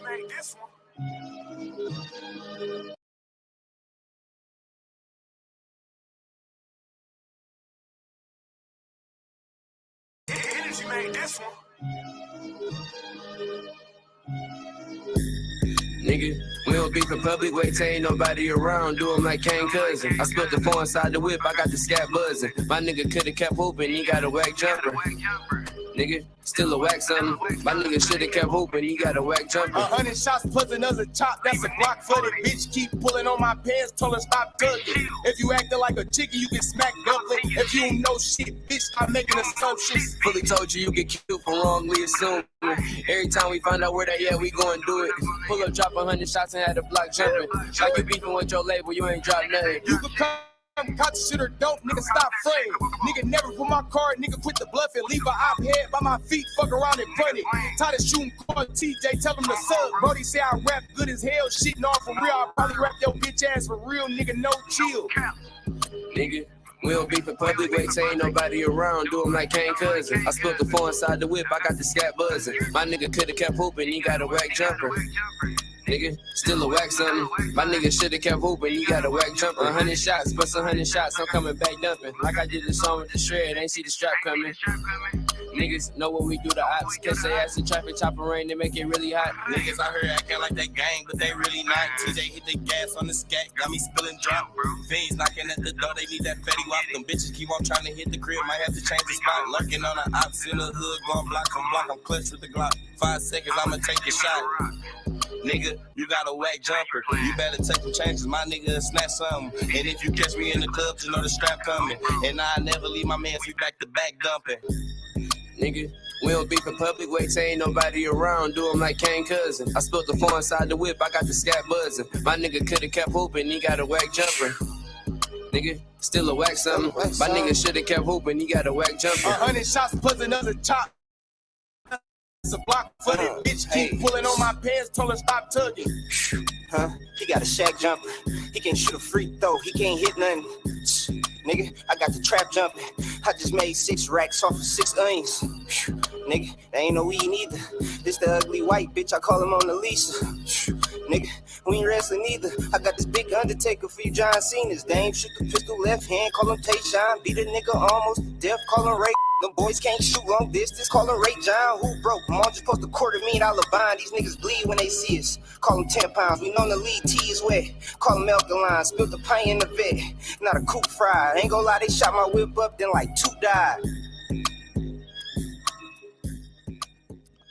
made this one. Energy made this one. Nigga, we don't beef in public, wait till ain't nobody around. Do him like Kane Cousin. I split the four inside the whip, I got the scat buzzing. My nigga coulda kept hooping, he got a whack jumper. Nigga, still a whack something. My nigga shoulda kept hooping, he got a whack jumper. 100 shots plus another chop, that's a Glock flooded. Bitch keep pulling on my pants, told her stop tugging. If you acting like a chicken, you get smacked dumpling. If you don't know shit, bitch, I'm making assumptions. Fully told you get killed for wrongly assuming. Every time we find out where they at, we gon' do it. Pull up, drop 100 shots and had the block jumping. Like you beefing with your label, you ain't drop nothing. You can come caught shit or don't, nigga, stop fraying. Nigga, never put my card, nigga, quit the bluff and leave a op head by my feet, fuck around and run it. Tired of shooting, call TJ, tell him to sub. Brody say I rap good as hell, shit, no, for real. I probably rap your bitch ass for real, nigga, no chill. Nigga, we don't beef in public, wait till ain't nobody around. Do him like Kane Cousin. I split the four inside the whip, I got the scat buzzing. My nigga coulda kept hooping, he got a whack jumper. Nigga, still a whack something. My nigga shoulda kept hooping, he got a whack jumper. 100 shots, plus 100 shots, I'm coming back dumping. Like I did the song with the shred, ain't see the strap coming. Niggas know what we do to ops. Catch they ass in traffic, chopper rain, they make it really hot. Niggas out here acting like they gang, but they really not. TJ hit the gas on the scat, got me spilling drop. Fiends knocking at the door, they need that fatty wop. Them bitches keep on trying to hit the crib, might have to change the spot. Lurking on the ops in the hood, going block on block, I'm clutched with the Glock. 5 seconds, I'ma take the shot. Nigga, you got a whack jumper. You better take some changes, my nigga, and snatch something. And if you catch me in the club, you know the strap coming. And I never leave my mans, we back to back dumping. Nigga, we don't beef in public, wait till ain't nobody around. Do him like Kane Cousin. I split the four inside the whip, I got the scat buzzing. My nigga coulda kept hooping, he got a whack jumper. Nigga, still a whack something. My nigga shoulda kept hooping, he got a whack jumper. 100 shots plus another chop. It's a block for the bitch keep pulling on my pants, told her stop tugging. Huh? He got a shack jumper. He can't shoot a free throw. He can't hit nothing. Nigga, I got the trap jumping. I just made 6 racks off of 6 onions. Nigga, that ain't no weed neither. This the ugly white bitch, I call him on the Lisa. Nigga, we ain't wrestling either. I got this big Undertaker for you John Cena's. Dame shoot the pistol left hand, call him Tayshawn. Beat a nigga almost to death, call him Ray. Them boys can't shoot long distance, call him Ray John. Who broke? I'm all just supposed to $250,000 bond. These niggas bleed when they see us. Call them 10 pounds, we know the lead T is wet. Call them alkaline, spilled the paint in the vet. Not a coupe fried. Ain't gonna lie, they shot my whip up, then like 2 died.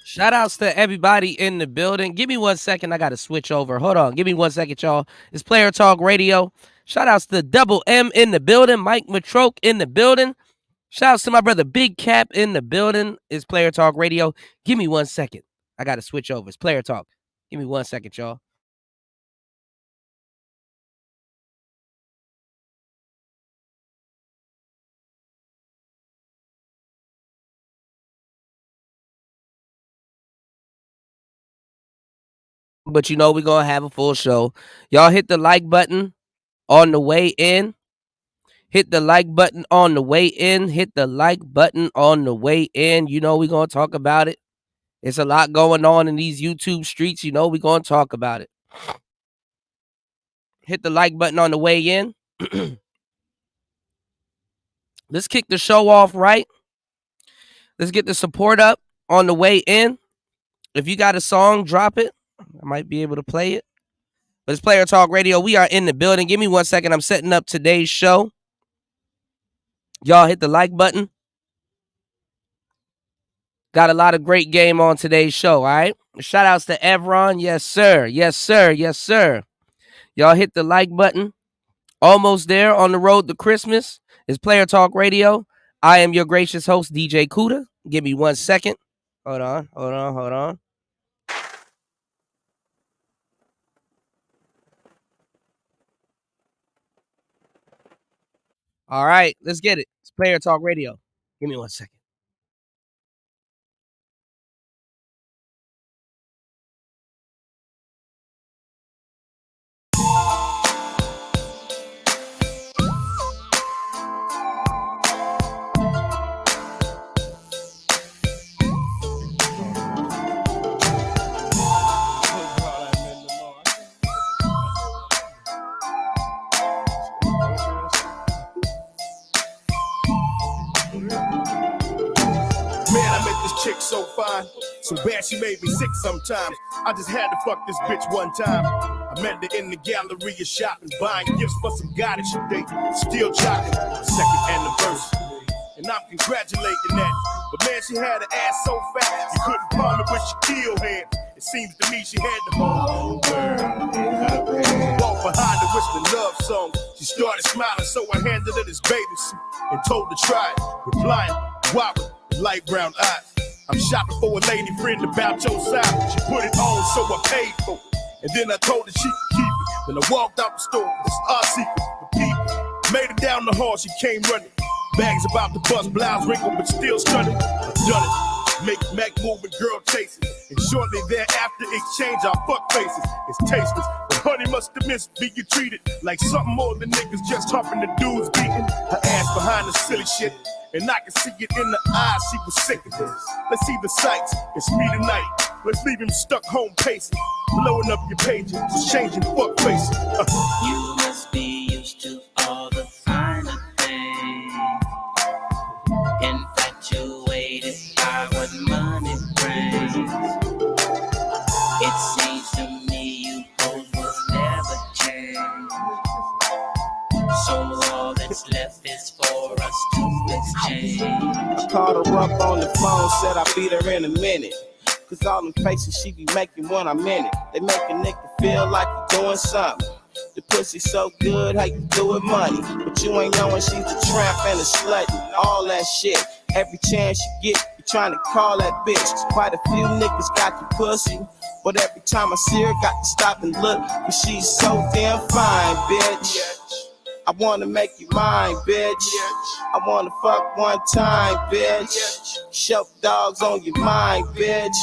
Shout outs to everybody in the building. Give me 1 second. I got to switch over. Hold on. Give me 1 second, y'all. It's Player Talk Radio. Shout outs to Double M in the building. Mike Matroke in the building. Shout outs to my brother Big Cap in the building. It's Player Talk Radio. Give me 1 second. I got to switch over. It's Player Talk. Give me 1 second, y'all. But you know we're going to have a full show. Y'all hit the like button on the way in. Hit the like button on the way in. Hit the like button on the way in. You know we're going to talk about it. It's a lot going on in these YouTube streets. You know we're going to talk about it. Hit the like button on the way in. Let's kick the show off right. Let's get the support up on the way in. If you got a song, drop it. I might be able to play it. But it's Player Talk Radio. We are in the building. Give me 1 second. I'm setting up today's show. Y'all hit the like button. Got a lot of great game on today's show, all right? Shout outs to Evron. Yes, sir. Yes, sir. Yes, sir. Y'all hit the like button. Almost there on the road to Christmas. It's Player Talk Radio. I am your gracious host, DJ Kuda. Give me 1 second. Hold on. All right, let's get it. It's Player Talk Radio. Give me 1 second. fine. So bad she made me sick sometimes. I just had to fuck this bitch one time. I met her in the gallery of shopping, buying gifts for some guy that she dating. Still jocking, second anniversary. And I'm congratulating that. But man, she had an ass so fat, you couldn't palm it with your heel hand. It seems to me she had the whole world in her hand. Walked behind her with the love song. She started smiling, so I handed her this bathing suit and told her to try it. Replying, wow, with light brown eyes. I'm shopping for a lady friend about your size. She put it on, so I paid for it. And then I told her she could keep it. Then I walked out the store, it's our secret, the people. Made it down the hall, she came running. Bags about to bust, blouse wrinkled, but still stunning. I've done it. Make Mac moving, girl chasing. And shortly thereafter, exchange our fuck faces. It's tasteless, but honey must have missed being treated like something more than niggas just humping the dudes beating. Her ass behind the silly shit, and I can see it in the eyes. She was sick of this. Let's see the sights. It's me tonight. Let's leave him stuck home pacing, blowing up your pages, just changing fuck faces. You must be used to all the finer things. Infatuated by what money brings. It seems to me you both will never change. So all that's left is for us to exchange. I called her up on the phone, said I'd beat her in a minute. Cause all them faces she be making when I'm in it, they make a nigga feel like you're doing something. The pussy so good, how you do it money. But you ain't knowing she's a tramp and a slut and all that shit. Every chance you get, you trying to call that bitch. Quite a few niggas got the pussy, but every time I see her, got to stop and look. Cause she's so damn fine, bitch. I wanna make you mine, bitch. I wanna fuck one time, bitch. Show dogs on your mind, bitch.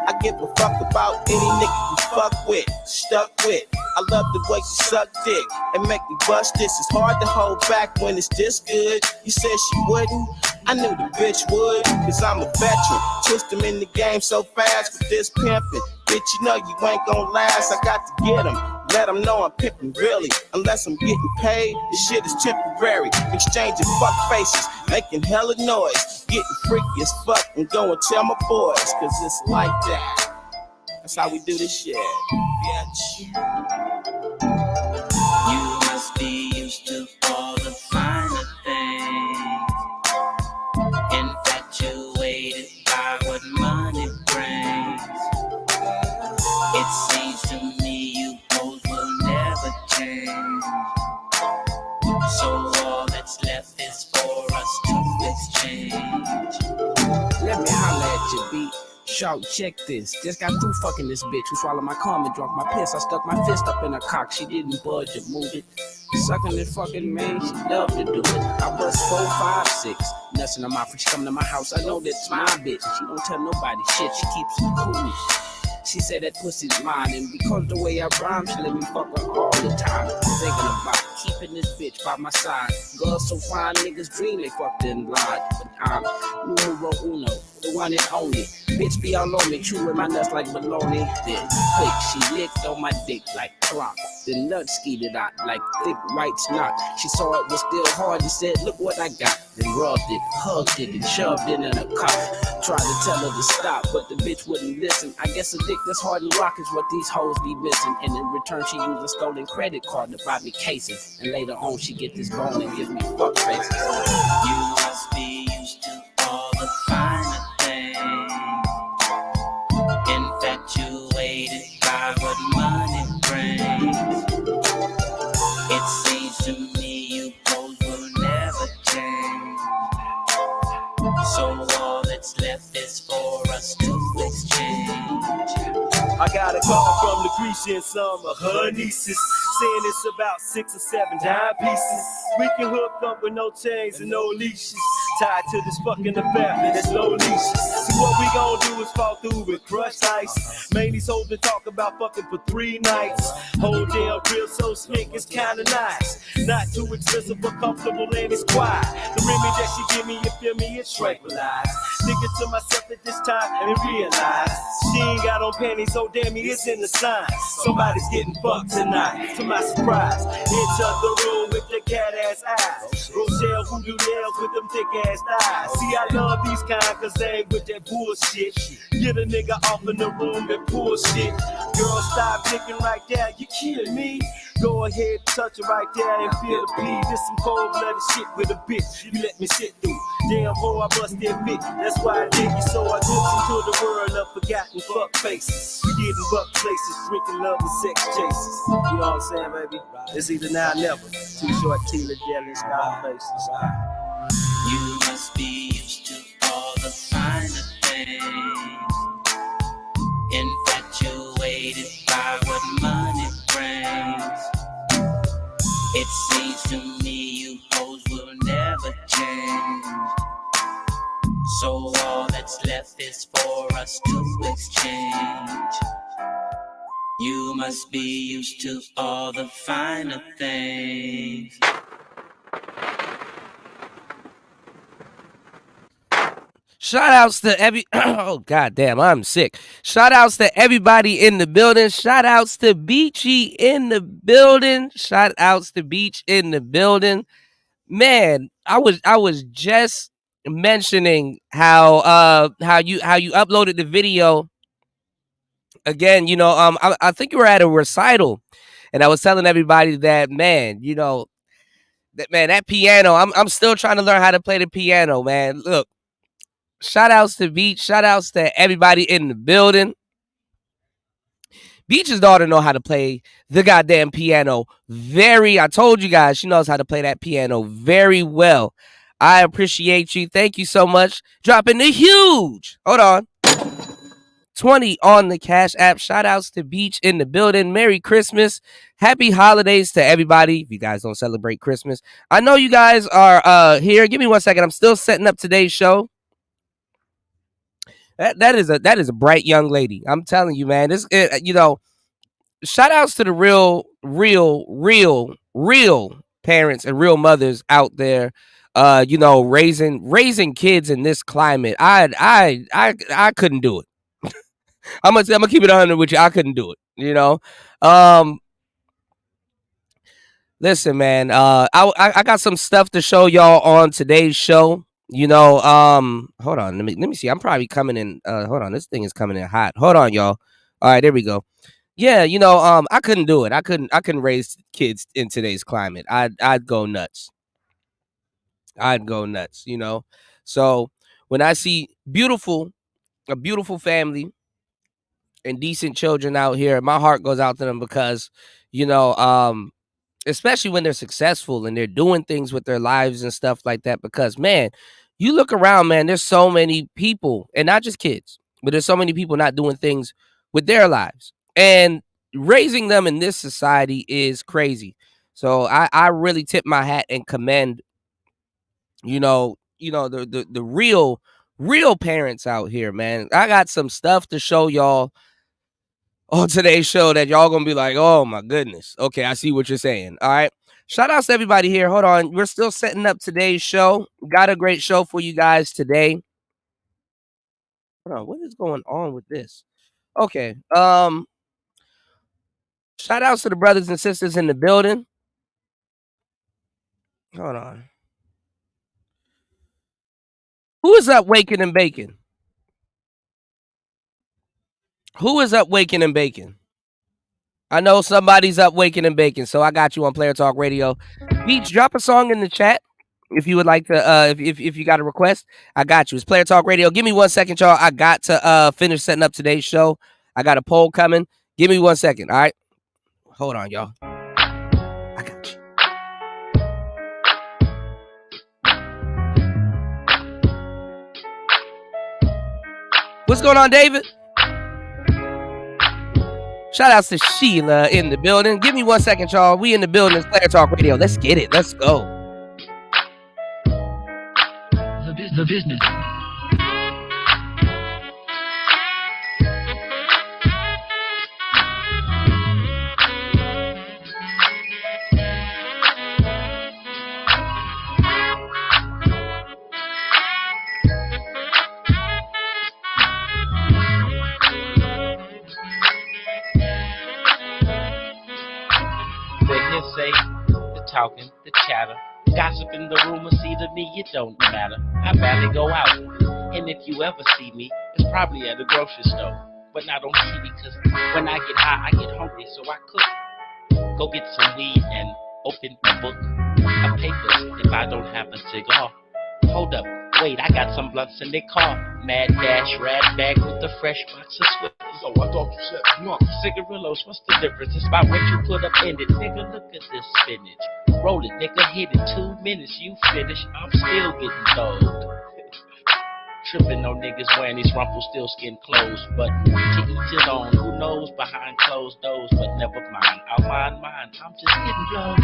I give a fuck about any nigga you fuck with, stuck with. I love the way you suck dick and make me bust this. It's hard to hold back when it's this good. You said she wouldn't, I knew the bitch would. Cause I'm a veteran, twist him in the game so fast with this pimpin'. Bitch, you know you ain't gon' last, I got to get him. Let them know I'm pimpin' really. Unless I'm getting paid, this shit is temporary. Exchanging fuck faces, making hella noise. Getting freaky as fuck and go and tell my boys. Cause it's like that. That's how we do this shit, bitch. You must be used to all the finer things. Infatuated by what money brings. It seems to me you both will never change. So all that's left is for us to exchange. Let me holla at you, beat. Shout, check this. Just got through fucking this bitch who swallowed my cum and drunk my piss. I stuck my fist up in her cock. She didn't budge or move it. Sucking it fucking man, she loved to do it. I bust 4, 5, 6. Nuts in her mouth when she come to my house. I know that's my bitch. She don't tell nobody shit. She keeps it cool. She said that pussy's mine, and because the way I rhyme, she let me fuck her all the time. Thinking about keeping this bitch by my side. Girls so fine, niggas dream they fucked in blind. But I'm numero uno, the one and only. Bitch be all on me, chewing my nuts like bologna. Then quick, she licked on my dick like clock. Then nut skeeted out like thick white snot. She saw it was still hard and said, look what I got. Then rubbed it, hugged it, and shoved it in her cock. Tried to tell her to stop, but the bitch wouldn't listen. I guess a dick that's hard and rock is what these hoes be missing. And in return, she used a stolen credit card to buy me cases. And later on, she get this bone and give me fuck faces. You must be used to all the finer things. Infatuated by what money brings. It seems to me you both will never change. So all that's left is for us to exchange. I got a call from Lucretia and some of her nieces, saying it's about 6 or 7 dime pieces. We can hook up with no chains and no leashes, tied to this fucking affair, there's no leashes. See what we gon' do is fall through with crushed ice. Man, these hoes been talk about fucking for 3 nights. Whole damn real so slick, it's kinda nice. Not too expensive but comfortable and it's quiet. The remedy that she give me, you feel me, it's tranquilized. nigga to myself at this time and realize she ain't got on panties, so damn me, it's in the sign. Somebody's getting fucked tonight. To my surprise, enter the room with the cat ass eyes. Rochelle voodoo nails with them thick ass thighs. See, I love these kind, cause they ain't with that bullshit. Get a nigga off in the room and bullshit. Girl, stop thinking right there, you kidding me? Go ahead, touch it right there and feel the bleed. This some cold-blooded shit with a bitch you let me sit through. Damn, ho, I must admit, that's why I dig you. So I glimpse into the world of forgotten fuck faces. We getting buck places, drinking love and sex chases. You know what I'm saying, baby? It's either now or never. Too short, Tila, Jelly, Sky faces. You must be used to all the finer things. Infatuated by what money brings. It seems to me you hoes will never change. So all that's left is for us to exchange. You must be used to all the finer things. Shout outs to every oh goddamn, I'm sick. Shout outs to everybody in the building. Shout outs to Beachy in the building. Shout outs to Beach in the building. Man, I was just mentioning how you uploaded the video again. You know, I think you were at a recital, and I was telling everybody that that piano. I'm still trying to learn how to play the piano, man. Look. Shout outs to Beach. Shout outs to everybody in the building. Beach's daughter know how to play the goddamn piano I told you guys, she knows how to play that piano very well. I appreciate you. Thank you so much. Dropping the huge. Hold on. 20 on the Cash App. Shout outs to Beach in the building. Merry Christmas. Happy holidays to everybody. If you guys don't celebrate Christmas, I know you guys are here. Give me 1 second. I'm still setting up today's show. That is a bright young lady. I'm telling you, man. Shout outs to the real parents and real mothers out there. Raising kids in this climate. I couldn't do it. I'm gonna keep it 100 with you. I couldn't do it. Listen, man. I got some stuff to show y'all on today's show. Hold on. Let me see. I'm probably coming in. Hold on. This thing is coming in hot. Hold on, y'all. All right, there we go. Yeah, I couldn't do it. I couldn't raise kids in today's climate. I'd go nuts. So when I see a beautiful family and decent children out here, my heart goes out to them because, especially when they're successful and they're doing things with their lives and stuff like that. Because, man, you look around, man, there's so many people, and not just kids, but there's so many people not doing things with their lives. And raising them in this society is crazy. So I really tip my hat and commend, the real parents out here, man. I got some stuff to show y'all on today's show that y'all gonna be like, oh my goodness. Okay, I see what you're saying. All right. Shout outs to everybody here. Hold on. We're still setting up today's show. Got a great show for you guys today. Hold on. What is going on with this? Okay. Shout outs to the brothers and sisters in the building. Hold on. Who is up waking and baking? Who is up waking and baking? I know somebody's up waking and baking, so I got you on Player Talk Radio. Beach, drop a song in the chat if you would like to. If you got a request, I got you. It's Player Talk Radio. Give me 1 second, y'all. I got to finish setting up today's show. I got a poll coming. Give me 1 second. All right, hold on, y'all. I got you. What's going on, David? Shout outs to Sheila in the building. Give me 1 second, y'all. We in the building. It's Player Talk Radio. Let's get it. Let's go. The business. hearsay, the talking, the chatter, gossip in the rumor. See, to me it don't matter. I barely go out, and if you ever see me, it's probably at a grocery store, but not on TV. Cause when I get high, I get hungry, so I cook. Go get some weed and open a book of papers if I don't have a cigar. Hold up, wait, I got some blunts in their car. Mad Dash, rat bag with a fresh box of Swifters. Oh, I thought you said no. Cigarillos, what's the difference? It's about what you put up in it. Nigga, look at this spinach. Roll it, nigga, hit it. 2 minutes, you finish. I'm still getting told. Tripping on niggas wearing these Rumpelstiltskin clothes. But to each his own. Who knows behind closed doors? But never mind, I'll mind mine. I'm just getting blown.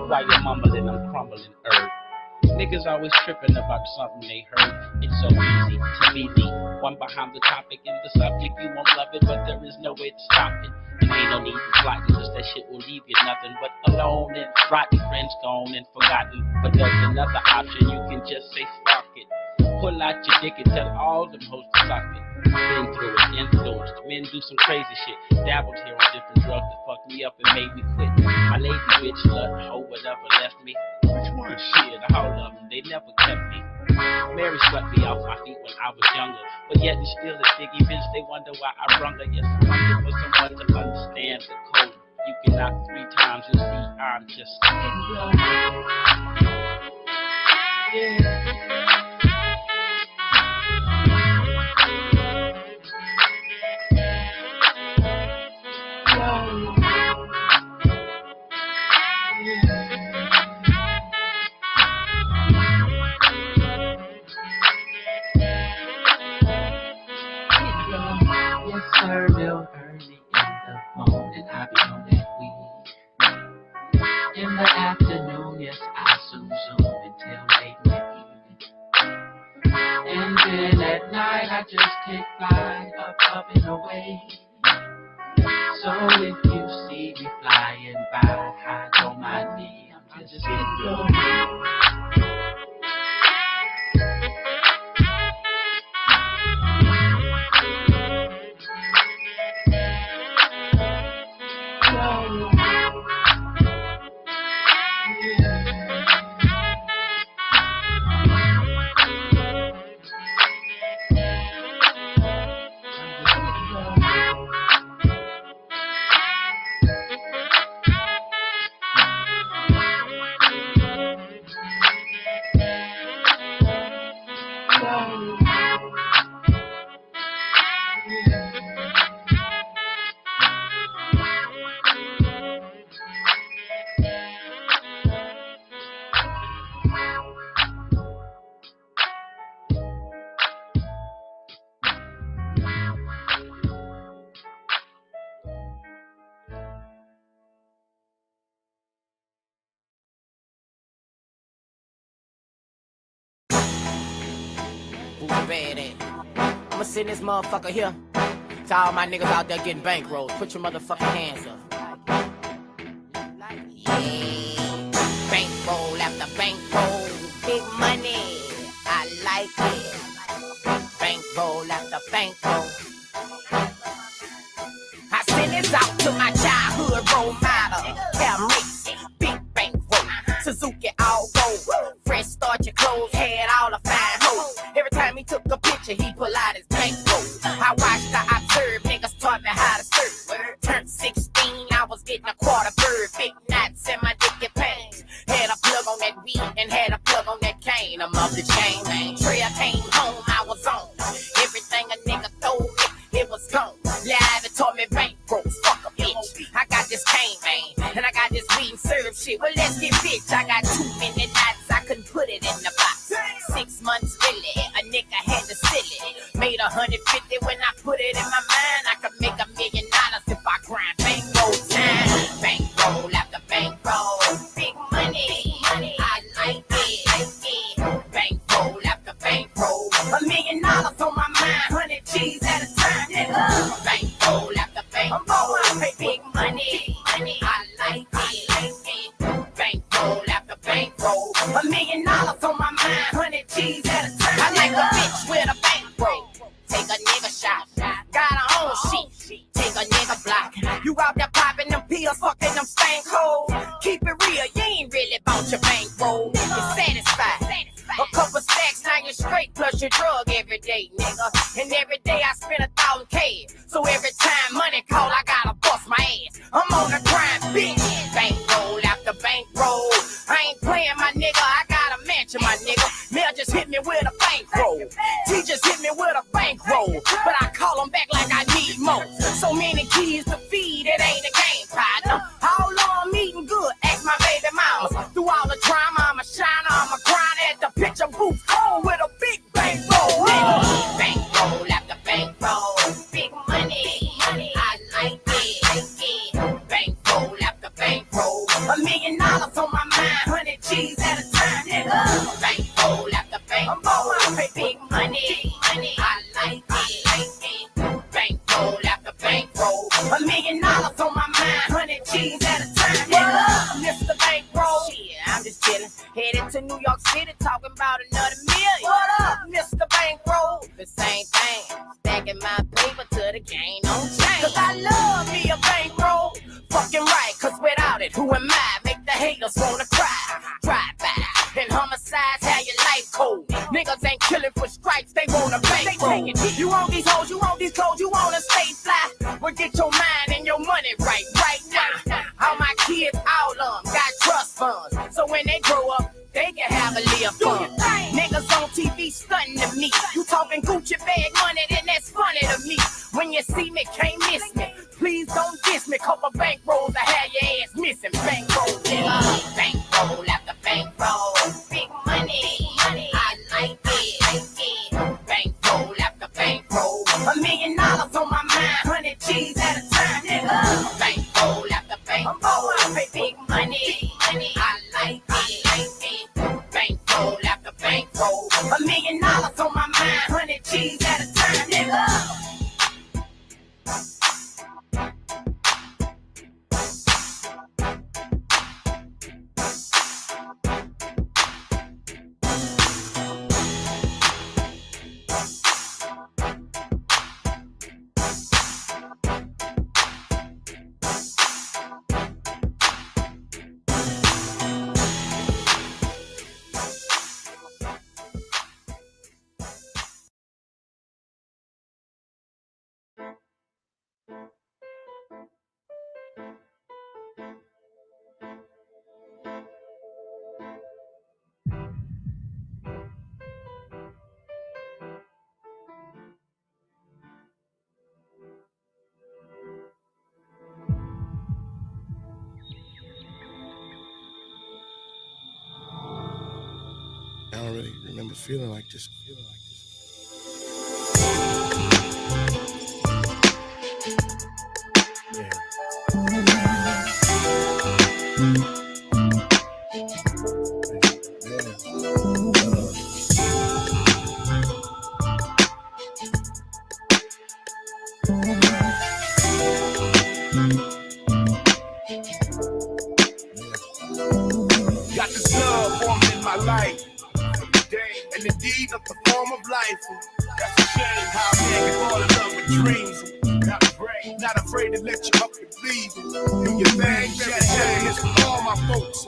While you're mumbling, I'm crumbling herb. Niggas always tripping about something they heard. It's so easy to be the one behind the topic and the subject. You won't love it, but there is no way to stop it. And ain't no need to plotting, cause that shit will leave you nothing but alone and rotten, friends gone and forgotten. But there's another option, you can just say fuck it. Pull out your dick and tell all them hoes to suck it. Been through it, influenced, men do some crazy shit. Dabbled here on different drugs that fucked me up and made me quit. My lady bitch, slut, hoe, whatever left me. Which one? Shit, all of them, they never kept me. Mary swept me off my feet when I was younger, but yet and still a big events, they wonder why I brung her. Yes, I'm hungry for someone to understand the code. You can knock 3 times, you'll see I'm just yeah. Real early in the morning, I be on that weed. In the afternoon, yes, I zoom until late in the evening. And then at night, I just take flight up and away. So if you see me flying by, don't mind me, I'm just getting blown. Bad at. I'ma send this motherfucker here to all my niggas out there getting bankrolls. Put your motherfucking hands up. Yeah. Bankroll after bankroll. Big money. I like it. Bankroll after bankroll. I send this out to my childhood role model. Cam Ricks, big bankroll. Suzuki all gold. Fresh start your clothes, had all the fine hoes. Every time he took a picture, he pull out his bankroll. I watched, I observed, niggas taught me how to serve. Turned 16, I was getting a quarter bird. Big knots in my dicky pants. Had a plug on that weed and had a plug on that cane. I'm off the chain, man. Trail came home, I was on. Everything a nigga told me, it was gone. Live and taught me bankrolls, fuck a bitch. I got this cane, man, and I got this weed and serve shit. Well, let's get bitch. I got too many knots, I couldn't put it in the box. 6 months really, a nigga had to sell it. Made 150 when I put it in my mind. I could make $1 million if I grind bankroll time. Bankroll after bankroll, big money, I like it. Bankroll after bankroll, $1 million on my $1 million on my mind, 100 G's at a time. I like a bitch with a bankroll. Take a nigga shot, got her own shit. Take a nigga block. You out there popping them pills, fucking them stank hoes. Keep it real, you ain't really bought your bankroll. You're satisfied. A couple stacks, now you're straight, plus your drug every day, nigga. And every day I spend 1,000 K. So every time money call, I gotta bust my ass. I'm on the grind, bitch. Bankroll after bankroll. I ain't playing, my nigga. I got a mansion, my nigga. Mel just hit me with a bankroll. T just hit me with a bankroll. But I call them back like I need more. So many kids to feed, it ain't a game, partner. How long I'm eating good? Ask my baby mama. Through all the drama, I'm a shiner, I'm a grind at the picture booth. Cold with a big bankroll. Bankroll after bankroll. Big money, I like it. Bankroll after bankroll. $1 million on my mind, 100 G's at a time, nigga. Bankroll after bankroll. Big money, I like it. Bankroll after bankroll. $1 million on my mind, 100 G's at a time, nigga. Mr. Bankroll. Shit, I'm just kidding. Headed to New York City, talking about another million. What up, Mr. Bankroll? The same thing. Stacking my paper to the game on change. Cause I love me a bankroll. Fucking right, cause without it, who am I? Make the haters wanna cry. Drive by and homicides, how your life cold. Niggas ain't killing for stripes, they wanna bankroll. You want these hoes, you want these clothes, you wanna stay fly. Well, get your mind and your money right now. All my kids, all of them, got trust funds. So when they grow up, they can have a little fun. Niggas on TV stunting to me. You talking Gucci bag money, then that's funny to me. When you see me, can't miss me. Please don't diss me. Couple bankrolls, I have your ass missing. Bankroll, nigga. Bankroll after bankroll. Big money, I like it. Bankroll after bankroll. $1 million on my mind, 100 G's at a time, nigga. Bankroll after bankroll. Big money, I like it. Bankroll after bankroll. $1 million on my mind, 100 G's at a time, nigga. I don't really remember feeling like this. Yeah. Got this love formed in my life. And indeed of the form of life. That's a shame how a man can fall in love with dreams. Not afraid to let you up and leave it. Do your thing, sharing this with all my folks.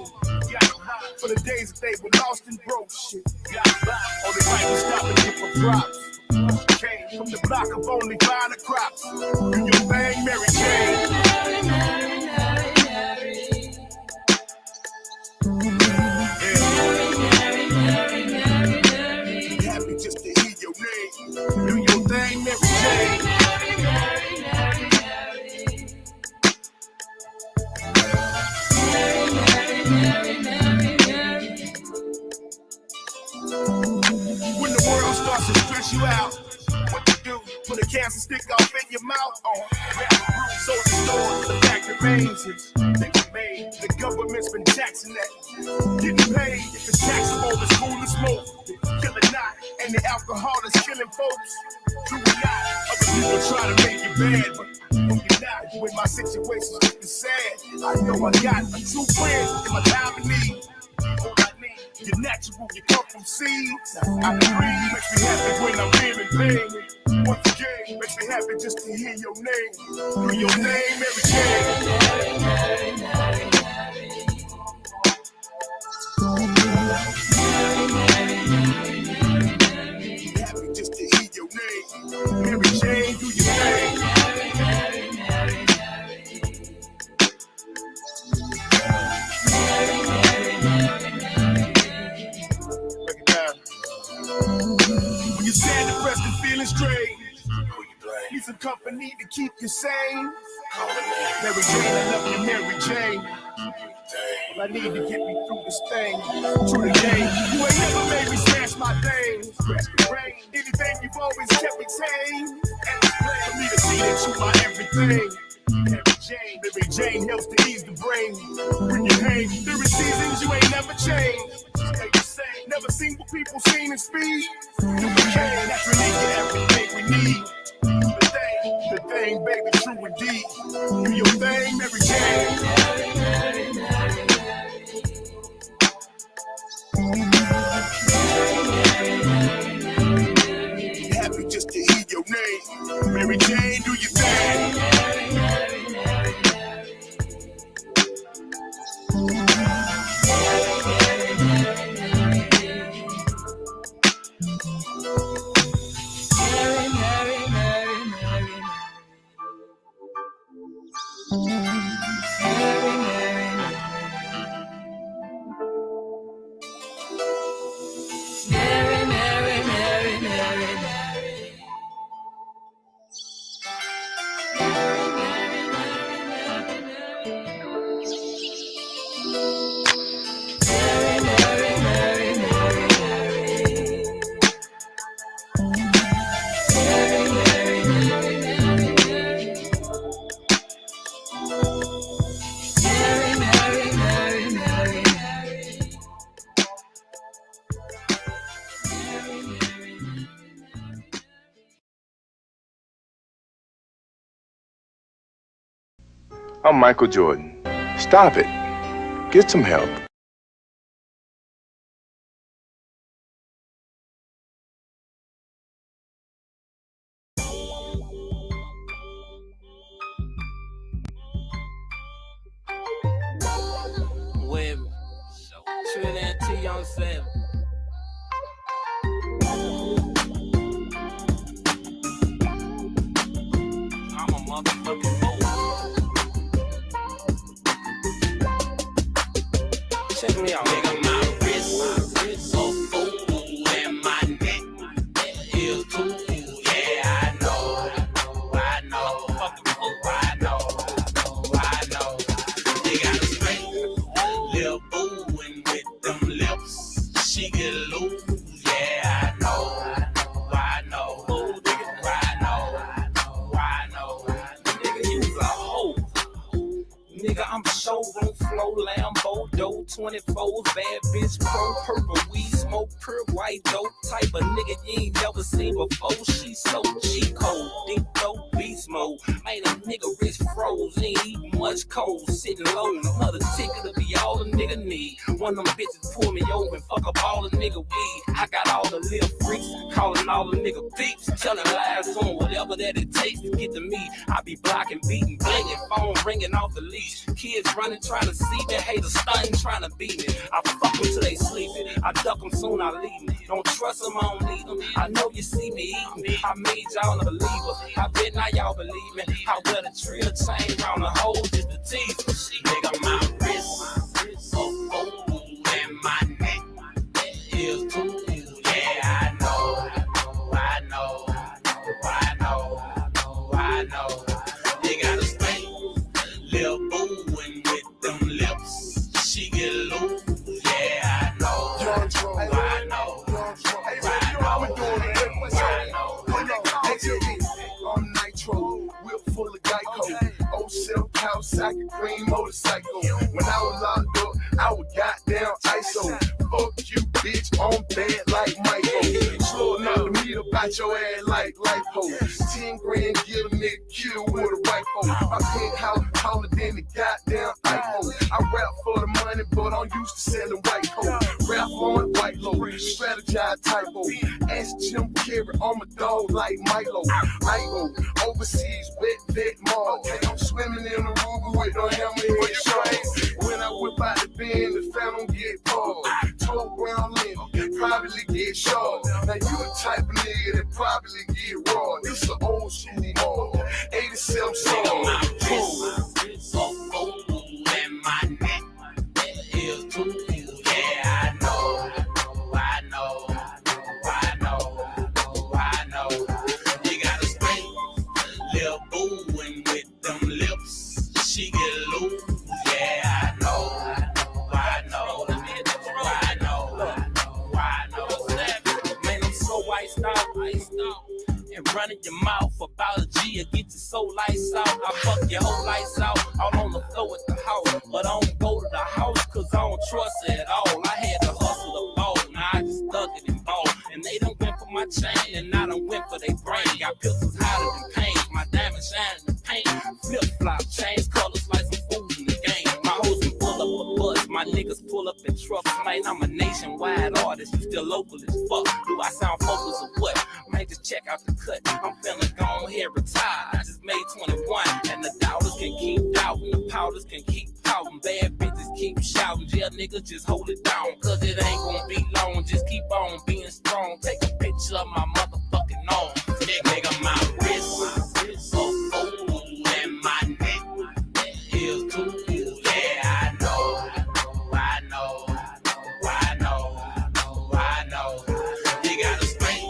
For the days that they were lost and broke shit. Only right was stopping here for props. Came from the block of only 5 crops. Do your thing, Mary Jane. Just to hear your name. Do your thing, Mary Jane. When the world starts to stress you out, what you do? Put a cancer stick off in your mouth. So the stores, the fact remains is they were made. The government's been taxing that. Getting paid if it's taxable, it's cool to smoke. Killing not, and the alcohol is killing folks. Do it not. Other people try to make it bad, but no, you're not. When my situation's looking sad, I know I got a true friend in my time of need. All I need You're natural, you come from seeds. I agree, makes me happy when I'm feeling pain. Once again, makes me happy just to hear your name. Hear your name, Mary Jane. Happy just to hear your name. Mary Jane, do your thing. Break it down. When you're sad, depressed, and feeling strange, need some company to keep you sane. Mary Jane, I love you, Mary Jane. Well, I need to get me through this thing. True the game. You ain't never made me smash my thing. Scratch the brain. Anything you've always kept me tame. And it's plain for me to see that you are everything. Mary Jane helps to ease the brain. When you hang, there is seasons you ain't never changed. Stay the same. Never seen what people seen in speed. You became, that's really everything we need. The thing, baby, true indeed. Do your thing, Mary Jane. Happy just to hear your name. Mary Jane, do your thing. I'm Michael Jordan. Stop it. Get some help. Web. Trillion T on 7. I'm a motherfucking fool. Check me out, nigga. My wrist so full and my neck is too. Yeah, I know. Fucking fool, I know. They got a straight little booing with them lips. She get loose. Yeah, I know. Ooh, nigga, I know. Nigga, you a hoe. Nigga, I'm showroom flow, Lambo, dope, 24, bad bitch, pro, purple, weed, smoke, pure white, dope, type of nigga you ain't never seen before. She so G-code, deep dope, beast mode, made a nigga rich froze, ain't eating much cold, sitting low, another ticket to be all a nigga need. One of them bitches pull me over and fuck up all the nigga weed. I got all the little freaks, calling all the nigga beeps, telling lies on whatever that it takes to get to me. I be blocking, beating, blinging, phone ringing off the leash. Kids running, trying to see me, haters stunting, trying to beat me. I fuck them till they sleeping, I duck them soon, I leave them. Don't trust them, I don't need them. I know you see me eating, I made y'all a believer. I bet now y'all believe me. I wear the trill chain round the hole just to tease me. Nigga, my wrist so full and my neck is too. Yeah, I know. They got a straight little booing with them lips. She get loose. Yeah, I know. I'm Nitro, whip full of Geico. Old silk house, socket green motorcycle. When I was locked up, I was goddamn ISO. Fuck you, bitch, I'm bad like Michael. Slow enough to meet about your ass like lipo. 10 grand, get a nigga killed with a rifle. My penthouse taller than the goddamn iPhone. I rap for the money, but I'm used to selling white coat. Rap flowing white low. Strategize typo. Ask Jim Carrey, I'm a dog like Milo. I go overseas, wet vet mall. I'm swimming in the Ruger with no hammerhead sharks. When I whip out the bend, the phantom get paused. Toe brown linen, probably get short. Now you the type of nigga that probably get raw. This an old school mall. 87 song. And my neck is too. Yeah, I know. You got a straight little booing with them lips. She get loose. Yeah, I know. Man, I'm so iced out. And running your mouth about a G or get your soul lights out. I fuck your whole lights out, all on the floor at the house. But I don't go to the house cause I don't trust it at all. I had to hustle the ball, now I just stuck it in ball. And they done went for my chain and I done went for their brain. Got pistols hotter than pain, my diamonds shining in paint. Flip-flop, change colors like some fools in the game. My hoes can pull up a bus, my niggas pull up in trucks. Man, I'm a nationwide artist, you still local as fuck. Do I sound focused or what? Man, just check out the cut. I'm feeling gone here, retired. I just made 21, and the dollars can keep doubting, the powders can keep pouting, bad bitches keep shouting. Yeah, niggas just hold it down, cause it ain't gonna be long. Just keep on being strong. Take a picture of my motherfucking arm. Nigga, my wrist, and my neck is too. Yeah, I know. You got a straight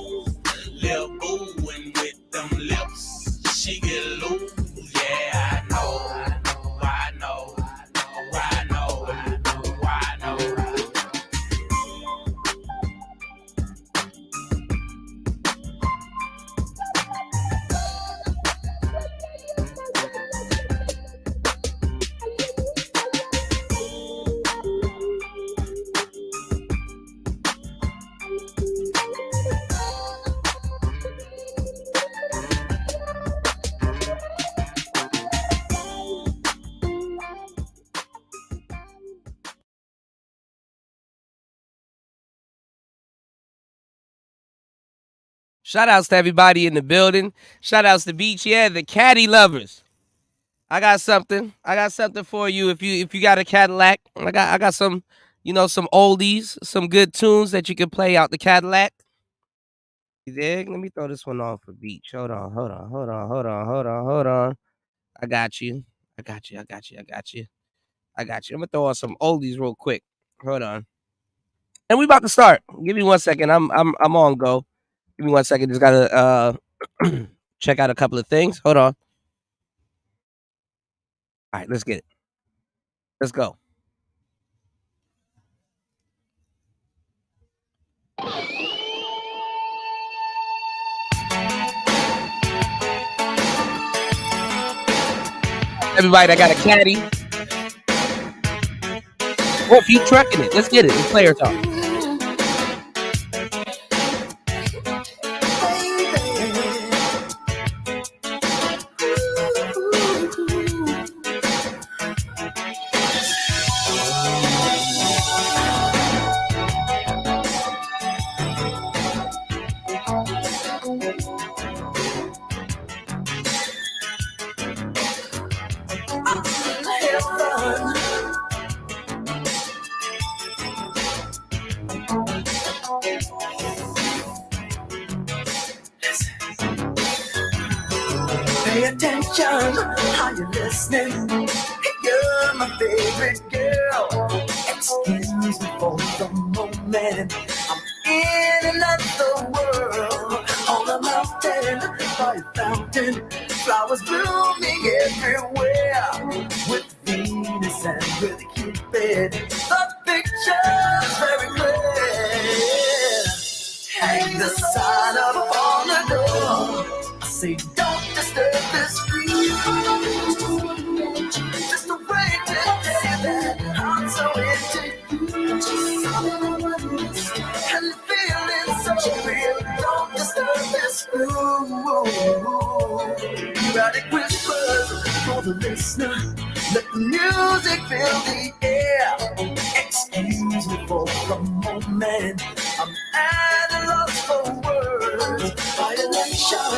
little booing with them lips. She get loose. Yeah, I know. Shout outs to everybody in the building. Shout outs to Beach. Yeah, the caddy lovers. I got something for you. If you got a Cadillac, I got some, some oldies, some good tunes that you can play out the Cadillac. You dig? Let me throw this one on for Beach. Hold on. I got you. I'm gonna throw on some oldies real quick. Hold on. And we about to start. Give me 1 second. I'm on go. Give me 1 second. Just gotta check out a couple of things. Hold on. All right, let's get it. Let's go. Everybody that got a caddy. Oh, keep trucking it. Let's get it. It's player talk. Pay attention, how you listening? You're my favorite girl. Excuse me for the moment. I'm in another world. On a mountain, by a fountain, flowers blooming everywhere. With Venus and with Cupid, the picture's very clear. Hang the sign up on the door. I say, don't disturb this groove. Just a way to say that I'm so into you. And feeling so real. Don't disturb this groove. Erotic whispers for the listener. Let the music fill the air. Excuse me for the moment. I'm at a loss for words. Violation,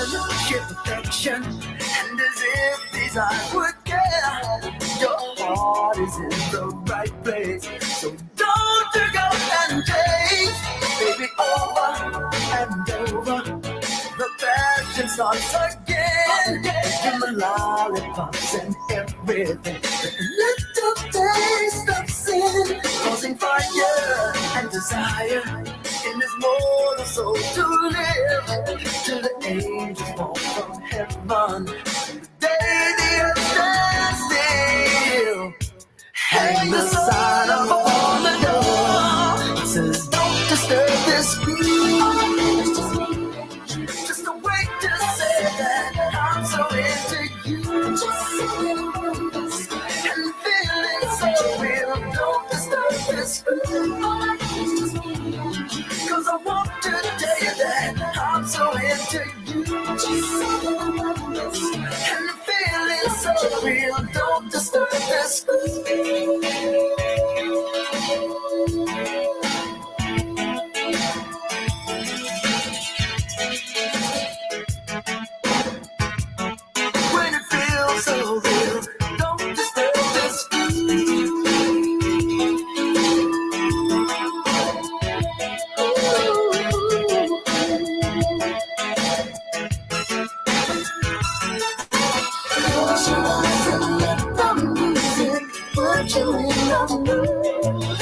sheer perfection, and as if these eyes would care. Your heart is in the right place, so don't you go and change. Baby, over and over, the passion starts again. Give me lollipops and everything. Little taste of sin, causing fire and desire in this mortal soul to live. Till the angels fall from heaven, the day the earth stands still. Hang the sign up on the door. It says, don't disturb this groove. Just a way to say that I'm so into you. And feeling so real. Don't disturb this groove. Cause I want to tell you that I'm so into you. And feeling so real. Don't disturb this groove. When it feels so real, don't disturb this groove. Put you in the mood.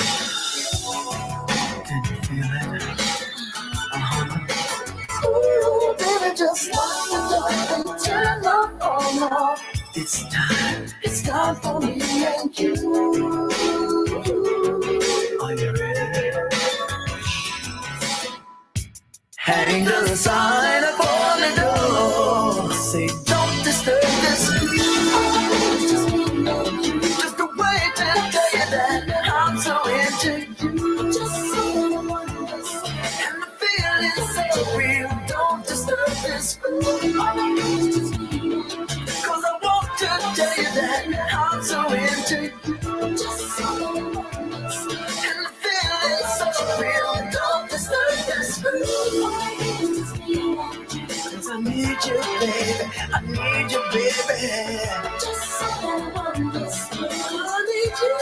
Can you feel it? Ooh, baby, just lock the door and turn off all off. It's time for me and you. Are you ready? Hang the sign up on the door. Say, don't disturb this groove. Just a way to tell you that I'm so into you. And the feeling's so real. Don't disturb this groove. Cause I want to tell you that I'm so into you. And the feeling's so real. Don't disturb this groove. Cause I need you, baby. I need you, baby. I need you.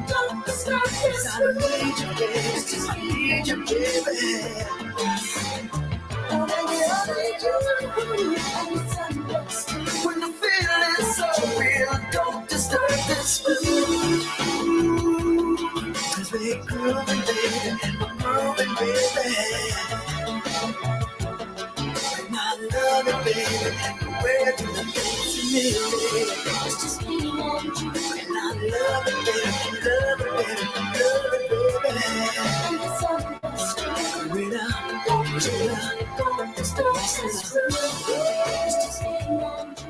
Don't disturb this groove. I need you, baby. I need you, baby. Oh, baby, I need you. When the feeling's so real, don't disturb this groove. Cause we're grooving, baby. We're moving, baby. And I love it, baby. Where do the things you need? It's just me and you. And I love it, baby. Love it, baby. Love it, baby. And it's all Rita, don't disturb this groove. It's just me and you.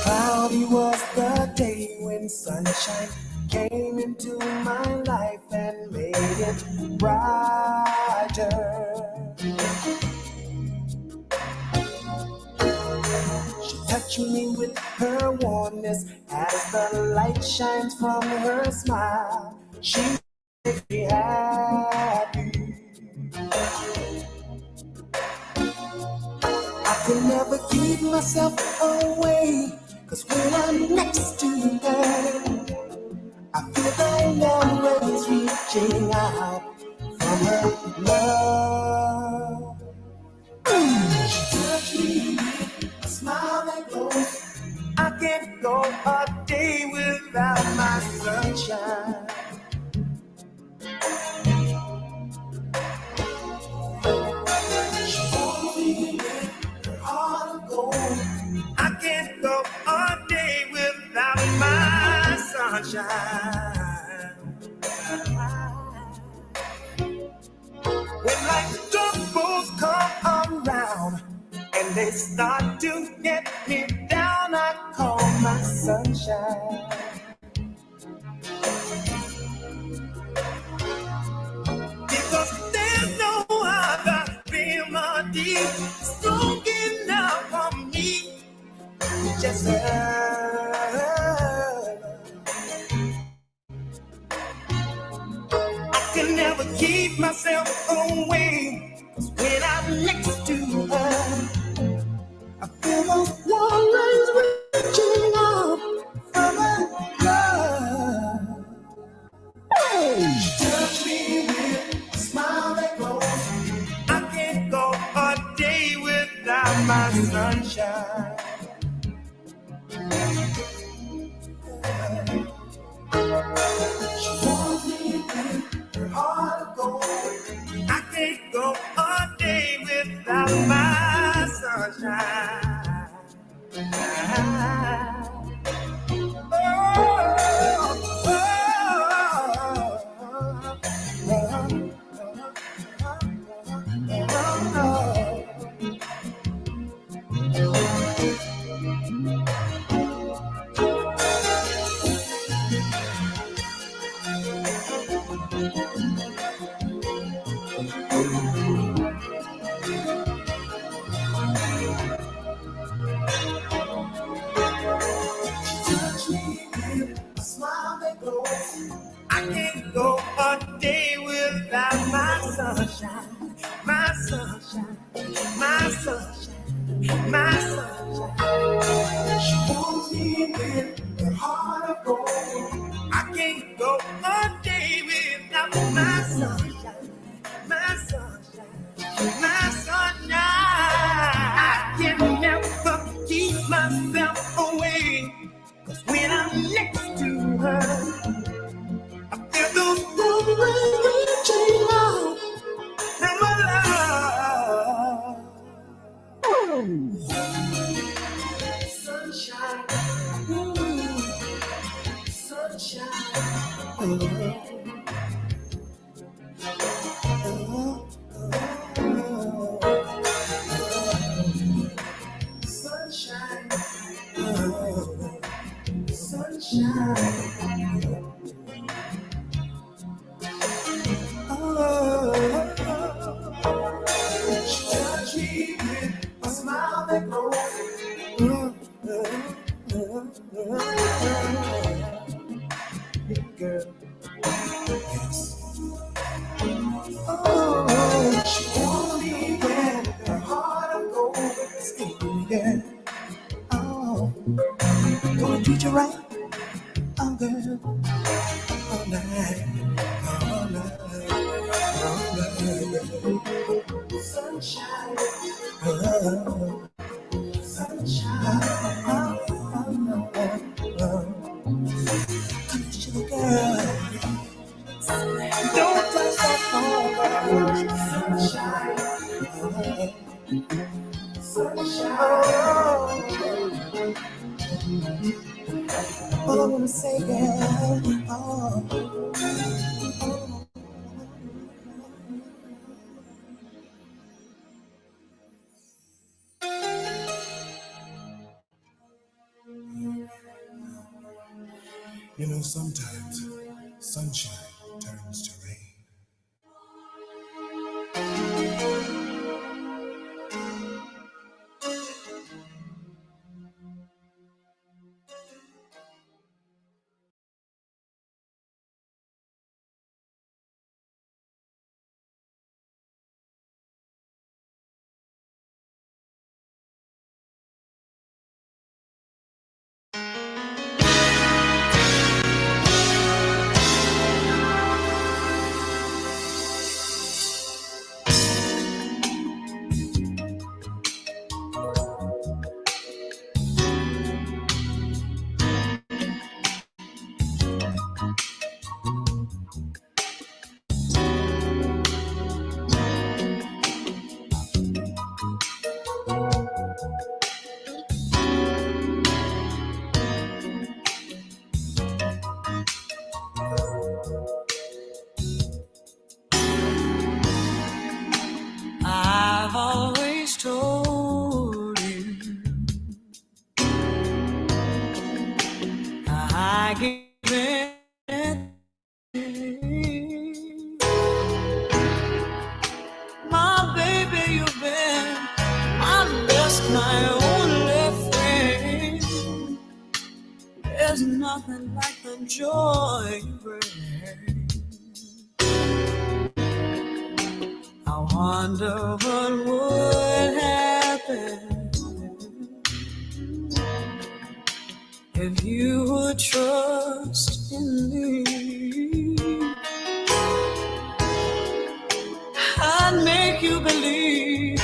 Cloudy was the day when sunshine came into my life and made it brighter. She touched me with her warmness as the light shines from her smile. She made me happy. I could never keep myself away, 'cause when I'm next to her, I feel the warm rays reaching out from her love. She touched me with a smile that glows. I can't go a day without my sunshine. She wants me with her heart of gold. I can't go a day without my sunshine. When life's troubles come around and they start to get me down, I call my sunshine. Because there's no other remedy strong enough for me. Just I can never keep myself away. 'Cause when I'm next to her, I feel those warm rays reaching out from her love. She touched me with a smile that glows. I can't go a day without my sunshine. She wants me with her heart of gold. I can't go a day without my sunshine. I can't go a day without my sunshine, my sunshine, my sunshine, my sunshine. She wants me with her heart of gold. I can't go a day without my sunshine, my sunshine, my sunshine. I can never keep myself away. 'Cause when I'm next to her, I feel those warm rays reaching out from my love. Sunshine, sunshine. Sunshine, sunshine. She touched me with a smile that glows. Girl, yes. Oh, she wants me with her heart of gold. Yeah. Oh, gonna treat you right. Oh, girl, all night, all night. Sunshine, oh, sunshine, come sugar girl, don't touch that phone. Sunshine, sunshine, all I wanna say, girl, oh. You know, sometimes sunshine turns to rain. nothing like the joy you bring. I wonder what would happen if you would trust in me. I'd make you believe,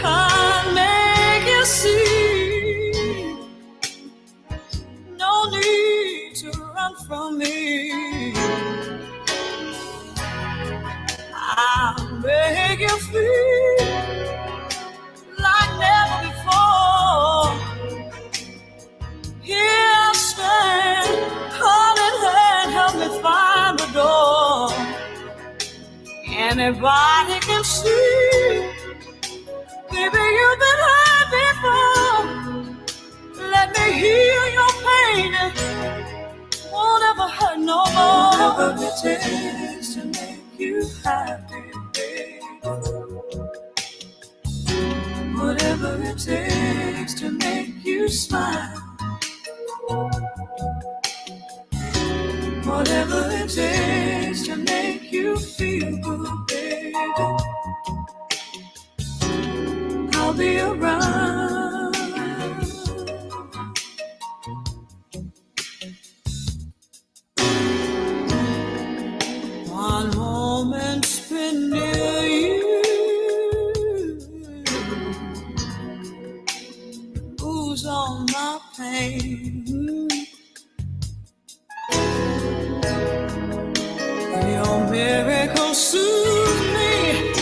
I'd make you see. No need to run from me. I'll make you feel like never before. Here I stand, hand in hand, help me find the door. Anybody can see, baby, you've been hurt before. Let me heal your pain, won't ever hurt no more. Whatever it takes to make you happy, baby. Whatever it takes to make you smile. Whatever it takes to make you feel good, baby. I'll be around. One moment spent near you ooze on my pain. Your miracle soothes me,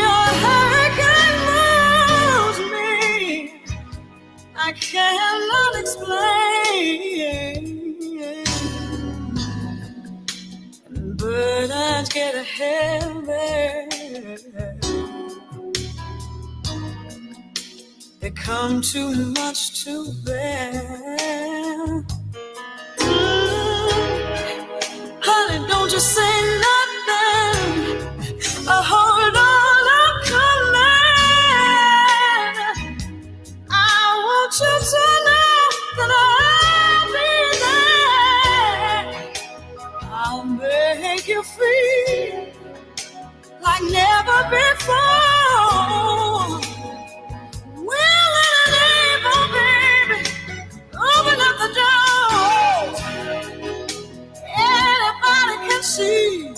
your hurricane moves me. I cannot explain. Burdens get heavy, they come too much to bear. Honey, don't you say nothing. Hold on, I'm coming. I want you to know that I'll be there. I'll make you feel like never before. Willing and able, baby, open up the door. Anybody can see,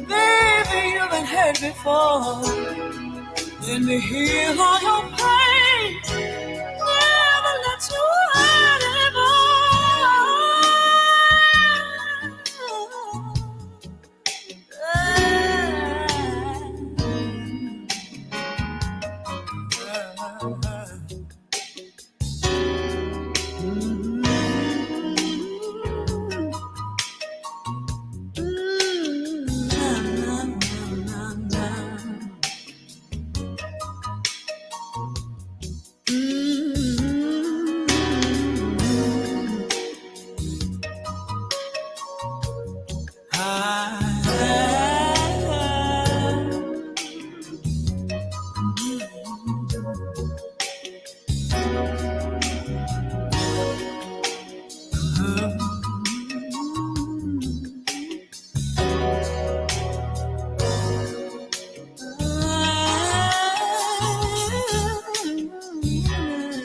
baby, you've been hurt before. Let me heal all your pain, never let you hurt anymore.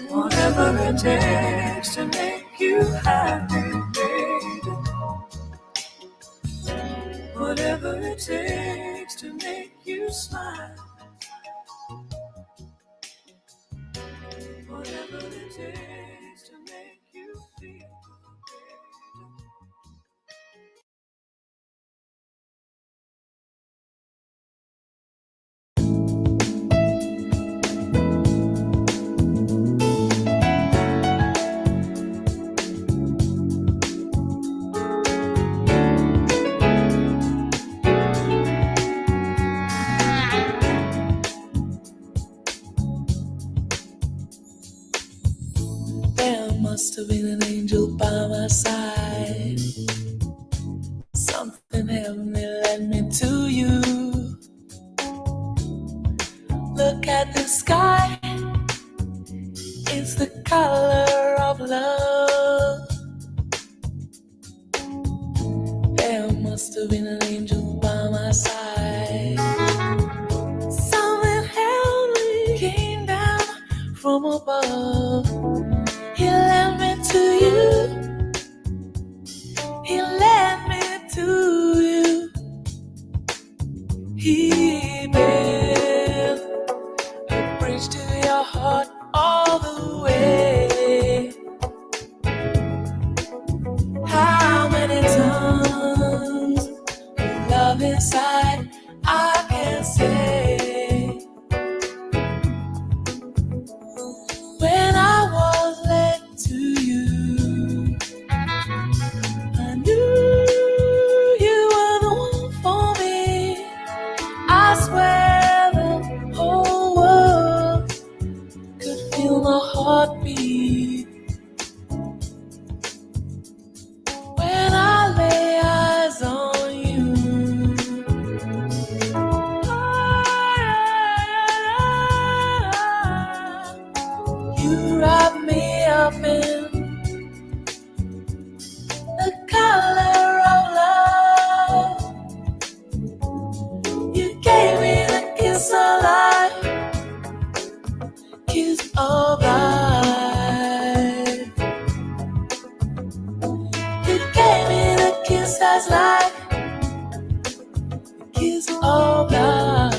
Whatever it takes to make you happy, baby. Whatever it takes to make you smile. Whatever it takes to make you feel must have been an angel by my side. Something heavenly led me to you. Look at the sky, it's the color of love. must have been an angel by my side. Something held me, Came down from above. He led me to you. He led me to you. He built a bridge to your heart all the way. How many tons of love inside I can say? When I was led to you, I knew you were the one for me. I swear the whole world could feel my heartbeat when I lay eyes on you. You wrap me up in the color of love. You gave me the kiss of life, kiss of life. You gave me the kiss that's like the kiss of life.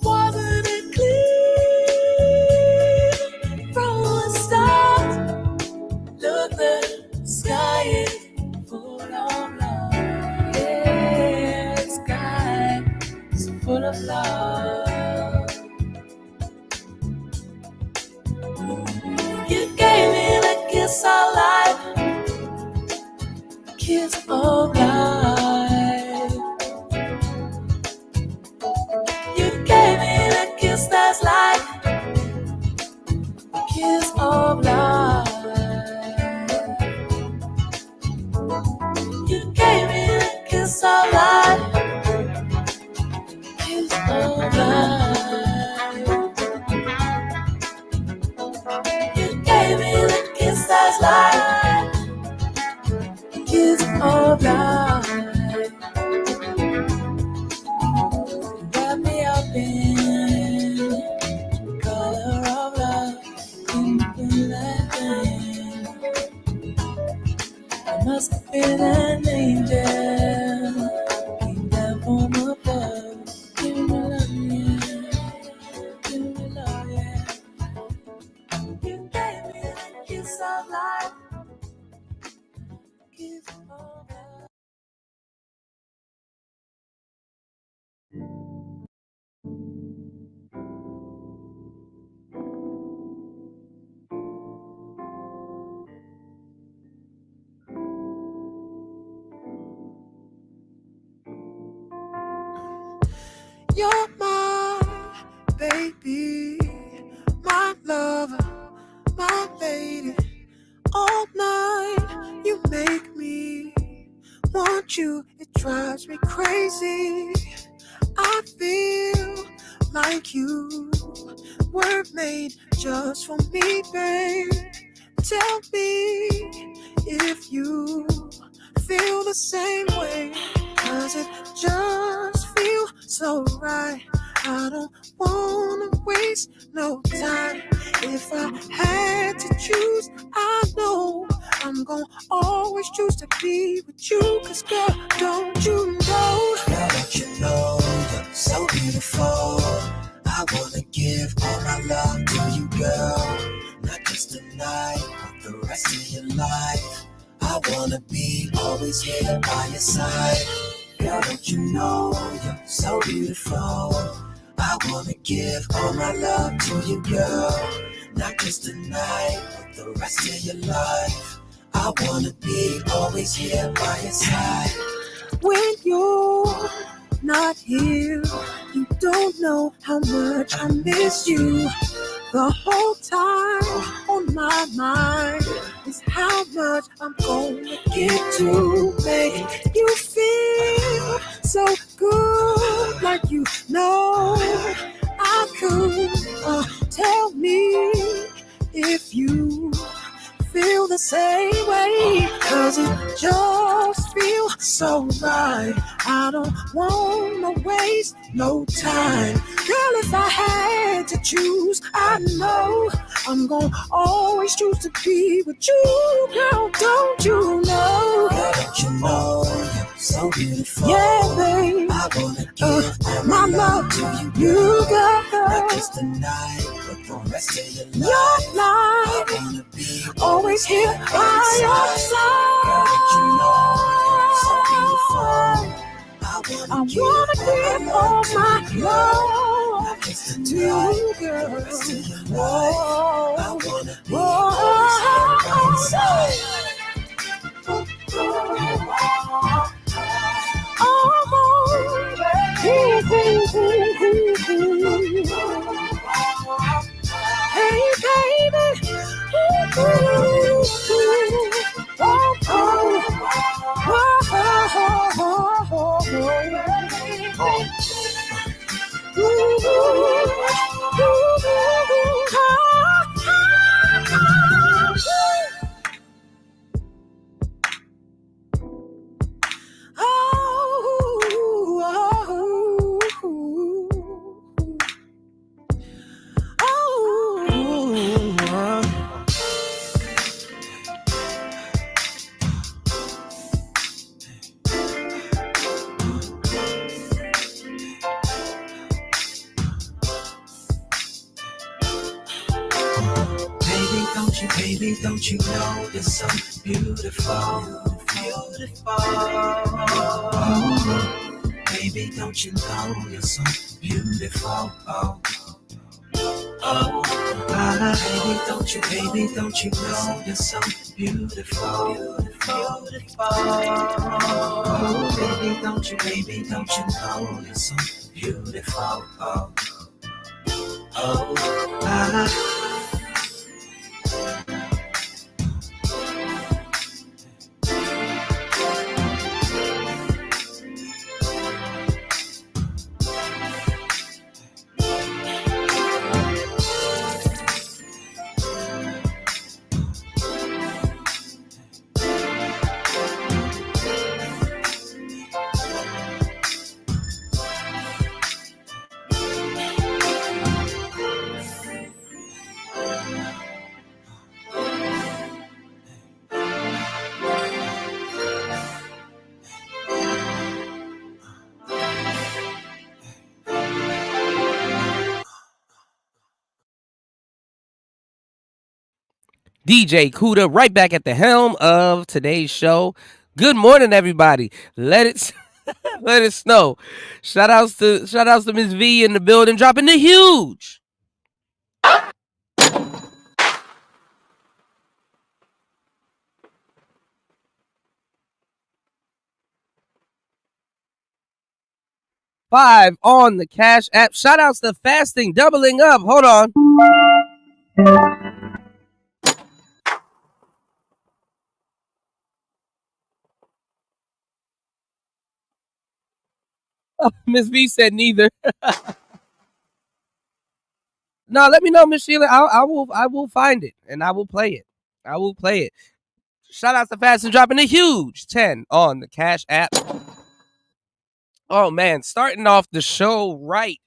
Wasn't it clear from the start? Look, the sky is full of love. Yeah, the sky is full of love. You gave me the kiss of life, kiss of life. You gave me the kiss that's like the kiss of life. You gave me the kiss of life, kiss of life. You gave me the kiss that's like the kiss of life. Wrap me up in the color of love, in that thing. I must have been an angel, came down from above. Give me love, yeah. Give me love, yeah. You gave me the kiss of life, kiss of life. You're my baby, my lover, my lady. All night you make me want you. It drives me crazy. I feel like you were made just for me, babe. Tell me if you feel the same way. Cause it just feels so right. I don't wanna waste no time. If I had to choose, I know I'm gonna always choose to be with you. Cause girl, don't you know? Girl, don't you know you're so beautiful? I wanna give all my love to you, girl. Not just tonight, but the rest of your life. I wanna be always here by your side. Girl, don't you know you're so beautiful? I wanna give all my love to you, girl. Not just tonight, but the rest of your life. I wanna be always here by your side. When you're not here, you don't know how much I miss you. The whole time on my mind is how much I'm gonna get to make you feel so good, like you know I could. Tell me if you feel the same way, 'cause it just feels so right. I don't wanna waste no time. Girl, if I had to choose, I know I'm gonna always choose to be with you. Girl, don't you know? Girl, don't you know you're so beautiful? Yeah, babe, I wanna give my love to you, girl. Not just tonight, but the rest of your life. Your life, I wanna be always here by your side. Girl, don't you know you're so beautiful? I wanna give all my love to you, girl. Whoa, I wanna be always here by your side. Hey, baby. Baby, don't you know you're so beautiful, beautiful? Oh, baby, don't you know you're so beautiful? Oh, baby, don't you know you're so beautiful, beautiful? Oh, baby, don't you know you're so beautiful? DJ Kuda right back at the helm of today's show. Good morning, everybody. Let it snow. Shout outs to Miss V in the building, dropping the huge. $5 on the Cash App. Shout outs to Fasting, doubling up. Hold on. Miss V said neither. No, let me know, Miss Sheila. I will find it and I will play it. Shout out to Fasting, dropping a huge 10 on the Cash App. Oh man, starting off the show right.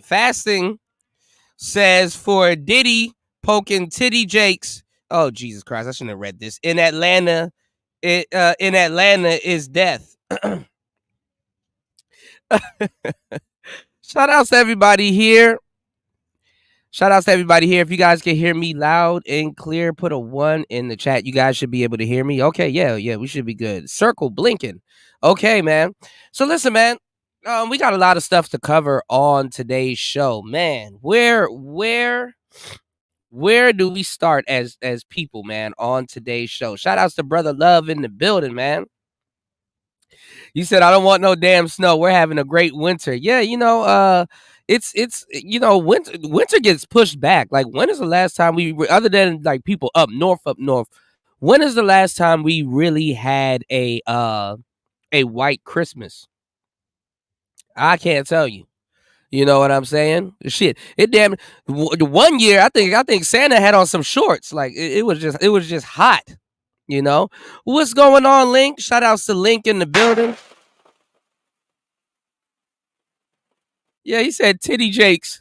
Fasting says for Diddy poking Titty Jakes. Oh Jesus Christ, I shouldn't have read this. In Atlanta is death. Shout outs to everybody here. If you guys can hear me loud and clear, put a 1 in the chat. You guys should be able to hear me. Okay, yeah, we should be good. Circle blinking. Okay, man. So listen, man. We got a lot of stuff to cover on today's show, man. Where do we start as people, man, on today's show? Shout outs to Brother Love in the building, man. You said I don't want no damn snow. We're having a great winter. Yeah, it's you know, winter gets pushed back. Like, when is the last time other than like people up north, when is the last time we really had a white Christmas? I can't tell you. You know what I'm saying? Shit, it damn one year. I think Santa had on some shorts. Like, it was just hot. You know what's going on, Link? Shout outs to Link in the building. Yeah, he said titty jakes.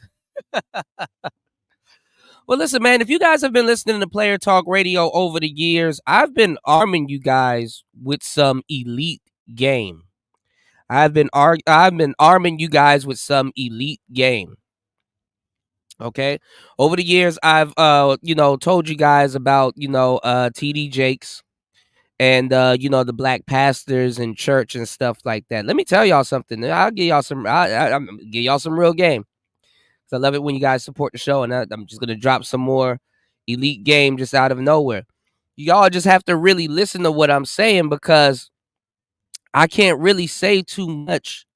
Well, listen, man, if you guys have been listening to Player Talk Radio over the years, I've been arming you guys with some elite game. I've been arming you guys with some elite game. Okay, over the years, I've told you guys about TD Jakes and the black pastors in church and stuff like that. Let me tell y'all something. I'll give y'all some. I'm give y'all some real game. I love it when you guys support the show, and I'm just gonna drop some more elite game just out of nowhere. Y'all just have to really listen to what I'm saying, because I can't really say too much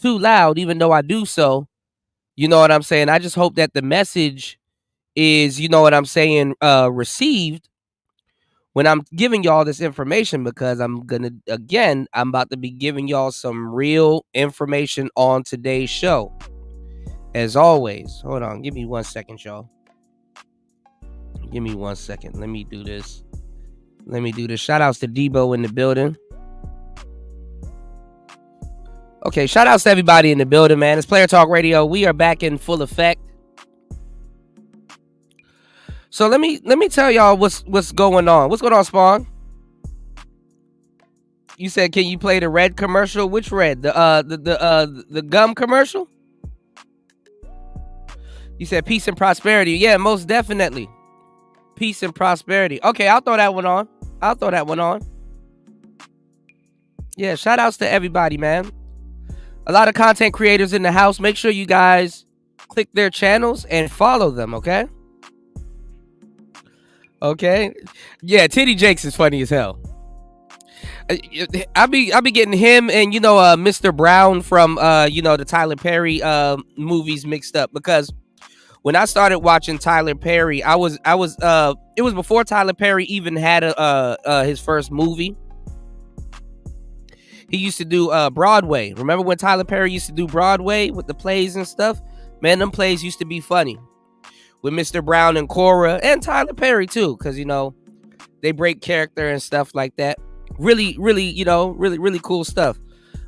too loud, even though I do so. You know what I'm saying? I just hope that the message is, received when I'm giving y'all this information, because I'm about to be giving y'all some real information on today's show. As always, hold on, give me 1 second, y'all. Give me 1 second. Let me do this. Shout outs to Debo in the building. Okay, shout outs to everybody in the building, man. It's Player Talk Radio. We are back in full effect. So let me tell y'all what's going on. What's going on, Spawn? You said, can you play the red commercial? Which red? The gum commercial? You said peace and prosperity. Yeah, most definitely. Peace and prosperity. Okay, I'll throw that one on. Yeah, shout outs to everybody, man. A lot of content creators in the house. Make sure you guys click their channels and follow them, okay? Okay. Yeah, Titty Jakes is funny as hell. I be getting him and Mr. Brown from the Tyler Perry movies mixed up, because when I started watching Tyler Perry, it was before Tyler Perry even had his first movie. He used to do Broadway. Remember when Tyler Perry used to do Broadway with the plays and stuff? Man, them plays used to be funny. With Mr. Brown and Cora and Tyler Perry too, because they break character and stuff like that. Really, really cool stuff.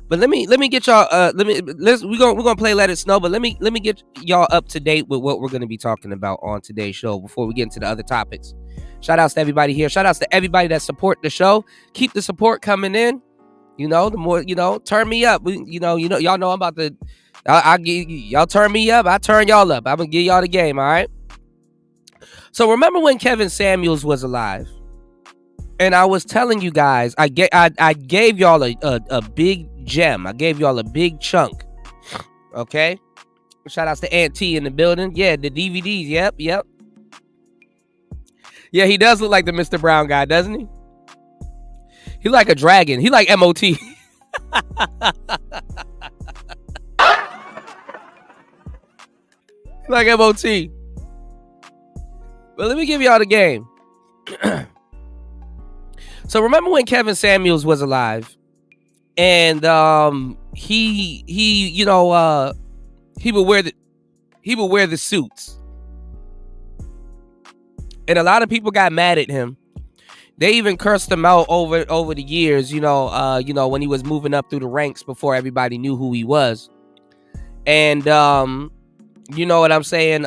But let me get y'all. We're gonna play Let It Snow. But let me get y'all up to date with what we're gonna be talking about on today's show before we get into the other topics. Shout outs to everybody here. Shout outs to everybody that support the show. Keep the support coming in. The more turn me up. Y'all know I'm about to. I give y'all turn me up. I turn y'all up. I'm gonna give y'all the game. All right. So remember when Kevin Samuels was alive, and I was telling you guys, I gave y'all a big gem. I gave y'all a big chunk. Okay. Shout outs to Aunt T in the building. Yeah, the DVDs. Yep. Yeah, he does look like the Mr. Brown guy, doesn't he? He like a dragon. He like MOT. Like MOT. But let me give y'all the game. So remember when Kevin Samuels was alive, and he would wear the suits, and a lot of people got mad at him. They even cursed him out over the years, when he was moving up through the ranks before everybody knew who he was. And you know what I'm saying?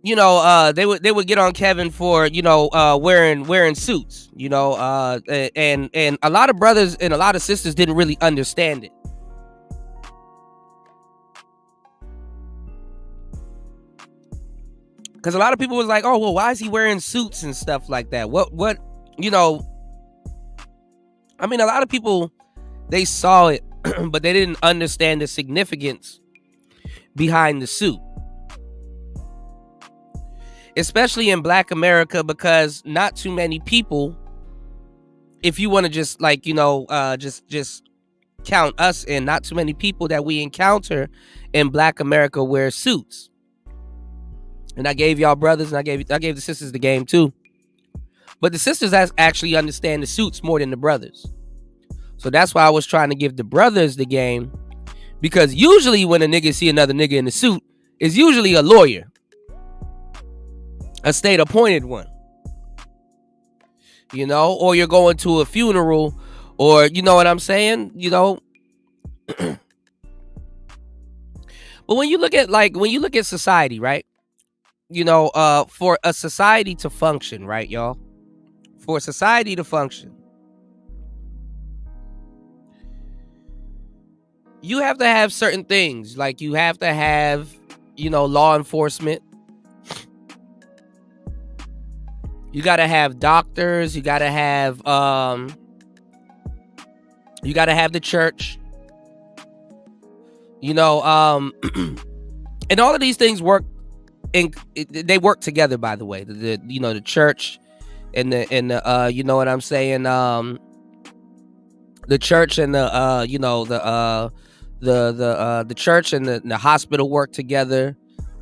They would get on Kevin for, wearing suits, and a lot of brothers and a lot of sisters didn't really understand it. Because a lot of people was like, oh, well, why is he wearing suits and stuff like that? What, a lot of people, they saw it, but they didn't understand the significance behind the suit. Especially in Black America, because not too many people, if you want to just count us in. Not too many people that we encounter in Black America wear suits. And I gave y'all brothers and I gave the sisters the game too. But the sisters actually understand the suits more than the brothers. So that's why I was trying to give the brothers the game. Because usually when a nigga see another nigga in a suit, it's usually a lawyer. A state appointed one. You know, or you're going to a funeral, or you know what I'm saying? You know. But when you look at society, right? You know, for a society to function, right, y'all? For society to function, you have to have certain things. Like you have to have, you know, law enforcement. You got to have doctors. You got to have the church. You know, and all of these things work. They work together, by the way. The church and the you know what I'm saying, the church and the church and the hospital work together.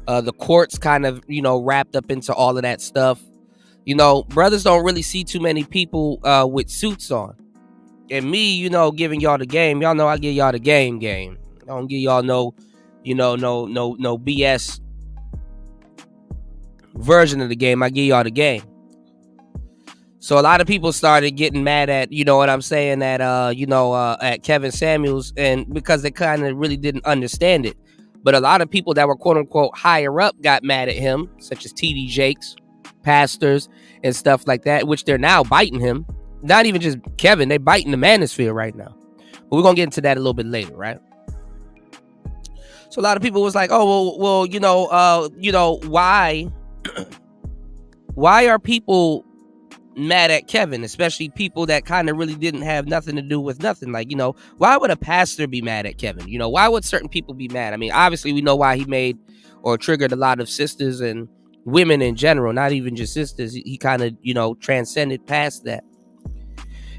The courts kind of, you know, wrapped up into all of that stuff. You know, brothers don't really see too many people with suits on. And me, you know, giving y'all the game. Y'all know I give y'all the game. I don't give y'all no BS version of the game. I give y'all the game. So a lot of people started getting mad at, you know what I'm saying, at Kevin Samuels, and because they kind of really didn't understand it. But a lot of people that were quote unquote higher up got mad at him, such as TD Jakes, pastors and stuff like that, which they're now biting him. Not even just Kevin, they biting the Manosphere right now. But we're gonna get into that a little bit later, right? So a lot of people was like, oh well, why are people mad at Kevin, especially people that kind of really didn't have nothing to do with nothing? Like, you know, why would a pastor be mad at Kevin? You know, why would certain people be mad? I mean, obviously we know why he made or triggered a lot of sisters and women in general, not even just sisters. He kind of, you know, transcended past that.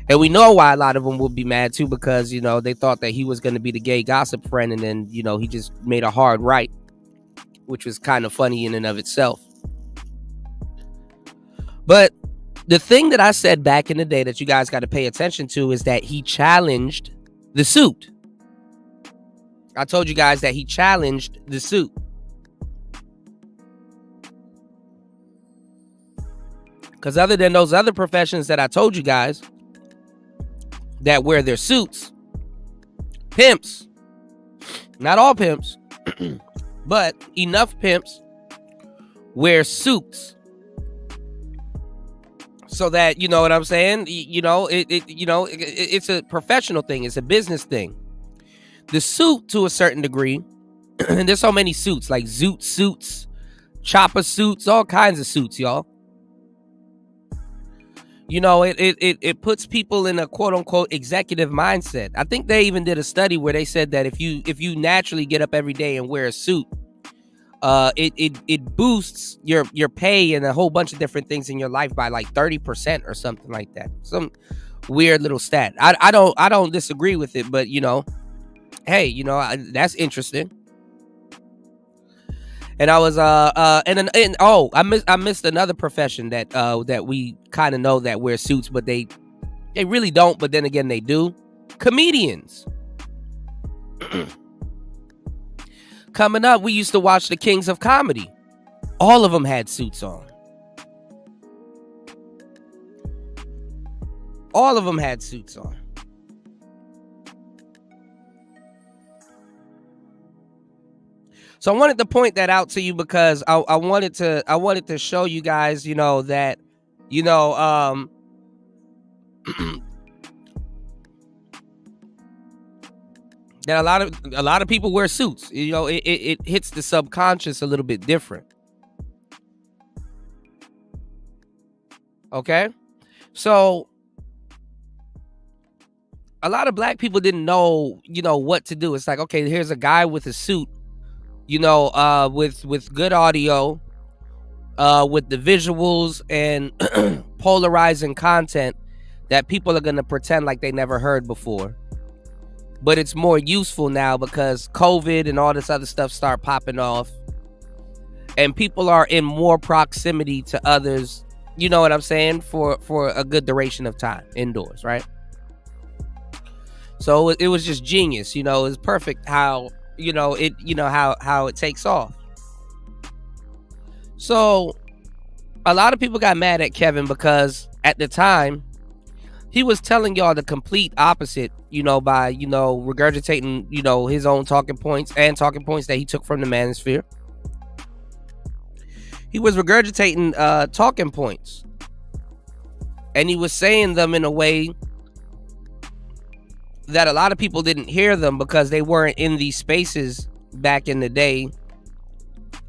And we know why a lot of them would be mad too, because, you know, they thought that he was going to be the gay gossip friend, and then, you know, he just made a hard right, which was kind of funny in and of itself. But the thing that I said back in the day that you guys got to pay attention to is that he challenged the suit. I told you guys that he challenged the suit. Because other than those other professions that I told you guys that wear their suits, pimps, not all pimps, but enough pimps wear suits. So that, you know what I'm saying? It's a professional thing. It's a business thing. The suit, to a certain degree, and there's so many suits, like zoot suits, chopper suits, all kinds of suits, y'all. You know, it puts people in a quote unquote executive mindset. I think they even did a study where they said that if you naturally get up every day and wear a suit, it boosts your pay and a whole bunch of different things in your life by like 30% or something like that. Some weird little stat. I don't disagree with it, but you know, hey, you know, that's interesting. And I was I missed another profession that we kind of know that wear suits, but they really don't. But then again, they do. Comedians. Coming up, we used to watch the Kings of Comedy. All of them had suits on. All of them had suits on. So I wanted to point that out to you because I wanted to show you guys, you know, that, you know, that a lot of people wear suits. You know, it hits the subconscious a little bit different. Okay, so a lot of black people didn't know, you know, what to do. It's like, okay, here's a guy with a suit, you know, with good audio, with the visuals and polarizing content that people are going to pretend like they never heard before. but it's more useful now because COVID and all this other stuff start popping off, and people are in more proximity to others, you know what I'm saying, for a good duration of time indoors, right? So it was just genius, you know. It's perfect how, you know, it, you know, how it takes off. So a lot of people got mad at Kevin because at the time he was telling y'all the complete opposite, you know, by, you know, regurgitating, you know, his own talking points and talking points that he took from the Manosphere. He was regurgitating talking points, and he was saying them in a way that a lot of people didn't hear them because they weren't in these spaces back in the day.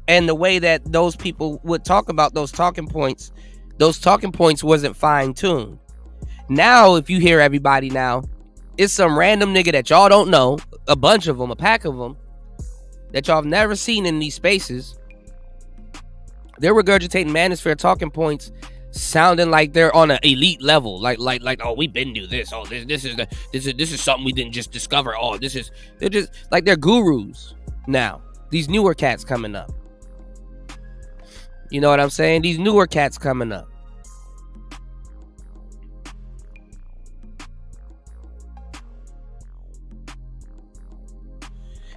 And the way that those people would talk about those talking points wasn't fine-tuned. Now, if you hear everybody now, it's some random nigga that y'all don't know, a bunch of them, a pack of them, that y'all have never seen in these spaces. They're regurgitating Manosphere talking points, sounding like they're on an elite level, like oh, we've been do this, oh, this is something we didn't just discover, oh, they're just like they're gurus now. These newer cats coming up, you know what I'm saying? These newer cats coming up.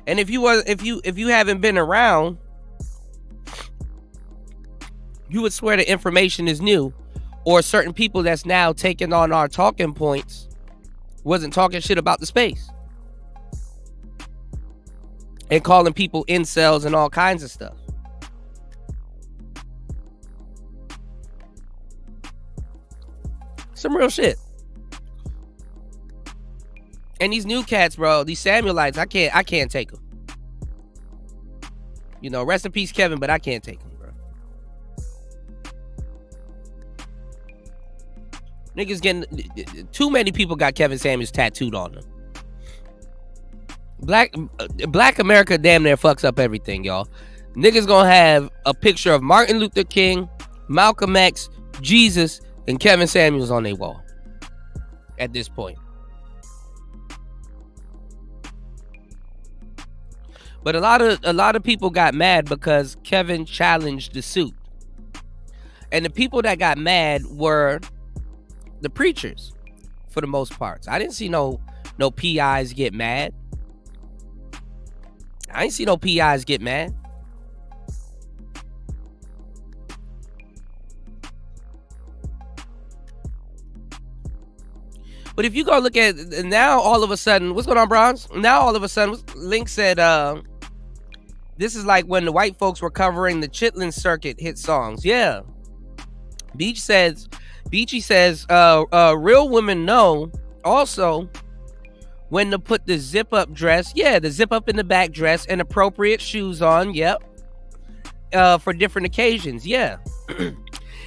And if you haven't been around, you would swear the information is new, or certain people that's now taking on our talking points wasn't talking shit about the space and calling people incels and all kinds of stuff. Some real shit. And these new cats, bro, these Samuelites, I can't take them. You know, rest in peace, Kevin, but I can't take them, bro. Niggas getting, too many people got Kevin Samuels tattooed on them. Black America damn near fucks up everything, y'all. Niggas gonna have a picture of Martin Luther King, Malcolm X, Jesus, and Kevin Samuels on their wall at this point. But a lot of people got mad because Kevin challenged the suit. And the people that got mad were the preachers, for the most part. I didn't see no PIs get mad. I ain't see no PIs get mad. But if you go look at now, all of a sudden, what's going on, Bronze? Now all of a sudden, Link said, this is like when the white folks were covering the Chitlin Circuit hit songs. Yeah. Beachy says, real women know also when to put the zip up dress. Yeah, the zip up in the back dress and appropriate shoes on. Yep. For different occasions. Yeah.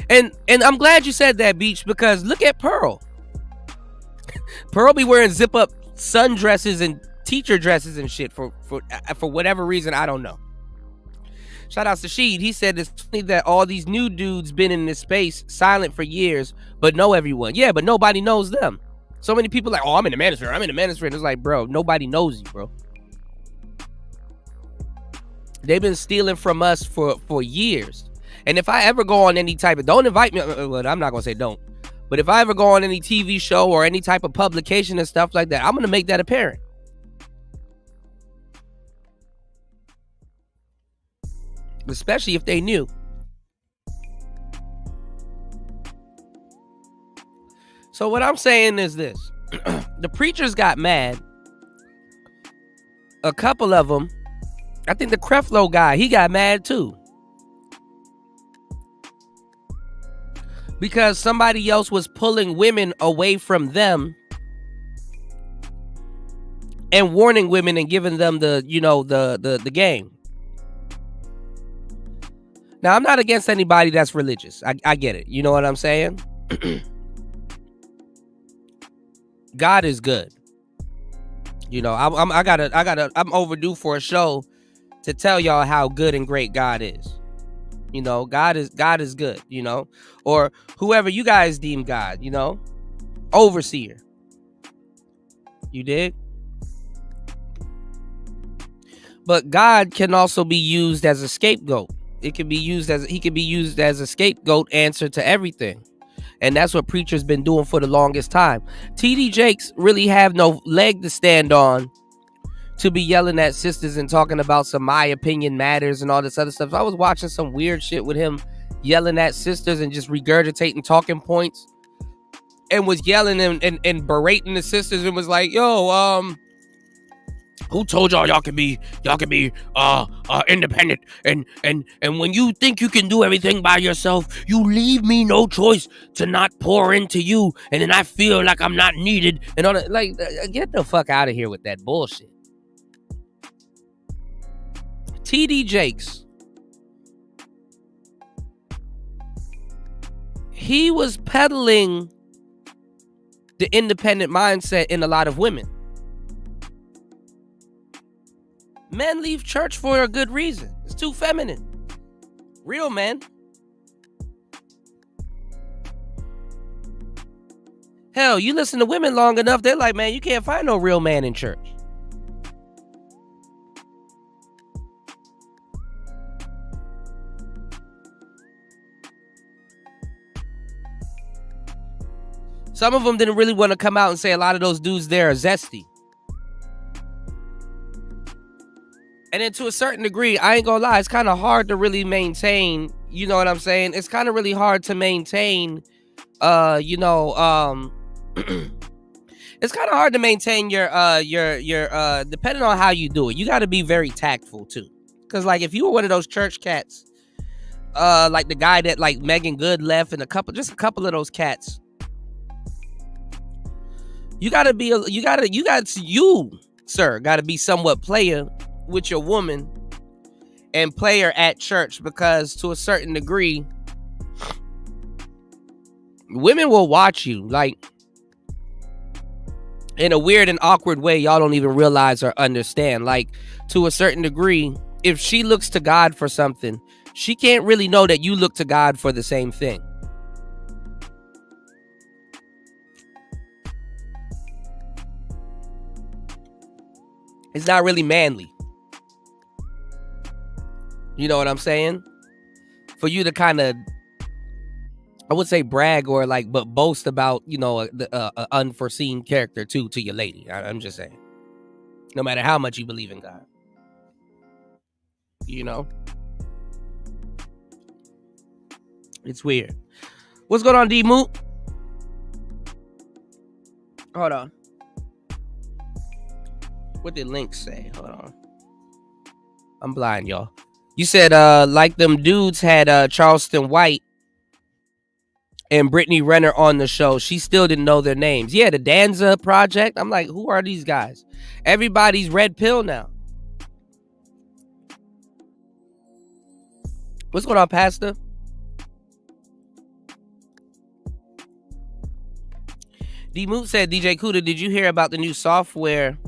and I'm glad you said that, Beach, because look at Pearl. Pearl be wearing zip up sundresses and teacher dresses and shit for whatever reason, I don't know. Shout out to Sheed. He said it's funny that all these new dudes been in this space silent for years, but know everyone. Yeah, but nobody knows them. So many people like, oh, I'm in the Manosphere. And it's like, bro, nobody knows you, bro. They've been stealing from us for years. And if I ever go on any type of, don't invite me. Well, I'm not going to say don't. But if I ever go on any TV show or any type of publication and stuff like that, I'm going to make that apparent. Especially if they knew. So what I'm saying is this. The preachers got mad. A couple of them. I think the Creflo guy, he got mad too. Because somebody else was pulling women away from them and warning women and giving them the, you know, the game. Now, I'm not against anybody that's religious. I get it. You know what I'm saying? God is good. You know, I'm overdue for a show to tell y'all how good and great God is. You know, God is good, you know, or whoever you guys deem God, you know, overseer. You dig? But God can also be used as a scapegoat. It can be used as he can be used as a scapegoat answer to everything. And that's what preachers been doing for the longest time. TD Jakes really have no leg to stand on to be yelling at sisters and talking about some my opinion matters and all this other stuff. So I was watching some weird shit with him yelling at sisters and just regurgitating talking points, and was yelling and berating the sisters and was like, yo, who told y'all can be independent, and when you think you can do everything by yourself, you leave me no choice to not pour into you, and then I feel like I'm not needed and all that. Like, get the fuck out of here with that bullshit. TD Jakes, he was peddling the independent mindset in a lot of women. Men leave church for a good reason. It's too feminine. Real men. Hell, you listen to women long enough, they're like, man, you can't find no real man in church. Some of them didn't really want to come out and say a lot of those dudes there are zesty. And then to a certain degree, I ain't gonna lie, it's kind of hard to really maintain, you know what I'm saying? It's kind of really hard to maintain, it's kind of hard to maintain your depending on how you do it. You got to be very tactful too. Cause like if you were one of those church cats, like the guy that like Megan Good left and just a couple of those cats, you gotta be sir, gotta be somewhat player with your woman and player at church, because to a certain degree, women will watch you like in a weird and awkward way y'all don't even realize or understand. Like to a certain degree, if she looks to God for something, she can't really know that you look to God for the same thing. It's not really manly. You know what I'm saying? For you to kind of, I would say brag or like, but boast about, you know, the unforeseen character too to your lady. I'm just saying. No matter how much you believe in God. You know? It's weird. What's going on, D-Moot? Hold on. What did Link say? Hold on. I'm blind, y'all. You said, like them dudes had Charleston White and Brittany Renner on the show. She still didn't know their names. Yeah, the Danza Project. I'm like, who are these guys? Everybody's red pill now. What's going on, Pastor? D-Moot said, DJ Kuda, did you hear about the new software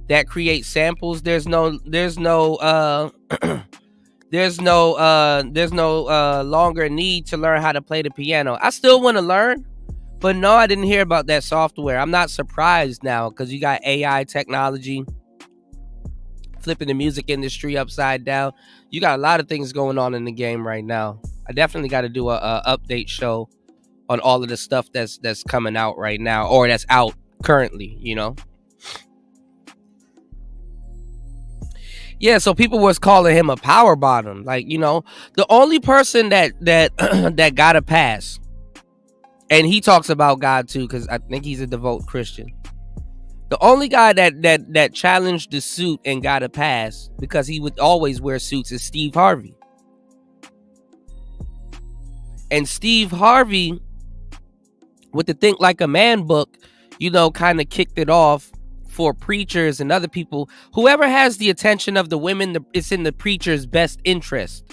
that creates samples? There's no longer need to learn how to play the piano. I still want to learn, but no, I didn't hear about that software. I'm not surprised now because you got AI technology flipping the music industry upside down. You got a lot of things going on in the game right now. I definitely got to do a update show on all of the stuff that's coming out right now, or that's out currently, you know. Yeah, so people was calling him a power bottom. Like, you know, the only person that got a pass, and he talks about God too, because I think he's a devout Christian. The only guy that challenged the suit and got a pass, because he would always wear suits, is Steve Harvey. And Steve Harvey, with the Think Like a Man book, you know, kind of kicked it off for preachers and other people. Whoever has the attention of the women, it's in the preacher's best interest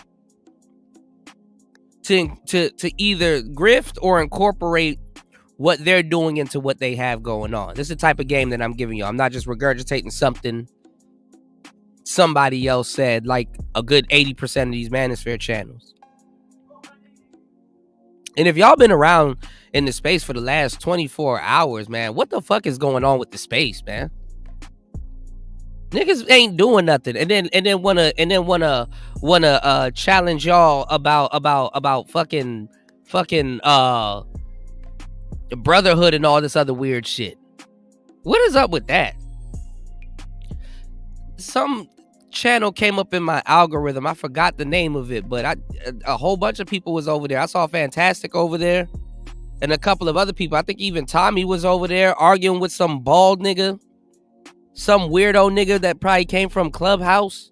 to either grift or incorporate what they're doing into what they have going on. This is the type of game that I'm giving you. I'm not just regurgitating something somebody else said, like a good 80% of these Manosphere channels. And if y'all been around in the space for the last 24 hours, man, what the fuck is going on with the space, man? Niggas ain't doing nothing, and then wanna challenge y'all about fucking brotherhood and all this other weird shit. What is up with that? Some channel came up in my algorithm. I forgot the name of it, but a whole bunch of people was over there. I saw Fantastic over there, and a couple of other people. I think even Tommy was over there arguing with some bald nigga. Some weirdo nigga that probably came from Clubhouse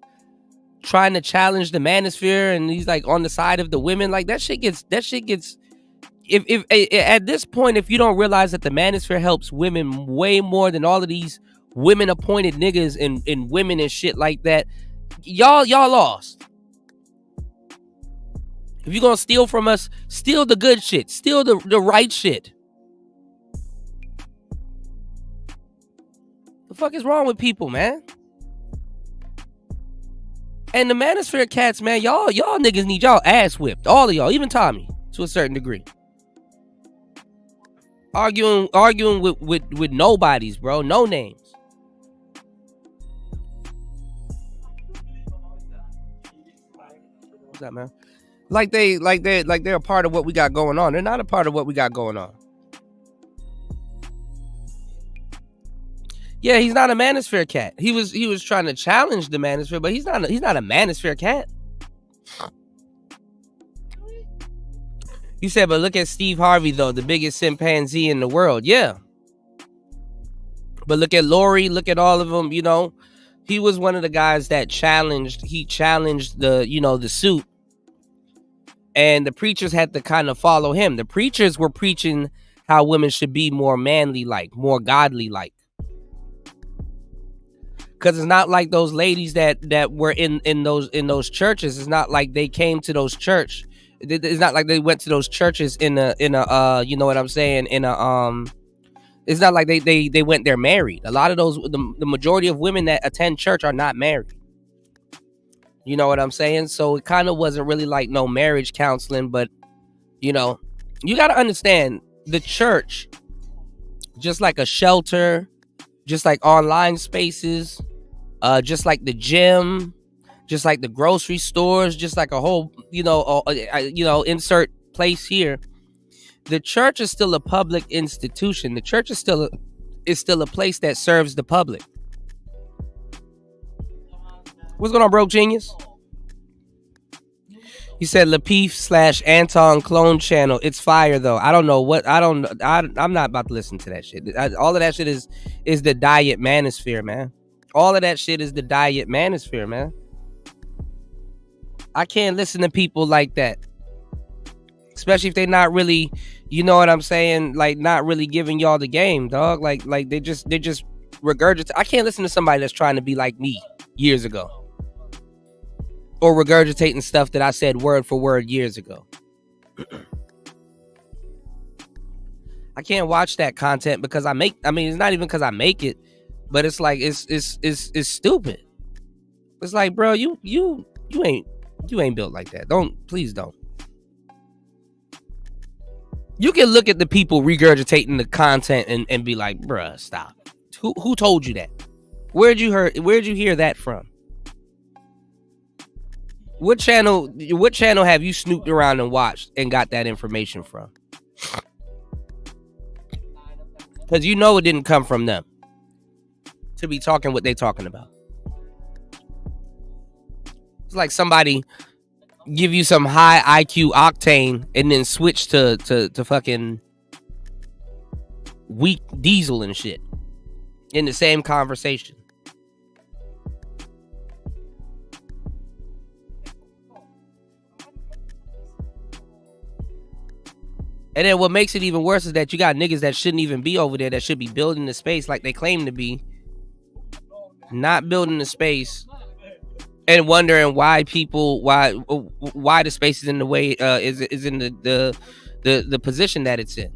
trying to challenge the Manosphere, and he's like on the side of the women. Like that shit gets if at this point, if you don't realize that the Manosphere helps women way more than all of these women appointed niggas and women and shit like that, y'all lost. If you're gonna steal from us, steal the good shit, steal the right shit. The fuck is wrong with people, man? And the Manosphere cats, man, y'all niggas need y'all ass whipped. All of y'all, even Tommy, to a certain degree. Arguing with nobodies, bro. No names. What's that, man? Like they're a part of what we got going on. They're not a part of what we got going on. Yeah, he's not a Manosphere cat. He was trying to challenge the Manosphere, but he's not a Manosphere cat. You said, but look at Steve Harvey though, the biggest chimpanzee in the world. Yeah. But look at Lori, look at all of them, you know. He was one of the guys that challenged the suit. And the preachers had to kind of follow him. The preachers were preaching how women should be more manly like, more godly like. Because it's not like those ladies that were in those churches. It's not like they came to those church. It's not like they went to those churches in a you know what I'm saying, it's not like they went there married. A lot of those, the majority of women that attend church are not married. You know what I'm saying? So it kind of wasn't really like no marriage counseling, but you know, you got to understand the church, just like a shelter, just like online spaces, just like the gym, just like the grocery stores, just like a whole, insert place here. The church is still a public institution. The church is still a place that serves the public. What's going on, Broke Genius? He said Lapeef /Anton clone channel. It's fire though. I don't know what. I'm not about to listen to that shit. All of that shit is the diet Manosphere, man. All of that shit is the diet Manosphere, man. I can't listen to people like that, especially if they're not really, you know what I'm saying, like not really giving y'all the game, dog. Like they just regurgitate. I can't listen to somebody that's trying to be like me years ago, or regurgitating stuff that I said word for word years ago. I can't watch that content because it's not even because I make it, but it's like it's stupid. It's like, bro, you ain't built like that. Please don't. You can look at the people regurgitating the content and be like, bruh, stop. Who told you that? Where'd you hear that from? What channel have you snooped around and watched and got that information from? Because you know it didn't come from them to be talking what they talking about. It's like somebody give you some high IQ octane and then switch to fucking weak diesel and shit in the same conversation. And then what makes it even worse is that you got niggas that shouldn't even be over there, that should be building the space like they claim to be, not building the space, and wondering why the space is in the way, is in the position that it's in.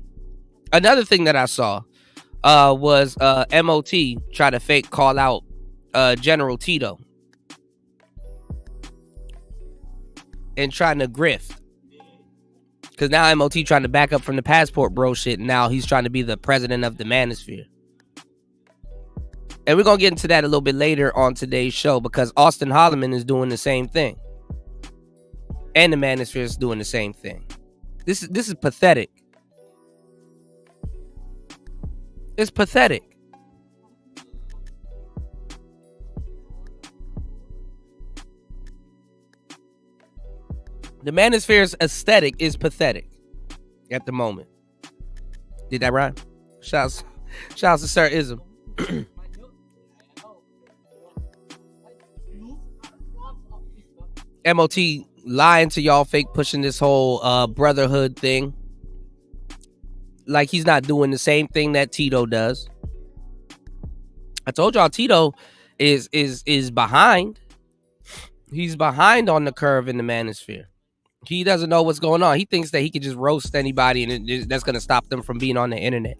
Another thing that I saw was MOT try to fake call out General Tito and trying to grift. Because now MOT trying to back up from the passport bro shit, and now he's trying to be the president of the Manosphere. And we're going to get into that a little bit later on today's show because Austin Holloman is doing the same thing. And the Manosphere is doing the same thing. This is pathetic. It's pathetic. The Manosphere's aesthetic is pathetic at the moment. Did that rhyme? Shouts to Sir Ism. MOT lying to y'all, fake pushing this whole brotherhood thing. Like he's not doing the same thing that Tito does. I told y'all Tito is behind. He's behind on the curve in the Manosphere. He doesn't know what's going on. He thinks that he can just roast anybody and that's going to stop them from being on the internet.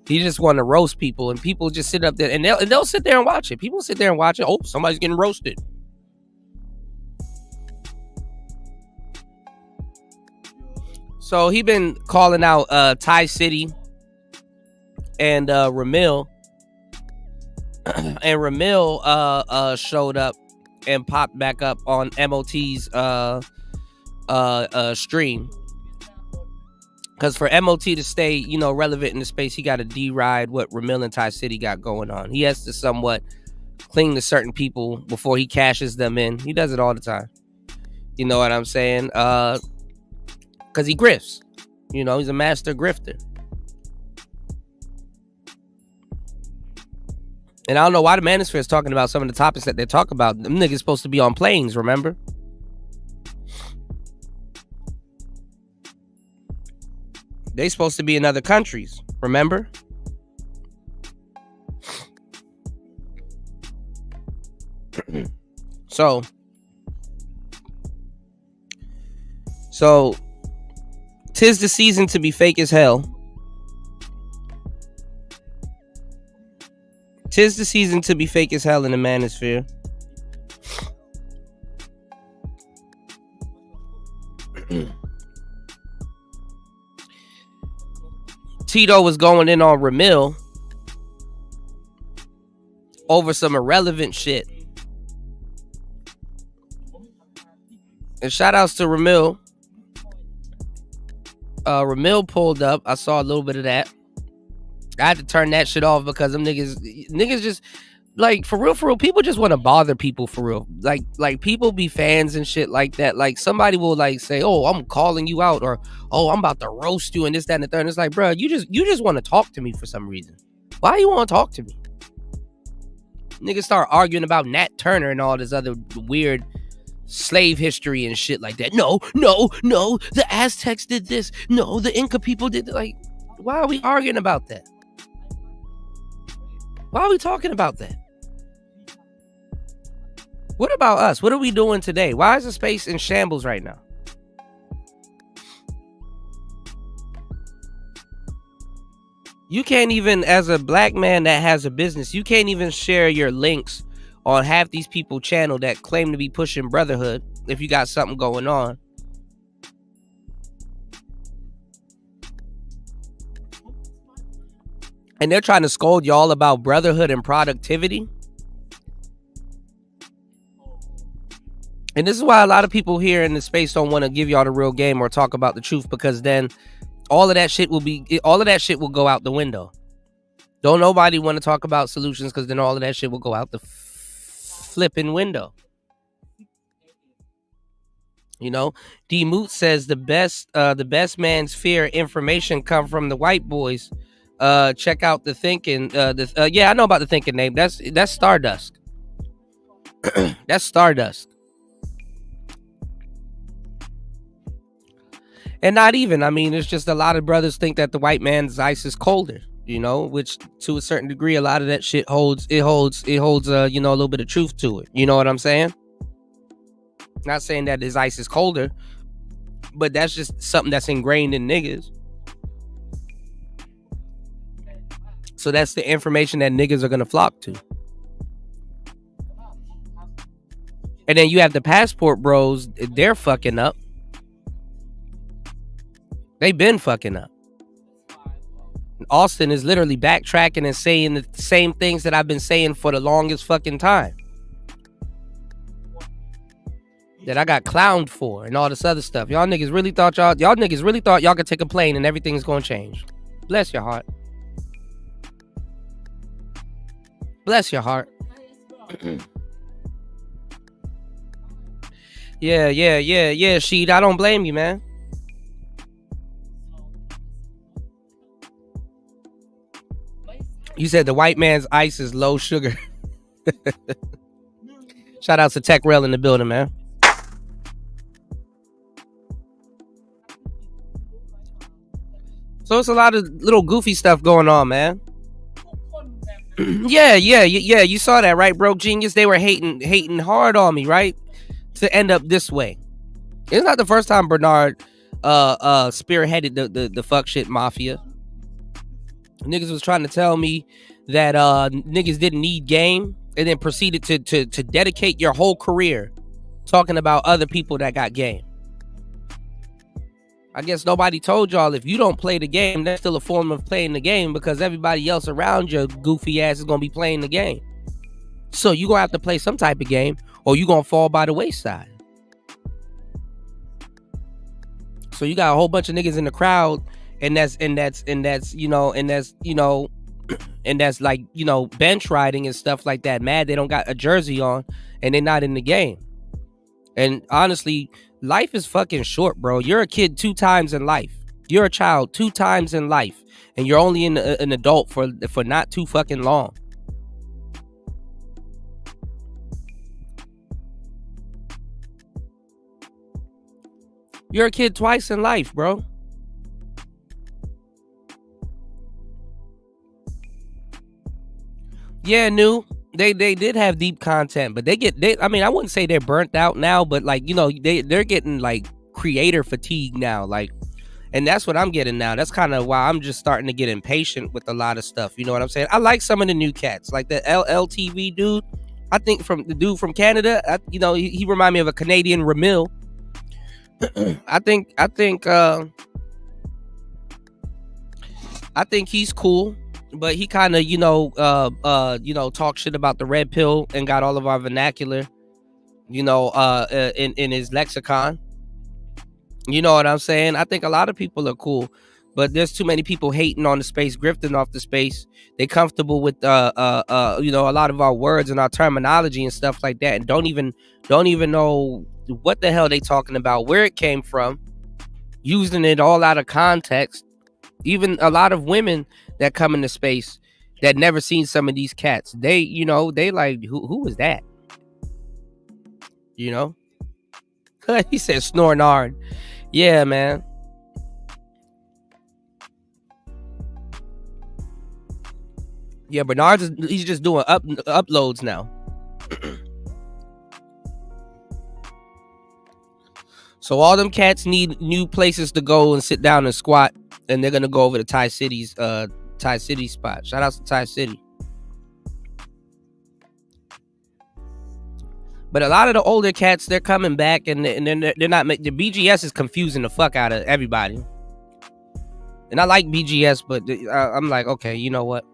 He just want to roast people, and people just sit up there and they'll sit there and watch it. People sit there and watch it. Oh, somebody's getting roasted. So he been calling out Ty City and Ramil. And Ramil showed up and popped back up on MOT's stream. Because for MOT to stay, relevant in the space, he got to deride what Ramil and Ty City got going on. He has to somewhat cling to certain people before he cashes them in. He does it all the time. You know what I'm saying? Because he grifts. He's a master grifter. And I don't know why the Manosphere is talking about some of the topics that they talk about. Them niggas supposed to be on planes, remember? They supposed to be in other countries, remember? So, tis the season to be fake as hell. Tis the season to be fake as hell in the Manosphere. Tito was going in on Ramil over some irrelevant shit. And shout outs to Ramil. Ramil pulled up. I saw a little bit of that. I had to turn that shit off because them niggas just, like, for real, people just want to bother people for real. Like people be fans and shit like that. Like somebody will like say, oh, I'm calling you out, or oh, I'm about to roast you and this, that, and the third. And it's like, bro, you just want to talk to me for some reason. Why you want to talk to me? Niggas start arguing about Nat Turner and all this other weird slave history and shit like that. No, the Aztecs did this. No, the Inca people did. Like, why are we arguing about that? Why are we talking about that? What about us? What are we doing today? Why is the space in shambles right now? You can't even, as a black man that has a business, you can't even share your links on half these people channel that claim to be pushing brotherhood if you got something going on. And they're trying to scold y'all about brotherhood and productivity. And this is why a lot of people here in the space don't want to give y'all the real game or talk about the truth, because then all of that shit will go out the window. Don't nobody want to talk about solutions, because then all of that shit will go out the flipping window. D Moot says the best man's fear information come from the white boys. Check out the thinking. Yeah, I know about the thinking name. That's Stardust. That's Stardust. And not even. I mean, it's just a lot of brothers think that the white man's ice is colder. Which to a certain degree, a lot of that shit holds a little bit of truth to it. You know what I'm saying? Not saying that his ice is colder, but that's just something that's ingrained in niggas. So that's the information that niggas are gonna flock to. And then you have the passport bros, they're fucking up. They've been fucking up. Austin is literally backtracking and saying the same things that I've been saying for the longest fucking time. That I got clowned for and all this other stuff. Y'all niggas really thought y'all could take a plane and everything's gonna change. Bless your heart. Bless your heart. Yeah, Sheed. I don't blame you, man. You said the white man's ice is low sugar. Shout out to Tech Rail in the building, man. So it's a lot of little goofy stuff going on, man. Yeah. You saw that, right, Broke Genius? They were hating hard on me, right? To end up this way. It's not the first time Bernard spearheaded the fuck shit mafia. Niggas was trying to tell me that niggas didn't need game, and then proceeded to dedicate your whole career talking about other people that got game. I guess nobody told y'all if you don't play the game, that's still a form of playing the game, because everybody else around your goofy ass is gonna be playing the game. So you gonna have to play some type of game, or you gonna fall by the wayside. So you got a whole bunch of niggas in the crowd, and that's like, you know, bench riding and stuff like that. Mad they don't got a jersey on and they're not in the game. And honestly, life is fucking short, bro. You're a kid 2 times in life. You're a child 2 times in life, and you're only an adult for not too fucking long. You're a kid twice in life, bro. Yeah, new. They did have deep content, but I mean, I wouldn't say they're burnt out now, but like, you know, they're getting like creator fatigue now, like, and that's what I'm getting now. That's kind of why I'm just starting to get impatient with a lot of stuff. You know what I'm saying? I like some of the new cats, like the LLTV dude. I think from the dude from Canada, you know, he remind me of a Canadian Ramil. I think he's cool. But he kind of, talk shit about the red pill and got all of our vernacular, in his lexicon. You know what I'm saying? I think a lot of people are cool, but there's too many people hating on the space, grifting off the space. They comfortable with, a lot of our words and our terminology and stuff like that, and don't even know what the hell they talking about, where it came from, using it all out of context. Even a lot of women that come into space that never seen some of these cats, they like, who is that? You know? He said snoring hard. Yeah, man. Yeah, he's just doing uploads now. So all them cats need new places to go and sit down and squat, and they're gonna go over to Thai City's spot. Shout out to Thai City. But a lot of the older cats, they're coming back, and they're not. The BGS is confusing the fuck out of everybody. And I like BGS, but I'm like, okay, you know what?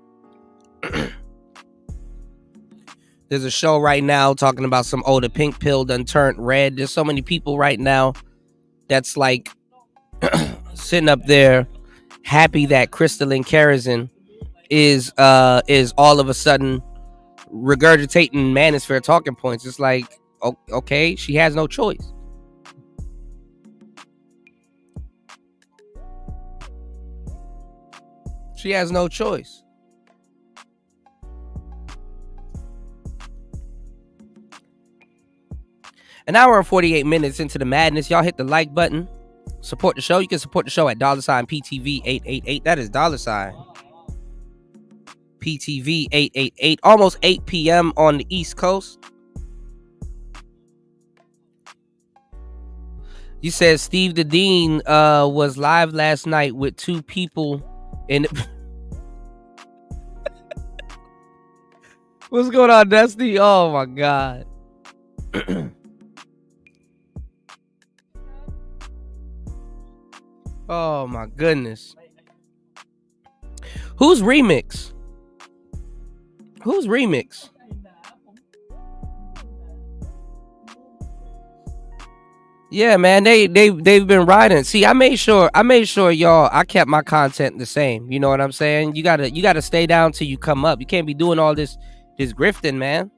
There's a show right now talking about some the pink pill done turned red. There's so many people right now that's like sitting up there happy that crystalline kerosene is all of a sudden regurgitating Manosphere talking points. It's like, okay, she has no choice. She has no choice. An hour and 48 minutes into the madness. Y'all hit the like button. Support the show. You can support the show at $PTV888. That is $PTV888. Almost 8 p.m. on the East Coast. You said Steve the Dean was live last night with 2 people in. What's going on, Dusty? Oh my God. Oh my goodness. Who's Remix? Who's Remix? Yeah, man, they've been riding. See, I made sure y'all, I kept my content the same. You know what I'm saying? You gotta stay down till you come up. You can't be doing all this grifting, man.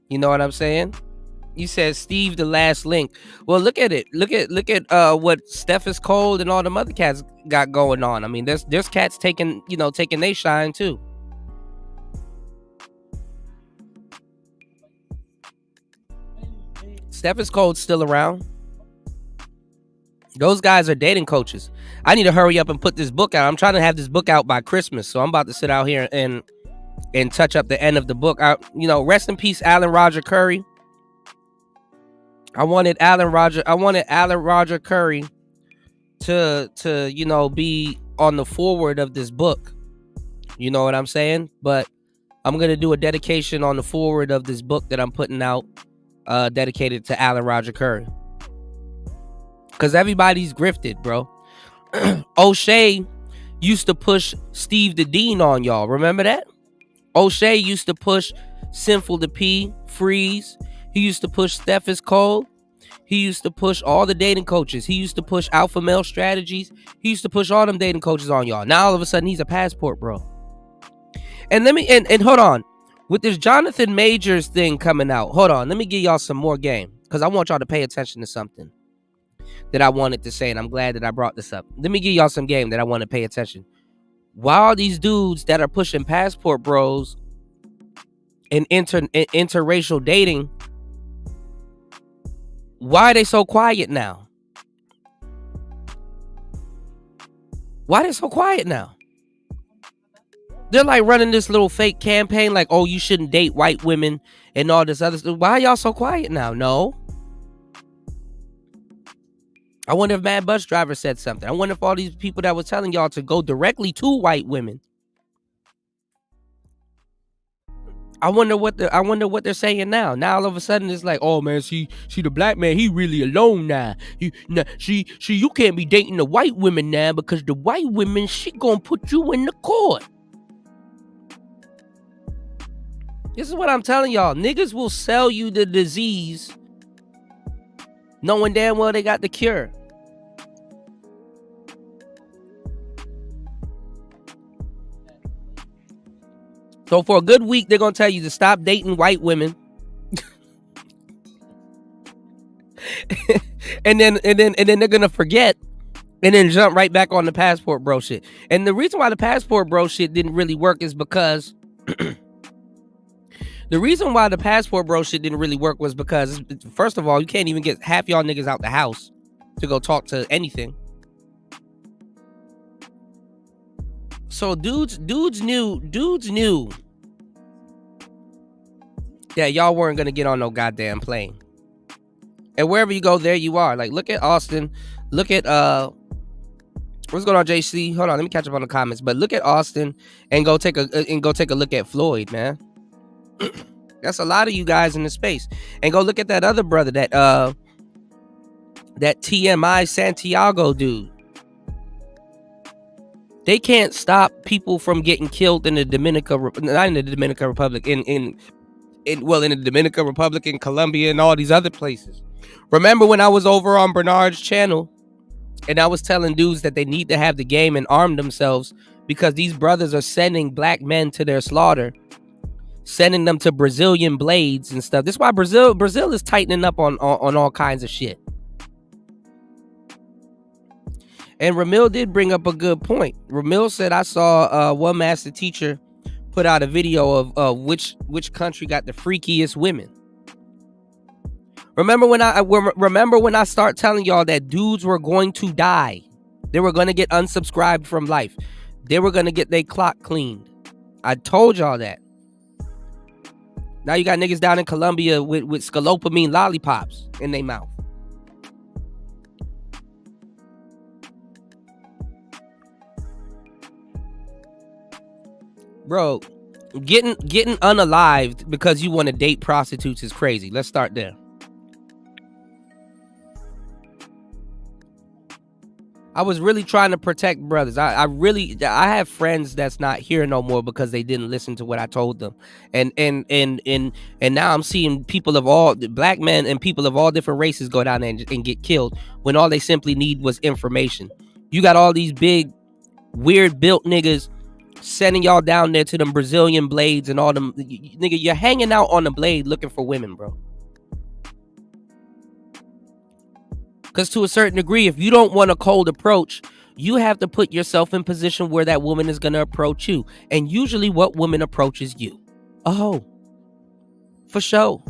You know what I'm saying? You said Steve the last link. Well, look at it. Look at what Steph is Cold and all them other cats got going on. I mean, there's cats taking they shine too. Steph is Cold still around. Those guys are dating coaches. I need to hurry up and put this book out. I'm trying to have this book out by Christmas, so I'm about to sit out here and touch up the end of the book. Rest in peace, Alan Roger Curry. I wanted Alan Roger Curry to be on the forward of this book. You know what I'm saying? But I'm gonna do a dedication on the forward of this book that I'm putting out, dedicated to Alan Roger Curry. Cause everybody's grifted, bro. O'Shea used to push Steve the Dean on y'all. Remember that? O'Shea used to push Sinful the P, Freeze. He used to push Steph is Cold. He used to push all the dating coaches. He used to push Alpha Male Strategies. He used to push all them dating coaches on y'all. Now all of a sudden he's a passport bro. And let me and hold on. With this Jonathan Majors thing coming out, hold on. Let me give y'all some more game. Because I want y'all to pay attention to something that I wanted to say. And I'm glad that I brought this up. Let me give y'all some game that I want to pay attention. Why are these dudes that are pushing passport bros and interracial dating, why are they so quiet now? Why are they so quiet now? They're like running this little fake campaign like, oh, you shouldn't date white women and all this other stuff. Why are y'all so quiet now? No. I wonder if Mad Bus Driver said something. I wonder if all these people that was telling y'all to go directly to white women. I wonder what they're saying now. Now all of a sudden it's like, oh man, see the black man, he really alone now. You can't be dating the white women now because the white women, she gonna put you in the court. This is what I'm telling y'all. Niggas will sell you the disease knowing damn well they got the cure. So for a good week, they're gonna tell you to stop dating white women. and then they're gonna forget and then jump right back on the passport bro shit. And the reason why the passport bro shit didn't really work is because was because, first of all, you can't even get half y'all niggas out the house to go talk to anything. So dudes knew that y'all weren't gonna get on no goddamn plane. And wherever you go, there you are. Like, look at Austin. Look at what's going on, JC? Hold on, let me catch up on the comments. But look at Austin and go take a look at Floyd, man. That's a lot of you guys in the space. And go look at that other brother, that TMI Santiago dude. They can't stop people from getting killed in the Dominican Republic, in the Dominican Republic, in Colombia, and all these other places. Remember when I was over on Bernard's channel and I was telling dudes that they need to have the game and arm themselves because these brothers are sending black men to their slaughter, sending them to Brazilian blades and stuff. This is why Brazil is tightening up on all kinds of shit. And Ramil did bring up a good point. Ramil said, I saw one master teacher put out a video of which country got the freakiest women. Remember when I start telling y'all that dudes were going to die. They were going to get unsubscribed from life. They were going to get their clock cleaned. I told y'all that. Now you got niggas down in Colombia with scalopamine lollipops in their mouth. Bro, getting unalived because you want to date prostitutes is crazy. Let's start there. I was really trying to protect brothers. I have friends that's not here no more because they didn't listen to what I told them. And now I'm seeing people of all black men and people of all different races go down there and get killed when all they simply need was information. You got all these big, weird built niggas sending y'all down there to them Brazilian blades and all them. Nigga, you're hanging out on the blade looking for women, bro. Because to a certain degree, if you don't want a cold approach, you have to put yourself in position where that woman is going to approach you. And usually what woman approaches you? A hoe. For sure.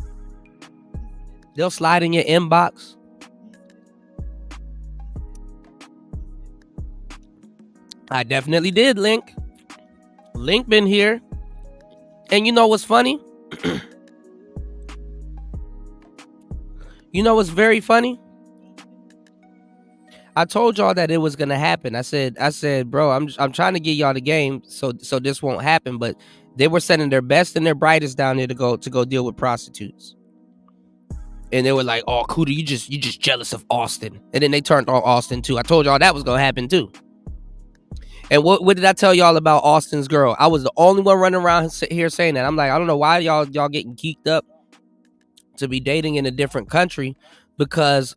They'll slide in your inbox. I definitely did, Link. Link been here. And you know what's funny? You know what's very funny? I told y'all that it was gonna happen. I said, bro, I'm trying to get y'all the game so this won't happen. But they were sending their best and their brightest down there to go deal with prostitutes. And they were like, "Oh, Kuda, you just jealous of Austin." And then they turned on Austin too. I told y'all that was gonna happen too. And what did I tell y'all about Austin's girl? I was the only one running around here saying that. I'm like, I don't know why y'all getting geeked up to be dating in a different country, because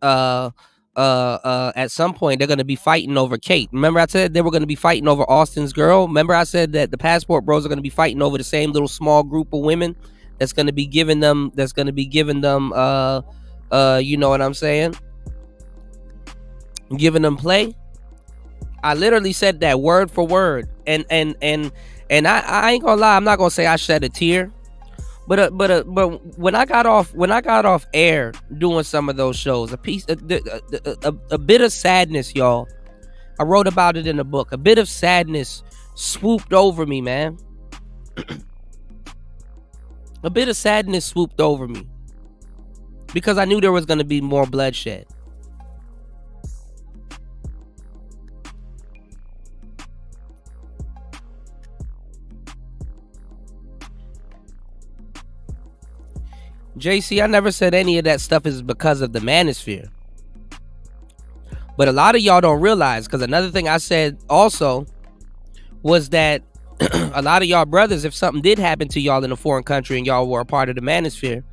at some point they're going to be fighting over Kate. Remember I said they were going to be fighting over Austin's girl? Remember I said that the passport bros are going to be fighting over the same little small group of women that's going to be giving them you know what I'm saying? Giving them play. I literally said that word for word. And I ain't gonna lie, I'm not gonna say I shed a tear. But when I got off air doing some of those shows, a bit of sadness, y'all. I wrote about it in the book. A bit of sadness swooped over me, man. A bit of sadness swooped over me because I knew there was going to be more bloodshed. JC, I never said any of that stuff is because of the Manosphere. But a lot of y'all don't realize, because another thing I said also was that a lot of y'all brothers, if something did happen to y'all in a foreign country and y'all were a part of the Manosphere,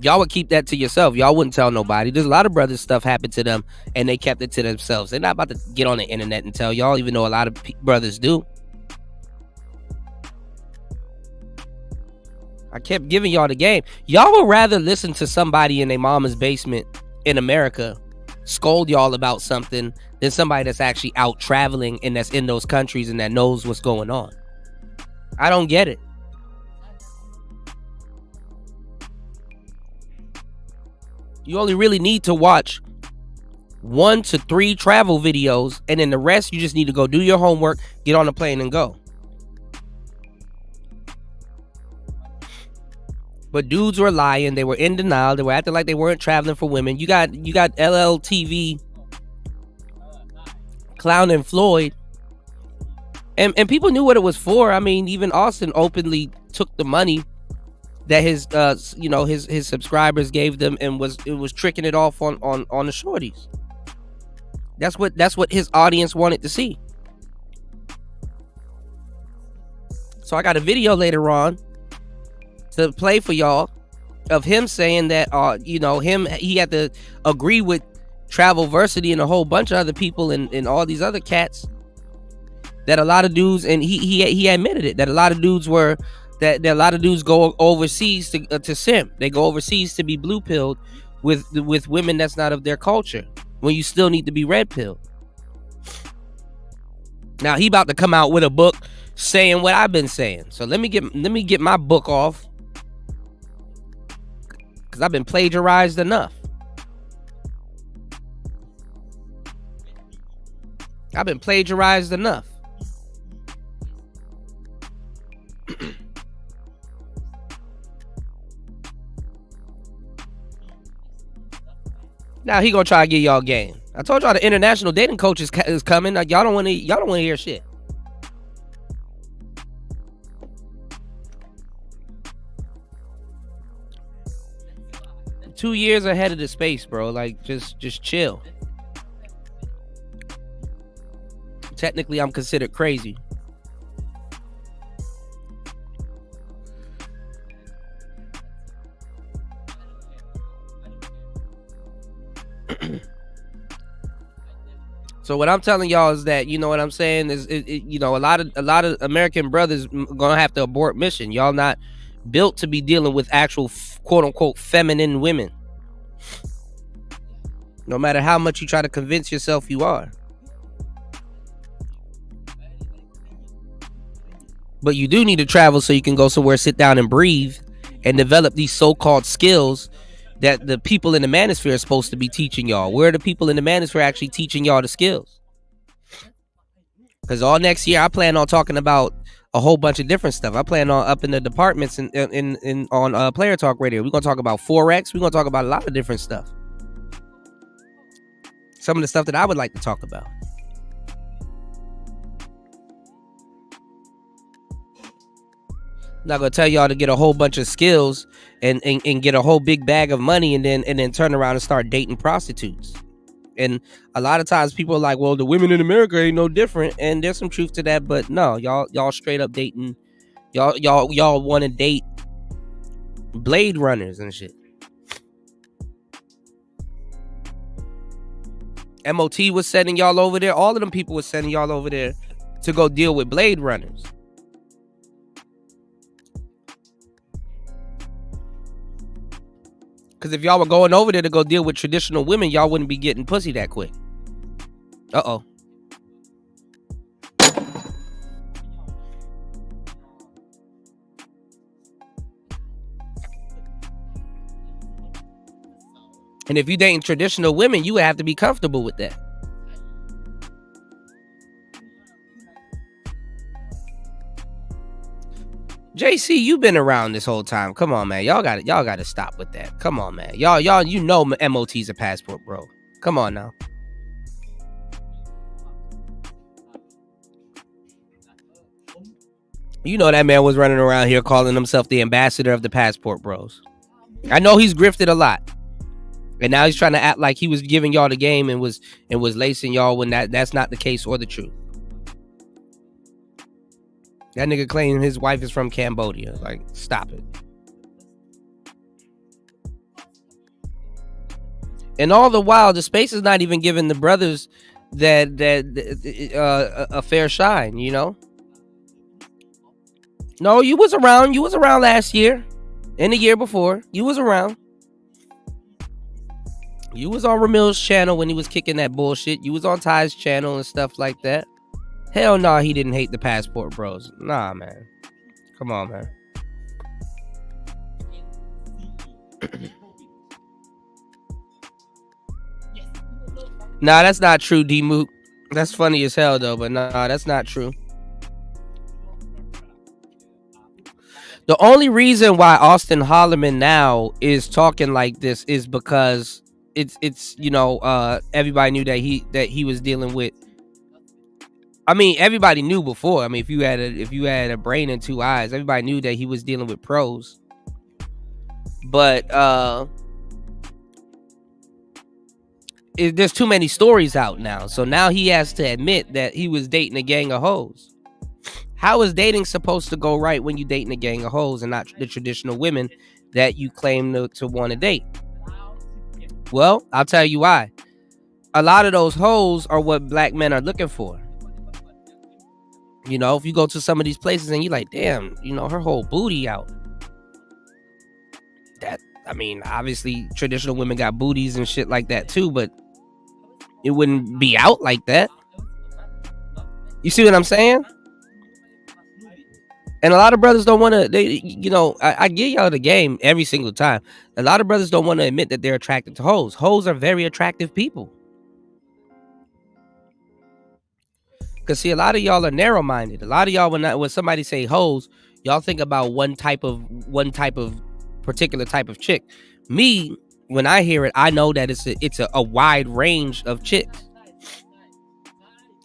y'all would keep that to yourself. Y'all wouldn't tell nobody. There's a lot of brothers stuff happened to them and they kept it to themselves. They're not about to get on the internet and tell y'all, even though a lot of brothers do. I kept giving y'all the game. Y'all would rather listen to somebody in their mama's basement in America scold y'all about something than somebody that's actually out traveling and that's in those countries and that knows what's going on. I don't get it. You only really need to watch 1 to 3 travel videos, and then the rest you just need to go do your homework, get on the plane and go. But dudes were lying. They were in denial. They were acting like they weren't traveling for women. You got LLTV clowning Floyd. And people knew what it was for. I mean, even Austin openly took the money that his subscribers gave them and was tricking it off on the shorties. That's what his audience wanted to see. So I got a video later on to play for y'all of him saying that he had to agree with Travelversity and a whole bunch of other people and all these other cats, that a lot of dudes, and he admitted it, that a lot of dudes go overseas to simp. They go overseas to be blue pilled with women that's not of their culture, when you still need to be red pilled. Now he about to come out with a book saying what I've been saying. So let me get my book off, because I've been plagiarized enough. I've been plagiarized enough. Now he gonna try to get y'all game. I told y'all the international dating coach is coming. Like, y'all don't want to hear shit. $2 years ahead of the space, bro. Like, just chill. technically I'm considered crazy. So what I'm telling y'all is that, you know what I'm saying, is you know, a lot of American brothers gonna have to abort mission. Y'all not built to be dealing with actual quote unquote feminine women. No matter how much you try to convince yourself you are. But you do need to travel so you can go somewhere, sit down and breathe and develop these so-called skills that the people in the Manosphere are supposed to be teaching y'all. Where are the people in the Manosphere actually teaching y'all the skills? Because all next year I plan on talking about a whole bunch of different stuff. I plan on up in the departments on Player Talk Radio. We're gonna talk about Forex. We're gonna talk about a lot of different stuff. Some of the stuff that I would like to talk about. I'm not gonna tell y'all to get a whole bunch of skills and get a whole big bag of money and then turn around and start dating prostitutes. And a lot of times people are like, well, the women in America ain't no different, and there's some truth to that, but no, y'all straight up dating, y'all want to date Blade Runners and shit. MOT was sending y'all over there. All of them people was sending y'all over there to go deal with Blade Runners. Because if y'all were going over there to go deal with traditional women, y'all wouldn't be getting pussy that quick. Uh-oh. And if you dating traditional women, you would have to be comfortable with that. JC, you've been around this whole time. Come on, man. Y'all got to stop with that. Come on, man. Y'all, you know MOT's a passport, bro. Come on now. You know that man was running around here calling himself the ambassador of the passport bros. I know he's grifted a lot. And now he's trying to act like he was giving y'all the game and was lacing y'all when that's not the case or the truth. That nigga claiming his wife is from Cambodia. Like, stop it. And all the while, the space is not even giving the brothers that a fair shine, you know? No, you was around. You was around last year and the year before. You was around. You was on Ramil's channel when he was kicking that bullshit. You was on Ty's channel and stuff like that. Hell no, he didn't hate the passport bros. Nah, man. Come on, man. Nah, that's not true, D-Mook. That's funny as hell, though, but nah, that's not true. The only reason why Austin Holloman now is talking like this is because it's you know, everybody knew that he was dealing with. I mean, everybody knew before. I mean, if you had a brain and two eyes, everybody knew that he was dealing with pros. But there's too many stories out now. So now he has to admit that he was dating a gang of hoes. How is dating supposed to go right when you dating a gang of hoes and not the traditional women that you claim to want to date? Well, I'll tell you why. A lot of those hoes are what black men are looking for. You know, if you go to some of these places and you're like, damn, you know, her whole booty out. That, I mean, obviously traditional women got booties and shit like that too, but it wouldn't be out like that. You see what I'm saying? And a lot of brothers don't want to, you know, I give y'all the game every single time. A lot of brothers don't want to admit that they're attracted to hoes. Hoes are very attractive people. Because, see, a lot of y'all are narrow-minded. A lot of y'all, when somebody say hoes, y'all think about one particular type of chick. Me, when I hear it, I know that it's a wide range of chicks.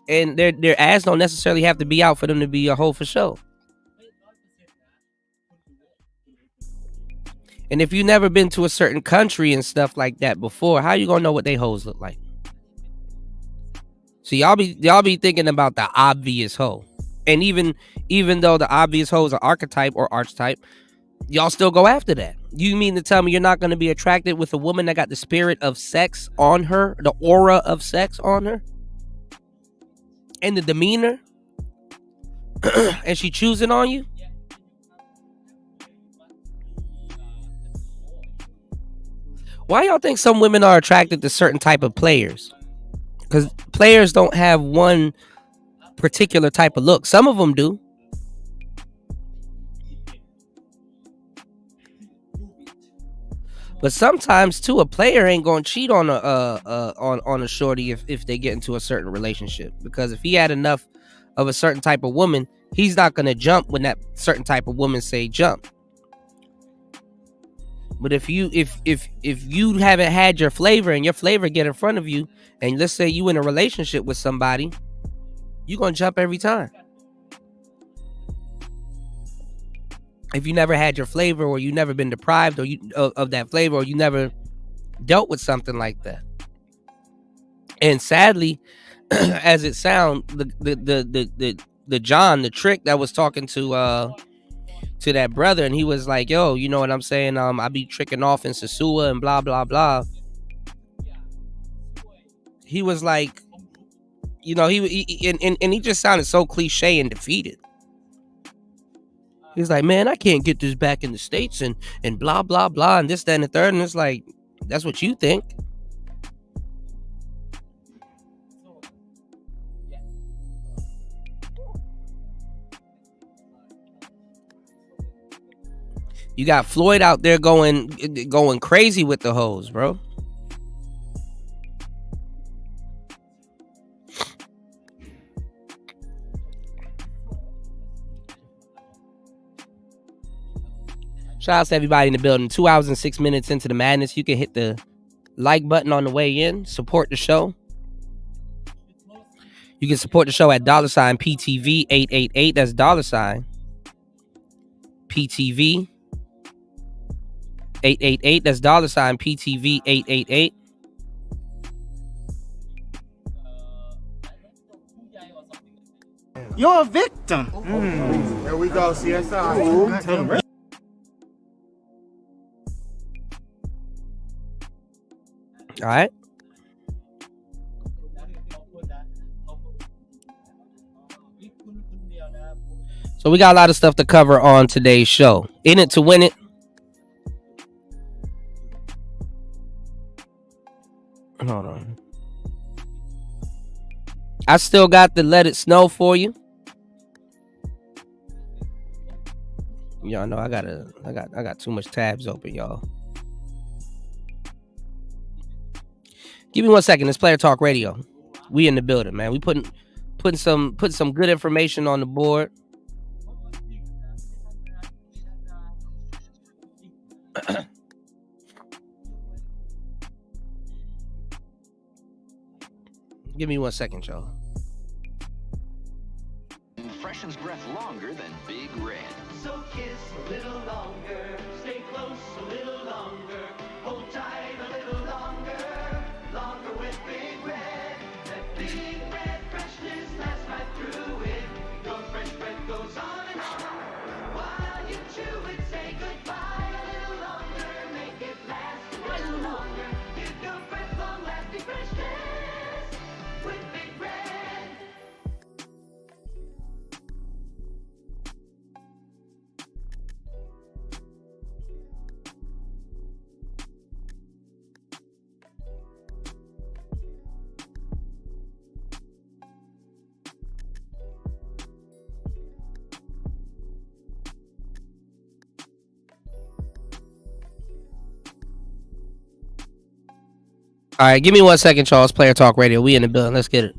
And their ass don't necessarily have to be out for them to be a hoe for sure. And if you've never been to a certain country and stuff like that before, how you gonna know what they hoes look like? So y'all be thinking about the obvious hoe. And even though the obvious hoe is an archetype or archetype, y'all still go after that. You mean to tell me you're not going to be attracted with a woman that got the spirit of sex on her, the aura of sex on her, and the demeanor, and she choosing on you? Why y'all think some women are attracted to certain type of players? Because players don't have one particular type of look. Some of them do. But sometimes too, a player ain't gonna cheat on a shorty if they get into a certain relationship. Because if he had enough of a certain type of woman, he's not gonna jump when that certain type of woman say jump. But if you haven't had your flavor and your flavor get in front of you, and let's say you in a relationship with somebody, you're gonna jump every time. If you never had your flavor, or you never been deprived of that flavor, or you never dealt with something like that. And sadly, as it sounds, the John, the trick that was talking to that brother, and he was like, yo, you know what I'm saying? I be tricking off in Sasua and blah blah blah. He was like, you know, he just sounded so cliche and defeated. He's like, man, I can't get this back in the States and blah, blah, blah, and this, that, and the third. And it's like, that's what you think. You got Floyd out there going crazy with the hoes, bro. Shout out to everybody in the building. 2 hours and 6 minutes into the madness. You can hit the like button on the way in. Support the show. You can support the show at $PTV 888. That's $PTV 888. That's $PTV 888. You're a victim. There we go, CSI. All right. So we got a lot of stuff to cover on today's show. In it to win it. Hold on. I still got the Let It Snow for you. Y'all know I got too much tabs open, y'all. Give me 1 second. It's Player Talk Radio. We in the building, man. We putting some good information on the board. Give me 1 second, y'all. Freshens breath longer than Big Red. So kiss a little longer, stay close a little longer, hold tight a little longer, longer with Big Red. That Big Red freshness lasts right through it. Your fresh breath goes on and on. While you chew it, say goodbye a little longer, make it last a little longer. Give your breath long-lasting freshness with Big Red. All right, give me 1 second, Charles. Player Talk Radio. We in the building. Let's get it.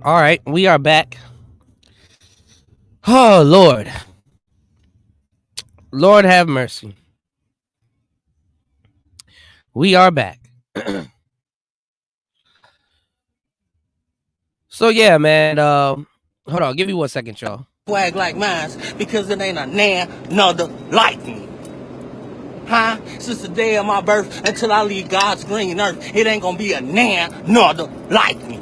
All right, we are back. Oh, Lord. Lord have mercy. We are back. So, yeah, man. Hold on. Give me 1 second, y'all. Swag like mine because it ain't a nan nother like me. Huh? Since the day of my birth until I leave God's green earth, it ain't gonna be a nan nother like me.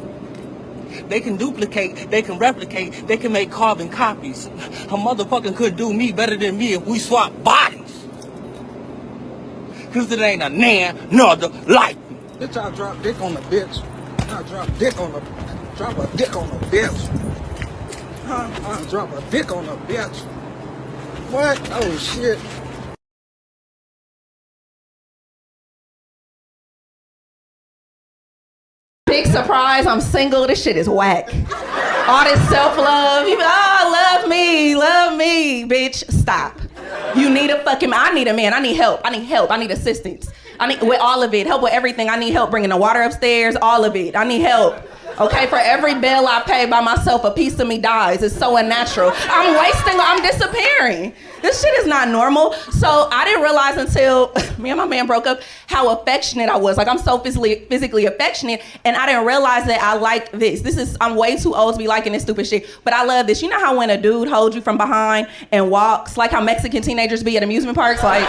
They can duplicate, they can replicate, they can make carbon copies. A motherfucker could do me better than me if we swap bodies. Cause it ain't a nan nother like me. Bitch, I drop dick on the bitch. I drop a dick on the bitch. Huh? I drop a dick on the bitch. What? Oh shit. Big surprise, I'm single. This shit is whack. All this self-love. You love me, bitch. Stop. You need a fucking, I need a man. I need help. I need assistance. I need, with all of it. Help with everything. I need help bringing the water upstairs, all of it. I need help. Okay, for every bill I pay by myself, a piece of me dies. It's so unnatural. I'm disappearing. This shit is not normal. So I didn't realize until me and my man broke up how affectionate I was. Like, I'm so physically affectionate, and I didn't realize that I like this. I'm way too old to be liking this stupid shit, but I love this. You know how when a dude holds you from behind and walks, like how Mexican teenagers be at amusement parks, like...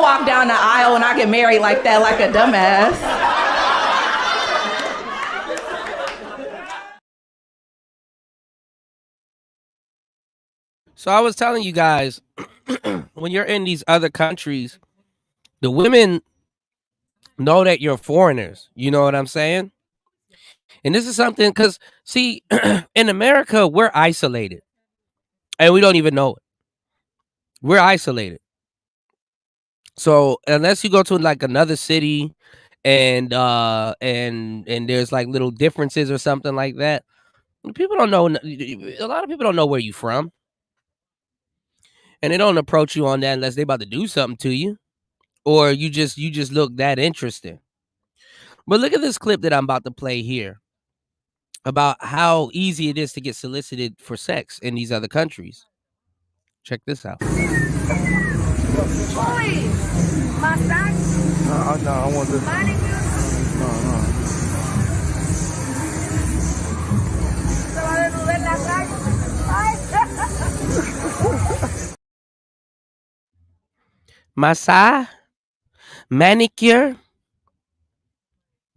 Walk down the aisle and I get married like that, like a dumbass. So I was telling you guys, when you're in these other countries, the women know that you're foreigners. You know what I'm saying? And this is something, because, see, in America, we're isolated. And we don't even know it. We're isolated. So unless you go to like another city and there's like little differences or something like that, people don't know. A lot of people don't know where you're from, and they don't approach you on that unless they about to do something to you, or you just look that interesting. But look at this clip that I'm about to play here about how easy it is to get solicited for sex in these other countries. Check this out. No, I want this. Massage, manicure.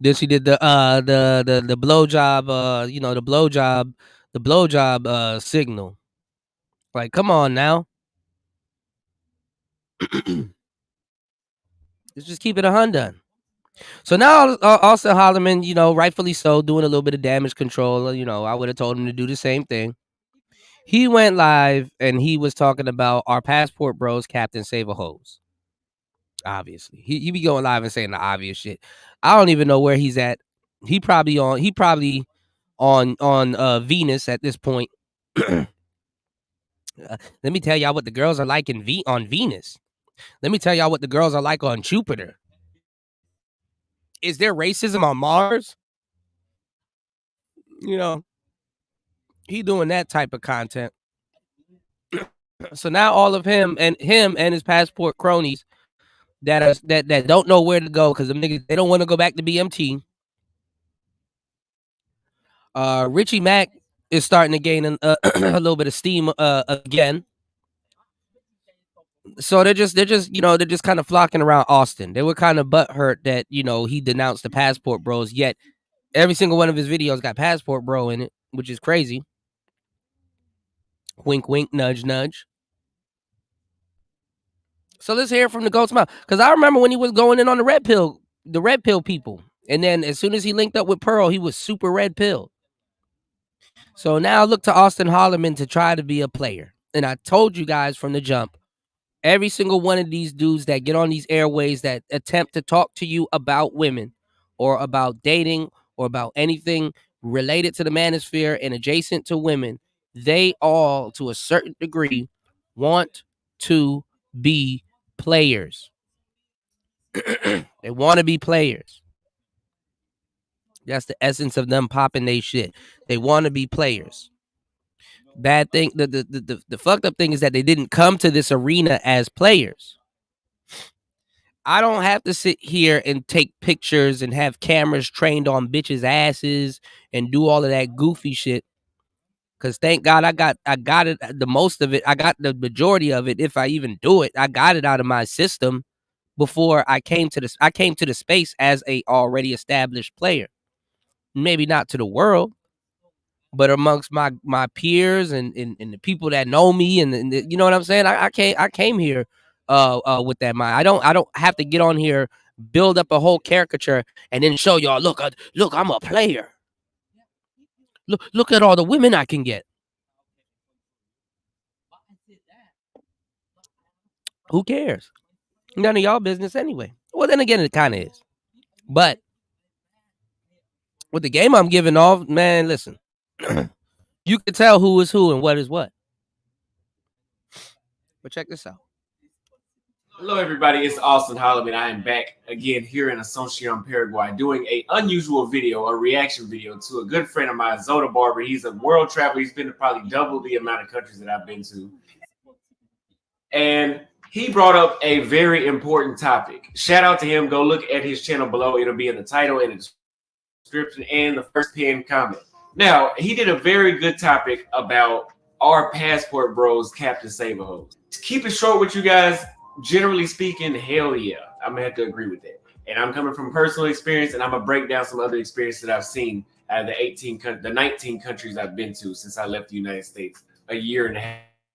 Then she did the blowjob, the blowjob signal. Like, come on now. Let's just keep it 100. So now Austin Holloman, rightfully so, doing a little bit of damage control. I would have told him to do the same thing. He went live and he was talking about our passport bros, Captain Save a Hose. Obviously, he be going live and saying the obvious shit. I don't even know where he's at. He probably on Venus at this point. Let me tell y'all what the girls are like on Venus. Let me tell y'all what the girls are like on Jupiter. Is there racism on Mars? He doing that type of content. So now all of him and his passport cronies that don't know where to go because them niggas, they don't want to go back to BMT. Richie Mack is starting to gain a little bit of steam again. So they're just kind of flocking around Austin. They were kind of butthurt that he denounced the passport bros, yet every single one of his videos got passport bro in it, which is crazy. Wink, wink, nudge, nudge. So let's hear from the goat's mouth, because I remember when he was going in on the red pill people, and then as soon as he linked up with Pearl, he was super red pill. So now look to Austin Holloman to try to be a player. And I told you guys from the jump, every single one of these dudes that get on these airways that attempt to talk to you about women or about dating or about anything related to the manosphere and adjacent to women, they all, to a certain degree, want to be players. They want to be players. That's the essence of them popping they shit. They want to be players. Bad thing, the fucked up thing is that they didn't come to this arena as players. I don't have to sit here and take pictures and have cameras trained on bitches' asses and do all of that goofy shit. Cause thank God I got it, the most of it. I got the majority of it. If I even do it, I got it out of my system before I came to this. I came to the space as a already established player. Maybe not to the world, but amongst my peers and the people that know me and you know what I'm saying. I came here with that mind. I don't have to get on here, build up a whole caricature, and then show y'all. Look, I'm a player. Look at all the women I can get. Who cares? None of y'all business anyway. Well, then again, it kind of is. But with the game I'm giving off, man, listen. You can tell who is who and what is what. But check this out. Hello, everybody. It's Austin Holloman. I am back again here in Asunción, Paraguay, doing an unusual video, a reaction video to a good friend of mine, Zoda Barber. He's a world traveler. He's been to probably double the amount of countries that I've been to. And he brought up a very important topic. Shout out to him. Go look at his channel below. It'll be in the title and the description and the first pinned comment. Now, he did a very good topic about our passport bros, Captain Saberhoes. To keep it short with you guys, generally speaking, hell yeah, I'm gonna have to agree with that. And I'm coming from personal experience, and I'm gonna break down some other experiences that I've seen out of the 19 countries I've been to since I left the United States a year and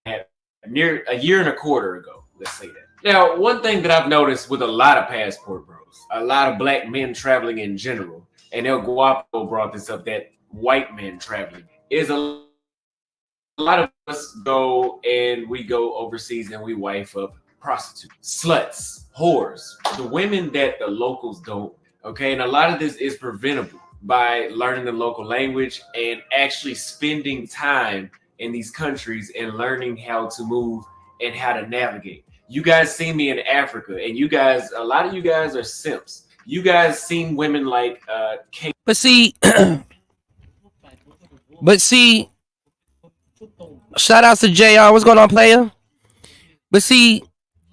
a quarter ago. Let's say that. Now, one thing that I've noticed with a lot of passport bros, a lot of black men traveling in general, and El Guapo brought this up, that white men traveling, is a lot of us go overseas and we wife up prostitutes, sluts, whores, the women that the locals don't. Okay, and a lot of this is preventable by learning the local language and actually spending time in these countries and learning how to move and how to navigate. You guys see me in Africa, and a lot of you guys are simps. You guys seen women like Kate. But see, shout outs to JR. What's going on, player? But see,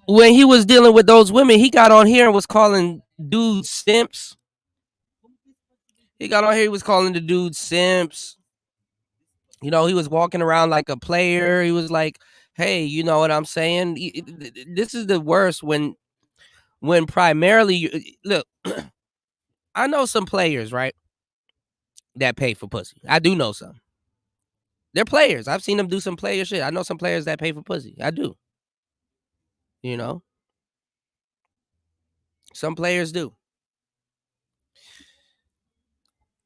when he was dealing with those women, he got on here and was calling dudes simps. He got on here, he was calling the dudes simps. You know, he was walking around like a player. He was like, hey, you know what I'm saying? This is the worst when primarily, look, I know some players, right, that pay for pussy. I do know some. They're players. I've seen them do some player shit. I know some players that pay for pussy. I do. You know? Some players do.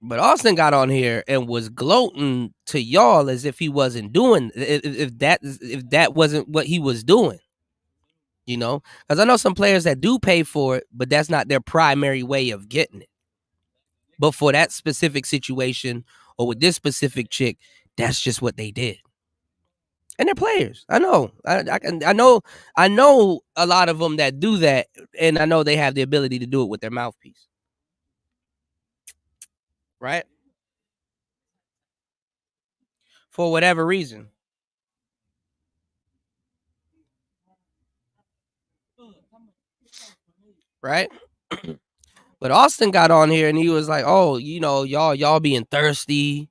But Austin got on here and was gloating to y'all as if he wasn't doing, if that wasn't what he was doing. You know? Because I know some players that do pay for it, but that's not their primary way of getting it. But for that specific situation or with this specific chick, that's just what they did. And they're players. I know. I know a lot of them that do that, and I know they have the ability to do it with their mouthpiece. Right? For whatever reason. Right? But Austin got on here and he was like, "Oh, you know, y'all being thirsty.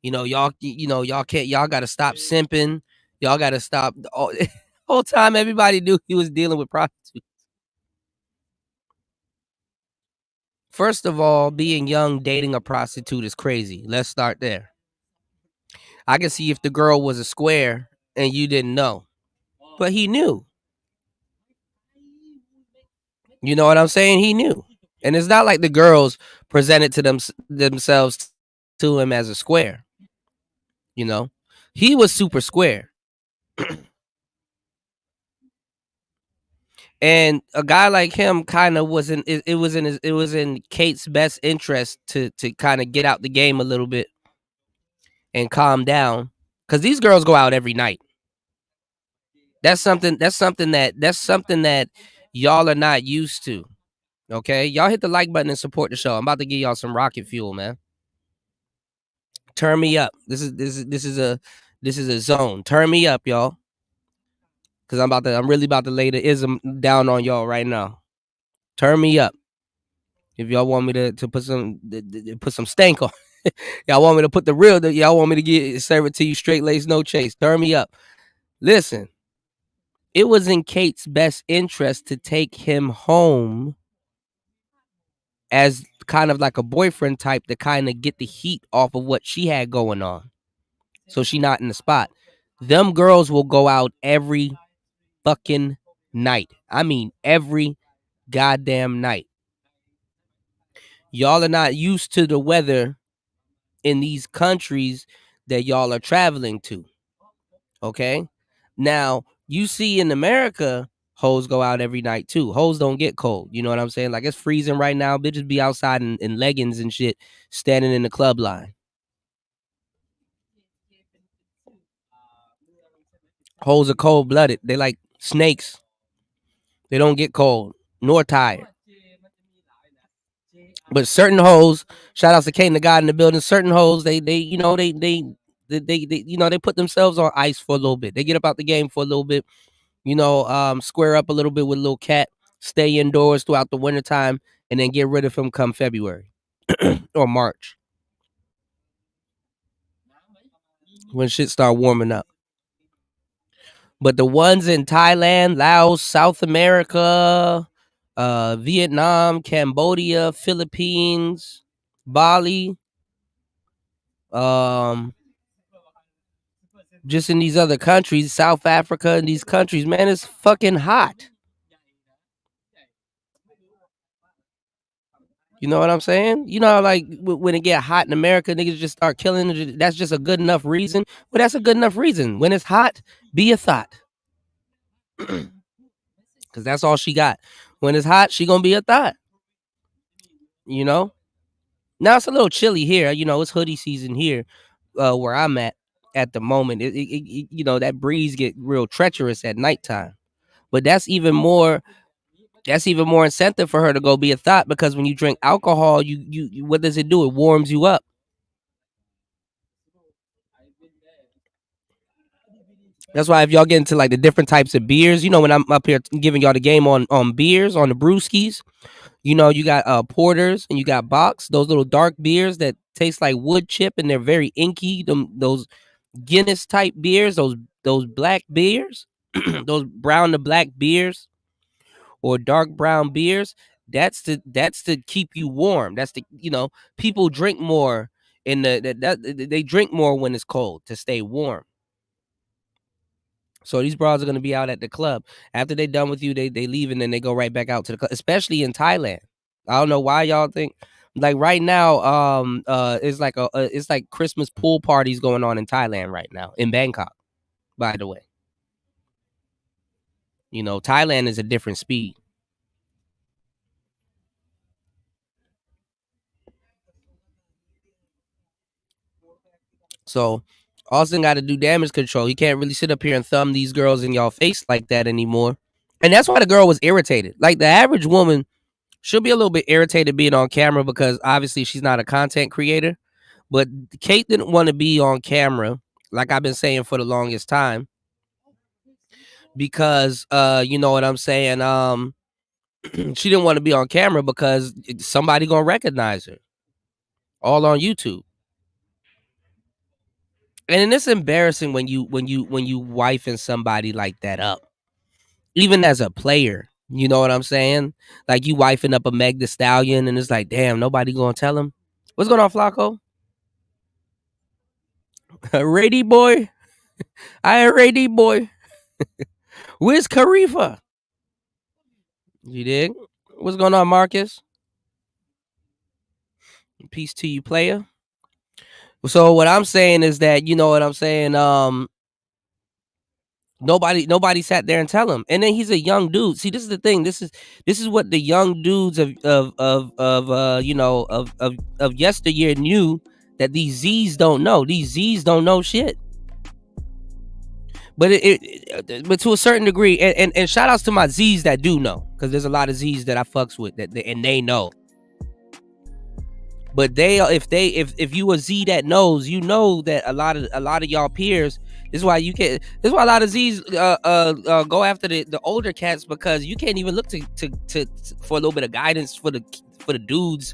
You know, y'all gotta stop simping. Y'all gotta stop." The whole time everybody knew he was dealing with prostitutes. First of all, being young, dating a prostitute is crazy. Let's start there. I can see if the girl was a square and you didn't know. But he knew. You know what I'm saying? He knew. And it's not like the girls presented to themselves to him as a square. You know? He was super square. And a guy like him kind of wasn't. It was in Kate's best interest to kind of get out the game a little bit and calm down, because these girls go out every night. That's something that y'all are not used to. Okay, y'all hit the like button and support the show. I'm about to give y'all some rocket fuel, man. Turn me up. This is a zone. Turn me up, y'all. Cause I'm really about to lay the ism down on y'all right now. Turn me up. If y'all want me to put some stank on, y'all want me to put the real. Y'all want me to serve it to you straight lace, no chase. Turn me up. Listen, it was in Kate's best interest to take him home as kind of like a boyfriend type to kind of get the heat off of what she had going on. So she not in the spot. Them girls will go out every fucking night. I mean, every goddamn night. Y'all are not used to the weather in these countries that y'all are traveling to. Okay? Now, you see in America, hoes go out every night too. Hoes don't get cold. You know what I'm saying? Like, it's freezing right now. Bitches be outside in leggings and shit, standing in the club line. Hoes are cold-blooded. They like snakes. They don't get cold nor tired. But certain hoes, shout outs to Kate and the God in the building. Certain hoes, they put themselves on ice for a little bit. They get up out the game for a little bit. Square up a little bit with a little cat. Stay indoors throughout the wintertime, and then get rid of him come February or March when shit start warming up. But the ones in Thailand, Laos, South America, Vietnam, Cambodia, Philippines, Bali, just in these other countries, South Africa, and these countries, man, it's fucking hot. You know what I'm saying? You know, like when it get hot in America, niggas just start killing. That's just a good enough reason. Well, that's a good enough reason. When it's hot, be a thought. Because that's all she got. When it's hot, she gonna be a thought. You know? Now it's a little chilly here. You know, it's hoodie season here where I'm at the moment. That breeze get real treacherous at nighttime. But that's even more incentive for her to go be a thought, because when you drink alcohol, you what does it do? It warms you up. That's why if y'all get into like the different types of beers, when I'm up here giving y'all the game on beers, on the brewskis, you got porters and you got Bocks, those little dark beers that taste like wood chip and they're very inky. Those Guinness type beers, those black beers, those brown to black beers or dark brown beers. That's to keep you warm. That's people drink more they drink more when it's cold to stay warm. So these bras are going to be out at the club. After they done with you, they leave and then they go right back out to the club, especially in Thailand. I don't know why y'all think, like right now, it's like Christmas pool parties going on in Thailand right now, in Bangkok, by the way. Thailand is a different speed. So Austin got to do damage control. He can't really sit up here and thumb these girls in y'all face like that anymore. And that's why the girl was irritated. Like the average woman, she'll be a little bit irritated being on camera because obviously she's not a content creator. But Kate didn't want to be on camera, like I've been saying for the longest time, because you know what I'm saying? She didn't want to be on camera because somebody gonna recognize her. All on YouTube. And it's embarrassing when you wifing somebody like that up. Even as a player, you know what I'm saying? Like you wifing up a Meg Thee Stallion and it's like, damn, nobody gonna tell him. What's going on, Flacco? Rady boy. Rady boy. Where's Khalifa? You dig? What's going on, Marcus? Peace to you, player. So what I'm saying is that, you know what I'm saying? Nobody sat there and tell him. And then he's a young dude. See, this is the thing. This is what the young dudes of yesteryear knew that these Z's don't know. These Z's don't know shit. But but to a certain degree, and shout outs to my Z's that do know, because there's a lot of Z's that I fucks with and they know. But if you a Z that knows, you know that a lot of y'all peers. This is why a lot of Z's go after the older cats, because you can't even look to for a little bit of guidance for the dudes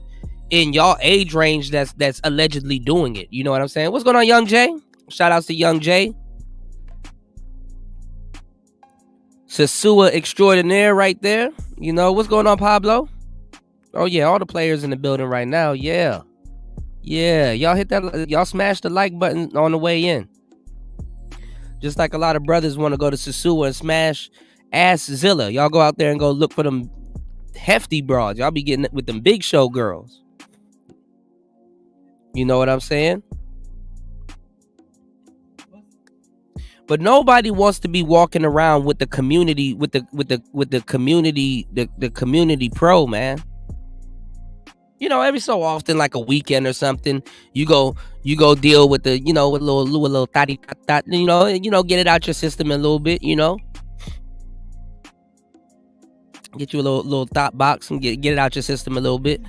in y'all age range that's allegedly doing it. You know what I'm saying? What's going on, Young Jay? Shout outs to Young Jay. Sasua extraordinaire right there. You know what's going on, Pablo? Oh yeah, all the players in the building right now. Yeah. Y'all hit that. Y'all smash the like button on the way in. Just like a lot of brothers want to go to Sasua and smash Ass Zilla. Y'all go out there and go look for them hefty broads. Y'all be getting with them big show girls. You know what I'm saying? But nobody wants to be walking around with the community, with the community pro, man. You know, every so often, like a weekend or something, you go deal with the, with a little thotty thot, get it out your system a little bit, get you a little thought box and get it out your system a little bit.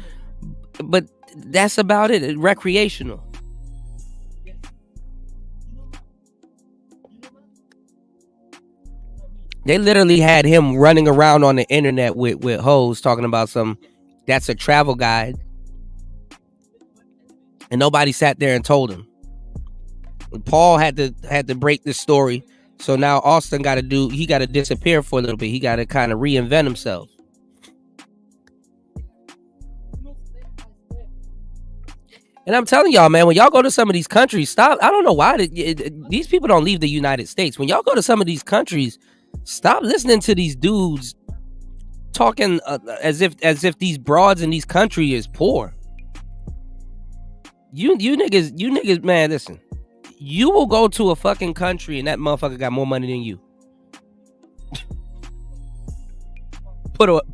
But that's about it. It's recreational. They literally had him running around on the internet with hoes talking about that's a travel guide. And nobody sat there and told him. Paul had to break this story. So now Austin got to disappear for a little bit. He got to kind of reinvent himself. And I'm telling y'all, man, when y'all go to some of these countries, stop. I don't know why these people don't leave the United States. When y'all go to some of these countries, stop listening to these dudes talking as if these broads in these countries is poor. You niggas, man, listen. You will go to a fucking country and that motherfucker got more money than you. Put up.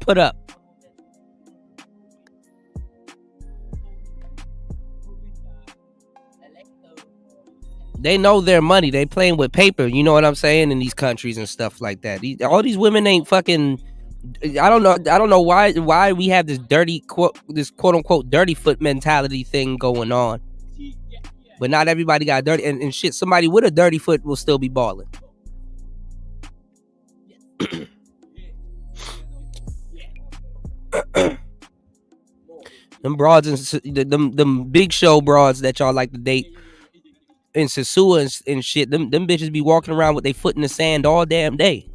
They know their money. They playing with paper. You know what I'm saying? In these countries and stuff like that. All these women ain't fucking. I don't know why we have this quote unquote dirty foot mentality thing going on. But not everybody got dirty and shit. Somebody with a dirty foot will still be balling. Them broads and them big show broads that y'all like to date in Sasua and shit. Them bitches be walking around with their foot in the sand all damn day.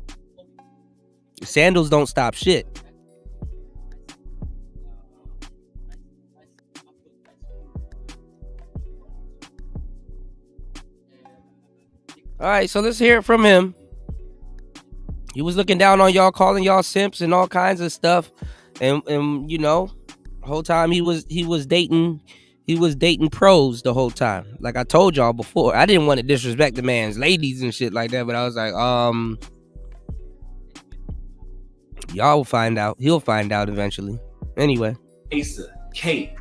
Sandals don't stop shit. All right, so let's hear it from him. He was looking down on y'all, calling y'all simps and all kinds of stuff, and the whole time he was dating pros the whole time. Like I told y'all before, I didn't want to disrespect the man's ladies and shit like that, but I was like, y'all will find out. He'll find out eventually. Anyway, Asa, Kate,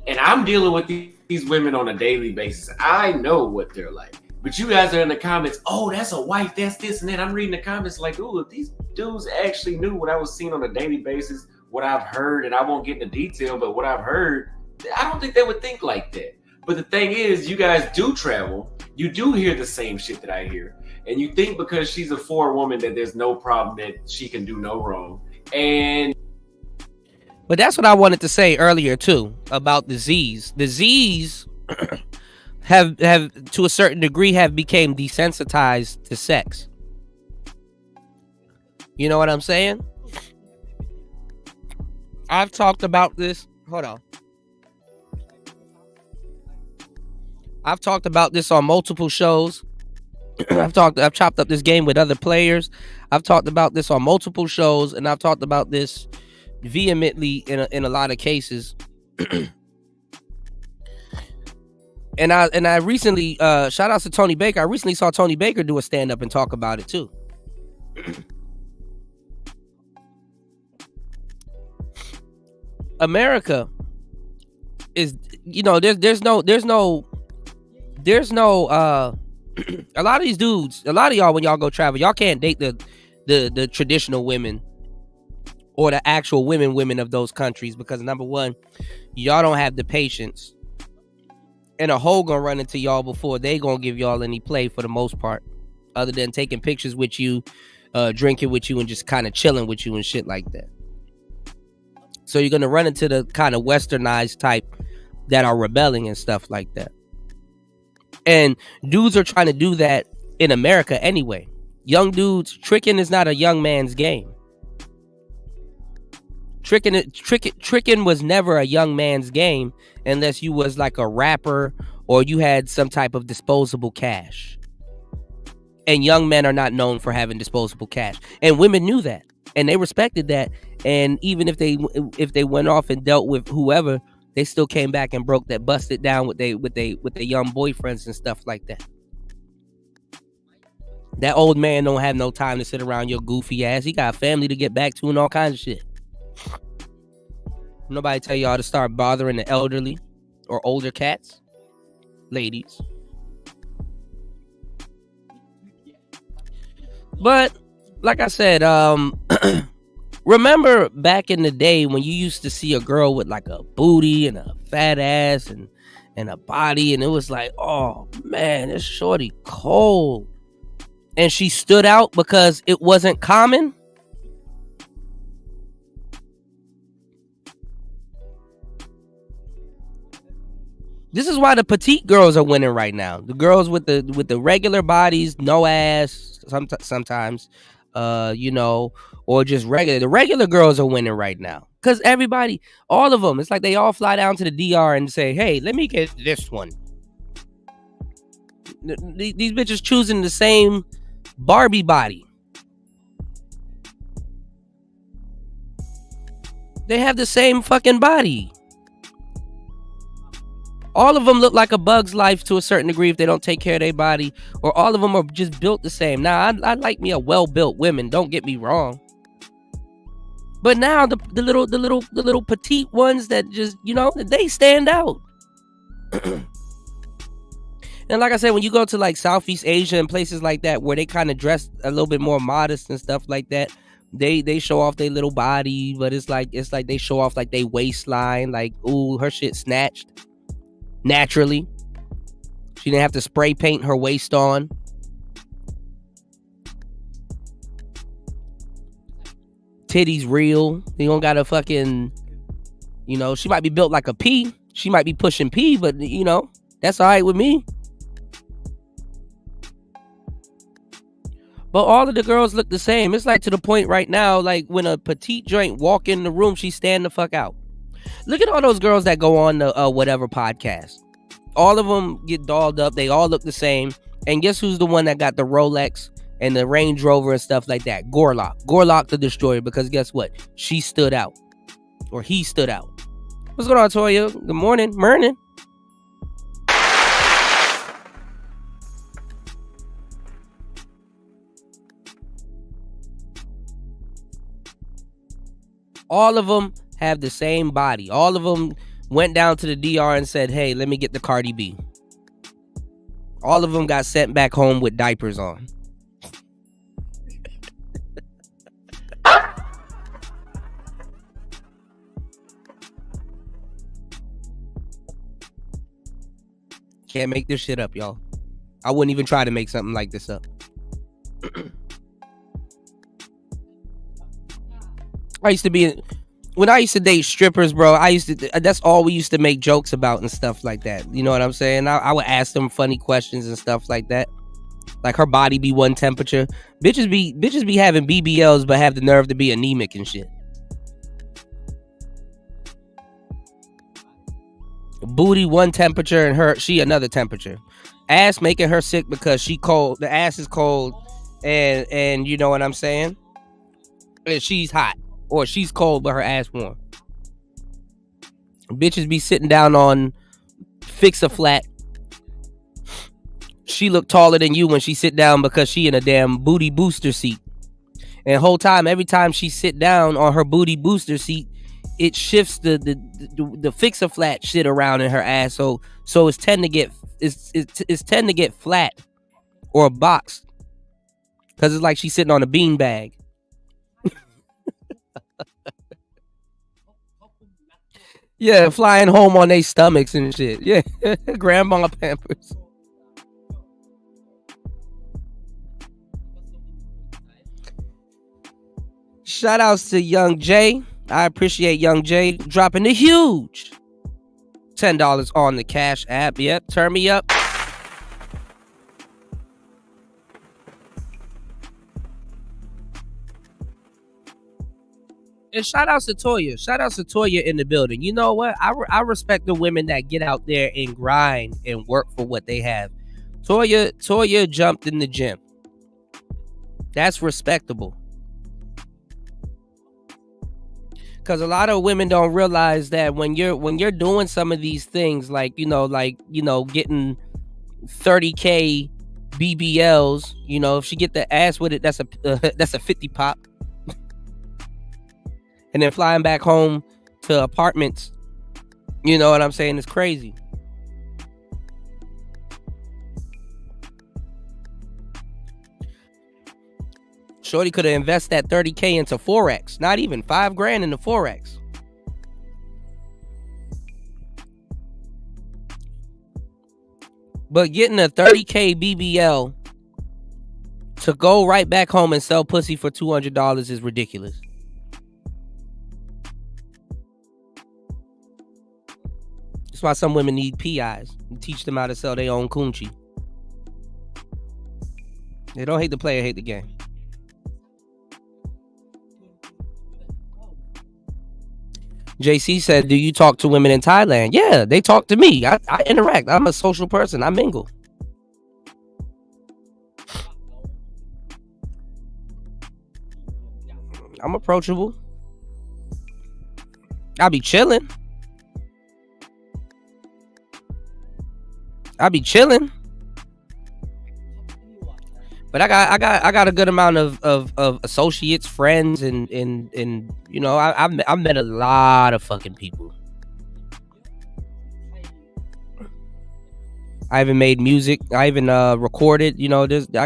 and I'm dealing with these women on a daily basis. I know what they're like. But you guys are in the comments, oh, that's a wife, that's this and that. I'm reading the comments like, ooh, if these dudes actually knew what I was seeing on a daily basis, what I've heard, and I won't get into detail, but what I've heard, I don't think they would think like that. But the thing is, you guys do travel. You do hear the same shit that I hear. And you think because she's a foreign woman that there's no problem, that she can do no wrong. But that's what I wanted to say earlier, too, about the Z's. The Z's have to a certain degree have became desensitized to sex. You know what I'm saying? I've talked about this. Hold on. I've talked about this on multiple shows. I've chopped up this game with other players. I've talked about this on multiple shows, and I've talked about this vehemently in a lot of cases. And I recently shout out to Tony Baker. I recently saw Tony Baker do a stand up and talk about it too. America is, there's no A lot of these dudes, a lot of y'all, when y'all go travel, y'all can't date the traditional women or the actual women of those countries because number one, y'all don't have the patience. And a hoe gonna run into y'all before they gonna give y'all any play for the most part, other than taking pictures with you, drinking with you, and just kind of chilling with you and shit like that. So you're gonna run into the kind of westernized type that are rebelling and stuff like that. And dudes are trying to do that in America anyway. Young dudes, tricking is not a young man's game. Tricking was never a young man's game unless you was like a rapper or you had some type of disposable cash. And young men are not known for having disposable cash. And women knew that. And they respected that. And even if they went off and dealt with whoever, they still came back and busted down with their young boyfriends and stuff like that. That old man don't have no time to sit around your goofy ass. He got a family to get back to and all kinds of shit. Nobody tell y'all to start bothering the elderly or older cats, ladies. But like I said, remember back in the day when you used to see a girl with like a booty and a fat ass and a body, and it was like, oh man, this shorty cold. And she stood out because it wasn't common. This is why the petite girls are winning right now. The girls with the regular bodies, no ass, sometimes, or just regular. The regular girls are winning right now because everybody, all of them, it's like they all fly down to the DR and say, "Hey, let me get this one." These bitches choosing the same Barbie body. They have the same fucking body. All of them look like a bug's life to a certain degree if they don't take care of their body, or all of them are just built the same. Now, I like me a well-built women, don't get me wrong. But now the little petite ones that just, they stand out. And like I said, when you go to like Southeast Asia and places like that where they kind of dress a little bit more modest and stuff like that, they show off their little body, but it's like they show off like their waistline, like, ooh, her shit snatched. Naturally, she didn't have to spray paint her waist on. Titties real. You don't gotta fucking, she might be built like a P. She might be pushing P, but that's all right with me. But all of the girls look the same. It's like to the point right now, like when a petite joint walk in the room, she stand the fuck out. Look at all those girls that go on the whatever podcast. All of them get dolled up. They all look the same. And guess who's the one that got the Rolex and the Range Rover and stuff like that? Gorlock the Destroyer, because guess what? She stood out. Or he stood out. What's going on, Toya? Good morning. Morning. All of them have the same body. All of them went down to the DR and said, hey, let me get the Cardi B. All of them got sent back home with diapers on. Can't make this shit up, y'all. I wouldn't even try to make something like this up. When I used to date strippers, bro, that's all we used to make jokes about and stuff like that. You know what I'm saying? I would ask them funny questions and stuff like that. Like her body be one temperature. Bitches be having BBLs but have the nerve to be anemic and shit. Booty one temperature and she another temperature. Ass making her sick because she cold. The ass is cold and you know what I'm saying? And she's hot. Or she's cold but her ass warm. Bitches be sitting down on Fix-A-Flat. She look taller than you when she sit down because she in a damn booty booster seat. And the whole time, every time she sit down on her booty booster seat, it shifts the Fix-A-Flat shit around in her ass. So it's tend to get flat or a box. Because it's like she's sitting on a beanbag. Yeah, flying home on their stomachs and shit. Yeah, grandma Pampers. Shout outs to Young Jay. I appreciate Young Jay dropping the huge $10 on the Cash App. Yep, turn me up. And shout outs to Toya. Shout outs to Toya in the building. You know what? I respect the women that get out there and grind and work for what they have. Toya jumped in the gym. That's respectable. Because a lot of women don't realize that when you're doing some of these things, like getting 30K BBLs, if she get the ass with it, that's a 50 pop. And then flying back home to apartments, you know what I'm saying? It's crazy. Shorty could have invested that 30K into Forex. Not even $5,000 into Forex. But getting a 30K BBL to go right back home and sell pussy for $200 is ridiculous. That's why some women need PIs and teach them how to sell their own coochie. They don't hate the player, hate the game. JC said, do you talk to women in Thailand? Yeah, they talk to me. I interact. I'm a social person. I mingle. I'm approachable. I be chilling. But I got a good amount of associates, friends, and I've met a lot of fucking people. I even made music. I even recorded. I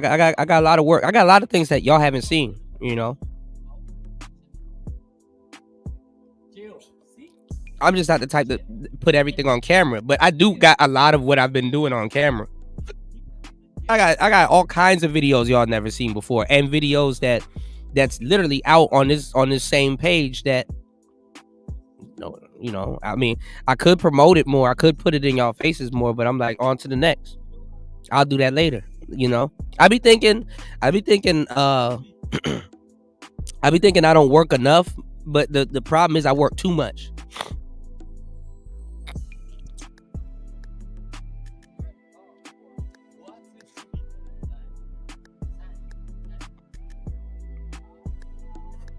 got a lot of work. I got a lot of things that y'all haven't seen. I'm just not the type to put everything on camera, but I do got a lot of what I've been doing on camera. I got all kinds of videos y'all never seen before, and videos that's literally out on this same page that I mean, I could promote it more, I could put it in y'all faces more, but I'm like, on to the next. I'll do that later. I be thinking I don't work enough, but the problem is I work too much.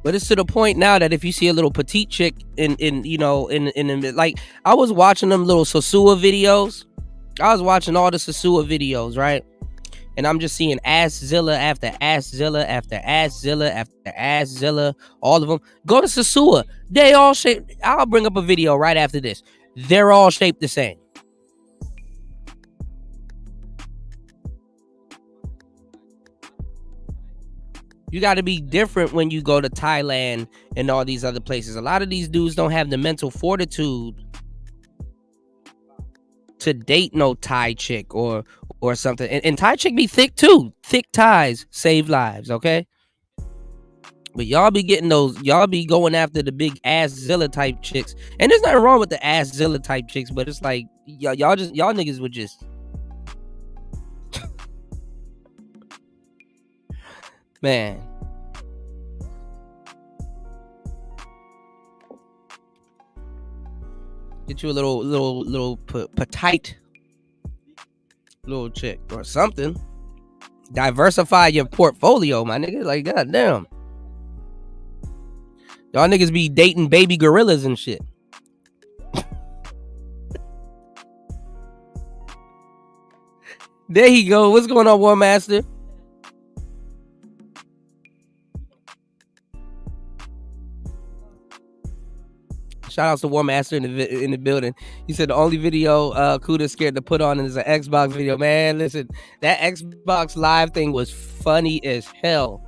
But it's to the point now that if you see a little petite chick in like, I was watching them little Sosua videos. I was watching all the Sosua videos, right? And I'm just seeing Asszilla after Asszilla after Asszilla after Asszilla, all of them. Go to Sosua. They all shaped. I'll bring up a video right after this. They're all shaped the same. You got to be different when you go to Thailand and all these other places. A lot of these dudes don't have the mental fortitude to date no Thai chick or something. And Thai chick be thick too. Thick ties save lives, okay? But y'all be getting those. Y'all be going after the big Asszilla type chicks. And there's nothing wrong with the Asszilla type chicks, but it's like y'all niggas would just... Man. Get you a little petite little chick or something. Diversify your portfolio, my nigga. Like, goddamn. Y'all niggas be dating baby gorillas and shit. There he go. What's going on, War Master? Shout out to War Master in the building. He said the only video Kuda's scared to put on is an Xbox video. Man, listen, that Xbox Live thing was funny as hell.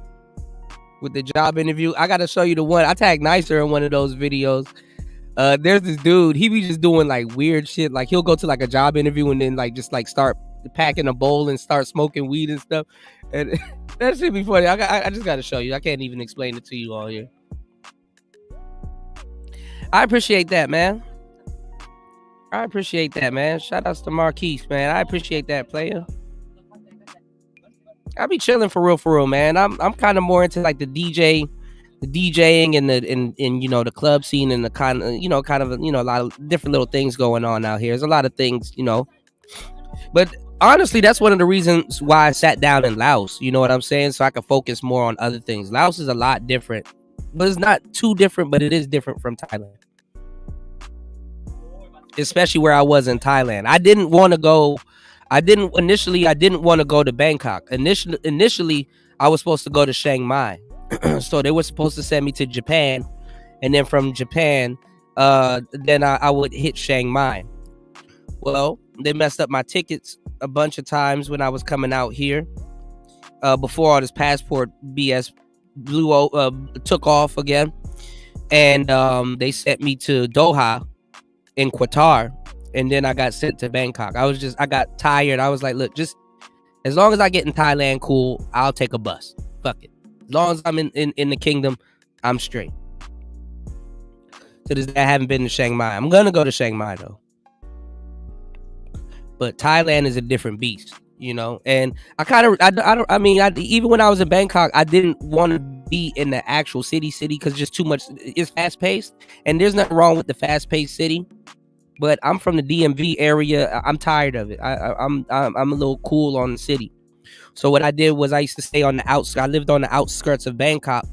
With the job interview, I gotta show you the one. I tagged Nicer in one of those videos. There's this dude. He be just doing like weird shit. Like he'll go to like a job interview and then like just like start packing a bowl and start smoking weed and stuff. And that shit be funny. I just gotta show you. I can't even explain it to you all here. I appreciate that, man. I appreciate that, man. Shout outs to Marquise, man. I appreciate that, player. I be chilling for real, man. I'm kind of more into like the DJing and the you know the club scene and the kind of a lot of different little things going on out here. There's a lot of things, you know. But honestly, that's one of the reasons why I sat down in Laos. You know what I'm saying? So I could focus more on other things. Laos is a lot different, but it's not too different, but it is different from Thailand. Especially where I was in Thailand. I didn't want to go to Bangkok. Initially, I was supposed to go to Chiang Mai. So they were supposed to send me to Japan. And then from Japan, then I would hit Chiang Mai. Well, they messed up my tickets a bunch of times when I was coming out here. Before all this passport BS took off again. And they sent me to Doha in Qatar. And then I got sent to Bangkok. I got tired. I was like, look, just as long as I get in Thailand, cool, I'll take a bus. Fuck it. As long as I'm in the kingdom, I'm straight. To this day, I haven't been to Chiang Mai. I'm going to go to Chiang Mai, though. But Thailand is a different beast, you know? And even when I was in Bangkok, I didn't want to be in the actual city because just too much. It's fast-paced. And there's nothing wrong with the fast-paced city. But I'm from the DMV area. I'm tired of it. I'm a little cool on the city. So what I did was I used to stay on the outskirts. I lived on the outskirts of Bangkok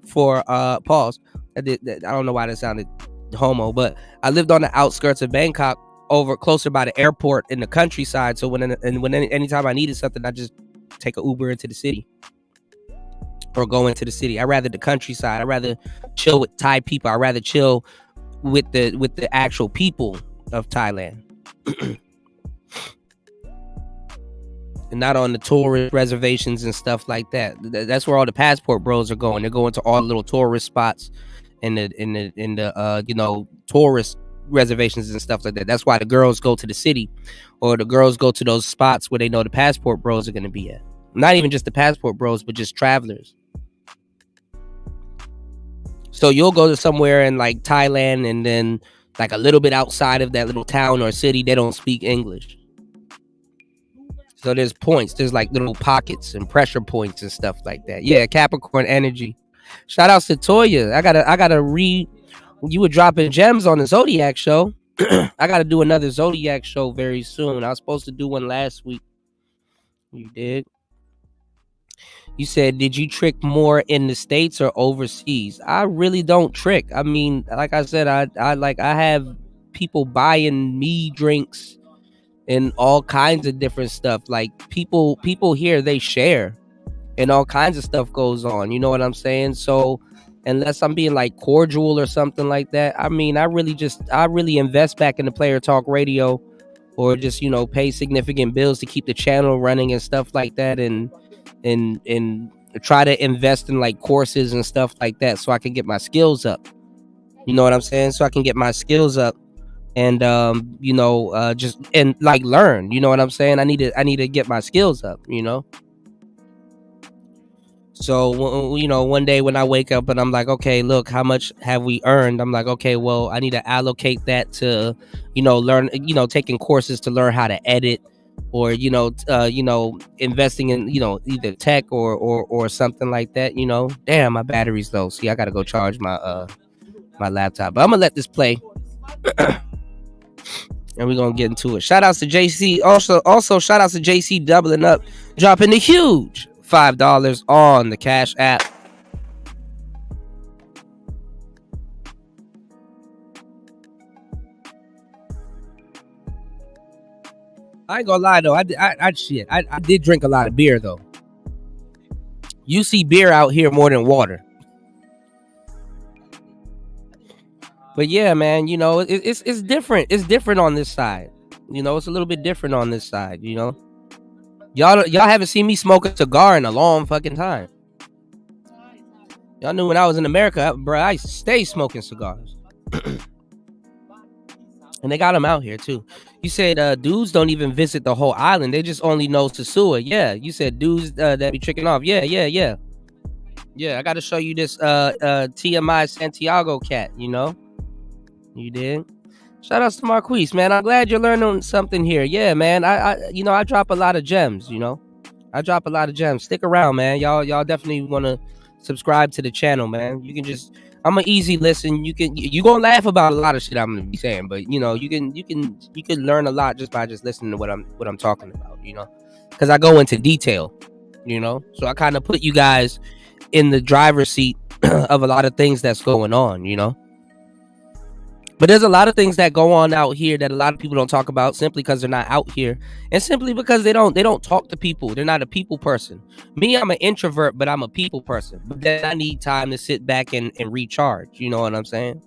for pause. I don't know why that sounded homo, but I lived on the outskirts of Bangkok, over closer by the airport in the countryside. So anytime I needed something, I just take an Uber into the city or go into the city. I rather the countryside. I rather chill with Thai people. I rather chill with the actual people of Thailand. And not on the tourist reservations and stuff like that. That's where all the passport bros are going. They're going to all the little tourist spots and the tourist reservations and stuff like that. That's why the girls go to the city, or the girls go to those spots where they know the passport bros are going to be at. Not even just the passport bros, but just travelers. So you'll go to somewhere in like Thailand, and then like a little bit outside of that little town or city, they don't speak English. So there's points. There's like little pockets and pressure points and stuff like that. Yeah, Capricorn energy. Shout outs to Toya. I gotta read. You were dropping gems on the Zodiac show. I gotta do another Zodiac show very soon. I was supposed to do one last week. You did. You said, did you trick more in the States or overseas? I really don't trick. I mean, like I said, I have people buying me drinks and all kinds of different stuff. Like people here, they share, and all kinds of stuff goes on. You know what I'm saying? So unless I'm being like cordial or something like that, I mean, I really invest back in the Player Talk Radio, or just, you know, pay significant bills to keep the channel running and stuff like that, and try to invest in like courses and stuff like that so I can get my skills up. You know what I'm saying? So I can get my skills up and just and like learn. You know what I'm saying? I need to get my skills up, you know. So, you know, one day when I wake up and I'm like, okay, look, how much have we earned? I'm like, okay, well, I need to allocate that to, you know, learn, you know, taking courses to learn how to edit, or, investing in, you know, either tech or something like that, you know. Damn, my battery's low. See, I got to go charge my laptop. But I'm going to let this play. And we're going to get into it. Shout outs to JC. Also shout outs to JC doubling up, dropping the huge $5 on the Cash App. I ain't gonna lie though, I did drink a lot of beer though. You see beer out here more than water. But yeah, man, you know, it's different. It's different on this side. You know, it's a little bit different on this side. You know, y'all haven't seen me smoke a cigar in a long fucking time. Y'all knew when I was in America, bro, I used to stay smoking cigars. And they got them out here too. You said dudes don't even visit the whole island. They just only know Sosua. Yeah, you said dudes that be tricking off. Yeah. Yeah, I got to show you this TMI Santiago cat, you know? You did? Shout outs to Marquise, man. I'm glad you're learning something here. Yeah, man. I drop a lot of gems, you know? I drop a lot of gems. Stick around, man. Y'all definitely want to subscribe to the channel, man. You can just, I'm an easy listen. You gonna laugh about a lot of shit I'm gonna be saying, but you know, you can learn a lot just by just listening to what I'm talking about, you know? Because I go into detail, you know? So I kind of put you guys in the driver's seat of a lot of things that's going on, you know? But there's a lot of things that go on out here that a lot of people don't talk about simply because they're not out here, and simply because they don't talk to people. They're not a people person. Me, I'm an introvert, but I'm a people person. But then I need time to sit back and recharge. You know what I'm saying?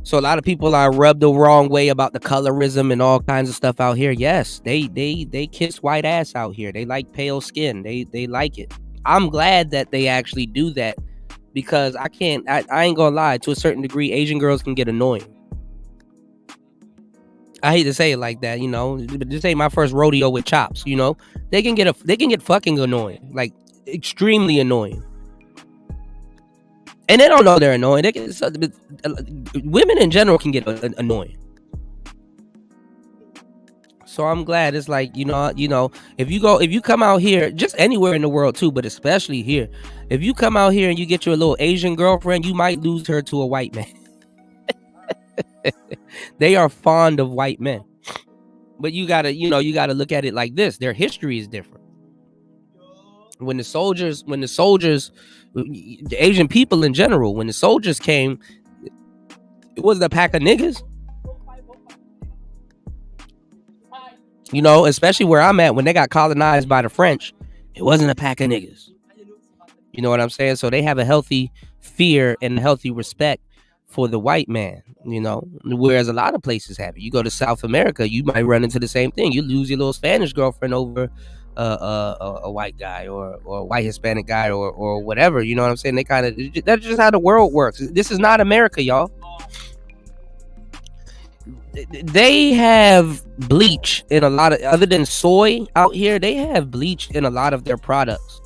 So a lot of people are rubbed the wrong way about the colorism and all kinds of stuff out here. Yes, they kiss white ass out here. They like pale skin. They like it. I'm glad that they actually do that. Because I ain't gonna lie, to a certain degree, Asian girls can get annoying. I hate to say it like that, you know. This ain't my first rodeo with chops, you know. They can get fucking annoying, like extremely annoying. And they don't know they're annoying. Women in general can get annoying. So I'm glad it's like, you know, if you come out here, just anywhere in the world too, but especially here, if you come out here and you get your little Asian girlfriend, you might lose her to a white man. They are fond of white men. But you gotta look at it like this. Their history is different. When the soldiers, the Asian people in general, when the soldiers came, it wasn't a pack of niggas. You know, especially where I'm at, when they got colonized by the French, it wasn't a pack of niggas. You know what I'm saying? So they have a healthy fear and a healthy respect for the white man, you know, whereas a lot of places have it. You go to South America, you might run into the same thing. You lose your little Spanish girlfriend over a white guy or a white Hispanic guy or whatever. You know what I'm saying? That's just how the world works. This is not America, y'all. They have bleach in a lot of, other than soy out here, they have bleach in a lot of their products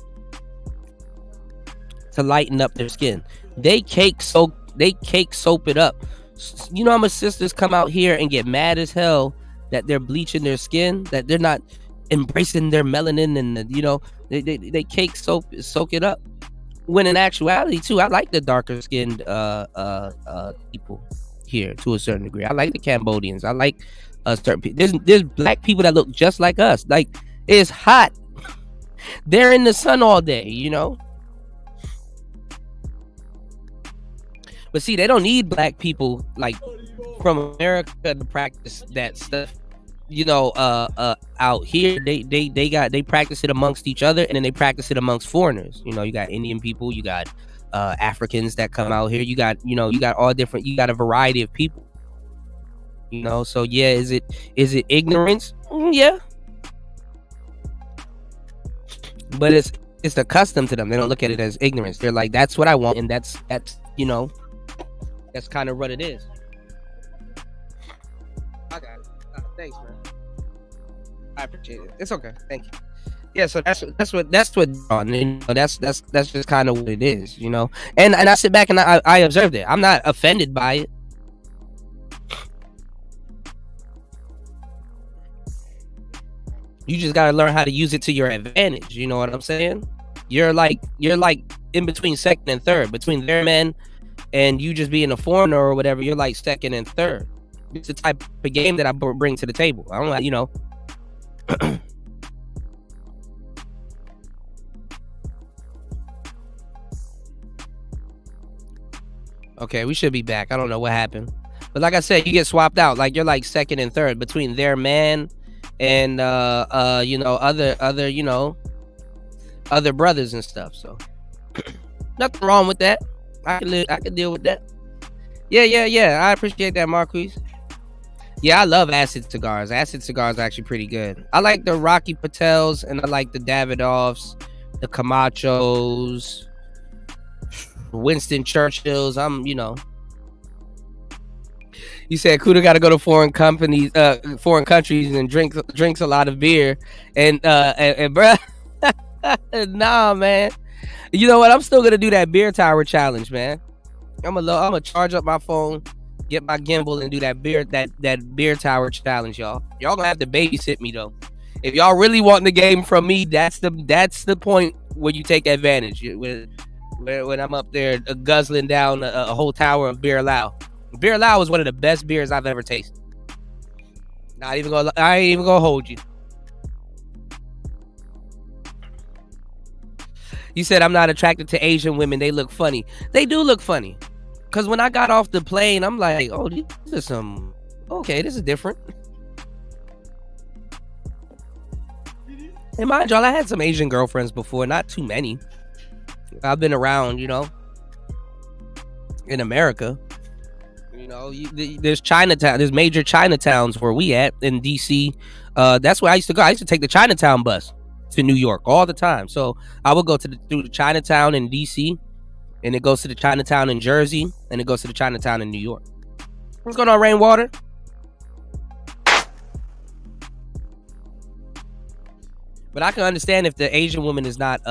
to lighten up their skin. They cake soap it up. You know how much sisters come out here and get mad as hell that they're bleaching their skin, that they're not embracing their melanin, and you know, they cake soak it up. When in actuality too, I like the darker skinned people here to a certain degree. I like the Cambodians. I like certain people. There's black people that look just like us. Like, it's hot. They're in the sun all day, you know. But see, they don't need black people like from America to practice that stuff. You know, out here they practice it amongst each other, and then they practice it amongst foreigners. You know, you got Indian people, you got Africans that come out here, you got all different, you got a variety of people, you know. So yeah, is it ignorance? Yeah, but it's the custom to them. They don't look at it as ignorance. They're like, that's what I want, and that's you know, that's kind of what it is. I got it. Thanks, man. I appreciate it. It's okay. Thank you. Yeah, so that's what you know, that's just kind of what it is, you know. And I sit back and I observed it. I'm not offended by it. You just gotta learn how to use it to your advantage. You know what I'm saying? You're like in between second and third, between their men and you just being a foreigner or whatever. You're like second and third. It's the type of game that I bring to the table. I don't, you know. Okay, we should be back. I don't know what happened, but like I said, you get swapped out. Like, you're like second and third between their man and you know, other you know, other brothers and stuff. So nothing wrong with that. I can deal with that. Yeah. I appreciate that, Marquise. Yeah, I love acid cigars. Acid cigars are actually pretty good. I like the Rocky Patels and I like the Davidoffs, the Camachos, Winston Churchills. You said Kuda got to go to foreign countries and drinks a lot of beer. And bruh, nah, man. You know what? I'm still gonna do that beer tower challenge, man. I'm gonna charge up my phone, get my gimbal, and do that beer tower challenge, y'all. Y'all gonna have to babysit me though. If y'all really want the game from me, that's the point where you take advantage. When I'm up there guzzling down a whole tower of Beer Lao. Beer Lao is one of the best beers I've ever tasted. I ain't even gonna hold you. You said I'm not attracted to Asian women. They look funny. They do look funny. Because when I got off the plane, I'm like, oh, these are some... Okay, this is different. And mind y'all, I had some Asian girlfriends before. Not too many. I've been around, in America. There's Chinatown. There's major Chinatowns where we at in D.C. That's where I used to go. I used to take the Chinatown bus to New York all the time. So I would go through the Chinatown in D.C. and it goes to the Chinatown in Jersey and it goes to the Chinatown in New York. What's going on, Rainwater? But I can understand if the Asian woman is not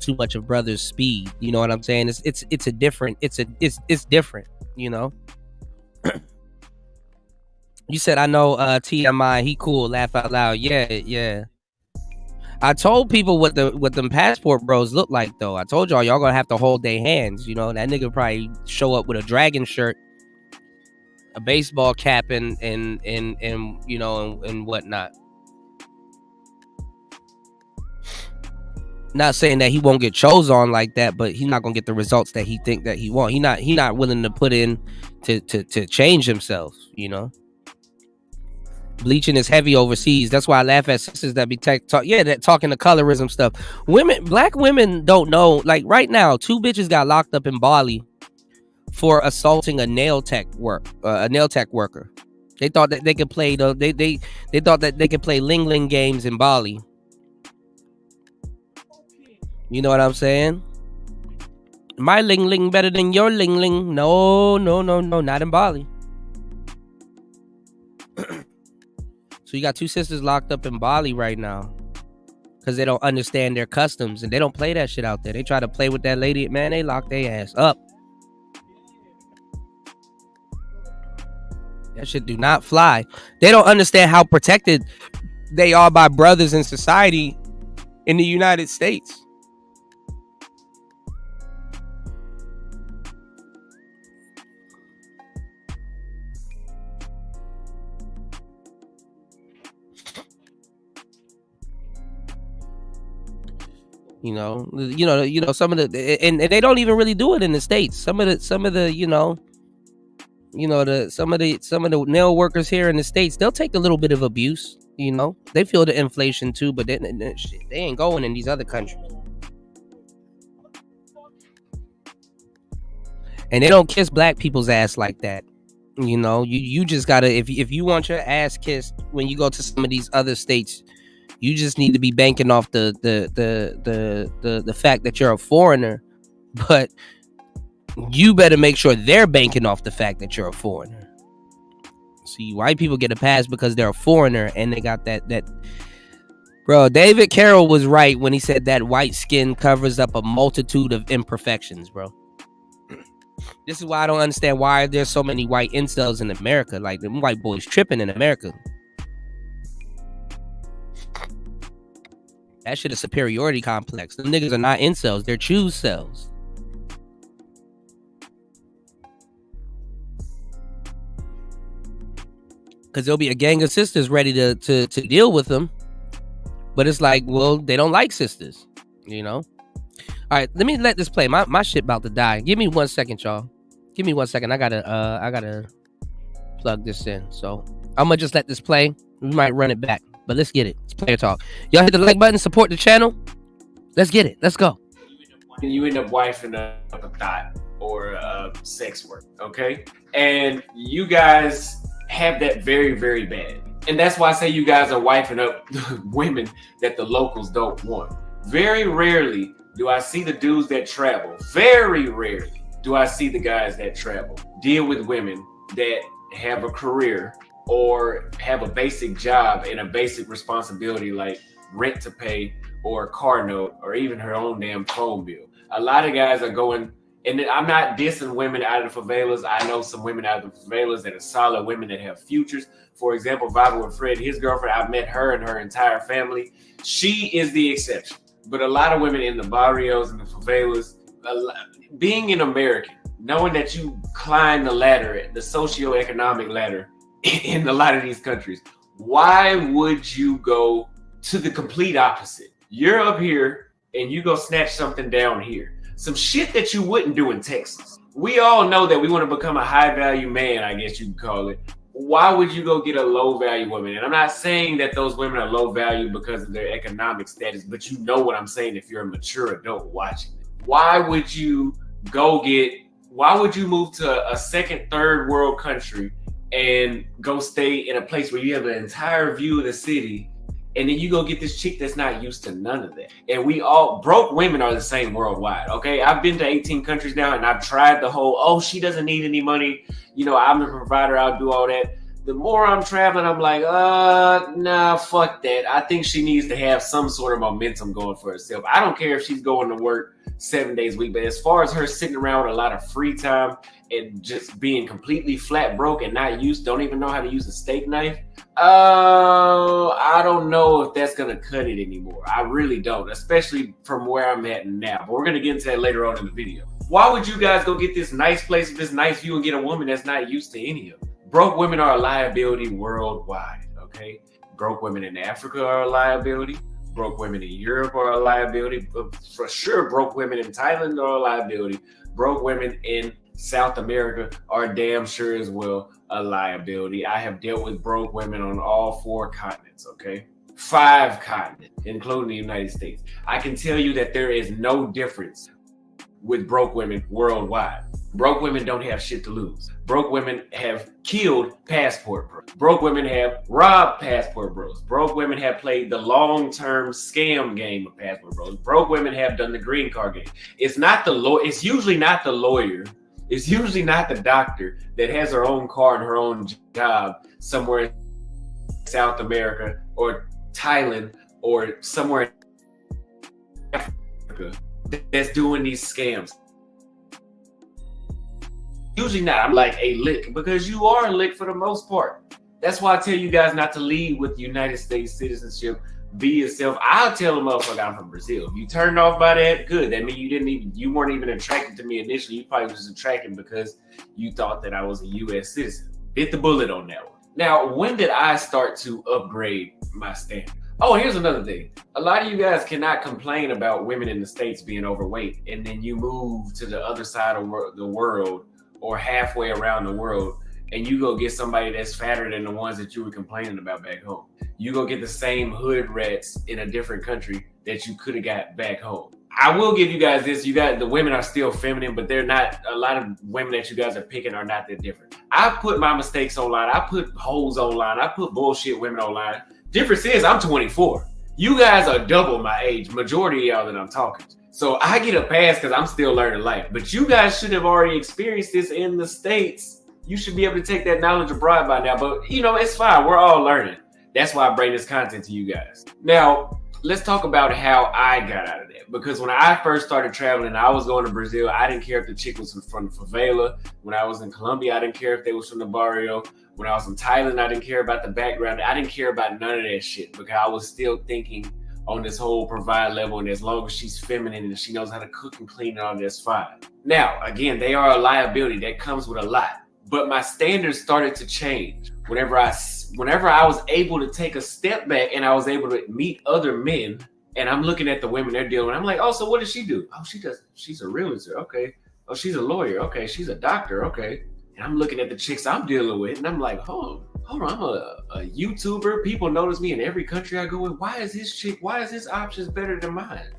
too much of brother's speed. You know what I'm saying? It's different. You said I know TMI, he cool, laugh out loud. Yeah. I told people what them passport bros look like though. I told y'all gonna have to hold their hands. That nigga probably show up with a dragon shirt, a baseball cap, and whatnot. Not saying that he won't get chose on like that, but he's not gonna get the results that he think that he want. He not willing to put in to change himself. Bleaching is heavy overseas. That's why I laugh at sisters that be talking the colorism stuff. Black women don't know. Like right now, 2 bitches got locked up in Bali for assaulting a nail tech worker. They thought that they could play they thought that they could play Ling Ling games in Bali. You know what I'm saying? My Ling Ling better than your Ling Ling? No, not in Bali. So you got 2 sisters locked up in Bali right now because they don't understand their customs and they don't play that shit out there. They try to play with that lady, man. They lock their ass up. That shit do not fly. They don't understand how protected they are by brothers in society in the United States. Some of the and they don't even really do it in the States. Some of the nail workers here in the States, they'll take a little bit of abuse. They feel the inflation too, but they ain't going in these other countries. And they don't kiss black people's ass like that. You just gotta, if you want your ass kissed when you go to some of these other states, you just need to be banking off the fact that you're a foreigner, but you better make sure they're banking off the fact that you're a foreigner. See, white people get a pass because they're a foreigner and they got that. Bro, David Carroll was right when he said that white skin covers up a multitude of imperfections, bro. This is why I don't understand why there's so many white incels in America. Like, them white boys tripping in America. That shit is superiority complex. Them niggas are not incels. They're choose cells. Because there'll be a gang of sisters ready to deal with them. But it's like, well, they don't like sisters. All right, let me let this play. My shit about to die. Give me 1 second, y'all. Give me 1 second. I gotta plug this in. So I'm gonna just let this play. We might run it back. But let's get it. It's player talk. Y'all hit the like button, support the channel. Let's get it. Let's go. You end up wifing up a thought or sex work, okay? And you guys have that very, very bad. And that's why I say you guys are wifing up women that the locals don't want. Very rarely do I see the dudes that travel. Very rarely do I see the guys that travel deal with women that have a career or have a basic job and a basic responsibility like rent to pay or a car note or even her own damn phone bill. A lot of guys are going, and I'm not dissing women out of the favelas. I know some women out of the favelas that are solid women that have futures. For example, Bible and Fred, his girlfriend, I met her and her entire family. She is the exception. But a lot of women in the barrios and the favelas, being an American, knowing that you climb the ladder, the socioeconomic ladder in a lot of these countries, why would you go to the complete opposite? You're up here and you go snatch something down here. Some shit that you wouldn't do in Texas. We all know that we want to become a high value man, I guess you could call it. Why would you go get a low value woman? And I'm not saying that those women are low value because of their economic status, but you know what I'm saying if you're a mature adult watching it. Why would you move to a second, third world country and go stay in a place where you have an entire view of the city, and then you go get this chick that's not used to none of that? And we all, broke women are the same worldwide, okay? I've been to 18 countries now, and I've tried the whole, oh, she doesn't need any money, you know, I'm the provider, I'll do all that. The more I'm traveling, I'm like, nah, fuck that. I think she needs to have some sort of momentum going for herself. I don't care if she's going to work 7 days a week, but as far as her sitting around with a lot of free time and just being completely flat broke and don't even know how to use a steak knife, I don't know if that's gonna cut it anymore. I really don't, especially from where I'm at now. But we're gonna get into that later on in the video. Why would you guys go get this nice place with this nice view and get a woman that's not used to any of it? Broke women are a liability worldwide, okay? Broke women in Africa are a liability. Broke women in Europe are a liability. For sure, broke women in Thailand are a liability. Broke women in South America are damn sure as well a liability. I have dealt with broke women on all 4 continents, okay? 5 continents, including the United States. I can tell you that there is no difference with broke women worldwide. Broke women don't have shit to lose. Broke women have killed passport bros. Broke women have robbed passport bros. Broke women have played the long-term scam game of passport bros. Broke women have done the green card game. It's usually not the lawyer. It's usually not the doctor that has her own car and her own job somewhere in South America or Thailand or somewhere in Africa that's doing these scams. Usually not. I'm like a lick, because you are a lick for the most part. That's why I tell you guys not to lead with United States citizenship. Be yourself. I'll tell them, motherfucker, I'm from Brazil. If you turned off by that, good. That means you weren't even attracted to me initially. You probably was just attracted because you thought that I was a U.S. citizen. Bit the bullet on that one. Now, when did I start to upgrade my standard? Oh, here's another thing. A lot of you guys cannot complain about women in the States being overweight, and then you move to the other side of the world or halfway around the world, and you go get somebody that's fatter than the ones that you were complaining about back home. You go get the same hood rats in a different country that you could have got back home. I will give you guys this. The women are still feminine, but they're not, a lot of women that you guys are picking are not that different. I put my mistakes online. I put hoes online. I put bullshit women online. Difference is I'm 24. You guys are double my age, majority of y'all that I'm talking to. So I get a pass because I'm still learning life. But you guys should have already experienced this in the States. You should be able to take that knowledge abroad by now. But, you know, it's fine. We're all learning. That's why I bring this content to you guys. Now, let's talk about how I got out of that. Because when I first started traveling, I was going to Brazil. I didn't care if the chick was from the favela. When I was in Colombia, I didn't care if they was from the barrio. When I was in Thailand, I didn't care about the background. I didn't care about none of that shit because I was still thinking on this whole provide level, and as long as she's feminine and she knows how to cook and clean and all, that's fine. Now, again, they are a liability. That comes with a lot. But my standards started to change whenever I was able to take a step back and I was able to meet other men, and I'm looking at the women they're dealing with. I'm like, oh, so what does she do? Oh, she's a realtor. Okay. Oh, she's a lawyer. Okay. She's a doctor. Okay. And I'm looking at the chicks I'm dealing with, and I'm like, hold on, I'm a YouTuber. People notice me in every country I go in. Why is this options better than mine?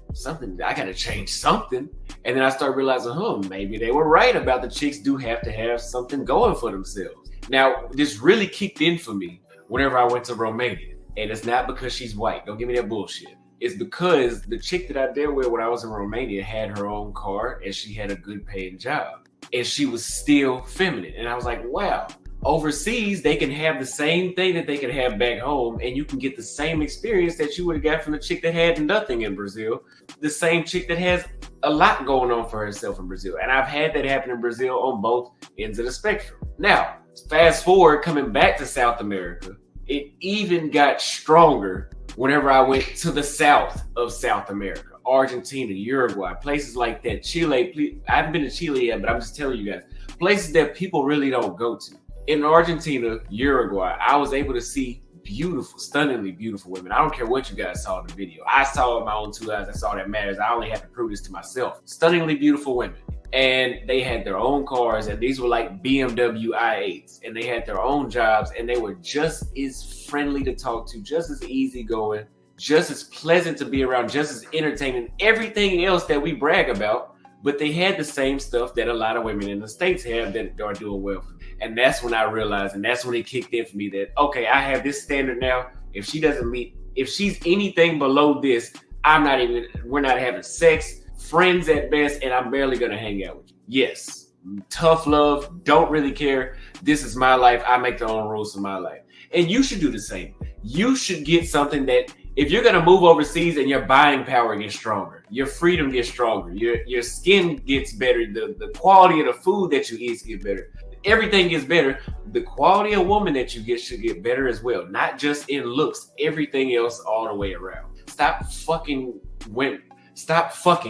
I gotta change something. And then I started realizing, maybe they were right about the chicks do have to have something going for themselves. Now, this really kicked in for me whenever I went to Romania. And it's not because she's white. Don't give me that bullshit. It's because the chick that I dealt with when I was in Romania had her own car and she had a good paying job. And she was still feminine. And I was like, wow. Overseas, they can have the same thing that they can have back home, and you can get the same experience that you would have got from the chick that had nothing in Brazil, the same chick that has a lot going on for herself in Brazil. And I've had that happen in Brazil on both ends of the spectrum. Now, fast forward, coming back to South America, it even got stronger whenever I went to the south of South America, Argentina, Uruguay, places like that, Chile. I haven't been to Chile yet, but I'm just telling you guys, places that people really don't go to. In Argentina, Uruguay, I was able to see beautiful, stunningly beautiful women. I don't care what you guys saw in the video. I saw it with my own 2 eyes. That's all that matters. I only have to prove this to myself. Stunningly beautiful women. And they had their own cars, and these were like BMW i8s. And they had their own jobs, and they were just as friendly to talk to, just as easygoing, just as pleasant to be around, just as entertaining, everything else that we brag about. But they had the same stuff that a lot of women in the States have that are doing well for them. And that's when I realized, and that's when it kicked in for me that, okay, I have this standard now. If she's anything below this, we're not having sex, friends at best, and I'm barely gonna hang out with you. Yes, tough love, don't really care. This is my life. I make the own rules for my life. And you should do the same. You should get something that, if you're gonna move overseas and your buying power gets stronger, your freedom gets stronger, your skin gets better, the quality of the food that you eat gets better, everything gets better. The quality of woman that you get should get better as well, not just in looks, everything else all the way around. Stop fucking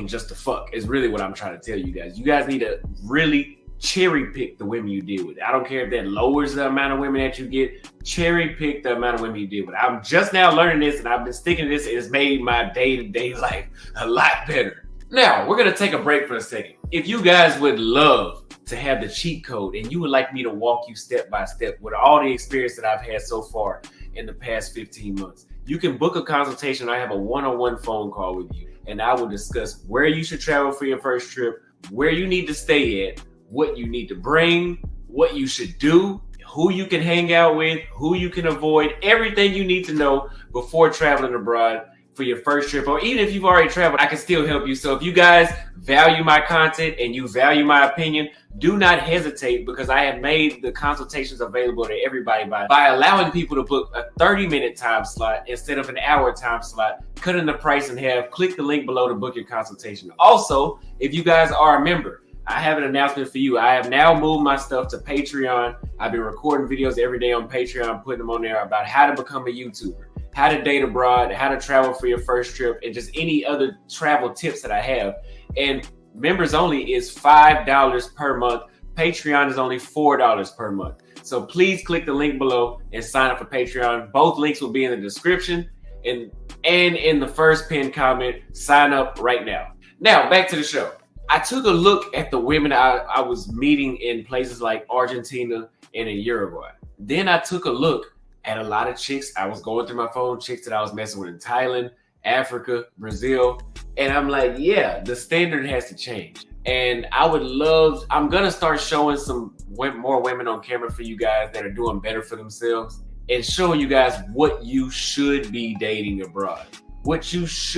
just to fuck is really what I'm trying to tell you guys. You guys need to really cherry pick the women you deal with. I don't care if that lowers the amount of women that you get, cherry pick the amount of women you deal with. I'm just now learning this, and I've been sticking to this. It has made my day-to-day life a lot better. Now, we're gonna take a break for a second. If you guys would love to have the cheat code and you would like me to walk you step by step with all the experience that I've had so far in the past 15 months, you can book a consultation. I have a one-on-one phone call with you, and I will discuss where you should travel for your first trip, where you need to stay at, what you need to bring, what you should do, who you can hang out with, who you can avoid, everything you need to know before traveling abroad for your first trip. Or even if you've already traveled, I can still help you. So if you guys value my content and you value my opinion, do not hesitate, because I have made the consultations available to everybody by allowing people to book a 30-minute time slot instead of an hour time slot, cutting the price in half. Click the link below to book your consultation. Also, if you guys are a member, I have an announcement for you. I have now moved my stuff to Patreon. I've been recording videos every day on Patreon, putting them on there about how to become a YouTuber, how to date abroad, how to travel for your first trip, and just any other travel tips that I have. And members only is $5 per month. Patreon is only $4 per month. So please click the link below and sign up for Patreon. Both links will be in the description and in the first pinned comment. Sign up right now. Now, back to the show. I took a look at the women I was meeting in places like Argentina and in Uruguay. Then I took a look at a lot of chicks. I was going through my phone, chicks that I was messing with in Thailand, Africa, Brazil. And I'm like, yeah, the standard has to change. And I'm going to start showing some more women on camera for you guys that are doing better for themselves, and showing you guys what you should be dating abroad. What is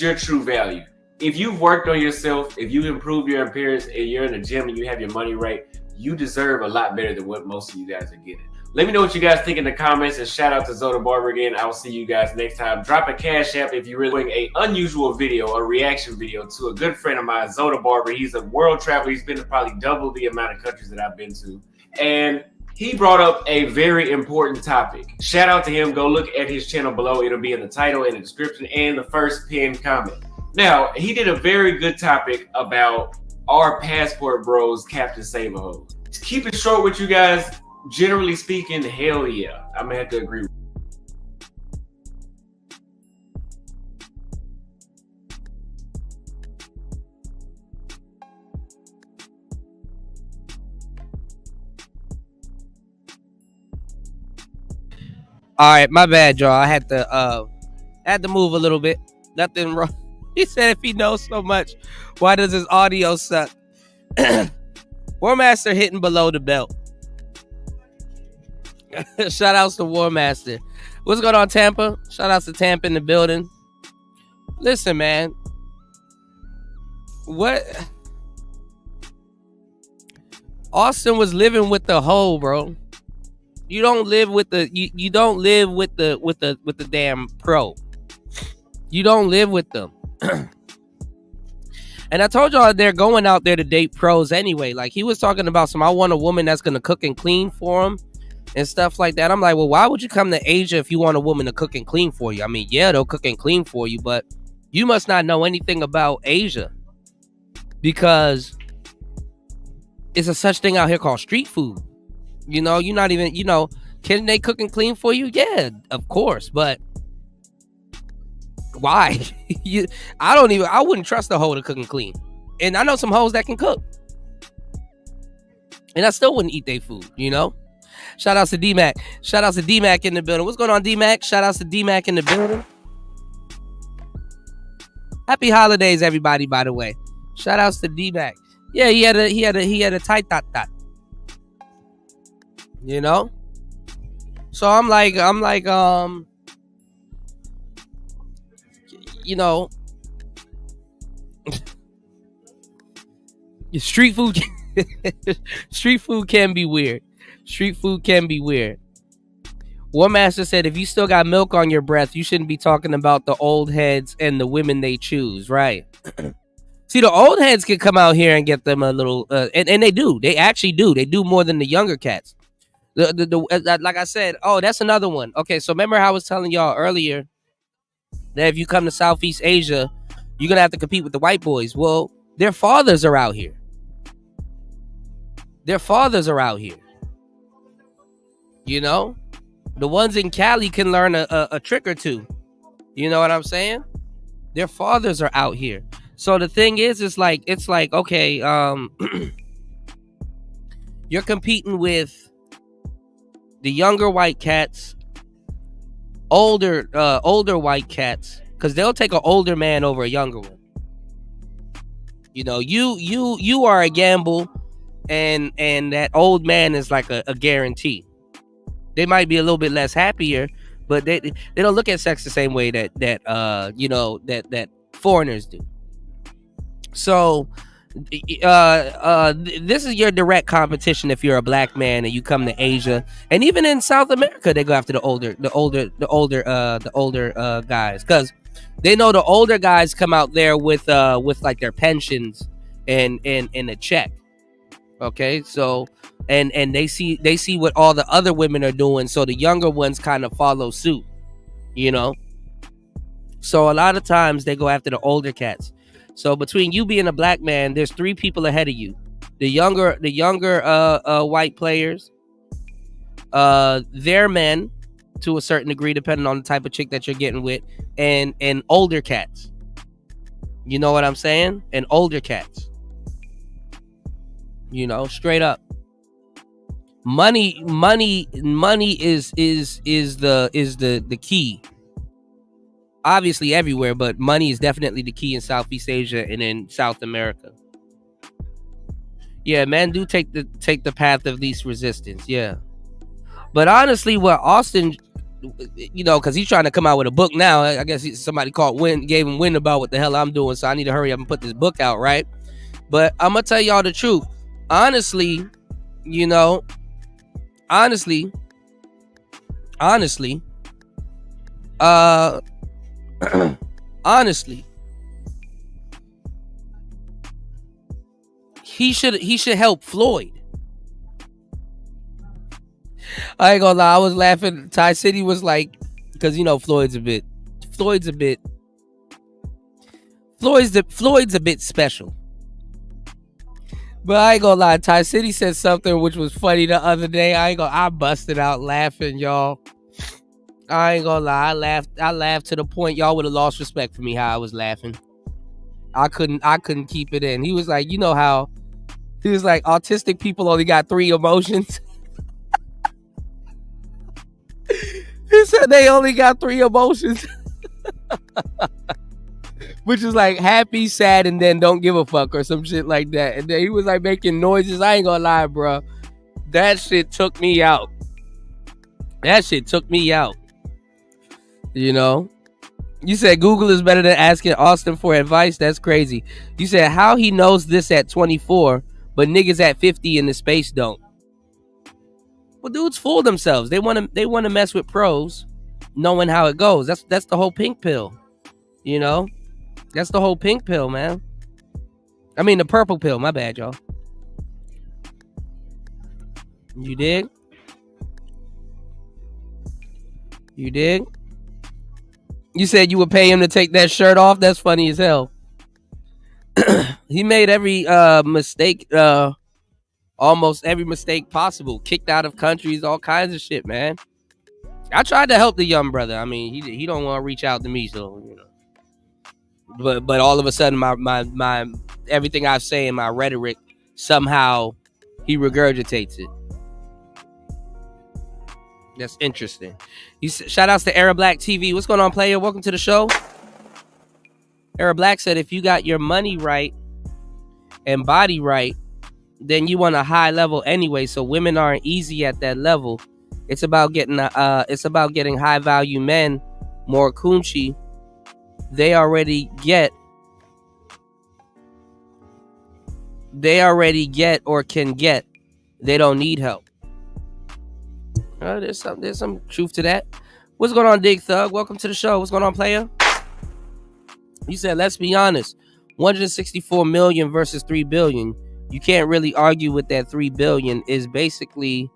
your true value? If you've worked on yourself, if you've improved your appearance and you're in the gym and you have your money right, you deserve a lot better than what most of you guys are getting. Let me know what you guys think in the comments, and shout out to Zoda Barber again. I will see you guys next time. Drop a cash app if you're really doing an unusual video, a reaction video to a good friend of mine, Zoda Barber. He's a world traveler. He's been to probably double the amount of countries that I've been to. And he brought up a very important topic. Shout out to him. Go look at his channel below. It'll be in the title, in the description, and the first pinned comment. Now, he did a very good topic about our passport bros, Captain Save-A-Hoes. To keep it short with you guys, generally speaking, hell yeah. I'm gonna have to agree with you. All right, my bad, y'all. I had to move a little bit. Nothing wrong. He said if he knows so much, why does his audio suck? War Master hitting below the belt. Shout outs to War Master. What's going on, Tampa? Shout outs to Tampa in the building. Listen, man. What? Austin was living with the hoe, bro. You don't live with the you don't live with the damn pro. You don't live with them. And I told y'all they're going out there to date pros anyway. Like he was talking about I want a woman that's gonna cook and clean for him and stuff like that. I'm like, well, why would you come to Asia if you want a woman to cook and clean for you? I mean, yeah, they'll cook and clean for you, but you must not know anything about Asia because it's a such thing out here called street food. You know, you're not even, can they cook and clean for you? Yeah, of course, but why? I wouldn't trust a hoe to cook and clean. And I know some hoes that can cook. And I still wouldn't eat their food, Shout outs to D-Mac. Shout outs to D-Mac in the building. What's going on, D-Mac? Shout outs to D-Mac in the building. Happy holidays, everybody, by the way. Shout outs to D-Mac. Yeah, he had a tight dot. So I'm like, street food can be weird. Street food can be weird. War Master said, if you still got milk on your breath, you shouldn't be talking about the old heads and the women they choose, right? See, the old heads can come out here and get them a little, and they do. They actually do. They do more than the younger cats. Like I said, that's another one. Okay, so remember how I was telling y'all earlier that if you come to Southeast Asia, you're going to have to compete with the white boys. Well, their fathers are out here. Their fathers are out here. The ones in Cali can learn a trick or two. You know what I'm saying? Their fathers are out here. So the thing is, it's like, okay, you're competing with the younger white cats, older white cats, because they'll take an older man over a younger one. You are a gamble, and that old man is like a guarantee. They might be a little bit less happier, but they don't look at sex the same way that foreigners do. So this is your direct competition if you're a black man and you come to Asia, and even in South America they go after the older guys, because they know the older guys come out there with like their pensions and a check. Okay, so and they see what all the other women are doing, so the younger ones kind of follow suit, So a lot of times they go after the older cats. So between you being a black man, there's 3 people ahead of you. The younger white players, their men to a certain degree, depending on the type of chick that you're getting with, and older cats. You know what I'm saying? And older cats. Straight up. Money is the key. Obviously everywhere, but money is definitely the key in Southeast Asia and in South America. Yeah, men do take the path of least resistance. Yeah, but honestly, what Austin, because he's trying to come out with a book now. I guess somebody gave him wind about what the hell I'm doing, so I need to hurry up and put this book out, right? But I'm gonna tell y'all the truth. Honestly, honestly, he should help Floyd. I ain't gonna lie, I was laughing. Ty City was like, because Floyd's a bit special. But I ain't gonna lie, Ty City said something which was funny the other day. I busted out laughing, y'all. I ain't gonna lie, I laughed to the point y'all would have lost respect for me how I was laughing. I couldn't keep it in. He was like, how he was like, autistic people only got 3 emotions. He said they only got 3 emotions. which is like happy, sad, and then don't give a fuck or some shit like that. And then he was like making noises. I ain't gonna lie, bro. That shit took me out. You know? You said Google is better than asking Austin for advice. That's crazy. You said how he knows this at 24, but niggas at 50 in the space don't. Well, dudes fool themselves. They want to mess with pros, knowing how it goes. That's the whole pink pill. You know? That's the whole pink pill, man. I mean the purple pill. My bad, y'all. You dig? You dig? You said you would pay him to take that shirt off? That's funny as hell. He made every mistake, almost every mistake possible. Kicked out of countries, all kinds of shit, man. I tried to help the young brother. I mean, he don't want to reach out to me, so you know. But all of a sudden, my everything I say in my rhetoric, somehow he regurgitates it. That's interesting. Shout outs to Era Black TV. What's going on, player? Welcome to the show. Era Black said, if you got your money right and body right, then you want a high level anyway. So women aren't easy at that level. It's about getting high value men, more coochie. They already get or can get. They don't need help. There's some truth to that. What's going on, Dig Thug? Welcome to the show. What's going on, player? You said, let's be honest. 164 million versus 3 billion. You can't really argue with that. 3 billion is basically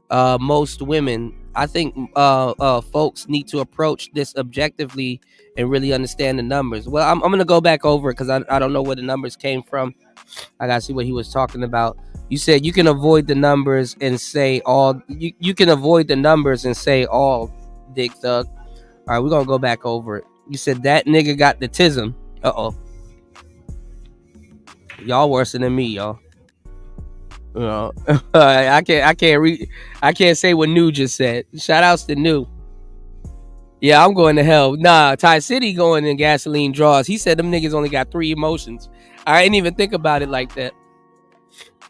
most women. I think folks need to approach this objectively and really understand the numbers. Well, I'm going to go back over it because I don't know where the numbers came from. I got to see what he was talking about. You said you can avoid the numbers and say all. You can avoid the numbers and say all, Dig Thug. All right, we're going to go back over it. You said that nigga got the tism. Uh-oh. Y'all worse than me, y'all. You know, I can't say what New just said. Shout outs to New. Yeah, I'm going to hell. Nah, Ty City going in gasoline draws. He said them niggas only got 3 emotions. I didn't even think about it like that.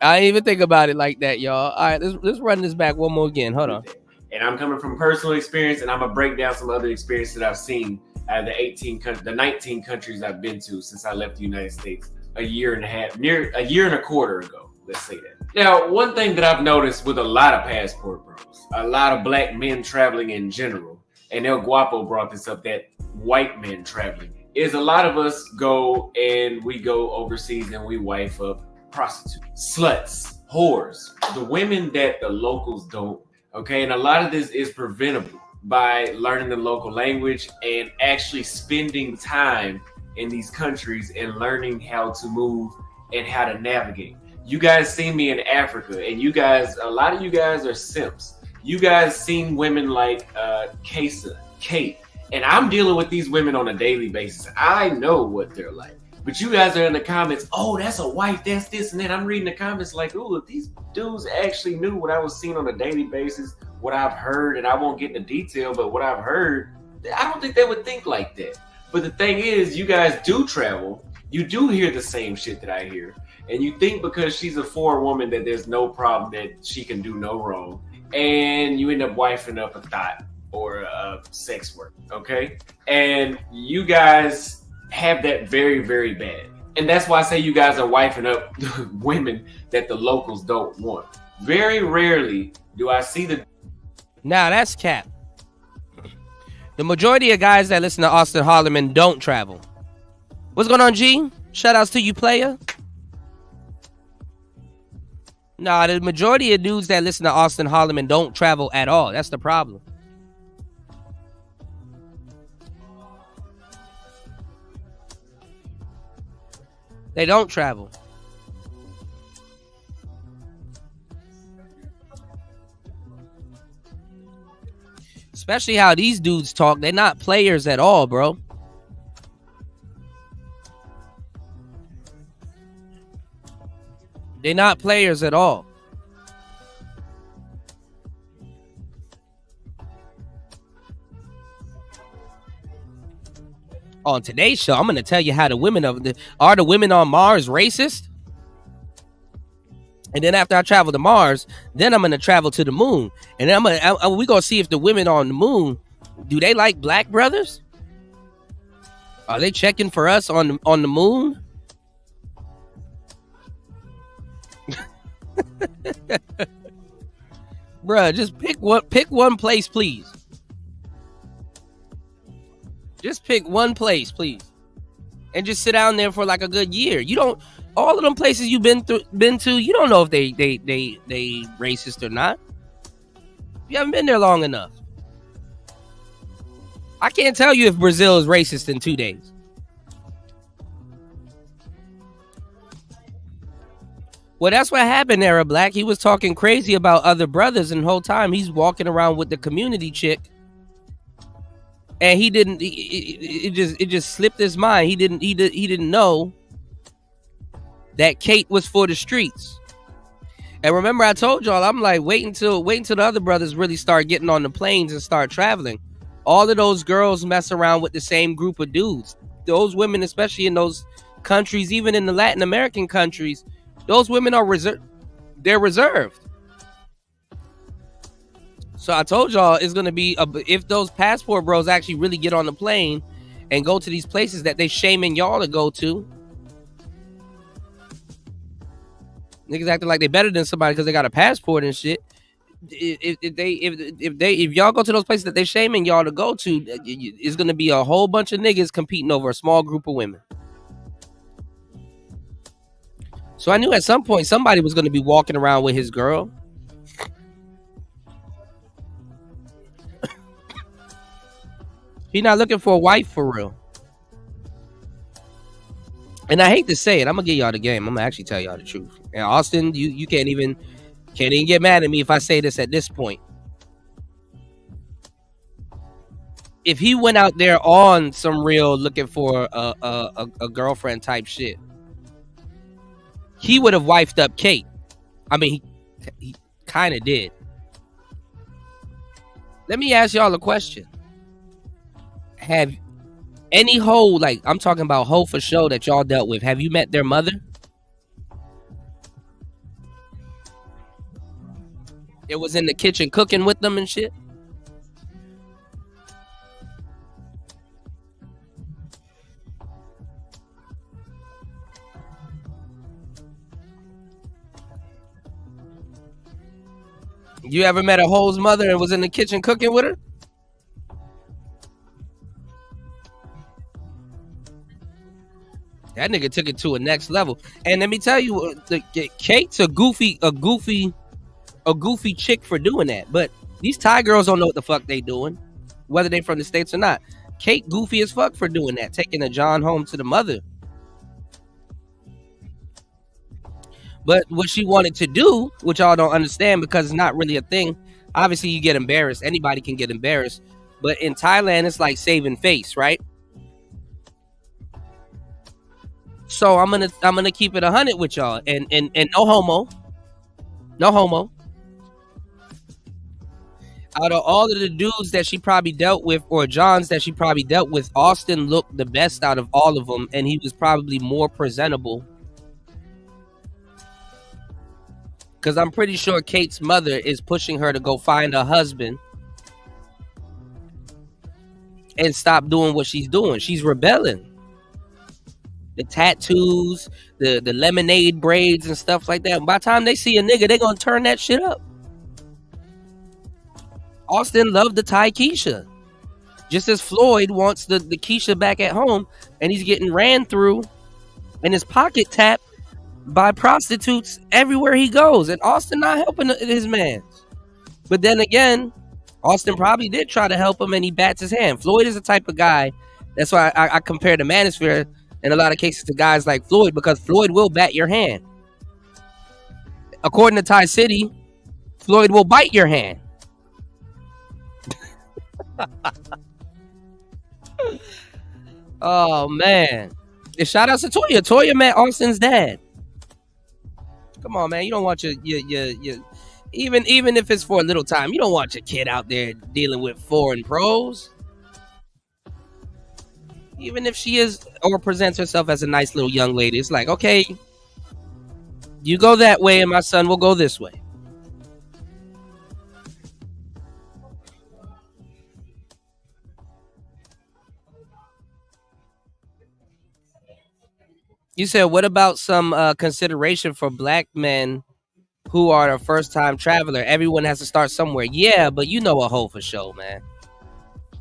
Y'all. All right, let's run this back one more again. Hold on. And I'm coming from personal experience, and I'm gonna break down some other experiences that I've seen out of the 19 countries I've been to since I left the United States a year and a quarter ago. Let's say that. Now, one thing that I've noticed with a lot of passport bros, a lot of black men traveling in general, and El Guapo brought this up, that white men traveling, is a lot of us go overseas and we wife up prostitutes, sluts, whores, the women that the locals don't. Okay, and a lot of this is preventable by learning the local language and actually spending time in these countries and learning how to move and how to navigate. You guys see me in Africa, and a lot of you guys are simps. You guys seen women like Kate, and I'm dealing with these women on a daily basis. I know what they're like. But you guys are in the comments, oh, that's a wife, that's this and that. I'm reading the comments like, ooh, if these dudes actually knew what I was seeing on a daily basis, what I've heard, and I won't get into detail, but what I've heard, I don't think they would think like that. But the thing is, you guys do travel. You do hear the same shit that I hear. And you think because she's a foreign woman that there's no problem, that she can do no wrong. And you end up wifing up a thought or a sex work, okay? And you guys have that very, very bad. And that's why I say you guys are wifing up women that the locals don't want. Very rarely do I see the... Now, that's cap. The majority of guys that listen to Austin Holloman don't travel. What's going on, G? Shout outs to you, player. Nah, the majority of dudes that listen to Austin Holloman don't travel at all. That's the problem. They don't travel. Especially how these dudes talk. They're not players at all, bro. They're not players at all. On today's show, I'm going to tell you how the women are the women on Mars racist? And then after I travel to Mars, then I'm going to travel to the moon. And then we're going to see if the women on the moon, do they like black brothers? Are they checking for us on the moon? Bruh, just pick one place, please. Just pick one place, please. And just sit down there for like a good year. You don't, all of them places you've been to, you don't know if they racist or not. You haven't been there long enough. I can't tell you if Brazil is racist in 2 days. Well, that's what happened, Era Black. He was talking crazy about other brothers, and the whole time he's walking around with the community chick. And he didn't. It just slipped his mind. He didn't know that Kate was for the streets. And remember, I told y'all, I'm like, wait until the other brothers really start getting on the planes and start traveling. All of those girls mess around with the same group of dudes. Those women, especially in those countries, even in the Latin American countries, those women are reserved. They're reserved. So I told y'all it's going to be, if those passport bros actually really get on the plane and go to these places that they shaming y'all to go to. Niggas acting like they better than somebody because they got a passport and shit. If y'all go to those places that they shaming y'all to go to, it's going to be a whole bunch of niggas competing over a small group of women. So I knew at some point somebody was going to be walking around with his girl. He's not looking for a wife for real. And I hate to say it, I'm gonna give y'all the game. I'm gonna actually tell y'all the truth. And Austin, you can't even get mad at me if I say this at this point. If he went out there on some real looking for a girlfriend type shit, he would have wifed up Kate. I mean, he kind of did. Let me ask y'all a question. Have any hoe, like I'm talking about hoe for show that y'all dealt with, have you met their mother? It was in the kitchen cooking with them and shit? You ever met a hoe's mother and was in the kitchen cooking with her? That nigga took it to a next level. And let me tell you, Kate's a goofy chick for doing that. But these Thai girls don't know what the fuck they doing, whether they from the States or not. Kate goofy as fuck for doing that, taking a John home to the mother. But what she wanted to do, which y'all don't understand because it's not really a thing. Obviously, you get embarrassed. Anybody can get embarrassed. But in Thailand, it's like saving face, right? So I'm gonna keep it 100 with y'all, and no homo. Out of all of the dudes that she probably dealt with, or Johns that she probably dealt with, Austin looked the best out of all of them, and he was probably more presentable. Because I'm pretty sure Kate's mother is pushing her to go find a husband and stop doing what she's doing. She's rebelling. The tattoos, the lemonade braids and stuff like that. By the time they see a nigga, they gonna turn that shit up. Austin loved the Thai Keisha. Just as Floyd wants the Keisha back at home, and he's getting ran through and his pocket tapped by prostitutes everywhere he goes. And Austin not helping his man. But then again, Austin probably did try to help him and he bats his hand. Floyd is the type of guy, that's why I compare the Manosphere in a lot of cases to guys like Floyd, because Floyd will bat your hand. According to Thai City, Floyd will bite your hand. Oh man. And shout out to Toya. Toya met Austin's dad. Come on, man. You don't want your even if it's for a little time, you don't want your kid out there dealing with foreign pros. Even if she is or presents herself as a nice little young lady, it's like, okay, you go that way and my son will go this way. You said, what about some consideration for black men who are a first-time traveler? Everyone has to start somewhere. Yeah, but you know a hoe for sure, man.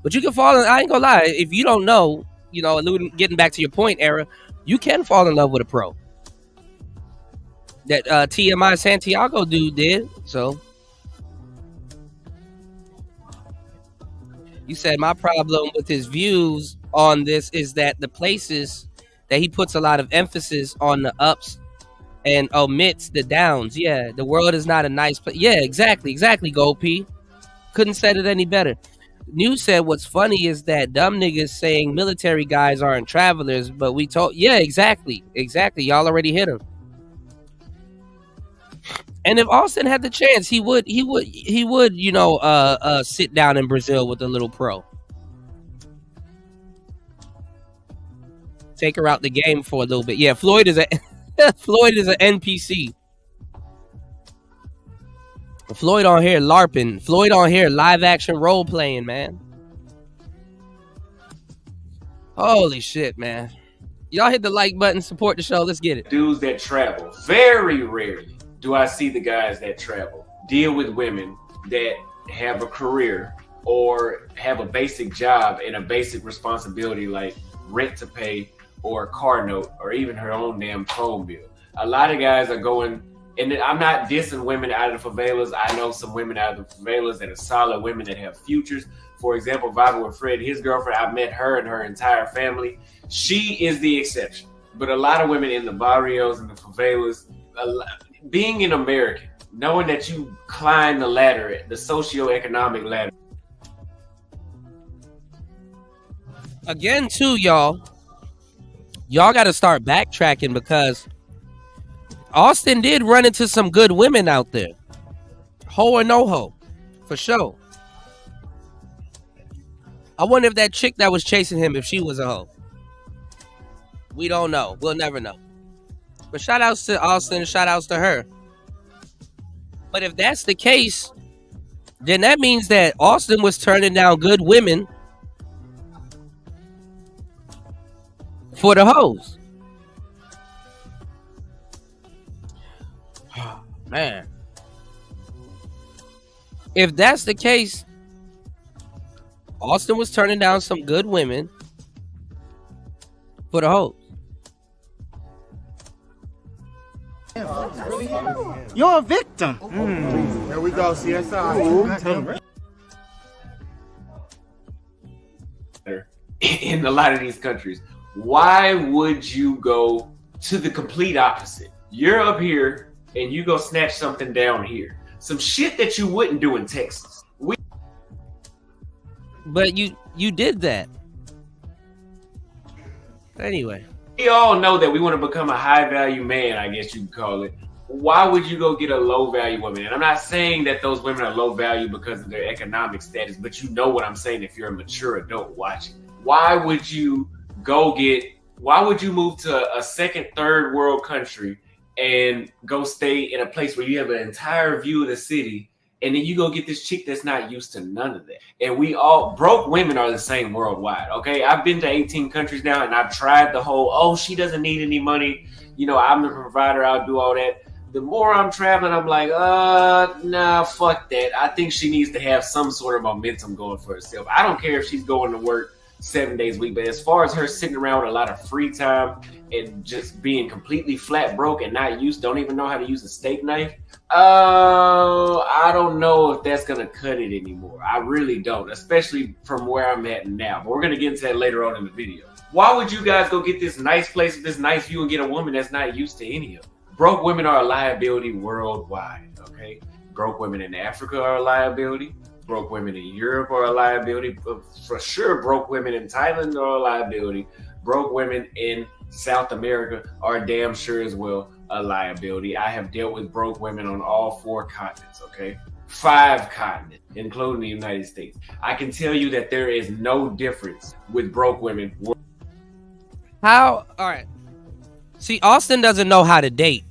But you can fall in, I ain't gonna lie, if you don't know, you know, getting back to your point, Era, you can fall in love with a pro. That TMI Santiago dude did, so. You said, my problem with his views on this is that the places that he puts a lot of emphasis on the ups and omits the downs. Yeah, the world is not a nice place. Yeah, exactly, Go P. Couldn't said it any better. News said, what's funny is that dumb niggas saying military guys aren't travelers, but we told, yeah, exactly. Y'all already hit him. And if Austin had the chance, he would, you know, sit down in Brazil with a little pro. Take her out the game for a little bit. Yeah, Floyd is an NPC. Floyd on here LARPing. Floyd on here live action role playing, man. Holy shit, man. Y'all hit the like button, support the show. Let's get it. Dudes that travel. Very rarely do I see the guys that travel deal with women that have a career or have a basic job and a basic responsibility like rent to pay or a car note or even her own damn phone bill. A lot of guys are going, and I'm not dissing women out of the favelas. I know some women out of the favelas that are solid women that have futures. For example, Vibe with Fred, his girlfriend, I met her and her entire family. She is the exception. But a lot of women in the barrios and the favelas, being an American, knowing that you climb the ladder, the socioeconomic ladder. Again, too, y'all got to start backtracking because Austin did run into some good women out there. Hoe or no hoe, for sure. I wonder if that chick that was chasing him, if she was a hoe. We don't know. We'll never know. But shout outs to Austin, shout outs to her. But if that's the case, then that means that Austin was turning down good women for the hoes. Man. If that's the case, Austin was turning down some good women for the hoes. You're a victim. There we go, CSI. In a lot of these countries, why would you go to the complete opposite? You're up here and you go snatch something down here. Some shit that you wouldn't do in Texas. But you did that. Anyway. We all know that we want to become a high value man, I guess you could call it. Why would you go get a low value woman? And I'm not saying that those women are low value because of their economic status, but you know what I'm saying if you're a mature adult watching. Why would you move to a second, third world country and go stay in a place where you have an entire view of the city, and then you go get this chick that's not used to none of that? And we all, broke women are the same worldwide, okay? I've been to 18 countries now, and I've tried the whole, oh, she doesn't need any money. You know, I'm the provider, I'll do all that. The more I'm traveling, I'm like, nah, fuck that. I think she needs to have some sort of momentum going for herself. I don't care if she's going to work 7 days a week, but as far as her sitting around with a lot of free time and just being completely flat broke and don't even know how to use a steak knife, I don't know if that's gonna cut it anymore. I really don't, especially from where I'm at now. But we're gonna get into that later on in the video. Why would you guys go get this nice place with this nice view and get a woman that's not used to any of it? Broke women are a liability worldwide, okay? Broke women in Africa are a liability. Broke women in Europe are a liability. For sure, broke women in Thailand are a liability. Broke women in South America are damn sure as well a liability. I have dealt with broke women on all 4 continents, okay? 5 continents, including the United States. I can tell you that there is no difference with broke women. How? All right. See, Austin doesn't know how to date.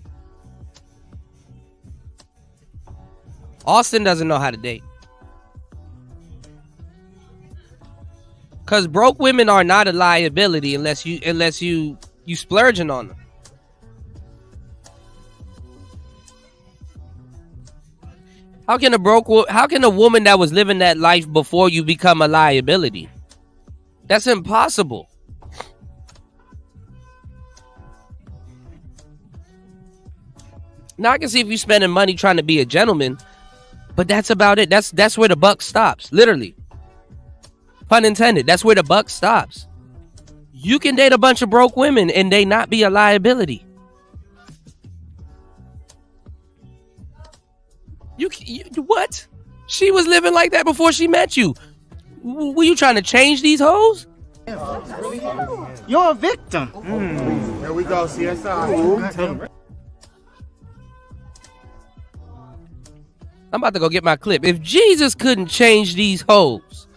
Austin doesn't know how to date. Because broke women are not a liability unless you splurging on them. How can a woman that was living that life before you become a liability? That's impossible. Now I can see if you're spending money trying to be a gentleman, but that's about it. That's where the buck stops. Literally. Pun intended. That's where the buck stops. You can date a bunch of broke women and they not be a liability. You what? She was living like that before she met you. Were you trying to change these hoes? You're a victim. There we go, CSI. I'm about to go get my clip. If Jesus couldn't change these hoes,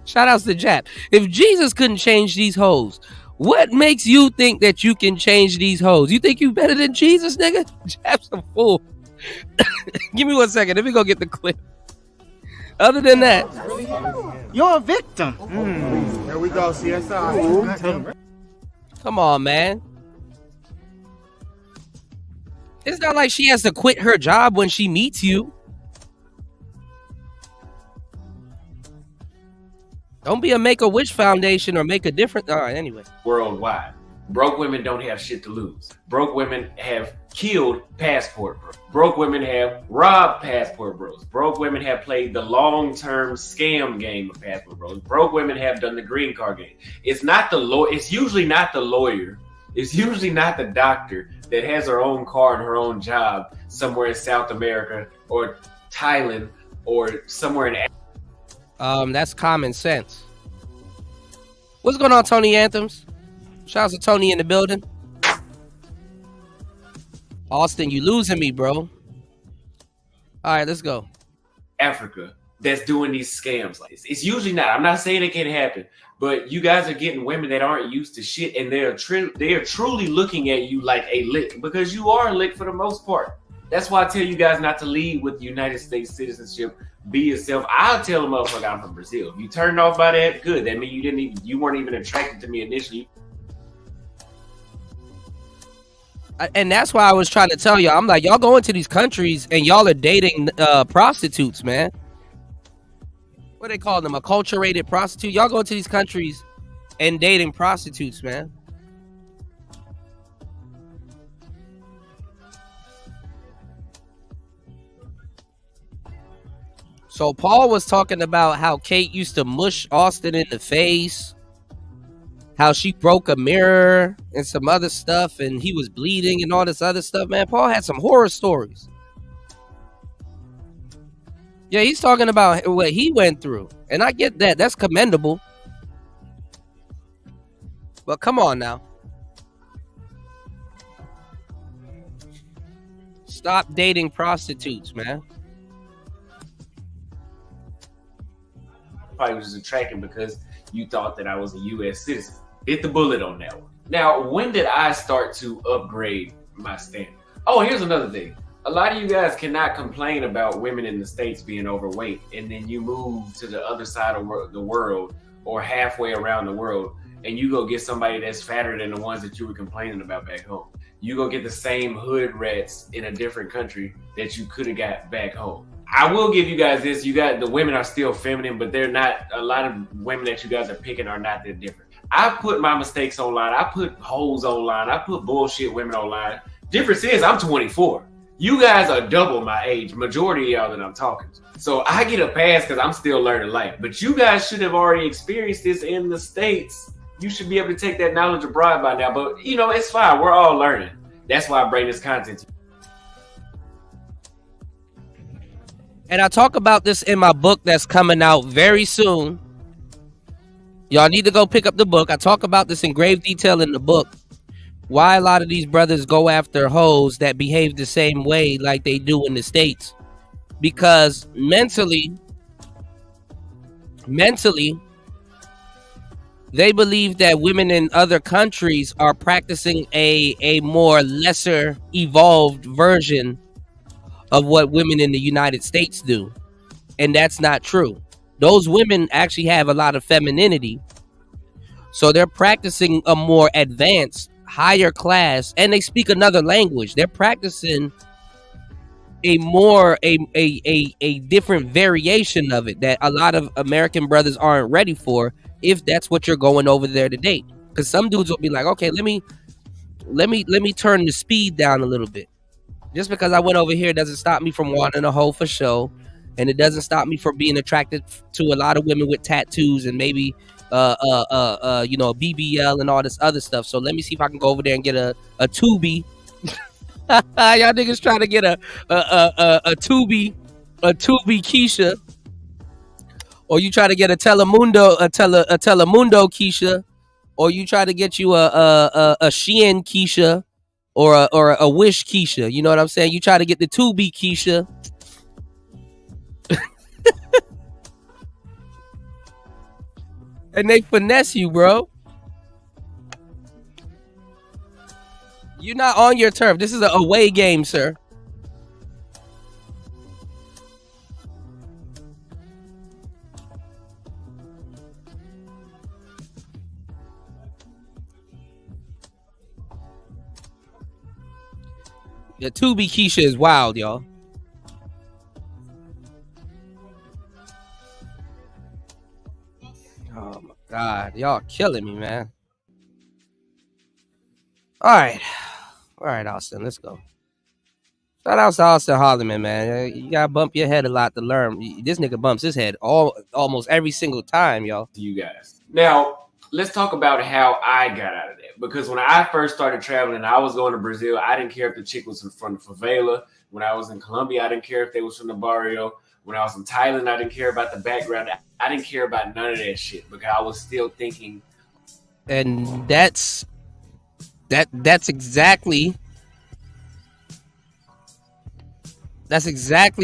shout outs to Jap. If Jesus couldn't change these hoes, what makes you think that you can change these hoes? You think you better than Jesus, nigga? Jap's a fool. Give me 1 second. Let me go get the clip. Other than that, you're a victim. There we go, CSI. Come on, man. It's not like she has to quit her job when she meets you. Don't be a Make-A-Wish Foundation or make a difference. All right, anyway. Worldwide. Broke women don't have shit to lose. Broke women have killed passport bros. Broke women have robbed passport bros. Broke women have played the long-term scam game of passport bros. Broke women have done the green card game. It's not the it's usually not the lawyer. It's usually not the doctor that has her own car and her own job somewhere in South America or Thailand or somewhere in Africa. That's common sense. What's going on, Tony Anthems? Shouts to Tony in the building. Austin, you losing me, bro. All right, let's go. Africa that's doing these scams like this. It's usually not. I'm not saying it can't happen, but you guys are getting women that aren't used to shit, and they are truly looking at you like a lick, because you are a lick for the most part. That's why I tell you guys not to lead with United States citizenship. Be yourself. I'll tell them, motherfucker, I'm from Brazil. If you turned off by that, good. That means you weren't even attracted to me initially. And that's why I was trying to tell y'all. I'm like, y'all go into these countries and y'all are dating prostitutes, man. What they call them? Acculturated prostitute. Y'all go into these countries and dating prostitutes, man. So Paul was talking about how Kate used to mush Austin in the face, how she broke a mirror and some other stuff, and he was bleeding and all this other stuff, man. Paul had some horror stories. Yeah, he's talking about what he went through, and I get that. That's commendable. But come on now. Stop dating prostitutes, man. Probably was just attracted because you thought that I was a U.S. citizen. Hit the bullet on that one. Now, when did I start to upgrade my standard? Oh, here's another thing. A lot of you guys cannot complain about women in the States being overweight, and then you move to the other side of the world or halfway around the world, and you go get somebody that's fatter than the ones that you were complaining about back home. You go get the same hood rats in a different country that you could have got back home. I will give you guys this. The women are still feminine, but they're not. A lot of women that you guys are picking are not that different. I put my mistakes online. I put hoes online. I put bullshit women online. Difference is I'm 24. You guys are double my age. Majority of y'all that I'm talking to. So I get a pass because I'm still learning life. But you guys should have already experienced this in the States. You should be able to take that knowledge abroad by now. But, you know, it's fine. We're all learning. That's why I bring this content to you. And I talk about this in my book that's coming out very soon. Y'all need to go pick up the book. I talk about this in grave detail in the book. Why a lot of these brothers go after hoes that behave the same way like they do in the States. Because mentally, They believe that women in other countries are practicing a more lesser evolved version of what women in the United States do. And that's not true. Those women actually have a lot of femininity. So they're practicing a more advanced, higher class, and they speak another language. They're practicing a more a different variation of it that a lot of American brothers aren't ready for if that's what you're going over there to date. Because some dudes will be like, okay, let me turn the speed down a little bit. Just because I went over here doesn't stop me from wanting a hoe for show, and it doesn't stop me from being attracted to a lot of women with tattoos and maybe BBL and all this other stuff. So let me see if I can go over there and get a Tubi. Y'all niggas trying to get a Tubi Keisha, or you try to get a Telemundo Keisha, or you try to get you a Shein Keisha, or a Wish Keisha. You know what I'm saying? You try to get the Tubi Keisha. And they finesse you, bro. You're not on your turf. This is an away game, sir. The Tubi Keisha is wild, y'all. Oh my God, y'all killing me, man. All right, Austin, let's go. Shout out to Austin Holloman, man. You gotta bump your head a lot to learn. This nigga bumps his head almost every single time, y'all. You guys. Now, let's talk about how I got out of that. Because when I first started traveling, I was going to Brazil. I didn't care if the chick was from the favela. When I was in Colombia, I didn't care if they was from the barrio. When I was in Thailand, I didn't care about the background. I didn't care about none of that shit because I was still thinking. And that's exactly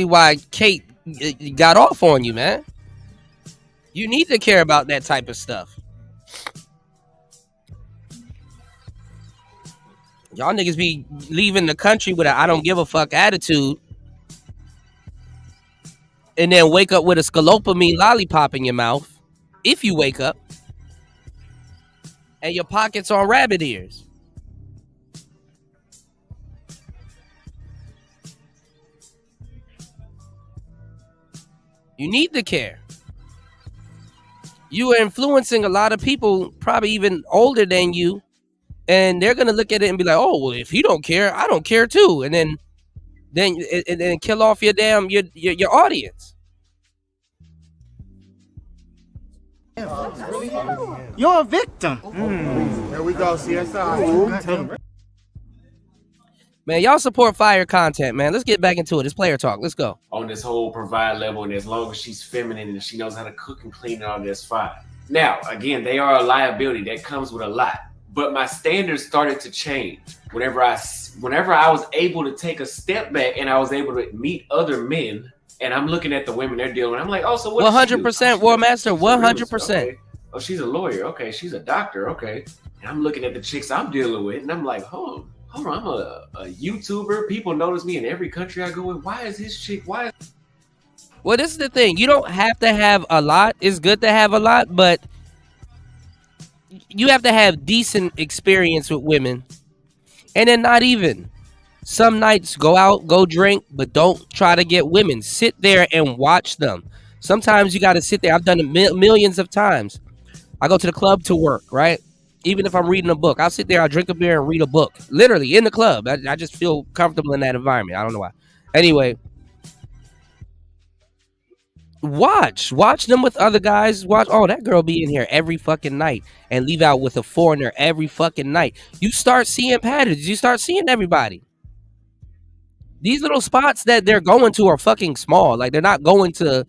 why Kate got off on you, man. You need to care about that type of stuff. Y'all niggas be leaving the country with a I don't give a fuck attitude, and then wake up with a scalopamine lollipop in your mouth, if you wake up, and your pockets on rabbit ears. You need to care. You are influencing a lot of people, probably even older than you, and they're gonna look at it and be like, "Oh, well, if he don't care, I don't care too," and then kill off your damn your audience. You're a victim. There we go, CSI. Man, y'all support fire content, man. Let's get back into it. It's player talk. Let's go. On this whole provide level, and as long as she's feminine and she knows how to cook and clean and all that's fine. Now, again, they are a liability that comes with a lot. But my standards started to change whenever I was able to take a step back and I was able to meet other men, and I'm looking at the women they're dealing with. I'm like, oh, so what? 100% War Master. 100%. Okay. Oh, she's a lawyer. Okay, she's a doctor. Okay, and I'm looking at the chicks I'm dealing with, and I'm like, hold on, I'm a YouTuber. People notice me in every country I go in. Why is this chick? Why? Well, this is the thing. You don't have to have a lot. It's good to have a lot, but you have to have decent experience with women. And then not even. Some nights go out, go drink, but don't try to get women. Sit there and watch them. Sometimes you got to sit there. I've done it millions of times. I go to the club to work, right? Even if I'm reading a book, I'll sit there, I'll drink a beer and read a book. Literally in the club. I just feel comfortable in that environment. I don't know why. Anyway. Watch them with other guys. Watch, oh, that girl be in here every fucking night, and leave out with a foreigner every fucking night. You start seeing patterns. You start seeing everybody. These little spots that they're going to are fucking small. Like, they're not going to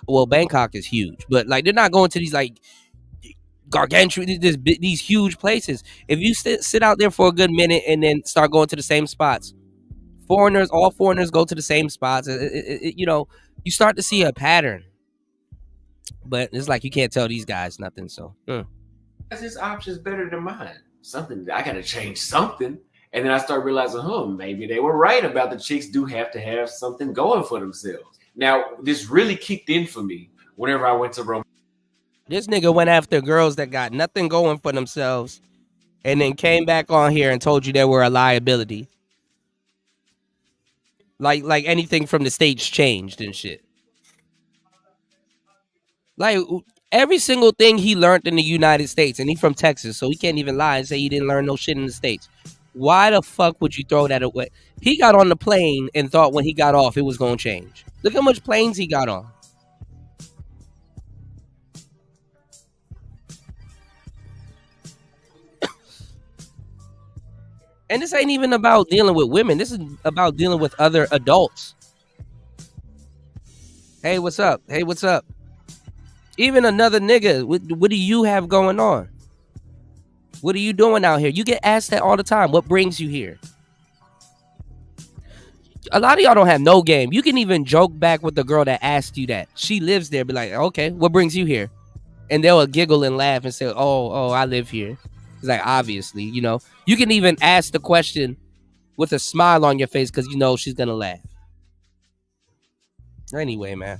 well, Bangkok is huge, but like, they're not going to these like gargantuan, these huge places. If you sit out there for a good minute and then start going to the same spots, all foreigners go to the same spots. You know, you start to see a pattern. But it's like you can't tell these guys nothing. So His option's better than mine. Something I gotta change something. And then I start realizing, maybe they were right about the chicks do have to have something going for themselves. Now, this really kicked in for me whenever I went to Rome. This nigga went after girls that got nothing going for themselves and then came back on here and told you they were a liability. Like anything from the stage changed and shit. Like every single thing he learned in the United States, and he from Texas, so he can't even lie and say he didn't learn no shit in the States. Why the fuck would you throw that away? He got on the plane and thought when he got off it was going to change. Look how much planes he got on. And this ain't even about dealing with women. This is about dealing with other adults. Hey, what's up? Hey, what's up? Even another nigga. What do you have going on? What are you doing out here? You get asked that all the time. What brings you here? A lot of y'all don't have no game. You can even joke back with the girl that asked you that. She lives there. Be like, okay, what brings you here? And they'll giggle and laugh and say, oh, I live here. It's like, obviously, you know. You can even ask the question with a smile on your face because you know she's going to laugh. Anyway, man.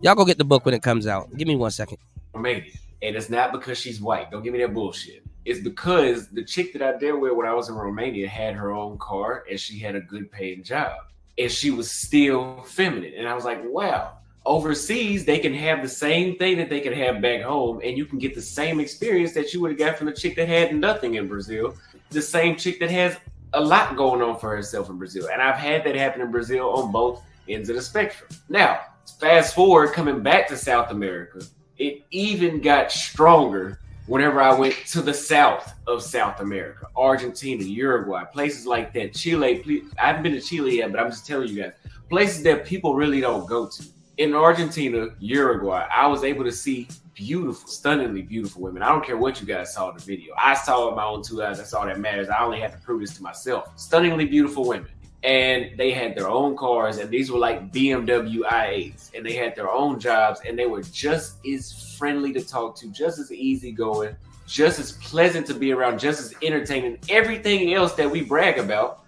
Y'all go get the book when it comes out. Give me 1 second. Maybe. And it's not because she's white. Don't give me that bullshit. It's because the chick that I dealt with when I was in Romania had her own car and she had a good paying job. And she was still feminine. And I was like, wow, overseas, they can have the same thing that they can have back home. And you can get the same experience that you would have got from the chick that had nothing in Brazil. The same chick that has a lot going on for herself in Brazil. And I've had that happen in Brazil on both ends of the spectrum. Now, fast forward, coming back to South America, it even got stronger whenever I went to the south of South America, Argentina, Uruguay, places like that. Chile, I haven't been to Chile yet, but I'm just telling you guys, places that people really don't go to. In Argentina, Uruguay, I was able to see beautiful, stunningly beautiful women. I don't care what you guys saw in the video. I saw it with my own 2 eyes. That's all that matters. I only have to prove this to myself. Stunningly beautiful women. And they had their own cars, and these were like BMW i8s, and they had their own jobs, and they were just as friendly to talk to, just as easygoing, just as pleasant to be around, just as entertaining, everything else that we brag about.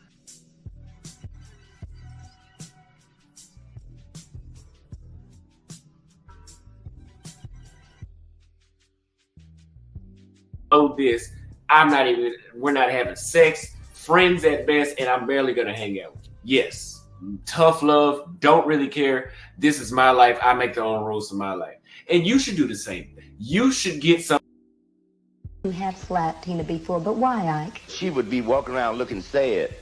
Oh, this, we're not having sex. Friends at best, and I'm barely gonna hang out with you. Yes, tough love, don't really care. This is my life. I make the own rules for my life. And you should do the same thing. You should get some. You have slapped Tina before, but why, Ike? She would be walking around looking sad,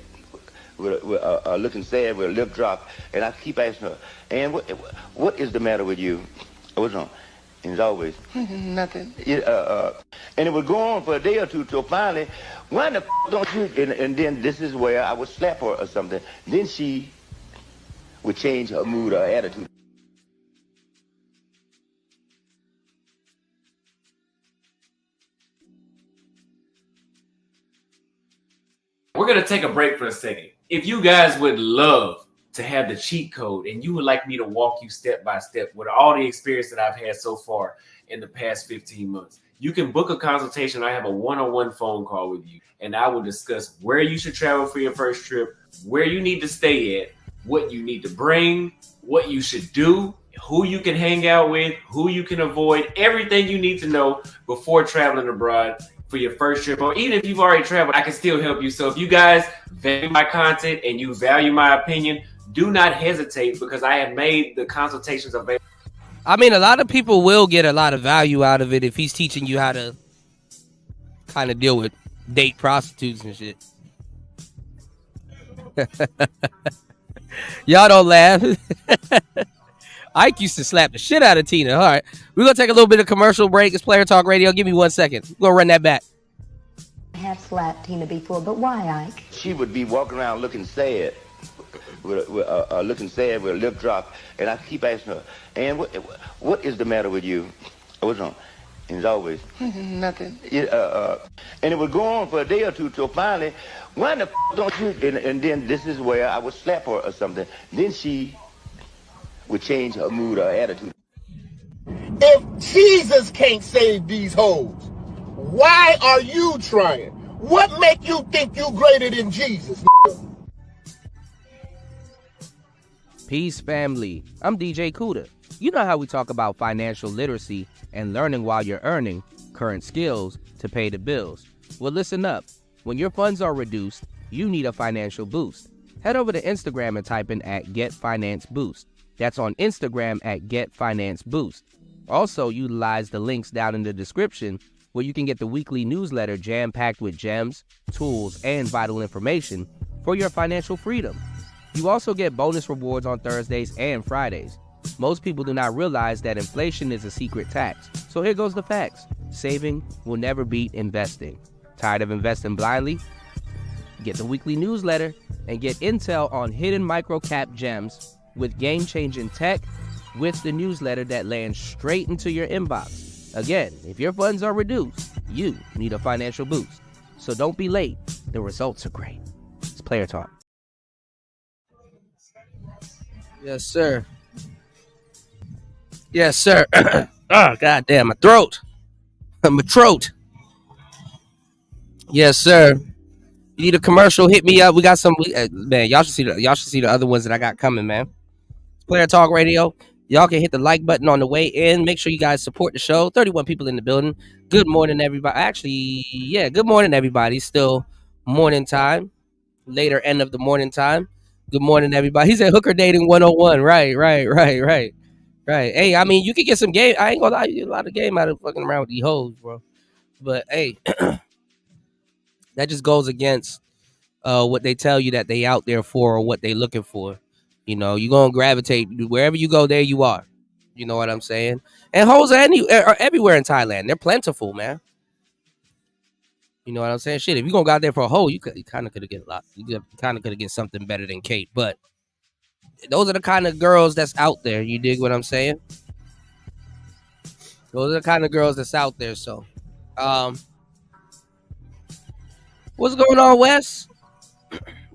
with a lip drop, and I keep asking her, "And what is the matter with you? What's wrong?" And it's always, nothing. And it would go on for a day or two till finally, why the don't you? And then this is where I would slap her or something. Then she would change her mood or attitude. We're going to take a break for a second. If you guys would love to have the cheat code and you would like me to walk you step by step with all the experience that I've had so far in the past 15 months, you can book a consultation. I have a one-on-one phone call with you, and I will discuss where you should travel for your first trip, where you need to stay at, what you need to bring, what you should do, who you can hang out with, who you can avoid, everything you need to know before traveling abroad for your first trip. Or even if you've already traveled, I can still help you. So if you guys value my content and you value my opinion, do not hesitate, because I have made the consultations available. I mean, a lot of people will get a lot of value out of it if he's teaching you how to kind of deal with date prostitutes and shit. Y'all don't laugh. Ike used to slap the shit out of Tina. All right, we're going to take a little bit of commercial break. It's Player Talk Radio. Give me 1 second. We're going to run that back. I have slapped Tina before, but why, Ike? She would be walking around looking sad, with a lip drop, and I keep asking her, "And what is the matter with you? What's wrong?" And it's always, nothing. And it would go on for a day or two till finally, why the don't you? And then this is where I would slap her or something. Then she would change her mood or attitude. If Jesus can't save these hoes, why are you trying? What make you think you greater than Jesus? Peace, family. I'm DJ Kuda. You know how we talk about financial literacy and learning while you're earning current skills to pay the bills. Well, listen up. When your funds are reduced, you need a financial boost. Head over to Instagram and type in at Get Finance Boost. That's on Instagram at Get Finance Boost. Also, utilize the links down in the description where you can get the weekly newsletter jam-packed with gems, tools, and vital information for your financial freedom. You also get bonus rewards on Thursdays and Fridays. Most people do not realize that inflation is a secret tax. So here goes the facts. Saving will never beat investing. Tired of investing blindly? Get the weekly newsletter and get intel on hidden micro-cap gems with game-changing tech with the newsletter that lands straight into your inbox. Again, if your funds are reduced, you need a financial boost. So don't be late. The results are great. It's Player Talk. Yes, sir. Yes, sir. Oh, goddamn, my throat. My throat. Yes, sir. You need a commercial? Hit me up. We got some. Man, y'all should see the other ones that I got coming, man. It's Player Talk Radio. Y'all can hit the like button on the way in. Make sure you guys support the show. 31 people in the building. Good morning, everybody. Actually, yeah, good morning, everybody. Still morning time. Later end of the morning time. Good morning, everybody. He said hooker dating 101. Right. Hey, I mean, you can get some game. I ain't gonna lie, you get a lot of game out of fucking around with these hoes, bro. But hey, that just goes against what they tell you that they out there for or what they looking for. You know, you gonna gravitate wherever you go. There you are. You know what I'm saying? And hoes are everywhere in Thailand. They're plentiful, man. You know what I'm saying? Shit, if you gonna go out there for a hoe, you kind of could have get a lot. You kind of could have get something better than Kate. But those are the kind of girls that's out there. You dig what I'm saying? Those are the kind of girls that's out there. So, what's going on, Wes?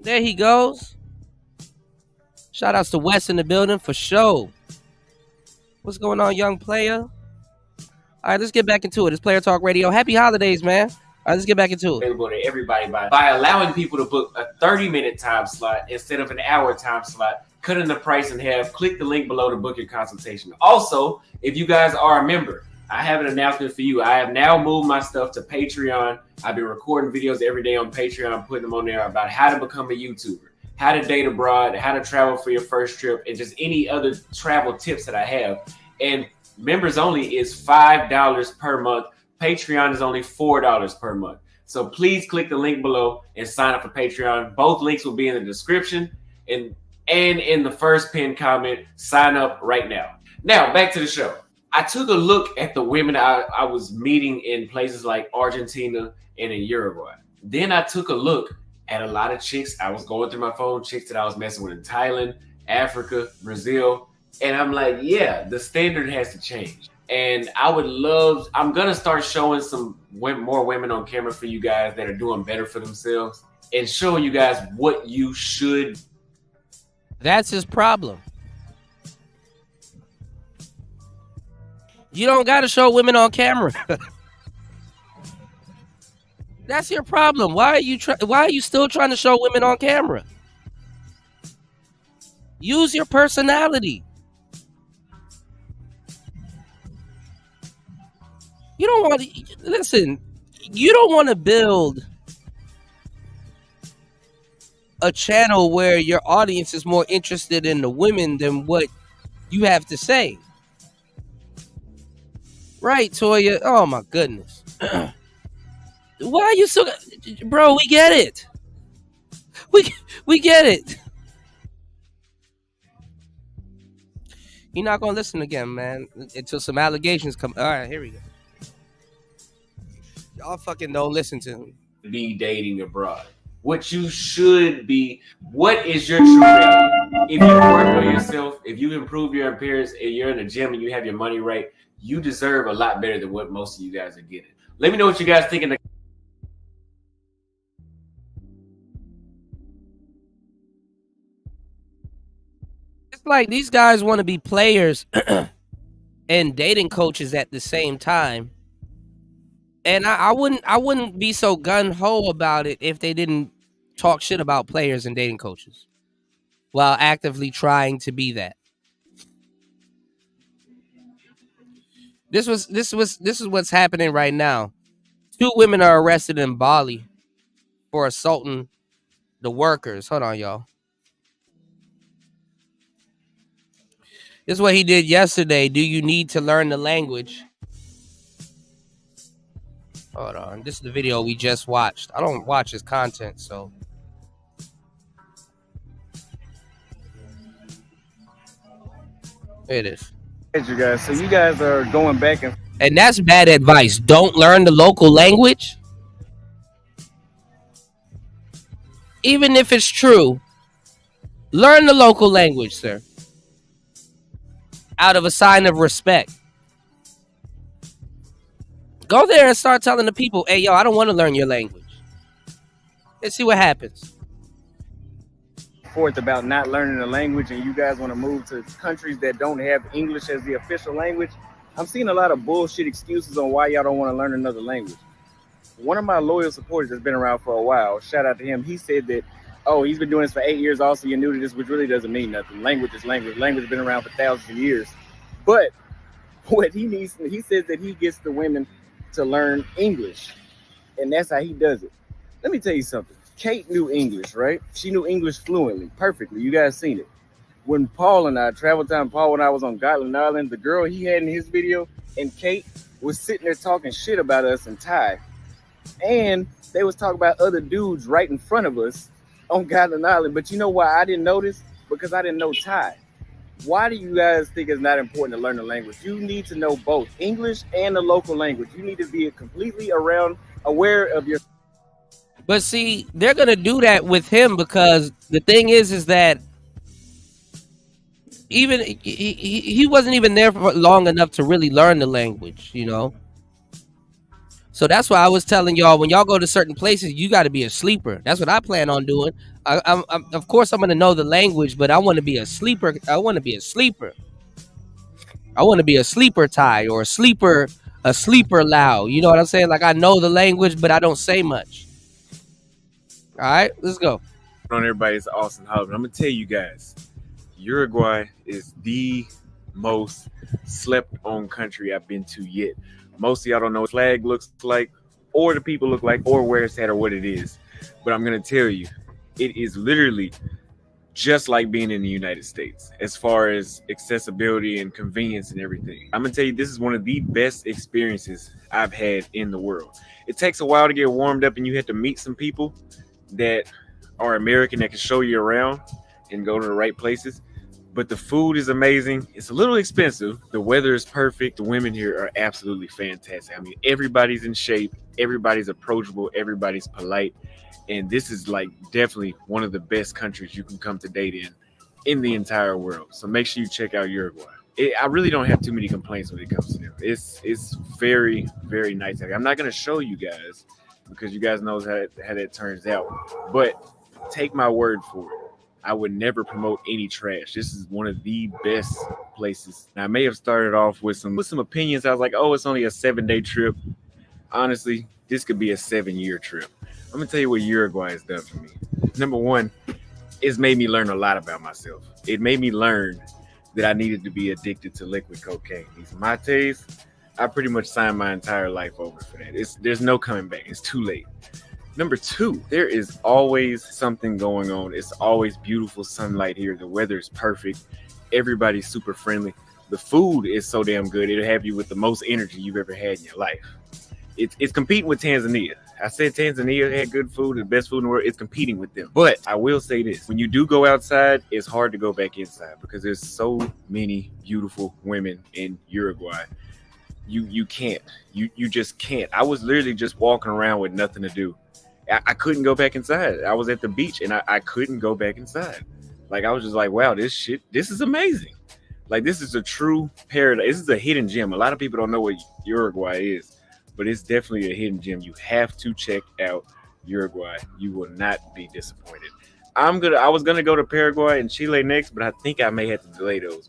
There he goes. Shout outs to Wes in the building for sure. What's going on, young player? All right, let's get back into it. It's Player Talk Radio. Happy holidays, man. All right, let's get back into it. Available to everybody by allowing people to book a 30-minute time slot instead of an hour time slot, cutting the price in half. Click the link below to book your consultation. Also, if you guys are a member, I have an announcement for you. I have now moved my stuff to Patreon. I've been recording videos every day on Patreon, putting them on there about how to become a YouTuber, how to date abroad, how to travel for your first trip, and just any other travel tips that I have. And members only is $5 per month. Patreon is only $4 per month. So please click the link below and sign up for Patreon. Both links will be in the description and in the first pinned comment. Sign up right now. Now, back to the show. I took a look at the women I was meeting in places like Argentina and in Uruguay. Then I took a look at a lot of chicks. I was going through my phone, chicks that I was messing with in Thailand, Africa, Brazil. And I'm like, yeah, the standard has to change. And I'm going to start showing some more women on camera for you guys that are doing better for themselves and showing you guys what you should. That's his problem. You don't got to show women on camera. That's your problem. Why are you still trying to show women on camera? Use your personality. You don't want to listen. You don't want to build a channel where your audience is more interested in the women than what you have to say. Right, Toya? Oh my goodness. Why are you so... Bro, we get it. We get it. You're not going to listen again, man, until some allegations come. All right, here we go. Y'all fucking don't listen to him. Be dating abroad. What you should be. What is your true value? If you work on yourself, if you improve your appearance, and you're in the gym and you have your money right, you deserve a lot better than what most of you guys are getting. Let me know what you guys think in the... It's like these guys want to be players and and dating coaches at the same time. And I wouldn't be so gun-ho about it if they didn't talk shit about players and dating coaches while actively trying to be that. This is what's happening right now. 2 women are arrested in Bali for assaulting the workers. Hold on, y'all. This is what he did yesterday. Do you need to learn the language? Hold on. This is the video we just watched. I don't watch his content, so. Here it is. You guys, so you guys are going back and that's bad advice. Don't learn the local language. Even if it's true, learn the local language, sir. Out of a sign of respect. Go there and start telling the people, hey, yo, I don't want to learn your language. Let's see what happens. Forth about not learning the language, and you guys want to move to countries that don't have English as the official language. I'm seeing a lot of bullshit excuses on why y'all don't want to learn another language. One of my loyal supporters that's been around for a while, shout out to him, he said that, oh, he's been doing this for 8 years, also you're new to this, which really doesn't mean nothing. Language is language. Language has been around for thousands of years. But what he needs, he says that he gets the women to learn English, and that's how he does it. Let me tell you something. Kate knew English, right? She knew English fluently, perfectly. You guys seen it. When Paul and I traveled time, Paul and I was on Gotland Island, the girl he had in his video and Kate was sitting there talking shit about us in Thai. And they was talking about other dudes right in front of us on Gotland Island. But you know why I didn't notice? Because I didn't know Thai. Why do you guys think it's not important to learn the language? You need to know both English and the local language. You need to be completely aware of your. But see, they're going to do that with him because the thing is that even he wasn't even there for long enough to really learn the language, you know? So that's why I was telling y'all, when y'all go to certain places, you got to be a sleeper. That's what I plan on doing. I'm of course, I'm going to know the language, but I want to be a sleeper. I want to be a sleeper. I want to be a sleeper Thai or a sleeper Lao. You know what I'm saying? Like, I know the language, but I don't say much. All right, let's go. On everybody, it's Austin Hollywood. I'm gonna tell you guys, Uruguay is the most slept on country I've been to yet. Most of y'all don't know what flag looks like, or the people look like, or where it's at, or what it is. But I'm gonna tell you, it is literally just like being in the United States as far as accessibility and convenience and everything. I'm gonna tell you, this is one of the best experiences I've had in the world. It takes a while to get warmed up, and you have to meet some people that are American that can show you around and go to the right places. But the food is amazing. It's a little expensive. The weather is perfect. The women here are absolutely fantastic. I mean, everybody's in shape. Everybody's approachable. Everybody's polite. And this is like definitely one of the best countries you can come to date in the entire world. So make sure you check out Uruguay. I really don't have too many complaints when it comes to them. It's very, very nice. I'm not going to show you guys because you guys know how that turns out. But take my word for it. I would never promote any trash. This is one of the best places. Now, I may have started off with some opinions. I was like, oh, it's only a 7-day trip. Honestly, this could be a 7-year trip. I'm going to tell you what Uruguay has done for me. Number one, it's made me learn a lot about myself. It made me learn that I needed to be addicted to liquid cocaine. These mates, I pretty much signed my entire life over for that. There's no coming back. It's too late. Number two, there is always something going on. It's always beautiful sunlight here. The weather is perfect. Everybody's super friendly. The food is so damn good. It'll have you with the most energy you've ever had in your life. It's competing with Tanzania. I said Tanzania had good food, the best food in the world. It's competing with them. But I will say this. When you do go outside, it's hard to go back inside because there's so many beautiful women in Uruguay. You can't. You just can't. I was literally just walking around with nothing to do. I couldn't go back inside. I was at the beach and I couldn't go back inside. Like, I was just like, wow, this is amazing. Like, this is a true paradise. This is a hidden gem. A lot of people don't know what Uruguay is, but it's definitely a hidden gem. You have to check out Uruguay. You will not be disappointed. I was gonna go to Paraguay and Chile next, but I think I may have to delay those.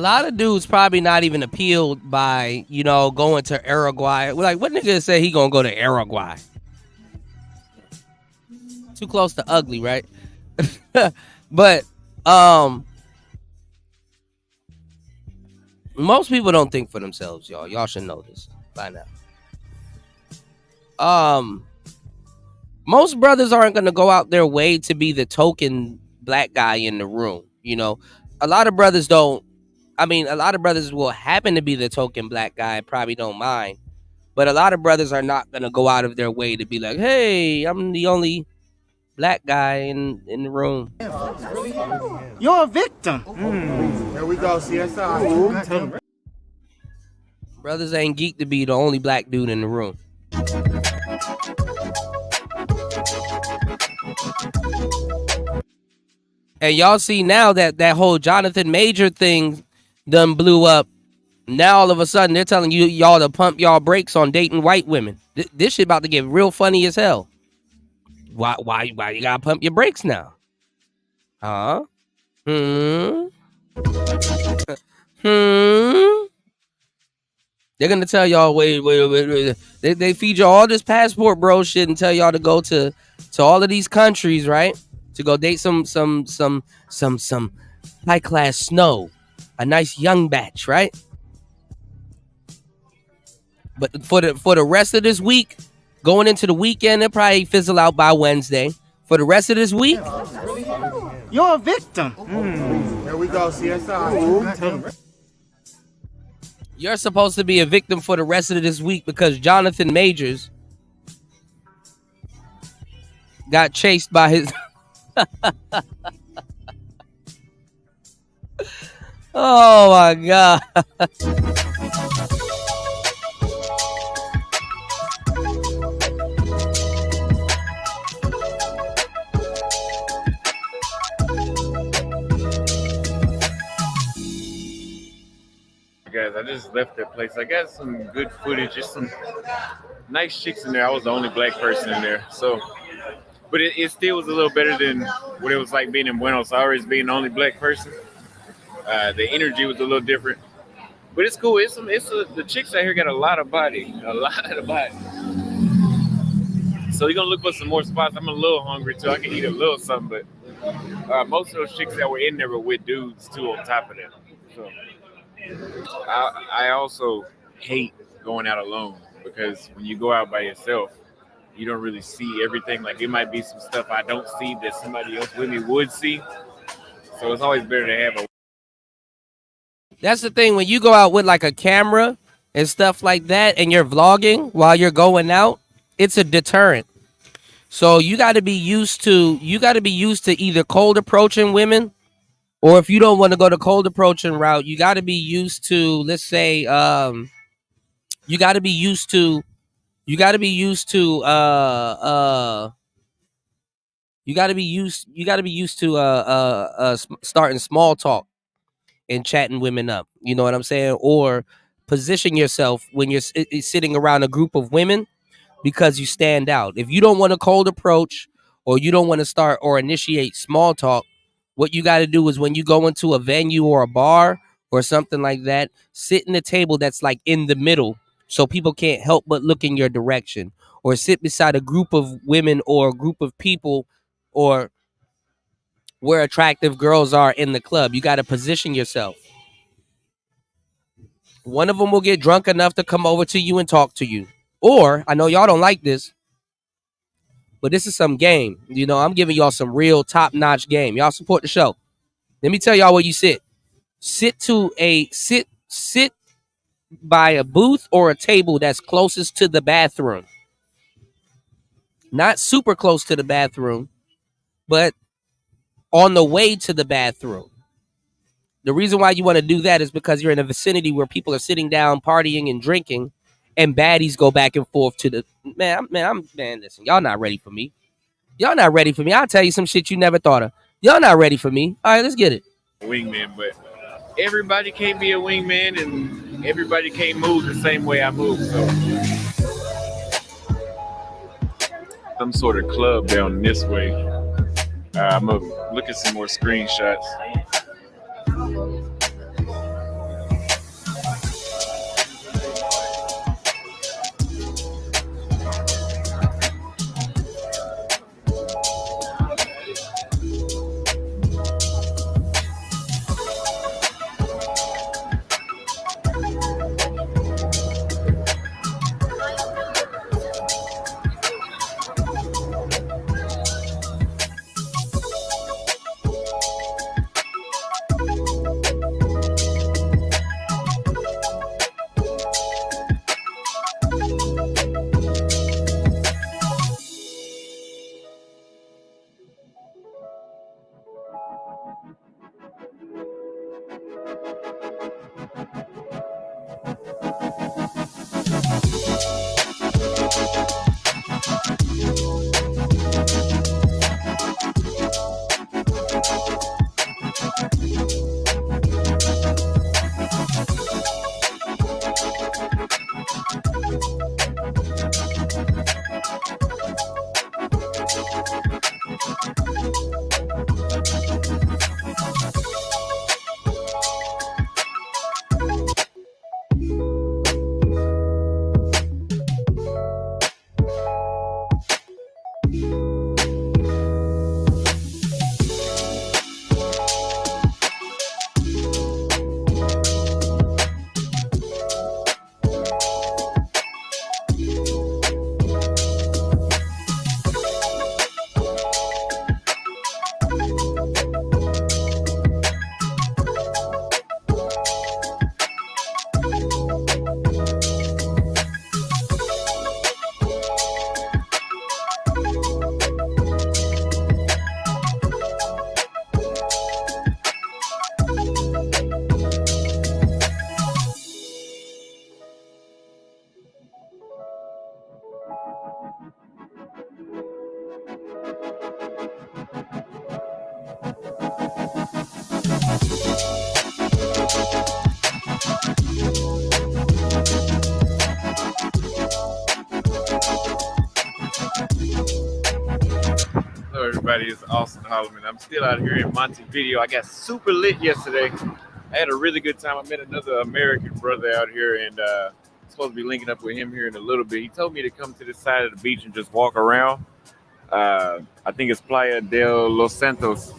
lot of dudes probably not even appealed by, you know, going to Uruguay. Like, what nigga say he gonna go to Uruguay? Too close to ugly, right? But most people don't think for themselves, y'all. Y'all should know this by now. Most brothers aren't gonna go out their way to be the token black guy in the room. You know, a lot of brothers don't. I mean, a lot of brothers will happen to be the token black guy, probably don't mind. But a lot of brothers are not gonna go out of their way to be like, hey, I'm the only black guy in the room. You're a victim. There we go, CSI. Brothers ain't geek to be the only black dude in the room. And y'all see now that whole Jonathan Major thing done blew up. Now all of a sudden they're telling y'all to pump y'all brakes on dating white women. This shit about to get real funny as hell. Why you gotta pump your brakes now? Huh? They're gonna tell y'all wait. They feed y'all all this passport bro shit and tell y'all to go to all of these countries, right? To go date some high class snow, a nice young batch, right? But for the rest of this week, going into the weekend, it'll probably fizzle out by Wednesday. For the rest of this week, you're a victim. There we go, CSI. You're supposed to be a victim for the rest of this week because Jonathan Majors got chased by his... Oh my God. Guys, I just left that place. I got some good footage, just some nice chicks in there. I was the only black person in there, so but it still was a little better than what it was like being in Buenos Aires, being the only black person. The energy was a little different, but it's cool. The chicks out here got a lot of body. So you're gonna look for some more spots. I'm a little hungry too. I can eat a little something, but most of those chicks that were in there were with dudes too on top of that. So I also hate going out alone because when you go out by yourself, you don't really see everything. Like it might be some stuff I don't see that somebody else with me would see. So it's always better to have a... That's the thing, when you go out with like a camera and stuff like that and you're vlogging while you're going out, it's a deterrent. So you got to be used to either cold approaching women, or if you don't want to go the cold approaching route, you got to be used to, let's say, you got to be used to starting small talk and chatting women up. You know what I'm saying? Or position yourself when you're sitting around a group of women because you stand out. If you don't want a cold approach or you don't want to start or initiate small talk, what you got to do is when you go into a venue or a bar or something like that, sit in a table that's like in the middle so people can't help but look in your direction, or sit beside a group of women or a group of people or where attractive girls are in the club. You got to position yourself. One of them will get drunk enough to come over to you and talk to you. Or, I know y'all don't like this, but this is some game. You know, I'm giving y'all some real top-notch game. Y'all support the show. Let me tell y'all where you sit. Sit by a booth or a table that's closest to the bathroom. Not super close to the bathroom, but on the way to the bathroom. The reason why you want to do that is because you're in a vicinity where people are sitting down, partying and drinking, and baddies go back and forth to the... Man, listen, y'all not ready for me. Y'all not ready for me. I'll tell you some shit you never thought of. Y'all not ready for me. All right, let's get it. Wingman, but everybody can't be a wingman and everybody can't move the same way I move. So some sort of club down this way. I'm gonna look at some more screenshots. Hello, everybody. It's Austin Holloman. I'm still out here in Montevideo. I got super lit yesterday. I had a really good time. I met another American brother out here, and supposed to be linking up with him here in a little bit. He told me to come to this side of the beach and just walk around. I think it's Playa del Los Santos,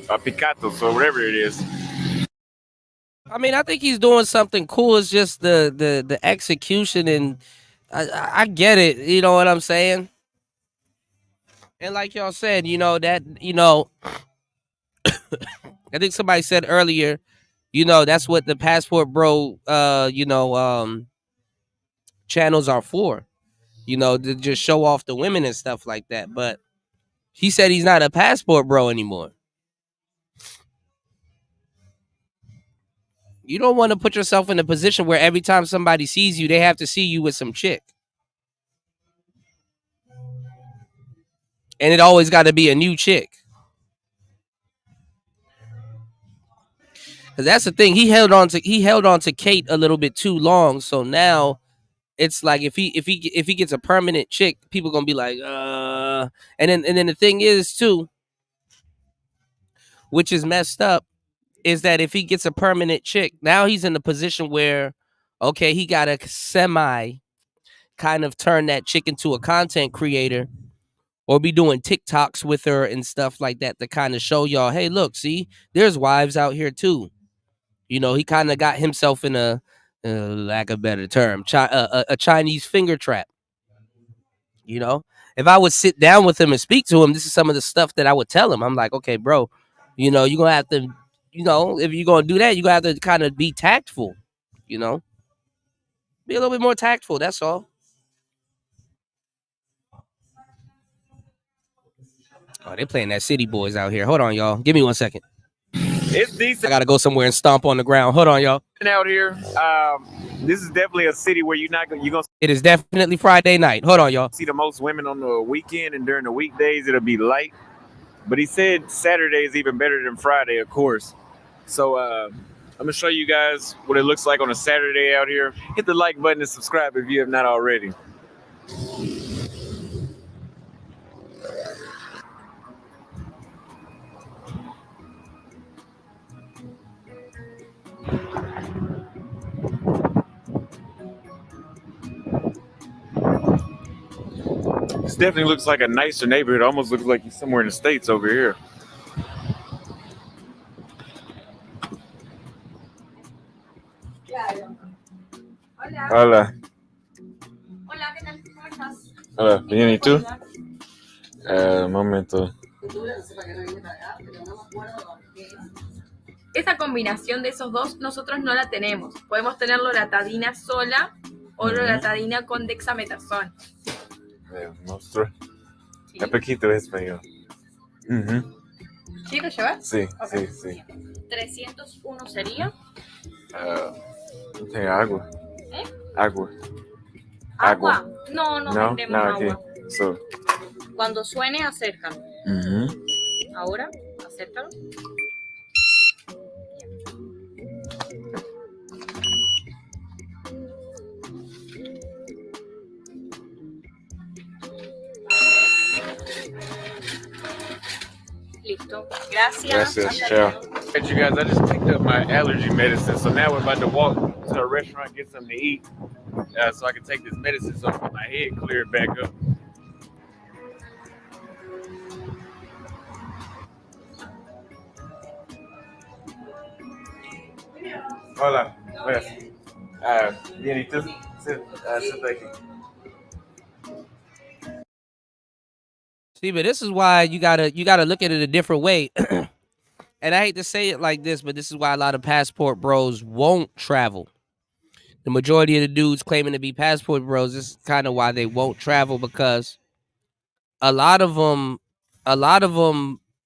Picatos, or whatever it is. I mean, I think he's doing something cool. It's just the execution, and I get it. You know what I'm saying? And like y'all said, that I think somebody said earlier, that's what the Passport Bro, channels are for, to just show off the women and stuff like that. But he said he's not a Passport Bro anymore. You don't want to put yourself in a position where every time somebody sees you, they have to see you with some chick. And it always got to be a new chick. Because that's the thing. He held on to Kate a little bit too long. So now it's like if he gets a permanent chick, people gonna be like, and then the thing is too, which is messed up, is that if he gets a permanent chick, now he's in a position where, okay, he got to semi kind of turn that chick into a content creator or be doing TikToks with her and stuff like that to kind of show y'all, hey, look, see, there's wives out here too. He kind of got himself in a, lack of a better term, a Chinese finger trap. If I would sit down with him and speak to him, this is some of the stuff that I would tell him. I'm like, okay, bro, you're going to have to, if you're going to do that, you're going to have to kind of be tactful, be a little bit more tactful. That's all. Oh, they're playing that City Boys out here. Hold on, y'all. Give me 1 second. It's decent. I got to go somewhere and stomp on the ground. Hold on, y'all. Out here, this is definitely a city where you're gonna. It is definitely Friday night. Hold on, y'all. See the most women on the weekend, and during the weekdays it'll be light. But he said Saturday is even better than Friday, of course. So I'm gonna show you guys what it looks like on a Saturday out here. Hit the like button and subscribe if you have not already. This definitely looks like a nicer neighborhood. It almost looks like you're somewhere in the States over here. Hola. Hola, ¿qué tal? ¿Cómo estás? Hola, bien, ¿y tú? Un momento. Esa combinación de esos dos nosotros no la tenemos. Podemos tener loratadina sola o loratadina con dexametasona. Monstruo. Sí. Un poquito de español. ¿Sí lo llevas? Sí, okay. sí. 301 sería. Tengo agua. ¿Eh? Agua. No vendemos agua. Okay. So. Cuando suene, acércalo. Ahora, acércalo. Listo. Gracias. Ciao. Hey, you guys, I just picked up my allergy medicine, so now we're about to walk to a restaurant, get something to eat, so I can take this medicine so my head clear back up. Hola. Bien, ¿y tú? See, but this is why you gotta look at it a different way. And I hate to say it like this, but this is why a lot of Passport Bros won't travel. The majority of the dudes claiming to be Passport Bros, this is kind of why they won't travel, because a lot of them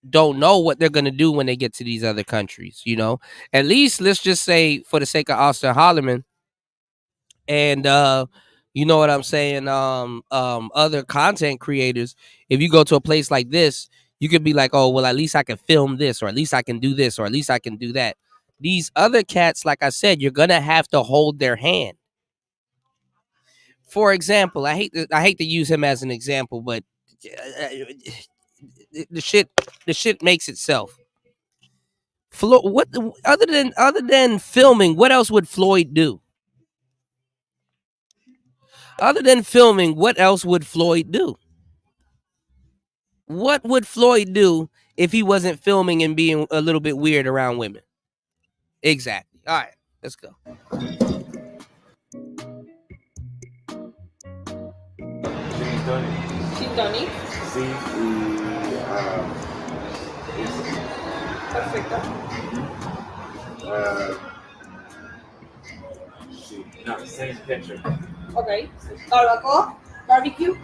don't know what they're gonna do when they get to these other countries. At least let's just say, for the sake of Austin Holloman, and You know what I'm saying? Other content creators, if you go to a place like this, you could be like, oh, well, at least I can film this, or at least I can do this, or at least I can do that. These other cats, like I said, you're gonna have to hold their hand. For example, I hate to use him as an example, but the shit makes itself. What other than filming, what else would Floyd do? Other than filming, what else would Floyd do? What would Floyd do if he wasn't filming and being a little bit weird around women? Exactly. All right, let's go. Gin tonic. Sí, Perfecto. sí, not the same picture. Ok. Barbacoa. Barbecue.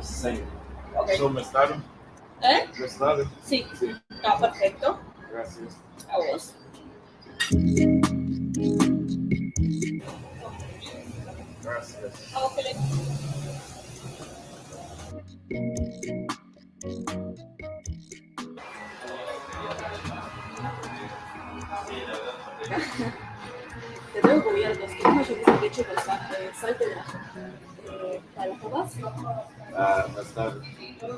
Same. Ok. So, mostarda? Mostarda? Sí. No, perfecto. Gracias. A vos. Gracias. Okay. Te traigo cubiertos. ¿Quieres mayonesa, ketchup o sal de ajo? ¿Para las papas? Mostarda.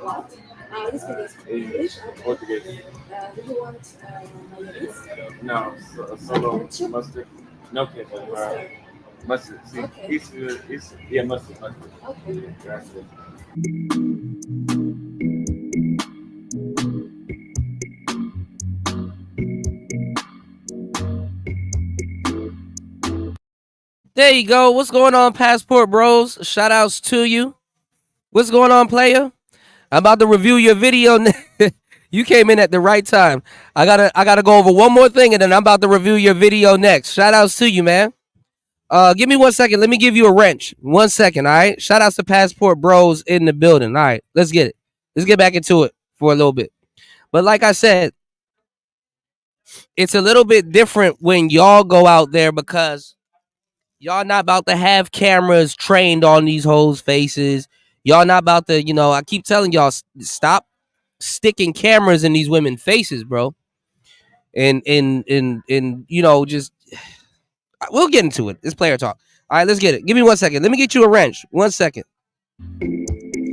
What? This is English. Portuguese. Do you want mayonnaise? No, solo mustard. No ketchup. Mustard. Sí. Okay. Yeah, mustard. Okay. Gracias. There you go. What's going on, Passport Bros? Shout outs to you. What's going on, player? I'm about to review your video. You came in at the right time. I gotta go over one more thing, and then I'm about to review your video next. Shout outs to you, man. Give me 1 second. Let me give you a wrench. 1 second, all right? Shout outs to Passport Bros in the building. All right, let's get it. Let's get back into it for a little bit. But like I said, it's a little bit different when y'all go out there because y'all not about to have cameras trained on these hoes' faces. Y'all not about to, I keep telling y'all, stop sticking cameras in these women's faces, bro. And just we'll get into it. It's player talk. All right, let's get it. Give me 1 second. Let me get you a wrench. 1 second.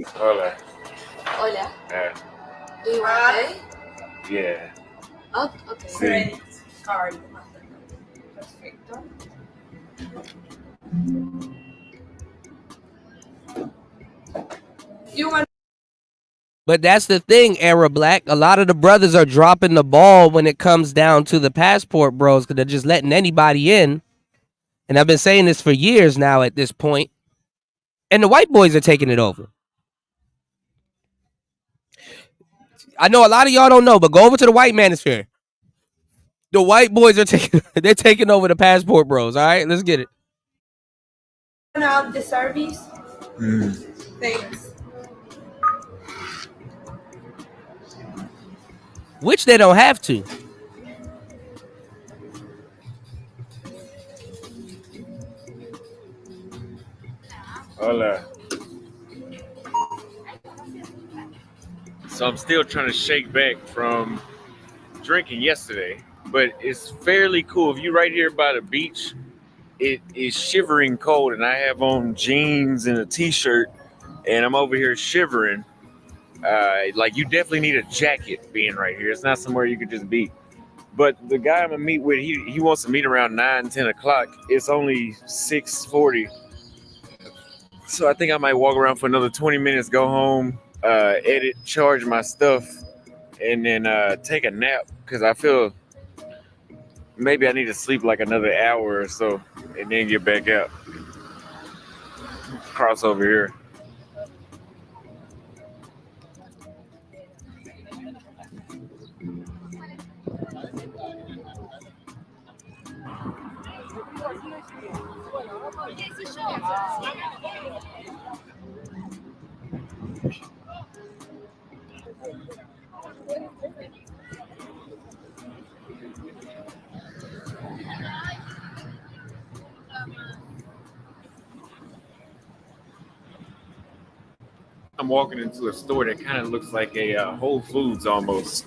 Hola. Hola. Do you want to pay? Yeah. Oh, okay. Sí. Credit card. Perfecto. You want? But that's the thing, Era Black. A lot of the brothers are dropping the ball when it comes down to the Passport Bros because they're just letting anybody in. And I've been saying this for years now at this point. And the white boys are taking it over. I know a lot of y'all don't know, but go over to the white manosphere. The white boys are taking over the Passport Bros. All right, let's get it. Now the service. Thanks. Which they don't have to. Hola. So I'm still trying to shake back from drinking yesterday, but it's fairly cool. If you're right here by the beach, it is shivering cold, and I have on jeans and a t-shirt, and I'm over here shivering. Like, you definitely need a jacket being right here. It's not somewhere you could just be. But the guy I'm gonna meet with, he wants to meet around 9-10 o'clock. It's only 6:40. So I think I might walk around for another 20 minutes, go home, edit, charge my stuff, and then take a nap, because I feel maybe I need to sleep like another hour or so and then get back out. Cross over here. I'm walking into a store that kind of looks like a Whole Foods almost.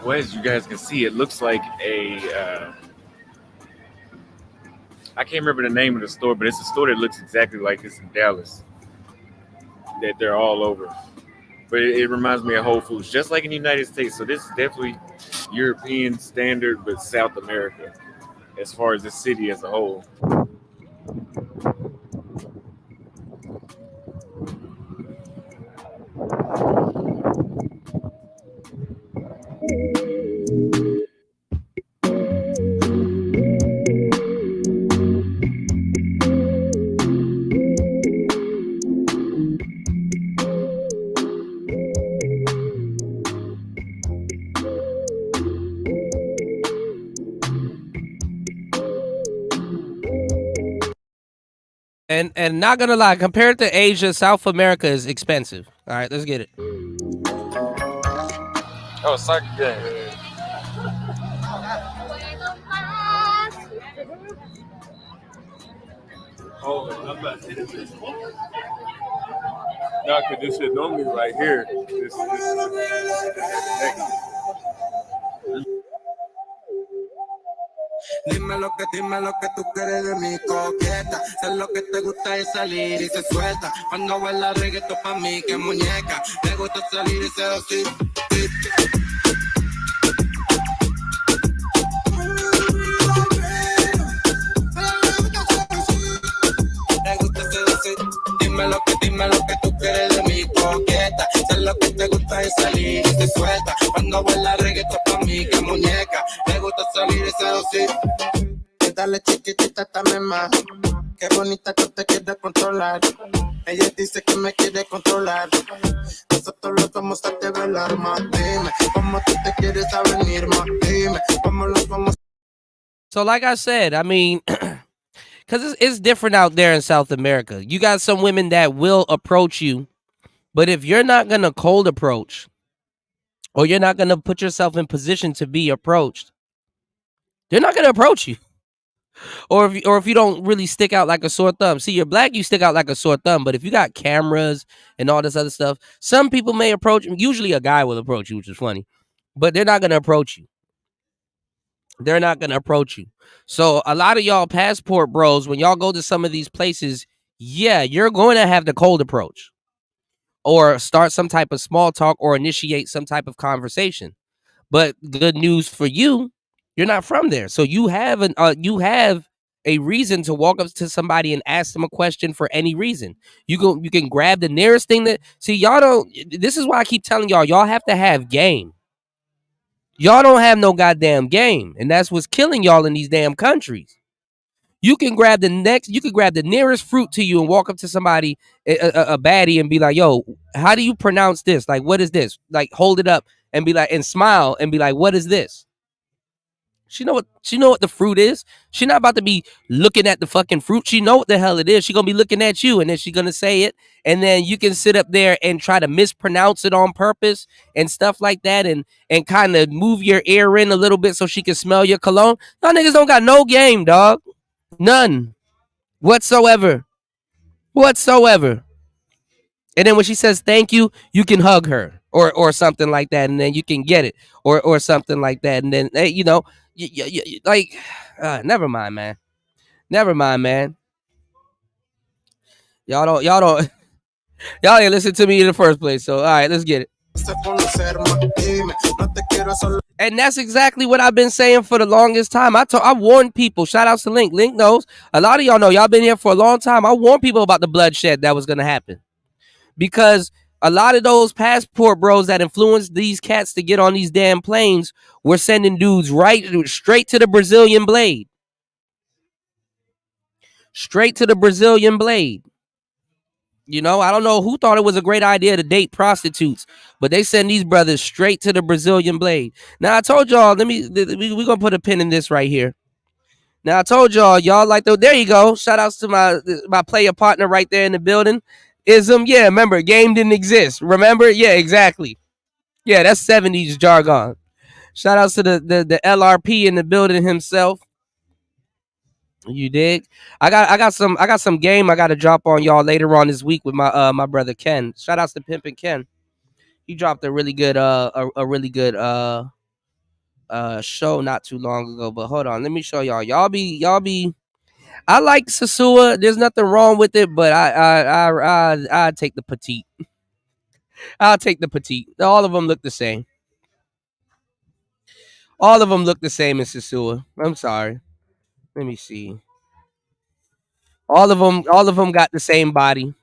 Well, as you guys can see, it looks like a I can't remember the name of the store, but it's a store that looks exactly like this in Dallas. That they're all over. But it reminds me of Whole Foods, just like in the United States. So this is definitely European standard, but South America, as far as the city as a whole. And not gonna lie, compared to Asia, South America is expensive. All right, let's get it. Oh, soccer game. Oh, I'm about to hit this. No, because this shit normally right here. This Dime lo que tú quieres de mi coqueta. Sé lo que te gusta es salir y se suelta. Cuando baila reggaetón pa' mí que muñeca. Me gusta salir y seducir. Me gusta seducir. Dime lo que tú quieres de mi coqueta. Sé lo que te gusta es salir y se suelta. Cuando baila reggaetón pa' mí que muñeca. Me gusta salir y seducir. Dale chiquitita, dame más. Qué bonita que te quiere controlar. Ella dice que me quiere controlar. Nosotros los vamos a develar más. Dime cómo tú te quieres a venir más. Dime cómo los vamos. So like I said, I mean, because it's different out there in South America. You got some women that will approach you, but if you're not going to cold approach, or you're not going to put yourself in position to be approached, they're not going to approach you. Or if you don't really stick out like a sore thumb. See, you're black, you stick out like a sore thumb. But if you got cameras and all this other stuff, some people may approach. Usually a guy will approach you, which is funny. But they're not going to approach you. They're not going to approach you. So a lot of y'all passport bros, when y'all go to some of these places, yeah, you're going to have the cold approach. Or start some type of small talk or initiate some type of conversation. But good news for you, you're not from there. So you have a reason to walk up to somebody and ask them a question for any reason. You can grab the nearest thing that, see, y'all don't, this is why I keep telling y'all have to have game. Y'all don't have no goddamn game. And that's what's killing y'all in these damn countries. You can grab the nearest fruit to you and walk up to somebody, a baddie, and be like, yo, how do you pronounce this? Like, what is this? Like, hold it up and be like, and smile and be like, what is this? She know what the fruit is. She not about to be looking at the fucking fruit. She know what the hell it is. She gonna be looking at you, and then she gonna say it, and then you can sit up there and try to mispronounce it on purpose and stuff like that, and kind of move your ear in a little bit so she can smell your cologne. Y'all niggas don't got no game, dog. None whatsoever. And then when she says thank you, you can hug her or something like that, and then you can get it or something like that, and then hey, you know. Like, never mind, man. Y'all ain't listen to me in the first place. So, all right, let's get it. And that's exactly what I've been saying for the longest time. I warned people. Shout outs to Link. Link knows. A lot of y'all know. Y'all been here for a long time. I warned people about the bloodshed that was going to happen. Because a lot of those passport bros that influenced these cats to get on these damn planes were sending dudes straight to the Brazilian blade. Straight to the Brazilian blade. You know, I don't know who thought it was a great idea to date prostitutes, but they send these brothers straight to the Brazilian blade. Now I told y'all, we're gonna put a pin in this right here. Now I told y'all like there you go. Shout outs to my player partner right there in the building. Yeah, remember, game didn't exist. Remember? Yeah, exactly. Yeah, that's 70s jargon. Shout outs to the LRP in the building himself. You dig? I got some game I gotta drop on y'all later on this week with my brother Ken. Shout outs to Pimpin' Ken. He dropped a really good a really good show not too long ago. But hold on, let me show y'all. Y'all be I like Sasua. There's nothing wrong with it, but I take the petite. I'll take the petite. All of them look the same. All of them look the same in Sasua. I'm sorry. Let me see. All of them got the same body.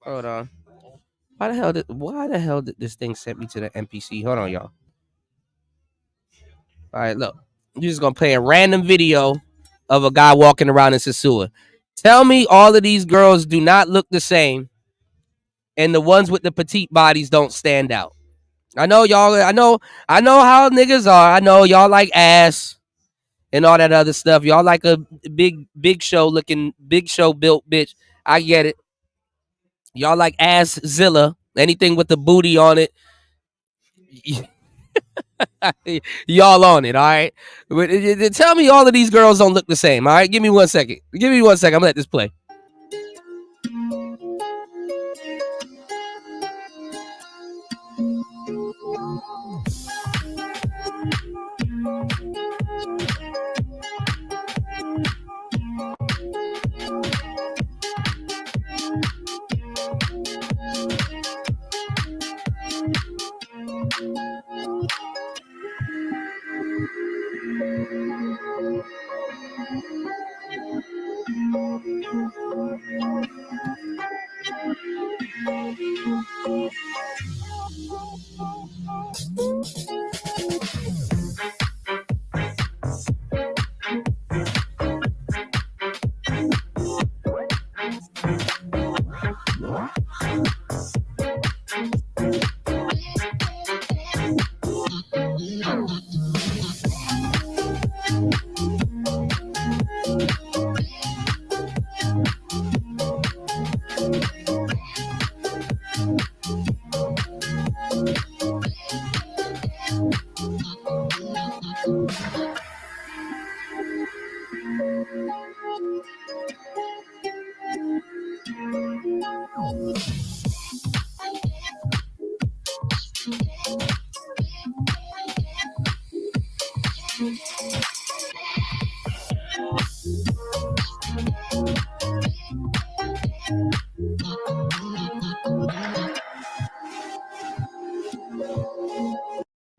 Hold on. Why the hell did this thing send me to the NPC? Hold on, y'all. All right, look. I'm just gonna play a random video of a guy walking around in Sasua. Tell me all of these girls do not look the same, and the ones with the petite bodies don't stand out. I know y'all. I know how niggas are. I know y'all like ass and all that other stuff. Y'all like a big show built bitch. I get it. Y'all like ass Zilla. Anything with the booty on it. Y'all on it, all right? But tell me all of these girls don't look the same, all right? Give me 1 second. I'm gonna let this play.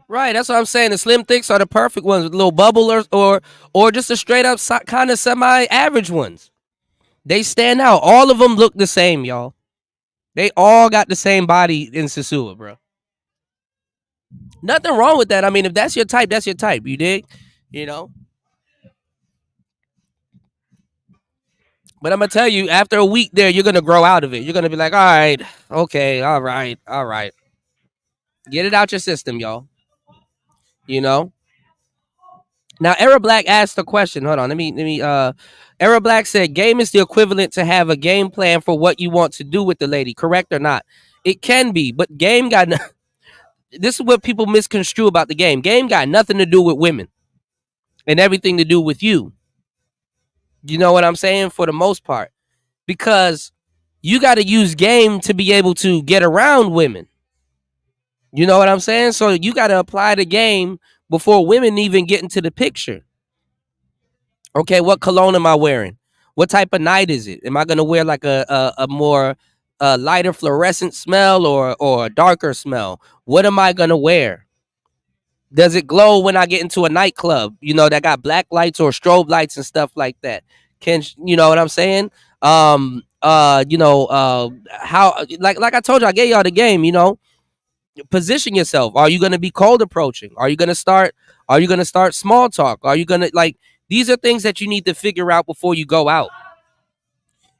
Right, that's what I'm saying. The slim thicks are the perfect ones with little bubblers or just the straight up kind of semi-average ones. They stand out. All of them look the same, y'all. They all got the same body in Sasua, bro. Nothing wrong with that. I mean, if that's your type, that's your type. You dig? You know? But I'm going to tell you, after a week there, you're going to grow out of it. You're going to be like, all right, okay, all right. Get it out your system, y'all. You know? Now, Era Black asked a question. Hold on. Let me. Era Black said, game is the equivalent to have a game plan for what you want to do with the lady. Correct or not? It can be, but game got... This is what people misconstrue about the game. Game got nothing to do with women and everything to do with you. You know what I'm saying? For the most part. Because you got to use game to be able to get around women. You know what I'm saying? So you got to apply the game before women even get into the picture. Okay, what cologne am I wearing? What type of night is it? Am I going to wear like a more lighter fluorescent smell or a darker smell? What am I going to wear? Does it glow when I get into a nightclub, you know, that got black lights or strobe lights and stuff like that? You know what I'm saying? How, like I told you, I gave y'all the game, you know, position yourself. Are you going to be cold approaching? Are you going to start small talk? Are you going to these are things that you need to figure out before you go out.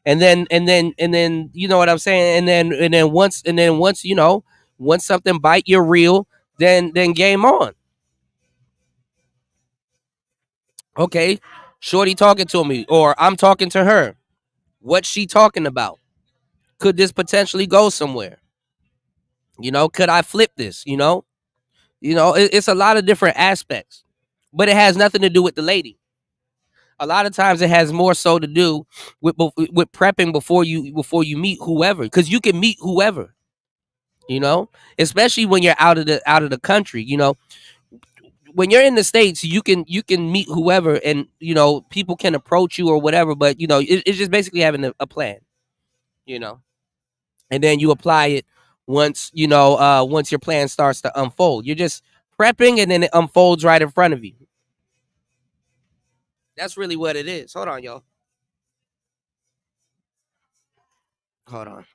and then you know what I'm saying, and then once you know, once something bite your reel, then game on. Okay, shorty talking to me, or I'm talking to her. What's she talking about? Could this potentially go somewhere? You know, could I flip this? It's a lot of different aspects, but it has nothing to do with the lady. A lot of times, it has more so to do with prepping before you meet whoever, because you can meet whoever. Especially when you're out of the country. When you're in the States, you can meet whoever, and people can approach you or whatever, but it's just basically having a plan. You know, and then you apply it once your plan starts to unfold. You're just prepping, and then it unfolds right in front of you. That's really what it is. Hold on, y'all. Hold on.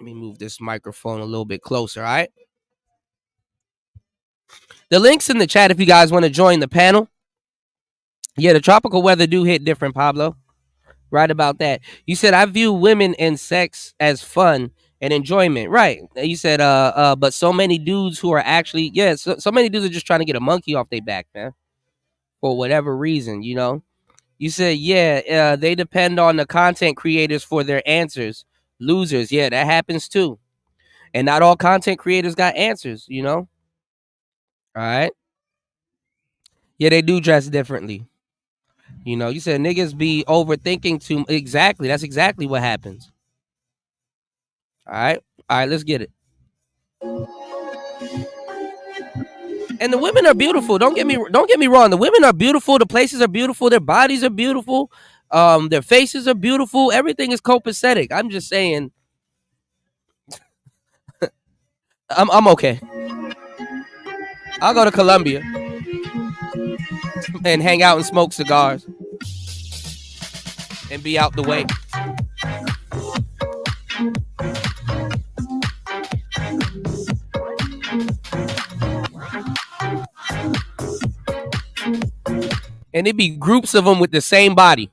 Let me move this microphone a little bit closer. All right. The link's in the chat if you guys want to join the panel. Yeah, the tropical weather do hit different, Pablo. Right about that. You said, I view women and sex as fun and enjoyment. Right. You said, but so many dudes who are actually, so many dudes are just trying to get a monkey off their back, man. For whatever reason. You said, they depend on the content creators for their answers. Losers. Yeah, that happens too. And not all content creators got answers, All right. Yeah, they do dress differently. You said niggas be overthinking too. Exactly. That's exactly what happens. All right. All right, let's get it. And the women are beautiful. Don't get me wrong. The women are beautiful. The places are beautiful. Their bodies are beautiful. Their faces are beautiful. Everything is copacetic. I'm just saying. I'm okay. I'll go to Colombia and hang out and smoke cigars and be out the way. And it'd be groups of them with the same body.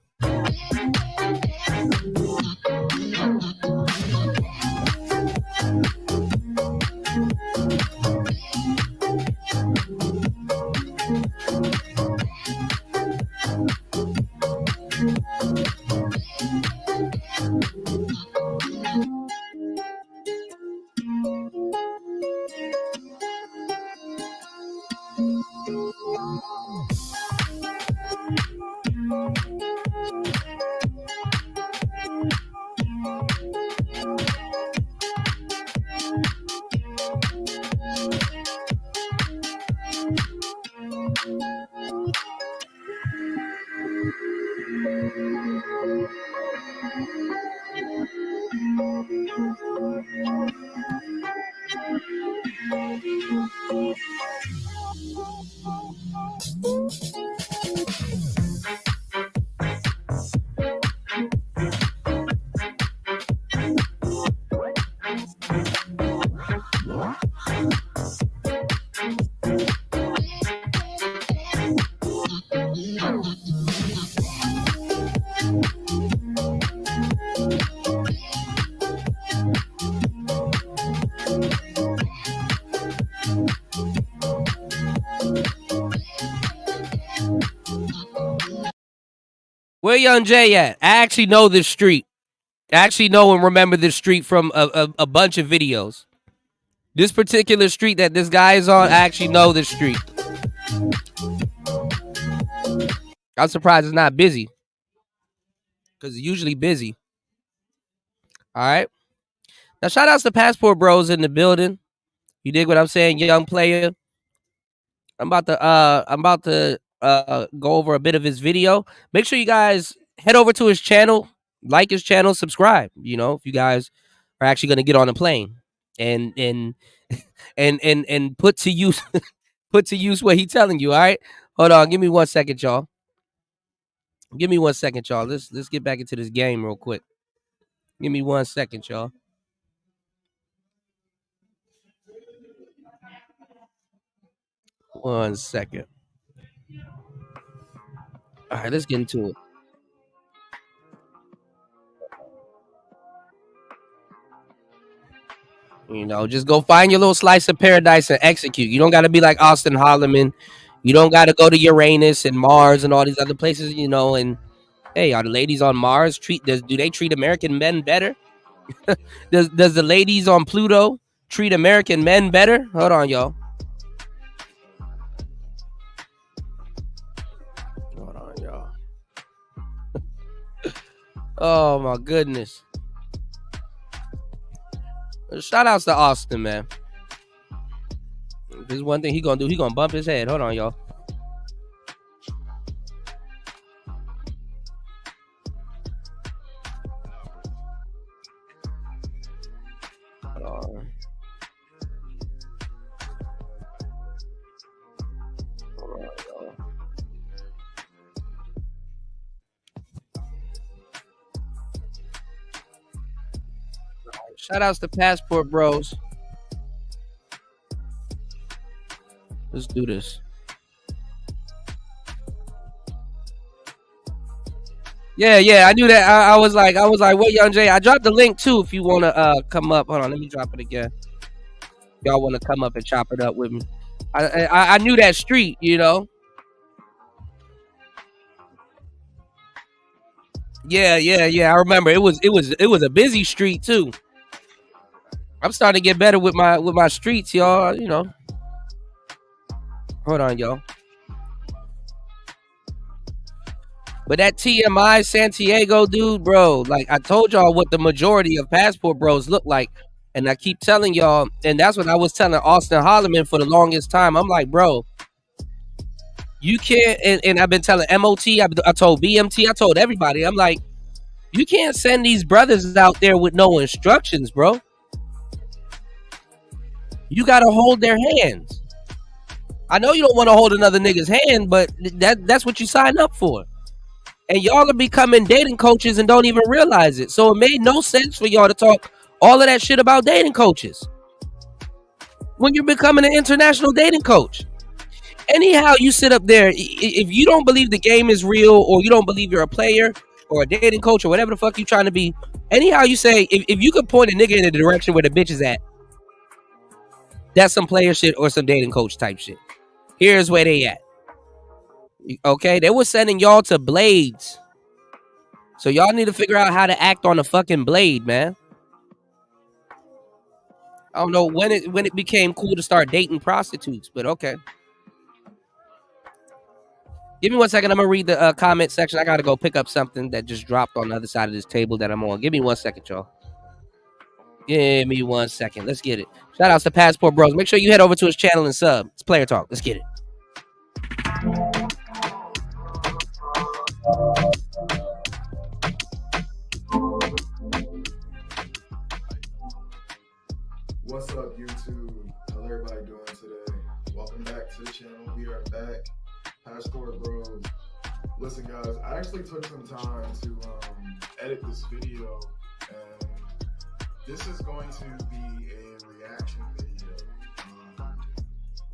Where Young Jay at? I actually know this street. I actually know and remember this street from a bunch of videos. This particular street that this guy is on, I actually know this street. I'm surprised it's not busy, because it's usually busy. All right. Now, shout outs to Passport Bros in the building. You dig what I'm saying, young player? I'm about to go over a bit of his video. Make sure you guys head over to his channel, like his channel, subscribe. If you guys are actually going to get on a plane and put to use what he's telling you. All right, hold on, give me 1 second, y'all. Let's get back into this game real quick. Give me 1 second, y'all. One second. All right, let's get into it. You know, just go find your little slice of paradise and execute. You don't got to be like Austin Holloman. You don't got to go to Uranus and Mars and all these other places, you know. And hey, are the ladies on Mars do they treat American men better? does the ladies on Pluto treat American men better? Hold on, y'all. Hold on, y'all. Oh my goodness. Shout outs to Austin, man. There's one thing he gonna do. He gonna bump his head. Hold on, y'all. Shout outs to Passport Bros. Let's do this. Yeah, I knew that. I was like, wait, Young Jay. I dropped the link too if you wanna come up. Hold on, let me drop it again. Y'all wanna come up and chop it up with me. I knew that street, you know. Yeah. I remember it was a busy street too. I'm starting to get better with my streets, y'all. You know. Hold on, y'all. But that TMI Santiago dude, bro, like I told y'all what the majority of Passport Bros look like. And I keep telling y'all, and that's what I was telling Austin Holloman for the longest time. I'm like, bro, you can't, and I've been telling MOT, I told BMT, I told everybody, I'm like, you can't send these brothers out there with no instructions, bro. You got to hold their hands. I know you don't want to hold another nigga's hand, but that's what you signed up for. And y'all are becoming dating coaches and don't even realize it. So it made no sense for y'all to talk all of that shit about dating coaches when you're becoming an international dating coach. Anyhow, you sit up there. If you don't believe the game is real, or you don't believe you're a player or a dating coach or whatever the fuck you trying to be, anyhow, you say, if you could point a nigga in the direction where the bitch is at, that's some player shit or some dating coach type shit. Here's where they at. Okay, they were sending y'all to blades. So y'all need to figure out how to act on a fucking blade, man. I don't know when it became cool to start dating prostitutes, but okay. Give me 1 second. I'm gonna read the comment section. I gotta go pick up something that just dropped on the other side of this table that I'm on. Give me 1 second, y'all. Give me 1 second. Let's get it. Shout outs to Passport Bros. Make sure you head over to his channel and sub. It's Player Talk. Let's get it. What's up, YouTube? How everybody doing today? Welcome back to the channel. We are back. Passport Bros. Listen, guys, I actually took some time to edit this video, and this is going to be a reaction video.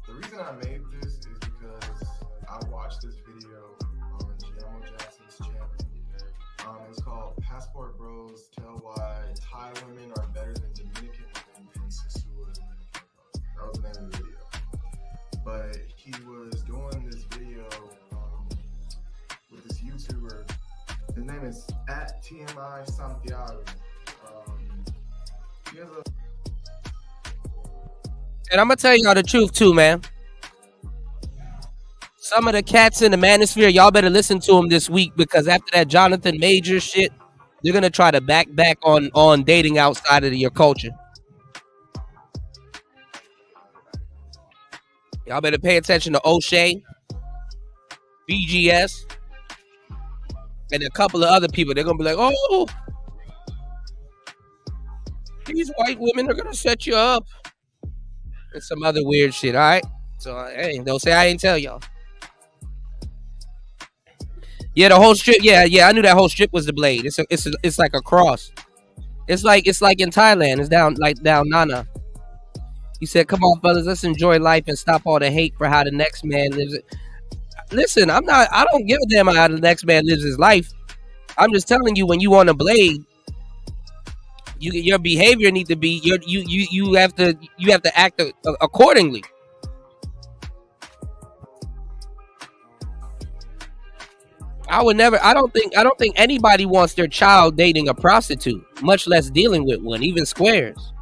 The reason I made this is because I watched this video on Giamo Jackson's channel. It's called Passport Bros Tell Why Thai Women Are Better Than Dominican Women in Sisua Dominican. That was the name of the video. But he was doing this video with this YouTuber. His name is @TMI Santiago. He has a... And I'm gonna tell y'all the truth too, man. Some of the cats in the Manosphere, y'all better listen to them this week, because after that Jonathan Major shit, they're gonna try to back on dating outside of your culture. Y'all better pay attention to O'Shea, BGS, and a couple of other people. They're gonna be like, oh, these white women are gonna set you up, and some other weird shit. All right, so hey, don't say I ain't tell y'all. Yeah, the whole strip. Yeah, I knew that whole strip was the blade. It's like a cross. It's like in Thailand. It's down Nana. He said, "Come on, fellas, let's enjoy life and stop all the hate for how the next man lives it." Listen, I don't give a damn how the next man lives his life. I'm just telling you, when you on a blade, your behavior need to be you have to act accordingly. I don't think anybody wants their child dating a prostitute, much less dealing with one, even squares.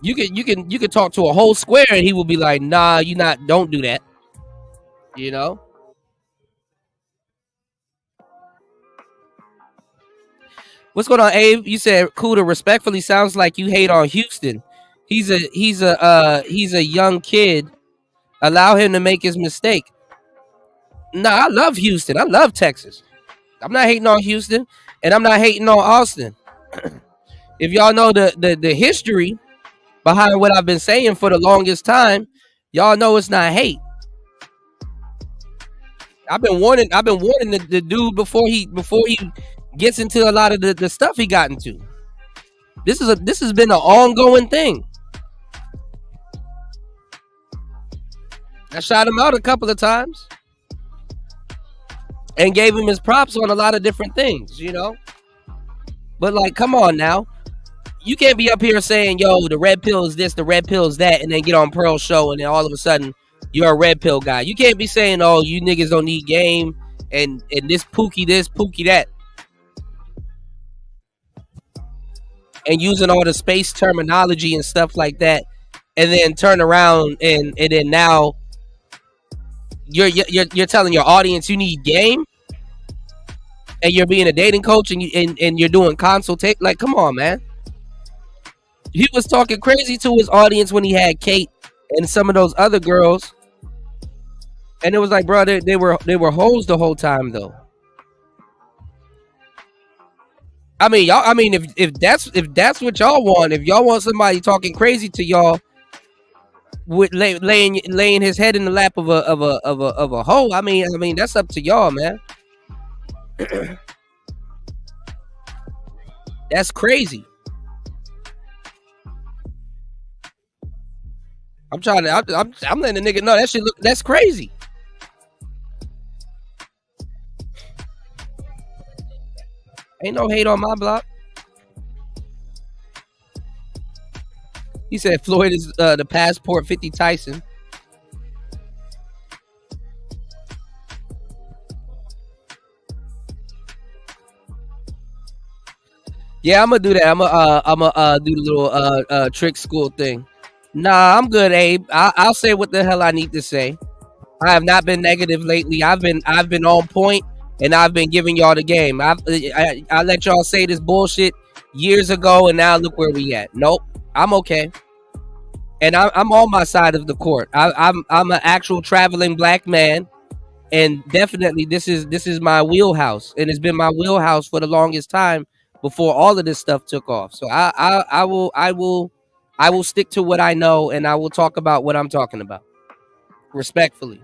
You can talk to a whole square and he will be like, nah, don't do that. You know? What's going on, Abe? You said Kuda respectfully sounds like you hate on Houston. He's a young kid. Allow him to make his mistake. Nah, I love Houston. I love Texas. I'm not hating on Houston, and I'm not hating on Austin. If y'all know the history behind what I've been saying for the longest time, y'all know it's not hate. I've been warning the dude before he gets into a lot of the stuff he got into. This has been an ongoing thing. I shot him out a couple of times and gave him his props on a lot of different things, you know. But like, come on now. You can't be up here saying, yo, the red pill is this, the red pill is that, and then get on Pearl's show and then all of a sudden you're a red pill guy. You can't be saying, oh, you niggas don't need game and this, Pookie that. And using all the space terminology and stuff like that, and then turn around and then now you're telling your audience you need game, and you're being a dating coach and you're doing consultation. Like, come on, man. He was talking crazy to his audience when he had Kate and some of those other girls, and it was like, bro, they were hoes the whole time though. I mean, y'all. I mean, if that's what y'all want, if y'all want somebody talking crazy to y'all, with laying his head in the lap of a hoe, I mean that's up to y'all, man. That's crazy. I'm letting the nigga know that shit that's crazy. Ain't no hate on my block. He said Floyd is the passport 50 Tyson. Yeah, I'm gonna do that. I'm gonna do the little trick school thing. Nah, I'm good, Abe. I'll say what the hell I need to say. I have not been negative lately. I've been on point, and I've been giving y'all the game. I let y'all say this bullshit years ago, and now look where we at. Nope, I'm okay, and I'm on my side of the court. I'm an actual traveling black man, and definitely this is my wheelhouse, and it's been my wheelhouse for the longest time before all of this stuff took off. So I will stick to what I know, and I will talk about what I'm talking about respectfully.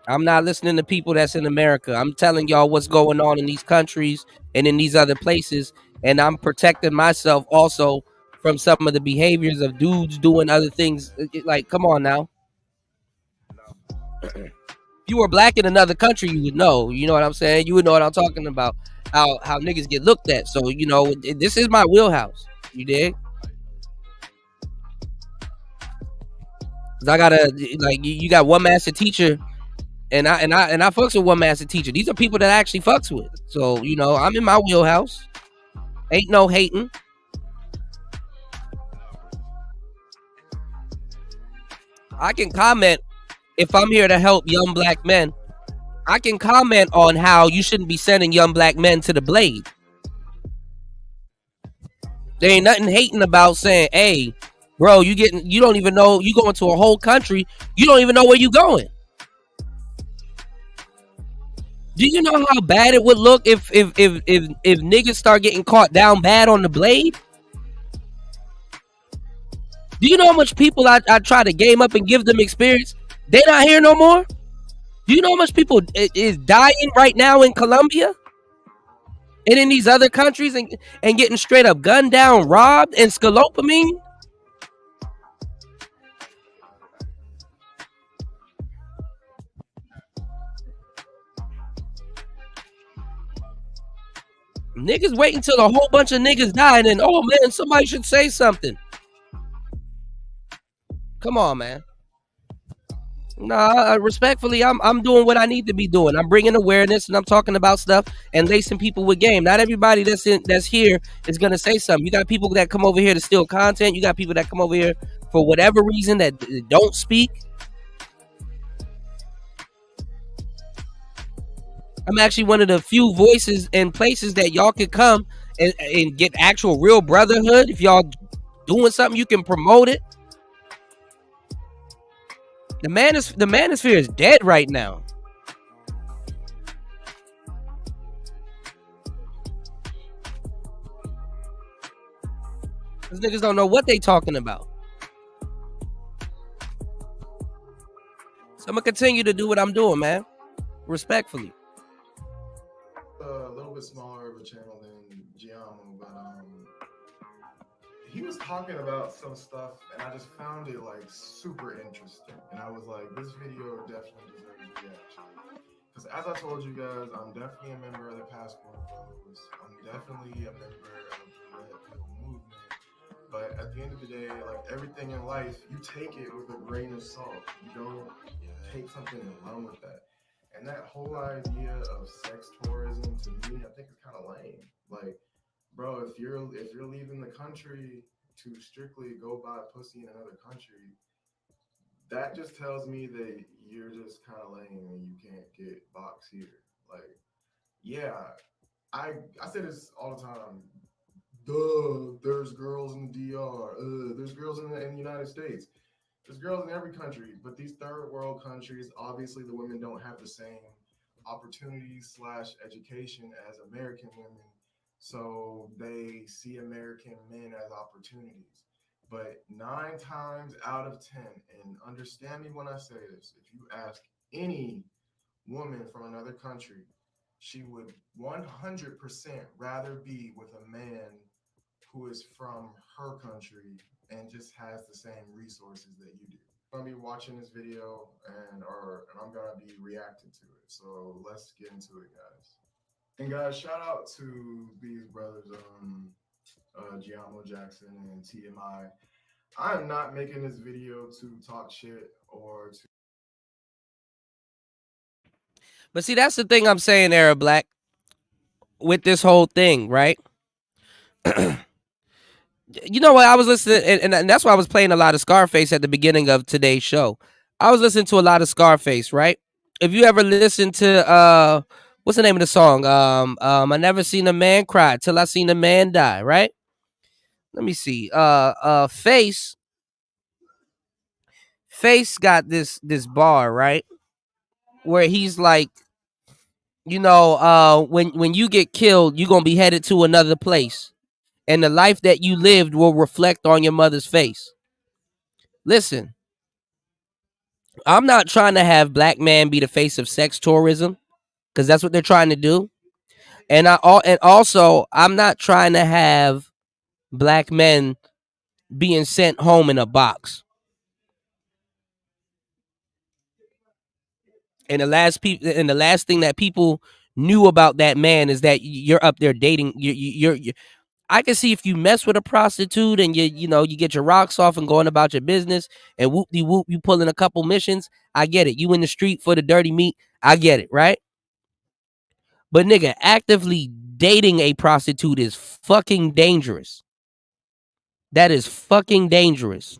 I'm not listening to people that's in America. I'm telling y'all what's going on in these countries and in these other places, and I'm protecting myself also from some of the behaviors of dudes doing other things. Like, come on now. If you were black in another country, you would know. You know what I'm saying? You would know what I'm talking about. How niggas get looked at. So, you know, this is my wheelhouse. You dig? Cause I gotta, like, you got one master teacher, and I fucks with one master teacher. These are people that I actually fucks with. So, you know, I'm in my wheelhouse. Ain't no hating. I can comment if I'm here to help young black men. I can comment on how you shouldn't be sending young black men to the blade. There ain't nothing hating about saying, hey, bro, you don't even know, you going to a whole country, you don't even know where you going. Do you know how bad it would look if niggas start getting caught down bad on the blade? Do you know how much people I try to game up and give them experience? They not here no more? Do you know how much people is dying right now in Colombia? And in these other countries and getting straight up gunned down, robbed, and scalopamine? Niggas wait until a whole bunch of niggas die and then, oh man, somebody should say something. Come on, man. Nah, respectfully, I'm doing what I need to be doing. I'm bringing awareness and I'm talking about stuff and lacing people with game. Not everybody that's here is gonna say something. You got people that come over here to steal content. You got people that come over here for whatever reason that don't speak. I'm actually one of the few voices and places that y'all could come and get actual real brotherhood. If y'all doing something, you can promote it. The manosphere is dead right now. These niggas don't know what they talking about. So I'm gonna continue to do what I'm doing, man. Respectfully. A little bit smaller of a channel than Giamo, but he was talking about some stuff and I just found it like super interesting. And I was like, this video definitely deserves reaction. Because as I told you guys, I'm definitely a member of the Passport Bros. I'm definitely a member of the Red Pill movement. But at the end of the day, like everything in life, you take it with a grain of salt. You don't take something and run with that. And that whole idea of sex tourism, to me, I think is kind of lame. Like, bro, if you're leaving the country to strictly go buy pussy in another country, that just tells me that you're just kind of lame and you can't get box here. Like, yeah, I say this all the time. Duh, there's girls in the DR. There's girls in the United States. There's girls in every country, but these third world countries, obviously the women don't have the same opportunities / education as American women. So they see American men as opportunities. But 9 times out of 10, and understand me when I say this, if you ask any woman from another country, she would 100% rather be with a man who is from her country and just has the same resources that you do. I'm gonna be watching this video and I'm gonna be reacting to it. So let's get into it, guys. And guys, shout out to these brothers, Giamo Jackson and TMI. I am not making this video to talk shit or to. But see, that's the thing I'm saying, Arab Black, with this whole thing, right? You know what? I was listening, and that's why I was playing a lot of Scarface at the beginning of today's show. I was listening to a lot of Scarface, right? If you ever listen to what's the name of the song? I never seen a man cry till I seen a man die, right? Let me see. Face got this bar, right? Where he's like, you know, when you get killed, you're gonna be headed to another place. And the life that you lived will reflect on your mother's face. Listen, I'm not trying to have black man be the face of sex tourism, because that's what they're trying to do. And also I'm not trying to have black men being sent home in a box. And the last thing that people knew about that man is that you're up there dating. You're I can see if you mess with a prostitute and you get your rocks off and going about your business and whoop de whoop, you pulling a couple missions. I get it. You in the street for the dirty meat. I get it, right? But nigga, actively dating a prostitute is fucking dangerous. That is fucking dangerous.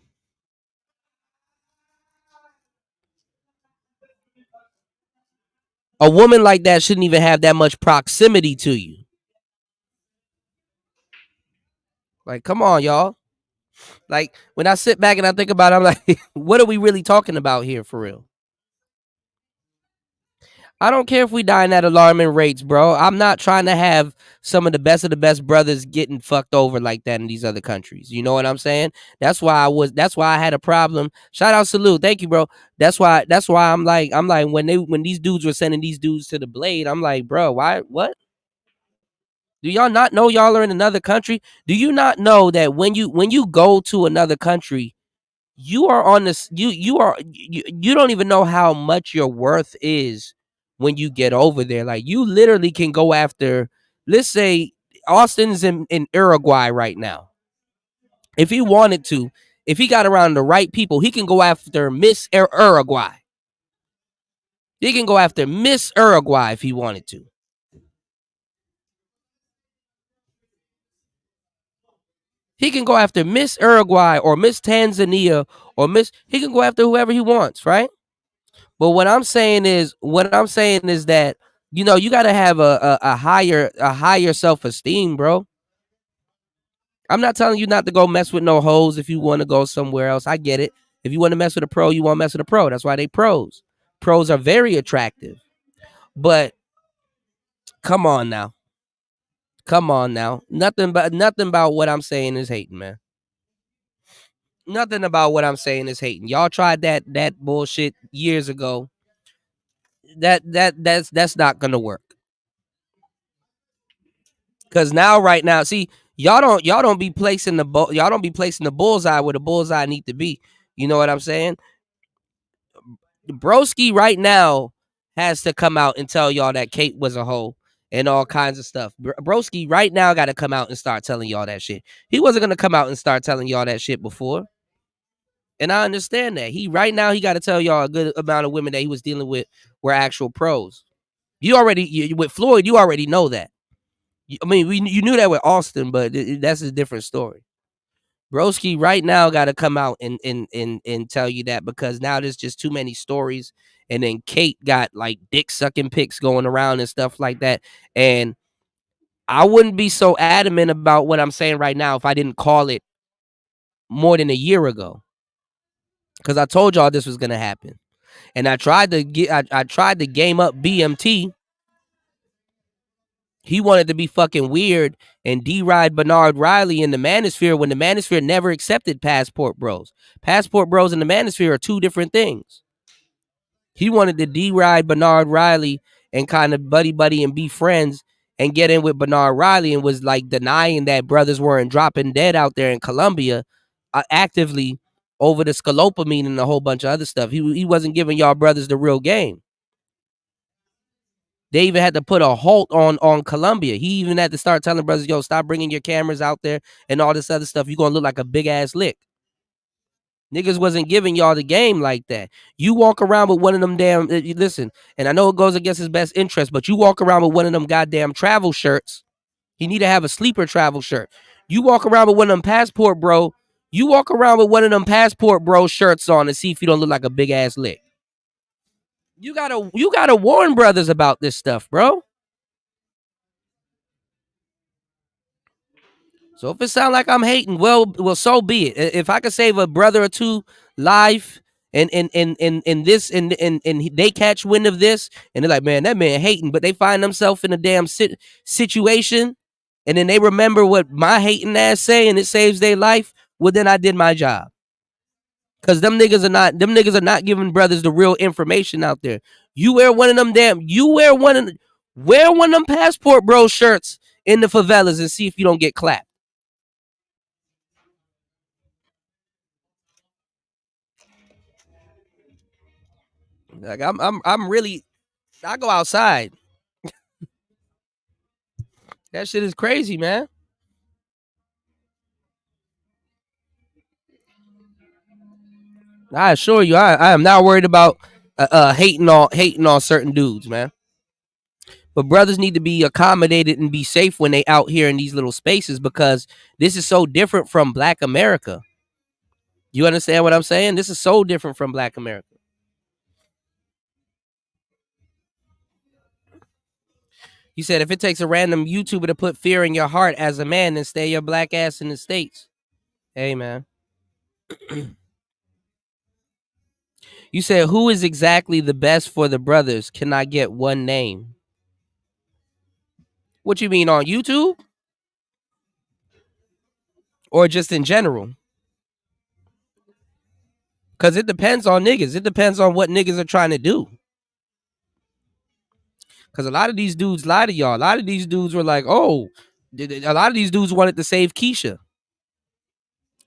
A woman like that shouldn't even have that much proximity to you. Like, come on, y'all. Like, when I sit back and I think about it, I'm like, what are we really talking about here for real? I don't care if we dying at alarming rates, bro. I'm not trying to have some of the best brothers getting fucked over like that in these other countries. You know what I'm saying? That's why I had a problem. Shout out Salute. Thank you, bro. That's why I'm like when these dudes were sending these dudes to the blade, I'm like, bro, why what? Do y'all not know y'all are in another country? Do you not know that when you go to another country, you are on this you don't even know how much your worth is when you get over there. Like, you literally can go after, let's say Austin's in Uruguay right now. If he wanted to, if he got around the right people, he can go after Miss Uruguay. He can go after Miss Uruguay if he wanted to. He can go after Miss Uruguay or Miss Tanzania or he can go after whoever he wants, right? But what I'm saying is that, you know, you got to have a higher self-esteem, bro. I'm not telling you not to go mess with no hoes if you want to go somewhere else. I get it. If you want to mess with a pro, you want to mess with a pro. That's why they pros. Pros are very attractive. But come on now. Nothing about what I'm saying is hating, man. Nothing about what I'm saying is hating. Y'all tried that bullshit years ago. That's not gonna work. Cause right now, see, y'all don't be placing the bullseye where the bullseye need to be. You know what I'm saying? Broski right now has to come out and tell y'all that Kate was a hoe and all kinds of stuff. Broski right now got to come out and start telling y'all that shit. He wasn't gonna come out and start telling y'all that shit before. And I understand that. He got to tell y'all a good amount of women that he was dealing with were actual pros. With Floyd, you already know that. I mean, you knew that with Austin, but that's a different story. Broski right now got to come out and tell you that, because now there's just too many stories. And then Kate got like dick sucking pics going around and stuff like that. And I wouldn't be so adamant about what I'm saying right now if I didn't call it more than a year ago. Because I told y'all this was gonna happen, and I tried to game up BMT. He wanted to be fucking weird and deride Bernard Riley in the Manosphere when the Manosphere never accepted Passport Bros. Passport Bros and the Manosphere are two different things. He wanted to deride Bernard Riley and kind of buddy and be friends and get in with Bernard Riley, and was like denying that brothers weren't dropping dead out there in Colombia actively over the scalopamine and a whole bunch of other stuff. He wasn't giving y'all brothers the real game. They even had to put a halt on Colombia. He even had to start telling brothers, yo, stop bringing your cameras out there and all this other stuff. You're going to look like a big ass lick. Niggas wasn't giving y'all the game like that. You walk around with one of them damn, listen, and I know it goes against his best interest, but you walk around with one of them goddamn travel shirts. He need to have a sleeper travel shirt. You walk around with one of them Passport Bro. You walk around with one of them Passport Bro shirts on and see if you don't look like a big ass lick. You gotta warn brothers about this stuff, bro. So if it sounds like I'm hating, well, so be it. If I could save a brother or two life and they catch wind of this and they're like, man, that man hating, but they find themselves in a damn situation, and then they remember what my hating ass say and it saves their life, well, then I did my job. Cause them niggas are not giving brothers the real information out there. You wear one of them Passport Bro shirts in the favelas and see if you don't get clapped. Like I'm really, I go outside. That shit is crazy, man. I assure you, I am not worried about hating on certain dudes, man. But brothers need to be accommodated and be safe when they out here in these little spaces, because this is so different from Black America. You understand what I'm saying? This is so different from Black America. You said if it takes a random YouTuber to put fear in your heart as a man, then stay your black ass in the States. Hey, man. You said, who is exactly the best for the brothers? Can I get one name? What you mean, on YouTube? Or just in general? Because it depends on niggas. It depends on what niggas are trying to do. Because a lot of these dudes lie to y'all. A lot of these dudes were like, oh, a lot of these dudes wanted to save Keisha.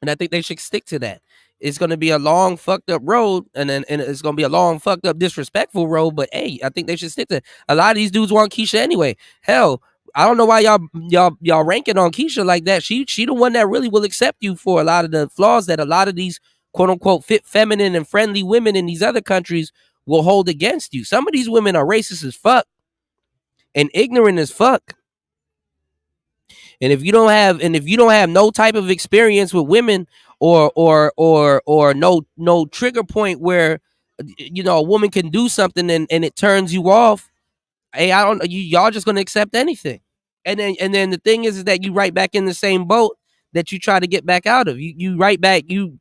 And I think they should stick to that. It's going to be a long fucked up road, and it's going to be a long fucked up disrespectful road, but hey, I think they should stick to it. A lot of these dudes want Keisha anyway. Hell, I don't know why y'all ranking on Keisha like that. She the one that really will accept you for a lot of the flaws that a lot of these quote unquote fit, feminine, and friendly women in these other countries will hold against you. Some of these women are racist as fuck and ignorant as fuck. And if you don't have no type of experience with women or no trigger point where a woman can do something and it turns you off, hey, y'all just gonna accept anything. And then the thing is that you right back in the same boat that you try to get back out of. You right back you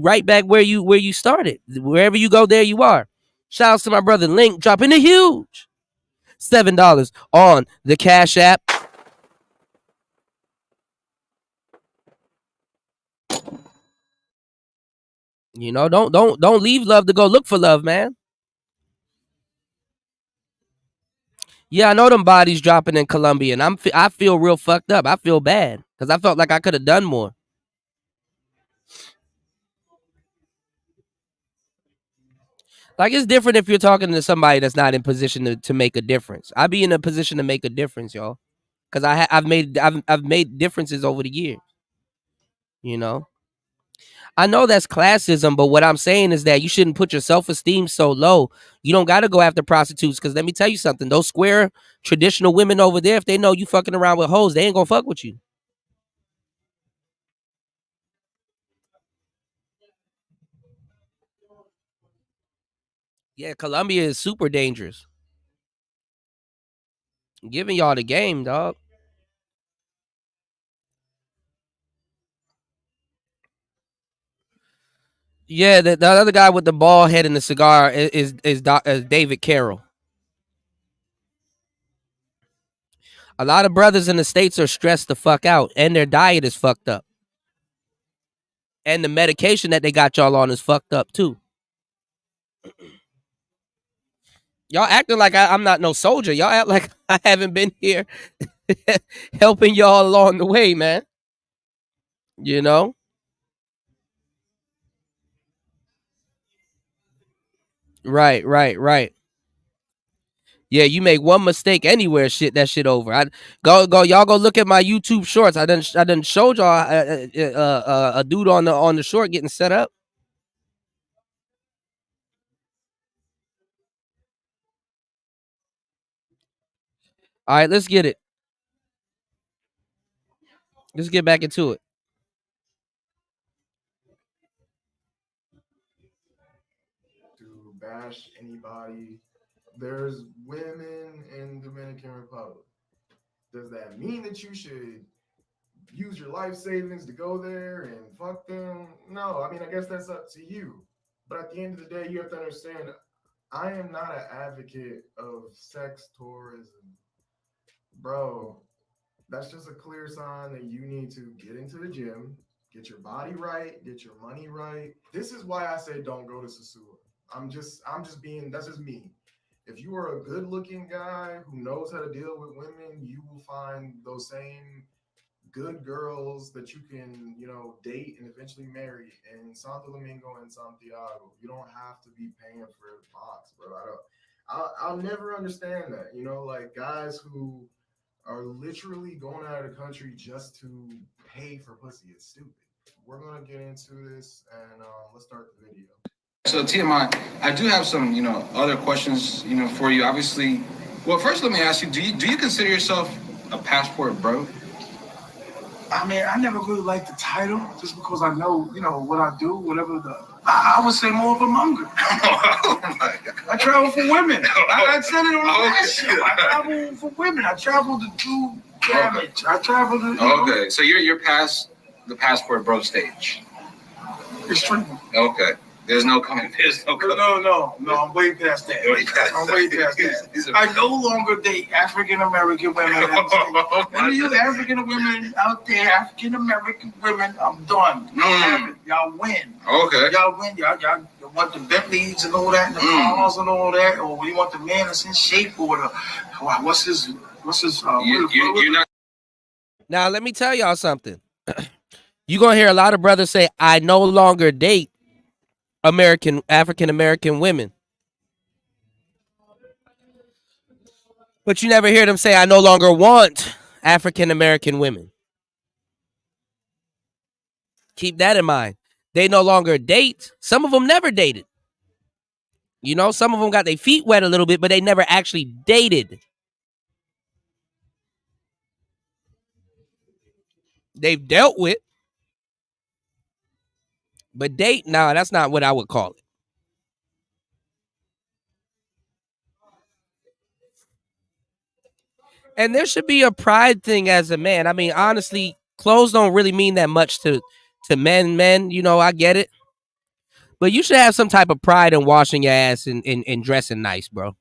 right back where you started. Wherever you go, there you are. Shout out to my brother Link dropping a huge $7 on the Cash App. Don't leave love to go look for love, man. Yeah, I know them bodies dropping in Colombia, and I feel real fucked up. I feel bad because I felt like I could have done more. Like, it's different if you're talking to somebody that's not in position to make a difference. I be in a position to make a difference, y'all, because I've made differences over the years. I know that's classism, but what I'm saying is that you shouldn't put your self-esteem so low. You don't got to go after prostitutes, because let me tell you something. Those square traditional women over there, if they know you fucking around with hoes, they ain't gonna fuck with you. Yeah, Colombia is super dangerous. I'm giving y'all the game, dog. Yeah, the other guy with the bald head and the cigar is David Carroll. A lot of brothers in the States are stressed the fuck out, and their diet is fucked up. And the medication that they got y'all on is fucked up too. Y'all acting like I'm not no soldier. Y'all act like I haven't been here helping y'all along the way, man. Right. Yeah, you make one mistake anywhere, shit that shit over. I y'all go look at my YouTube shorts. I done showed y'all a dude on the short getting set up. All right, let's get it. Let's get back into it. To bash anybody. There's women in Dominican Republic. Does that mean that you should use your life savings to go there and fuck them? No, I mean, I guess that's up to you. But at the end of the day, you have to understand, I am not an advocate of sex tourism. Bro, that's just a clear sign that you need to get into the gym, get your body right, get your money right. This is why I say don't go to Sosua. I'm just being, that's just me. If you are a good looking guy who knows how to deal with women, you will find those same good girls that you can, date and eventually marry in Santo Domingo and Santiago. You don't have to be paying for a box, bro. I'll never understand that. Like guys who are literally going out of the country just to pay for pussy. It's stupid. We're gonna get into this and let's start the video. So TMI, I do have some, other questions, for you. Obviously, well, first let me ask you, do you consider yourself a passport bro? I mean, I never really liked the title just because I know, what I do, whatever I would say more of a monger. Oh my God. I travel for women. I said it on that shit. I travel for women. I travel to do damage. I travel to. Okay, so you're past the passport bro stage. Extremely. Okay. There's no coming. No, I'm way past that. I'm way past that. I no longer date African American women. Any of you African women out there, African American women, I'm done. Y'all win. Okay. Y'all win. Y'all want the Bentleys and all that, and the cars and all that, or you want the man that's in shape or what's his you're not. Now let me tell y'all something. You're gonna hear a lot of brothers say, I no longer date African American women. But you never hear them say, I no longer want African American women. Keep that in mind. They no longer date. Some of them never dated. You know, some of them got their feet wet a little bit, but they never actually dated. They've dealt with. But date, no, that's not what I would call it. And there should be a pride thing as a man. I mean, honestly, clothes don't really mean that much to men. You know, I get it. But you should have some type of pride in washing your ass and dressing nice, bro.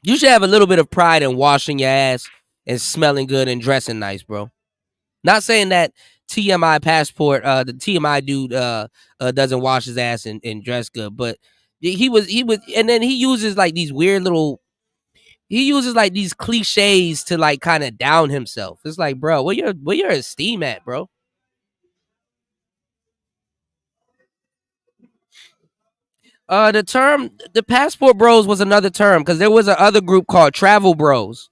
You should have a little bit of pride in washing your ass and smelling good and dressing nice, bro. Not saying that TMI passport, the TMI dude doesn't wash his ass and dress good, but he was, and then he uses like these weird little, he uses like these cliches to like kind of down himself. It's like, bro, where your esteem at, bro? The passport bros was another term because there was another group called travel bros,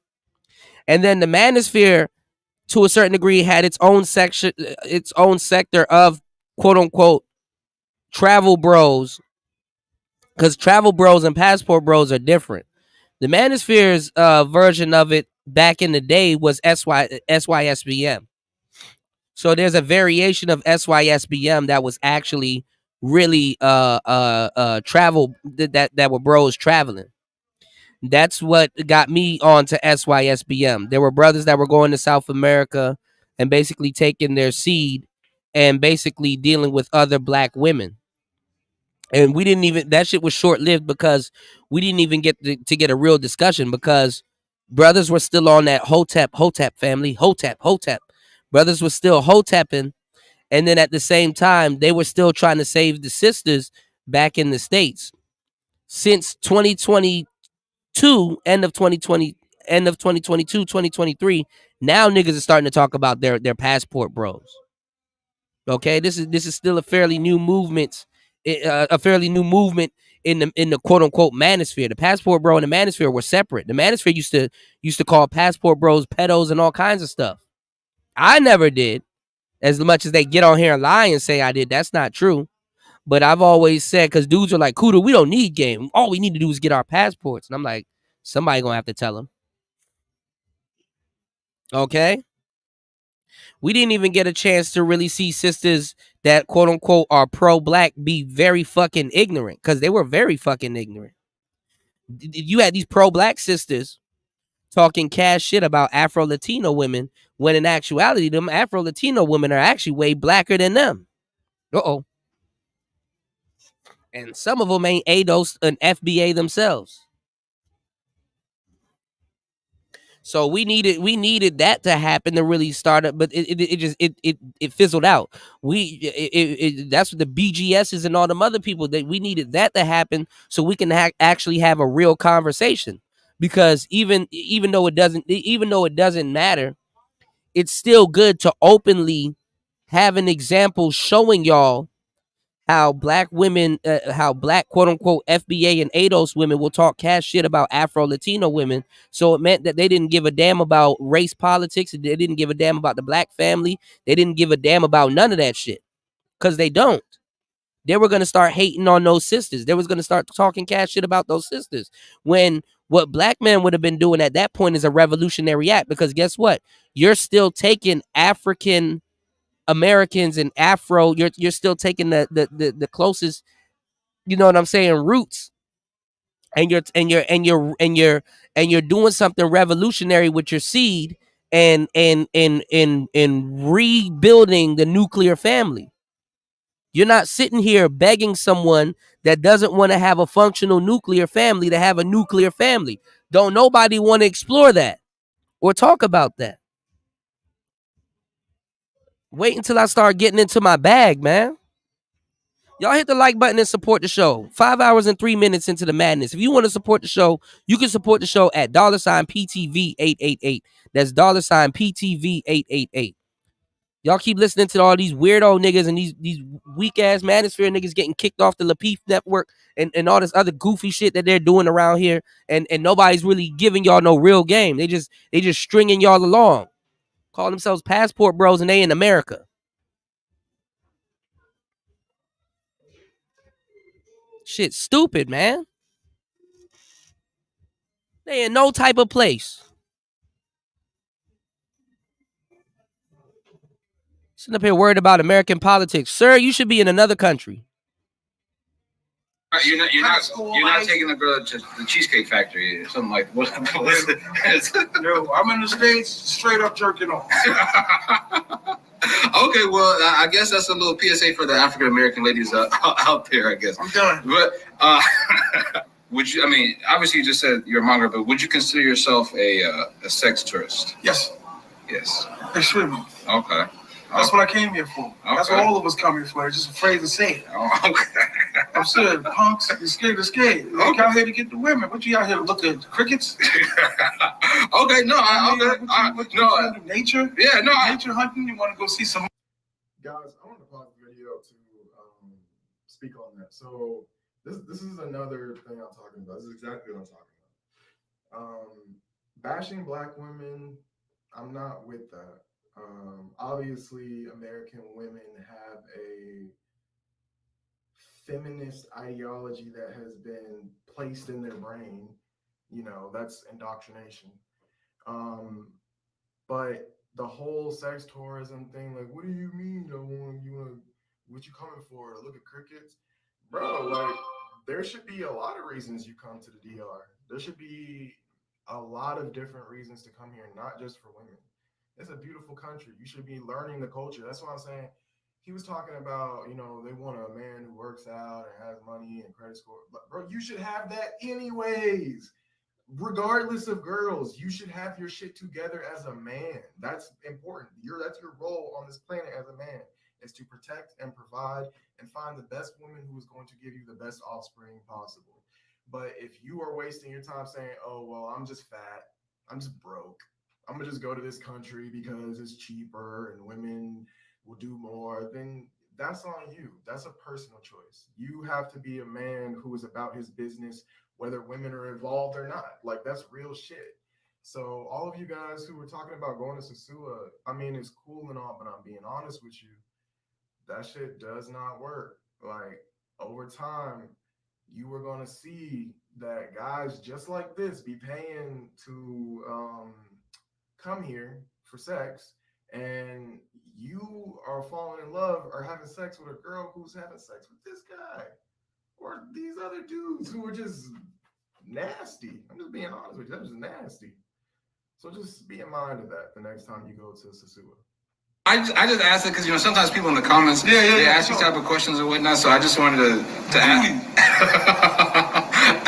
and then the Manosphere, to a certain degree, had its own section, its own sector of quote unquote travel bros, because travel bros and passport bros are different. The Manosphere's version of it back in the day was SYSBM. So there's a variation of SYSBM that was actually really travel that were bros traveling. That's what got me on to SYSBM. There were brothers that were going to South America and basically taking their seed and basically dealing with other black women. And we didn't even, that shit was short lived because we didn't even get to get a real discussion because brothers were still on that Hotep family, Hotep. Brothers were still Hotepping. And then at the same time, they were still trying to save the sisters back in the States. Since 2022, end of 2022, 2023, now niggas are starting to talk about their passport bros. Okay, this is still a fairly new movement, in the quote unquote Manosphere. The passport bro and the Manosphere were separate. The Manosphere used to call passport bros pedos and all kinds of stuff. I never did, as much as they get on here and lie and say I did. That's not true. But I've always said, because dudes are like, Kuda, we don't need game. All we need to do is get our passports. And I'm like, somebody gonna have to tell them. Okay. We didn't even get a chance to really see sisters that quote unquote are pro-black be very fucking ignorant, because they were very fucking ignorant. You had these pro-black sisters talking cash shit about Afro-Latino women, when in actuality, them Afro-Latino women are actually way blacker than them. Uh-oh. And some of them ain't ADOS and FBA themselves. So we needed that to happen to really start up, but it fizzled out. That's what the BGSs and all them other people, that we needed that to happen so we can actually have a real conversation. Because even though it doesn't matter, it's still good to openly have an example showing y'all how black women, how black quote unquote FBA and ADOS women will talk cash shit about Afro-Latino women. So it meant that they didn't give a damn about race politics. They didn't give a damn about the black family. They didn't give a damn about none of that shit, because they don't. They were going to start hating on those sisters. They was going to start talking cash shit about those sisters, when what black men would have been doing at that point is a revolutionary act. Because guess what? You're still taking African Americans and Afro, you're still taking the closest, you know what I'm saying, roots, and you're doing something revolutionary with your seed and rebuilding the nuclear family. You're not sitting here begging someone that doesn't want to have a functional nuclear family to have a nuclear family. Don't nobody want to explore that or talk about that. Wait until I start getting into my bag, man. Y'all hit the like button and support the show. 5 hours and 3 minutes into the madness. If you want to support the show, you can support the show at $PTV888. That's $PTV888. Y'all keep listening to all these weirdo niggas and these weak ass Manosphere niggas getting kicked off the Lapeef network and all this other goofy shit that they're doing around here, and nobody's really giving y'all no real game. They just stringing y'all along, call themselves passport bros, and they in America. Shit, stupid, man. They in no type of place. Sitting up here worried about American politics, sir. You should be in another country. You're not taking the girl to the Cheesecake Factory or something like what? No, I'm in the States, straight up jerking off. Okay, well, I guess that's a little PSA for the African American ladies out there, I guess. I'm done. But would you? I mean, obviously, you just said you're a monger, but would you consider yourself a sex tourist? Yes. Yes. Extremely. Okay. That's what I came here for. That's what all of us come here for. They're just afraid to say it. Okay. I'm serious. Punks, you're scared to skate. You out here to get the women. What you out here to look at crickets? Okay, no, nature? Yeah, no. Nature hunting, you want to go see some. Guys, I want to pause the video to speak on that. So this is another thing I'm talking about. This is exactly what I'm talking about. Bashing black women, I'm not with that. Obviously, American women have a feminist ideology that has been placed in their brain. You know, that's indoctrination. But the whole sex tourism thing, like, what do you mean? What you coming for? To look at crickets? Bro, like, there should be a lot of reasons you come to the DR. There should be a lot of different reasons to come here, not just for women. It's a beautiful country. You should be learning the culture. That's what I'm saying. He was talking about, you know, they want a man who works out and has money and credit score. But bro, you should have that anyways. Regardless of girls, you should have your shit together as a man. That's important. That's your role on this planet as a man, is to protect and provide and find the best woman who is going to give you the best offspring possible. But if you are wasting your time saying, oh, well, I'm just fat, I'm just broke, I'm gonna just go to this country because it's cheaper and women will do more, then that's on you. That's a personal choice. You have to be a man who is about his business, whether women are involved or not. Like, that's real shit. So all of you guys who were talking about going to Sosua, I mean, it's cool and all, but I'm being honest with you, that shit does not work. Like, over time, you are going to see that guys just like this be paying to come here for sex, and you are falling in love or having sex with a girl who's having sex with this guy or these other dudes who are just nasty. I'm just being honest with you. They're just nasty. So just be in mind of that the next time you go to Sosua. I just asked it because, you know, sometimes people in the comments, they ask these type of questions and whatnot, so I just wanted to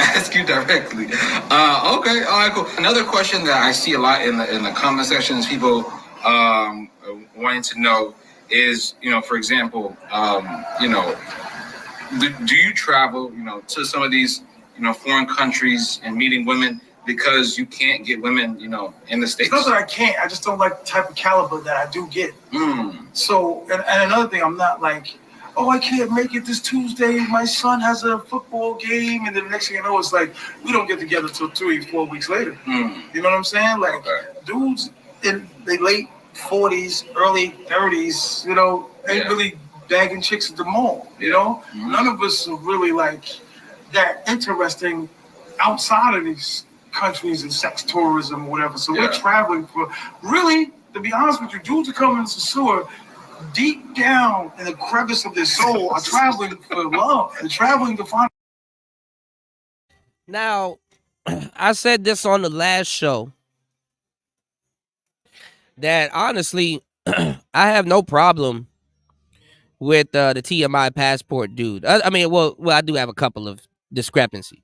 ask you directly. Okay, all right, cool. Another question that I see a lot in the comment section is people wanting to know is, you know, for example, you know, do you travel, you know, to some of these, you know, foreign countries and meeting women because you can't get women, you know, in the States? It's not that I can't. I just don't like the type of caliber that I do get. So, and another thing, I'm not like, oh, I can't make it this Tuesday. My son has a football game. And then the next thing you know, it's like, we don't get together till 3-4 weeks later. You know what I'm saying? Like, dudes in the late 40s, early 30s, you know, ain't really bagging chicks at the mall, you know? None of us are really like that interesting outside of these countries and sex tourism or whatever. So we're traveling for, really, to be honest with you, dudes are coming to Sosua deep down in the crevice of their soul are traveling for love and traveling to find. Now, I said this on the last show that honestly, I have no problem with the TMI passport dude. I mean, well, I do have a couple of discrepancies.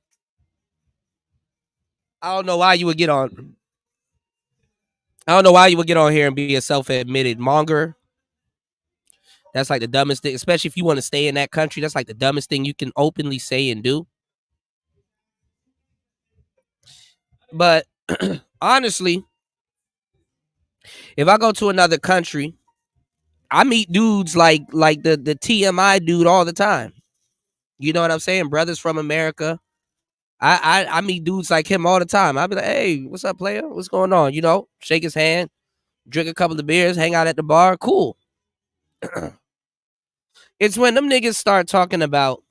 I don't know why you would get on. I don't know why you would get on here and be a self-admitted monger. That's like the dumbest thing, especially if you want to stay in that country. That's like the dumbest thing you can openly say and do. But honestly, if I go to another country, I meet dudes like the TMI dude all the time. You know what I'm saying? Brothers from America. I meet dudes like him all the time. I be like, hey, what's up, player? What's going on? You know, shake his hand, drink a couple of beers, hang out at the bar. Cool. It's when them niggas start talking about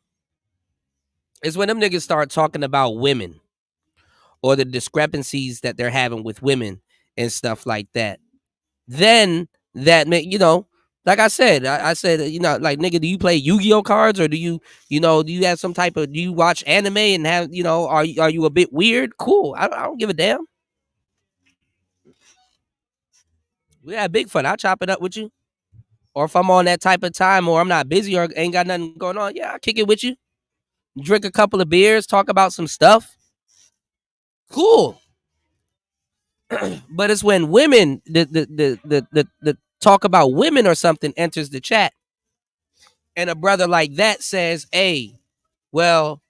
women or the discrepancies that they're having with women and stuff like that. Then that, you know, like I said, I said, you know, like, nigga, do you play Yu-Gi-Oh cards, or do you have some type of, do you watch anime and have, you know, are you a bit weird? Cool. I don't give a damn. We had big fun. I'll chop it up with you. Or if I'm on that type of time, or I'm not busy, or ain't got nothing going on, yeah, I'll kick it with you. Drink a couple of beers, talk about some stuff. Cool. But it's when women, the talk about women or something enters the chat, and a brother like that says, hey, well,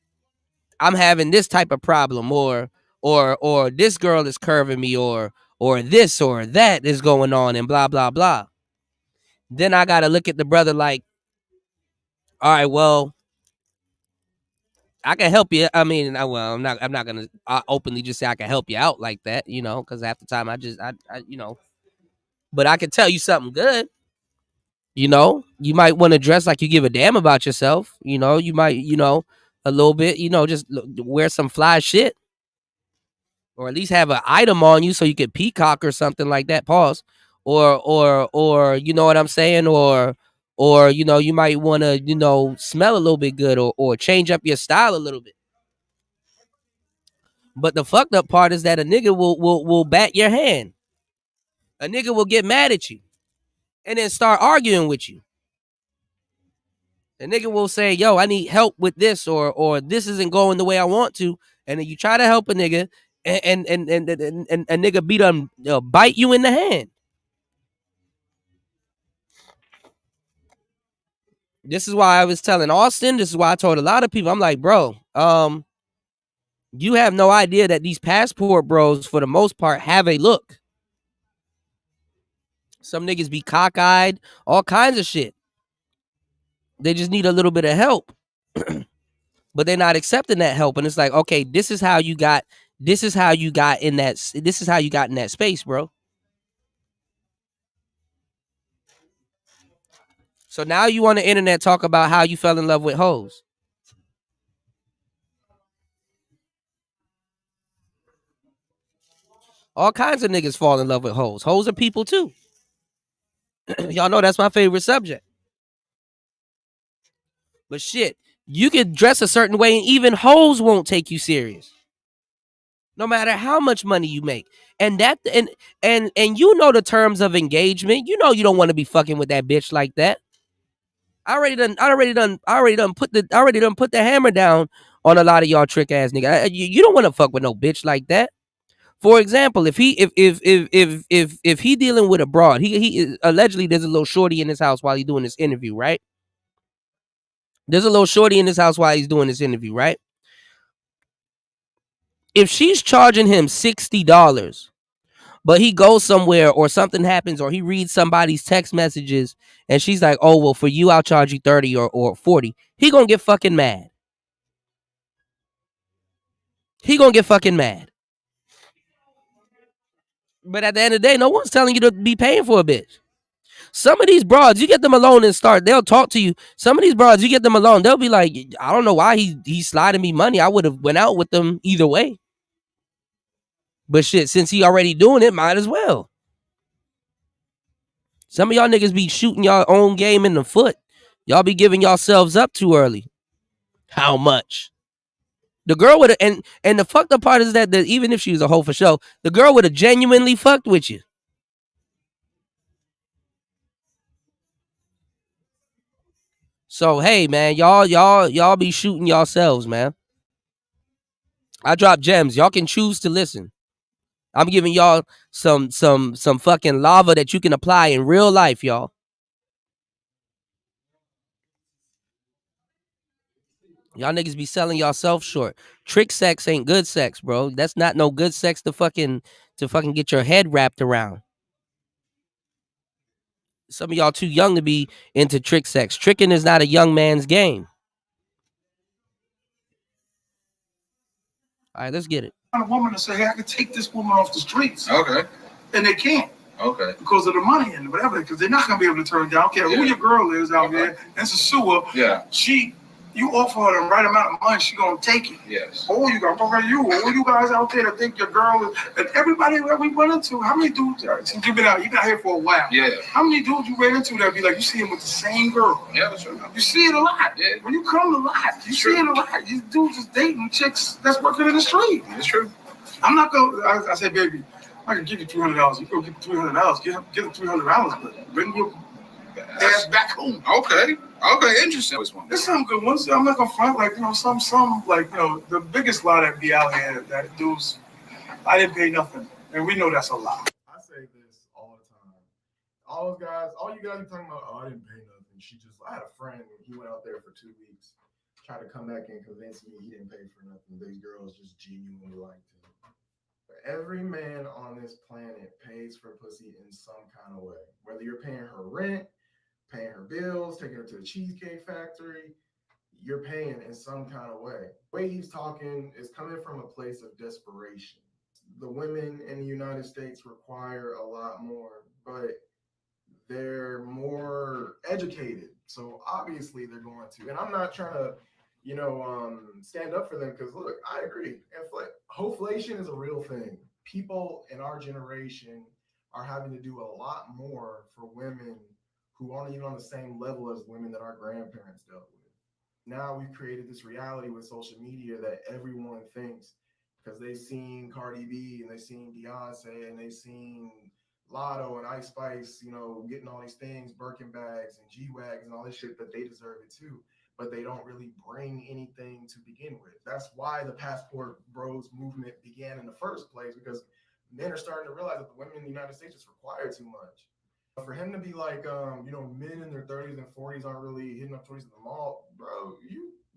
I'm having this type of problem, or this girl is curving me, or this or that is going on, and blah blah blah. Then I gotta look at the brother like, all right, well, I can help you. I mean, I'm not gonna openly just say I can help you out like that, you know, because half the time I you know, but I can tell you something good. You know, you might want to dress like you give a damn about yourself. You know, you might, you know, a little bit, you know, just wear some fly shit, or at least have an item on you so you could peacock or something like that. Pause. Or you know what I'm saying? Or you know, you might want to, you know, smell a little bit good, or change up your style a little bit. But the fucked up part is that a nigga will bat your hand. A nigga will get mad at you and then start arguing with you. A nigga will say, yo, I need help with this, or this isn't going the way I want to. And then you try to help a nigga, and a nigga bite you in the hand. This is why I was telling Austin. This is why I told a lot of people. I'm like, bro, you have no idea that these passport bros, for the most part, have a look. Some niggas be cockeyed, all kinds of shit. They just need a little bit of help. But they're not accepting that help. And it's like, okay, this is how you got in that space, bro. So now you on the internet talk about how you fell in love with hoes. All kinds of niggas fall in love with hoes. Hoes are people too. Y'all know that's my favorite subject. But shit, you can dress a certain way and even hoes won't take you serious. No matter how much money you make. And that and you know the terms of engagement. You know you don't want to be fucking with that bitch like that. I already done put the hammer down on a lot of y'all trick ass nigga. You don't want to fuck with no bitch like that. For example, if he dealing with a broad, he allegedly there's a little shorty in his house while he's doing this interview, right? There's a little shorty in his house while he's doing this interview, right? If she's charging him $60, but he goes somewhere or something happens, or he reads somebody's text messages and she's like, oh, well, for you, I'll charge you 30 or 40. He gonna get fucking mad. He gonna get fucking mad. But at the end of the day, no one's telling you to be paying for a bitch. Some of these broads, you get them alone and they'll talk to you. Some of these broads, you get them alone, they'll be like, I don't know why he's sliding me money. I would have went out with them either way. But shit, since he already doing it, might as well. Some of y'all niggas be shooting y'all own game in the foot. Y'all be giving yourselves up too early. How much? The girl would have, and the fucked up part is that even if she was a hoe for show, the girl would have genuinely fucked with you. So hey man, y'all be shooting yourselves, man. I drop gems. Y'all can choose to listen. I'm giving y'all some fucking lava that you can apply in real life, y'all. Y'all niggas be selling yourself short. Trick sex ain't good sex, bro. That's not no good sex to fucking get your head wrapped around. Some of y'all too young to be into trick sex. Tricking is not a young man's game. All right, let's get it. A woman to say, hey, I can take this woman off the streets. Okay. And they can't. Okay. Because of the money and whatever, because they're not gonna be able to turn it down. I don't care who your girl is out there in Sasua. Yeah. You offer her the right amount of money, she gonna take it. Yes. Oh, you got all you guys out there that think your girl is, and everybody that we run into, how many dudes since you've been out here for a while? Yeah. How many dudes you ran into that be like, you see him with the same girl? Yeah, that's true. You see it a lot. Yeah. When you come a lot, you see it a lot. These dudes is dating chicks that's working in the street. It's true. I'm not gonna. I say, baby, I can give you $300. You go get $300. Give them $300, but bring your ass back home. Okay. Okay. Interesting. There's some good ones. I'm not gonna front like some like the biggest lie that be out here that dudes. I didn't pay nothing, and we know that's a lie. I say this all the time. All you guys are talking about, oh, I didn't pay nothing. I had a friend, he went out there for 2 weeks, tried to come back and convince me he didn't pay for nothing. These girls just genuinely liked him. Every man on this planet pays for pussy in some kind of way. Whether you're paying her rent, paying her bills, taking her to the Cheesecake Factory, you're paying in some kind of way. The way he's talking is coming from a place of desperation. The women in the United States require a lot more, but they're more educated. So obviously they're going to. And I'm not trying to stand up for them because look, I agree. Hoflation is a real thing. People in our generation are having to do a lot more for women who aren't even on the same level as women that our grandparents dealt with. Now we've created this reality with social media that everyone thinks because they've seen Cardi B and they've seen Beyonce and they've seen Lotto and Ice Spice, getting all these things, Birkin bags and G-Wags and all this shit, that they deserve it too. But they don't really bring anything to begin with. That's why the Passport Bros movement began in the first place, because men are starting to realize that the women in the United States just require too much. For him to be like, men in their 30s and 40s aren't really hitting up 20s at the mall, bro,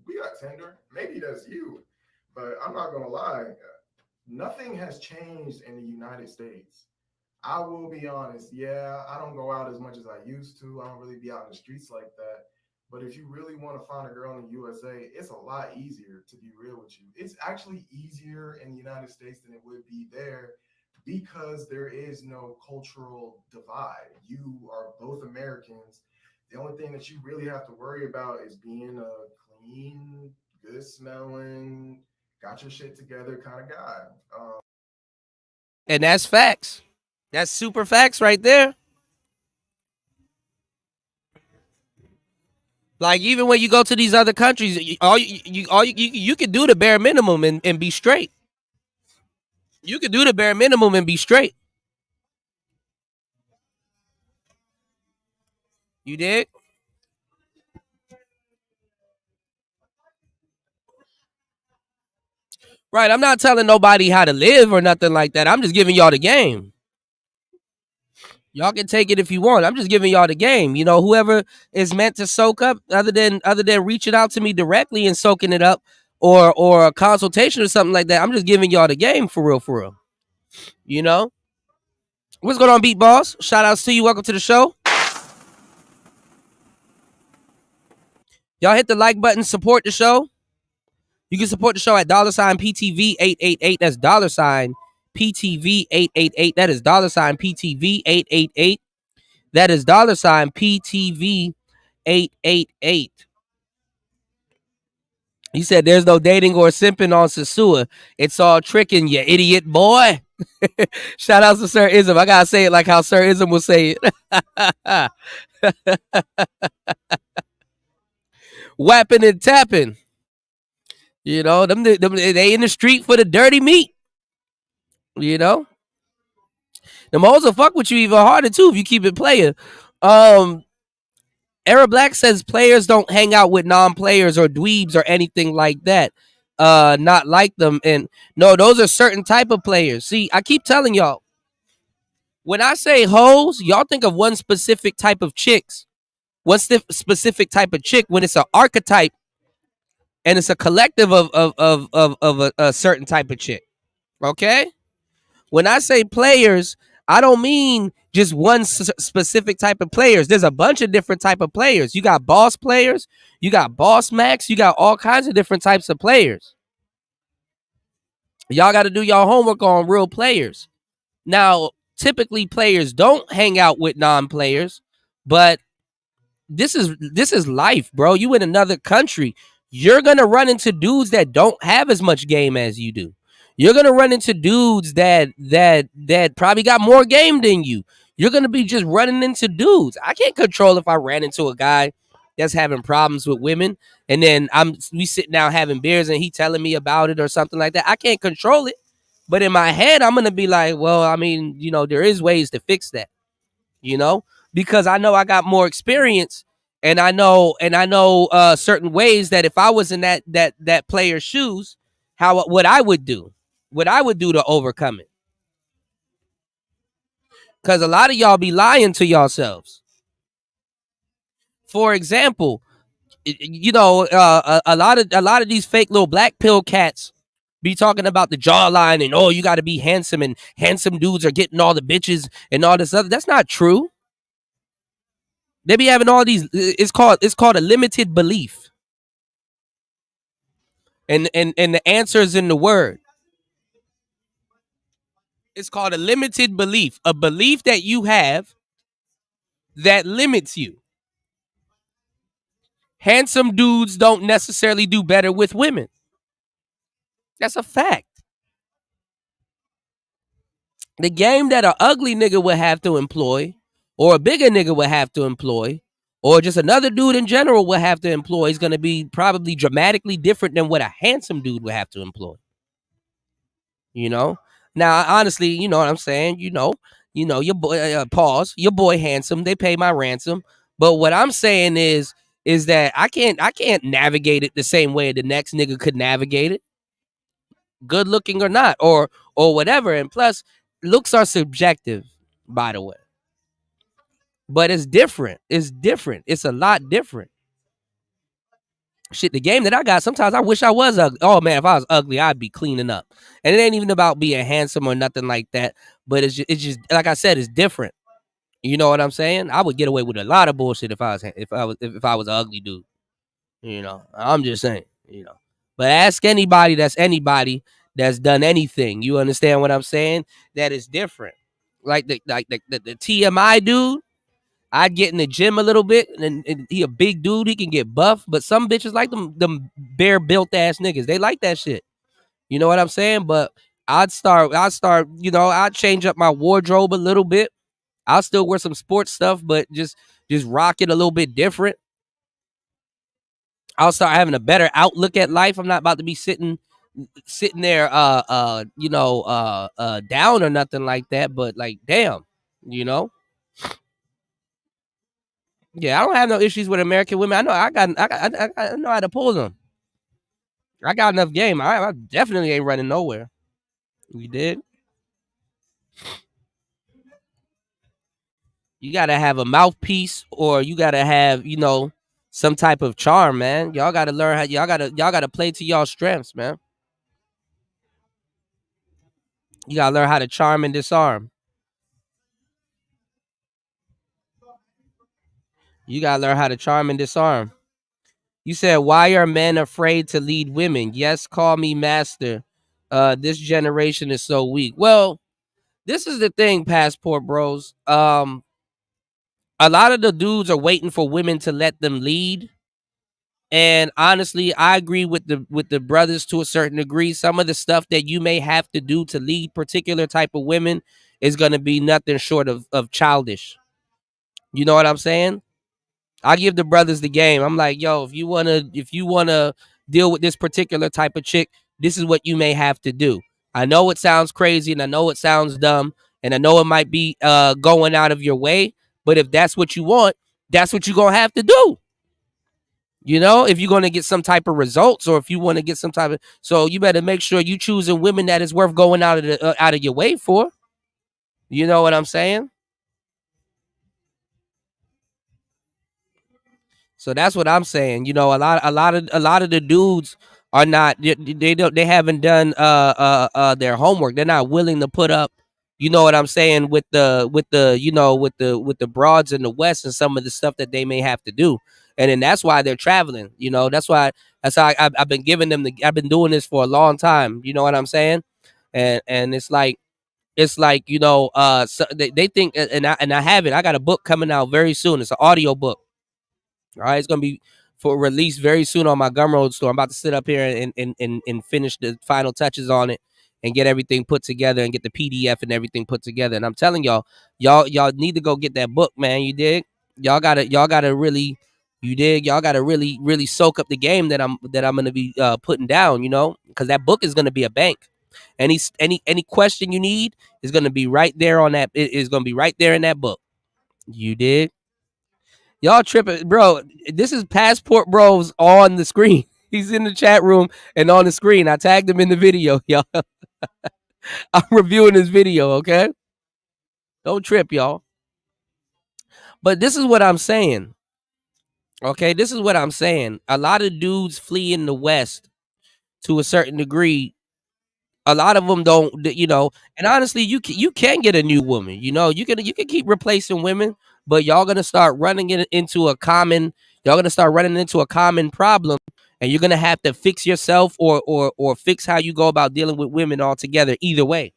we got Tinder. Maybe that's you. But I'm not going to lie. Nothing has changed in the United States. I will be honest. Yeah, I don't go out as much as I used to. I don't really be out in the streets like that. But if you really want to find a girl in the USA, it's a lot easier, to be real with you. It's actually easier in the United States than it would be there because there is no cultural divide. You are both Americans. The only thing that you really have to worry about is being a clean, good smelling, got your shit together kind of guy. And that's facts. That's super facts right there. Like, even when you go to these other countries, you can do the bare minimum and be straight. You can do the bare minimum and be straight. You dig? Right. I'm not telling nobody how to live or nothing like that. I'm just giving y'all the game. Y'all can take it if you want. I'm just giving y'all the game. Whoever is meant to soak up, other than reaching out to me directly and soaking it up, or a consultation or something like that, I'm just giving y'all the game for real, for real. What's going on, Beat Boss? Shout outs to you. Welcome to the show. Y'all hit the like button, support the show. You can support the show at $PTV888. That's $PTV888. That is $PTV888. That is $PTV888. He said there's no dating or simping on Sasua. It's all tricking, you idiot boy. Shout out to Sir Ism. I gotta say it like how Sir Ism will say it. Whapping and tapping. Them they in the street for the dirty meat. Them hoes will fuck with you even harder too if you keep it player. Era Black says players don't hang out with non-players or dweebs or anything like that. Not like them. And no, those are certain type of players. See, I keep telling y'all, when I say hoes, y'all think of one specific type of chicks. One specific type of chick when it's an archetype and it's a collective of a certain type of chick. Okay? When I say players, I don't mean just one specific type of players. There's a bunch of different type of players. You got boss players, you got boss max, you got all kinds of different types of players. Y'all got to do y'all homework on real players. Now, typically players don't hang out with non-players, but this is life, bro. You in another country. You're going to run into dudes that don't have as much game as you do. You're going to run into dudes that probably got more game than you. You're going to be just running into dudes. I can't control if I ran into a guy that's having problems with women and then we sitting down having beers and he telling me about it or something like that. I can't control it. But in my head, I'm going to be like, well, I mean, there is ways to fix that, because I know I got more experience and I know certain ways that if I was in that player's shoes, what I would do to overcome it. Because a lot of y'all be lying to yourselves. For example, a lot of these fake little black pill cats be talking about the jawline and you got to be handsome and handsome dudes are getting all the bitches and all this other. That's not true. They be having all these. It's called a limited belief, and the answer is in the word. It's called a limited belief, a belief that you have that limits you. Handsome dudes don't necessarily do better with women. That's a fact. The game that an ugly nigga would have to employ, or a bigger nigga would have to employ, or just another dude in general would have to employ is going to be probably dramatically different than what a handsome dude would have to employ. Now, honestly, you know what I'm saying? Your boy, pause, your boy handsome. They pay my ransom. But what I'm saying is that I can't navigate it the same way the next nigga could navigate it, good looking or not, or whatever. And plus, looks are subjective, by the way. But it's different. It's different. It's a lot different. Shit, the game that I got, sometimes I wish I was ugly. Oh man, if I was ugly, I'd be cleaning up. And it ain't even about being handsome or nothing like that. But it's just like I said, it's different. You know what I'm saying? I would get away with a lot of bullshit if I was an ugly dude. I'm just saying. But ask anybody that's done anything. You understand what I'm saying? That is different. Like the TMI dude. I'd get in the gym a little bit, and he a big dude. He can get buff, but some bitches like them bare built ass niggas. They like that shit. You know what I'm saying? But I'd start. I'd change up my wardrobe a little bit. I'll still wear some sports stuff, but just rock it a little bit different. I'll start having a better outlook at life. I'm not about to be sitting there, down or nothing like that. But like, damn, Yeah, I don't have no issues with American women. I know I know how to pull them. I got enough game. I definitely ain't running nowhere. You did? You gotta have a mouthpiece, or you gotta have, some type of charm, man. Y'all gotta learn how y'all gotta play to y'all strengths, man. You gotta learn how to charm and disarm. You gotta learn how to charm and disarm. You said, why are men afraid to lead women? Yes, call me master. This generation is so weak. Well, this is the thing, Passport Bros. A lot of the dudes are waiting for women to let them lead. And honestly, I agree with the brothers to a certain degree. Some of the stuff that you may have to do to lead particular type of women is going to be nothing short of childish. You know what I'm saying? I give the brothers the game. I'm like, yo, if you wanna deal with this particular type of chick, this is what you may have to do. I know it sounds crazy and I know it sounds dumb and I know it might be going out of your way, but if that's what you want, that's what you're gonna have to do. If you're gonna get some type of results, or if you want to get some type of, so you better make sure you choosing women that is worth going out of your way for. You know what I'm saying? So that's what I'm saying. A lot of the dudes are not. They haven't done their homework. They're not willing to put up You know what I'm saying, with the you know, with the broads in the West and some of the stuff that they may have to do. And then that's why they're traveling. You know, that's why I've been giving them I've been doing this for a long time. You know what I'm saying? And it's like you know, so they think, and I have it. I got a book coming out very soon. It's an audio book. All right, it's gonna be for release very soon on my Gumroad store. I'm about to sit up here and finish the final touches on it and get everything put together and get the PDF and everything put together. And I'm telling y'all need to go get that book, man. You dig? Y'all gotta really, you dig? Y'all gotta really soak up the game that I'm gonna be putting down. You know, because that book is gonna be a bank. Any question you need is gonna be right there on that. It is gonna be right there in that book. You dig? Y'all tripping, bro. This is Passport Bros on the screen. He's in the chat room and on the screen. I tagged him in the video, y'all. I'm reviewing this video, okay? Don't trip, y'all. But this is what I'm saying. Okay, this is what I'm saying. A lot of dudes flee in the West to a certain degree. A lot of them don't, you know. And honestly, you can get a new woman. You know, you can keep replacing women, but y'all gonna start running it into a common. Y'all gonna start running into a common problem, and you're gonna have to fix yourself or fix how you go about dealing with women altogether. Either way.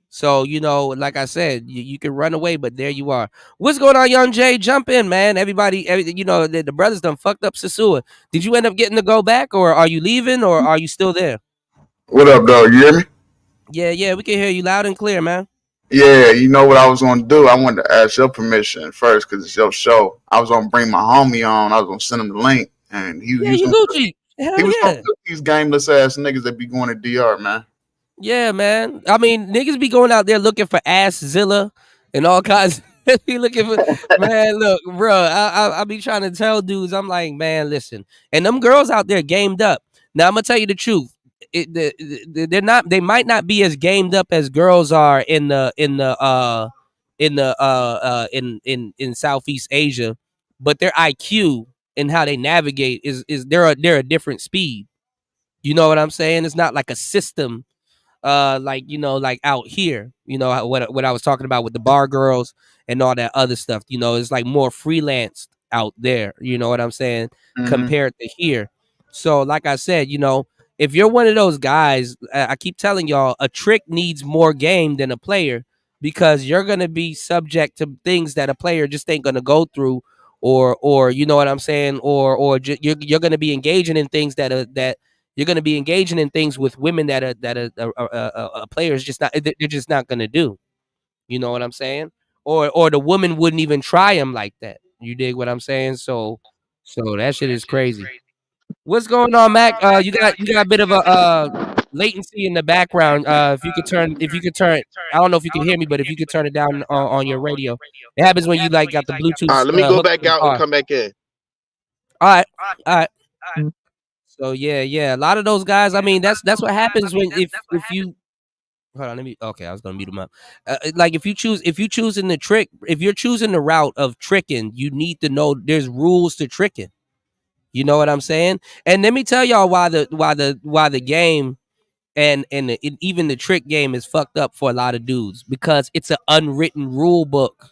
So, you know, like I said, you can run away, but there you are. What's going on, Young Jay? Jump in, man. Everybody, you know, the brothers done fucked up Sasua. Did you end up getting to go back, or are you leaving, or are you still there? What up, dog? You hear me? Yeah, we can hear you loud and clear, man. Yeah, you know what I was gonna do? I wanted to ask your permission first because it's your show. I was gonna bring my homie on. I was gonna send him the link, and he was gonna Gucci. Hell yeah. cook these gameless ass niggas that be going to DR, man. Yeah, man. I mean, niggas be going out there looking for Asszilla and all kinds. Be looking for, man. Look, bro. I be trying to tell dudes. I'm like, man, listen. And them girls out there gamed up. Now I'm gonna tell you the truth. They're not. They might not be as gamed up as girls are in Southeast Asia, but their IQ and how they navigate is they're a different speed. You know what I'm saying? It's not like a system, like, you know, like out here, you know, what I was talking about with the bar girls and all that other stuff. You know, it's like more freelance out there. You know what I'm saying? Compared to here. So, like I said, you know, if you're one of those guys, I keep telling y'all, a trick needs more game than a player, because you're gonna be subject to things that a player just ain't gonna go through, or you know what I'm saying, or you're gonna be engaging in things that you're going to be engaging in things with women that a player is just not. They're just not going to do. You know what I'm saying? Or the woman wouldn't even try him like that. You dig what I'm saying? So that shit is crazy. What's going on, Mac? You got a bit of a latency in the background. If you could turn, I don't know if you can hear me, but if you could turn it down on your radio. It happens when you like got the Bluetooth. Let me go hooked back to the out car. and come back in. All right. So yeah, a lot of those guys. I mean, that's what happens when if you hold on. Okay, I was gonna mute them up. Like if you're choosing the route of tricking, you need to know there's rules to tricking. You know what I'm saying? And let me tell y'all why the game and even the trick game is fucked up for a lot of dudes, because it's an unwritten rule book.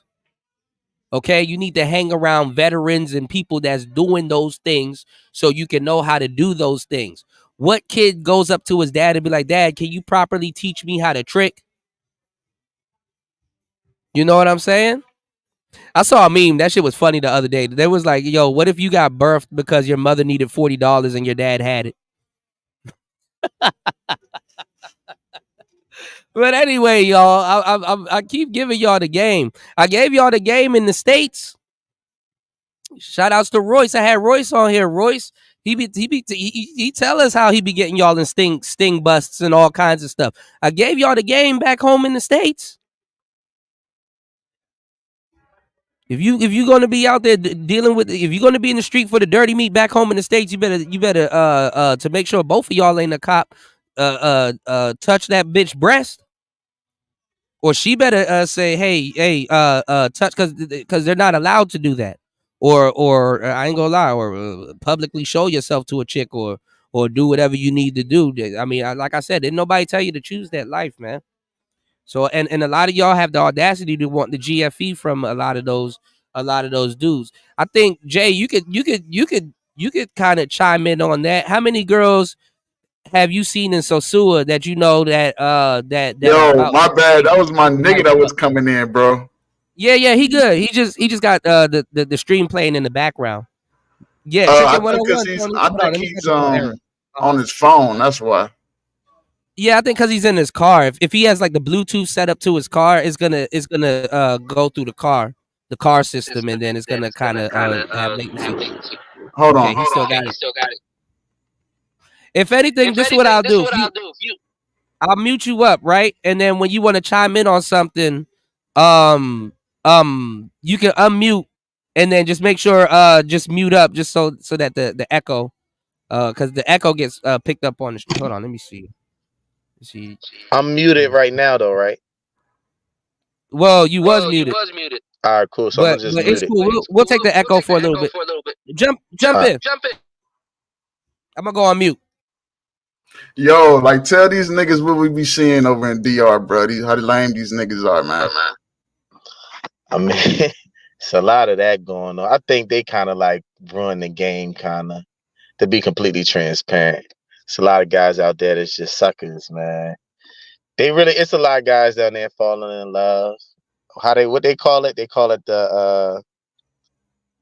Okay, you need to hang around veterans and people that's doing those things so you can know how to do those things. What kid goes up to his dad and be like, "Dad, can you properly teach me how to trick?" You know what I'm saying? I saw a meme. That shit was funny the other day. They was like, "Yo, what if you got birthed because your mother needed $40 and your dad had it?" But anyway, y'all, I keep giving y'all the game. I gave y'all the game in the States. Shout outs to Royce. I had Royce on here. Royce, he tell us how he be getting y'all in sting busts and all kinds of stuff. I gave y'all the game back home in the States. If you gonna be out there dealing with, if you're gonna be in the street for the dirty meat back home in the States, you better to make sure both of y'all ain't a cop touch that bitch breast. Or she better say, hey, touch, because they're not allowed to do that. Or I ain't gonna lie, or publicly show yourself to a chick, or do whatever you need to do. I mean, like I said, didn't nobody tell you to choose that life, man. So and a lot of y'all have the audacity to want the GFE from a lot of those dudes. I think Jay, you could kind of chime in on that. How many girls have you seen in Sosua that you know that that are Yo, about my bad. That was my like, nigga that was coming in, bro. yeah, he good. He just got the stream playing in the background. Yeah, I chicken think 101. cause he's Tony. I Hold on, think let me he's send it to Aaron. on his phone. That's why. Yeah, I think because he's in his car. If he has like the Bluetooth set up to his car, it's gonna go through the car system, and then it's gonna kind of have latency. Hold Okay, on. he still got it. If anything, this is what I'll do. I'll mute you up, right? And then when you want to chime in on something, you can unmute, and then just make sure just mute up, just so that the echo, because the echo gets picked up on the. Hold on, let me see. I'm muted right now, though, right? Well, you was muted. All right, cool. So I'm But gonna just but mute it's it. cool. We'll take the echo for a little bit. Jump All right. in. I'm gonna go on mute. Yo, like tell these niggas what we be seeing over in DR, bro. How lame these niggas are, man. I mean, it's a lot of that going on. I think they kind of like ruin the game, kind of, to be completely transparent. It's a lot of guys out there that's just suckers, man. It's a lot of guys down there falling in love. What they call it? They call it the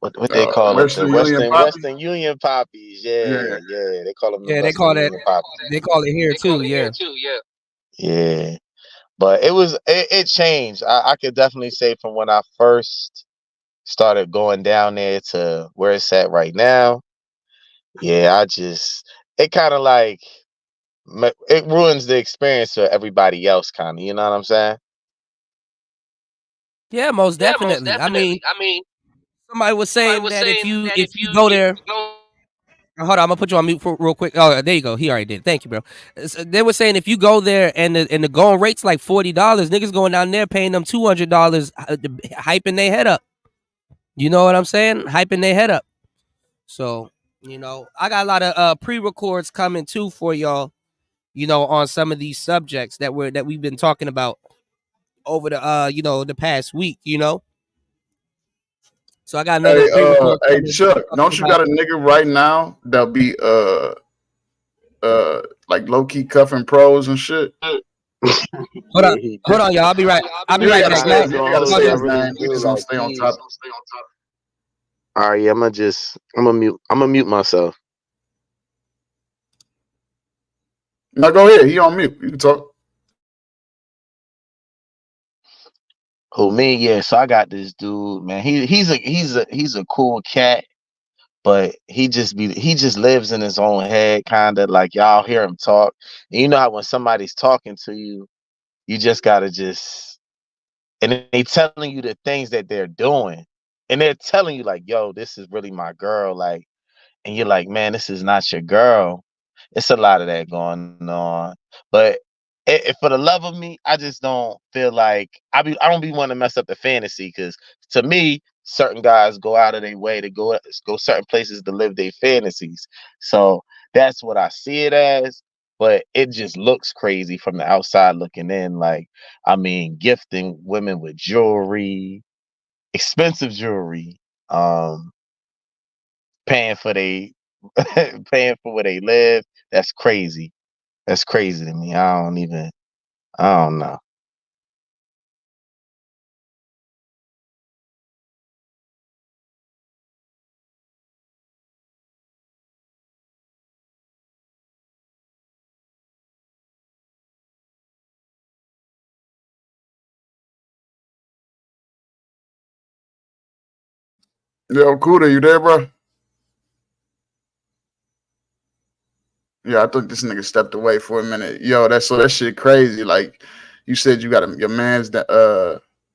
what they call it? The Western Union poppies. Yeah. They call them the Yeah, they Western call it. Union poppies. They call it here too. Yeah. Yeah. But it changed. I could definitely say from when I first started going down there to where it's at right now. Yeah, it kind of like it ruins the experience for everybody else, kind of. You know what I'm saying? Yeah, most definitely. I mean, somebody was saying that if you go there. Hold on, I'm gonna put you on mute for real quick. Oh, there you go. He already did. Thank you, bro. They were saying if you go there and the going rate's like $40, niggas going down there paying them $200, hyping their head up. You know what I'm saying? Hyping their head up. So I got a lot of pre-records coming too for y'all. On some of these subjects that we've been talking about over the the past week. So I got another pre-record. Hey Chuck, don't you got a nigga right now that'll be like low key cuffing pros and shit? Hold on, y'all. I'll be right back. You gotta say his name. We just gonna stay on top. All right, yeah, I'm gonna mute myself. No, go ahead. He on mute. You can talk. Who, me? Yeah. So I got this dude, man. He's a cool cat, but he just lives in his own head, kind of like y'all hear him talk. And you know how when somebody's talking to you, you just gotta and they telling you the things that they're doing, and they're telling you like, "Yo, this is really my girl," like, and you're like, "Man, this is not your girl." It's a lot of that going on, but for the love of me, I just don't feel like I don't be wanting to mess up the fantasy, because to me, certain guys go out of their way to go certain places to live their fantasies. So that's what I see it as. But it just looks crazy from the outside looking in. Like, I mean, gifting women with jewelry, expensive jewelry, paying for paying for where they live. That's crazy. That's crazy to me. I don't know. Yo, Kuda, you there, bro? Yeah, I think this nigga stepped away for a minute. Yo, that shit crazy. Like you said, you got your man's that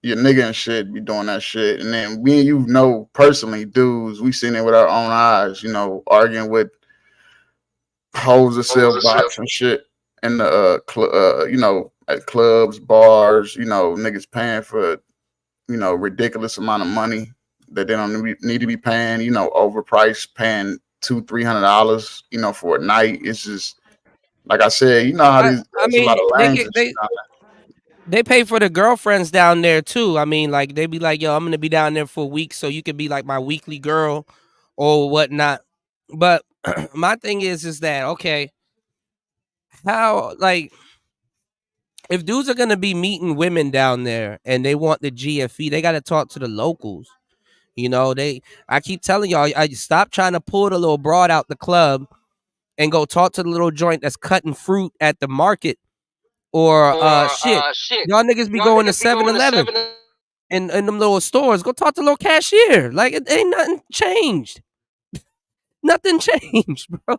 your nigga and shit be doing that shit, and then we and you know personally, dudes, we seen it with our own eyes. Arguing with hoes that sell bots and shit in the at clubs, bars. Niggas paying for ridiculous amount of money that they don't need to be paying. Overpriced, paying $200-$300. For a night. It's just like I said. You know how these. I mean, a lot of lames and shit. They pay for the girlfriends down there too. I mean, like they be like, yo, I'm gonna be down there for a week, so you could be like my weekly girl or whatnot. But my thing is that okay, how like if dudes are gonna be meeting women down there and they want the GFE, they gotta talk to the locals. You know, I keep telling y'all, I stop trying to pull the little broad out the club and go talk to the little joint that's cutting fruit at the market or shit. Y'all niggas be going to 7-Eleven and them little stores. Go talk to the little cashier. Like it ain't nothing changed. Nothing changed, bro.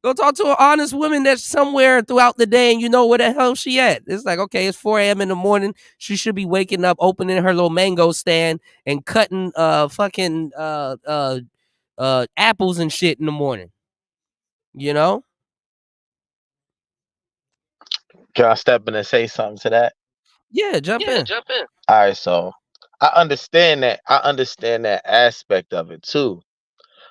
Go talk to an honest woman that's somewhere throughout the day and you know where the hell she at. It's like, okay, it's 4 a.m. in the morning. She should be waking up, opening her little mango stand and cutting fucking apples and shit in the morning. You know? Can I step in and say something to that? Yeah, jump in. All right, so I understand that. I understand that aspect of it too.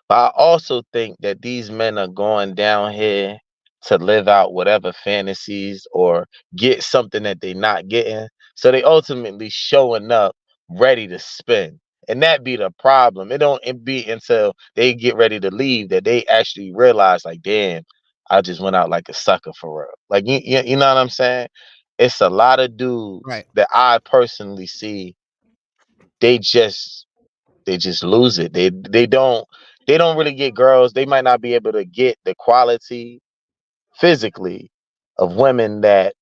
But I also think that these men are going down here to live out whatever fantasies or get something that they're not getting. So they ultimately showing up ready to spend. And that be the problem. It be until they get ready to leave that they actually realize, like, damn, I just went out like a sucker for real. Like, you know what I'm saying? It's a lot of dudes Right. that I personally see, they just lose it. They don't really get girls. They might not be able to get the quality physically of women that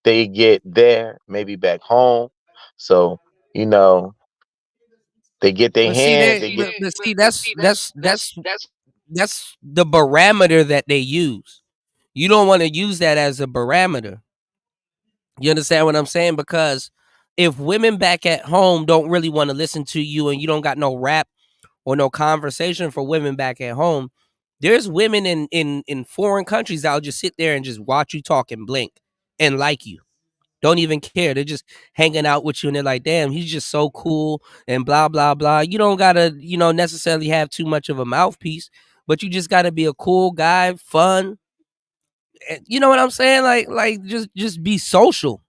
they get there, maybe back home. So, you know, they get their But see, hands, they get but see, that's the barometer that they use. You don't want to use that as a barometer. You understand what I'm saying? Because if women back at home don't really want to listen to you and you don't got no rap or no conversation for women back at home, there's women in foreign countries that'll just sit there and just watch you talk and blink and like you. Don't even care. They're just hanging out with you and they're like, damn, he's just so cool and blah, blah, blah. You don't gotta, necessarily have too much of a mouthpiece, but you just gotta be a cool guy, fun. You know what I'm saying? Like just be social,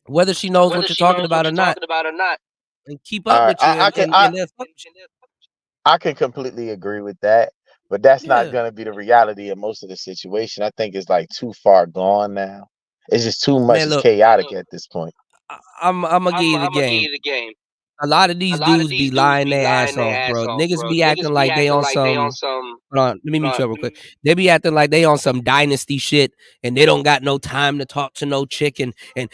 whether she knows what you're talking about or not, and keep up all right. with you and then fuck with you. I can completely agree with that, but that's not Yeah. gonna be the reality of most of the situation. I think it's like too far gone now. It's just too much. Man, It's look, chaotic at this point. I'm gonna give you the game. A lot of these dudes be lying their ass off, bro. Niggas be acting like they on some. Hold on, let me mute you up real quick. They be acting like they on some dynasty shit, and they don't got no time to talk to no chick, and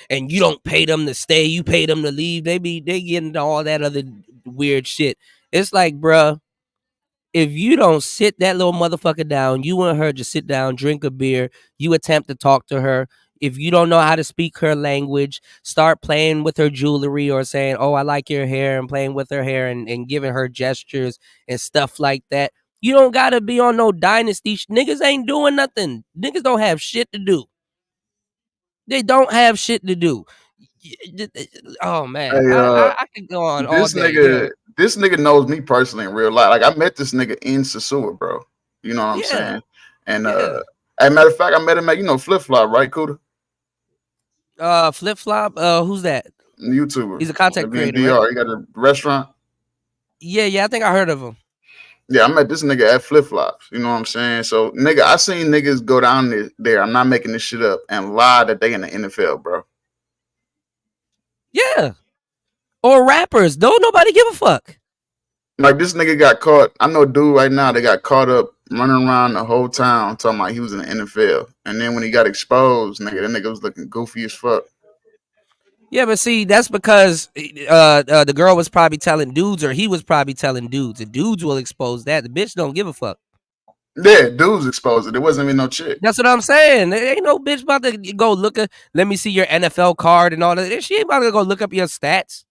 you don't pay them to stay, you pay them to leave. They get into all that other weird shit. It's like, bruh, if you don't sit that little motherfucker down, you and her just sit down, drink a beer, you attempt to talk to her. If you don't know how to speak her language, start playing with her jewelry or saying, oh, I like your hair, and playing with her hair and giving her gestures and stuff like that. You don't got to be on no dynasty. Niggas ain't doing nothing. Niggas don't have shit to do. They don't have shit to do. Oh, man. Hey, I could go on all day. Yeah. This nigga knows me personally in real life. Like I met this nigga in Sasua, bro. You know what I'm saying? And as a matter of fact, I met him at Flip Flop, right, Kuda? Flip Flop. Who's that? YouTuber. He's a content Be in creator, right? DR. He got a restaurant. Yeah, I think I heard of him. Yeah, I met this nigga at Flip Flops. You know what I'm saying? So, nigga, I seen niggas go down there. I'm not making this shit up and lie that they in the NFL, bro. Yeah. Or rappers. Don't nobody give a fuck. Like this nigga got caught. I know a dude right now that got caught up running around the whole town talking about he was in the NFL. And then when he got exposed, nigga, that nigga was looking goofy as fuck. Yeah, but see, that's because the girl was probably telling dudes, or he was probably telling dudes. The dudes will expose that. The bitch don't give a fuck. Yeah, dudes exposed it. It wasn't even no chick. That's what I'm saying. There ain't no bitch about to go look at. Let me see your NFL card and all that. She ain't about to go look up your stats.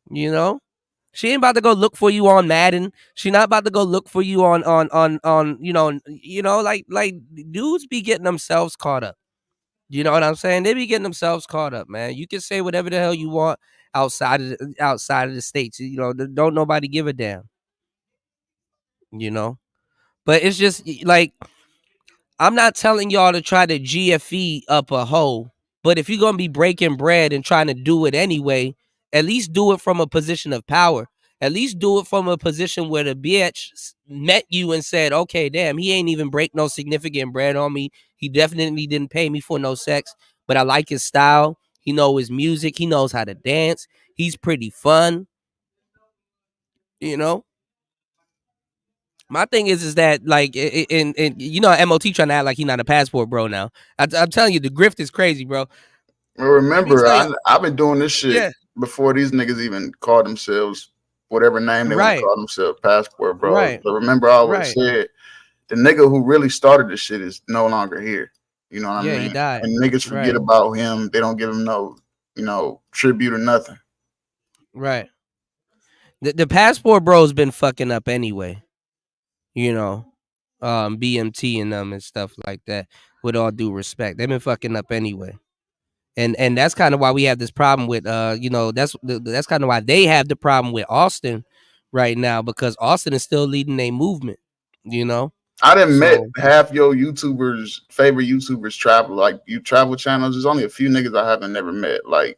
You know, she ain't about to go look for you on Madden. She not about to go look for you on like dudes be getting themselves caught up. You know what I'm saying? They be getting themselves caught up, man. You can say whatever the hell you want outside of the states. You know, don't nobody give a damn. You know, but it's just like I'm not telling y'all to try to GFE up a hoe, But if you're gonna be breaking bread and trying to do it anyway, at least do it from a position of power. At least do it from a position where the bitch met you and said, okay, damn, he ain't even break no significant bread on me. He definitely didn't pay me for no sex, but I like his style. He knows his music. He knows how to dance. He's pretty fun. You know? My thing is that like, and you know, MOT trying to act like he not a passport bro now. I'm telling you, the grift is crazy, bro. Well, remember, Let me tell you- I've been doing this shit Yeah. before these niggas even called themselves whatever name they want Right. to call themselves, passport, bro. Right. But remember, I always Right. said the nigga who really started this shit is no longer here. You know what Yeah, I he mean? died. And niggas forget Right. about him. They don't give him no, tribute or nothing. Right. The passport bro's been fucking up anyway. You know, BMT and them and stuff like that. With all due respect, they've been fucking up anyway. And that's kind of why we have this problem with that's kind of why they have the problem with Austin right now, because Austin is still leading a movement. You know, I done met So- half your YouTubers, favorite YouTubers travel. Like you travel channels. There's only a few niggas I haven't never met. Like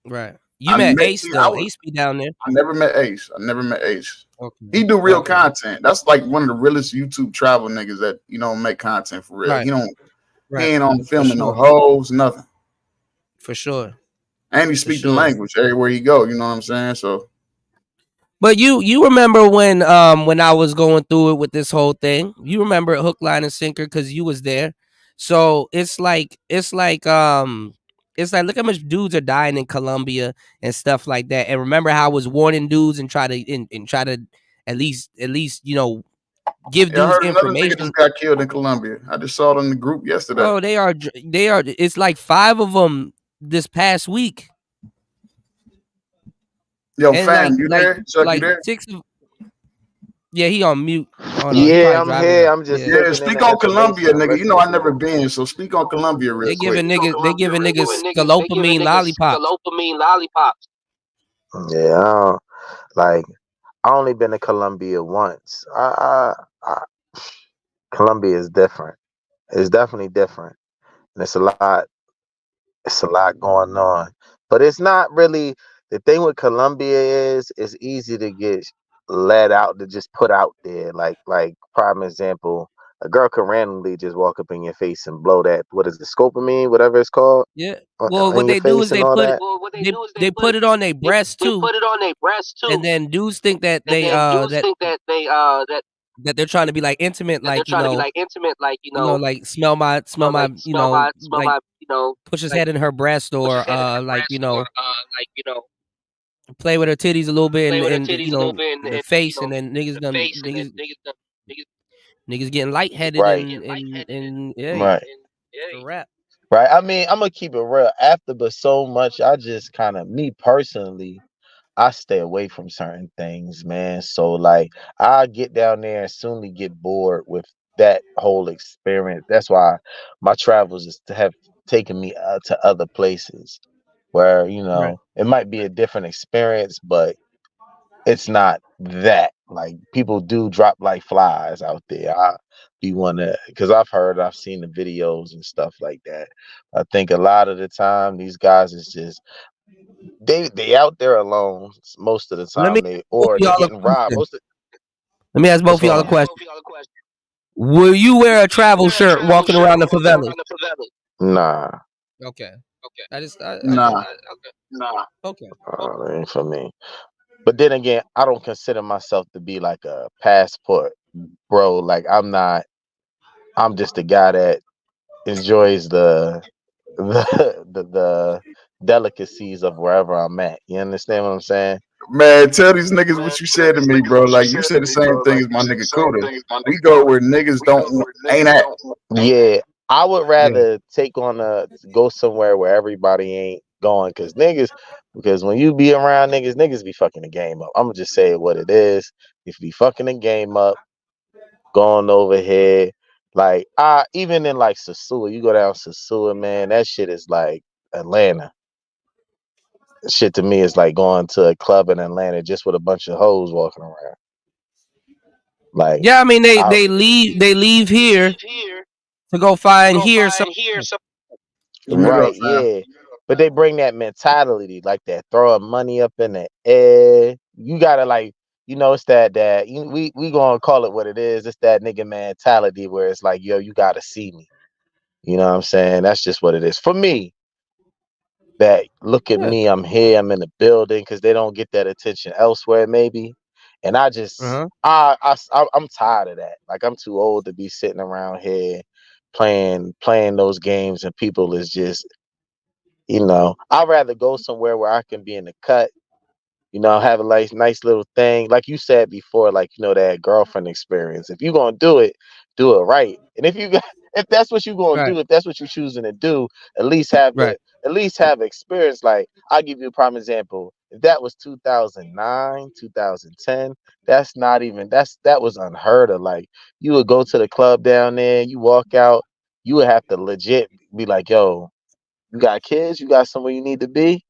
right. You I met met- Ace see, though. I was- Ace be down there. I never met Ace. Okay. He do real Okay. content. That's like one of the realest YouTube travel niggas that make content for real. Right. He don't. Right. He ain't on For filming no sure. hoes, nothing. For sure. And he speak the sure. language everywhere he go. You know what I'm saying? So But you remember when I was going through it with this whole thing? You remember hook, line, and sinker because you was there. So it's like look how much dudes are dying in Colombia and stuff like that. And remember how I was warning dudes and try to at least give yeah, I dudes heard another nigga information. just got killed in Colombia. I just saw it in the group yesterday. Oh, they are. It's like 5 of them this past week. Yo, And fam, you there? Chuck, you there? 6 of. Yeah, he on mute. Hold on, he Yeah, probably I'm driving here. now. I'm just Yeah, taking in speak the on Colombia, information. nigga. You know I never been, so speak on Colombia real They quick. giving niggas scalopamine lollipops. lollipops. Yeah, like I only been to Colombia once. Colombia is different. It's definitely different, and it's a lot. It's a lot going on, but it's not really. The thing with Colombia is it's easy to get let out to just put out there. Like prime example, a girl can randomly just walk up in your face and blow that. What is it, scopamine, whatever it's called? Yeah. Well, In what your they do face is and they all put that. they put it on their breast too, it on their breast too, and then dudes think that they that they're trying to be like intimate, like intimate, like like smell my like push his head in her breast or play with her titties a little bit and the face, and then niggas getting lightheaded Right. and yeah, Right. it's a wrap. Right. I mean, I'm gonna keep it real. After but so much, I just kind of me personally, I stay away from certain things, man. So like I get down there and soonly get bored with that whole experience. That's why my travels is to have taken me to other places where, Right. it might be a different experience, but it's not that. Like people do drop like flies out there. I be one to, because I've seen the videos and stuff like that. I think a lot of the time these guys is just they out there alone most of the Let me time. They both or of they y'all a getting robbed. question. Let me ask both What's of y'all a going on? question. Will you wear a travel shirt walking around the favelas? Nah, Okay. Nah. Okay. that ain't for me. But then again, I don't consider myself to be like a passport bro. Like I'm not. I'm just a guy that enjoys the delicacies of wherever I'm at. You understand what I'm saying? Man, tell these niggas what you said to me, bro. Like you said the same thing as my nigga Cuda. We go where niggas ain't at. Yeah, I would rather go somewhere where everybody ain't going, because when you be around niggas be fucking the game up. I'm gonna just say what it is. If you be fucking the game up, going over here, like even in like Sosua, you go down Sosua, man, that shit is like Atlanta. Shit to me is like going to a club in Atlanta just with a bunch of hoes walking around. Like Yeah, I mean they leave here to go find here some. Right, yeah. But they bring that mentality, like that throwing money up in the air. You gotta like, it's that we gonna call it what it is. It's that nigga mentality where it's like, yo, you gotta see me. You know what I'm saying? That's just what it is. For me, that look at me, I'm here, I'm in the building, because they don't get that attention elsewhere, maybe. And I just I'm tired of that. Like, I'm too old to be sitting around here playing those games and people is just, I'd rather go somewhere where I can be in the cut, have a nice little thing. Like you said before, like, that girlfriend experience. If you're gonna do it right. And if that's what you're gonna do, if that's what you're choosing to do, at least have experience. Like, I'll give you a prime example. If that was 2009, 2010, that was unheard of. Like, you would go to the club down there, you walk out, you would have to legit be like, yo, you got kids, you got somewhere you need to be.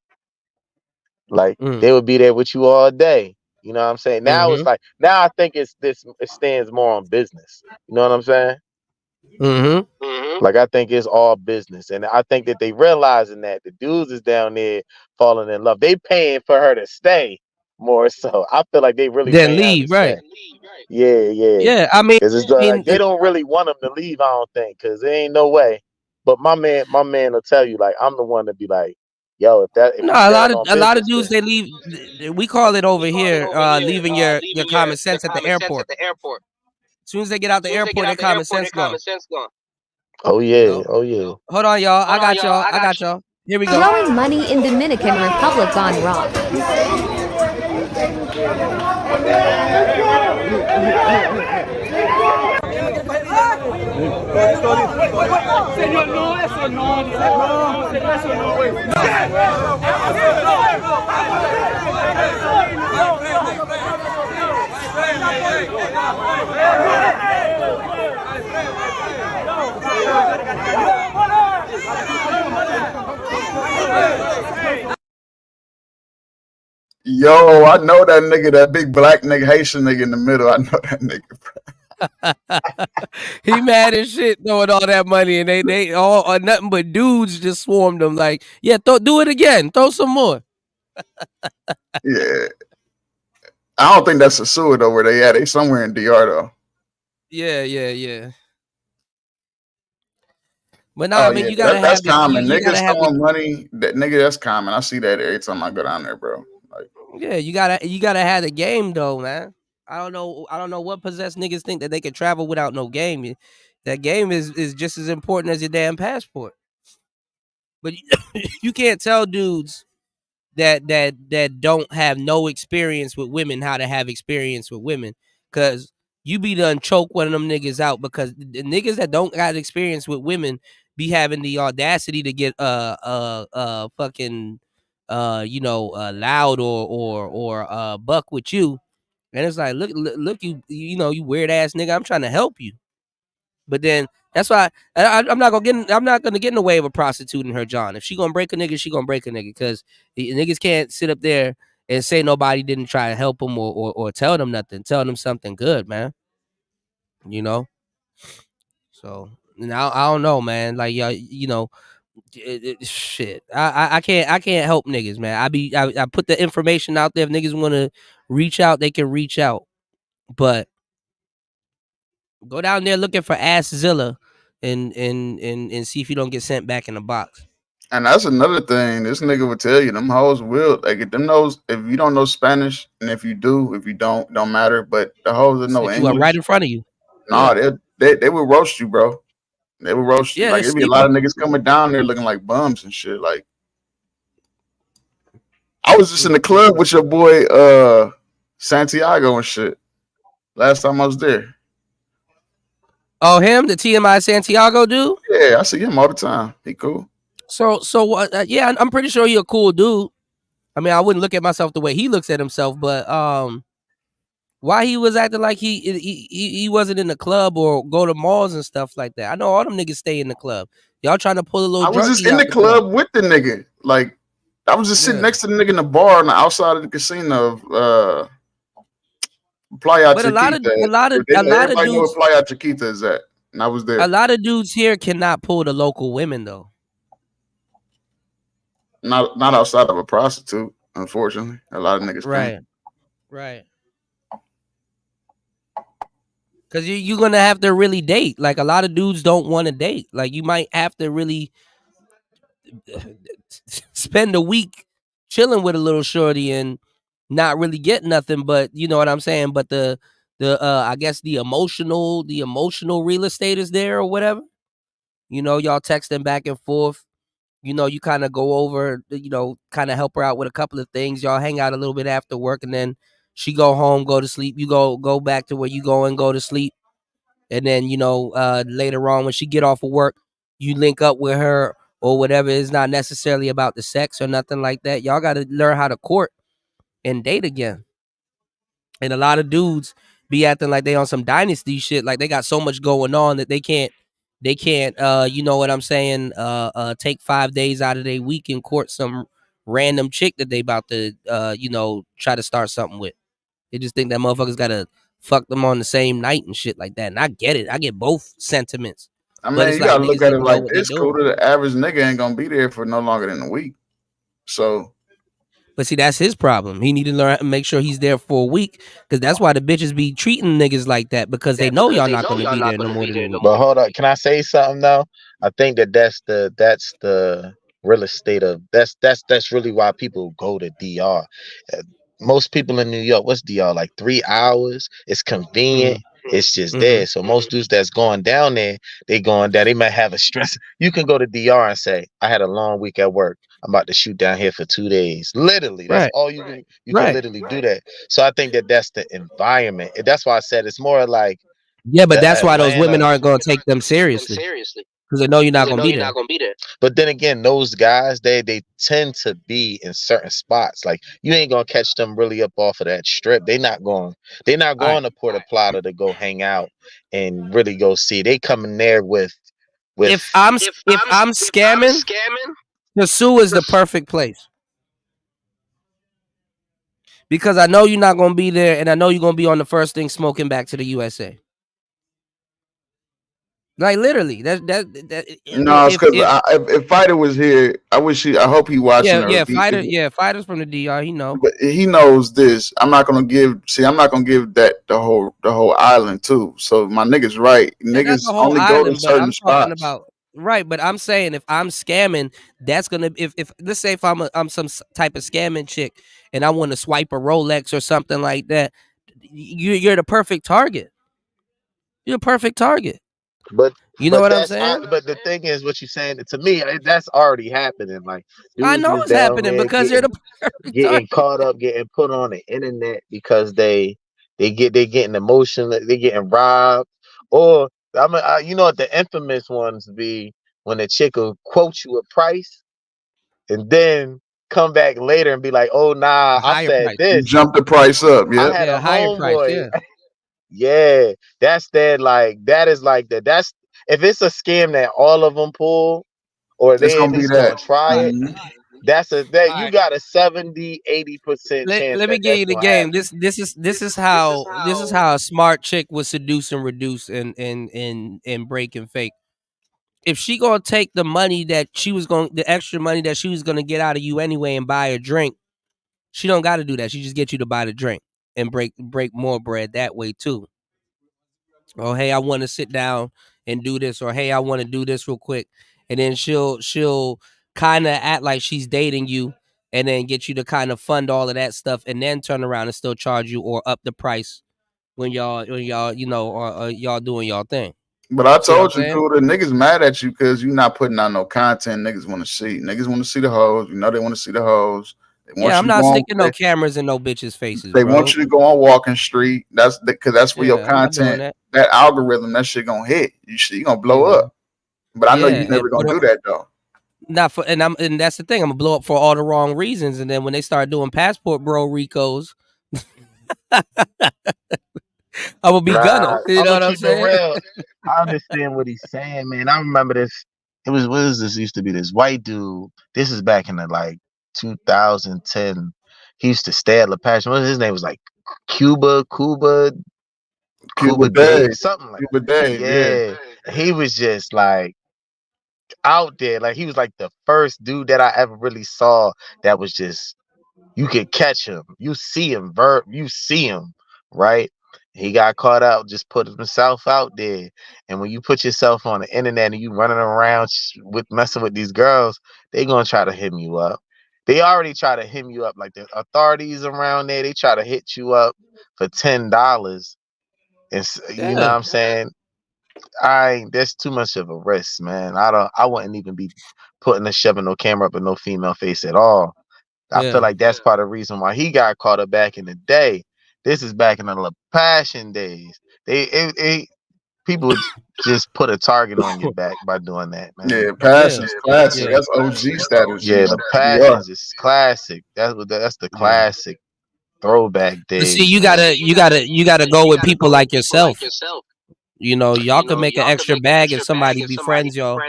Like, they would be there with you all day. You know what I'm saying? Now it's like, now I think it stands more on business. You know what I'm saying? Like, I think it's all business. And I think that they realizing that the dudes is down there falling in love. They paying for her to stay more so. I feel like they really Then paying her leave, to right? stay. Yeah. Yeah, I mean, Because it's like, they don't really want them to leave, I don't think, because there ain't no way. But my man will tell you, like, I'm the one to be like, yo, if no, you a lot of dudes, they leave. We call it over here leaving your common sense at the airport. As soon as they get out the airport, their common sense gone. Oh yeah, oh yeah. Hold on, y'all. I got y'all. Here we go. Throwing money in Dominican Republic gone wrong. Señor, no, eso no, eso no, güey. Yo, I know that nigga, that big black nigga, Haitian nigga in the middle. I know that nigga, bro. He mad as shit throwing all that money, and they all nothing but dudes just swarmed him. Like, yeah, do it again, throw some more. Yeah, I don't think that's a sewer though. Where they at? They somewhere in DR though. Yeah. But no, I mean, you gotta that's have common. You Niggas throwing money. That nigga, that's common. I see that every time I go down there, bro. Like, yeah, you gotta have the game though, man. I don't know what possessed niggas think that they can travel without no game. That game is just as important as your damn passport. But you can't tell dudes that don't have no experience with women how to have experience with women, because you be done choke one of them niggas out, because the niggas that don't got experience with women be having the audacity to get fucking loud or buck with you, and it's like, look you weird ass nigga, I'm trying to help you. But then that's why I'm not gonna get in the way of a prostitute and her John. If she gonna break a nigga, she gonna break a nigga, because niggas can't sit up there and say nobody didn't try to help them or tell them nothing, tell them something good, man. So now I don't know, man. Like, shit. I can't help niggas, man. I put the information out there. If niggas want to reach out, they can reach out. But go down there looking for Asszilla and see if you don't get sent back in the box. and that's another thing. This nigga would tell you, them hoes will, like, them knows, if you don't know Spanish, and if you don't matter. But the hoes that know English, right in front of you. Nah, they will roast you, bro. They will roast you. Yeah, Like, it'd be a lot of niggas coming down there looking like bums and shit. Like, I was just in the club with your boy Santiago and shit last time I was there. Oh, him, the TMI Santiago dude? Yeah, I see him all the time. He cool. So yeah, I'm pretty sure he a cool dude. I mean, I wouldn't look at myself the way he looks at himself, but why he was acting like he wasn't in the club or go to malls and stuff like that? I know all them niggas stay in the club. Y'all trying to pull a little. I was just in the club with the nigga. Like, I was just sitting next to the nigga in the bar on the outside of the casino of Playa But Chiquita. a lot of Everybody know dudes, where Playa Chiquita is at, and I was there. a lot of dudes here cannot pull the local women though. Not outside of a prostitute, unfortunately. A lot of niggas can't. Right. Because you're gonna have to really date. Like a lot of dudes don't want to date. Like you might have to really spend a week chilling with a little shorty and not really get nothing. But you know what I'm saying. But the I guess the emotional real estate is there or whatever. You know, y'all texting back and forth. You know, you kind of go over, you know, kind of help her out with a couple of things. Y'all hang out a little bit after work, and then she go home, go to sleep. You go back to where you go and go to sleep. And then, you know, later on when she get off of work, you link up with her or whatever. It's not necessarily about the sex or nothing like that. Y'all got to learn how to court and date again. And a lot of dudes be acting like they on some dynasty shit, like they got so much going on that they can't you know what I'm saying, take 5 days out of their week and court some random chick that they about to you know, try to start something with. They just think that motherfuckers gotta fuck them on the same night and shit like that. And I get it. I get both sentiments. I mean, But it's you like gotta look niggas at need it to know like what they this. doing. Cool, the average nigga ain't gonna be there for no longer than a week. So, but see, that's his problem. He need to learn and make sure he's there for a week, because that's why the bitches be treating niggas like that, because they know y'all not gonna be there no more than a week. But hold up, can I say something though? I think that's the real estate of that's really why people go to DR. Most people in New York, what's DR, like 3 hours? It's convenient. It's just there. So most dudes that's going down there, they might have a stress. You can go to DR and say, I had a long week at work. I'm about to shoot down here for 2 days. Literally, that's all you can. You can literally do that. So I think that's the environment. And that's why I said it's more like, yeah, but that's why those women Atlanta. aren't gonna take them seriously. Because they know you're not gonna be there. But then again, those guys, they tend to be in certain spots. Like you ain't gonna catch them really up off of that strip. They're not going to Puerto Plata to go hang out and really go see. They coming there with If I'm scamming, the Sue is the perfect place. Because I know you're not gonna be there, and I know you're gonna be on the first thing smoking back to the USA. Like literally, that. no, it's because if Fighter was here, I hope he watching. Fighter's from the DR. He know, but he knows this. I'm not gonna give that the whole island too. So my niggas right. Niggas only go to certain spots. Right, but I'm saying if I'm scamming, that's gonna if let's say if I'm some type of scamming chick and I want to swipe a Rolex or something like that, you're the perfect target. You're a perfect target. But you know what I'm saying? But the thing is, what you're saying to me, that's already happening. Like I know it's happening because you're the perfect getting caught up, getting put on the internet because they getting emotional, they getting robbed, or you know what the infamous ones be when a chick will quote you a price and then come back later and be like, oh nah, I said price. this, jump the price up. Yeah, I had a higher price. homeboy. Yeah, that's that. Like that is like that. That's if it's a scam that all of them pull, or they at least gonna try it. That's you got a 70-80% chance. Let me give you the game. This is how a smart chick would seduce and reduce and break and fake. If she gonna take the money that the extra money that she was gonna get out of you anyway and buy a drink, she don't got to do that. She just get you to buy the drink and break more bread that way too. Oh, hey, I want to sit down and do this, or hey, I want to do this real quick, and then she'll kind of act like she's dating you, and then get you to kind of fund all of that stuff, and then turn around and still charge you or up the price when y'all you know or y'all doing y'all thing. But I told you, cool, the niggas mad at you because you're not putting out no content niggas want to see. Niggas want to see the hoes. You know they want to see the hoes. Yeah, I'm not sticking no cameras in no bitches' faces. They want you to go on Walking Street. That's because that's where your content, that algorithm, that shit gonna hit. You gonna blow up. But I know you never gonna do that though. And that's the thing. I'm gonna blow up for all the wrong reasons. And then when they start doing passport bro Ricos, I will be gunning. You know what I'm saying? Real. I understand what he's saying, man. I remember this. What is this? Used to be this white dude. This is back in the like 2010. He used to stay at La Passion. His name was like Cuba Day, something like Cuba Day. Yeah. He was just like out there. Like he was like the first dude that I ever really saw that was just you could catch him. You see him, you see him, right? He got caught out, just put himself out there. And when you put yourself on the internet and you running around with messing with these girls, they gonna try to hit you up. They already try to hit you up. Like the authorities around there, they try to hit you up for $10. And you know what I'm saying? There's too much of a risk, man. I wouldn't even be putting shoving no camera up in no female face at all. I feel like that's part of the reason why he got caught up back in the day. This is back in the passion days. People just put a target on your back by doing that, man. Yeah, passion's classic. That's OG status. Yeah, the passions is classic. That's the classic throwback But days. see, you gotta go with people like yourself. You know, y'all can make an extra bag if somebody befriends y'all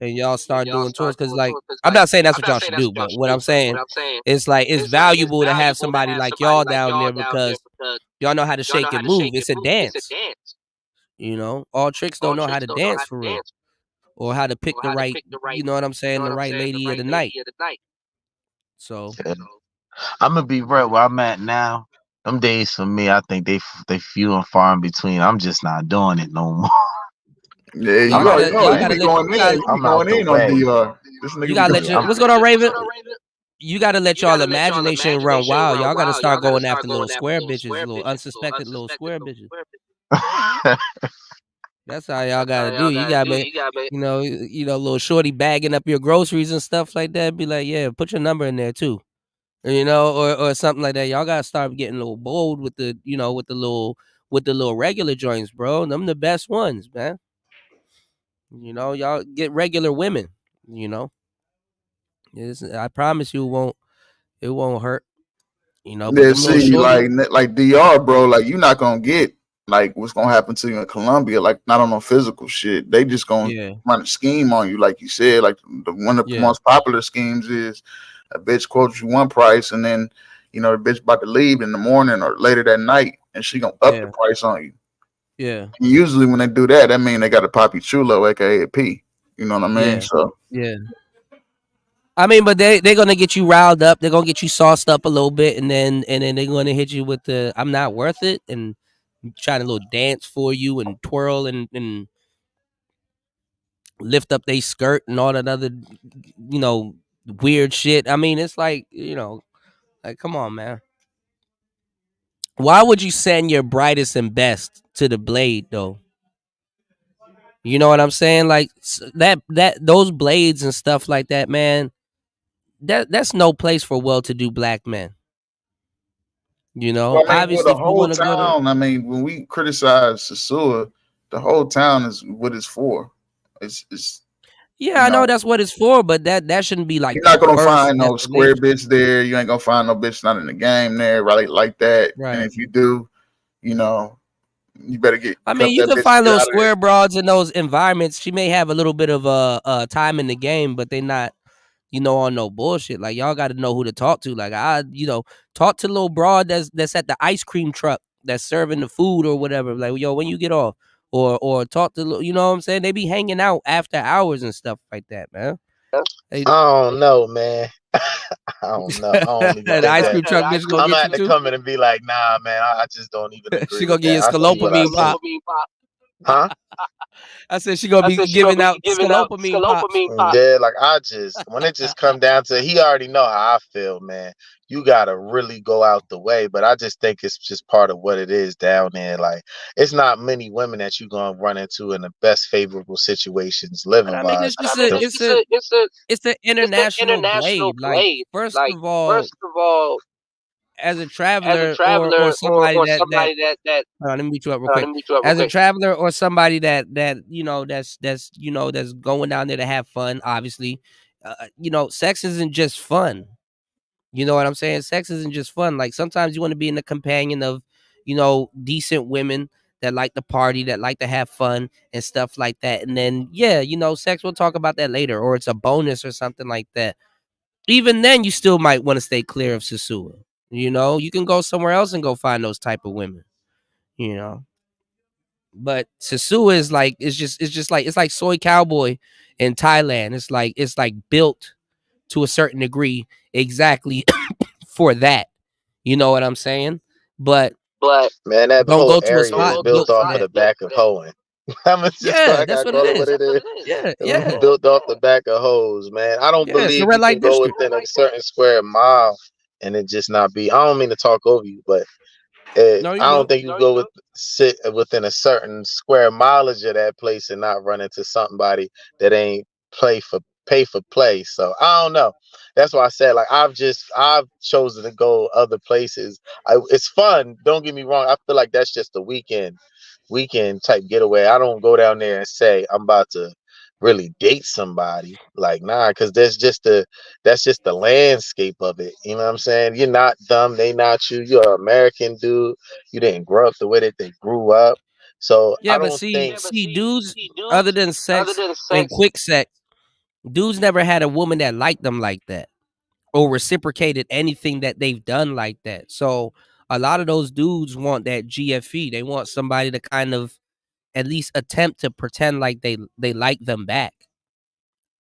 and y'all start doing tours. Because, like, I'm not saying that's what y'all should do, but what I'm saying is like it's valuable to have somebody like y'all down there because y'all know how to shake and move. It's a dance. You know, all tricks don't know how to dance for real, or how to pick the right. You know what I'm saying? The right lady of the night. So I'm gonna be real. Where I'm at now, them days for me, I think they few and far in between. I'm just not doing it no more. Yeah, you gotta be going in. I'm going in on DR. This nigga You gotta let your what's going on, Raven? You gotta let y'all imagination run wild. Y'all gotta start going after little square bitches, little unsuspected little square bitches. That's how y'all gotta do. You gotta make, you know, little shorty bagging up your groceries and stuff like that. Be like, yeah, put your number in there too, you know, or something like that. Y'all gotta start getting a little bold with the, you know, with the little regular joints, bro. Them the best ones, man. You know, y'all get regular women. You know, I promise you, it won't hurt. You know, but Yeah, them little see, shorty, like DR, bro, like you're not gonna get like what's gonna happen to you in Colombia, like not on no physical shit. They just gonna run a scheme on you, like you said. Like one of the most popular schemes is a bitch quotes you one price, and then you know the bitch about to leave in the morning or later that night, and she gonna up the price on you. Yeah. And usually when they do that, that mean they got a Poppy Chulo, aka a P. You know what I mean? Yeah. So yeah. I mean, but they're gonna get you riled up. They're gonna get you sauced up a little bit, and then they're gonna hit you with the "I'm not worth it" and try to little dance for you and twirl and lift up their skirt and all that other, you know, weird shit. I mean, it's like, you know, like come on, man. Why would you send your brightest and best to the blade though? You know what I'm saying? Like that those blades and stuff like that, man. That's no place for well-to-do black men. You know, well, I mean, obviously, the if you whole want to go to, town. I mean, when we criticize Sasua, the whole town is what it's for. It's yeah, I know that's what it's for, but that shouldn't be like you're not the gonna first find no square bitch there. You ain't gonna find no bitch not in the game there, right? Like that. Right. And if you do, you know, you better get. I mean, you can find those square broads in those environments. She may have a little bit of time in the game, but they not, you know, on no bullshit. Like y'all got to know who to talk to. Like you know, talk to little broad that's at the ice cream truck that's serving the food or whatever. Like, yo, when you get off, or talk to, you know what I'm saying? They be hanging out after hours and stuff like that, man. I don't know, man. I don't know. I don't even the think ice that. cream truck bitch gonna I'm get gonna you have to too. come in and be like, nah, man. I just don't even agree. She gonna with give you a that. I see what I scalopamine pop. Huh? I said she gonna be giving out scalopamine pops. Yeah, like when it just come down to, he already know how I feel, man. You gotta really go out the way, but I just think it's just part of what it is down there. Like, it's not many women that you gonna run into in the best favorable situations living But I mean, wise. it's an international blade. Like, first of all, as a traveler or somebody that hold on, let me meet you up real quick. As a traveler or somebody that you know that's you know that's going down there to have fun, obviously, you know, sex isn't just fun. You know what I'm saying? Sex isn't just fun. Like sometimes you want to be in the companion of, you know, decent women that like to party, that like to have fun and stuff like that. And then yeah, you know, sex, we'll talk about that later, or it's a bonus or something like that. Even then, you still might want to stay clear of Sasua. You know, you can go somewhere else and go find those type of women. You know, But Sasua is like it's just like Soy Cowboy in Thailand. It's like built to a certain degree exactly for that. You know what I'm saying? But Man, that don't whole go to a area is spot built built for off of that. the back of hoeing. I'm just Yeah, I that's gotta what it call it what is. it is. Yeah, It was yeah. built off the back of hoes, man. I don't Yeah, it's the believe red you can light go district. within a certain square mile and it just not be. I don't mean to talk over you, but No, you I don't good. think you go sit within a certain square mileage of that place and not run into somebody that ain't pay for play. So I don't know. That's why I said like I've chosen to go other places. It's fun. Don't get me wrong. I feel like that's just a weekend type getaway. I don't go down there and say I'm about to really date somebody. Like nah, because that's just the landscape of it. You know what I'm saying? You're not them, they not you. You're an American dude. You didn't grow up the way that they grew up. So Yeah, I but don't see, think dudes other than sex and quick sex, dudes never had a woman that liked them like that or reciprocated anything that they've done like that. So a lot of those dudes want that GFE. They want somebody to kind of at least attempt to pretend like they like them back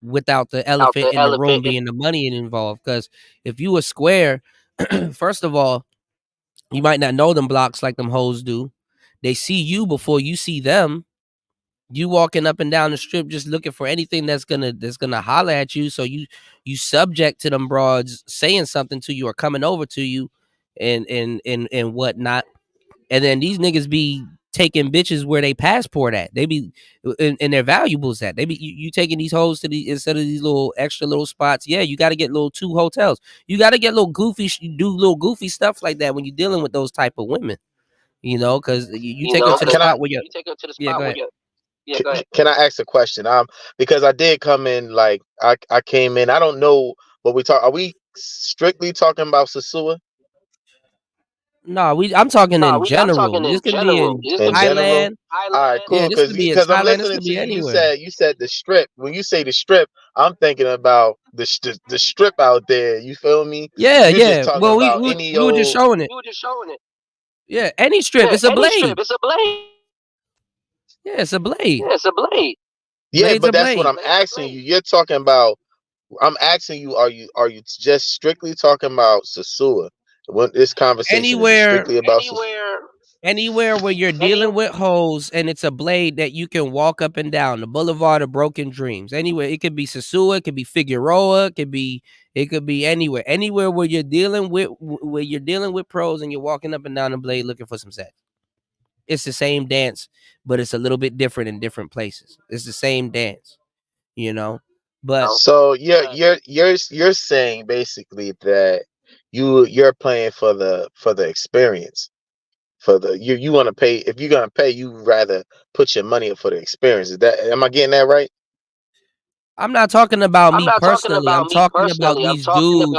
without the elephant in the room being the money involved. Because if you a square, first of all, you might not know them blocks like them hoes do. They see you before you see them. You walking up and down the strip just looking for anything that's gonna holler at you. So you subject to them broads saying something to you or coming over to you and whatnot. And then these niggas be taking bitches where they passport at. They be and their valuables at. They be you taking these hoes to the instead of these little extra little spots. Yeah, you got to get little 2 hotels. You got to get little goofy do little goofy stuff like that when you're dealing with those type of women. You know, because you take them to the can I spot where you yeah, go ahead. can I ask a question? Because I did come in like I came in. I don't know what we talk. Are we strictly talking about Sasua? No, I'm talking in general. This could be in In general? Thailand. All right, Yeah, cool. this could be in Because I'm Thailand. This listening could to be you. anywhere. You said the strip. When you say the strip, I'm thinking about the strip out there. You feel me? Yeah, You just yeah. talking Well, about any we were just old. showing it. Yeah, any strip. It's a blade. Yeah, it's a blade. Yeah, Blade's but a that's what blade. I'm asking you. You're talking about. I'm asking you. Are you just strictly talking about Sasua? When this conversation is Anywhere strictly about anywhere where you're dealing with hoes and it's a blade that you can walk up and down the boulevard of broken dreams. Anywhere. It could be Sasua, it could be Figueroa, it could be anywhere. Anywhere where you're dealing with pros and you're walking up and down the blade looking for some sex. It's the same dance, but it's a little bit different in different places. It's the same dance, you know. But So you're saying basically that you're playing for the experience. For the you want to pay, if you're gonna pay, you rather put your money up for the experience. Is that, am I getting that right? I'm not talking about me personally. I'm talking about these dudes.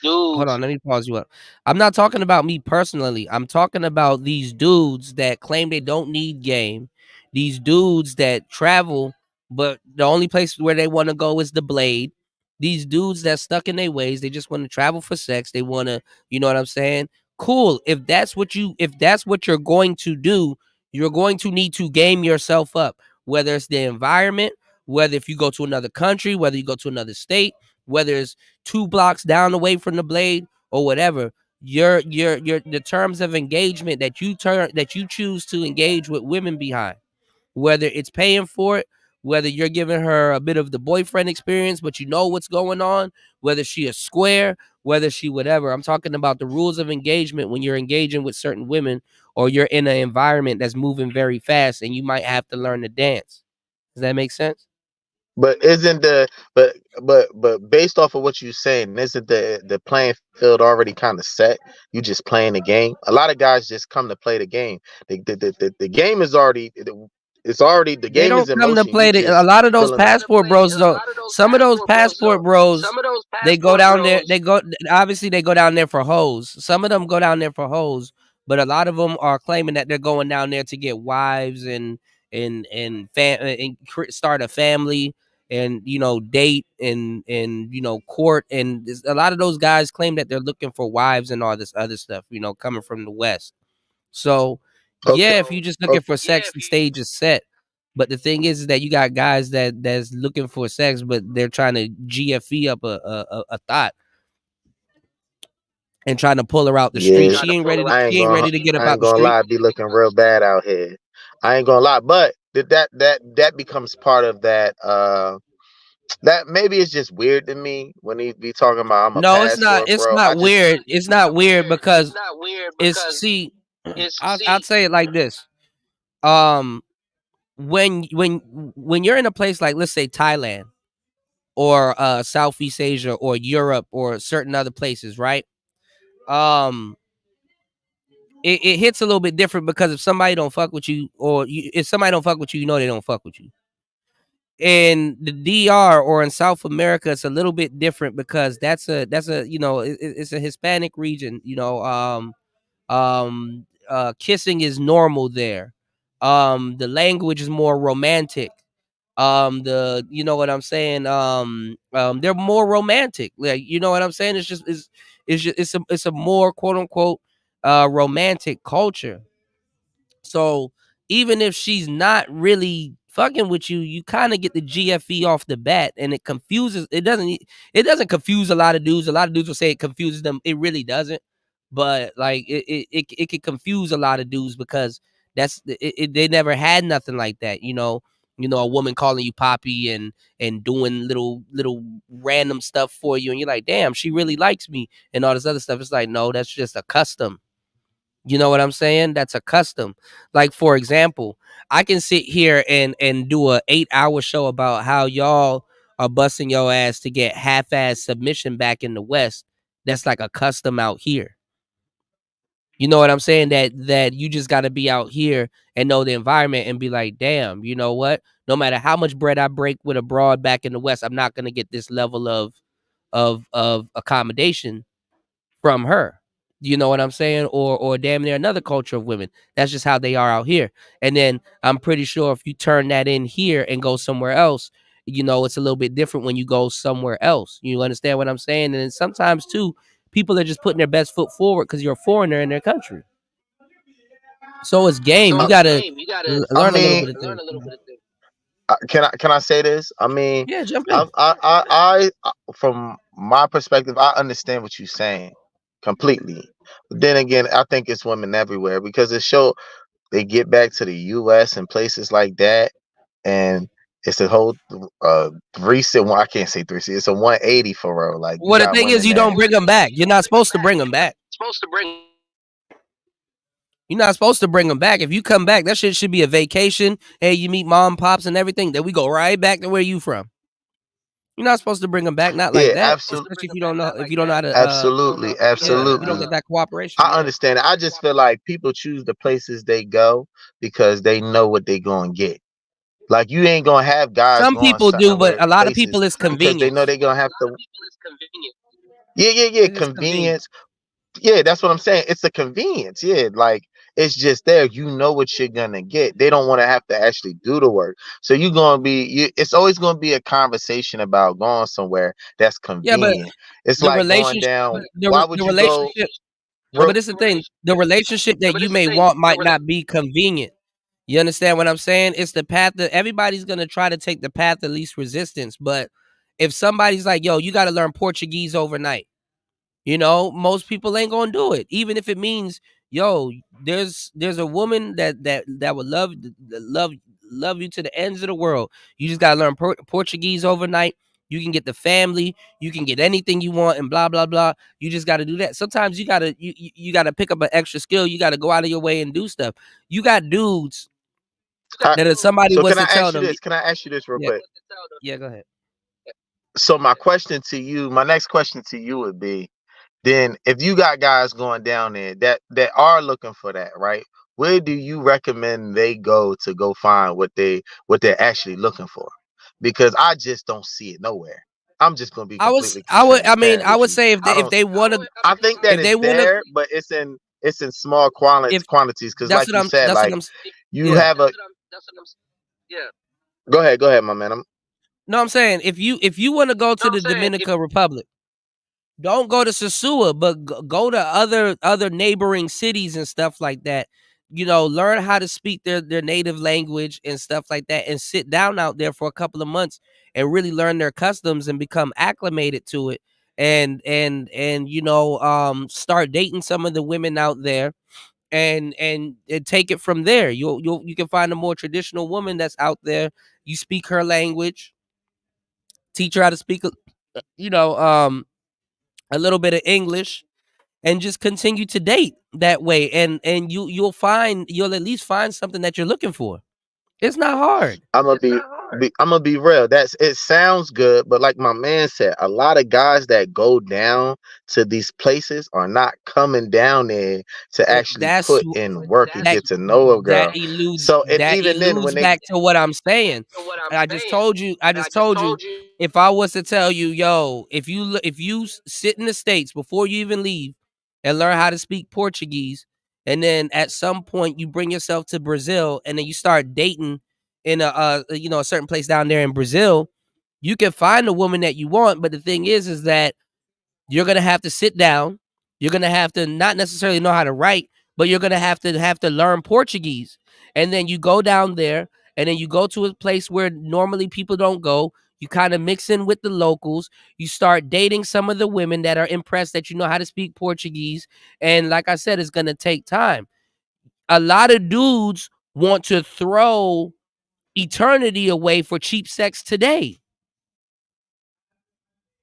Hold on, let me pause you up. I'm not talking about me personally. I'm talking about these dudes that claim they don't need game. These dudes that travel, but the only place where they want to go is the blade. These dudes that stuck in their ways, they just want to travel for sex. They want to, you know what I'm saying? Cool. If that's what you're going to do, you're going to need to game yourself up. Whether it's the environment, whether if you go to another country, whether you go to another state, whether it's 2 blocks down away from the blade or whatever, your the terms of engagement that you choose to engage with women behind, whether it's paying for it, whether you're giving her a bit of the boyfriend experience, but you know what's going on, whether she a square, whether she whatever. I'm talking about the rules of engagement when you're engaging with certain women or you're in an environment that's moving very fast and you might have to learn to dance. Does that make sense? But isn't the but based off of what you're saying, isn't the playing field already kind of set? You just playing the game. A lot of guys just come to play the game. The game is already the They game don't is in come to motion. You play a just lot of those filling up. passport bros though. Some of those passport bros, they go down there. Obviously they go down there for hoes. Some of them go down there for hoes, but a lot of them are claiming that they're going down there to get wives and start a family and date and court, and a lot of those guys claim that they're looking for wives and all this other stuff. Coming from the West, so Yeah, if you're just looking for sex, the stage is set. But the thing is that you got guys that's looking for sex, but they're trying to GFE up a thought and trying to pull her out the street. Yeah, She ain't ready. I ain't She ain't gonna ready to get up I out ain't the gonna street. lie, I be looking real bad out here. I ain't gonna lie, but that becomes part of that. That maybe it's just weird to me when he be talking about I'm a No, it's not. pastor, It's bro. I not just weird. It's not weird because it's see. I'll say it like this. Um, when you're in a place like, let's say, Thailand or Southeast Asia or Europe or certain other places, right? Um, it hits a little bit different because if somebody don't fuck with you, or if somebody don't fuck with you, you know they don't fuck with you. In the DR or in South America, it's a little bit different because that's a it's a Hispanic region. Kissing is normal there. The language is more romantic. You know what I'm saying, they're more romantic, like, you know what I'm saying. It's a more quote unquote romantic culture. So even if she's not really fucking with you, you kind of get the GFE off the bat, and it doesn't confuse a lot of dudes. A lot of dudes will say it confuses them. It really doesn't. But like it can confuse a lot of dudes because they never had nothing like that. A woman calling you poppy and doing little random stuff for you, and you're like, damn, she really likes me, and all this other stuff. It's like, no, that's just a custom. You know what I'm saying? That's a custom. Like, for example, I can sit here and do a 8-hour show about how y'all are busting your ass to get half-ass submission back in the West. That's like a custom out here. You know what I'm saying? That you just got to be out here and know the environment and be like, damn, you know what? No matter how much bread I break with a broad back in the West, I'm not gonna get this level of accommodation from her. You know what I'm saying? Or damn near another culture of women. That's just how they are out here. And then I'm pretty sure if you turn that in here and go somewhere else, it's a little bit different when you go somewhere else. You understand what I'm saying? And then sometimes too, people are just putting their best foot forward because you're a foreigner in their country. So it's game. You gotta I learn a little mean, bit of things. can I say this? I mean, Yeah, jump in. From my perspective, I understand what you're saying completely. But then again, I think it's women everywhere because they get back to the U.S. and places like that, and it's a whole recent one. I can't say 360. It's a 180 for real. Like you Well, the got thing is, women you that don't bring them back. You're not supposed to bring them back. You're not supposed to bring them back. If you come back, that shit should be a vacation. Hey, you meet mom, pops, and everything. Then we go right back to where you from. You're not supposed to bring them back, not like that. Especially if you don't know how to. Absolutely, Yeah, you don't absolutely. get that cooperation. I understand it. I just feel like people choose the places they go because they know what they're gonna get. Like you ain't gonna have guys Some going people do, but where a lot of places people is because they know convenience. they're gonna have to. Yeah, It's just convenience. convenience. Yeah, that's what I'm saying. It's a convenience. Yeah, like it's just there. You know what you're gonna get. They don't want to have to actually do the work. So you're gonna be. It's always gonna be a conversation about going somewhere that's Yeah, but convenient. It's the like going relationship, down. Why would the you go? relationship. No, but this is the thing. The relationship that you may want might not be convenient. You understand what I'm saying? It's the path that everybody's gonna try to take the path of least resistance. But if somebody's like, yo, you got to learn Portuguese overnight. Most people ain't gonna do it, even if it means, yo, there's a woman that would love you to the ends of the world. You just gotta learn Portuguese overnight. You can get the family, you can get anything you want, and blah blah blah. You just gotta do that. Sometimes you gotta pick up an extra skill. You gotta go out of your way and do stuff. You got dudes that if somebody So was can I to tell ask you them, this? Can I ask you this real yeah, quick? yeah, go ahead. So my next question to you would be, then if you got guys going down there that are looking for that, right? Where do you recommend they go to go find what they're actually looking for? Because I just don't see it nowhere. I'm just gonna be completely I transparent would with you. say I if don't. they want to, I think that if they it's want to, there, but it's in small if quantities. Because like you said, that's what like I'm, you yeah. have a. Go ahead, my man. No, I'm saying if you want to go to the Dominican Republic, don't go to Sosua, but go to other neighboring cities and stuff like that. learn how to speak their native language and stuff like that, and sit down out there for a couple of months and really learn their customs and become acclimated to it, and start dating some of the women out there, and take it from there. You can find a more traditional woman that's out there. You speak her language, teach her how to speak a little bit of English, and just continue to date that way, and you'll at least find something that you're looking for. It's not hard. I'm gonna I'm gonna be real. It sounds good, but like my man said, a lot of guys that go down to these places are not coming down there to actually put in work and get to know a girl. So and even then, when they back to what I'm saying. I just told you. If I was to tell you, yo, if you sit in the States before you even leave and learn how to speak Portuguese, and then at some point you bring yourself to Brazil, and then you start dating in a certain place down there in Brazil, you can find the woman that you want. But the thing is that you're gonna have to sit down. You're gonna have to not necessarily know how to write, but you're gonna have to learn Portuguese. And then you go down there, and then you go to a place where normally people don't go. You kind of mix in with the locals. You start dating some of the women that are impressed that you know how to speak Portuguese. And like I said, it's gonna take time. A lot of dudes want to throw eternity away for cheap sex today.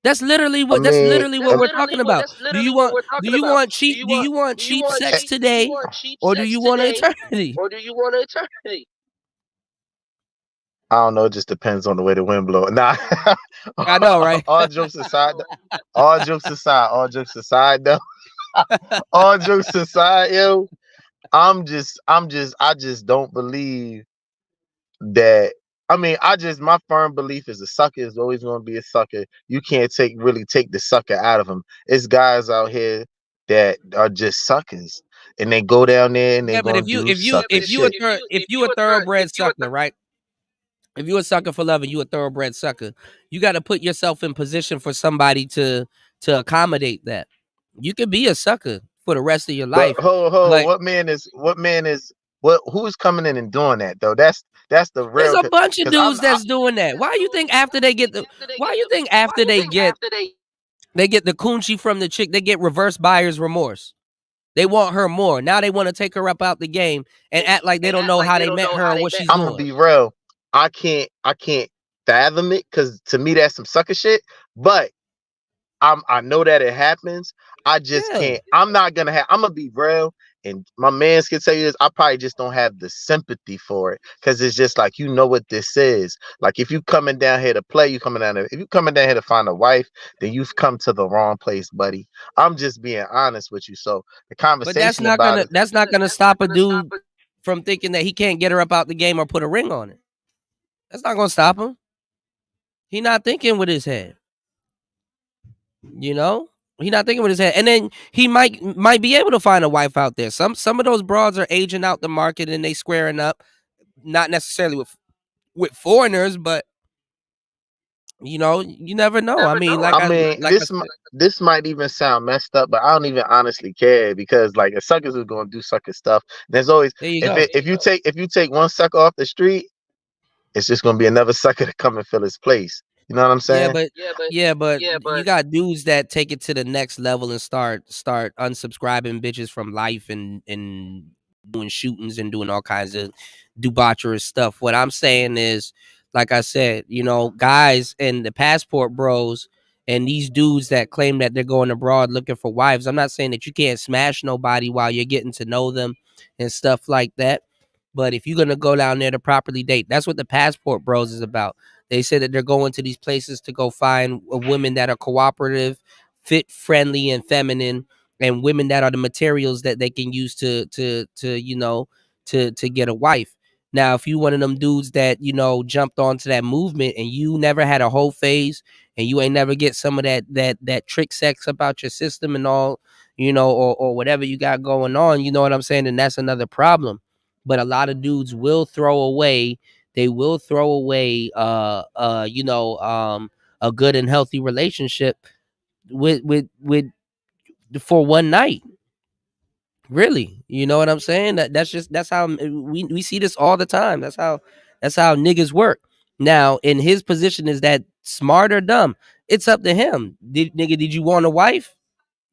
That's literally what we're talking about. Do you want cheap sex today, or do you want eternity? I don't know. It just depends on the way the wind blows. Nah, I know, right? All jokes aside, all jokes aside, though. All jokes aside, yo, I just don't believe that. I mean, my firm belief is a sucker is always going to be a sucker. You can't really take the sucker out of him. It's guys out here that are just suckers, and they go down there and they're going to do sucker shit. If you a thoroughbred sucker, right? If you a sucker for love and you a thoroughbred sucker, you got to put yourself in position for somebody to accommodate that. You could be a sucker for the rest of your life. But who's coming in and doing that though? That's the real. There's a bunch of dudes that's doing that. Why you think after they get the coochie from the chick, they get reverse buyer's remorse? They want her more. Now they want to take her up out the game and act like they don't know how they met her or what she's doing. I'm gonna be real. I can't fathom it, because to me that's some sucker shit. But I know that it happens. I just can't. I'm gonna be real, and my mans can tell you this. I probably just don't have the sympathy for it, because it's just like, what this is. Like, if you coming down here to play, if you coming down here to find a wife, then you've come to the wrong place, buddy. I'm just being honest with you. So the conversation that's not gonna stop a dude from thinking that he can't get her up out the game or put a ring on it. That's not gonna stop him. He not thinking with his head. He not thinking with his head. And then he might be able to find a wife out there. Some of those broads are aging out the market and they squaring up, not necessarily with foreigners, but you never know. This might even sound messed up, but I don't even honestly care, because like, a suckers is gonna do sucker stuff. There's always, if you take one sucker off the street, it's just gonna be another sucker to come and fill his place. You know what I'm saying? Yeah, but you got dudes that take it to the next level and start unsubscribing bitches from life and doing shootings and doing all kinds of debaucherous stuff. What I'm saying is, like I said, guys and the passport bros and these dudes that claim that they're going abroad looking for wives. I'm not saying that you can't smash nobody while you're getting to know them and stuff like that. But if you're going to go down there to properly date, that's what the passport bros is about. They say that they're going to these places to go find women that are cooperative, fit, friendly, and feminine, and women that are the materials that they can use to get a wife. Now, if you one of them dudes that, jumped onto that movement and you never had a whole phase and you ain't never get some of that trick sex about your system and all, or whatever you got going on, you know what I'm saying? And that's another problem. But a lot of dudes will throw away a good and healthy relationship with for one night. Really, you know what I'm saying? That's how we see this all the time. That's how niggas work. Now, in his position, is that smart or dumb? It's up to him. Did you want a wife,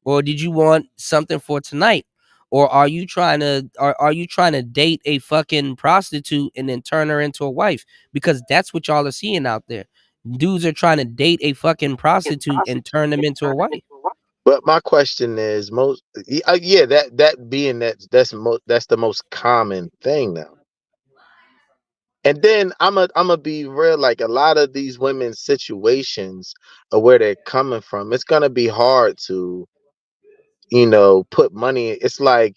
or did you want something for tonight, or are you trying to date a fucking prostitute and then turn her into a wife? Because that's what y'all are seeing out there. Dudes are trying to date a fucking prostitute and turn them into a wife. But my question is, yeah, that being that's the most common thing now. And then I'm be real, like a lot of these women's situations of where they're coming from, it's gonna be hard to, put money. It's like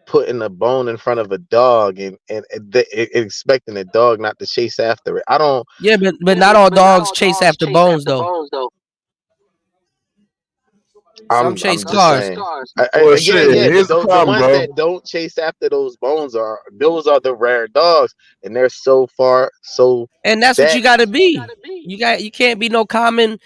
putting a bone in front of a dog and expecting the dog not to chase after it. I don't. Yeah, but not all dogs chase after bones though. Some chase I'm just cars. saying. Well, Yeah. shit. Here's the The problem, ones bro. that don't chase after those bones those are the rare dogs, and they're so far And that's what that you gotta be. You can't be no common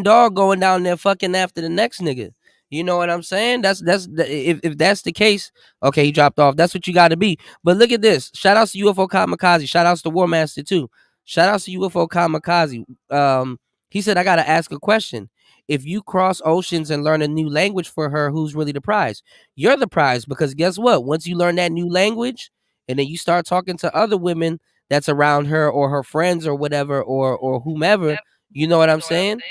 dog going down there fucking after the next nigga. You know what I'm saying? If that's the case, okay, he dropped off. That's what you gotta be. But look at this. Shout outs to UFO Kamikaze. Shout outs to War Master too. Shout outs to UFO Kamikaze. He said I gotta ask a question. If you cross oceans and learn a new language for her, who's really the prize? You're the prize, because guess what? Once you learn that new language and then you start talking to other women that's around her or her friends or whatever or whomever, you know what I'm saying?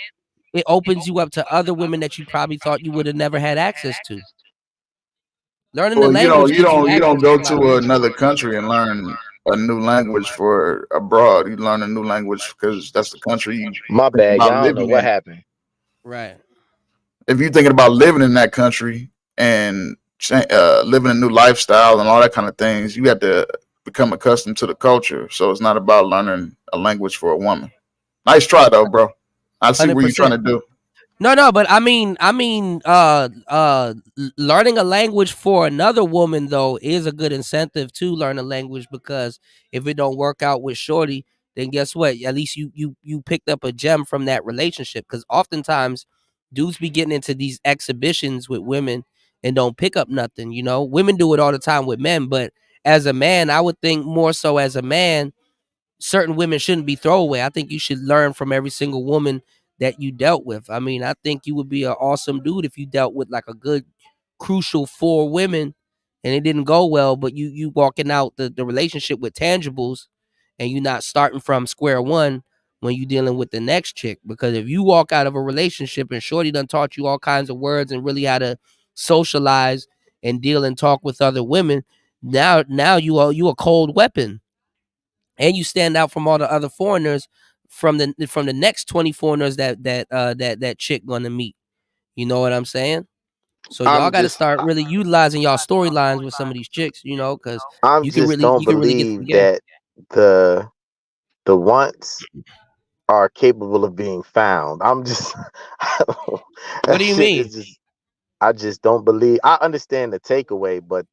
It opens you up to other women that you probably thought you would have never had access to. Learning the Well, language gives you you don't access go to a lot of to women. another country and learn a new language for abroad. You learn a new language because that's the country you my think bad, about y'all. I don't know living what in. happened. Right. If you're thinking about living in that country and living a new lifestyle and all that kind of things, you have to become accustomed to the culture. So it's not about learning a language for a woman. Nice try though, bro. I see what you're trying 100%. to do. No, but I mean, learning a language for another woman though is a good incentive to learn a language, because if it don't work out with shorty, then guess what? At least you picked up a gem from that relationship. Because oftentimes, dudes be getting into these exhibitions with women and don't pick up nothing. You know, women do it all the time with men, but as a man, I would think more so as a man, certain women shouldn't be throwaway. I think you should learn from every single woman that you dealt with. I mean, I think you would be an awesome dude if you dealt with like a good crucial 4 women and it didn't go well, but you walking out the relationship with tangibles, and you not starting from square one when you dealing with the next chick. Because if you walk out of a relationship and shorty done taught you all kinds of words and really how to socialize and deal and talk with other women, now you a cold weapon, and you stand out from all the other foreigners, from the next 20 foreigners that chick gonna meet. You know what I'm saying? So y'all I'm got to just start really utilizing y'all storylines with some of these chicks, because I'm just don't you can really get to the believe game. that the wants are capable of being found. I'm just What that do you shit mean? is just I just don't believe. I understand the takeaway, but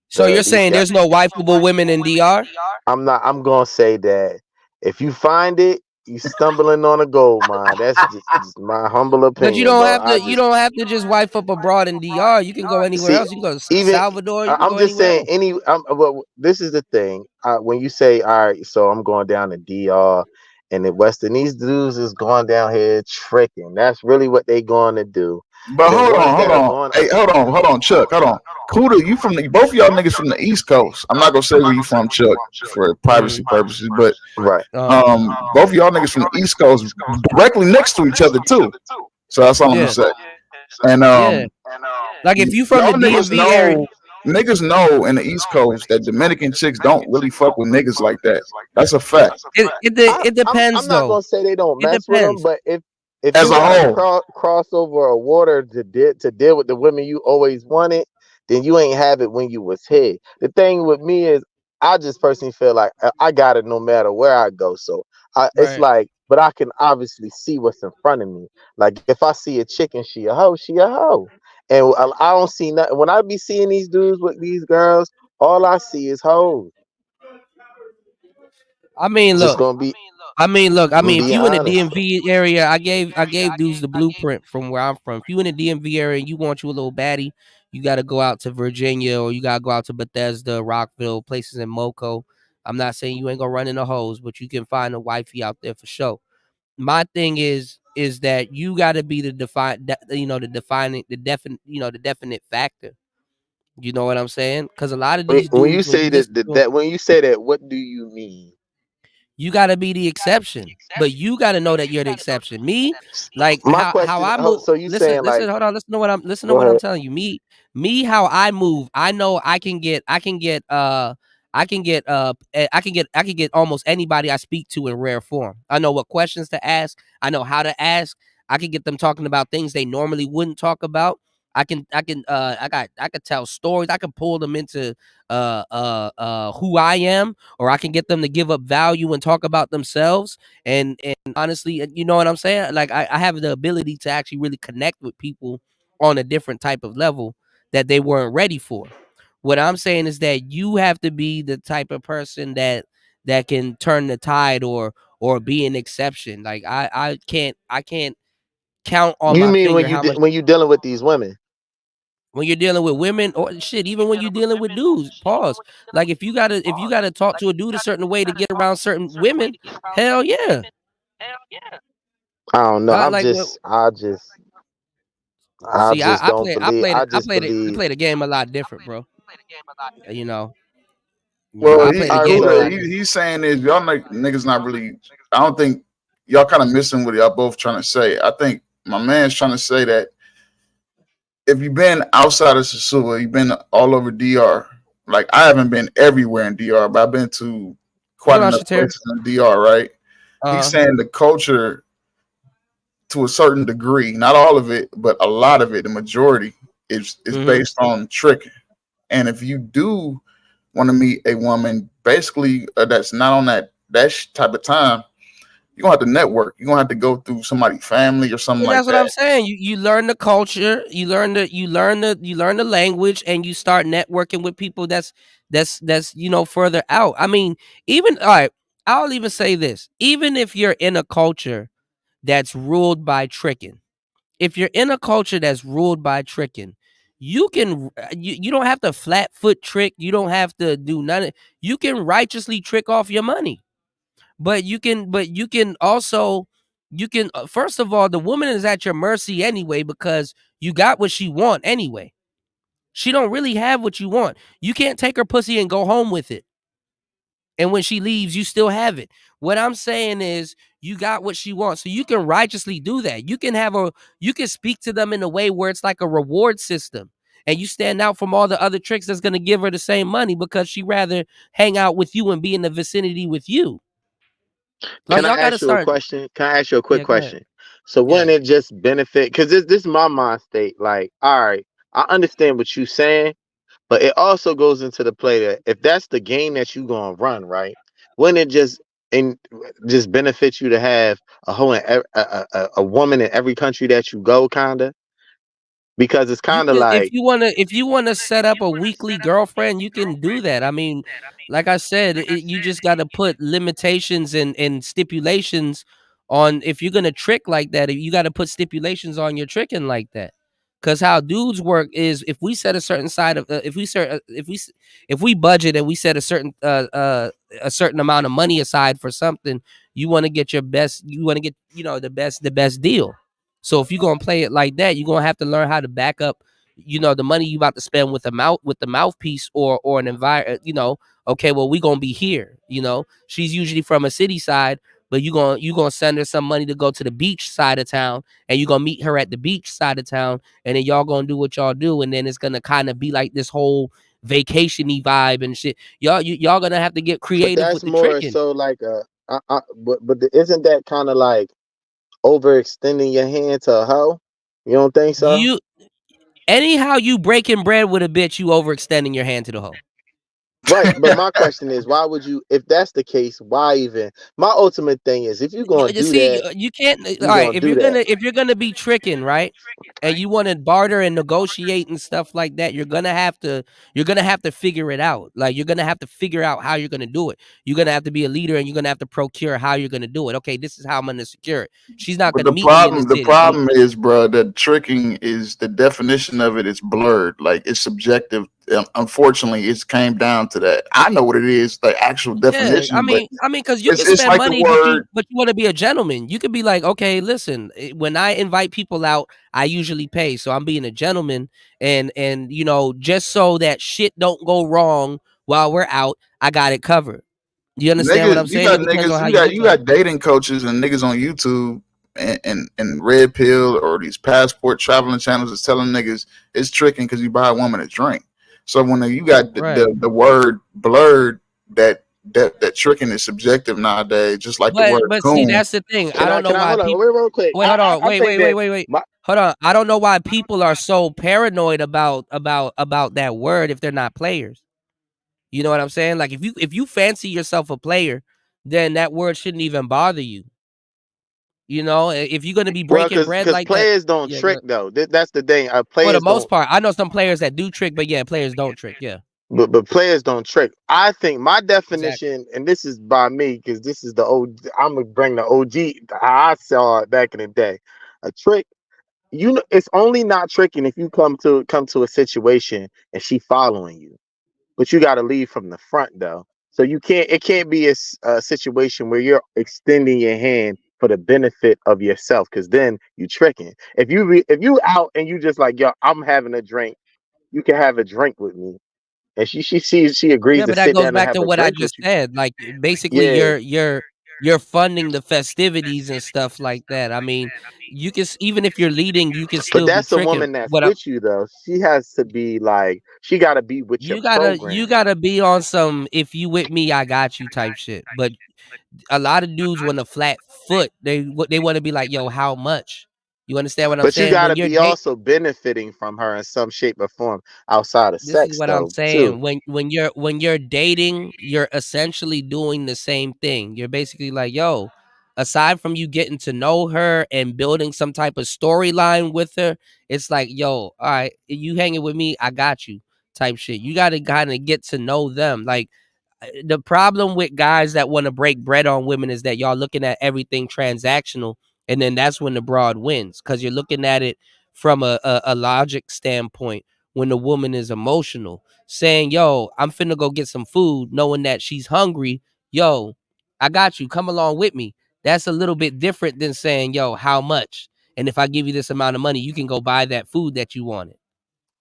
So you're these saying guys. there's no wifeable women in DR? I'm gonna say that if you find it, you stumbling on a gold mine. That's just my humble But you opinion, don't bro. have to. You don't have to just wife up abroad in DR. You can go anywhere See, else. You can go to even Salvador. You can I'm go just anywhere saying. else. Well, this is the thing. When you say, all right, so I'm going down to DR and the Western, these dudes is going down here tricking. That's really what they going to do. But The ones hold that are on. going, Hey, hold on, Chuck. Hold on. Kuda, you both of y'all niggas from the East Coast. I'm not gonna say where you from, Chuck, for privacy purposes, but right. both of y'all niggas from the East Coast directly next to each other too. So that's all I'm gonna Yeah. say. And Yeah. Like if you from y'all the DMV area, niggas know in the East Coast that Dominican chicks don't really fuck with niggas like that. That's a fact. it depends I'm not though. gonna say they don't It mess with them, depends. but if As you a gotta whole. cross over a water to deal with the women you always wanted, then you ain't have it when you was here. The thing with me is, I just personally feel like I got it no matter where I go. So it's Right. like, but I can obviously see what's in front of me. Like if I see a chick and she a hoe, she a hoe, and I don't see nothing. When I be seeing these dudes with these girls, all I see is hoes. I mean, Just look. gonna be If be you in the honest. DMV area, I gave dudes the blueprint from where I'm from. If you in the DMV area and you want you a little baddie, you got to go out to Virginia or you got to go out to Bethesda, Rockville, places in Moco. I'm not saying you ain't gonna run into hoes, but you can find a wifey out there for sure. My thing is that you got to be the definite factor. You know what I'm saying? Because a lot of these When you dudes, when say you listen to them, that when you say that, what do you mean? you got to be the exception, but you got to know that you're the exception. Me, like My how question. I move. So you Listen, saying listen, like? hold on. Listen to Go what I'm ahead. telling you. Me, how I move. I know I can get almost anybody I speak to in rare form. I know what questions to ask. I know how to ask. I can get them talking about things they normally wouldn't talk about. I could tell stories. I can pull them into who I am, or I can get them to give up value and talk about themselves. And honestly, you know what I'm saying? Like I have the ability to actually really connect with people on a different type of level that they weren't ready for. What I'm saying is that you have to be the type of person that can turn the tide or be an exception. Like I can't count on You my mean finger how much when you dealing with these women? when you're dealing with women or shit, even when you're dealing with dudes, pause. Like if you gotta talk to a dude a certain way to get around certain women, hell yeah. I don't know. Like what I see, just I don't play I believe. played I it I just played it I believe. played the game a lot different, bro. You know. Well, I play the All right. game a lot different. he's saying is y'all niggas not really. I don't think y'all kind of missing what y'all both trying to say. I think my man's trying to say that if you've been outside of Sasua, you've been all over DR. Like I haven't been everywhere in DR, but I've been to quite Hold on, enough Shater. places in DR. Right? He's Uh saying the culture, to a certain degree, not all of it, but a lot of it, the majority is mm-hmm. based on tricking. And if you do want to meet a woman, basically that's not on that type of time, you're gonna have to network. You're gonna have to go through somebody's family or something And like that's what I'm that. saying. You learn the culture, you learn the language, and you start networking with people that's further out. I mean, even all right, I'll even say this. Even if you're in a culture that's ruled by tricking, if you're in a culture that's ruled by tricking, you don't have to flat foot trick, you don't have to do none of you can righteously trick off your money. But you can also you can first of all, the woman is at your mercy anyway because you got what she want anyway. She don't really have what you want. You can't take her pussy and go home with it. And when she leaves, you still have it. What I'm saying is you got what she wants. So you can righteously do that. You can speak to them in a way where it's like a reward system. And you stand out from all the other tricks that's gonna give her the same money because she rather hang out with you and be in the vicinity with you. Like Can I y'all gotta ask you a start. question? Can I ask you a quick Yeah, go ahead. question? So Yeah. wouldn't it just benefit? Because this is my mind state. Like, all right, I understand what you're saying, but it also goes into the play that if that's the game that you gonna run, right? Wouldn't it just benefit you to have a whole a woman in every country that you go, kinda? Because it's You kind of can like if you wanna set up a weekly girlfriend, you can do that. I mean, like I said, you just gotta put limitations and stipulations on if you're gonna trick like that, you gotta put stipulations on your tricking like that. Cause how dudes work is if we set a certain side of if we budget and we set a certain amount of money aside for something, you want to get the best deal. So if you're gonna play it like that, you're gonna have to learn how to back up, the money you about to spend with the mouthpiece or an environment. Okay, well we gonna be here. She's usually from a city side, but you gonna send her some money to go to the beach side of town, and you're gonna meet her at the beach side of town, and then y'all gonna do what y'all do, and then it's gonna kind of be like this whole vacation-y vibe and shit. Y'all gonna have to get but creative with that's the more tricking. so like isn't that kind of like overextending your hand to a hoe? You don't think so? You Anyhow you breaking bread with a bitch, you overextending your hand to the hoe. Right, but my question is, why would you? If that's the case, why even? My ultimate thing is, if you're gonna You do see, that, you can't. All you're right, gonna do that. if you're gonna be tricking, right, and you want to barter and negotiate and stuff like that, you're gonna have to figure it out. Like you're gonna have to figure out how you're gonna do it. You're gonna have to be a leader, and you're gonna have to procure how you're gonna do it. Okay, this is how I'm gonna secure it. She's not But gonna meet me in the the city. problem is, bro, that tricking is the definition of it is blurred. Like it's subjective. Unfortunately, it's came down to that. I know what it is, the actual Yeah, definition, but because you can it's spend like the money, word. but you want to be a gentleman. You could be like, okay, listen, when I invite people out, I usually pay, so I'm being a gentleman, and just so that shit don't go wrong while we're out, I got it covered. You understand what Niggas, I'm saying? It depends on how you look you at it. got dating coaches and niggas on YouTube and Red Pill or these passport traveling channels is telling niggas it's tricking because you buy a woman a drink. So when you got Right. the word blurred, that tricking is subjective nowadays, just like the word But see, coon. that's the thing. I don't know Can I why hold on? people. Wait, real quick. Wait, hold on. I think that Wait. my Hold on. I don't know why people are so paranoid about that word if they're not players. You know what I'm saying? Like if you fancy yourself a player, then that word shouldn't even bother you. You know, if you're gonna be well, breaking bread because like that, players don't yeah. trick though. That's the thing. For the Players most don't. part, I know some players that do trick, but yeah, players don't trick. Yeah, But players don't trick. I think my exactly. definition, and this is by me, because this is the old. I'm gonna bring the OG how I saw it back in the day. A trick, it's only not tricking if you come to a situation and she following you, but you got to leave from the front though. So you can't. It can't be a situation where you're extending your hand for the benefit of yourself, because then you tricking. If you out and you just like, yo, I'm having a drink. You can have a drink with me, and she agrees Yeah, to but that sit goes down and back have to a what I drink with just you. said. Like basically, Yeah, you're funding the festivities and stuff like that. I mean, you can even if you're leading, you can but still be that's a tricking. woman that's with you though. She has to be like, she got to be with your You program. gotta be on some if you with me, I got you type shit. But a lot of dudes want a flat foot. They want to be like, yo, how much? You understand what I'm But you saying? got When to you're be also benefiting from her in some shape or form outside of This is sex what I'm though too. saying. When you're dating, you're essentially doing the same thing. You're basically like, yo, aside from you getting to know her and building some type of storyline with her, it's like, yo, all right, you hanging with me, I got you type shit. You gotta kind of get to know them. Like the problem with guys that want to break bread on women is that y'all looking at everything transactional, and then that's when the broad wins because you're looking at it from a logic standpoint when the woman is emotional, saying, yo, I'm finna go get some food, knowing that she's hungry. Yo, I got you. Come along with me. That's a little bit different than saying, yo, how much? And if I give you this amount of money, you can go buy that food that you wanted.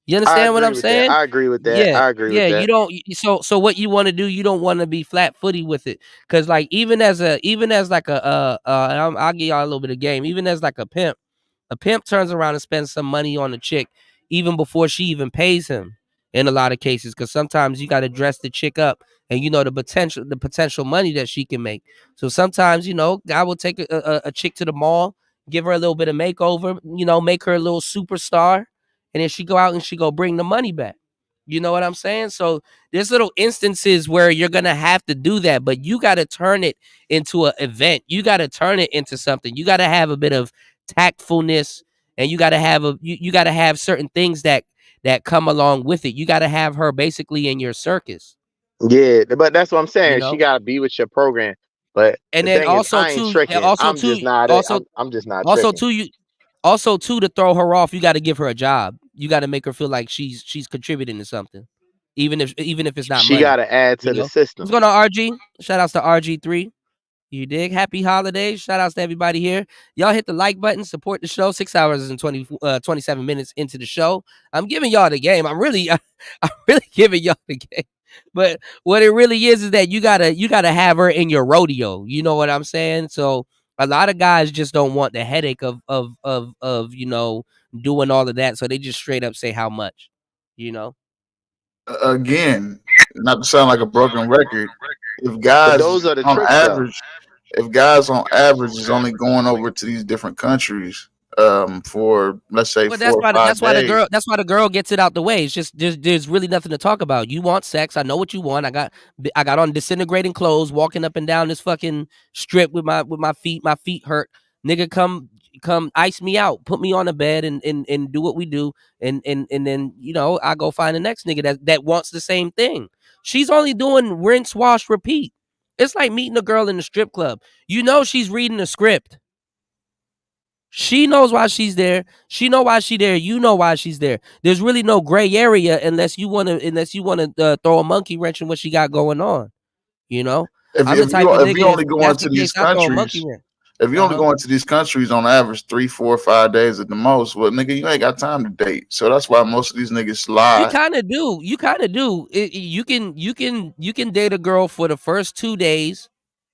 You I understand what agree I'm with that. saying? I agree with that. Yeah, I agree with yeah. You that. don't. So what you want to do? You don't want to be flat footy with it, because like even as like I'll give y'all a little bit of game. Even as like a pimp turns around and spends some money on a chick even before she even pays him. In a lot of cases, because sometimes you got to dress the chick up, and you know the potential money that she can make. So sometimes guy will take a chick to the mall, give her a little bit of makeover, make her a little superstar, and then she go out and she go bring the money back. You know what I'm saying? So there's little instances where you're gonna have to do that, but you got to turn it into an event. You got to turn it into something. You got to have a bit of tactfulness, and you got to have you got to have certain things that come along with it. You got to have her basically in your circus. Yeah, but that's what I'm You saying. She know, got to be with your program. But and the then thing is, also I ain't too, tricking. I'm just not. I'm just not also tricking. too, also too to throw her off, you got to give her a job. You got to make her feel like she's contributing to something, even if it's not She got money. to add You to the know, system. what's going on, RG? Shout outs to RG3. You dig? Happy holidays. Shout outs to everybody here. Y'all hit the like button, support the show. 6 hours and 27 minutes into the show. I'm giving y'all the game. I'm really giving y'all the game. But what it really is that you gotta have her in your rodeo. You know what I'm saying? So a lot of guys just don't want the headache of doing all of that. So they just straight up say how much, you know. Again, not to sound like a broken record, if But guys those are the on tricks, though. average, if guys on average is only going over to these different countries for let's say Well, 4 or 5 days. that's why the girl gets it out the way. It's just there's really nothing to talk about. You want sex? I know what you want. I got on disintegrating clothes, walking up and down this fucking strip with my feet. My feet hurt. Nigga, come ice me out, put me on a bed and do what we do, and then I go find the next nigga that wants the same thing. She's only doing rinse, wash, repeat. It's like meeting a girl in the strip club. She's reading the script. She knows why she's there. She know why she's there. You know why she's there. There's really no gray area unless you want to throw a monkey wrench in what she got going on. I'm the type of nigga. If you only If go that's into the these case, I throw a monkey countries, wrench. if you only go into these countries on average 3, 4, 5 days at the most, well, nigga, you ain't got time to date. So that's why most of these niggas You slide. kind of do. You can date a girl for the first 2 days,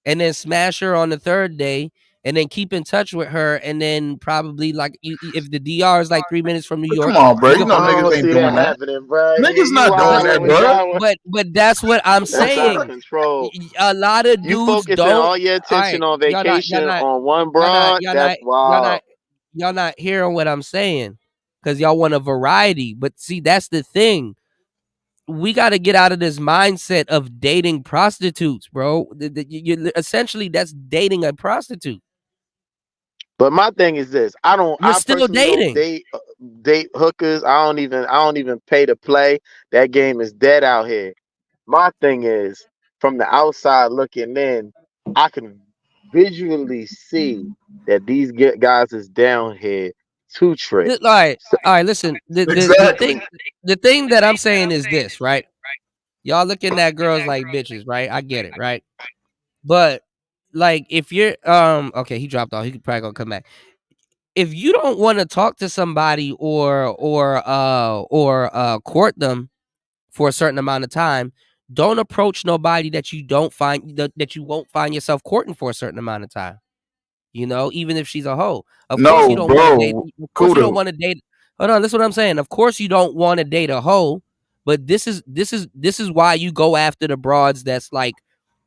and then smash her on the third day, and then keep in touch with her, and then probably like if the DR is like 3 minutes from New But York, come on, bro. you You can know I fuck. don't niggas ain't see that doing that. happening, bro. Niggas You not doing that, wildin' with bro. that one. But that's what I'm That's out of saying. control. A lot of You dudes focusing don't. all your All attention right, on vacation on one broad. That's wild. y'all not hearing what I'm saying, because y'all want a variety. But see, that's the thing. We got to get out of this mindset of dating prostitutes, bro. Essentially, that's dating a prostitute. But my thing is this: You're I still personally don't dating. date hookers. I don't even pay to play. That game is dead out here. My thing is, from the outside looking in, I can visually see that these guys is down here to trick. All right. Listen, the thing that I'm saying is this, right? Y'all looking at girls like bitches, right? I get it, right? But like, if you're okay, he dropped off. He could probably gonna come back. If you don't want to talk to somebody or court them for a certain amount of time, don't approach nobody that you won't find yourself courting for a certain amount of time. Even if she's a hoe. Of course you No, don't want to date. bro. Of course you don't Kudo. want to date. Hold on, that's what I'm saying. Of course you don't want to date a hoe, but this is why you go after the broads that's like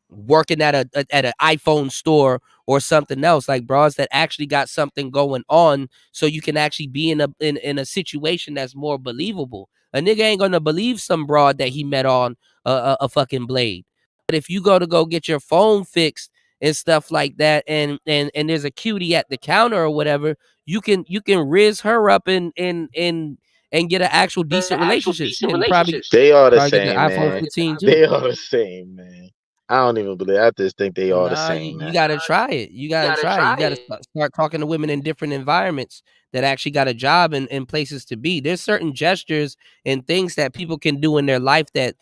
working at an iPhone store or something else, like bras that actually got something going on, so you can actually be in a situation that's more believable. A nigga ain't gonna believe some broad that he met on a fucking blade. But if you go get your phone fixed and stuff like that, and there's a cutie at the counter or whatever, you can riz her up and get an actual decent relationship. Shit, and probably They are the get the same, iPhone man. 15 too. They are the same, man. I don't even believe. I just think they are the Nah, same, you man. gotta try it. You gotta try it. You gotta start talking to women in different environments that actually got a job and places to be. There's certain gestures and things that people can do in their life that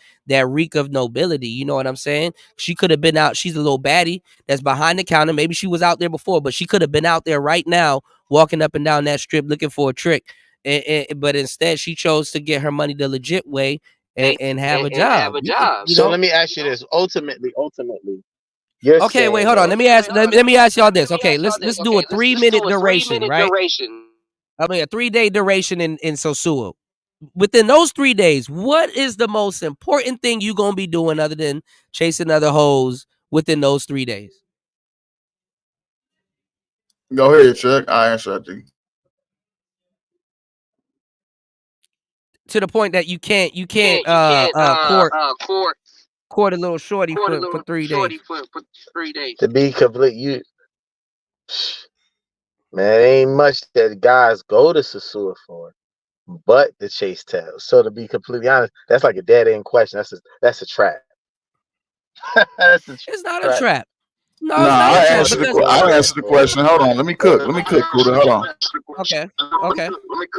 reek of nobility. You know what I'm saying? She could have been out. She's a little baddie that's behind the counter. Maybe she was out there before, but she could have been out there right now, walking up and down that strip looking for a trick. But instead, she chose to get her money the legit way and have a job. So let me ask you this: ultimately, you're Okay, wait, saying hold on. that. Let me ask y'all this. Okay, let's do a 3-minute duration, right? I mean, a 3-day duration in Sosua. Within those 3 days, what is the most important thing you gonna be doing other than chasing other hoes within those 3 days? Go ahead, Chuck. I answer that to you. To the point that you can't court a little shorty for 3 days. To be complete, man, ain't much that guys go to Sasua for, but the chase tails. So to be completely honest, that's like a dead end question. That's a trap. It's not a trap. No, Nah, it's not a trap I'll answer the question. Hold on. Let me cook, Kuda. Hold on. Okay.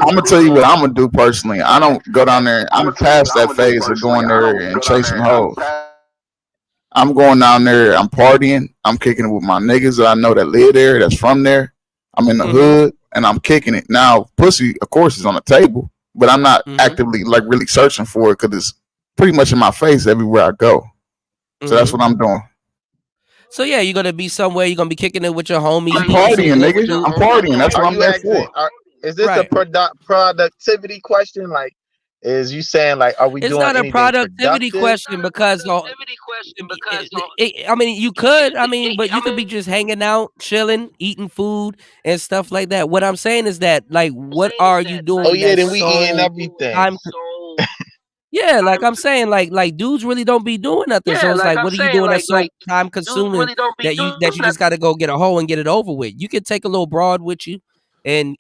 I'm gonna tell you what I'm gonna do personally. I don't go down there. I'm past that phase of going there and chasing hoes. I'm going down there. I'm partying. I'm kicking it with my niggas that I know that live there, that's from there. I'm in the hood and I'm kicking it. Now, pussy, of course, is on the table, but I'm not actively like really searching for it because it's pretty much in my face everywhere I go. So that's what I'm doing. So yeah, you're gonna be somewhere. You're gonna be kicking it with your homies. I'm partying, nigga. I'm partying. That's what I'm there for. Is this a productivity question? Like, Is you saying like, are we It's doing not a anything productivity productive? question because I mean, you could. I mean, but you could be just hanging out, chilling, eating food and stuff like that. What I'm saying is that, like, what are you Oh doing yeah, that's then we eating so everything. time? Yeah, like I'm saying, like dudes really don't be doing nothing. So it's like, what are you doing that's so time consuming that you just got to go get a hoe and get it over with? You could take a little broad with you, and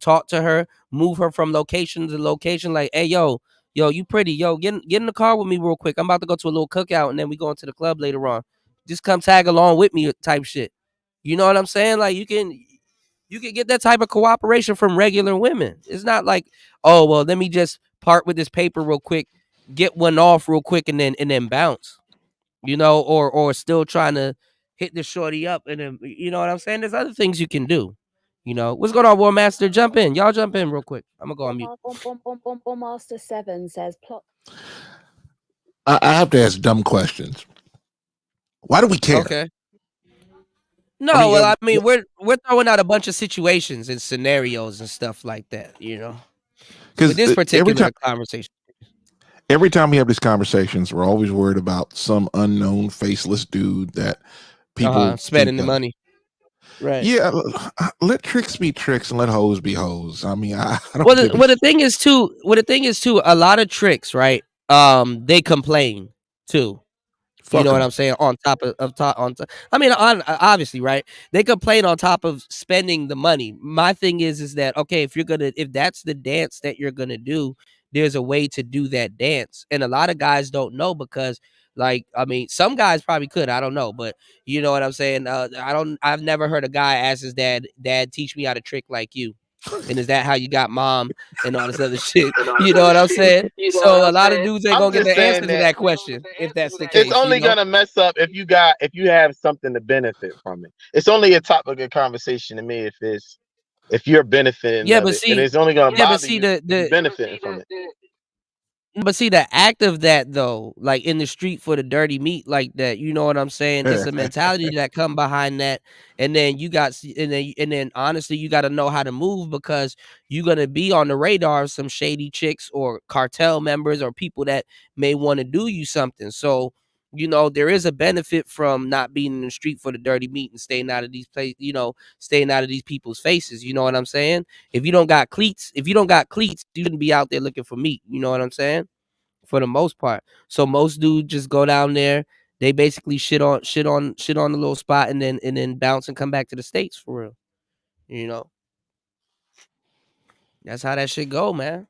talk to her, move her from location to location. Like, hey, yo, you pretty, yo, get in the car with me real quick. I'm about to go to a little cookout, and then we going to the club later on. Just come tag along with me, type shit. You know what I'm saying? Like, you can get that type of cooperation from regular women. It's not like, oh, well, let me just part with this paper real quick, get one off real quick, and then bounce. You know, or still trying to hit the shorty up, and then, you know what I'm saying? There's other things you can do. You know, what's going on, War Master? Jump in, y'all. Jump in real quick. I'm gonna go on mute. Master 7 says plot. I have to ask dumb questions. Why do we care? Okay. No, well, I mean, we're throwing out a bunch of situations and scenarios and stuff like that, you know. With this particular conversation. Every time we have these conversations, we're always worried about some unknown faceless dude that people spending the money. Right. Yeah, let tricks be tricks and let hoes be hoes. I mean, I don't. Well, the thing is too, a lot of tricks, right? They complain too. You know what I'm saying? On top of I mean, obviously, right? They complain on top of spending the money. My thing is that, okay, if that's the dance that you're gonna do, there's a way to do that dance, and a lot of guys don't know because, like, I mean, some guys probably could, I don't know, but you know what I'm saying? I've never heard a guy ask his dad, teach me how to trick like you. And is that how you got mom and all this other shit? You know what I'm saying? So a lot of dudes ain't I'm gonna get just the answer saying to that question if that's the it's case. only gonna mess up if you have something to benefit from it. It's only a topic of conversation to me if you're benefiting Yeah, of but it, see, and it's only gonna bother you the if you're benefiting from it. But see, the act of that though, like in the street for the dirty meat like that, you know what I'm saying? It's a mentality that come behind that, and then and then honestly, you got to know how to move because you're gonna be on the radar of some shady chicks or cartel members or people that may want to do you something. So, you know, there is a benefit from not being in the street for the dirty meat and staying out of these places, you know, staying out of these people's faces. You know what I'm saying? If you don't got cleats, you shouldn't be out there looking for meat. You know what I'm saying? For the most part. So most dudes just go down there. They basically shit on the little spot and then bounce and come back to the States for real. You know? That's how that shit go, man.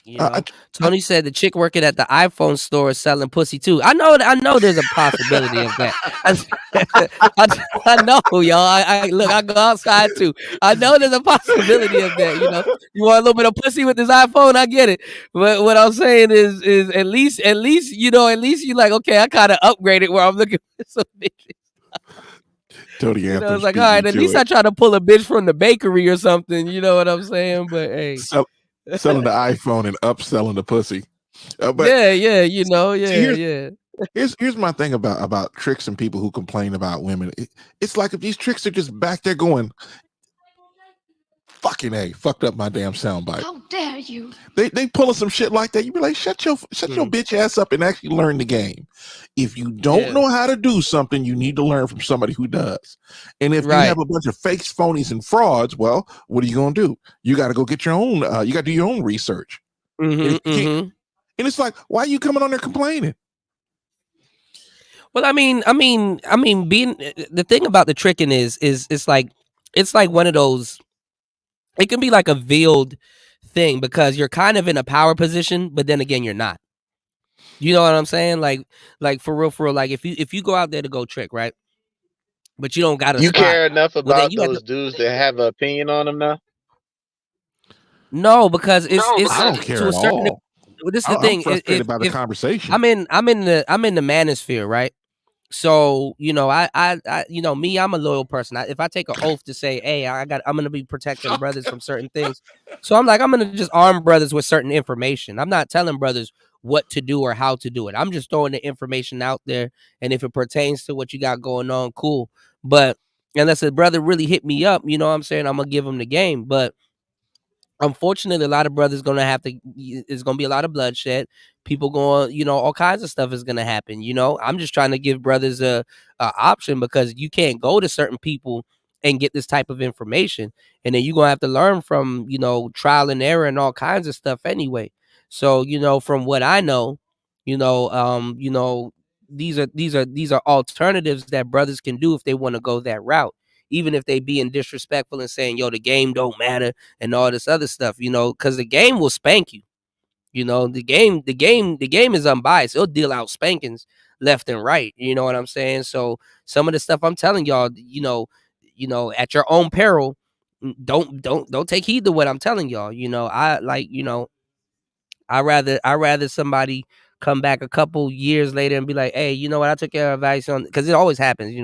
You know, Tony said the chick working at the iPhone store is selling pussy too. I know there's a possibility of that. I know, y'all. I look, I go outside too. I know there's a possibility of that. You know, you want a little bit of pussy with this iPhone, I get it. But what I'm saying is at least you know, at least you like, okay, I kind of upgraded where I'm looking for some bitches. Tony You know, Anthem it's like, all right, at least I try to pull a bitch from the bakery or something. You know what I'm saying? But hey. Selling the iPhone and upselling the pussy. But yeah, you know, Here's my thing about tricks and people who complain about women. It's like if these tricks are just back there going, fucking A, fucked up my damn soundbite. How dare you? They pulling some shit like that. You be like, shut your bitch ass up and actually learn the game. If you don't know how to do something, you need to learn from somebody who does. And if you have a bunch of fakes, phonies, and frauds, well, what are you gonna do? You got to go get your own. You got to do your own research. And it's like, why are you coming on there complaining? Well, I mean, being the thing about the tricking is it's like one of those. It can be like a veiled thing because you're kind of in a power position, but then again, you're not. You know what I'm saying? Like for real. Like if you go out there to go trick, right? But you don't got a You spot. care enough Well, then about you have those dudes that have an opinion on them now? No, because it's I don't care to a at certain. all. Well, this is the I'm thing. frustrated by the conversation. I'm in the Manosphere, right? So, you know, I you know, me, I'm a loyal person. If I take an oath to say, hey, I'm going to be protecting brothers from certain things. So I'm like, I'm going to just arm brothers with certain information. I'm not telling brothers what to do or how to do it. I'm just throwing the information out there. And if it pertains to what you got going on, cool. But unless a brother really hit me up, you know what I'm saying? I'm going to give him the game. But unfortunately, a lot of brothers gonna have to. It's gonna be a lot of bloodshed. People going, all kinds of stuff is gonna happen. I'm just trying to give brothers a option, because you can't go to certain people and get this type of information, and then you're gonna have to learn from trial and error and all kinds of stuff anyway. So from what I know, these are alternatives that brothers can do if they want to go that route, even if they being disrespectful and saying, yo, the game don't matter and all this other stuff, because the game will spank you. The game is unbiased. It'll deal out spankings left and right. You know what I'm saying? So some of the stuff I'm telling y'all, at your own peril, don't take heed to what I'm telling y'all. I rather somebody come back a couple years later and be like, hey, you know what, I took your advice on, because it always happens,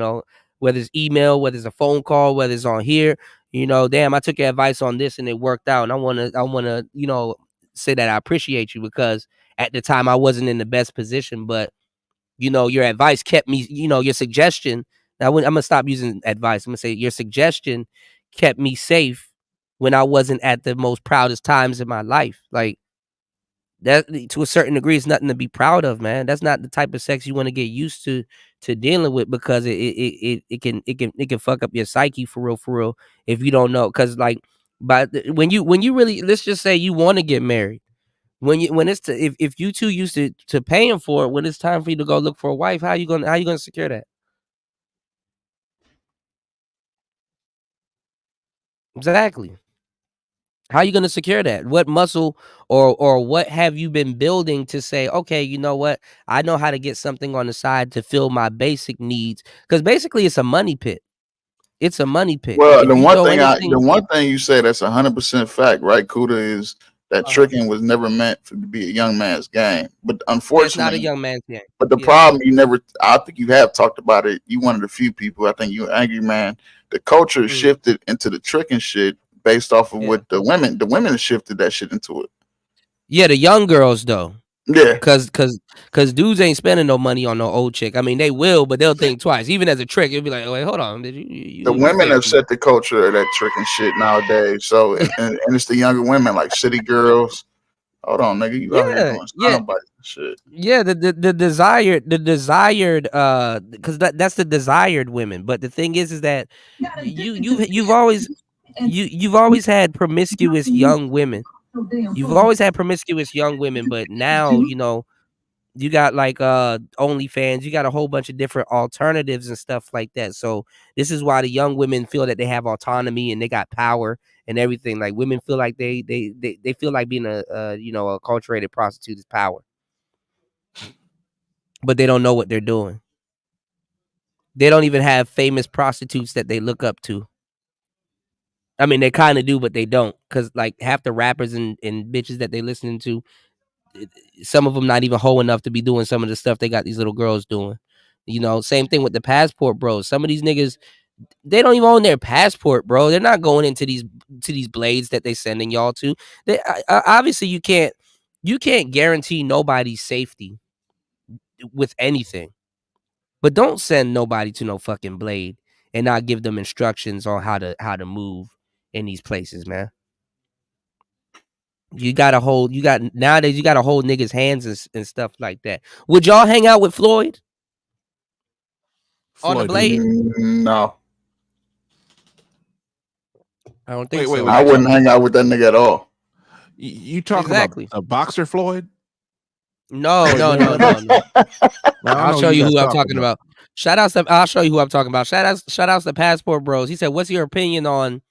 whether it's email, whether it's a phone call, whether it's on here, damn, I took your advice on this and it worked out. And I wanna, say that I appreciate you, because at the time I wasn't in the best position, but your advice kept me, your suggestion. Now I'm gonna stop using advice. I'm gonna say your suggestion kept me safe when I wasn't at the most proudest times in my life. Like, that, to a certain degree, is nothing to be proud of, man. That's not the type of sex you want to get used to dealing with, because it can fuck up your psyche for real if you don't know. Because but when you really, let's just say you want to get married, if you two used to paying for it, when it's time for you to go look for a wife, how you gonna secure that? Exactly. How are you going to secure that? What muscle or what have you been building to say, okay, you know what? I know how to get something on the side to fill my basic needs. Because basically it's a money pit. It's a money pit. Well, If the you one throw thing anything, the one thing you say that's 100% fact, right, Kuda, is that tricking was never meant to be a young man's game. But it's not a unfortunately, young man's game. but the Yeah. problem I think you have talked about it. You one of the few people, I think you Angry Man. The culture shifted into the tricking shit based off of what the women shifted that shit into it. Yeah, the young girls though. Yeah. Cause dudes ain't spending no money on no old chick. I mean, they will, but they'll think twice. Even as a trick, it'll be like, oh, wait, hold on. The women have set the culture of that tricking shit nowadays. So and it's the younger women, like city girls. Hold on, nigga, you out here doing somebody shit. Yeah, the desired because that's the desired women. But the thing is that you've always had promiscuous young women. You've always had promiscuous young women, but now you got like OnlyFans, you got a whole bunch of different alternatives and stuff like that. So this is why the young women feel that they have autonomy and they got power and everything. Like, women feel like they feel like being a acculturated prostitute is power, but they don't know what they're doing. They don't even have famous prostitutes that they look up to. I mean, they kind of do, but they don't, because like half the rappers and bitches that they listening to, some of them not even whole enough to be doing some of the stuff they got these little girls doing. Same thing with the passport bros. Some of these niggas, they don't even own their passport, bro. They're not going into these blades that they sending y'all to. They obviously you can't guarantee nobody's safety with anything, but don't send nobody to no fucking blade and not give them instructions on how to move in these places, man. Nowadays you gotta hold niggas' hands and stuff like that. Would y'all hang out with Floyd on the blade? No. I don't think so. I wouldn't hang out with that nigga at all. You talking about a boxer, Floyd? No. I'll show you who I'm talking about. I'll show you who I'm talking about. Shout outs to Passport Bros. He said, "What's your opinion on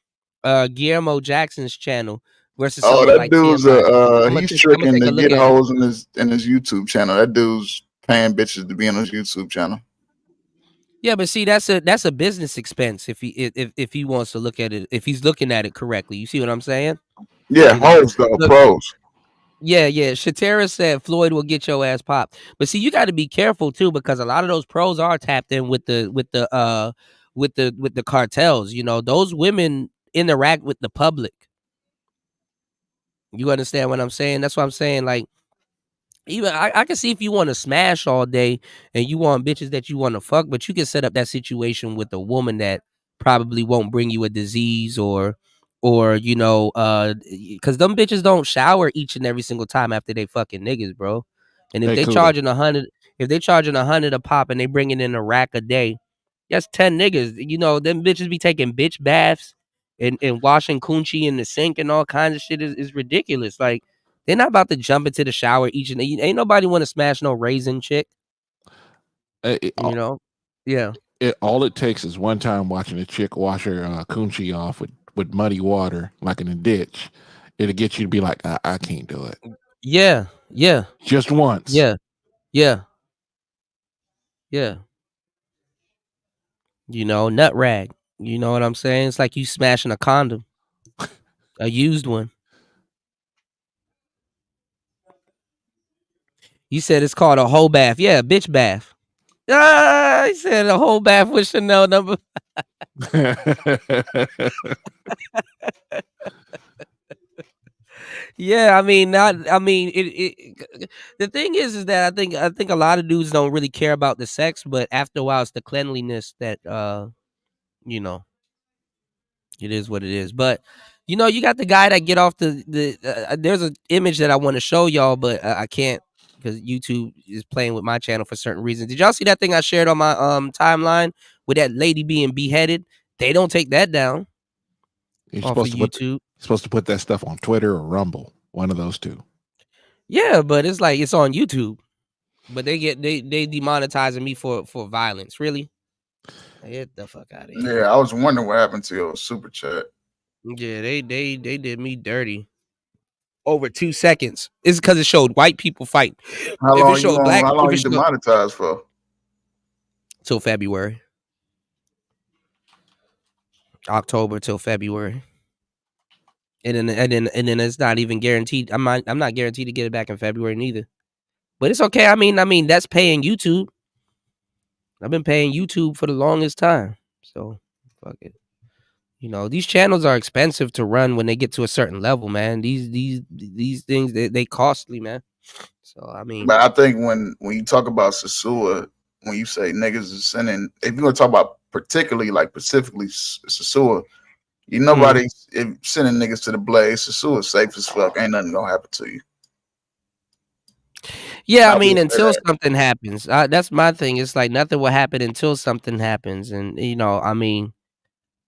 Guillermo Jackson's channel versus someone that like dude's TMI?" he's tricking to get hoes in his YouTube channel. That dude's paying bitches to be on his YouTube channel. Yeah, but see, that's a business expense if he wants to look at it, if he's looking at it correctly. You see what I'm saying? Yeah, hoes though, pros. Yeah. Shatera said Floyd will get your ass popped. But see, you got to be careful too, because a lot of those pros are tapped in with the cartels. Those women interact with the public. You understand what I'm saying? That's what I'm saying. Like, even I can see if you want to smash all day and you want bitches that you want to fuck, but you can set up that situation with a woman that probably won't bring you a disease or or because them bitches don't shower each and every single time after they fucking niggas, bro. And if they charging $100 a pop and they bringing in a rack a day, that's 10 niggas. Them bitches be taking bitch baths and washing coochie in the sink and all kinds of shit is ridiculous. Like, they're not about to jump into the shower each and ain't nobody want to smash no raisin chick. Yeah. All it takes is one time watching a chick wash her coochie off with muddy water, like in a ditch. It'll get you to be like, I can't do it. Yeah. Just once. Yeah. Nut rag. You know what I'm saying? It's like you smashing a condom, a used one. You said it's called a whole bath. Yeah, bitch bath. He said a whole bath with Chanel number. Yeah, the thing is that I think a lot of dudes don't really care about the sex, but after a while, it's the cleanliness that it is what it is. But you got the guy that get off there's an image that I want to show y'all, but I can't because YouTube is playing with my channel for certain reasons. Did y'all see that thing I shared on my timeline with that lady being beheaded? They don't take that down. You're supposed to put that stuff on Twitter or Rumble, one of those two. Yeah, but it's like it's on YouTube, but they demonetizing me for violence. Really? Get the fuck out of here. Yeah, I was wondering what happened to your super chat. Yeah, they did me dirty. Over 2 seconds. It's because it showed white people fight. How long you demonetized for? Till February. October till February. And then it's not even guaranteed. I'm not guaranteed to get it back in February neither. But it's okay. I mean that's paying YouTube. I've been paying YouTube for the longest time. So fuck it. These channels are expensive to run when they get to a certain level, man. These things they costly, man. So but I think when you talk about Sasua, when you say niggas is sinning, if you're gonna talk about specifically Sasua, nobody sending niggas to the blaze. Sasua is safe as fuck. Ain't nothing gonna happen to you. Yeah, until something happens. That's my thing. It's like nothing will happen until something happens, and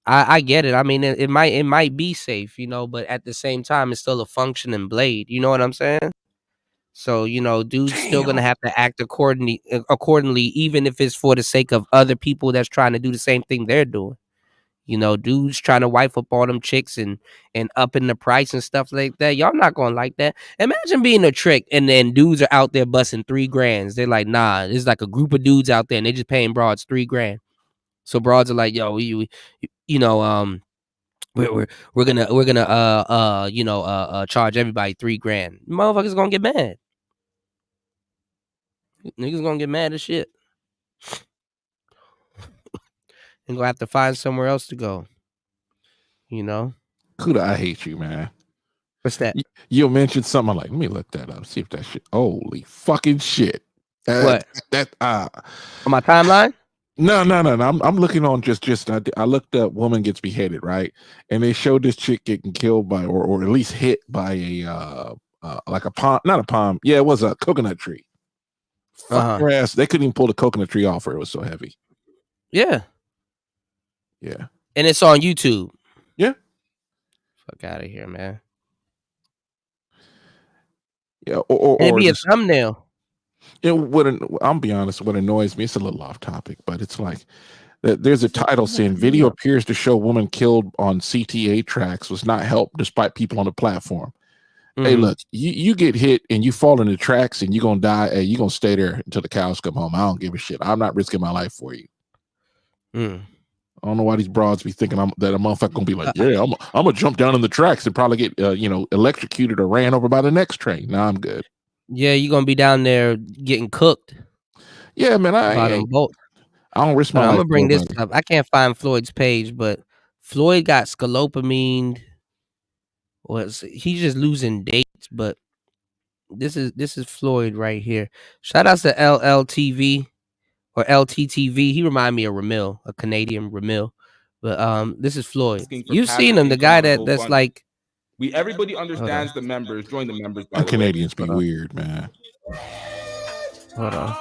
I get it. It might be safe, but at the same time, it's still a functioning blade. You know what I'm saying? So dude's still gonna have to act accordingly, even if it's for the sake of other people that's trying to do the same thing they're doing. Dudes trying to wife up all them chicks and upping the price and stuff like that. Y'all not gonna like that. Imagine being a trick and then dudes are out there busting $3,000. They're like, nah, there's like a group of dudes out there and they just paying broads $3,000. So broads are like, yo, we're gonna charge everybody $3,000. Motherfuckers gonna get mad. Niggas gonna get mad as shit. And gonna have to find somewhere else to go. Kuda, I hate you, man. What's that? You mentioned something like, let me look that up, see if that shit. Holy fucking shit! What? On my timeline? No. I'm looking on just. I looked up woman gets beheaded, right? And they showed this chick getting killed by, or at least hit by a like a palm, not a palm. Yeah, it was a coconut tree. Fuck her ass. They couldn't even pull the coconut tree off her. It was so heavy. Yeah. Yeah. And it's on YouTube. Yeah. Fuck out of here, man. Yeah. Or maybe a thumbnail. I'll be honest, what annoys me, it's a little off topic, but it's like there's a title saying video appears to show woman killed on CTA tracks was not helped despite people on the platform. Hey, look, you get hit and you fall in the tracks and you're gonna die. Hey, you're gonna stay there until the cows come home. I don't give a shit. I'm not risking my life for you. I don't know why these broads be thinking that a motherfucker gonna be like, yeah, I'm gonna jump down in the tracks and probably get electrocuted or ran over by the next train. Nah, I'm good. Yeah, you're gonna be down there getting cooked. Yeah, man, I don't risk my life. I'm gonna bring this up. I can't find Floyd's page, but Floyd got scalopamine. He's just losing dates, but this is Floyd right here. Shout out to LLTV or LTTV. He reminded me of Ramil, a Canadian Ramil. But this is Floyd. asking for You've seen passive him, the income guy on that's GoFundMe. like. Everybody Hold on. understands the members. Join the members, by You the way. Canadians be weird, man. Hold on.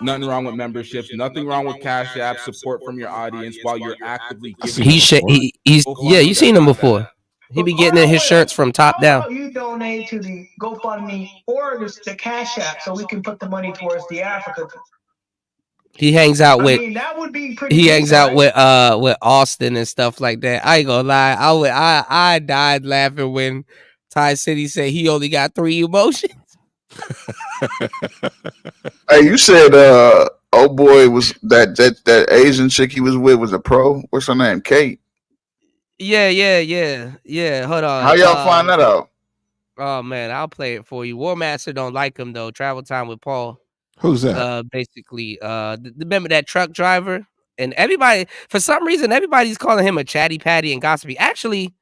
Nothing wrong with memberships. Nothing wrong with Cash App support from your audience while you're actively giving. He's yeah, you seen him before. He be getting in his shirts from top down. You donate to the GoFundMe or the Cash App so we can put the money towards the Africa. He hangs out with. I mean, that would be pretty. He hangs out right? with Austin and stuff like that. I ain't gonna lie. I died laughing when Ty City said he only got 3 emotions. Hey, you said oh boy was that Asian chick he was with was a pro. What's her name? Kate. Yeah. Hold on. How y'all find that out? Oh man, I'll play it for you. War Master don't like him though. Travel Time with Paul. Who's that? Basically, remember that truck driver? And everybody, for some reason, everybody's calling him a chatty patty and gossipy. Actually,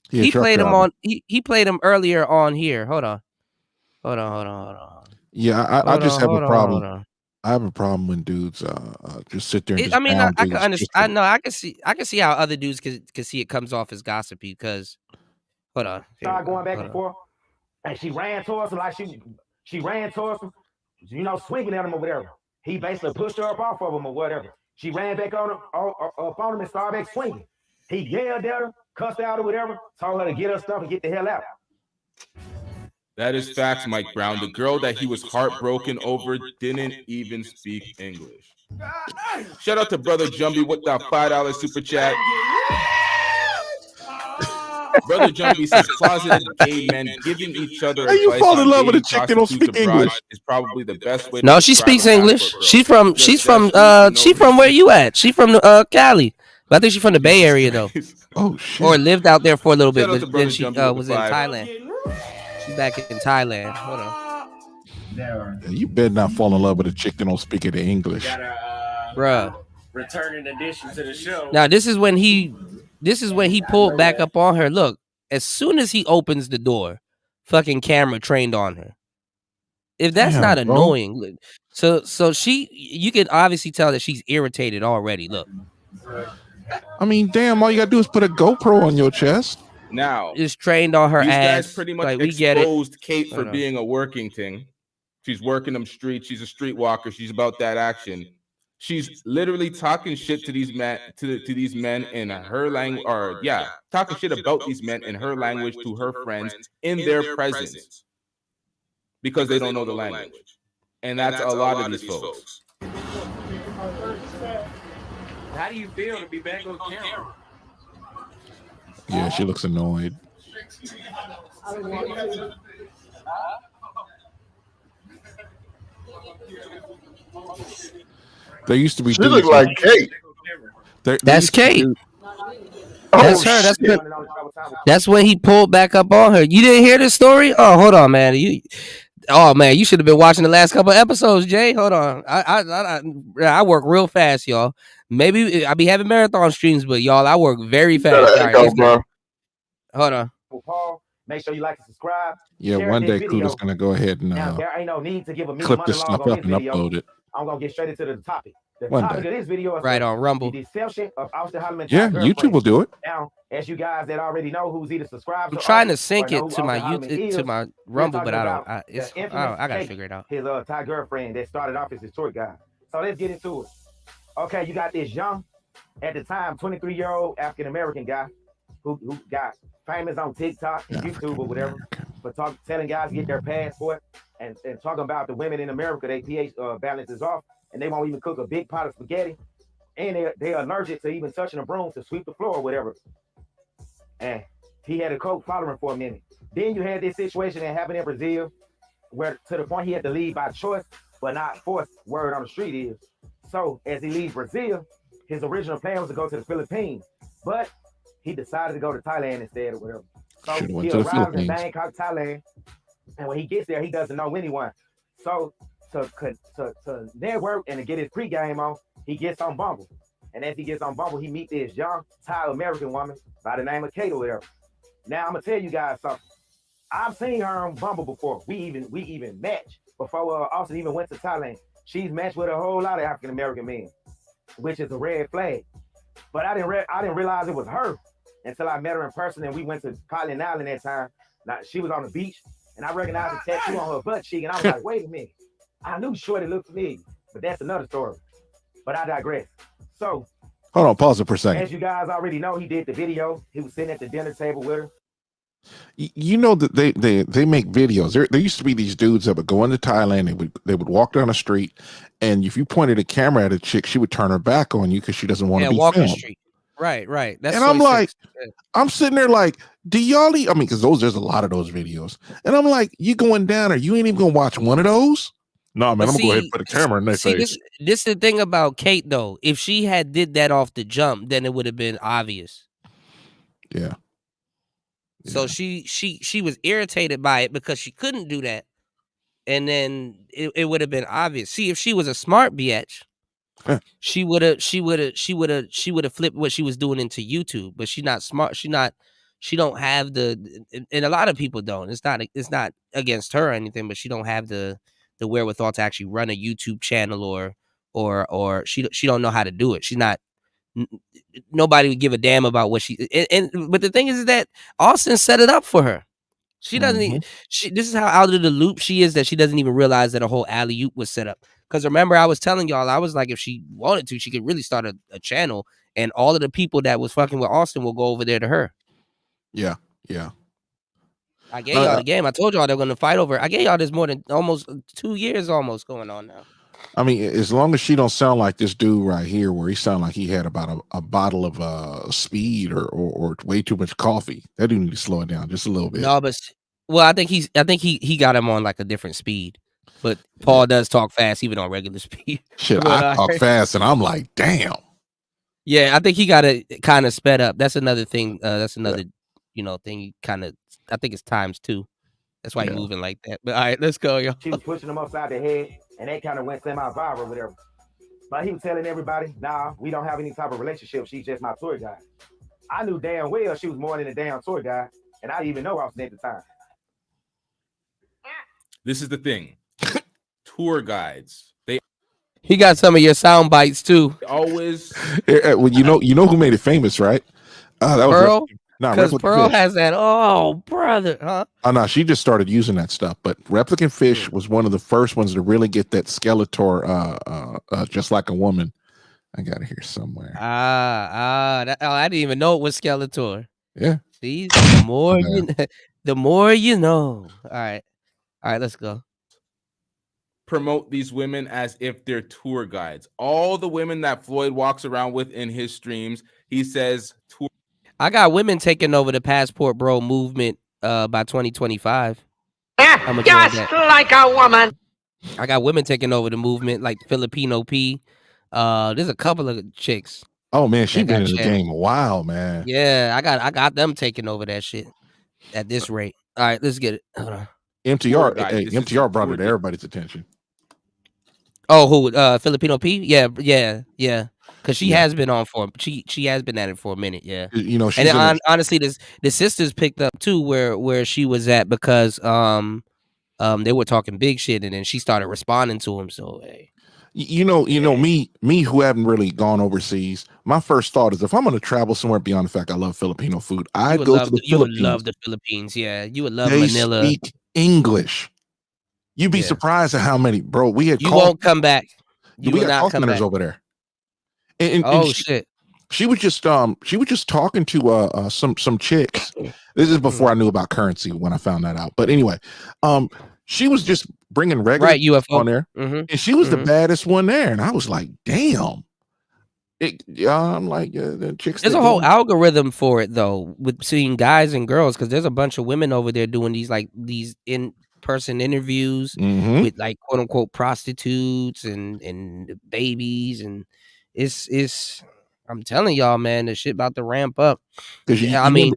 he played him on. He played him earlier on here. Hold on. Yeah, I just have a problem. I have a problem when dudes just sit there and just I mean, I pound can dudes understand. just I know. I can see how other dudes can see it comes off as gossipy because. Hold on. Started going back and forth, and she ran towards him like she ran towards him, swinging at him or whatever. He basically pushed her up off of him or whatever. She ran back on him, up on him and started back swinging. He yelled at her, cussed out or whatever, told her to get her stuff and get the hell out. That is facts, Mike Brown. The girl that he was heartbroken over didn't even speak English. Shout out to Brother Jumbie with that $5 super chat. Brother Jumbie says closeted gay men giving each other advice. You fall in love with a dating chick that don't speak prostitutes abroad English. is probably the best way. No, to she describe speaks a English. passport girl. She's from where you at? She from Cali. But I think she's from the Bay Area though. Oh shit. Or lived out there for a little bit, Shout out to but Brother then she Jumbie with was the in 5. Thailand. She's back in Thailand. Hold on. Yeah, you better not fall in love with a chick that don't speak any English. Bruh. Returning addition to the show. Now this is when he pulled back up on her. Look, as soon as he opens the door, fucking camera trained on her. If that's not annoying, so you can obviously tell that she's irritated already. Look. I mean, damn, all you gotta do is put a GoPro on your chest. Now it's trained on her these ass. guys pretty much like, we get it. exposed Kate for being a working thing. She's working them streets. She's a streetwalker. She's about that action. She's literally talking shit to these men to these men in her language, or talking shit about these men in her language to her friends in their presence because they don't know the language, and that's a lot of these folks. How do you feel to be back on camera? Yeah, she looks annoyed. There used to be. She look like Kate. That's Kate. That's her. That's when he pulled back up on her. You didn't hear this story? Oh, hold on, man. You should have been watching the last couple episodes, Jay. Hold on. I work real fast, y'all. Maybe I be having marathon streams, but y'all, I work very fast. Hold on. Paul, make sure you like and subscribe. Yeah, one day Kuda's gonna go ahead and now, there ain't no need to give a clip this stuff up and upload it. I'm gonna get straight into the topic. The One topic day. of this video is right on Rumble. The deception of Austin Holloman. Yeah, YouTube will do it. Now, as you guys that already know who's either subscribed, I'm trying to sync it to my YouTube to my Rumble, but I don't. I gotta figure it out. His Thai girlfriend that started off as his tour guide. So let's get into it. Okay, you got this young, at the time, 23-year-old African American guy who got famous on TikTok and YouTube or whatever for telling guys to get their passport and talking about the women in America, they pH balance is off and they won't even cook a big pot of spaghetti and they're allergic to even touching a broom to sweep the floor or whatever. And he had a cult following for a minute. Then you had this situation that happened in Brazil where to the point he had to leave by choice but not forced, word on the street is. So as he leaves Brazil, his original plan was to go to the Philippines, but he decided to go to Thailand instead or whatever. So he arrives in Bangkok, Thailand, and when he gets there, he doesn't know anyone. So to network and to get his pregame on, he gets on Bumble. And as he gets on Bumble, he meets this young Thai American woman by the name of Kate or whatever. Now I'm gonna tell you guys something. I've seen her on Bumble before. We even matched before Austin even went to Thailand. She's matched with a whole lot of African American men, which is a red flag. But I didn't realize it was her until I met her in person and we went to Colin Island that time. Now, she was on the beach and I recognized the tattoo on her butt cheek and I was like, wait a minute. I knew Shorty looked familiar, but that's another story. But I digress. So, hold on, pause it for a second. As you guys already know, he did the video. He was sitting at the dinner table with her. You know that they make videos. There used to be these dudes that would go into Thailand. They would walk down the street, and if you pointed a camera at a chick, she would turn her back on you because she doesn't want to be walk filmed. the street. Right. That's and I'm like, I'm sitting there like, do y'all? I mean, because there's a lot of those videos, and I'm like, you going down there? You ain't even gonna watch one of those? No, man, I'm gonna go ahead and put a camera in their face. This is the thing about Kate, though. If she had did that off the jump, then it would have been obvious. Yeah. So she was irritated by it because she couldn't do that, and then it would have been obvious. See, if she was a smart bitch, she would have flipped what she was doing into YouTube. But she's not smart. She don't have the, and a lot of people don't. It's not against her or anything, but she don't have the wherewithal to actually run a YouTube channel or she don't know how to do it. She's not. Nobody would give a damn about what she but the thing is that Austin set it up for her. She doesn't this is how out of the loop she is that she doesn't even realize that a whole alley-oop was set up. Because remember, I was telling y'all, I was like, if she wanted to, she could really start a channel and all of the people that was fucking with Austin will go over there to her. Yeah. I gave y'all the game. I told y'all they're gonna fight over. I gave y'all this more than almost 2 years almost going on now. I mean, as long as she don't sound like this dude right here, where he sound like he had about a bottle of speed or way too much coffee. That dude need to slow it down just a little bit. No, but I think he got him on like a different speed. But Paul does talk fast even on regular speed. Shit, I talk fast and I'm like, damn. Yeah, I think he got it kind of sped up. That's another thing. That's another thing. Kind of, I think it's times 2. That's why he's moving like that. But all right, let's go, y'all. She was pushing him upside the head, and they kind of went semi-viral with her. But he was telling everybody, nah, we don't have any type of relationship. She's just my tour guide. I knew damn well she was more than a damn tour guide, and I didn't even know Austin at the time. This is the thing. Tour guides. He got some of your sound bites too. Always. Well, you know who made it famous, right? That was Pearl. Because Pearl has that. Oh, brother, huh? Oh no, she just started using that stuff. But Replicant Fish was one of the first ones to really get that Skeletor, just like a woman. I got it here somewhere. I didn't even know it was Skeletor. Yeah. See, the more you know. All right, let's go. Promote these women as if they're tour guides. All the women that Floyd walks around with in his streams, he says tour. I got women taking over the Passport Bro movement by 2025. Just like a woman. I got women taking over the movement, like Filipino P. There's a couple of chicks. Oh man, she's been in the game a while, man. Yeah, I got them taking over that shit at this rate. All right, let's get it. Hold on. MTR brought it to everybody's attention. Oh, who? Filipino P? Yeah. Because she has been on for she has been at it for a minute. Yeah. You know, and then, honestly, the sisters picked up too where she was at because they were talking big shit and then she started responding to him. So hey. You know, me who haven't really gone overseas. My first thought is if I'm going to travel somewhere beyond the fact I love Filipino food, I'd go to the Philippines. You would love the Philippines, yeah. You would love Manila. They speak English. You'd be surprised at how many, bro. We had. You won't come back. You we will got not come back over there. And shit. She was just talking to some chicks. This is before I knew about currency when I found that out. But anyway, she was just bringing regular UFO on there, and she was the baddest one there. And I was like, damn. I'm like, the chicks. There's a whole algorithm for it though, with seeing guys and girls, because there's a bunch of women over there doing these in-person interviews with like quote unquote prostitutes and babies, and it's I'm telling y'all, man, the shit about to ramp up. Because you remember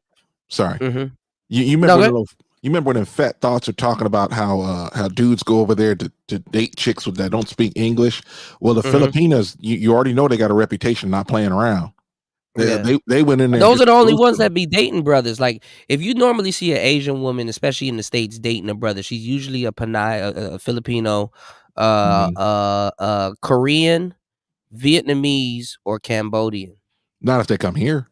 you remember when Fat Thoughts are talking about how dudes go over there to date chicks that don't speak English? Well, the Filipinas, you already know they got a reputation not playing around. They went in there. Those are the only ones that be dating brothers. Like if you normally see an Asian woman, especially in the States, dating a brother, she's usually a Panay, a Filipino, Korean, Vietnamese, or Cambodian. Not if they come here.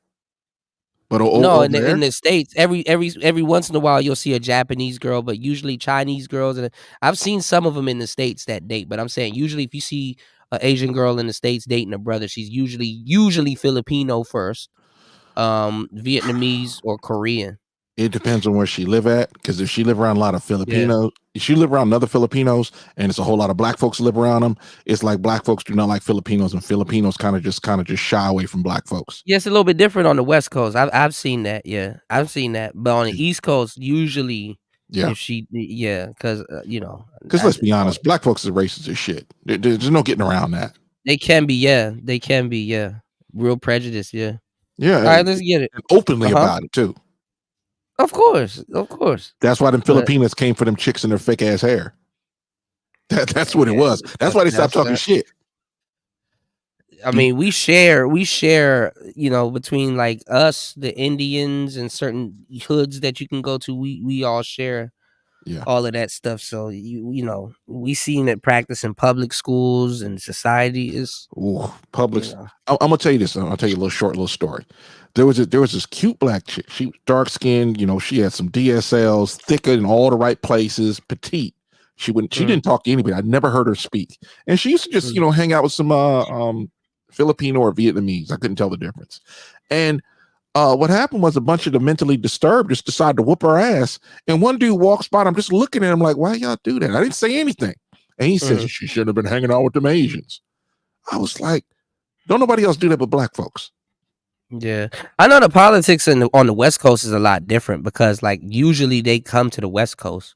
But No, over in there, the States, every once in a while you'll see a Japanese girl, but usually Chinese girls. And I've seen some of them in the States that date. But I'm saying usually if you see an Asian girl in the States dating a brother, she's usually Filipino first, Vietnamese or Korean. it depends on where she live at. Because if she live around a lot of Yeah. Filipinos, if she live around other Filipinos, and it's a whole lot of black folks live around them, it's like black folks do not like Filipinos, and Filipinos kind of just shy away from black folks. Yeah, it's a little bit different on the West Coast. I've seen that. Yeah, I've seen that. But on the East Coast, usually, Yeah. if she, because Because let's be honest, black folks are racist as shit. There's no getting around that. they can be. Yeah, they can be. Yeah, real prejudice. Yeah. Yeah. All right, let's get it. And openly about it too. Of course, of course. That's why them But- Filipinos came for them chicks in their fake ass hair. That's what it was. That's why they stopped talking shit. I mean, we share, between like us, the Indians, and certain hoods that you can go to. We all share, all of that stuff. So we seen it practice in public schools and society is Public. I'm gonna tell you this. I'll tell you a little story. There was this cute black chick. She was dark skinned. She had some DSLs, thicker in all the right places, petite. She didn't talk to anybody. I'd never heard her speak. And she used to just hang out with some Filipino or Vietnamese. I couldn't tell the difference. And what happened was a bunch of the mentally disturbed just decided to whoop her ass. And one dude walks by, and I'm just looking at him like, why y'all do that? I didn't say anything. And he says, she shouldn't have been hanging out with them Asians. I was like, don't nobody else do that but black folks. Yeah, I know the politics on the West Coast is a lot different because like usually they come to the West Coast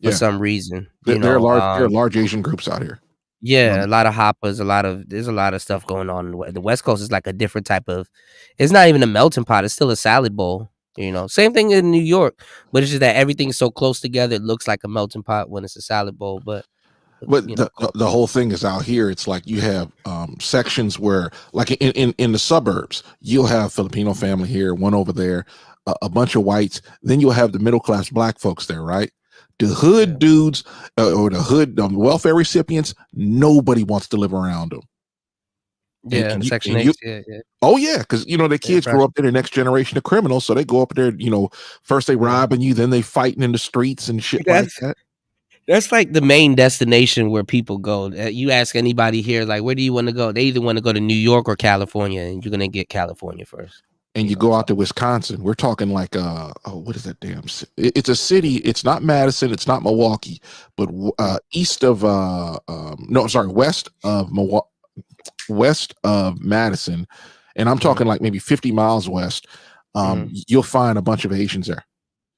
for some reason. There are large Asian groups out here. Yeah, a lot of hoppers, there's a lot of stuff going on. The West Coast is like a different type of. It's not even a melting pot. It's still a salad bowl. Same thing in New York, but it's just that everything's so close together. It looks like a melting pot when it's a salad bowl. But the whole thing is out here. It's like you have sections where, like in the suburbs, you'll have Filipino family here, one over there, a bunch of whites. Then you'll have the middle class black folks there, right? The hood dudes or the hood welfare recipients, nobody wants to live around them. Yeah, Section 8. Yeah. Oh yeah, because the kids grow up there, the next generation of criminals, so they go up there. First they robbing you, then they fighting in the streets and shit like that. That's like the main destination where people go. You ask anybody here, like, where do you want to go? They either want to go to New York or California, and you're gonna get California first. And you go out to Wisconsin. We're talking like what is that damn? It's a city. It's not Madison. It's not Milwaukee, but west of Madison, and I'm talking like maybe 50 miles west. You'll find a bunch of Asians there.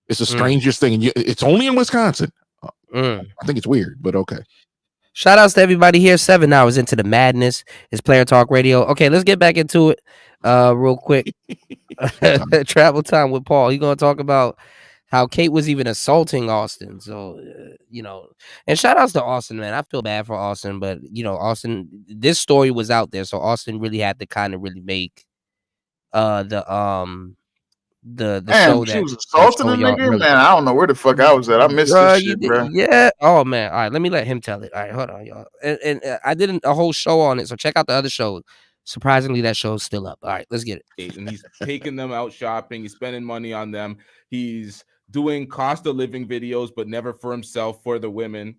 It's the strangest thing, and it's only in Wisconsin. I think it's weird, but okay. Shout outs to everybody here. 7 hours into the madness. It's Player Talk Radio. Okay, let's get back into it real quick. Travel time with Paul. He's going to talk about how Kate was even assaulting Austin. So, and shout outs to Austin, man. I feel bad for Austin, but, Austin, this story was out there. So Austin really had to kind of really make the show she was assaulting a nigga, man. I don't know where the fuck I was at. I missed this shit, bro. Yeah. Oh man. All right. Let me let him tell it. All right. Hold on, y'all. And I did a whole show on it, so check out the other show. Surprisingly, that show's still up. All right. Let's get it. And he's taking them out shopping. He's spending money on them. He's doing cost of living videos, but never for himself, for the women.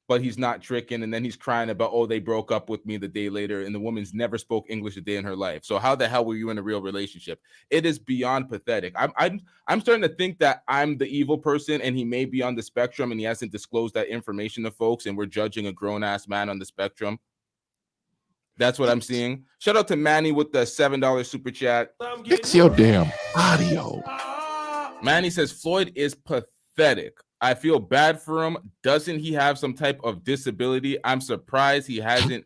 But he's not tricking, and then he's crying about, oh, they broke up with me the day later, and the woman's never spoke English a day in her life. So how the hell were you in a real relationship? It is beyond pathetic. I'm starting to think that I'm the evil person, and he may be on the spectrum, and he hasn't disclosed that information to folks, and we're judging a grown-ass man on the spectrum. That's what I'm seeing. Shout out to Manny with the $7 super chat. Fix your damn audio. Manny says Floyd is pathetic. I feel bad for him. Doesn't he have some type of disability? I'm surprised he hasn't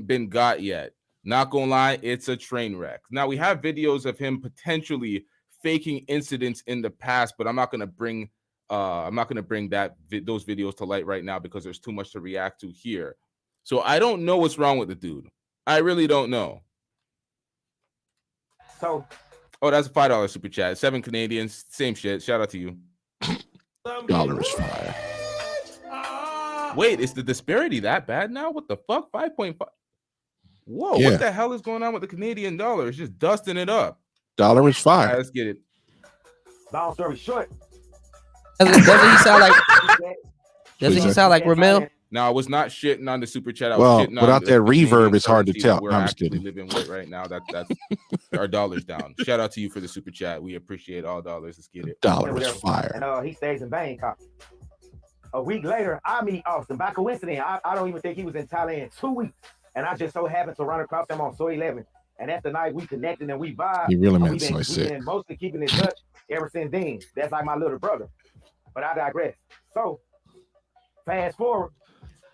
been got yet. Not gonna lie, it's a train wreck. Now we have videos of him potentially faking incidents in the past, but I'm not gonna bring those videos to light right now because there's too much to react to here. So I don't know what's wrong with the dude. I really don't know. So, that's a $5 super chat. 7 Canadians, same shit. Shout out to you. Dollar is fire. Wait, is the disparity that bad now? What the fuck? 5.5. Whoa, Yeah. what the hell is going on with the Canadian dollar? It's just dusting it up. Dollar is All right, fire. let's get it. Long story short, Doesn't he sound like? Doesn't he sound like Ramil? No, I was not shitting on the super chat. I was Well, shitting on without that the Canadian reverb, it's hard to currency tell. that we're No, I'm just actually kidding. living with right now. That's our dollar's down. Shout out to you for the super chat. We appreciate all dollars. Let's get it. Dollar is fire. And he stays in Bangkok. A week later, I meet Austin. By coincidence, I don't even think he was in Thailand 2 weeks. And I just so happened to run across him on Soy 11. And that's the night we connected and we vibed. He really And meant Soy we've 6. been mostly keeping in touch ever since then. That's like my little brother. But I digress. So, fast forward,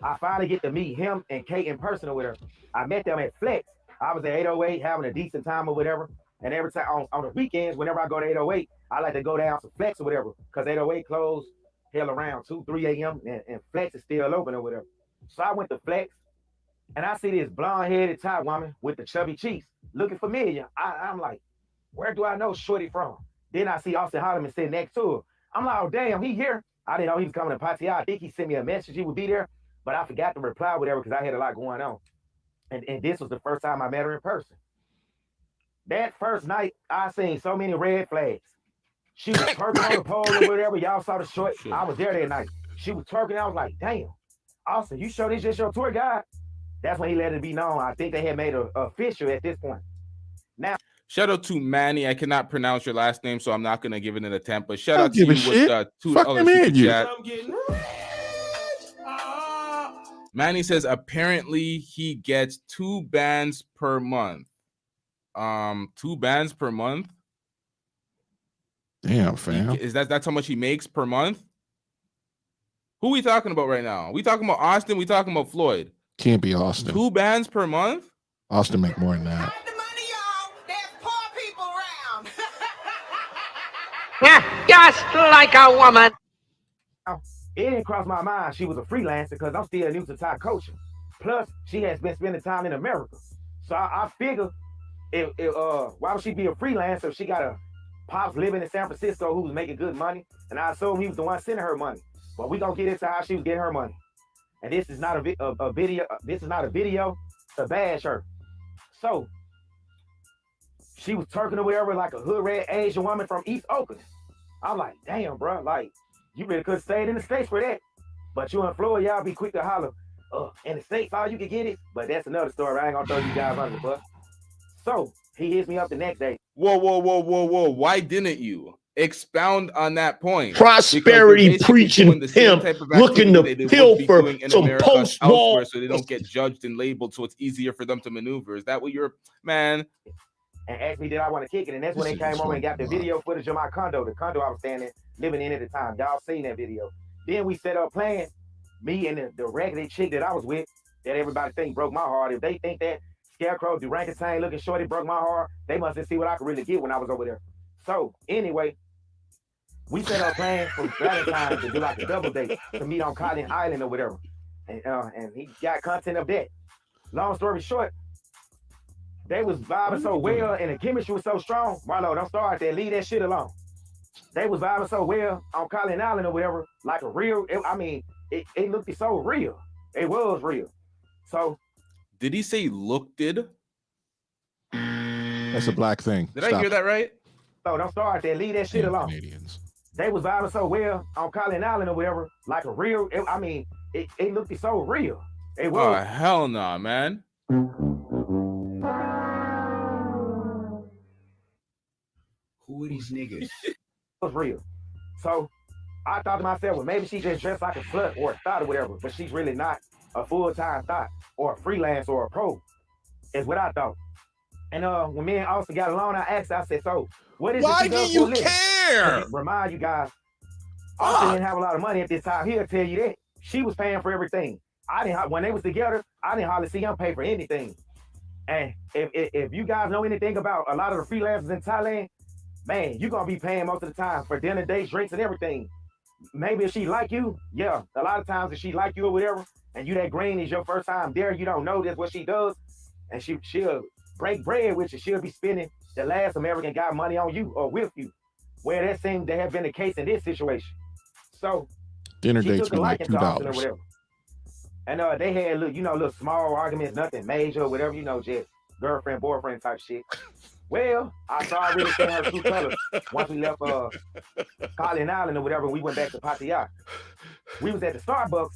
I finally get to meet him and Kate in person or whatever. I met them at Flex. I was at 808 having a decent time or whatever. And every time on the weekends, whenever I go to 808, I like to go down to Flex or whatever. Because 808 closed hell around 2, 3 a.m. And Flex is still open or whatever. So I went to Flex and I see this blonde-headed Thai woman with the chubby cheeks looking familiar. I'm like, where do I know Shorty from? Then I see Austin Holloman sitting next to her. I'm like, oh, damn, he here. I didn't know he was coming to Pattaya. I think he sent me a message he would be there, but I forgot to reply whatever because I had a lot going on. And this was the first time I met her in person. That first night, I seen so many red flags. She was twerking on the pole or whatever. Y'all saw the short. I was there that night. She was twerking. I was like, damn, Austin, you sure this just your tour guide? That's when he let it be known. I think they had made it official at this point. Now, shout out to Manny. I cannot pronounce your last name, so I'm not going to give it an attempt. But shout out to give you a shit. with $2 Fuck super him and you. chat. Manny says apparently he gets 2 bands per month. 2 bands per month. Damn, fam. Is that's how much he makes per month? Who we talking about right now? We talking about Austin? We talking about Floyd? Can't be Austin. 2 bands per month? Austin make more than that. Just like a woman. It didn't cross my mind she was a freelancer because I'm still new to Thai culture. Plus, she has been spending time in America. So I figure, why would she be a freelancer if she got a pops living in San Francisco who was making good money? And I assume he was the one sending her money. But we gonna get into how she was getting her money. And this is not a video. This is not a video to bash her. So she was twerking or whatever like a hood red Asian woman from East Oakland. I'm like, damn, bro, like you really could have stayed in the States for that. But you in Florida, y'all be quick to holler. In the States, all you can get it. But that's another story. I ain't gonna throw you guys under the bus. So he hits me up the next day. Whoa. Why didn't you expound on that point? Prosperity preaching pimp looking to pilfer some post-war. So they don't get judged and labeled, so it's easier for them to maneuver. Is that what you're, man? And asked me, did I want to kick it? And that's when they came over and got the video footage of my condo, the condo I was staying in, living in at the time. Y'all seen that video. Then we set up playing. Me and the raggedy chick that I was with, that everybody think broke my heart. If they think that Scarecrow, Durangatang looking shorty broke my heart, they must have seen what I could really get when I was over there. So anyway, we set up plans for Valentine's to do like a double date to meet on Cotton Island or whatever. And he got content of that. Long story short, they was vibing so well and the chemistry was so strong. Marlo, don't start there. Leave that shit alone. They was vibing so well on Collin Island or whatever, like a real, it looked so real. It was real. So. Did he say looked it? That's a black thing. Did I hear that right? So don't start there. Leave that shit alone. Canadians. They was vibing so well on Collin Island or whatever, like a real, it looked so real. It was. Oh, hell no, man. Who are these niggas? It was real. So I thought to myself, well, maybe she just dressed like a slut or a thought or whatever, but she's really not a full-time thought or a freelance or a pro, is what I thought. And when me and Austin got along, I asked her, I said, so what is why it do you care? Remind you guys, Austin didn't have a lot of money at this time. He'll tell you that. She was paying for everything. When they was together, I didn't hardly see him pay for anything. And if you guys know anything about a lot of the freelancers in Thailand, man, you're going to be paying most of the time for dinner, dates, drinks, and everything. Maybe if she like you, yeah, a lot of times if she like you or whatever, and you that green is your first time there, you don't know that's what she does, and she'll break bread with you. She'll be spending the last American guy money on you or with you, where that seemed to have been the case in this situation. So dinner she dates took a be like liking to Austin or $2. whatever. And they had little small arguments, nothing major, whatever, just girlfriend, boyfriend type shit. Well, I started really seeing her true colors once we left Collin Island or whatever, and we went back to Pattaya. We was at the Starbucks,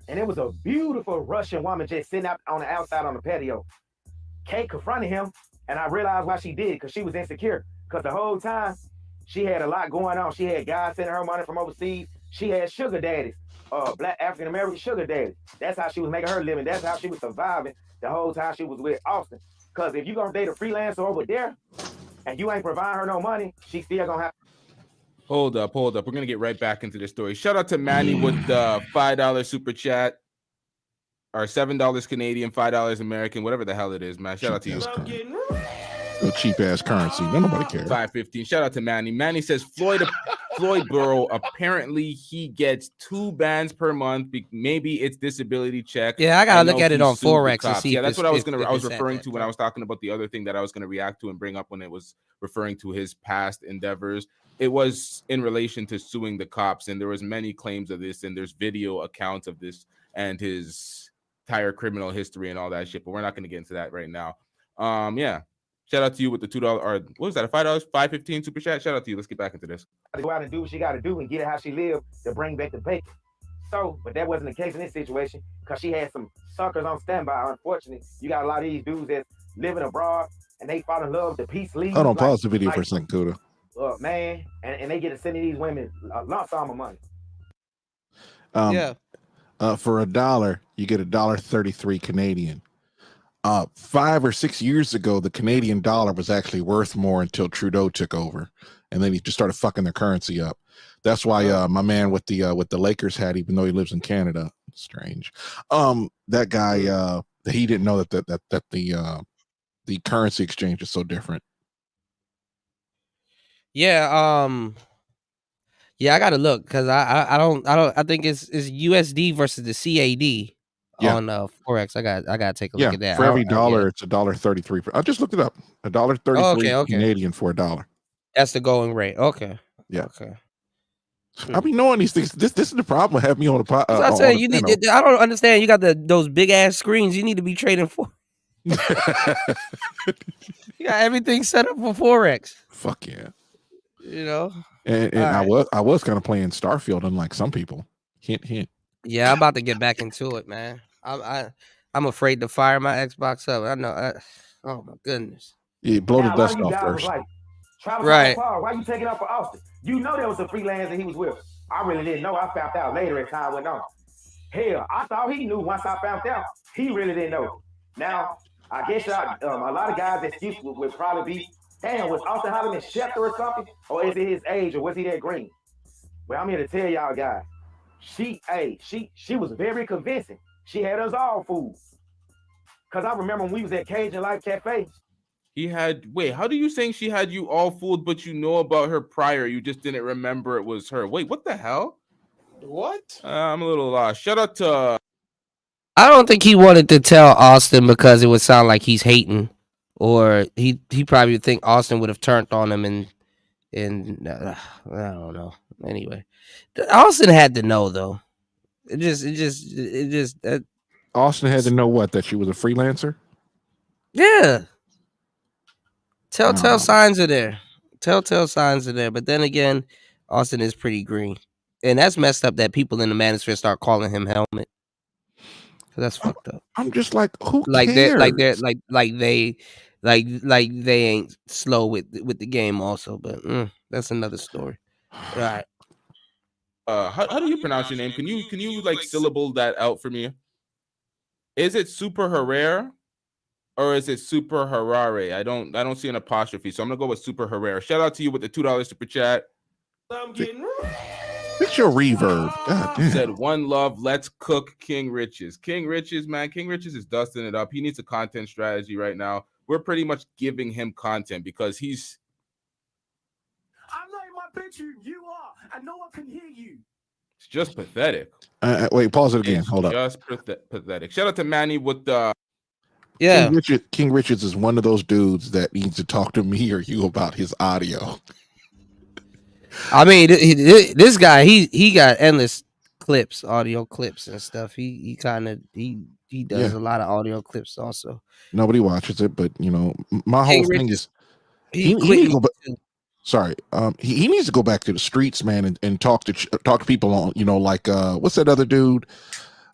and it was a beautiful Russian woman just sitting out on the outside on the patio. Kate confronted him, and I realized why she did, because she was insecure. Because the whole time, she had a lot going on. She had guys sending her money from overseas. She had sugar daddies, black African-American sugar daddies. That's how she was making her living. That's how she was surviving the whole time she was with Austin. Because if you're going to date a freelancer over there, and you ain't providing her no money, she still going to have. Hold up. We're going to get right back into the story. Shout out to Manny with the $5 super chat. Or $7 Canadian, $5 American, whatever the hell it is, man. Shout out to you. A cheap ass currency. Nobody cares. 515. Shout out to Manny. Manny says Floyd Burrow, apparently he gets 2 bans per month. Maybe it's disability check. Yeah, I gotta look at it on Forex and see. Yeah, that's what I was referring to when I was talking about the other thing that I was going to react to and bring up when it was referring to his past endeavors. It was in relation to suing the cops, and there was many claims of this, and there's video accounts of this and his entire criminal history and all that shit. But we're not going to get into that right now. Yeah. Shout out to you with the $2 or what was that? A $5, $5.15 super chat. Shout out to you. Let's get back into this. Go out and do what she got to do and get her how she lived to bring back the bacon. So, but that wasn't the case in this situation because she had some suckers on standby. Unfortunately, you got a lot of these dudes that's living abroad and they fall in love with the peace league. Hold on, pause the video for a second, Kuda. Man, and they get to send these women a lump sum of money. For $1, you get $1.33 Canadian. 5 or 6 years ago, the Canadian dollar was actually worth more until Trudeau took over, and then he just started fucking their currency up. That's why my man with the Lakers hat, even though he lives in Canada, strange. That guy, he didn't know that the currency exchange is so different. Yeah, I gotta look because I think it's USD versus the CAD on Forex. I gotta take a look at that. For every dollar, it's $1.33. I just looked it up. $1.33 Canadian for $1. That's the going rate. Okay. Yeah. Okay. I be knowing these things. This is the problem. Have me on the pot. I say you need. I don't understand. You got those big ass screens. You need to be trading for. You got everything set up for Forex. Fuck yeah. You know. And right. I was kind of playing Starfield, unlike some people. Hint, hint. Yeah, I'm about to get back into it, man. I'm afraid to fire my Xbox up. I know. Oh my goodness. Yeah, blow the dust off first. Right. Why you taking up for Austin? You know there was a freelancer he was with. I really didn't know. I found out later as time went on. Hell, I thought he knew once I found out. He really didn't know. Now, I guess a lot of guys' excuse would probably be, damn, was Austin Holliman Schefter or something? Or is it his age, or was he that green? Well, I'm here to tell y'all guys. She was very convincing. She had us all fooled. Because I remember when we was at Cajun Life Cafe. How do you saying she had you all fooled, but you know about her prior? You just didn't remember it was her. Wait, what the hell? What? I'm a little lost. Shout out to... I don't think he wanted to tell Austin because it would sound like he's hating. Or he probably would think Austin would have turned on him and I don't know. Anyway, Austin had to know though. It just Austin had to know what, that she was a freelancer? Yeah. Telltale signs are there. Telltale signs are there. But then again, Austin is pretty green. And that's messed up that people in the Manosphere start calling him Helmet. That's fucked up. I'm just like, who cares? cares? They ain't slow with the game also, but that's another story. All right. How do you pronounce your name? Can you like syllable that out for me? Is it Super Herrera or is it Super Harare? I don't see an apostrophe, so I'm gonna go with Super Herrera. Shout out to you with the $2 super chat. I'm getting. It's your reverb. God damn. Said one love. Let's cook King Riches. King Riches, man. King Riches is dusting it up. He needs a content strategy right now. We're pretty much giving him content because he's. I'm not in my bedroom. You are, and no one can hear you. It's just pathetic. Wait, pause it again. Hold up. Just pathetic. Shout out to Manny with the. Yeah. King Richards is one of those dudes that needs to talk to me or you about his audio. I mean, this guy, he got endless clips, audio clips and stuff. He kind of he does a lot of audio clips also. Nobody watches it, but you know, my whole King Rich thing is he he quit needs to go back. YouTube. Sorry, he needs to go back to the streets, man, and talk to people on, you know, like what's that other dude?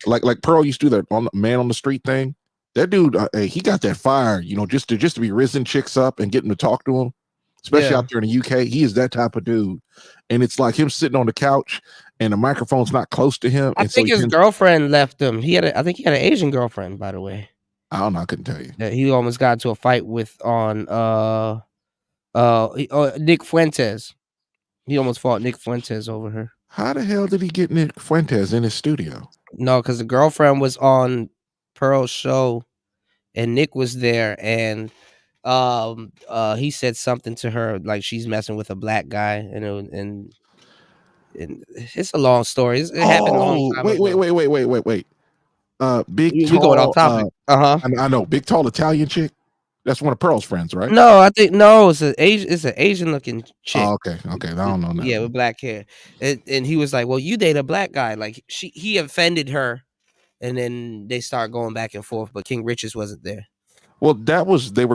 Like Pearl used to do that on the Man on the Street thing. That dude, he got that fire, you know, just to be rizzing chicks up and getting to talk to them, especially out there in the UK. He is that type of dude, and it's like him sitting on the couch and the microphone's not close to him. I And think his girlfriend left him. I think he had an Asian girlfriend, by the way. I don't know. I couldn't tell you. That he almost got into a fight with on Nick Fuentes. He almost fought Nick Fuentes over her. How the hell did he get Nick Fuentes in his studio? No, because the girlfriend was on Pearl's show, and Nick was there, and he said something to her like she's messing with a black guy, and it's a long story. It happened a long time ago. Wait. Big We tall. going off topic. I know. Big tall Italian chick. That's one of Pearl's friends, right? No, I think it's an Asian looking chick. Oh, okay. I don't know that. Yeah, with black hair. And he was like, well, you date a black guy. Like he offended her, and then they start going back and forth, but King Richards wasn't there. Well, they were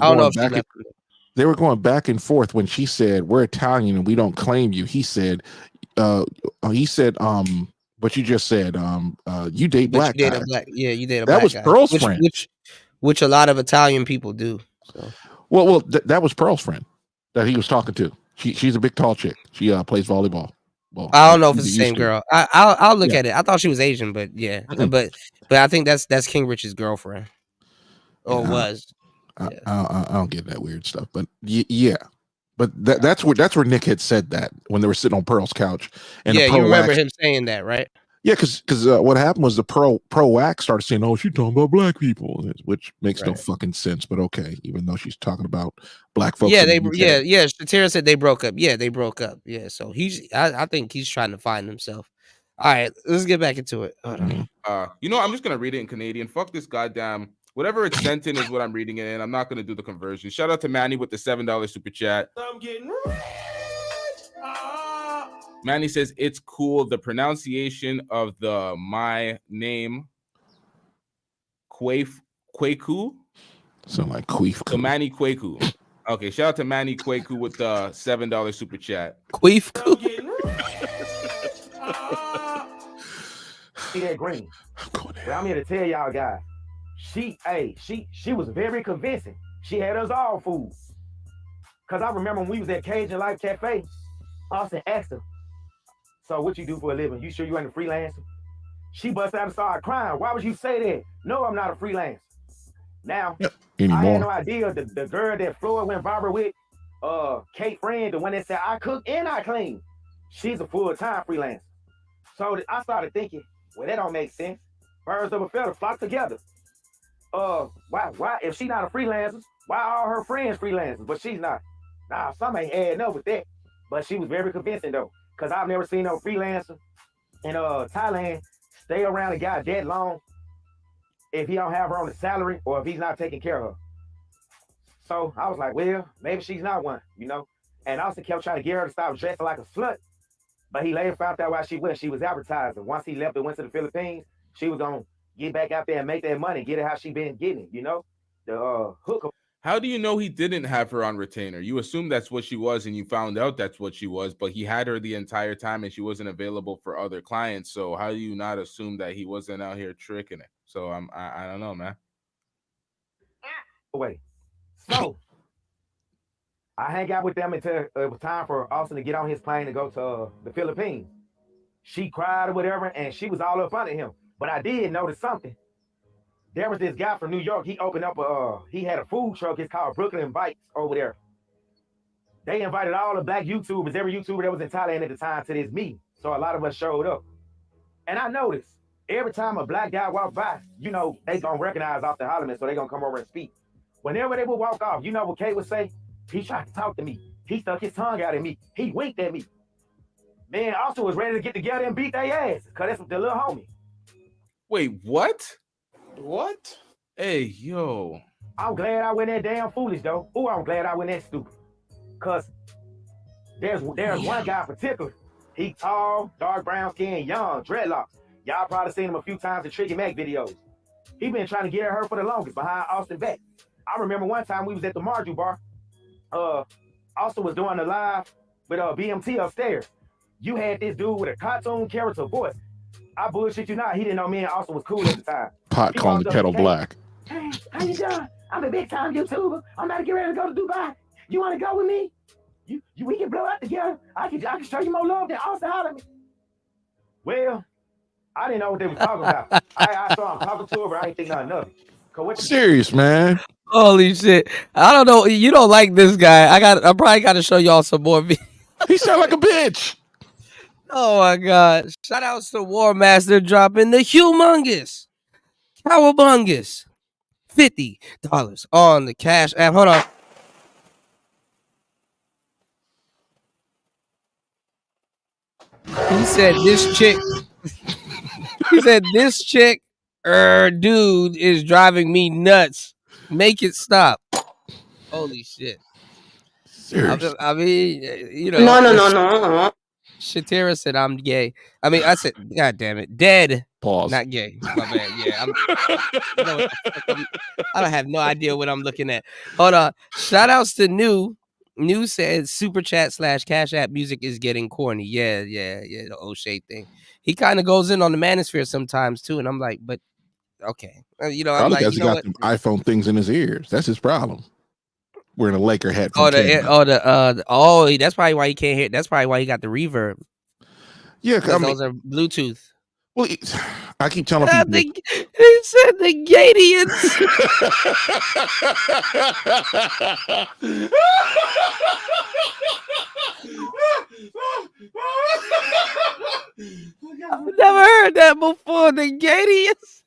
going back and forth when she said, we're Italian and we don't claim you. He said, but you just said, you date black guys. You date a that black was guy. Pearl's friend. Which a lot of Italian people do. So. Well, that was Pearl's friend that he was talking to. She's a big tall chick. She plays volleyball. Well, I don't know if it's the same girl. I'll look at it. I thought she was Asian, but yeah, but I think that's King Rich's girlfriend, or was. I don't get that weird stuff, but yeah. But that's where Nick had said that when they were sitting on Pearl's couch. And you remember him saying that, right? Yeah, because what happened was the pro wax started saying, "Oh, she's talking about black people," which makes no fucking sense. But okay, even though she's talking about black folks. Yeah, Shatira said they broke up. Yeah, they broke up. Yeah, so I think he's trying to find himself. All right, let's get back into it. I'm just gonna read it in Canadian. Fuck this goddamn whatever it's sent in is what I'm reading it in. I'm not gonna do the conversion. Shout out to Manny with the $7 super chat. I'm getting rich. Manny says it's cool. The pronunciation of my name, Kwaku. Sound like Queef. So Manny Kwaku. Okay, shout out to Manny Kwaku with the $7 super chat. Queef. See that green? Well, I'm here to tell y'all guys. She was very convincing. She had us all fooled. Cause I remember when we was at Cajun Life Cafe, Austin asked her, "So what you do for a living? You sure you ain't a freelancer?" She bust out and started crying. "Why would you say that?" "No, I'm not a freelancer." Now, I had no idea the girl that Floyd went viral with, Kate Friend, the one that said I cook and I clean, she's a full-time freelancer. So I started thinking, well, that don't make sense. Birds of a feather flock together. Why if she's not a freelancer, why all her friends freelancers, but she's not? Nah, something ain't adding up with that. But she was very convincing though, because I've never seen no freelancer in Thailand stay around a guy that long if he don't have her on the salary or if he's not taking care of her. So I was like, well, maybe she's not one, And I also kept trying to get her to stop dressing like a slut. But he later found out why she was. She was advertising. Once he left and went to the Philippines, she was gonna get back out there and make that money, get it how she been getting it, the hook. How do you know he didn't have her on retainer? You assume that's what she was, and you found out that's what she was, but he had her the entire time, and she wasn't available for other clients. So how do you not assume that he wasn't out here tricking it? So I don't know, man. Wait, so I hang out with them until it was time for Austin to get on his plane to go to the Philippines. She cried or whatever, and she was all up under him. But I did notice something. There was this guy from New York. He opened up he had a food truck. It's called Brooklyn Bites over there. They invited all the black YouTubers, every YouTuber that was in Thailand at the time, to this meeting. So a lot of us showed up. And I noticed every time a black guy walked by, they gonna recognize off the Holloman, so they gonna come over and speak. Whenever they would walk off, you know what Kate would say? He tried to talk to me. He stuck his tongue out at me. He winked at me. Man, Austin was ready to get together and beat their ass, because that's the little homie. Wait, what? What? Hey, yo. I'm glad I went that damn foolish, though. Oh, I'm glad I went that stupid. Because there's one guy in particular. He tall, dark brown skin, young, dreadlocks. Y'all probably seen him a few times in Tricky Mac videos. He been trying to get at her for the longest behind Austin back. I remember one time we was at the Marju bar. Austin was doing a live with BMT upstairs. You had this dude with a cartoon character voice. I bullshit you not. He didn't know me and Austin was cool at the time. Pot He calling walked the up kettle and came, black. "Hey, how you doing? I'm a big time YouTuber. I'm about to get ready to go to Dubai. You want to go with me? We can blow out together. I can show you more love than Austin hollered at me." Well, I didn't know what they were talking about. I saw him talking to her, but I didn't think nothing of it. Serious, man. Holy shit! I don't know. You don't like this guy. I probably got to show y'all some more videos. He sound like a bitch. Oh my god! Shout outs to War Master dropping the humongous, cowabungus, $50 on the Cash App. Hold on. He said this chick. He said this chick, dude, is driving me nuts. Make it stop. Holy shit! I mean, you know. No. Shatira said I'm gay. I mean, I said, God damn it, dead. Pause. Not gay. My bad. Yeah, I don't have no idea what I'm looking at. Hold on. Shout outs to New. New said super chat / Cash App music is getting corny. Yeah. The O'Shea thing. He kind of goes in on the Manosphere sometimes too, and I'm like, but okay, I'm Probably like, because you he know got what? them iPhone things in his ears. That's his problem. Wearing a Laker hat. That's probably why he can't hear. That's probably why he got the reverb. Yeah, because those are Bluetooth. Well, I keep telling people. He said the Gadians. I've never heard that before. The Gadians.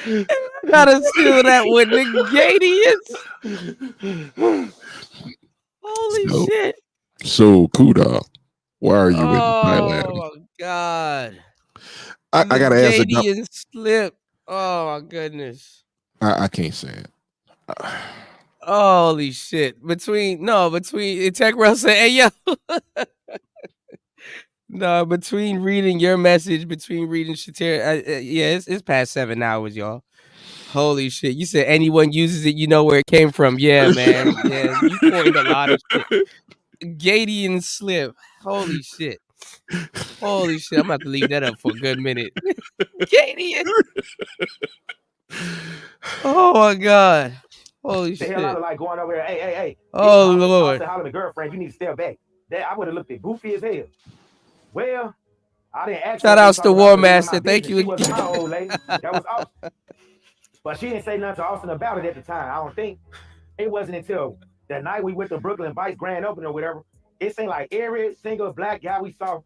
I gotta steal that with the Gadians. Holy shit. So, Kuda, why are you in Thailand? Oh my god. I gotta ask a Gadian slip. Oh my goodness. I can't say it. Holy shit. Between Tech Rail said, hey yo. No, between reading your message, between reading Shatira, it's past 7 hours, y'all. Holy shit. You said anyone uses it, you know where it came from. Yeah, man. Yeah, you coined a lot of shit. Gadian slip. Holy shit. Holy shit. I'm about to leave that up for a good minute. Gadian. Oh my god. Holy shit. The hell out of like going over there. Hey. Oh Lord. I hollering girlfriend, you need to step back. I would have looked at goofy as hell. Well, I didn't ask. Shout outs to War Master. Thank you. She wasn't my old lady. That was Austin. But she didn't say nothing to Austin about it at the time. I don't think. It wasn't until the night we went to Brooklyn Vice Grand Opening or whatever. It seemed like every single black guy we saw,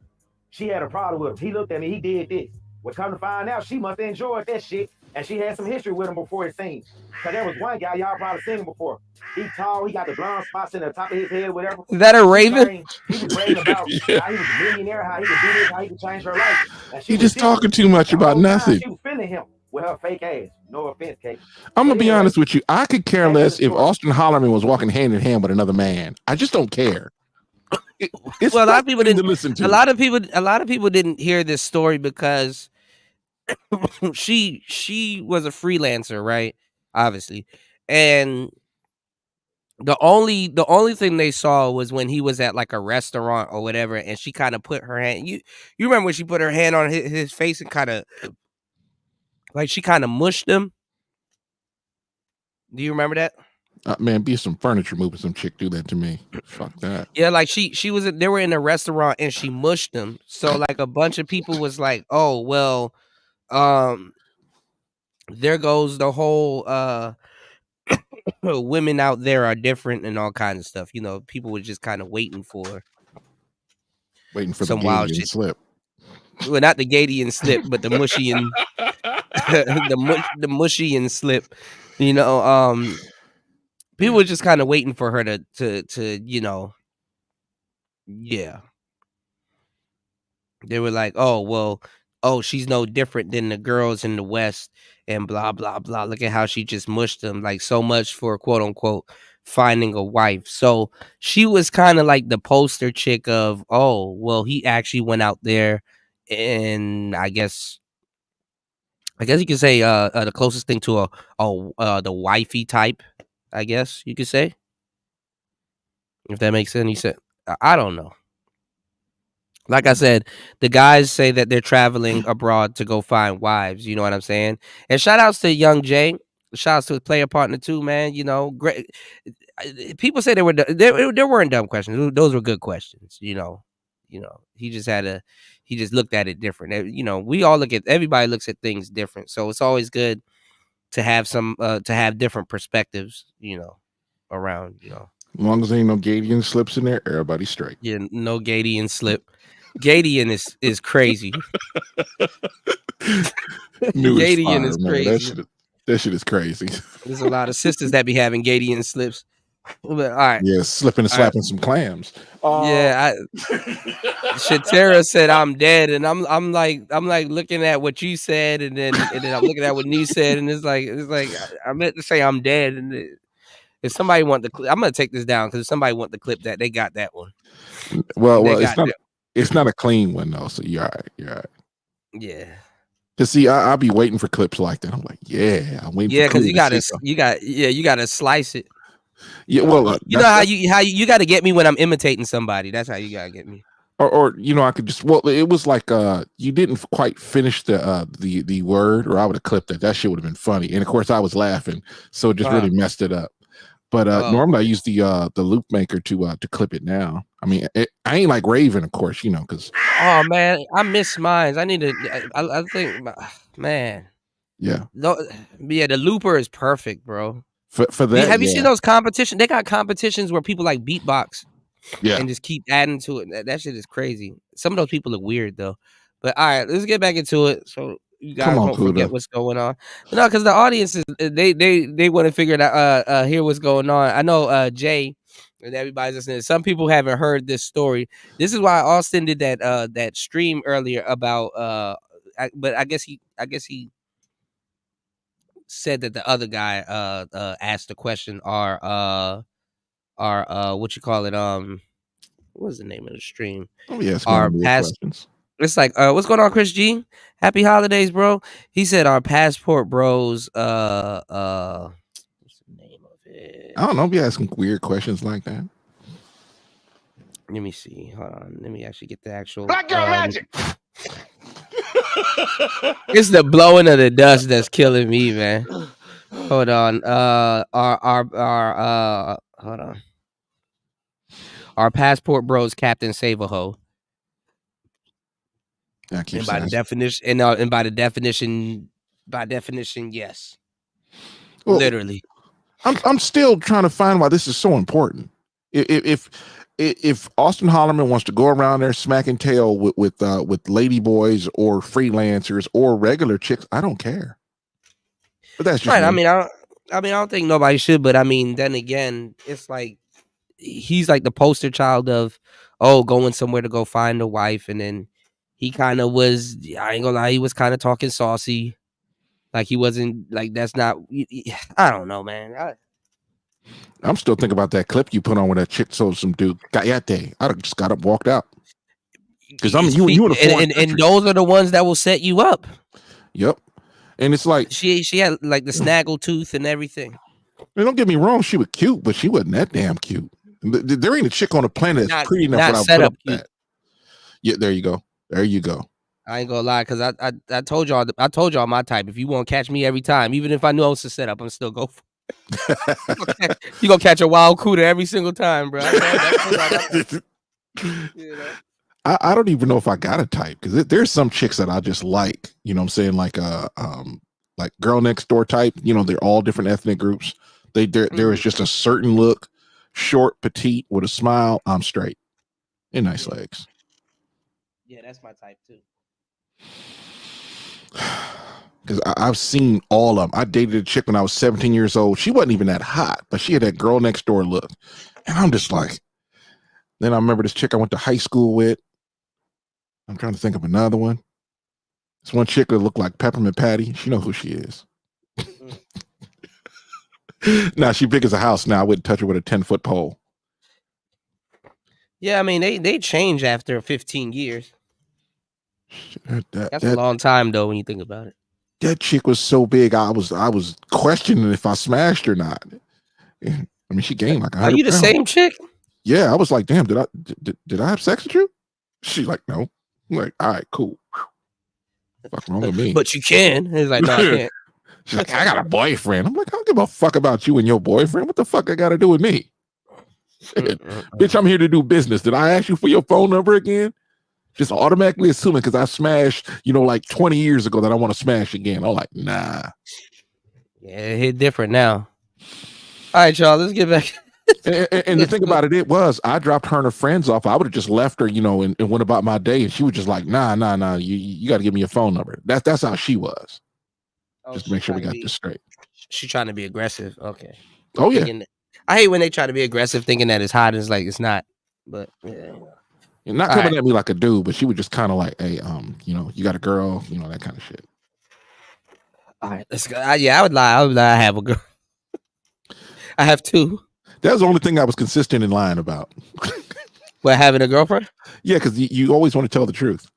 she had a problem with him. He looked at me, he did this. Well, come to find out, she must have enjoyed that shit. And she had some history with him before it seemed. Because there was one guy, y'all probably seen him before. He tall, he got the blonde spots in the top of his head, whatever. Is that a raven? He was bragging about how he was a millionaire, how he could do this, how he could change her life. You just talking too much about nothing. She was feeling him with her fake ass. No offense, Kate. I'm gonna be honest with you. I could care less if Austin Hollerman was walking hand in hand with another man. I just don't care. It's well, a lot of people didn't listen to. A lot of people didn't hear this story because she was a freelancer, right? Obviously, and the only thing they saw was when he was at like a restaurant or whatever, and she kind of put her hand. You remember when she put her hand on his face and kind of like she kind of mushed him? Do you remember that? Man, be some furniture moving. Some chick do that to me. Fuck that. Yeah, like she was. They were in a restaurant and she mushed them. So like a bunch of people was like, "Oh well, there goes the whole women out there are different and all kinds of stuff." You know, people were just kind of waiting for some wild shit slip. Well, not the Gadian slip, but the mushy and the mushy and slip. You know, people were just kind of waiting for her to you know, yeah. They were like, "Oh well, she's no different than the girls in the West," and blah blah blah. Look at how she just mushed them, like so much for quote unquote finding a wife. So she was kind of like the poster chick of, oh, well, he actually went out there, and I guess you could say the closest thing to the wifey type, I guess you could say, if that makes any sense. I don't know. Like I said, the guys say that they're traveling abroad to go find wives. You know what I'm saying? And shout outs to Young Jay. Shout outs to his player partner too, man. You know, great. People say there weren't dumb questions. Those were good questions. You know, he just looked at it different. You know, everybody looks at things different. So it's always good to have to have different perspectives. You know, around. You know, as long as there ain't no Gadian slips in there, everybody's straight. Yeah, no Gadian slip. Gadian is crazy. Gadian is crazy. That shit is crazy. There's a lot of sisters that be having Gadian slips. But, all right. Yeah, slipping and slapping some clams. Yeah, Shatera said I'm dead, and I'm like looking at what you said, and then I'm looking at what Nee said, and it's like I meant to say I'm dead, and if somebody want the clip, I'm gonna take this down because if somebody want the clip that they got that one. Well, it's not a clean one though, so you're all right. You're all right. Yeah. Cause see, I'll be waiting for clips like that. I'm like, yeah, I'm waiting. Yeah, because you gotta slice it. Yeah, well, you know how you got to get me when I'm imitating somebody. That's how you gotta get me. Or you know, I could just it was like you didn't quite finish the word, or I would have clipped that. That shit would have been funny, and of course I was laughing, so it just really messed it up. But normally I use the loop maker to clip it now. I mean, I ain't like Raven, of course, you know, because oh man, I miss mine. I need to. I think, man. Yeah. No, yeah, the looper is perfect, bro. For that, have you seen those competitions? They got competitions where people like beatbox, and just keep adding to it. That shit is crazy. Some of those people are weird though. But all right, let's get back into it. So you guys won't forget what's going on. But no, because the audience is they want to figure it out, hear what's going on. I know Jay and everybody's listening. Some people haven't heard this story. This is why Austin did that stream earlier about but I guess he said that the other guy asked the question our what you call it, what was the name of the stream? Oh yeah, our past questions. It's like what's going on, Chris G? Happy holidays, bro. He said our passport bros what's the name of it? I don't know, be asking weird questions like that. Let me see. Hold on. Let me actually get the actual Black Girl Magic. It's the blowing of the dust that's killing me, man. Hold on. Our hold on. Our passport bros, Captain Save-A-Ho. And by the definition, and by definition, yes. Well, literally. I'm still trying to find why this is so important. If Austin Hollerman wants to go around there smacking tail with lady boys or freelancers or regular chicks, I don't care. But that's just right. Me. I don't think nobody should. But I mean, then again, it's like he's like the poster child of going somewhere to go find a wife, and then he kind of was. I ain't gonna lie, he was kind of talking saucy, like he wasn't like that's not. I don't know, man. I'm still thinking about that clip you put on where that chick told some dude, "Gayate." I just got up, walked out. Because you in a foreign and those are the ones that will set you up. Yep, and it's like she had like the snaggle tooth and everything. And don't get me wrong, she was cute, but she wasn't that damn cute. There ain't a chick on the planet that's pretty enough for I put up that. Yeah, there you go. There you go. I ain't gonna lie, because I told y'all my type. If you want to catch me every time, even if I know it's a setup, I'm still go for it. You gonna catch a wild cooter every single time, bro. I don't even know if I got a type, because there's some chicks that I just like. You know what I'm saying? Like girl next door type. You know, they're all different ethnic groups. There is just a certain look, short, petite, with a smile. I'm straight and nice legs. Yeah, that's my type too. Because I've seen all of them. I dated a chick when I was 17 years old. She wasn't even that hot, but she had that girl next door look. And I'm just like, then I remember this chick I went to high school with. I'm trying to think of another one. This one chick that looked like Peppermint Patty. She knows who she is. Nah, she big as a house now. I wouldn't touch her with a 10-foot pole. Yeah, I mean they change after 15 years. That's a That long time though when you think about it. that chick was so big, I was questioning if I smashed or not. I mean, she gained like 100 Are you the pounds. same chick? Yeah, I was like, damn, did I have sex with you? She's like, no. I'm like, all right, cool. Fuck wrong with me? But you can. He's like, no, I can't. She's like, I got a boyfriend. I'm like, I don't give a fuck about you and your boyfriend. What the fuck I got to do with me? Bitch, I'm here to do business. Did I ask you for your phone number again? Just automatically assuming because I smashed, like 20 years ago that I want to smash again. I'm like, nah. Yeah, it hit different now. All right, y'all, let's get back. And the thing about it was I dropped her and her friends off. I would have just left her, and went about my day. And she was just like, nah. You got to give me your phone number. That's how she was. Just to make sure we got this straight. She's trying to be aggressive. Okay. Oh, yeah. I hate when they try to be aggressive thinking that it's hot and it's like it's not. But yeah. And not coming at me like a dude, but she was just kind of like, hey, you got a girl, that kind of shit. All right, let's go. I would lie. I have a girl. I have two. That was the only thing I was consistent in lying about. What, having a girlfriend? Yeah, because you always want to tell the truth.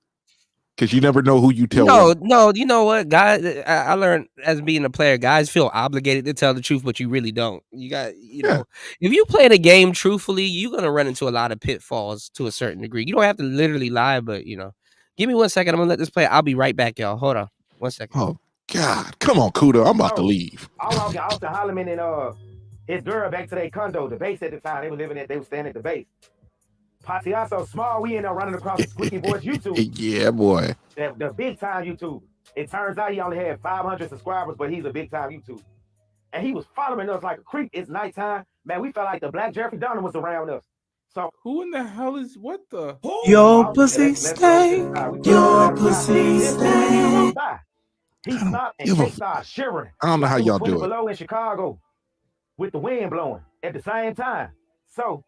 Because you never know who you tell. No, you know what, guys? I learned as being a player, guys feel obligated to tell the truth, but you really don't. You got, if you play the game truthfully, you're gonna run into a lot of pitfalls to a certain degree. You don't have to literally lie, but give me 1 second. I'm gonna let this play. I'll be right back, y'all. Hold on, 1 second. Oh God, come on, Kuda. I'm about to leave. I was Austin Holloman and his girl back to their condo, the base at the time. They were staying at the base. Posse so small, we end up running across the Squeaky Boys YouTube. Yeah, boy. The big time YouTube. It turns out he only had 500 subscribers, but he's a big time YouTube. And he was following us like a creep. It's nighttime. Man, we felt like the Black Jeffrey Dahmer was around us. So who in the hell is what the? Your pussy stank. Your pussy stank. He stopped and they started shivering. I don't know how y'all do it. Below in Chicago with the wind blowing at the same time. So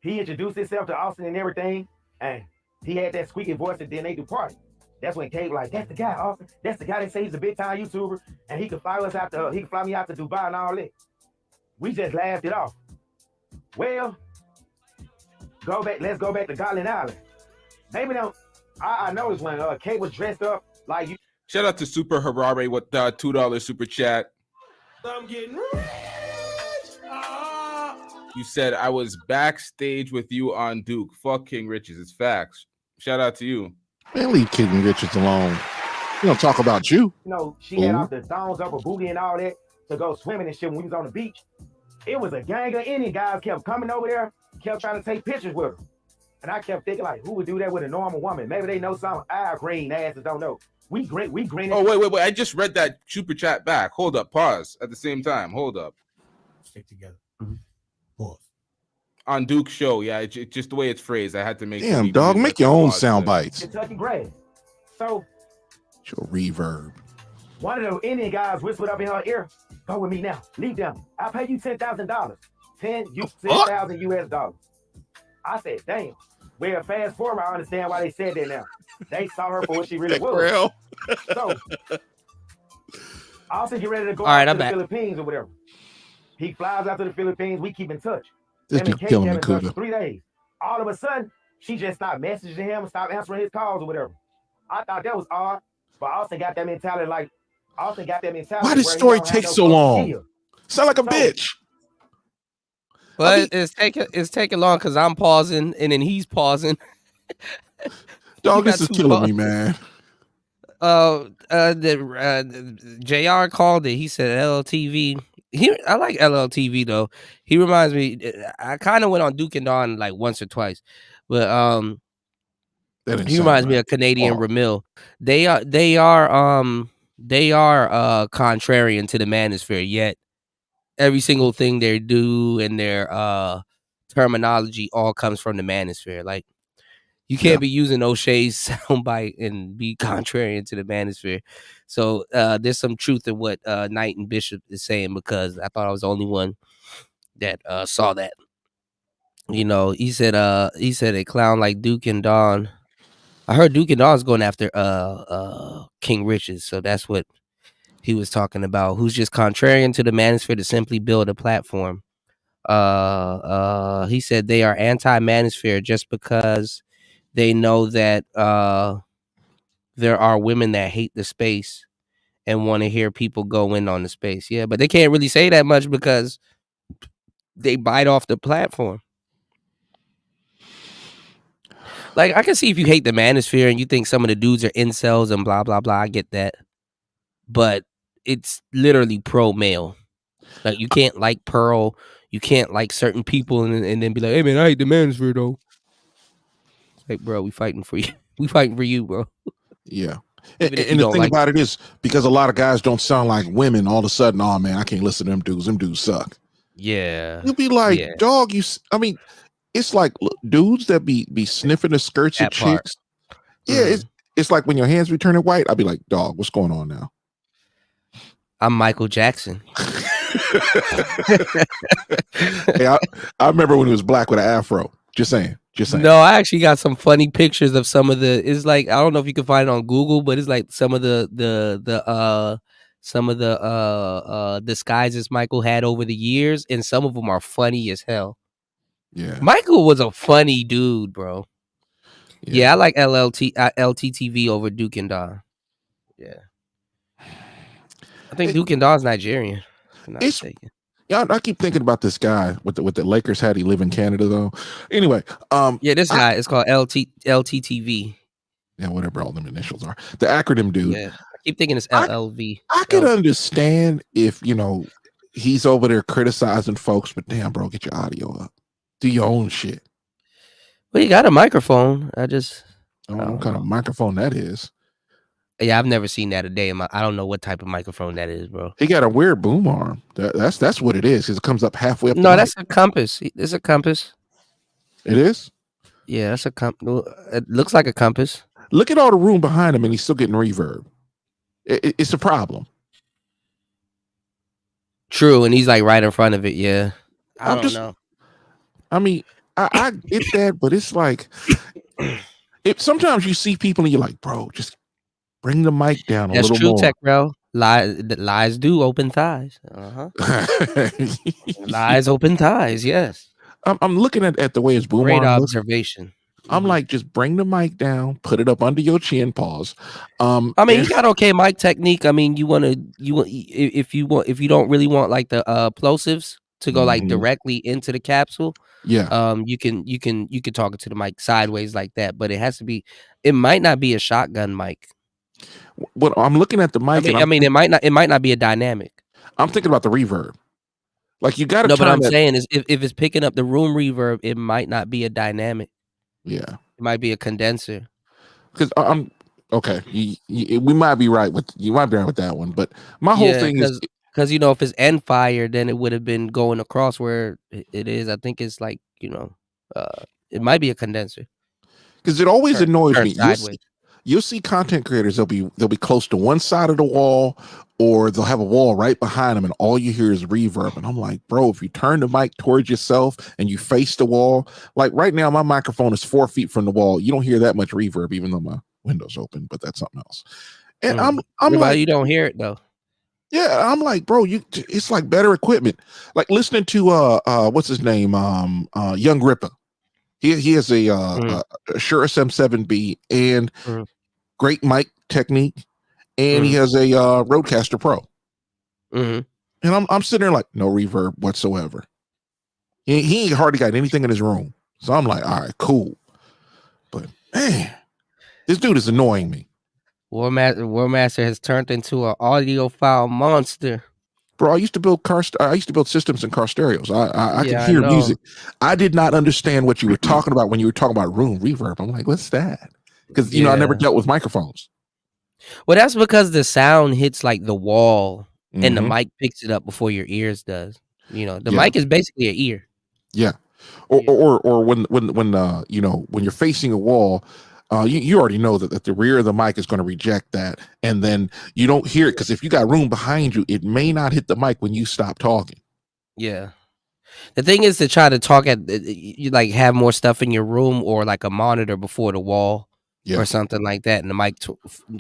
he introduced himself to Austin and everything, and he had that squeaky voice, and then they do party. That's when Kate was like, that's the guy, Austin. That's the guy that say he's a big time YouTuber, and he could fly us out to, he could fly me out to Dubai and all that. We just laughed it off. Well, let's go back to Garland Island. Maybe don't. I noticed when Kate was dressed up like you. Shout out to Super Harare with $2 super chat. I'm getting rich. You said I was backstage with you on Duke. Fuck King Riches. It's facts. Shout out to you. Man, leave King Riches alone. We don't talk about you. She had off the thongs up her booty and all that to go swimming and shit when we was on the beach. It was a gang of Indian guys kept coming over there, kept trying to take pictures with her. And I kept thinking, like, who would do that with a normal woman? Maybe they know some green asses don't know. We green. Oh, wait. I just read that super chat back. Hold up. Pause at the same time. Hold up. Stick together. Pause. On Duke's show, yeah, it's just the way it's phrased. I had to make. Damn, dog, make your own sound bites. Kentucky grass. So your reverb. One of the Indian guys whispered up in her ear, "Go with me now. Leave them. I'll pay you $10,000. $10,000 US dollars." I said, "Damn." Well, fast forward, I understand why they said that now. They saw her for what she really was. So I also get ready to go out to the Philippines or whatever. He flies out to the Philippines. We keep in touch. This dude killing me, for 3 days. All of a sudden, she just stopped messaging him and stopped answering his calls or whatever. I thought that was odd, but Austin got that mentality. Why did story take so long? Sound like a bitch. Well, it's taking long because I'm pausing and then he's pausing. Dog, this is killing me, man. JR called it. He said LLTV. I like LLTV though. He reminds me. I kind of went on Duke and Dawn like once or twice, but he reminds me of Canadian Ramil. They are contrarian to the Manosphere. Yet every single thing they do and their terminology all comes from the Manosphere. Like you can't be using O'Shea's soundbite and be contrarian to the Manosphere. So there's some truth in what Knight and Bishop is saying, because I thought I was the only one that saw that. You know, he said a clown like Duke and Dawn. I heard Duke and Dawn's going after King Riches, so that's what he was talking about who's just contrarian to the manosphere to simply build a platform. He said they are anti-manosphere just because they know that there are women that hate the space and want to hear people go in on the space. Yeah, but they can't really say that much because they bite off the platform. Like, I can see if you hate the manosphere and you think some of the dudes are incels and blah, blah, blah. I get that. But it's literally pro-male. Like, you can't like Pearl. You can't like certain people and then be like, hey, man, I hate the manosphere, though. Like, bro, we fighting for you. We fighting for you, bro. Yeah. Even And if you the don't thing like about it is, because a lot of guys don't sound like women, all of a sudden, oh, man, I can't listen to them dudes. Them dudes suck. Yeah. You'll be like, dog, I mean, it's like look, dudes that be sniffing the skirts of That part. chicks. Yeah, it's like when your hands be turning white, I'll be like, dog, what's going on now? I'm Michael Jackson. Hey, I remember when he was black with an afro. Just saying. No, I actually got some funny pictures of some of the. It's like, I don't know if you can find it on Google, but it's like some of the disguises Michael had over the years, and some of them are funny as hell. Yeah, Michael was a funny dude, bro. Yeah, I like LTTV over Duke and Don. Yeah, I think Duke and Don's Nigerian. If I'm not mistaken. Yeah, I keep thinking about this guy with the Lakers hat. He live in Canada though. Anyway, yeah, this guy is called LTTV. Yeah, whatever all them initials are. The acronym dude. Yeah, I keep thinking it's LLV. I can understand if he's over there criticizing folks, but damn, bro, get your audio up. Do your own shit. Well, you got a microphone. I don't know what kind of microphone that is. Yeah, I've never seen that a day in my. I don't know what type of microphone that is, bro. He got a weird boom arm. That's what it is. Because it comes up halfway up. No, that's a compass. It's a compass. It is. Yeah, that's a compass. It looks like a compass. Look at all the room behind him, and he's still getting reverb. It's a problem. True, and he's like right in front of it. Yeah, I don't know. I mean, I get that, but it's like, sometimes you see people and you're like, bro, just bring the mic down a little more. That's true, tech, bro. Lies do open thighs. Lies open thighs. Yes. I'm looking at the way his boom Great arm observation. Looks. I'm like, just bring the mic down, put it up under your chin, pause. I mean, you got okay mic technique. I mean, if you don't really want like the plosives to go like directly into the capsule. Yeah. You can talk it to the mic sideways like that, but it might not be a shotgun mic. Well, I'm looking at the mic. I mean, it might not be a dynamic. I'm thinking about the reverb. Like you got to. No, but I'm saying is if it's picking up the room reverb, it might not be a dynamic. Yeah, it might be a condenser. Because I'm okay. We might be right with that one, but my whole thing is because if it's end fire, then it would have been going across where it is. I think it's like it might be a condenser. Because it always annoys me. You'll see content creators. They'll be close to one side of the wall, or they'll have a wall right behind them, and all you hear is reverb. And I'm like, bro, if you turn the mic towards yourself and you face the wall, like right now, my microphone is 4 feet from the wall. You don't hear that much reverb, even though my window's open. But that's something else. And I'm like, you don't hear it though. Yeah, I'm like, bro, it's like better equipment. Like listening to what's his name, Young Ripper. He has a Shure SM7B and great mic technique, and he has a Rodecaster Pro. And I'm sitting there like, no reverb whatsoever. He ain't hardly got anything in his room, so I'm like, all right, cool. But man, this dude is annoying me. Warmaster has turned into an audiophile monster. Bro, I used to build systems in car stereos. I can hear music. I did not understand what you were talking about when you were talking about room reverb. I'm like, what's that? Because I never dealt with microphones. Well, that's because the sound hits like the wall, and the mic picks it up before your ears does. The mic is basically an ear. Yeah, or when you're facing a wall. You already know that the rear of the mic is going to reject that, and then you don't hear it because if you got room behind you, it may not hit the mic when you stop talking. Yeah, the thing is to try to talk you like have more stuff in your room or like a monitor before the wall. or something like that, and the mic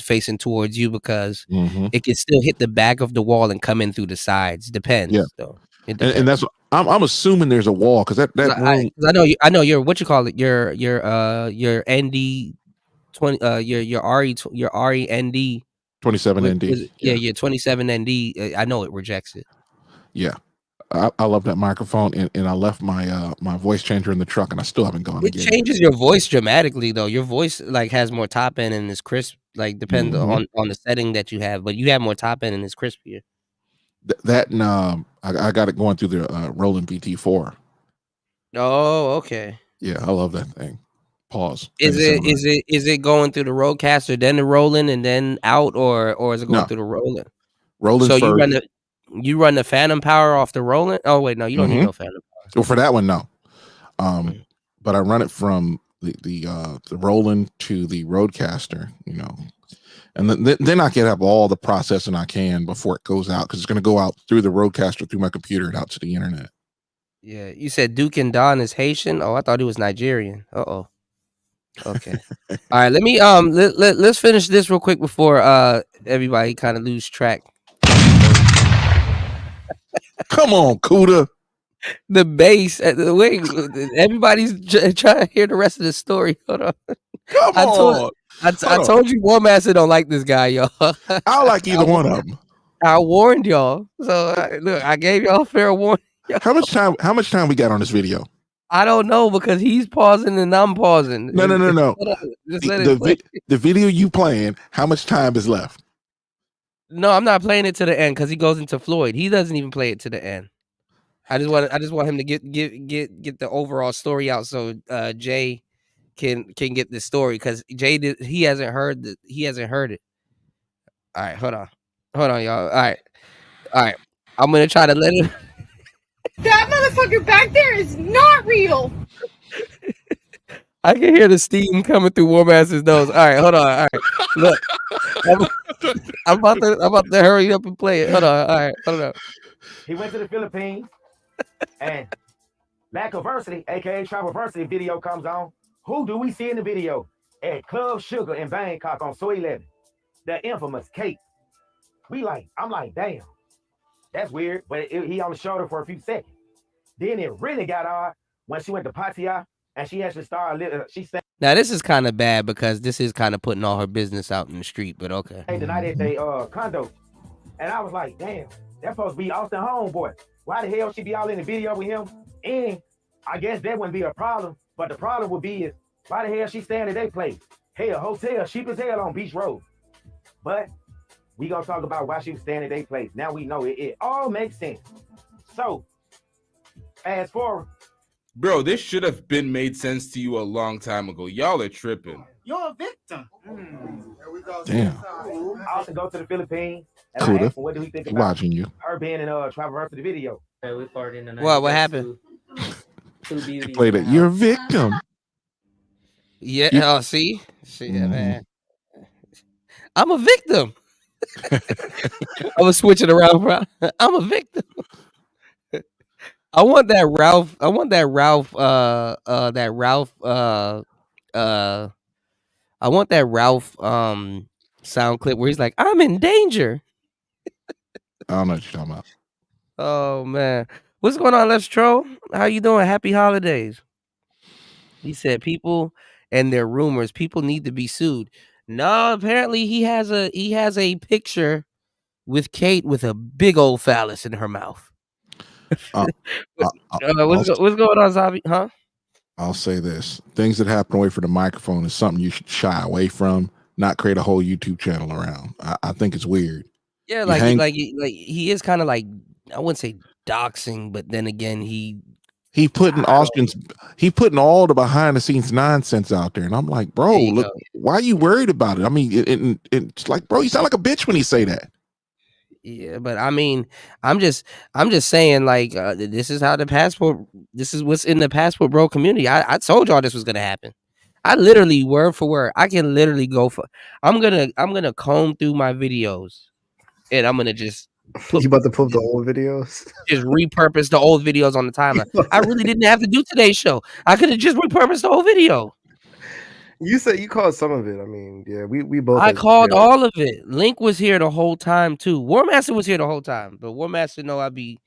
facing towards you, because Mm-hmm. it can still hit the back of the wall and come in through the sides. Depends, Yeah. though. And that's I'm assuming there's a wall, because that room. I know you're what you call it. Your ND 20 your RE your RE ND 27 ND. your 27 ND. I know it rejects it. Yeah. I love that microphone, and I left my my voice changer in the truck, and I still haven't gone It again. changes your voice dramatically, though. Your voice like has more top end and is crisp. Like depends on the setting that you have, but you have more top end and it's crispier. That and I got it going through the Roland VT4. Oh, okay. Yeah, I love that thing. Pause. Is it going through the Rodecaster, then the Roland, and then out, or is it going through the Roland? Roland So first. you run the phantom power off the Roland? Oh wait, no, you don't need no phantom power. Well, for that one, no. But I run it from the Roland to the Rodecaster, you know, and then I can have all the processing I can before it goes out, because it's going to go out through the Rodecaster, through my computer, and out to the internet. Yeah, you said Duke and Don is Haitian. Oh, I thought he was Nigerian. Oh. Okay. All right. Let me let's finish this real quick before everybody kind of lose track. Come on, Kuda. The bass. Wait, everybody's trying to hear the rest of the story. Hold on. Come on. I told you War Master don't like this guy, y'all. I like either one of them. I warned y'all. So look, I gave y'all fair warning. How much time we got on this video? I don't know, because he's pausing and I'm pausing. No. Just let it play. The video you playing, how much time is left? No, I'm not playing it to the end, because he goes into Floyd. He doesn't even play it to the end. I just want him to get the overall story out, so Jay can get the story, because Jay he hasn't heard it. All right, hold on, y'all. All right. I'm gonna try to let him. That motherfucker back there is not real. I can hear the steam coming through War Master's nose. All right, hold on. All right, look, I'm about to hurry up and play it. Hold on. All right, hold on. He went to the Philippines, and Lacoversity, aka Travelversity, video comes on. Who do we see in the video? At Club Sugar in Bangkok on So 11, the infamous Kate. I'm like, damn, that's weird. But he only showed her for a few seconds. Then it really got odd when she went to Pattaya and she actually started. She said, now this is kind of bad, because this is kind of putting all her business out in the street. But okay. Hey, the night at the condo, and I was like, damn, that's supposed to be Austin homeboy. Why the hell she be all in the video with him? And I guess that wouldn't be a problem. But the problem would be is, why the hell she staying at their place? Hell, hotel, cheap as hell on Beach Road. But we gonna talk about why she was staying at their place. Now we know it all makes sense. So, fast forward. Bro, this should have been made sense to you a long time ago. Y'all are tripping. You're a victim. Damn. I also go to the Philippines. And I Kuda, asked him, what do we think about watching you. her being in Travelversity video? What happened? You played it. You're a victim. Yeah. See, man. I'm a victim. I was switching around. Bro. I'm a victim. I want that Ralph. I want that Ralph sound clip where he's like, "I'm in danger." I don't know what you're talking about. Oh man, what's going on, Let's Troll? How you doing? Happy holidays. He said, "People and their rumors. People need to be sued." No, apparently he has a picture with Kate with a big old phallus in her mouth. What's going on, Zavi? Huh? I'll say this: things that happen away from the microphone is something you should shy away from, not create a whole YouTube channel around. I think it's weird. Yeah, he is kind of like, I wouldn't say doxing, but then again, he putting all the behind the scenes nonsense out there, and I'm like, bro, look, why are you worried about it? I mean, it's like, bro, you sound like a bitch when you say that. Yeah, but I mean, I'm just saying, like, this is how this is what's in the Passport Bro community. I told y'all this was gonna happen. I literally, word for word, I can literally I'm gonna comb through my videos, and I'm gonna just you about to pull up the old videos? Just repurpose the old videos on the timeline. I really didn't have to do today's show. I could have just repurposed the whole video. You said you called some of it. I mean, yeah, we both. I called all of it. Link was here the whole time too. War Master was here the whole time, but War Master know I be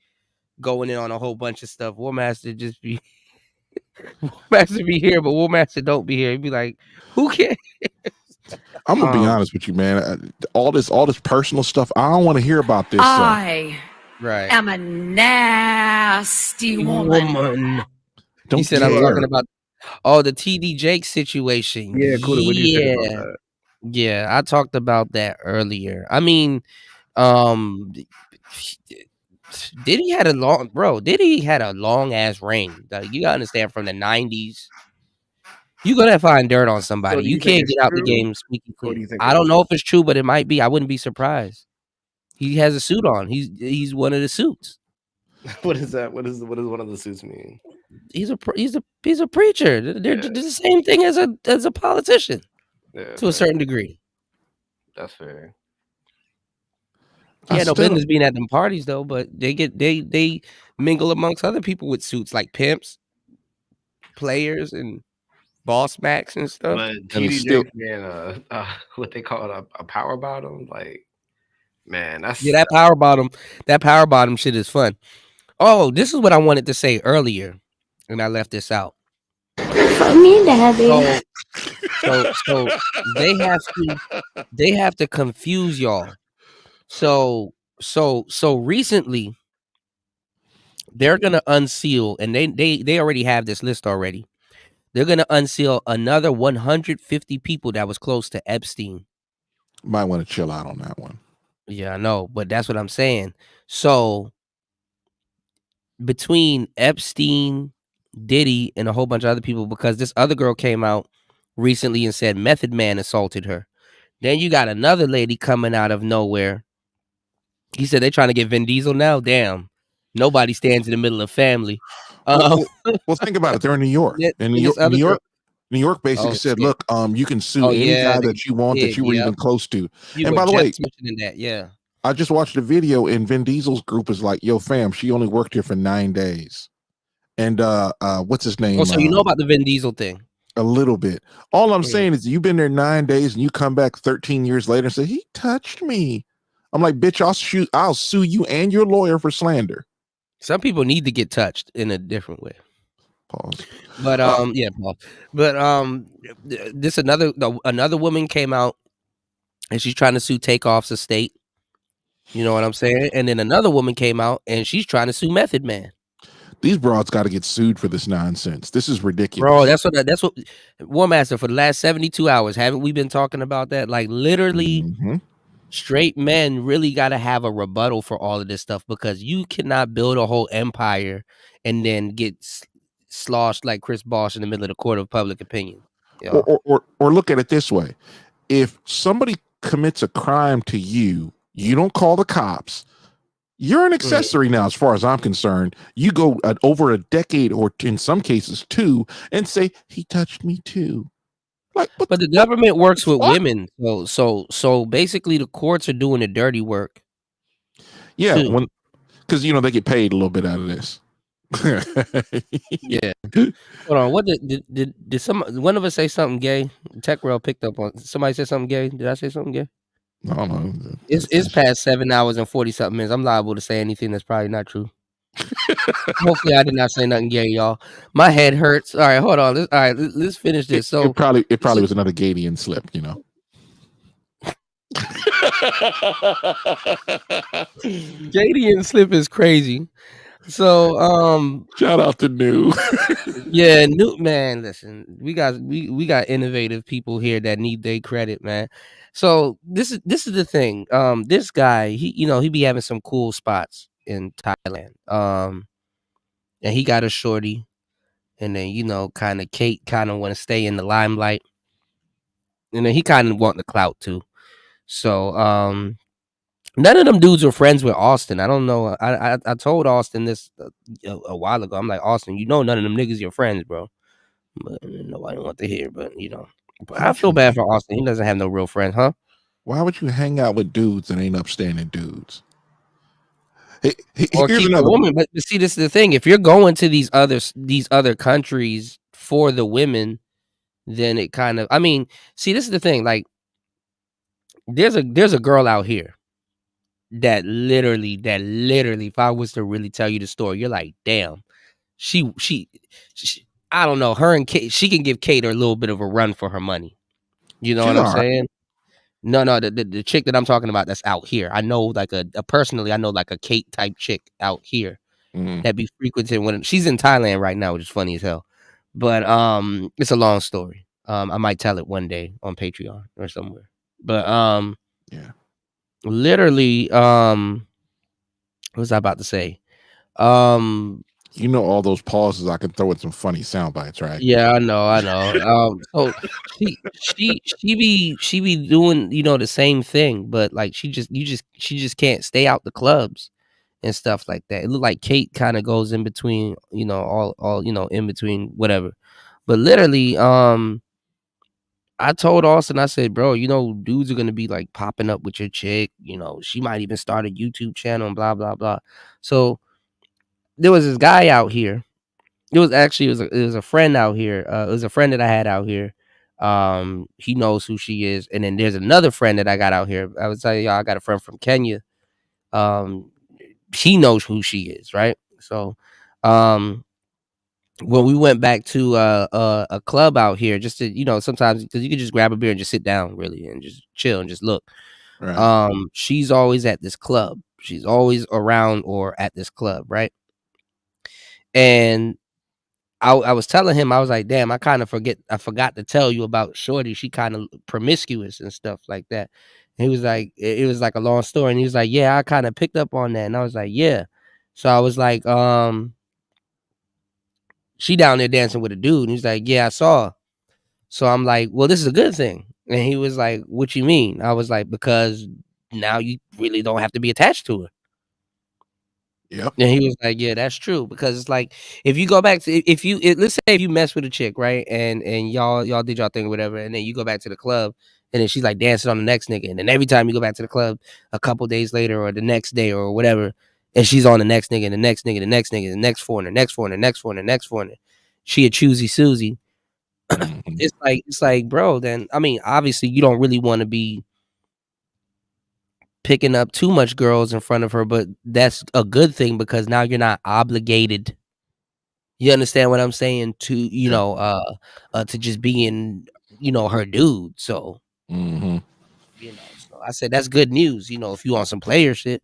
going in on a whole bunch of stuff. War Master just be War Master be here, but War Master don't be here. He'd be like, who cares? I'm gonna be honest with you, man. All this personal stuff, I don't want to hear about this. I Right. am a nasty woman. He said I'm talking about the TD Jake situation. Yeah, cool. What do you think about that? Yeah, I talked about that earlier. I mean, Diddy had a long ass reign. Like, you gotta understand, from the 90s, you gonna find dirt on somebody. So do you you think can't it's get out the true? game speaking Or do clean. you think I don't know if it's true, but it might be. I wouldn't be surprised. He has a suit on. He's one of the suits. What is that? What does one of the suits mean? He's a preacher. They're the same thing as a politician, to a certain degree. That's fair. He had no business being at them parties though, but they mingle amongst other people with suits, like pimps, players, and boss max and stuff. But TD Jakes being what they call it, a power bottom, like, man, that's that power bottom shit is fun. Oh, this is what I wanted to say earlier, and I left this out. For me, Daddy. So they have to confuse y'all. So recently, they're gonna unseal, and they already have this list already. They're gonna unseal another 150 people that was close to Epstein. Might want to chill out on that one. Yeah, I know, but that's what I'm saying. So between Epstein, Diddy, and a whole bunch of other people, because this other girl came out recently and said Method Man assaulted her. Then you got another lady coming out of nowhere. He said they're trying to get Vin Diesel now. Damn, nobody stands in the middle of family. Well, think about it. They're in New York, and New York basically said, "Look, you can sue any guy that you want that you were even close to." And by the way, I just watched a video, and Vin Diesel's group is like, "Yo, fam, she only worked here for 9 days." And what's his name? Oh, so you know about the Vin Diesel thing? A little bit. All I'm saying is, you've been there 9 days, and you come back 13 years later and say he touched me. I'm like, bitch, I'll sue you and your lawyer for slander. Some people need to get touched in a different way. Pause. But yeah, Paul. But this another woman came out, and she's trying to sue Takeoff's estate. You know what I'm saying? And then another woman came out, and she's trying to sue Method Man. These broads got to get sued for this nonsense. This is ridiculous, bro. That's what War Master, for the last 72 hours. Haven't we been talking about that? Like, literally, straight men really got to have a rebuttal for all of this stuff, because you cannot build a whole empire and then get sloshed like Chris Bosh in the middle of the court of public opinion. Or look at it this way: if somebody commits a crime to you, you don't call the cops. You're an accessory now, as far as I'm concerned. You go over a decade, or in some cases 2, and say he touched me too. Like, but the government works with women, so basically the courts are doing the dirty work. Yeah, because they get paid a little bit out of this. Yeah. Hold on. What did one of us say something gay? TechRail picked up on somebody said something gay. Did I say something gay? I don't know. It's past 7 hours and 40 something minutes. I'm liable to say anything that's probably not true. Hopefully, I did not say nothing gay, y'all. My head hurts. All right, hold on. Let's finish this. So it probably was another Gadian slip, Gadian slip is crazy. So shout out to New. Yeah, New, man, listen, we got innovative people here that need their credit, man. So this is the thing. This guy, he be having some cool spots in Thailand. And he got a shorty, and then kind of Kate kind of want to stay in the limelight. And then he kind of want the clout too. So none of them dudes were friends with Austin. I don't know. I told Austin this a while ago. I'm like, Austin, none of them niggas your friends, bro. But nobody want to hear. But but I feel bad for Austin. He doesn't have no real friends, huh? Why would you hang out with dudes that ain't upstanding dudes? Or keep a woman. But see, this is the thing. If you're going to these other countries for the women, then it kind of, I mean, see, this is the thing. Like, there's a girl out here that literally, if I was to really tell you the story, you're like, damn, she I don't know, her and Kate, she can give Kate a little bit of a run for her money. You know She's what I'm all right. saying? No, the chick that I'm talking about that's out here. I know like a personally, I know like a Kate type chick out here that be frequenting when she's in Thailand right now, which is funny as hell. But it's a long story. I might tell it one day on Patreon or somewhere. But yeah. Literally, what was I about to say? You know, all those pauses I can throw in some funny sound bites, right? Yeah, I know. So she be doing, you know, the same thing, but like she just can't stay out the clubs and stuff like that. It looked like Kate kind of goes in between, you know, all you know, in between whatever. But literally, I told Austin, I said, bro, you know, dudes are gonna be like popping up with your chick, you know, she might even start a YouTube channel and blah blah blah. So there was this guy out here. It was a friend out here. It was a friend that I had out here. He knows who she is, and then there's another friend that I got out here. I was telling y'all, I got a friend from Kenya. He knows who she is, right? So, when we went back to a club out here, just to, you know, sometimes because you can just grab a beer and just sit down, really, and just chill and just look. Right. She's always at this club. She's always around or at this club, right? And I was telling him, I was like, damn, I forgot to tell you about Shorty. She kind of promiscuous and stuff like that. And he was like, it was like a long story. And he was like, yeah, I kind of picked up on that. And I was like, yeah. So I was like, she down there dancing with a dude. And he's like, yeah, I saw her. So I'm like, well, this is a good thing. And he was like, what you mean? I was like, because now you really don't have to be attached to her. Yep. And he was like, yeah, that's true. Because it's like, if you go back to, let's say if you mess with a chick, right? And y'all did y'all thing or whatever. And then you go back to the club and then she's like dancing on the next nigga. And then every time you go back to the club a couple days later or the next day or whatever, and she's on the next nigga, and the next nigga, the next nigga, the next foreigner, next foreigner, next foreigner, next foreigner. She a choosy Susie. It's like, bro, then, I mean, obviously you don't really want to be picking up too much girls in front of her, but that's a good thing because now you're not obligated. You understand what I'm saying? To, you know, to just being, you know, her dude. So, you know, so I said that's good news, you know, if you want some player shit.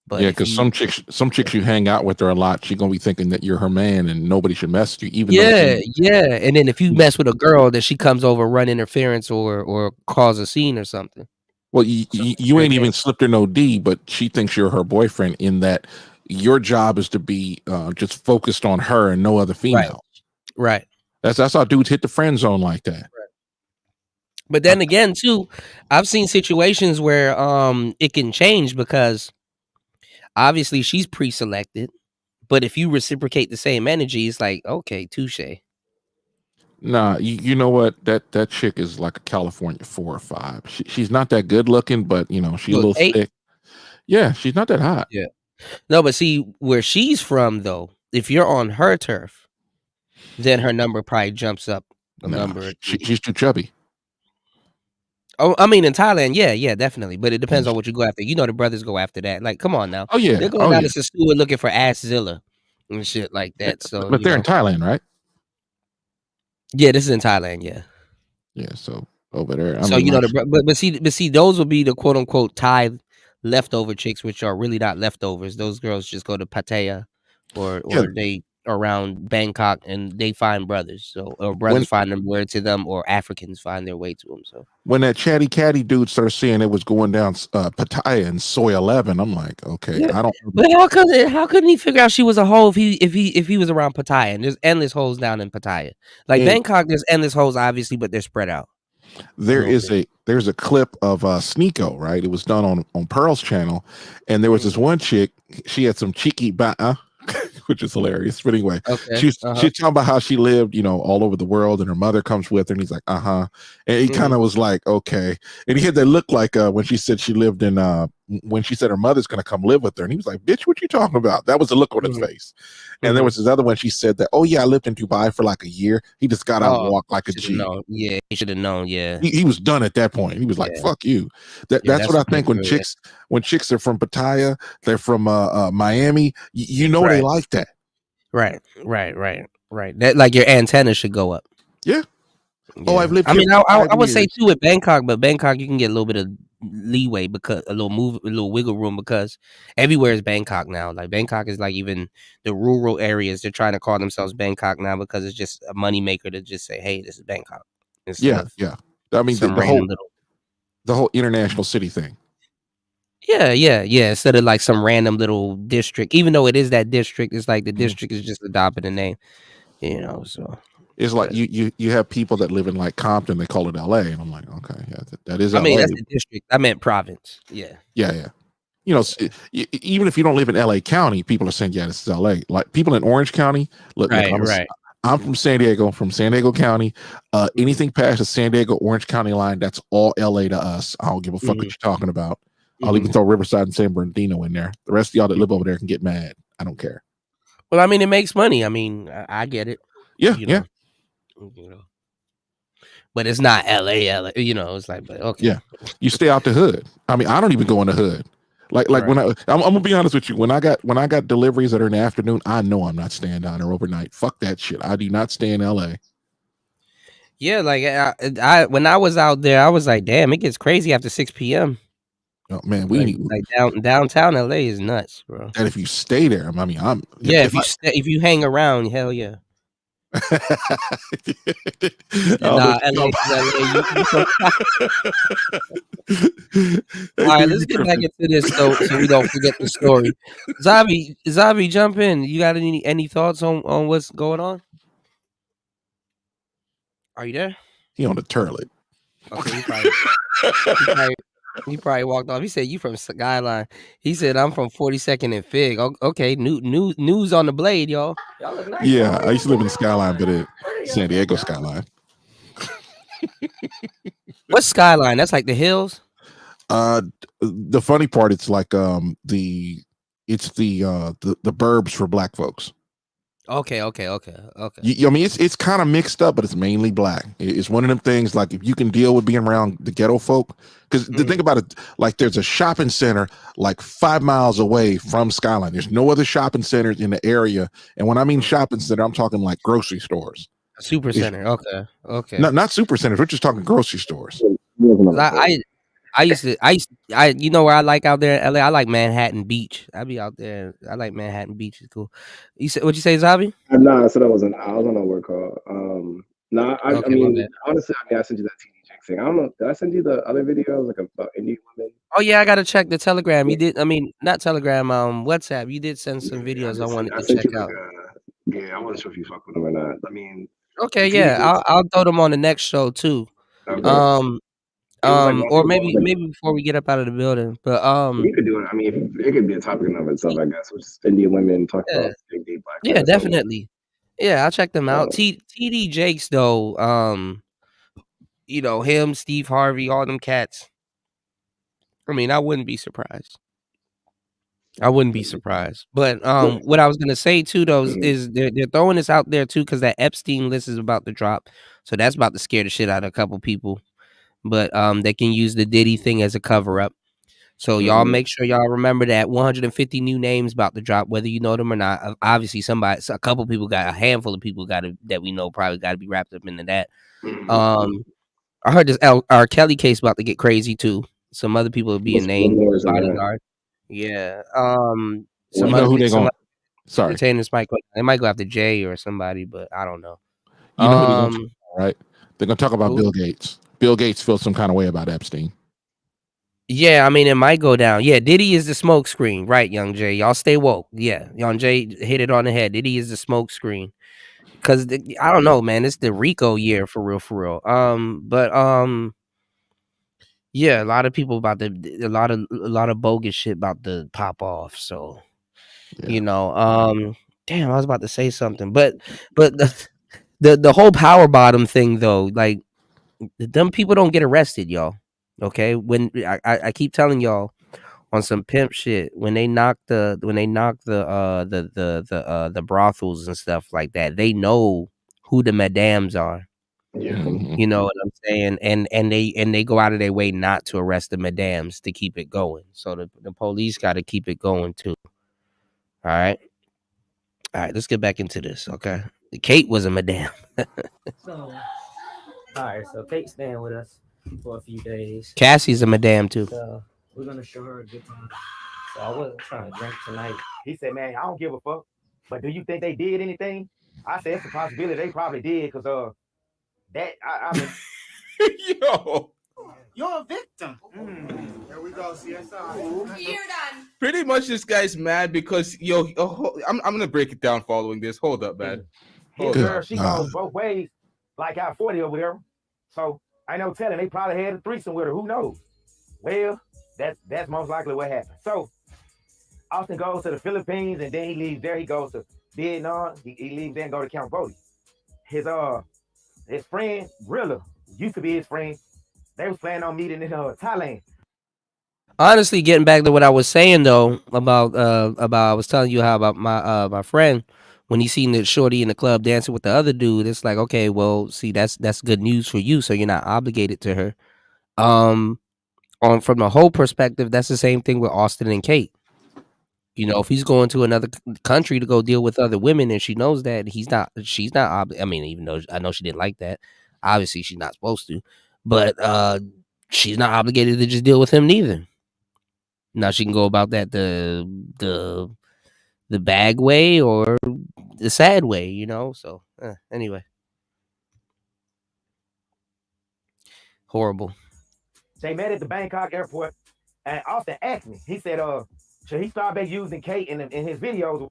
But yeah, because some chicks you hang out with her a lot, she's gonna be thinking that you're her man and nobody should mess with you, even yeah. And then if you mess with a girl, that she comes over, run interference or cause a scene or something. Well, you ain't even slipped her no D, but she thinks you're her boyfriend, in that your job is to be just focused on her and no other females. Right. That's how dudes hit the friend zone like that. But then again, too, I've seen situations where it can change because obviously she's pre-selected, but if you reciprocate the same energy, it's like, okay, touche. Nah, you know what? That chick is like a California 4 or 5. She's not that good looking, but you know, she's a little thick. Yeah, she's not that hot. Yeah. No, but see, where she's from though, if you're on her turf, then her number probably jumps up a number. She's too chubby. Oh, I mean, in Thailand, yeah, definitely. But it depends on what you go after. You know, the brothers go after that. Like, come on now. Oh yeah, they're going down to Sasua looking for Asszilla and shit like that. So, but they're in Thailand, right? Yeah, this is in Thailand. Yeah. Yeah. So over there. So you know, but see, those will be the quote unquote Thai leftover chicks, which are really not leftovers. Those girls just go to Pattaya, or they around Bangkok and they find brothers. So or brothers find them where to them, or Africans find their way to them. So when that chatty catty dude started saying it was going down Pattaya and Soy 11, I'm like, okay, I don't. But how couldn't he figure out she was a hoe if he was around Pattaya? And there's endless hoes down in Pattaya. Like Bangkok, there's endless hoes obviously, but they're spread out. There's a clip of Sneeko, right? It was done on Pearl's channel, and there was this one chick. She had some cheeky which is hilarious. But anyway, she's talking about how she lived, you know, all over the world, and her mother comes with her, and he's like, and he kind of was like, okay, and he had that look like when she said she lived in when she said her mother's going to come live with her, and he was like, "Bitch, what you talking about?" That was the look on his face. And there was this other one. She said that, "Oh yeah, I lived in Dubai for like a year." He just got out and walked like a G. Known. Yeah, he should have known. Yeah, he was done at that point. He was like, "Fuck you." That's what I think when chicks are from Pattaya, they're from Miami. You know they like that. Right. That like your antenna should go up. Yeah. Yeah. Oh, I've lived. I mean, I would say too with Bangkok, but Bangkok you can get a little bit of leeway because a little wiggle room because everywhere is Bangkok now. Like Bangkok is like even the rural areas. They're trying to call themselves Bangkok now because it's just a moneymaker to just say, "Hey, this is Bangkok." Yeah. I mean, the whole international city thing. Yeah. Instead of like some random little district, even though it is that district, it's like the district is just adopting the name. So. It's like you have people that live in like Compton, they call it LA, and I'm like, okay, yeah, that is LA. I mean, that's the district. I meant province. Yeah. You know, even if you don't live in LA County, people are saying, yeah, this is LA. Like people in Orange County, look, I'm from San Diego County. Anything past the San Diego Orange County line, that's all LA to us. I don't give a fuck what you're talking about. I'll even throw Riverside and San Bernardino in there. The rest of y'all that live over there can get mad. I don't care. Well, I mean, it makes money. I mean, I get it. Yeah. But it's not LA, it's like, but okay. Yeah. You stay out the hood. I mean, I don't even go in the hood. Like when I'm gonna be honest with you, when I got deliveries that are in the afternoon, I know I'm not staying down there overnight. Fuck that shit. I do not stay in LA. Yeah, like I when I was out there, I was like, damn, it gets crazy after 6 p.m. Oh man, downtown LA is nuts, bro. And if you stay there, I mean, if you hang around, hell yeah. All right, let's get back into this so we don't forget the story. Zavi, jump in. You got any thoughts on what's going on? Are you there? He on the turlet. Okay, he probably walked off. He said, "You from Skyline?" He said, "I'm from 42nd and Fig." Okay, news on the blade, y'all. Y'all look nice. Yeah, I used to live in the Skyline, but San Diego Skyline. What's Skyline? That's like the hills. The funny part, it's like the burbs for black folks. Okay. I mean, it's kind of mixed up, but it's mainly black. It's one of them things like if you can deal with being around the ghetto folk, because the thing about it, like there's a shopping center like 5 miles away from Skyline. There's no other shopping centers in the area, and when I mean shopping center, I'm talking like grocery stores. Super center. Okay. Not super centers. We're just talking grocery stores. I used to, you know where I like out there in LA? I like Manhattan Beach. I be out there. I like Manhattan Beach. It's cool. You said, what'd you say, Zavi? No, I said I was on a word call. I mean, honestly, I sent you that TD Jake thing. I don't know. Did I send you the other videos like about Indian women? Oh yeah, I gotta check the Telegram. You did. I mean, not Telegram. WhatsApp. You did send some videos. I wanted to check out. I wasn't sure if you fuck with them or not. I mean. Okay, yeah, I'll throw them on the next show too. Okay. Or maybe before we get up out of the building, but you could do it. I mean, it could be a topic in of itself, I guess. Which is Indian women talk about big black. Yeah, definitely. Yeah, I'll check them out. TD Jakes though, him, Steve Harvey, all them cats. I mean, I wouldn't be surprised. But what I was gonna say too, though, is they're throwing this out there too because that Epstein list is about to drop, so that's about to scare the shit out of a couple people. But they can use the Diddy thing as a cover up. So y'all make sure y'all remember that 150 new names about to drop, whether you know them or not. Obviously, a couple people a handful of people that we know probably got to be wrapped up into that. I heard this R. Kelly case about to get crazy too. Some other people are being named bodyguard. Yeah. Some other people. Sorry. They might go after Jay or somebody, but I don't know. You know who they're gonna talk about, right? They're gonna talk about Bill Gates. Bill Gates feels some kind of way about Epstein. Yeah, I mean, it might go down. Yeah, Diddy is the smoke screen, right, Young Jay? Y'all stay woke. Yeah, Young Jay hit it on the head. Diddy is the smoke screen. Because I don't know, man. It's the Rico year for real. Yeah, a lot of people a lot of bogus shit about to pop off. So, damn, I was about to say something, but the whole power bottom thing though, like. Dumb people don't get arrested, y'all. Okay, when I keep telling y'all, on some pimp shit. When they knock the brothels and stuff like that, they know who the madams are. You know what I'm saying? And they go out of their way not to arrest the madams to keep it going. So the police got to keep it going too. All right, let's get back into this. Okay, Kate was a madam. So, all right, so Kate's staying with us for a few days. Cassie's a madam too. So we're gonna show her a good time. So I wasn't trying to drink tonight. He said, man, I don't give a fuck. But do you think they did anything? I said it's a possibility they probably did, because I mean Yo, you're a victim. There we go, CSI. You're done. pretty much this guy's mad because I'm gonna break it down following this. Hold up, man. his girl, she goes both ways, like out 40 over there. So I know telling they probably had a threesome with her. Who knows? Well, that's most likely what happened. So Austin goes to the Philippines and then he leaves there. He goes to Vietnam. He leaves there and go to Cambodia. His friend Rilla used to be his friend. They was planning on meeting in Thailand. Honestly, getting back to what I was saying though about I was telling you how about my friend when he seen the shorty in the club dancing with the other dude. It's like, okay, well, see, that's good news for you, so you're not obligated to her. From the whole perspective, that's the same thing with Austin and Kate. You know, if he's going to another country to go deal with other women and she knows that, she's not I mean, even though I know she didn't like that, obviously she's not supposed to, but she's not obligated to just deal with him neither. Now she can go about that the bag way or the sad way, you know. So anyway, horrible. They met at the Bangkok airport, and Austin asked me. He said, should he start back using Kate in his videos?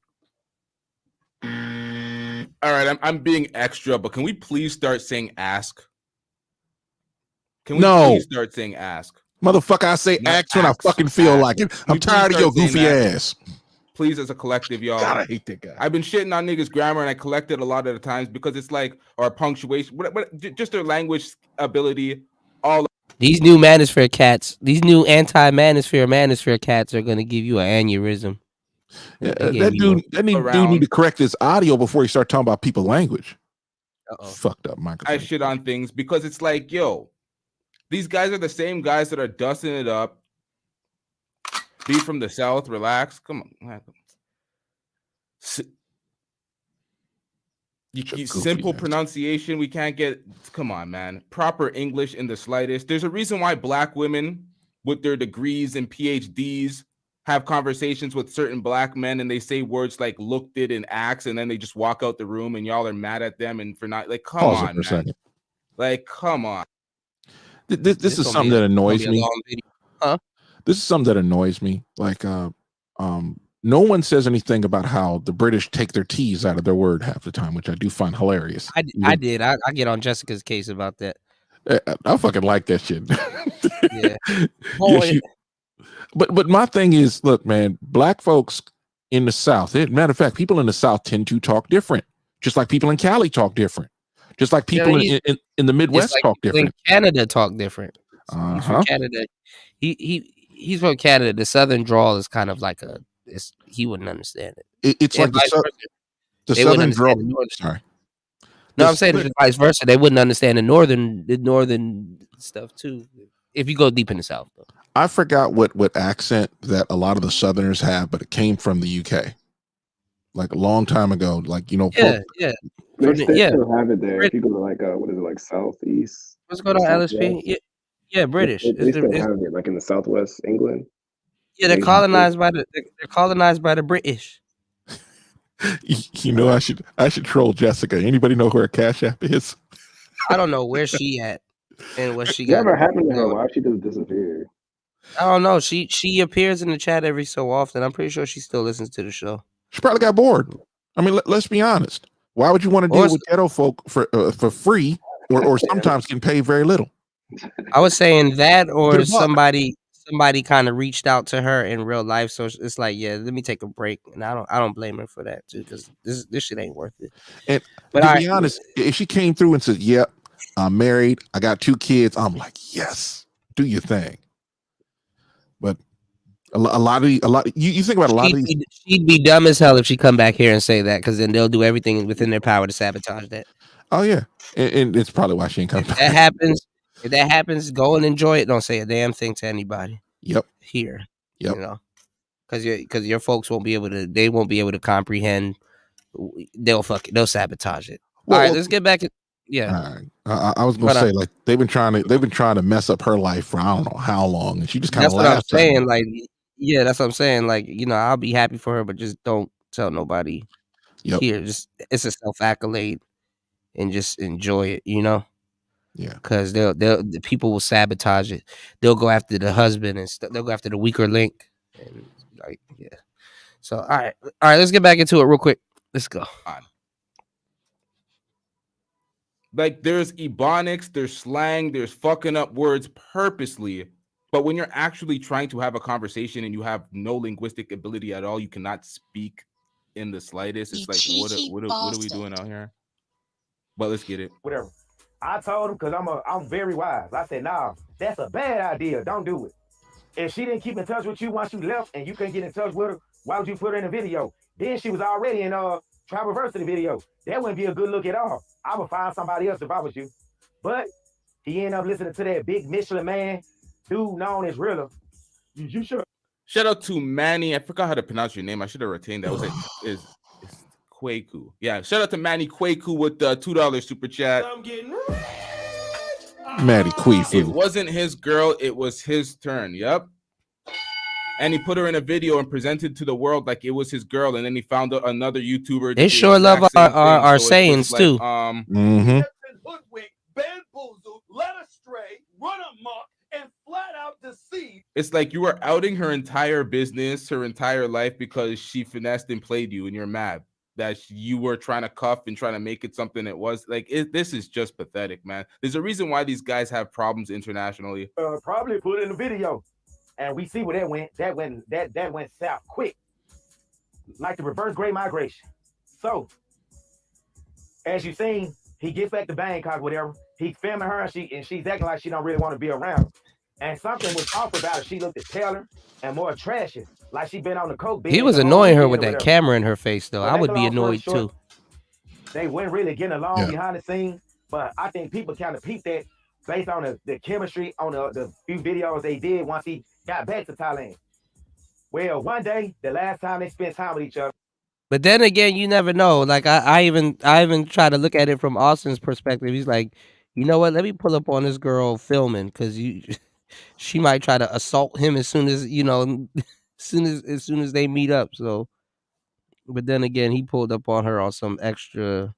All right, I'm being extra, but can we please start saying ask? Can we please start saying ask? Motherfucker, I say ask when I fucking feel like it. I'm tired of your goofy ass. Please, as a collective, y'all. God, I hate that guy. I've been shitting on niggas' grammar, and I collect it a lot of the times because it's like, or punctuation, just their language ability. All these new Manosphere cats, these new anti-Manosphere cats are gonna give you an aneurysm. Yeah, that dude need to correct his audio before he start talking about people's language. Fucked up microphone. I shit on things because it's like, yo, these guys are the same guys that are dusting it up. Be from the South, relax. Come on. Simple pronunciation. We can't get, come on, man. Proper English in the slightest. There's a reason why black women with their degrees and PhDs have conversations with certain black men and they say words like looked it and acts and then they just walk out the room and y'all are mad at them and for not, like, come on, man. Second. Like, come on. This is something that annoys me. Huh? This is something that annoys me. Like, no one says anything about how the British take their T's out of their word half the time, which I do find hilarious. I did. I get on Jessica's case about that. I fucking like that shit. Yeah. But my thing is, look, man, black folks in the South, matter of fact, people in the South tend to talk different, just like people in Cali talk different. Just like people in the Midwest talk different. In Canada talk different. He's from Canada. He's from Canada. The Southern drawl is kind of like he wouldn't understand it. It's like the Southern drawl. Sorry. No, I'm saying it's vice versa. They wouldn't understand the northern stuff too. If you go deep in the South, though. I forgot what accent that a lot of the Southerners have, but it came from the UK, like a long time ago. Like, you know, They still have it there. If you go to like what is it, like Southeast? What's going on, LSP? Yeah, British. They still have it like in the Southwest England. Yeah, they're colonized by the British. You know, I should troll Jessica. Anybody know where her Cash App is? I don't know where she at and what she got. Whatever happened to her? Why she just disappeared? I don't know. She appears in the chat every so often. I'm pretty sure she still listens to the show. She probably got bored. I mean, let's be honest. Why would you want to deal with ghetto folk for free or sometimes can pay very little? I was saying that, or somebody kind of reached out to her in real life, so it's like, yeah, let me take a break, and I don't blame her for that too, because this shit ain't worth it. And to be honest, if she came through and said, "Yep, I'm married, I got 2 kids," I'm like, yes, do your thing. But A lot. You think about a lot of these. She'd be dumb as hell if she come back here and say that, because then they'll do everything within their power to sabotage that. Oh yeah, and it's probably why she ain't coming back. If that happens, go and enjoy it. Don't say a damn thing to anybody. Yep. Here. Yep. You know, because your folks won't be able to. They won't be able to comprehend. They'll sabotage it. All right, let's get back. Yeah. I was gonna say, like, they've been trying to mess up her life for I don't know how long, and she just kind of That's laughs. what I'm saying. Like, yeah, that's what I'm saying. Like, I'll be happy for her, but just don't tell nobody. Yep. Here, just it's a self accolade, and just enjoy it. Yeah. Because the people will sabotage it. They'll go after the husband and they'll go after the weaker link, and like, yeah. So all right, let's get back into it real quick. Let's go. Like, there's ebonics, there's slang, there's fucking up words purposely. But when you're actually trying to have a conversation and you have no linguistic ability at all, you cannot speak in the slightest. It's like, what are we doing out here? But let's get it. Whatever. I told him, because I'm very wise. I said, nah, that's a bad idea. Don't do it. If she didn't keep in touch with you once you left and you couldn't get in touch with her, why would you put her in a video? Then she was already in Traversity video. That wouldn't be a good look at all. I would find somebody else if I was you. But he ended up listening to that big Michelin man, dude known as Rilla. You sure? Shout out to Manny. I forgot how to pronounce your name. I should have retained that. Was it is Kwaku? Yeah. Shout out to Manny Kwaku with the $2 super chat. I'm getting Manny Kwaku. It wasn't his girl. It was his turn. Yep. And he put her in a video and presented to the world like it was his girl. And then he found another YouTuber. They sure love our sayings too. hoodwinked, bamboozled, led astray, run amok, and flat out deceived. It's like you were outing her entire business, her entire life, because she finessed and played you, and you're mad that you were trying to cuff and trying to make it something it was. Like, this is just pathetic, man. There's a reason why these guys have problems internationally. Probably put in the video. And we see where that went. That went south quick, like the reverse Great Migration. So, as you seen, he gets back to Bangkok, whatever. He's filming her, and she's acting like she don't really want to be around him. And something was off about her. She looked at paler and more trashy, like she been on the coke. He was annoying her with that camera in her face, though. I would be annoyed too. They weren't really getting along behind the scenes, but I think people kind of peeped that based on the chemistry on the few videos they did once he got back to Thailand. Well, one day, the last time they spent time with each other. But then again, you never know. Like, I even try to look at it from Austin's perspective. He's like, you know what? Let me pull up on this girl filming, because she might try to assault him as soon as as soon as they meet up. So, but then again, he pulled up on her on some extra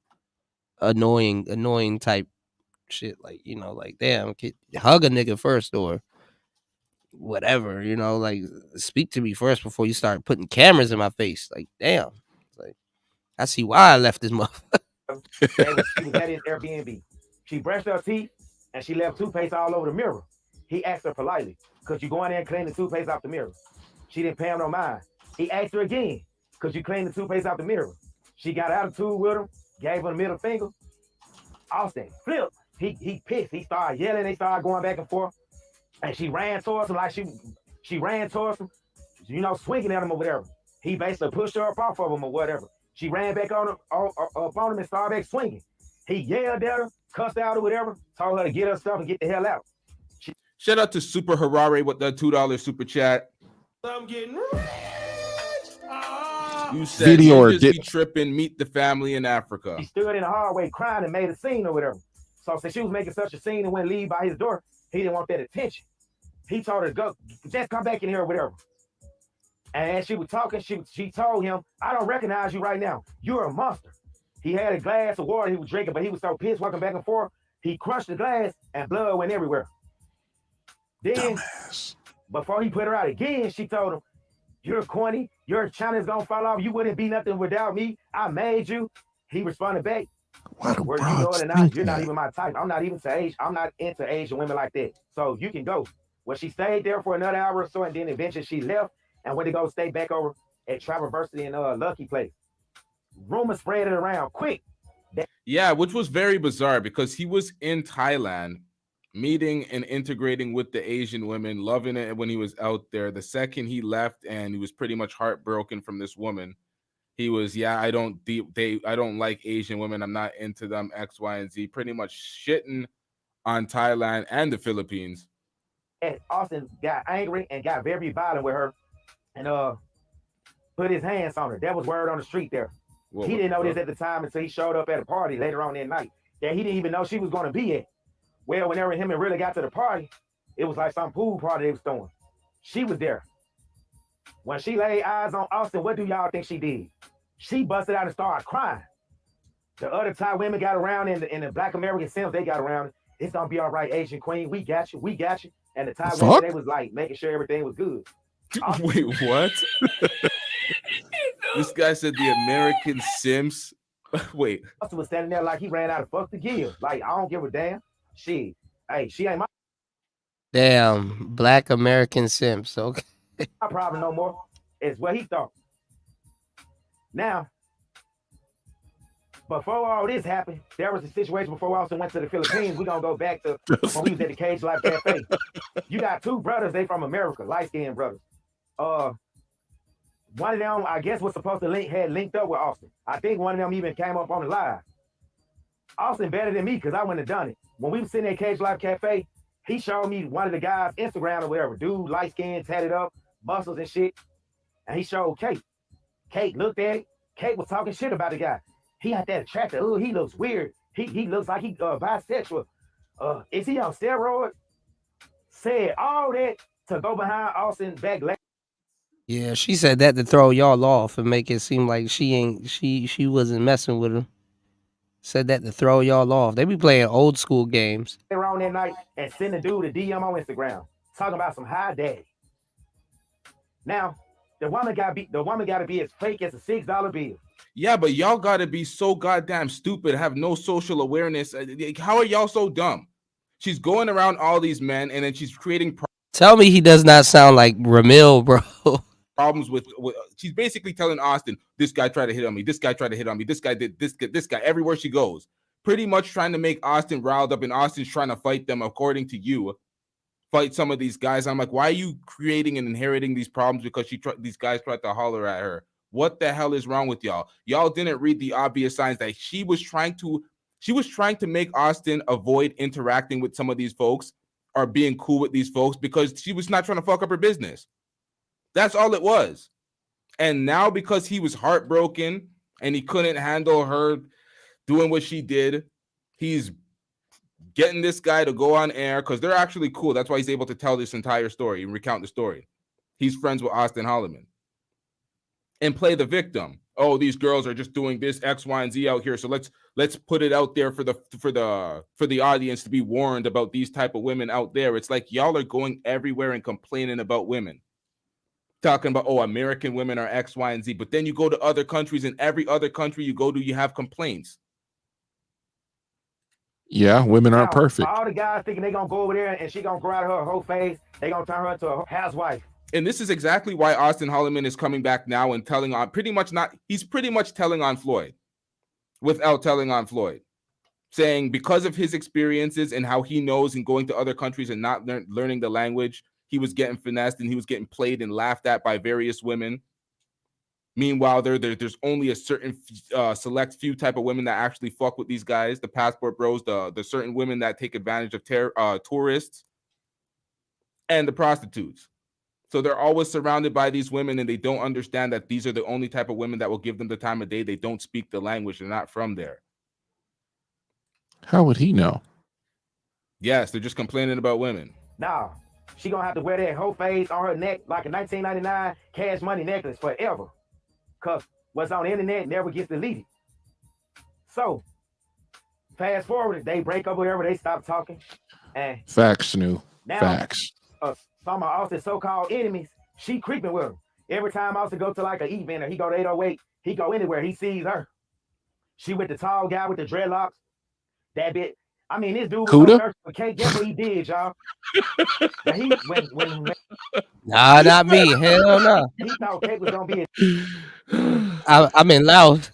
annoying type shit. Like, like, damn, hug a nigga first or whatever, like, speak to me first before you start putting cameras in my face. Like, damn. Like, I see why I left this motherfucker. She was at his Airbnb. She brushed her teeth and she left toothpaste all over the mirror. He asked her politely, could you go in there and clean the toothpaste off the mirror? She didn't pay him no mind. He asked her again, could you clean the toothpaste off the mirror? She got attitude with him, gave him the middle finger. Austin flipped. He pissed. He started yelling. They started going back and forth. And she ran towards him like she ran towards him, swinging at him or whatever. He basically pushed her up off of him or whatever. She ran back on him, up on him and started back swinging. He yelled at her, cussed out or whatever, told her to get her stuff and get the hell out. Shout out to Super Harare with the $2 super chat. I'm getting You said video you just be tripping, meet the family in Africa. She stood in the hallway crying and made a scene or whatever. So since she was making such a scene and went leave by his door, he didn't want that attention. He told her to go, just come back in here or whatever. And as she was talking, she told him, I don't recognize you right now. You're a monster. He had a glass of water he was drinking, but he was so pissed walking back and forth, he crushed the glass and blood went everywhere. Then, before he put her out again, she told him, you're corny. Your China's gonna fall off. You wouldn't be nothing without me. I made you. He responded back, where you know it or not, you're not even my type. I'm not into Asian women like that. So you can go. Well, she stayed there for another hour or so, and then eventually she left and went to go stay back over at Traversity in Lucky Place. Rumors spread it around quick. Yeah, which was very bizarre because he was in Thailand meeting and integrating with the Asian women, loving it when he was out there. The second he left and he was pretty much heartbroken from this woman, he was, I don't like Asian women. I'm not into them, X, Y, and Z. Pretty much shitting on Thailand and the Philippines. And Austin got angry and got very violent with her and put his hands on her. That was word on the street there. He didn't know this at the time until he showed up at a party later on that night that he didn't even know she was going to be at. Well, whenever him and really got to the party, it was like some pool party they was throwing. She was there. When she laid eyes on Austin, what do y'all think she did? She busted out and started crying. The other Thai women got around and the Black American Sims, they got around. It's going to be all right, Asian queen. We got you. We got you. And the Thai women, they was like making sure everything was good. Wait, what? This guy said the American Sims. Wait. Austin was standing there like he ran out of fuck to give. Like, I don't give a damn. She ain't my Damn, Black American Sims. Okay. my problem no more. It's what he thought. Now, before all this happened, there was a situation before Austin went to the Philippines. We're going to go back to when we was at the Cage Life Cafe. You got two brothers, they from America, light-skinned brothers. One of them, I guess, was supposed to had linked up with Austin. I think one of them even came up on the live. Austin better than me because I wouldn't have done it. When we was sitting at Cage Life Cafe, he showed me one of the guys' Instagram or whatever. Dude, light-skinned, tatted up, muscles and shit. And he showed Kate. Kate looked at it. Kate was talking shit about the guy. He had that attractor. Oh, he looks weird. He looks like he bisexual. Is he on steroids? Said all that to go behind Austin's back. Yeah, she said that to throw y'all off and make it seem like she wasn't messing with him. Said that to throw y'all off. They be playing old school games. Around that night and send a dude a DM on Instagram talking about some high daddy. Now, the woman gotta be as fake as a $6 bill. Yeah, but y'all gotta be so goddamn stupid, have no social awareness. How are y'all so dumb? She's going around all these men and then she's creating Tell me he does not sound like Ramil, bro. problems with she's basically telling Austin, this guy tried to hit on me, this guy tried to hit on me, this guy did this guy, everywhere she goes. Pretty much trying to make Austin riled up, and Austin's trying to fight them, according to you. Fight some of these guys. I'm like, why are you creating and inheriting these problems because these guys tried to holler at her? What the hell is wrong with y'all? Y'all didn't read the obvious signs that she was trying to make Austin avoid interacting with some of these folks or being cool with these folks because she was not trying to fuck up her business. That's all it was. And now because he was heartbroken and he couldn't handle her doing what she did, he's getting this guy to go on air because they're actually cool. That's why he's able to tell this entire story and recount the story. He's friends with Austin Holloman. And play the victim. Oh, these girls are just doing this X, Y, and Z out here. So let's put it out there for the audience to be warned about these type of women out there. It's like y'all are going everywhere and complaining about women. Talking about, oh, American women are X, Y, and Z. But then you go to other countries, and every other country you go to, you have complaints. Yeah, women aren't perfect. All the guys thinking they're going to go over there and she going to grow out her whole face. They're going to turn her into a housewife. And this is exactly why Austin Holloman is coming back now and telling on he's pretty much telling on Floyd without telling on Floyd, saying because of his experiences and how he knows in going to other countries and not learning the language, he was getting finessed and he was getting played and laughed at by various women. Meanwhile, there's only a certain select few type of women that actually fuck with these guys, the passport bros, the certain women that take advantage of tourists, and the prostitutes. So they're always surrounded by these women, and they don't understand that these are the only type of women that will give them the time of day. They don't speak the language. They're not from there. How would he know? Yes, they're just complaining about women. Now, she going to have to wear that whole face on her neck like a 1999 Cash Money necklace forever. Because what's on the internet never gets deleted. So, fast forward, they break up whatever, they stop talking. And facts, Snoo. Now, facts. Some of Austin's so-called enemies, she creeping with him. Every time Austin go to like an event or he go to 808, he go anywhere, he sees her. She with the tall guy with the dreadlocks. That bit. I mean, this dude was so thirsty for cake. Guess what he did, y'all? Nah, not me. Hell no. He thought cake was gonna be I'm in Laos.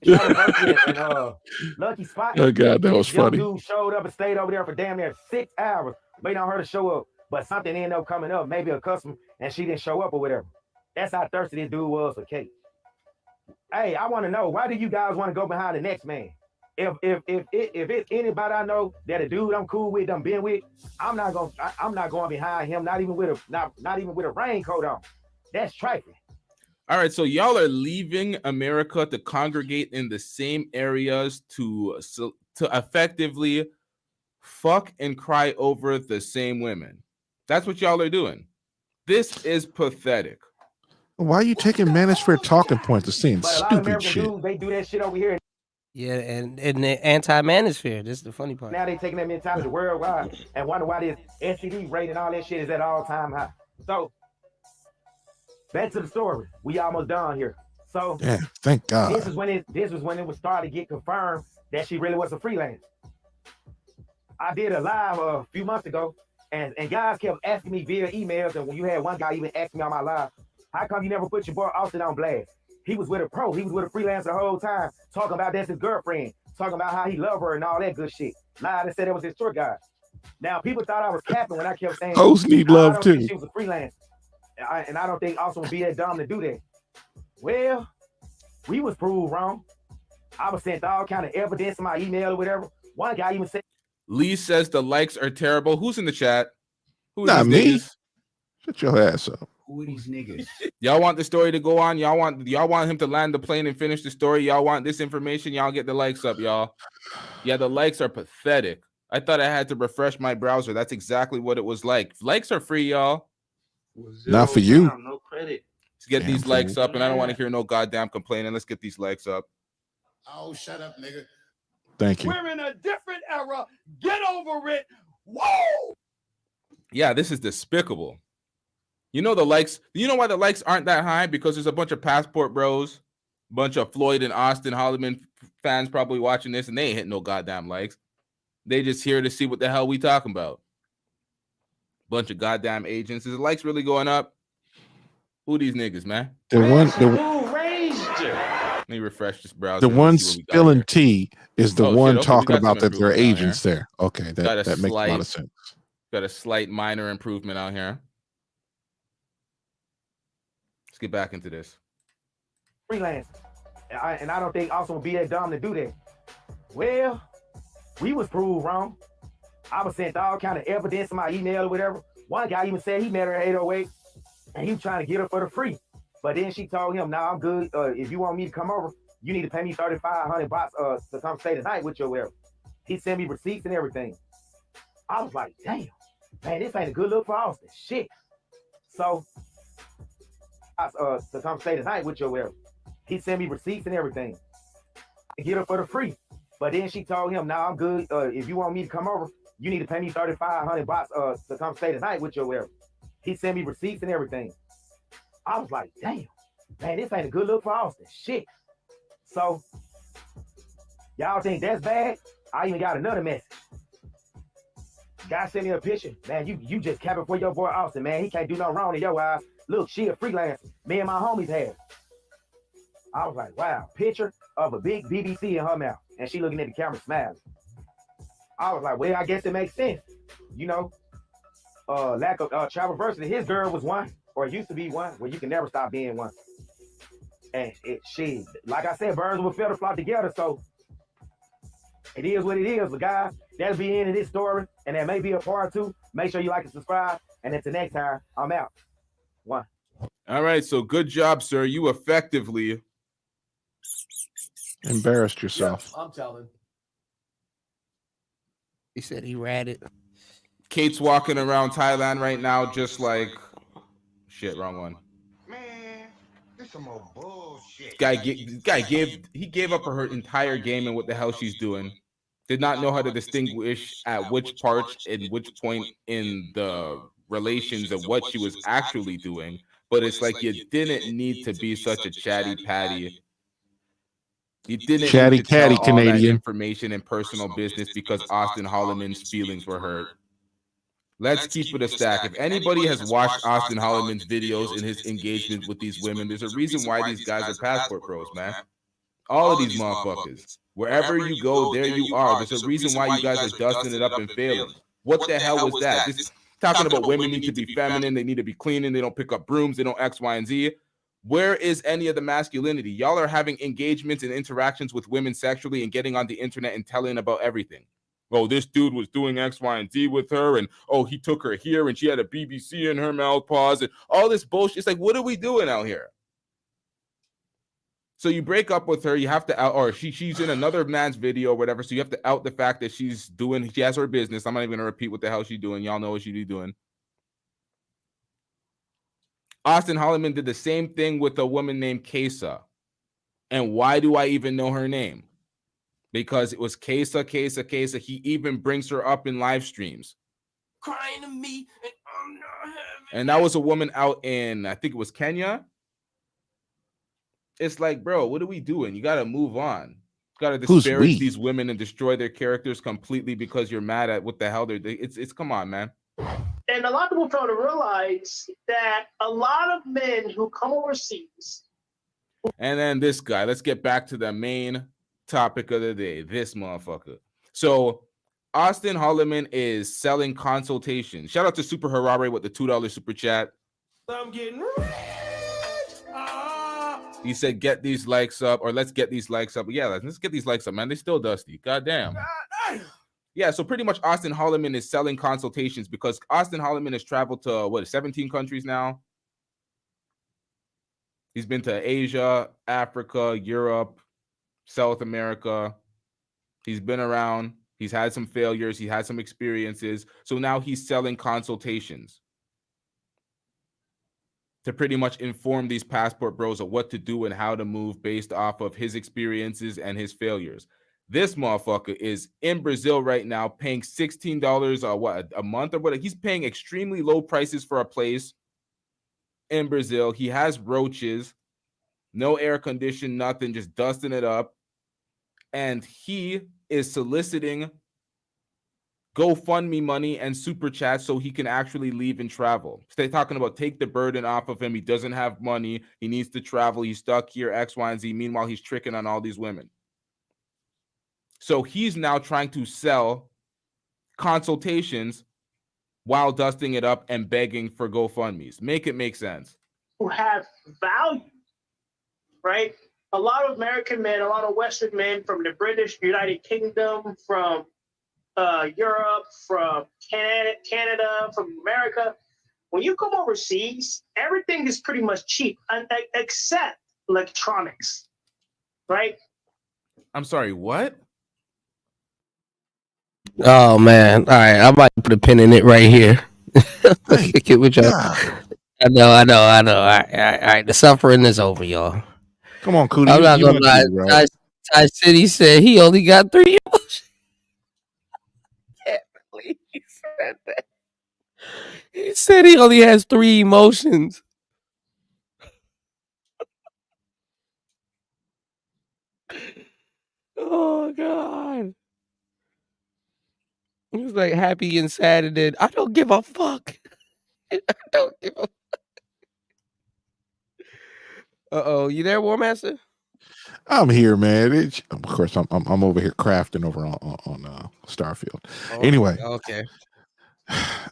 University and Lucky Spot. Oh God, that was This young funny. dude showed up and stayed over there for damn near 6 hours, waiting on her to show up. But something ended up coming up, maybe a customer, and she didn't show up or whatever. That's how thirsty this dude was for cake. Hey, I want to know, why do you guys want to go behind the next man? If it's anybody I know that a dude I'm cool with, I'm been with, I'm not going behind him, not even with a raincoat on. That's trifling. All right, so y'all are leaving America to congregate in the same areas to effectively fuck and cry over the same women. That's what y'all are doing. This is pathetic. Why are you taking Manosphere talking points to saying But a lot of stupid American shit? dudes, they do that shit over here. Yeah, and the anti-manosphere. This is the funny part. Now they taking that mentality worldwide and wonder why this STD rate and all that shit is at all-time high. So back to the story. We almost done here. So Yeah, thank God. this is when it was starting to get confirmed that she really was a freelance. I did a live a few months ago, and guys kept asking me via emails, and when you had one guy even ask me on my live, how come you never put your boy Austin on blast? He was with a pro. He was with a freelancer the whole time, talking about that's his girlfriend, talking about how he loved her and all that good shit. Lied and said it was his tour guide. Now, people thought I was capping when I kept saying, Hoes need love, I don't too. think she was a freelancer. And I don't think Austin would be that dumb to do that. Well, we was proved wrong. I was sent all kind of evidence in my email or whatever. One guy even said, Lee says the likes are terrible. Who's in the chat? Who are Not these me. niggas? Shut your ass up. Who are these niggas? Y'all want the story to go on? Y'all want him to land the plane and finish the story? Y'all want this information? Y'all get the likes up, y'all. Yeah, the likes are pathetic. I thought I had to refresh my browser. That's exactly what it was like. Likes are free, y'all. Not for you. No credit. Let's get Damn these likes fool. up, and I don't want to hear no goddamn complaining. Let's get these likes up. Oh, shut up, nigga. Thank you. We're in a different era. Get over it. Whoa! Yeah, this is despicable. You know the likes. You know why the likes aren't that high? Because there's a bunch of passport bros, bunch of Floyd and Austin Holloman fans probably watching this, and they ain't hitting no goddamn likes. They just here to see what the hell we talking about. Bunch of goddamn agents. Is the likes really going up? Who these niggas, man? The Who raised you? Let me refresh this browser. The one spilling tea is the Oh, one shit, okay, we talking got about some that there are improvement out agents there. Okay, that makes a lot of sense. Got a slight minor improvement out here. Let's get back into this. freelance. And I don't think Austin would be that dumb to do that. Well, we was proved wrong. I was sent all kind of evidence in my email or whatever. One guy even said he met her at 808 and he was trying to get her for the free. But then she told him, "Nah, I'm good. If you want me to come over, you need to pay me $3,500 to come stay the night with you or whatever." He sent me receipts and everything. I was like, damn, man, this ain't a good look for Austin. Shit. So, to come stay the night with you or whatever. He sent me receipts and everything. To get her for the free. But then she told him, "Nah, I'm good. If you want me to come over, you need to pay me $3,500 to come stay the night with you or whatever." He sent me receipts and everything. I was like, damn, man, this ain't a good look for Austin. Shit. So, y'all think that's bad? I even got another message. Guy sent me a picture. Man, you just capping for your boy Austin, man. He can't do no wrong in your eyes. Look, she a freelancer. Me and my homies had. I was like, wow, picture of a big BBC in her mouth. And she looking at the camera smiling. I was like, well, I guess it makes sense. You know, lack of travel diversity. His girl was one, or it used to be one, where you can never stop being one. And she, like I said, birds will feather flock together. So it is what it is. But guys, that'll be the end of this story. And there may be a part two. Make sure you like and subscribe. And until next time, I'm out. One. All right, so good job, sir. You effectively embarrassed yourself. I'm telling. He said he ratted. Kate's walking around Thailand right now, just like shit. Wrong one. This some more bullshit. Guy gave up her entire game and what the hell she's doing. Did not know how to distinguish at which parts and which point in the relations of what she was actually doing. But it's like you didn't need to be such a chatty patty. You didn't Chatty need to tell catty all that Canadian. information and personal business because Austin Holloman's feelings were hurt. Let's keep it a stack. If anybody has watched Austin Holloman's videos in his engagement with these women, there's a reason why these guys are passport bros, man. All of these motherfuckers. Wherever you go, there you are. There's a reason why you guys are dusting it up and failing. What the hell was that? This talking about women need to be feminine. They need to be cleaning. They don't pick up brooms. They don't X, Y, and Z. Where is any of the masculinity? Y'all are having engagements and interactions with women sexually and getting on the internet and telling about everything. Oh, this dude was doing X, Y, and Z with her, and oh, he took her here, and she had a BBC in her mouth pause, and all this bullshit. It's like, what are we doing out here? So you break up with her, you have to out, or she's in another man's video or whatever, so you have to out the fact that she has her business. I'm not even going to repeat what the hell she's doing. Y'all know what she be doing. Austin Holliman did the same thing with a woman named Kesa. And why do I even know her name? Because it was Kesa. He even brings her up in live streams. Crying to me, and I'm not having. And that was a woman out in, I think it was Kenya. It's like, bro, what are we doing? You got to move on. You got to disparage these women and destroy their characters completely because you're mad at what the hell they're doing. It's come on, man. And a lot of people fail to realize that a lot of men who come overseas. And then this guy, let's get back to the main topic of the day, this motherfucker. So Austin Holliman is selling consultations. Shout out to Super Harare with the $2 super chat. I'm getting rich. He said, get these likes up, or let's get these likes up. Yeah, let's get these likes up, man. They're still dusty. Goddamn. Yeah, so pretty much Austin Holliman is selling consultations because Austin Holliman has traveled to, 17 countries now? He's been to Asia, Africa, Europe, South America. He's been around. He's had some failures. He had some experiences. So now he's selling consultations to pretty much inform these passport bros of what to do and how to move based off of his experiences and his failures. This motherfucker is in Brazil right now paying $16 a month or what? He's paying extremely low prices for a place in Brazil. He has roaches, no air condition, nothing, just dusting it up. And he is soliciting GoFundMe money and super chat so he can actually leave and travel. So they're talking about take the burden off of him. He doesn't have money. He needs to travel. He's stuck here, X, Y, and Z. Meanwhile, he's tricking on all these women. So he's now trying to sell consultations while dusting it up and begging for GoFundMes. Make it make sense. Who have value, right? A lot of American men, a lot of Western men from the British, United Kingdom, from Europe, from Canada, from America. When you come overseas, everything is pretty much cheap, except electronics, right? I'm sorry, what? Oh man! All right, I might put a pin in it right here. Kick it with y'all. I know. All right. The suffering is over, y'all. Come on, Cootie. I'm not gonna lie. Ty City said he only got 3 emotions. Can't believe he said that. He said he only has 3 emotions. Oh God. He was like happy and sad, and then I don't give a fuck. I don't give a fuck. Uh-oh, you there, War Master? I'm here, man. Of course, I'm over here crafting over on Starfield. Anyway, okay.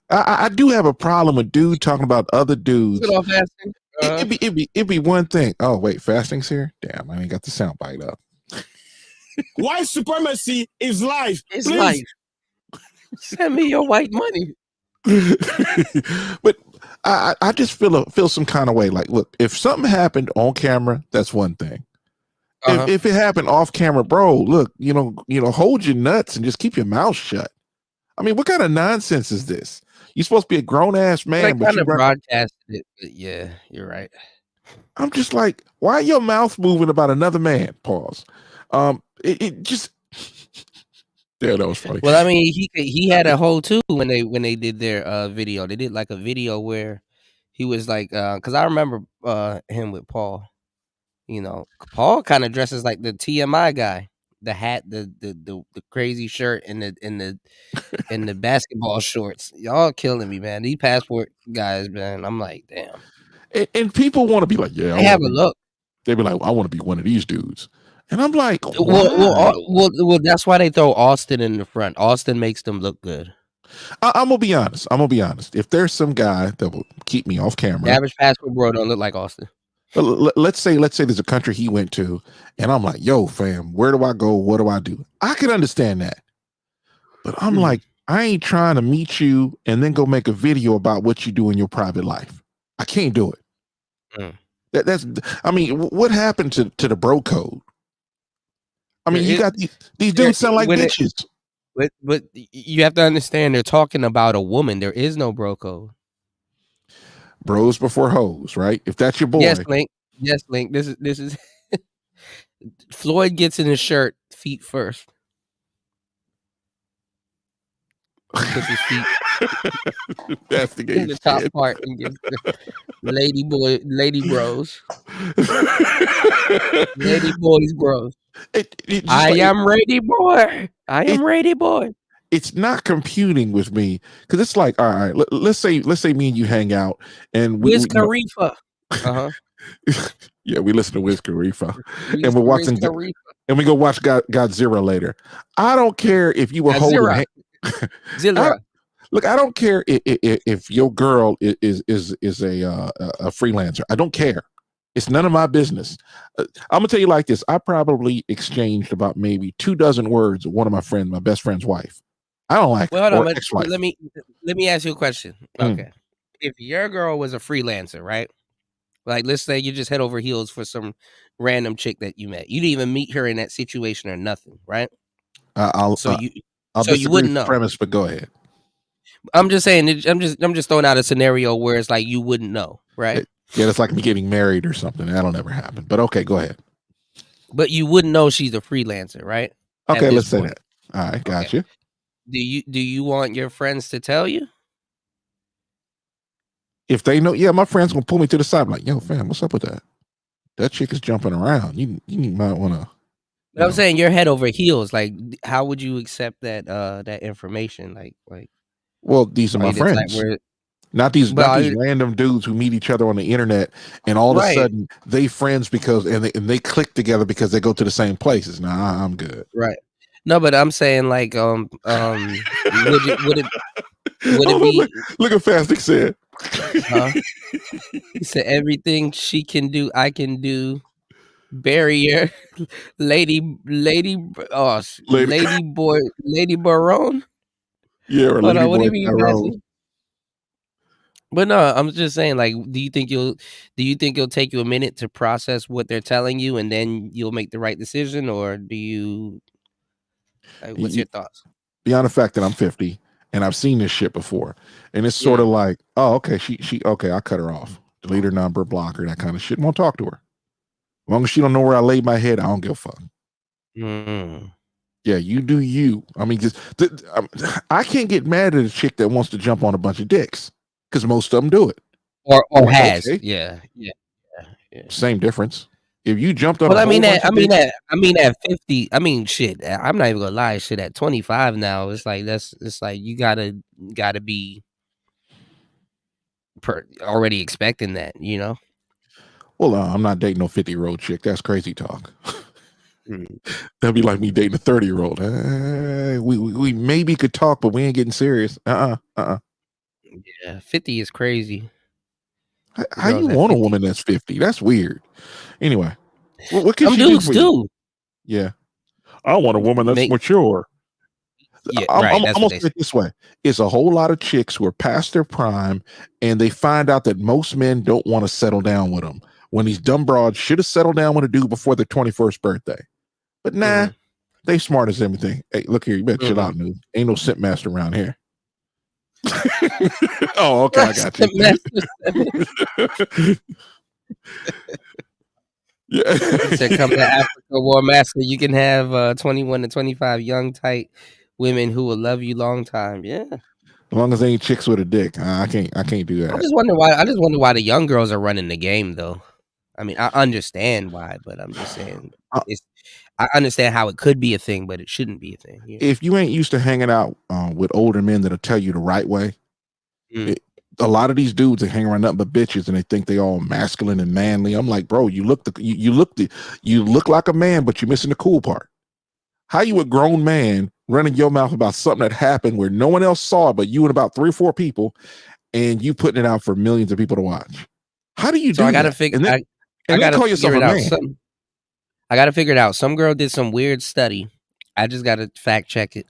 I do have a problem with dude talking about other dudes. Good old fasting. It'd be one thing. Oh wait, fasting's here. Damn, I ain't got the sound bite up. White supremacy is life. It's Please. life. Send me your white money. But I just feel some kind of way. Like, look, if something happened on camera, that's one thing. If it happened off camera, bro, look, hold your nuts and just keep your mouth shut. I mean, what kind of nonsense is this? You're supposed to be a grown ass man, but you broadcasted it. But yeah, you're right. I'm just like, why your mouth moving about another man? Pause. It just. Yeah, that was funny. Well, I mean, he had a hole too when they did their video. They did like a video where he was like, because I remember him with Paul. Paul kind of dresses like the TMI guy, the hat, the crazy shirt, and the basketball shorts. Y'all killing me, man. These passport guys, man. I'm like, damn. And people want to be like, yeah, they have a look. They be like, I want to be one of these dudes. And I'm like, why? Well, that's why they throw Austin in the front. Austin makes them look good. I'm gonna be honest. If there's some guy that will keep me off camera, The average passport bro don't look like Austin. But let's say there's a country he went to, and I'm like, yo, fam, where do I go? What do I do? I can understand that. But I'm like, I ain't trying to meet you and then go make a video about what you do in your private life. I can't do it. That's I mean, what happened to the bro code? I mean, you got these dudes sound like bitches. But you have to understand, they're talking about a woman. There is no bro code. Bros before hoes, right? If that's your boy. Yes, Link. Yes, Link. This is Floyd gets in his shirt, feet first. He puts his feet that's the game in the top part and gives the lady bros. Lady boys bros. I am ready, boy. I am ready, boy. It's not computing with me because it's like, all right, let's say me and you hang out and Wiz Khalifa. Yeah, we listen to Wiz Khalifa and we're watching and we go watch Godzilla later. I don't care if you were holding Look, I don't care if your girl is a freelancer. I don't care. It's none of my business. I'm gonna tell you like this. I probably exchanged about maybe 24 words with one of my best friend's wife. I don't like well, hold on, ex-wife. let me ask you a question. Okay. If your girl was a freelancer, right? Like, let's say you just head over heels for some random chick that you met. You didn't even meet her in that situation or nothing, right? I'll you wouldn't know. Premise, but go ahead. I'm just saying. I'm just throwing out a scenario where it's like you wouldn't know, right? Yeah, it's like me getting married or something. That'll never happen. But okay, go ahead. But you wouldn't know she's a freelancer, right? Okay, let's say that. All right, got you. Do you want your friends to tell you? If they know, yeah, my friends gonna pull me to the side, like, yo, fam, what's up with that? That chick is jumping around. You might want to. But I'm saying you're head over heels. Like, how would you accept that information? Like. Well, these are my friends. Not these random dudes who meet each other on the internet and all of a sudden they friends because they click together because they go to the same places. Nah, I'm good. Right. No, but I'm saying like would it be look at Fastic said. He said everything she can do, I can do. Barrier, lady Barone. Yeah, or what Lady do you Boy mean? But no, I'm just saying, like, do you think it'll take you a minute to process what they're telling you and then you'll make the right decision, or do you what's your thoughts? Beyond the fact that I'm 50 and I've seen this shit before, and it's sort of like, oh, okay, she okay, I'll cut her off, delete her number, block her, that kind of shit. Won't talk to her. As long as she don't know where I laid my head, I don't give a fuck. Yeah, you do you. I mean, I can't get mad at a chick that wants to jump on a bunch of dicks because most of them do it. Or has. Okay. Yeah. Same difference. If you jumped on, I mean at 50. I mean, shit. I'm not even gonna lie. Shit, at 25 now, it's like you gotta be already expecting that, you know. Well, I'm not dating no 50-year-old chick. That's crazy talk. That'd be like me dating a 30-year-old. We maybe could talk, but we ain't getting serious. Yeah, 50 is crazy. How you want 50? A woman that's 50? That's weird. Anyway, what can some she dudes do? Yeah, I want a woman that's mature. Yeah, I'm gonna say it this way: it's a whole lot of chicks who are past their prime, and they find out that most men don't want to settle down with them. When these dumb broads should have settled down with a dude before their 21st birthday. But nah, they smart as everything. Hey, look here, you better chill out, dude. Ain't no simp master around here. Oh, okay, I got you. Yeah. He said, come to Africa, War Master. You can have 21 to 25 young, tight women who will love you long time. Yeah. As long as they ain't chicks with a dick. I can't do that. I just wonder why the young girls are running the game, though. I mean, I understand why, but I'm just saying I understand how it could be a thing, but it shouldn't be a thing. Yeah. If you ain't used to hanging out with older men that'll tell you the right way, a lot of these dudes that hang around nothing but bitches and they think they all masculine and manly. I'm like, bro, you look like a man, but you're missing the cool part. How you a grown man running your mouth about something that happened where no one else saw it but you and about 3 or 4 people, and you putting it out for millions of people to watch? How do you do I gotta that? figure. And then, I gotta call yourself figure a it out. man. I gotta figure it out. Some girl did some weird study. I just gotta fact check it.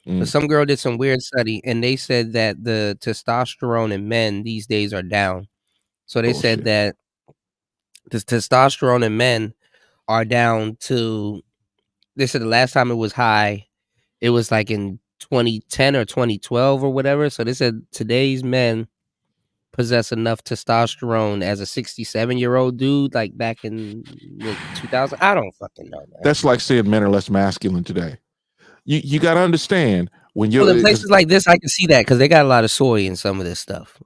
But some girl did some weird study, and they said that the testosterone in men these days are down. So they said that the testosterone in men are down to. They said the last time it was high, it was like in 2010 or 2012 or whatever. So they said today's men possess enough testosterone as a 67-year-old dude, like back in 2000. I don't fucking know, man. That's like saying men are less masculine today. You got to understand when you're in places like this, I can see that because they got a lot of soy in some of this stuff.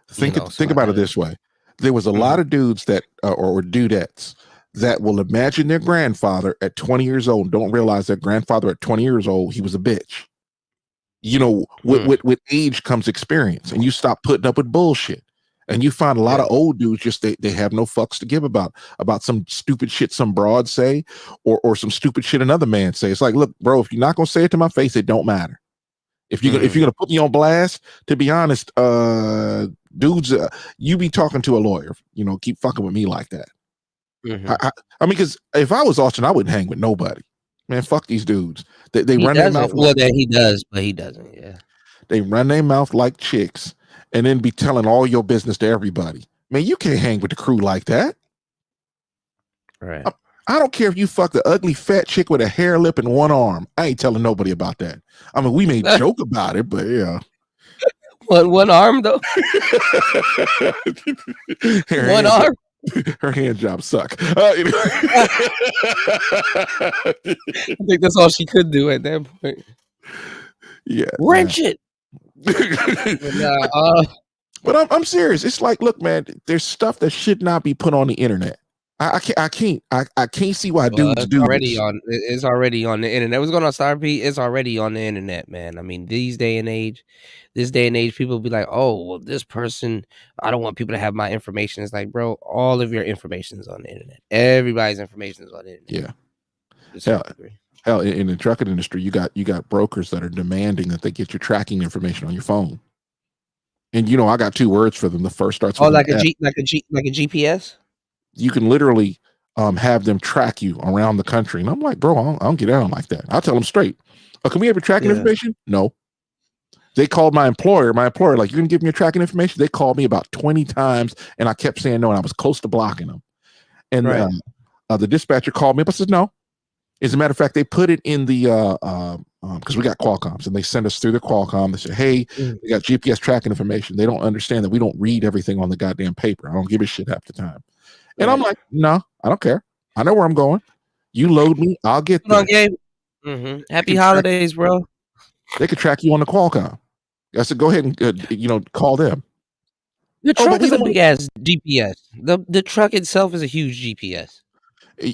Think about it this way. There was a lot of dudes that or dudettes that will imagine their grandfather at 20 years old and don't realize their grandfather at 20 years old, he was a bitch. With age comes experience, and you stop putting up with bullshit. And you find a lot of old dudes just they have no fucks to give about some stupid shit some broad say or some stupid shit another man say. It's like, look, bro, if you're not gonna say it to my face, it don't matter. If you're gonna put me on blast, to be honest, dudes, you be talking to a lawyer. Keep fucking with me like that. I mean, because if I was Austin, I wouldn't hang with nobody. Man, fuck these dudes. They run their mouth. Well, then he does, but he doesn't. Yeah, they run their mouth like chicks. And then be telling all your business to everybody. Man, you can't hang with the crew like that. Right. I don't care if you fuck the ugly fat chick with a hair lip and one arm. I ain't telling nobody about that. I mean, we may joke about it, but yeah. One arm though. One arm. Her hand jobs suck. I think that's all she could do at that point. Yeah. Wrench it. But I'm serious. It's like, look, man, there's stuff that should not be put on the internet. I can't see why dudes do this. It's already on the internet. What's going on, Star P? It's already on the internet, man. I mean, this day and age, people will be like, oh, well, this person, I don't want people to have my information. It's like, bro, all of your information is on the internet. Everybody's information is on the internet. Yeah. Hell, in the trucking industry, you got brokers that are demanding that they get your tracking information on your phone. And I got 2 words for them. The first starts with like a GPS. You can literally have them track you around the country, and I'm like, bro, I don't get down like that. I'll tell them straight. Can we have your tracking information? No. They called my employer. My employer, like, you're gonna give me your tracking information? They called me about 20 times, and I kept saying no, and I was close to blocking them. And the dispatcher called me up. I said no. As a matter of fact, they put it in the because we got Qualcomms, and they send us through the Qualcomm. They say, hey, we got GPS tracking information. They don't understand that we don't read everything on the goddamn paper. I don't give a shit half the time. And I'm like, no, I don't care. I know where I'm going. You load me, I'll get there. Happy holidays, bro. They could track you on the Qualcomm. I said, go ahead and call them. The truck is a big ass GPS. The truck itself is a huge GPS.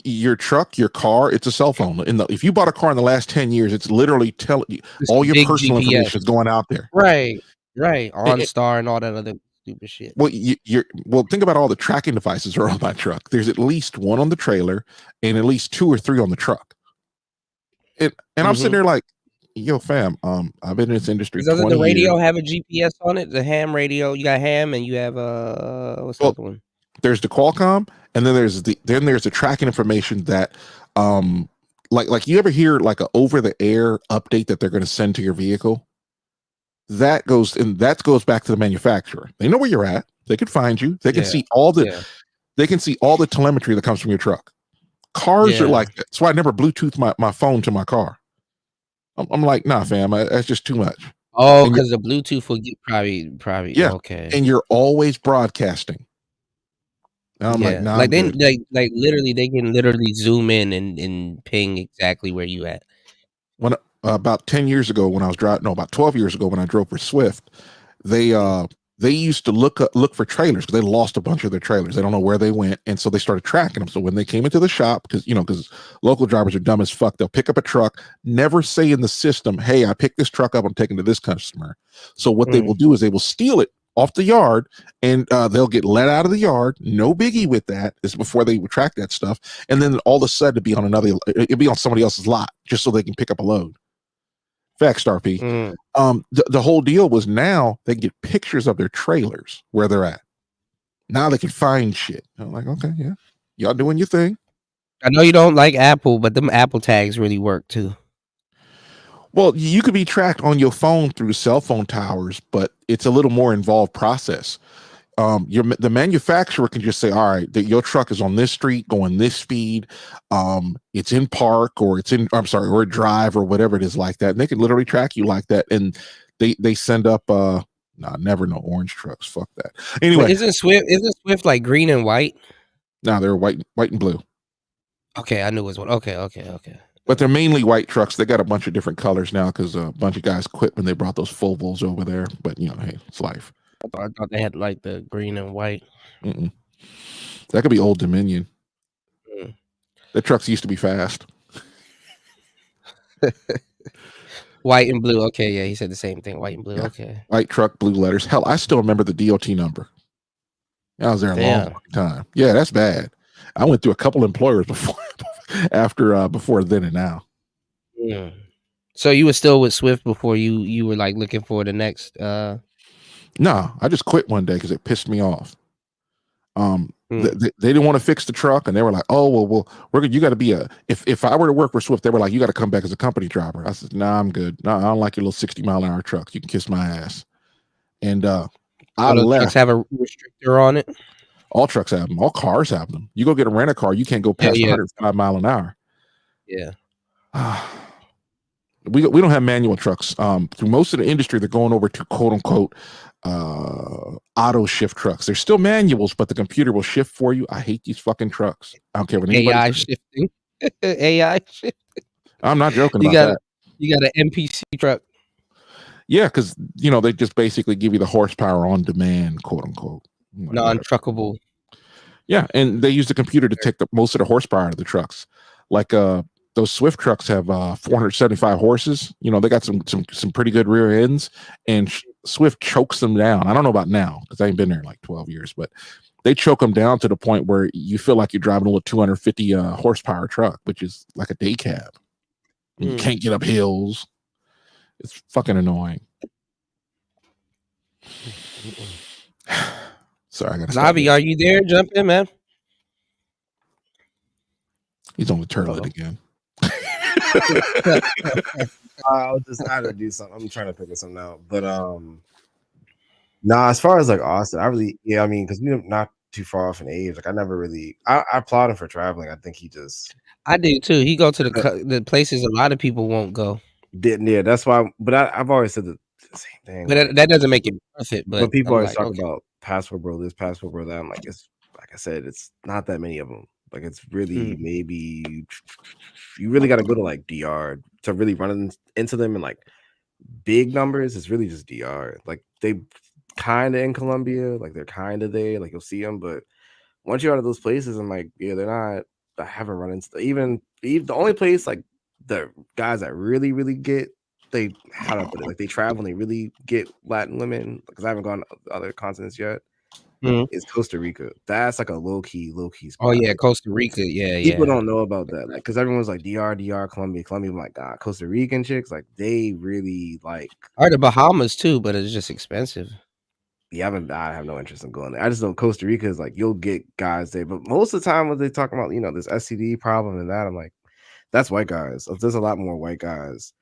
Your truck, your car, it's a cell phone. If you bought a car in the last 10 years, it's literally telling you all your personal information is going out there. Right. OnStar and all that other stupid shit. Well, think about all the tracking devices are on my truck. There's at least 1 on the trailer and at least 2 or 3 on the truck. And I'm sitting there like, yo, fam, I've been in this industry. Doesn't the radio have a GPS on it? The ham radio. You got ham, and you have what's the other one? There's the Qualcomm, and then there's the tracking information that like you ever hear like a over the air update that they're going to send to your vehicle? That goes back to the manufacturer. They know where you're at. They can find you. They can see all the telemetry that comes from your truck. Cars are like that. That's why I never Bluetooth my phone to my car. I'm like, nah, fam, that's just too much. Oh, because the Bluetooth will get probably. Yeah. Okay. And you're always broadcasting. And I'm like, nah, like literally, they can literally zoom in and ping exactly where you at. When about 10 years ago, when I was driving, about 12 years ago, when I drove for Swift, they used to look for trailers because they lost a bunch of their trailers. They don't know where they went, and so they started tracking them. So when they came into the shop, because local drivers are dumb as fuck, they'll pick up a truck, never say in the system, "Hey, I picked this truck up. I'm taking to this customer." So what they will do is they will steal it off the yard, and they'll get let out of the yard. No biggie with that. It's before they track that stuff, and then all of a sudden it'd be on somebody else's lot just so they can pick up a load. Facts, Star P. The whole deal was now they can get pictures of their trailers where they're at. Now they can find shit. I'm like, okay, yeah, y'all doing your thing. I know you don't like Apple, but them Apple tags really work too. Well, you could be tracked on your phone through cell phone towers, but it's a little more involved process. The manufacturer can just say, all right, your truck is on this street going this speed. It's in park or or a drive or whatever it is like that. And they can literally track you like that. And they send up, never no orange trucks. Fuck that. Anyway, but isn't Swift like green and white? No, they're white and blue. Okay, I knew it was one. Okay. But they're mainly white trucks. They got a bunch of different colors now because a bunch of guys quit when they brought those Volvos over there. But hey, it's life. I thought they had like the green and white. That could be Old Dominion. The trucks used to be fast. White and blue. Okay, yeah, he said the same thing. White and blue. Yeah. Okay. White truck, blue letters. Hell, I still remember the DOT number. I was there a long time. Yeah, that's bad. I went through a couple employers before then and now. Yeah. So you were still with Swift before you were like looking for the next No, I just quit one day because it pissed me off. They didn't want to fix the truck, and they were like, "Oh, well, you got to be if I were to work for Swift, they were like, you got to come back as a company driver." I said, "Nah, I'm good. No, I don't like your little 60-mile-an-hour trucks. You can kiss my ass." And I left. Trucks have a restrictor on it. All trucks have them. All cars have them. You go get a rent-a-car, you can't go past 105 mile an hour. Yeah. We don't have manual trucks. Through most of the industry, they're going over to quote unquote auto shift trucks. They're still manuals, but the computer will shift for you. I hate these fucking trucks. I don't care what anybody AI says. shifting. AI shifting. I'm not joking about that. You got an NPC truck. Yeah, because they just basically give you the horsepower on demand, quote unquote. Non-truckable. Yeah, and they use the computer to take most of the horsepower out of the trucks. Like those Swift trucks have 475 horses. They got some pretty good rear ends, and Swift chokes them down. I don't know about now because I ain't been there in like 12 years, but they choke them down to the point where you feel like you're driving a little 250 horsepower truck, which is like a day cab. And you can't get up hills. It's fucking annoying. Sorry, I gotta stop. Navi, are you there? Jump in, man. He's on the turlet again. I was just trying to do something. I'm trying to figure something out. But as far as like Austin, I mean, because we're not too far off in age. Like I never really I applaud him for traveling. I think I do too. He go to the places a lot of people won't go. Yeah, that's why. But I've always said the same thing. But that doesn't make it worth it. But people always talk about passport bro this, passport bro that. I'm like, it's like I said, it's not that many of them. Like it's really maybe you really got to go to like DR to really run into them in like big numbers. It's really just DR. Like they kind of in Colombia, like they're kind of there. Like you'll see them, but once you're out of those places, I'm like, yeah, they're not. I haven't run into even the only place like the guys that really get they like they travel and they really get Latin women because I haven't gone to other continents yet. It's Costa Rica. That's like a low key spot. Oh yeah, Costa Rica. Yeah, people don't know about that, like because everyone's like DR, Colombia. I'm like, God, Costa Rican chicks, like they really like. Or the Bahamas too, but it's just expensive. Yeah, I have no interest in going there. I just know Costa Rica is like you'll get guys there, but most of the time when they talk about this STD problem and that, I'm like, that's white guys. There's a lot more white guys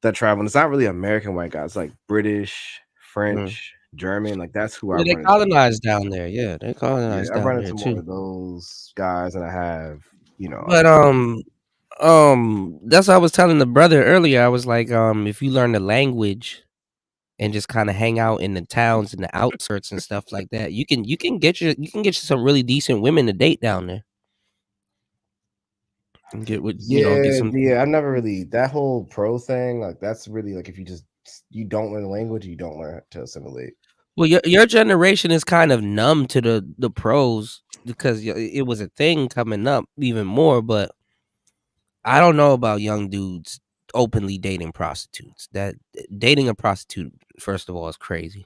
that travel. And it's not really American white guys, it's like British, French. German, like that's who they colonized down there. Yeah, they colonized down there too. I run into more of those guys, and I have, But that's what I was telling the brother earlier. I was like, if you learn the language and just kind of hang out in the towns and the outskirts and stuff like that, you can get you some really decent women to date down there. And get what get some. Yeah, I never really that whole pro thing. Like that's really like if you don't learn the language, you don't learn to assimilate. Well, your generation is kind of numb to the pros because it was a thing coming up even more. But I don't know about young dudes openly dating prostitutes. That dating a prostitute, first of all, is crazy.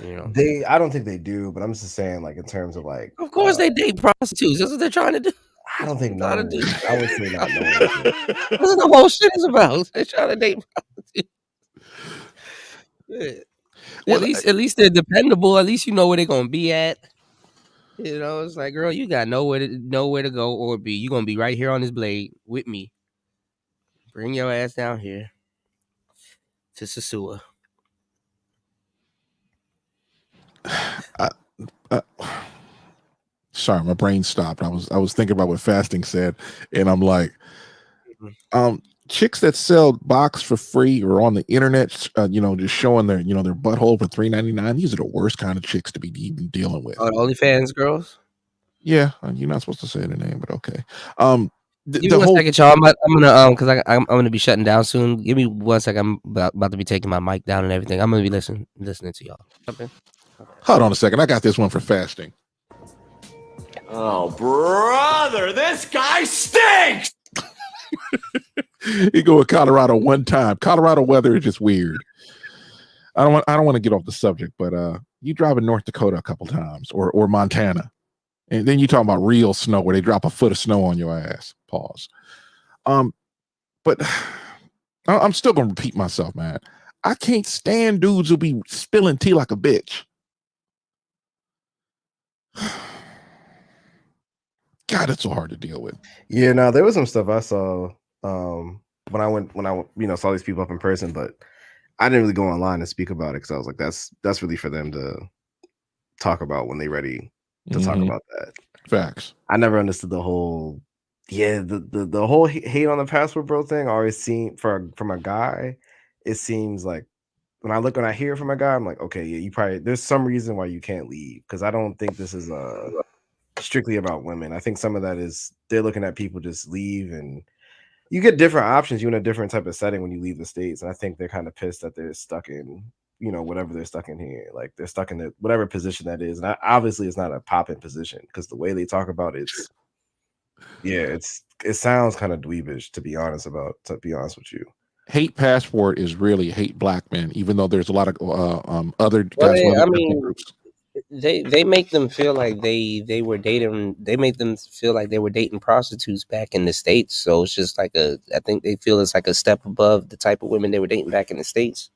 You know, I don't think they do, but I'm just saying, like in terms of like, of course they date prostitutes. That's what they're trying to do. I don't think Trying to no. do. I would say not. No. That's what the whole shit is about. They're trying to date prostitutes. Yeah. Well, at least they're dependable. At least you know where they're gonna be at. You know, it's like, girl, you got nowhere to go or be. You're gonna be right here on this blade with me. Bring your ass down here to Sasua. Sorry, my brain stopped. I was thinking about what fasting said, and I'm like, chicks that sell box for free or on the internet, just showing their their butthole for $3.99. These are the worst kind of chicks to be even dealing with. Oh, OnlyFans girls. Yeah, you're not supposed to say the name, but okay. Give me one second, y'all. I'm gonna because I'm gonna be shutting down soon. Give me 1 second. I'm about to be taking my mic down and everything. I'm gonna be listening to y'all. Okay. Hold on a second. I got this one for fasting. Oh, brother, this guy stinks. You go with Colorado one time. Colorado weather is just weird. I don't want to get off the subject, but you drive in North Dakota a couple times or Montana, and then you talking about real snow where they drop a foot of snow on your ass. Pause. But I'm still gonna repeat myself, man. I can't stand dudes who be spilling tea like a bitch. God, it's so hard to deal with. Yeah, no, there was some stuff I saw when I saw these people up in person, but I didn't really go online and speak about it because I was like, that's really for them to talk about when they're ready to talk about that. Facts. I never understood the whole the whole hate on the passport bro thing. Always seemed from a guy, it seems like when I hear it from a guy, I'm like, okay, yeah, you probably there's some reason why you can't leave because I don't think this is strictly about women. I think some of that is they're looking at people just leave and you get different options. You're in a different type of setting when you leave the States. And I think they're kind of pissed that they're stuck in, whatever they're stuck in here. Like they're stuck in whatever position that is. And obviously it's not a pop-in position because the way they talk about it, it sounds kind of dweebish to be honest with you. Hate passport is really hate black men, even though there's a lot of other guys. Groups. They make them feel like they were dating. They make them feel like they were dating prostitutes back in the States. So it's just like I think they feel it's like a step above the type of women they were dating back in the States,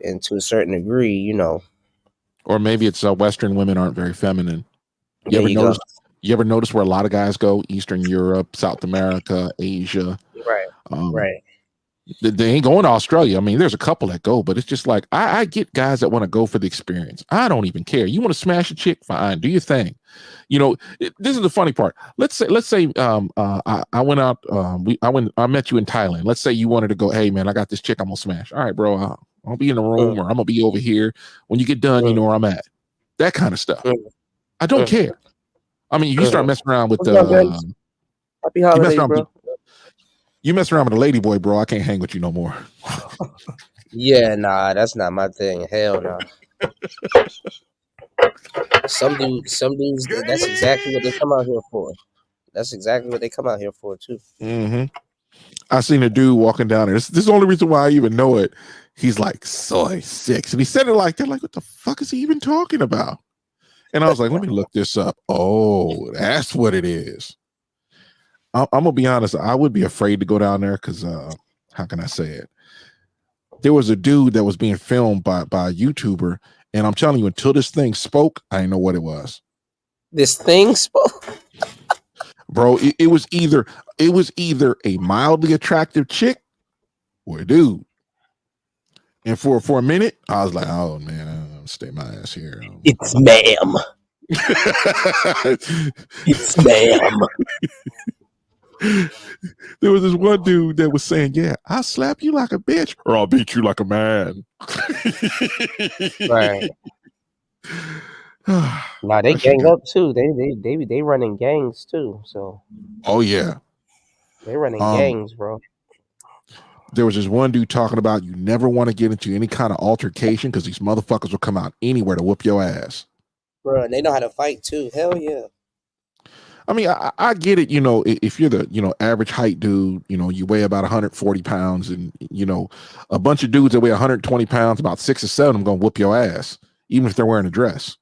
and to a certain degree, Or maybe it's Western women aren't very feminine. You ever notice where a lot of guys go? Eastern Europe, South America, Asia. Right. Right. They ain't going to Australia. I mean, there's a couple that go, but it's just like I get guys that want to go for the experience. I don't even care. You want to smash a chick? Fine, do your thing. This is the funny part. Let's say I went out. I met you in Thailand. Let's say you wanted to go. Hey man, I got this chick. I'm gonna smash. All right, bro. I'll be in the room or I'm gonna be over here. When you get done, you know where I'm at. That kind of stuff. I don't care. I mean, you start messing around with the. Happy holidays, bro. You mess around with a lady boy, bro. I can't hang with you no more. Yeah, nah, that's not my thing. Hell no. Some dudes. That's exactly what they come out here for. That's exactly what they come out here for too. Mm-hmm. I seen a dude walking down there. This is the only reason why I even know it. He's like soy 6, and he said it like that. Like, what the fuck is he even talking about? And I was like, let me look this up. Oh, that's what it is. I'm gonna be honest. I would be afraid to go down there because how can I say it? There was a dude that was being filmed by a YouTuber, and I'm telling you, until this thing spoke, I didn't know what it was. This thing spoke, bro. It was either a mildly attractive chick or a dude. And for a minute, I was like, oh man, I'll stay my ass here. It's ma'am. It's ma'am. There was this one dude that was saying, yeah, I'll slap you like a bitch or I'll beat you like a man. Right. Nah, they gang up too. They running gangs too. So. Oh yeah. They running gangs, bro. There was this one dude talking about you never want to get into any kind of altercation because these motherfuckers will come out anywhere to whoop your ass. Bro, and they know how to fight too. Hell yeah. I mean, I get it. If you're the average height dude, you weigh about 140 pounds and, a bunch of dudes that weigh 120 pounds, about 6 or 7 of them going to whoop your ass. even if they're wearing a dress.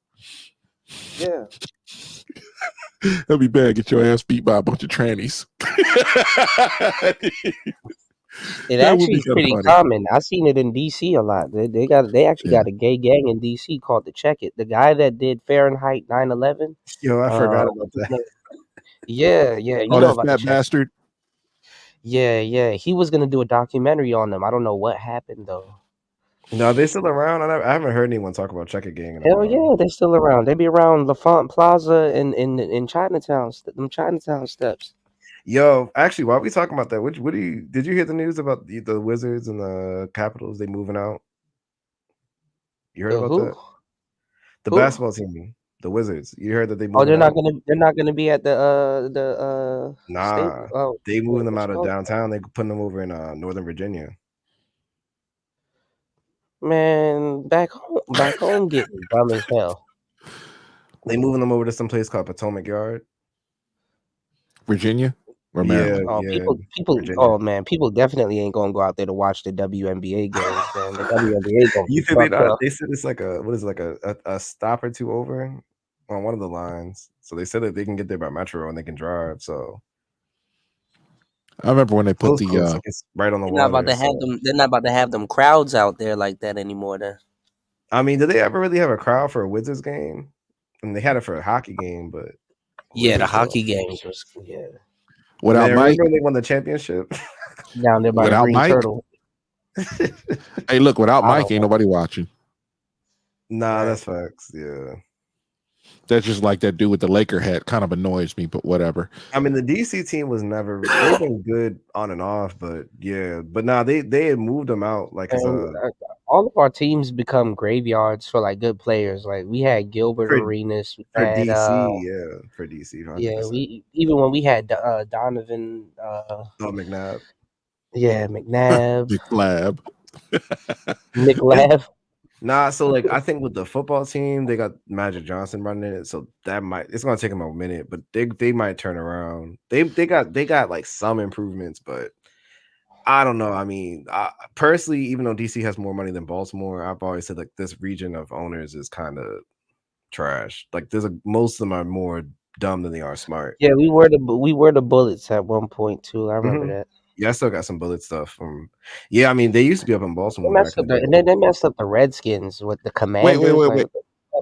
Yeah. That'd be bad. Get your ass beat by a bunch of trannies. It That would actually be is kinda pretty funny. common. I seen it in DC a lot. They actually got a gay gang in DC called the Check It. The guy that did Fahrenheit 9/11. Yo, I forgot about what's his that. name? Yeah, you Oh, know that about the fat Check It. bastard. Yeah. He was gonna do a documentary on them. I don't know what happened though. No, they still around. I haven't heard anyone talk about Check It Gang in a Hell while. yeah, they're still around. They be around LaFont Plaza in Chinatown, them Chinatown steps. Yo, actually, while we talking about that, did you hear the news about the Wizards and the Capitals? They moving out. You heard The about who? that? The Who? basketball team, the Wizards. You heard that they Oh, moving out? they're not gonna be at the Nah, stable. Oh, they moving them what's out it of called? downtown. They putting them over in Northern Virginia. Man, back home getting dumb as hell. They moving them over to some place called Potomac Yard, Virginia or Maryland? Oh, people. Virginia. Oh man, people definitely ain't gonna go out there to watch the WNBA games, man. The WNBA gonna You be think fucked up. they said it's like a stop or two over on one of the lines. So they said that they can get there by metro and they can drive. So I remember when they put close, like it's right on the They're not water. about to have them. They're not about to have them crowds out there like that anymore. Then. I mean, did they ever really have a crowd for a Wizards game? And they had it for a hockey game, but Yeah, the Wizards, hockey games was Without Man, Mike, remember they won the championship. down there by the without Green Mike, Turtle. hey, look, without I Mike, don't ain't know. nobody watching. Nah, that's facts. Yeah. That's just like that dude with the Laker hat. Kind of annoys me, but whatever. I mean, the DC team was never. They've been good on and off, but yeah. But nah, they had moved them out like as And a all of our teams become graveyards for like good players. Like we had Gilbert for, Arenas. We for had DC. Yeah, for DC. 100%. yeah. We even when we had Donovan. Oh, McNabb. Yeah, McNabb. McLab. McLab. Nah, so like I think with the football team, they got Magic Johnson running it, so it's gonna take them a minute, but they might turn around. They got like some improvements, but I don't know. I mean, personally, even though DC has more money than Baltimore, I've always said like this region of owners is kind of trash. Like most of them are more dumb than they are smart. Yeah, we were the Bullets at one point too. I remember that. Yeah, I still got some bullet stuff from. Yeah, I mean they used to be up in They Baltimore messed back in up the day. and then they messed up the Redskins with the Commanders. Wait.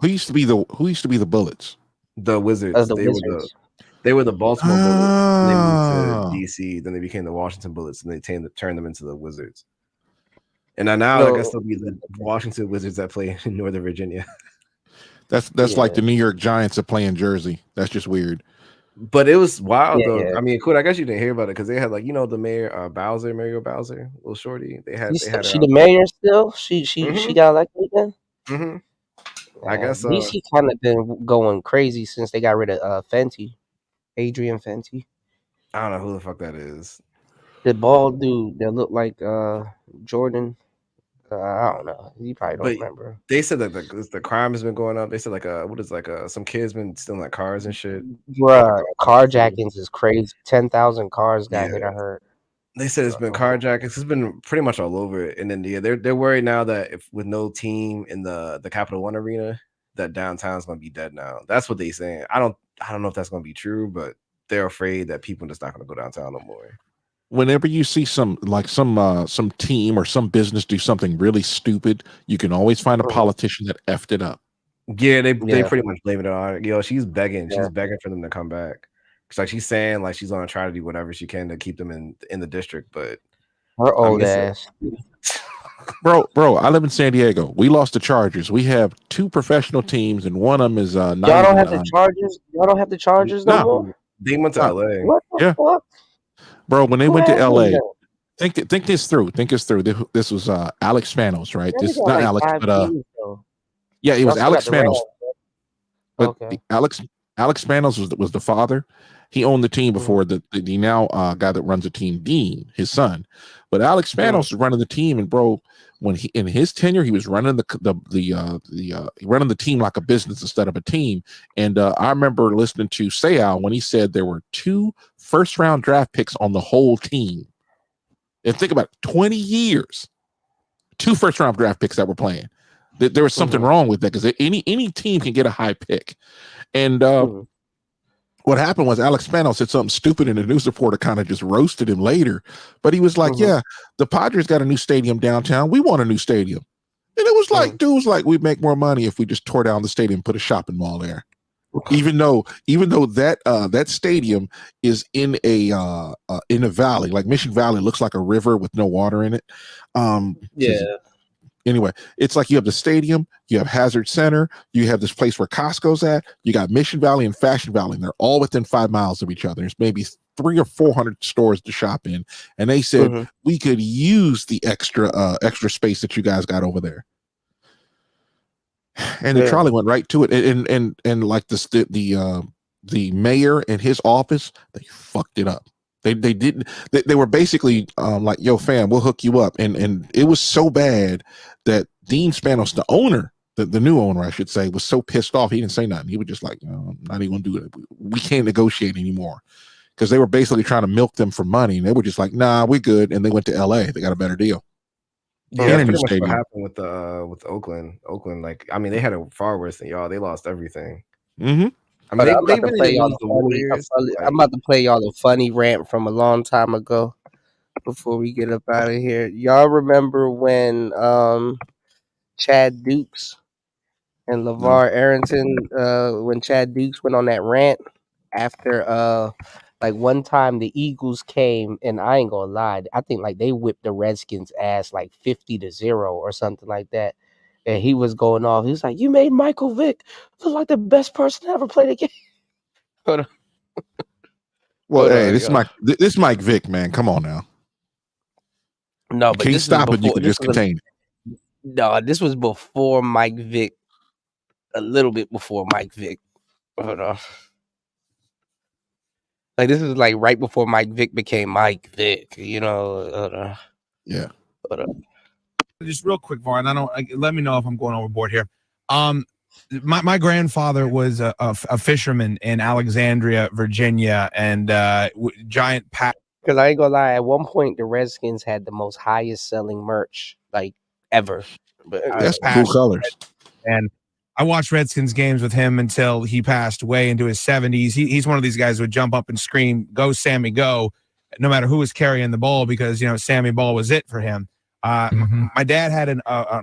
Who used to be the Bullets? The Wizards. The They Wizards. were the Baltimore Bullets. And they Ah. moved to DC. Then they became the Washington Bullets, and they turned them into the Wizards. And now I guess they'll be the Washington Wizards that play in Northern Virginia. That's like the New York Giants that play in Jersey. That's just weird. But it was wild though. Yeah. I mean, cool. I guess you didn't hear about it because they had like the mayor Mario Bowser, little shorty. They had She her the mayor still? She Mhm. got elected again? I guess DC kind of been going crazy since they got rid of Fenty, Adrian Fenty. I don't know who the fuck that is. The bald dude that looked like Jordan. I don't know. You probably don't But remember. they said that the crime has been going up. They said some kids been stealing like cars and shit. Bruh, carjackings is crazy. 10,000 cars got hit or hurt. They said it's been carjackings. It's been pretty much all over it. And then they're worried now that if with no team in the Capital One Arena, that downtown's gonna be dead now. That's what they saying. I don't know if that's gonna be true, but they're afraid that people are just not gonna go downtown no more. Whenever you see some team or some business do something really stupid, you can always find a politician that effed it up. Yeah, they pretty much blame it on her. She's begging. She's begging for them to come back. It's like she's saying like she's gonna try to do whatever she can to keep them in the district, but her old ass. Bro, I live in San Diego. We lost the Chargers. We have 2 professional teams, and one of them is Y'all don't have the Chargers. Y'all don't have the Chargers no more. They went to LA. What the fuck? Bro, when they Who went to has them LA, then? think this through. This was Alex Spanos, right? They This got not like Alex, 5 but teams, though. yeah, it was Y'all Alex still got the Spanos. Rams, But Okay. Alex Spanos was the father. He owned the team before the now guy that runs the team, Dean, his son. But Alex Spanos was running the team, and bro, when he in his tenure, he was running running the team like a business instead of a team. And I remember listening to Sayal when he said there were 2 first-round draft picks on the whole team. And think about it, 20 years, 2 first-round draft picks that were playing. There was something wrong with that because any team can get a high pick. And what happened was Alex Spanos said something stupid, and the news reporter kind of just roasted him later. But he was like, "Yeah, the Padres got a new stadium downtown. We want a new stadium." And it was like, dude was like, "We'd make more money if we just tore down the stadium and put a shopping mall there." Even though that stadium is in a valley, like Mission Valley looks like a river with no water in it. Anyway, it's like you have the stadium, you have Hazard Center, you have this place where Costco's at, you got Mission Valley and Fashion Valley, and they're all within 5 miles of each other. There's maybe 300 or 400 stores to shop in, and they said we could use the extra space that you guys got over there. And the trolley went right to it, and like the mayor and his office, they fucked it up. They didn't. They were basically like, "Yo, fam, we'll hook you up," and it was so bad that Dean Spanos, the owner, the new owner, I should say, was so pissed off he didn't say nothing. He was just like, "No, I'm not even gonna do it. We can't negotiate anymore," because they were basically trying to milk them for money, and they were just like, "Nah, we're good." And they went to LA. They got a better deal. Yeah, that's pretty much what happened with Oakland. Oakland, like, I mean, they had it far worse than y'all. They lost everything. I mean, I'm they about to really play didn't y'all lose the the funny. Warriors. I'm about to play y'all a funny rant from a long time ago. Before we get up out of here, y'all remember when Chad Dukes and LeVar Arrington, when Chad Dukes went on that rant after like one time the Eagles came, and I ain't gonna lie, I think like they whipped the Redskins ass like 50-0 or something like that. And he was going off. He was like, "You made Michael Vick look like the best person to ever play the game." Hold on. Well, hey, this Mike Vick, man. Come on now. No, You but can't this stop was it. You before. can just contain it. No, this was before Mike Vick. A little bit before Mike Vick. Hold on. Like this is like right before Mike Vick became Mike Vick. You know. Hold on. Yeah. Hold on. Just real quick, Varn. Let me know if I'm going overboard here. My grandfather was a fisherman in Alexandria, Virginia, and giant pack. Because I ain't gonna lie, at one point the Redskins had the most highest selling merch like ever. But That's cool colors. And I watched Redskins games with him until he passed away into his 70s. He's one of these guys who would jump up and scream, "Go Sammy, go!" no matter who was carrying the ball, because Sammy Ball was it for him. My dad had an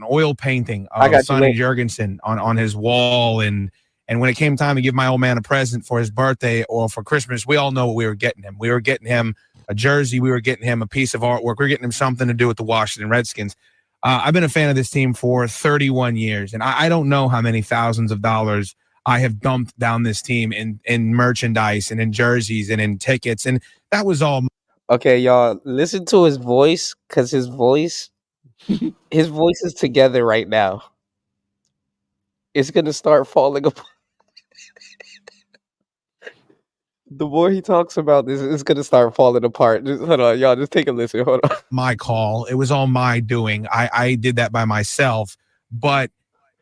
oil painting of Sonny Jurgensen on his wall, and when it came time to give my old man a present for his birthday or for Christmas, we all know what we were getting him. We were getting him a jersey. We were getting him a piece of artwork. We were getting him something to do with the Washington Redskins. I've been a fan of this team for 31 years, and I don't know how many thousands of dollars I have dumped down this team in merchandise and in jerseys and in tickets, and that was all. Okay, y'all, listen to his voice, because his voice is together right now. It's gonna start falling apart. The more he talks about this, it's gonna start falling apart. Just, hold on, y'all, just take a listen. Hold on. My call. It was all my doing. I did that by myself. But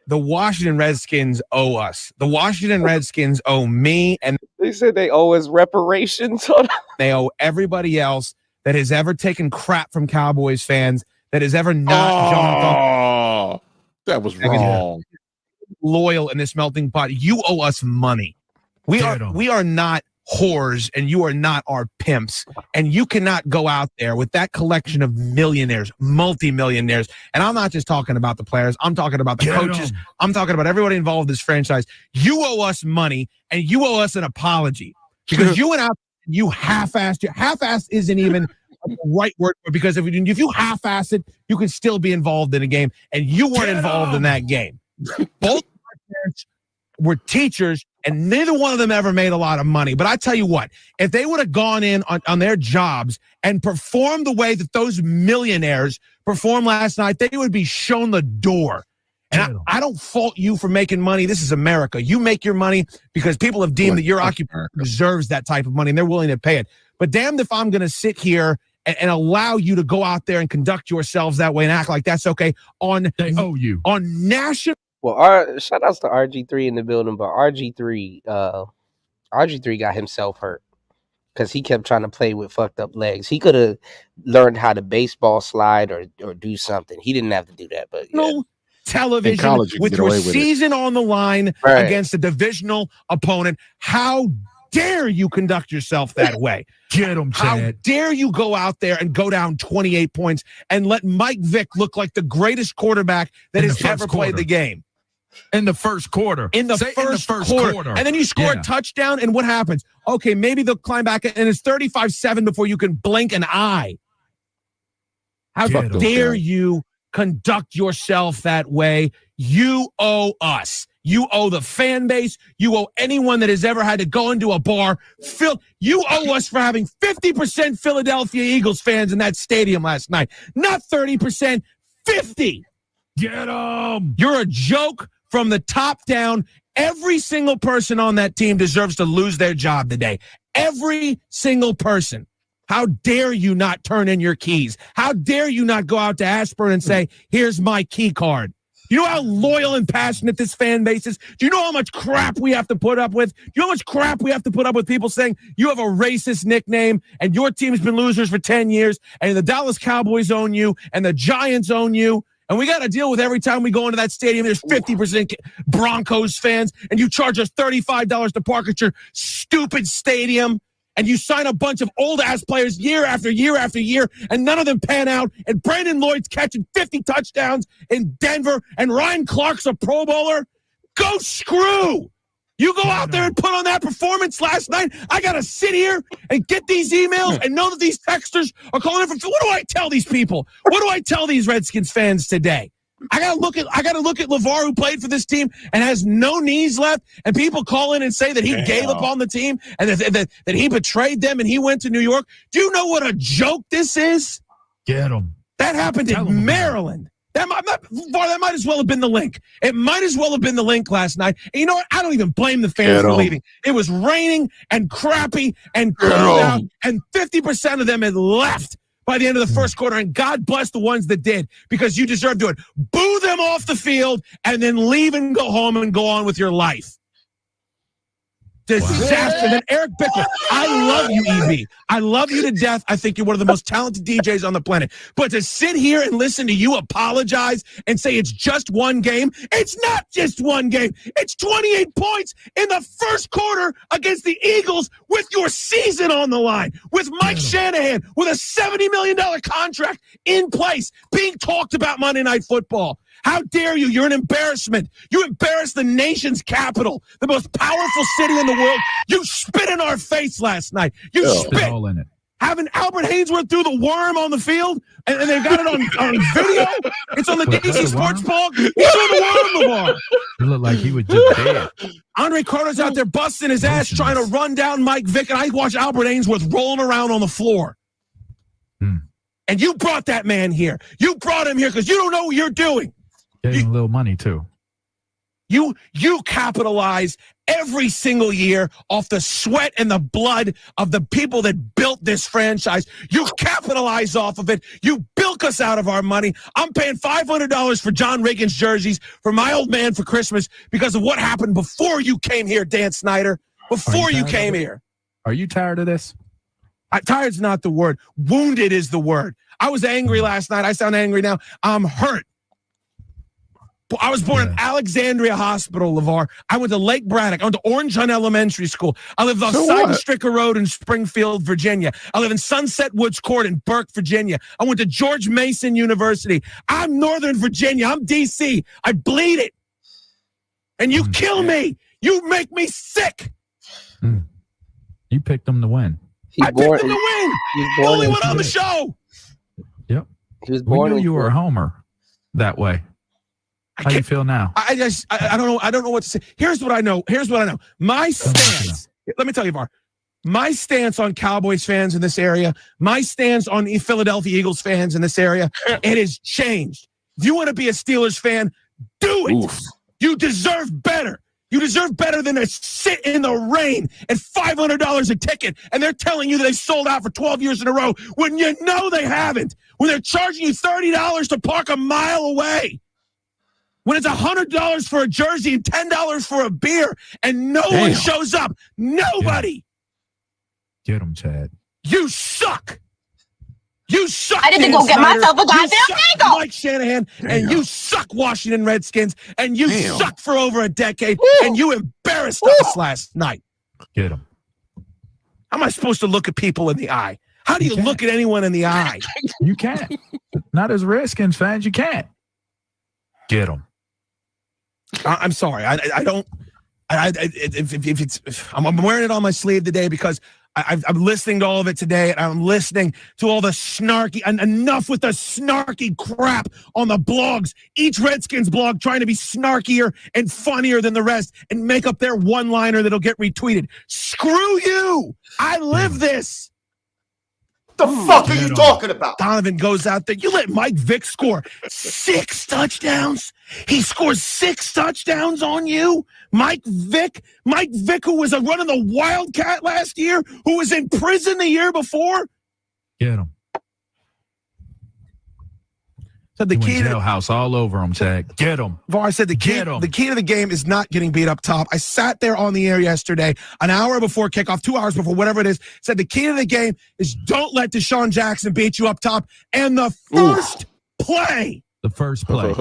the Washington Redskins owe us. The Washington Redskins owe me, and they said they owe us reparations. They owe everybody else that has ever taken crap from Cowboys fans, that has ever not jumped on. That was wrong. Loyal in this melting pot. You owe us money. We are not whores, and you are not our pimps, and you cannot go out there with that collection of millionaires, multimillionaires, and I'm not just talking about the players, I'm talking about the coaches, I'm talking about everybody involved in this franchise. You owe us money, and you owe us an apology, because you went out, you half-assed. Half-assed isn't even the right word, because if you half-ass it, you can still be involved in a game, and you weren't involved in that game. Both parents were teachers, and neither one of them ever made a lot of money. But I tell you what, if they would have gone in on their jobs and performed the way that those millionaires performed last night, they would be shown the door. And I don't fault you for making money. This is America. You make your money because people have deemed that your occupation deserves that type of money, and they're willing to pay it. But damned if I'm going to sit here and allow you to go out there and conduct yourselves that way and act like that's okay they owe you on national. Well, shout outs to RG3 in the building, but RG3 got himself hurt because he kept trying to play with fucked up legs. He could have learned how to baseball slide or do something. He didn't have to do that, but yeah. television college, you can with get your away with it. season on the line Right. against a divisional opponent. How dare you conduct yourself that way? Get him, How Chad. dare you go out there and go down 28 points and let Mike Vick look like the greatest quarterback that In has the first ever played quarter. the game? In the first quarter. In the first quarter. And then you score a touchdown, and what happens? Okay, maybe they'll climb back, and it's 35-7 before you can blink an eye. How Get 'em. dare you conduct yourself that way? You owe us. You owe the fan base. You owe anyone that has ever had to go into a bar. You owe us for having 50% Philadelphia Eagles fans in that stadium last night. Not 30%, 50. Get them. You're a joke from the top down. Every single person on that team deserves to lose their job today. Every single person. How dare you not turn in your keys? How dare you not go out to Ashburn and say, here's my key card? You know how loyal and passionate this fan base is? Do you know how much crap we have to put up with? Do you know how much crap we have to put up with people saying you have a racist nickname and your team's been losers for 10 years and the Dallas Cowboys own you and the Giants own you? And we got to deal with every time we go into that stadium, there's 50% Broncos fans, and you charge us $35 to park at your stupid stadium, and you sign a bunch of old-ass players year after year after year, and none of them pan out, and Brandon Lloyd's catching 50 touchdowns in Denver, and Ryan Clark's a Pro Bowler. Go screw! You go out there and put on that performance last night. I got to sit here and get these emails and know that these texters are calling in from. What do I tell these people? What do I tell these Redskins fans today? I got to look at LeVar, who played for this team and has no knees left, and people call in and say that he gave up on the team and that he betrayed them and he went to New York. Do you know what a joke this is? Get him. That happened in Maryland. That might as well have been the link. It might as well have been the link last night. And you know what? I don't even blame the fans for leaving. It was raining and crappy and cold out, and 50% of them had left by the end of the first quarter. And God bless the ones that did, because you deserve to do it. Boo them off the field and then leave and go home and go on with your life. Disaster. And then Eric Bickler, I love you, EB. I love you to death. I think you're one of the most talented DJs on the planet. But to sit here and listen to you apologize and say it's just one game, it's not just one game. It's 28 points in the first quarter against the Eagles with your season on the line, with Mike Shanahan, with a $70 million contract in place, being talked about Monday Night Football. How dare you? You're an embarrassment. You embarrassed the nation's capital, the most powerful city in the world. You spit in our face last night. You spit. All in it. Having Albert Haynesworth do the worm on the field, and they got it on video. It's on the DC Sports Blog. He's doing the worm, LeVar. It looked like he was just dead. Andre Carter's out there busting his ass trying to run down Mike Vick, and I watch Albert Haynesworth rolling around on the floor. And you brought that man here. You brought him here because you don't know what you're doing. Gave him a little money, too. You capitalize every single year off the sweat and the blood of the people that built this franchise. You capitalize off of it. You bilk us out of our money. I'm paying $500 for John Riggins jerseys for my old man for Christmas because of what happened before you came here, Dan Snyder. Before you came here. Are you tired of this? Tired's not the word. Wounded is the word. I was angry last night. I sound angry now. I'm hurt. I was born in Alexandria Hospital, LeVar. I went to Lake Braddock. I went to Orange Hunt Elementary School. I lived off Stricker Road in Springfield, Virginia. I live in Sunset Woods Court in Burke, Virginia. I went to George Mason University. I'm Northern Virginia. I'm D.C. I bleed it. And you kill me. You make me sick. You picked them to win. I picked them to win. The only one on the show. Yep. He was born. We knew you were a homer that way. How do you feel now? I don't know. I don't know what to say. Here's what I know. My stance. Let me tell you, VAR. My stance on Cowboys fans in this area, my stance on Philadelphia Eagles fans in this area, it has changed. If you want to be a Steelers fan, do it. Oof. You deserve better. You deserve better than to sit in the rain at $500 a ticket, and they're telling you that they've sold out for 12 years in a row when you know they haven't. When they're charging you $30 to park a mile away. When it's $100 for a jersey and $10 for a beer, and no one shows up. Nobody. Get him, Chad. You suck. You suck. I didn't go get myself a goddamn mango. Mike Shanahan, and you suck, Washington Redskins, and you suck for over a decade, and you embarrassed us last night. Get him. How am I supposed to look at people in the eye? How do you look at anyone in the eye? You can't. Not as Redskins fans, you can't. Get him. I'm sorry. I don't. If I'm wearing it on my sleeve today because I'm listening to all of it today, and I'm listening to all the snarky, and enough with the snarky crap on the blogs. Each Redskins blog trying to be snarkier and funnier than the rest and make up their one-liner that'll get retweeted. Screw you! I live this. The fuck are you talking about? Donovan goes out there. You let Mike Vick score 6 touchdowns. He scores 6 touchdowns on you. Mike Vick, who was running the Wildcat last year, who was in prison the year before. Get him. So the key to jailhouse all over him, Chad. Get him. I said the key to the game is not getting beat up top. I sat there on the air yesterday, an hour before kickoff, 2 hours before, whatever it is, said the key to the game is don't let Deshaun Jackson beat you up top. And the first play. The first play.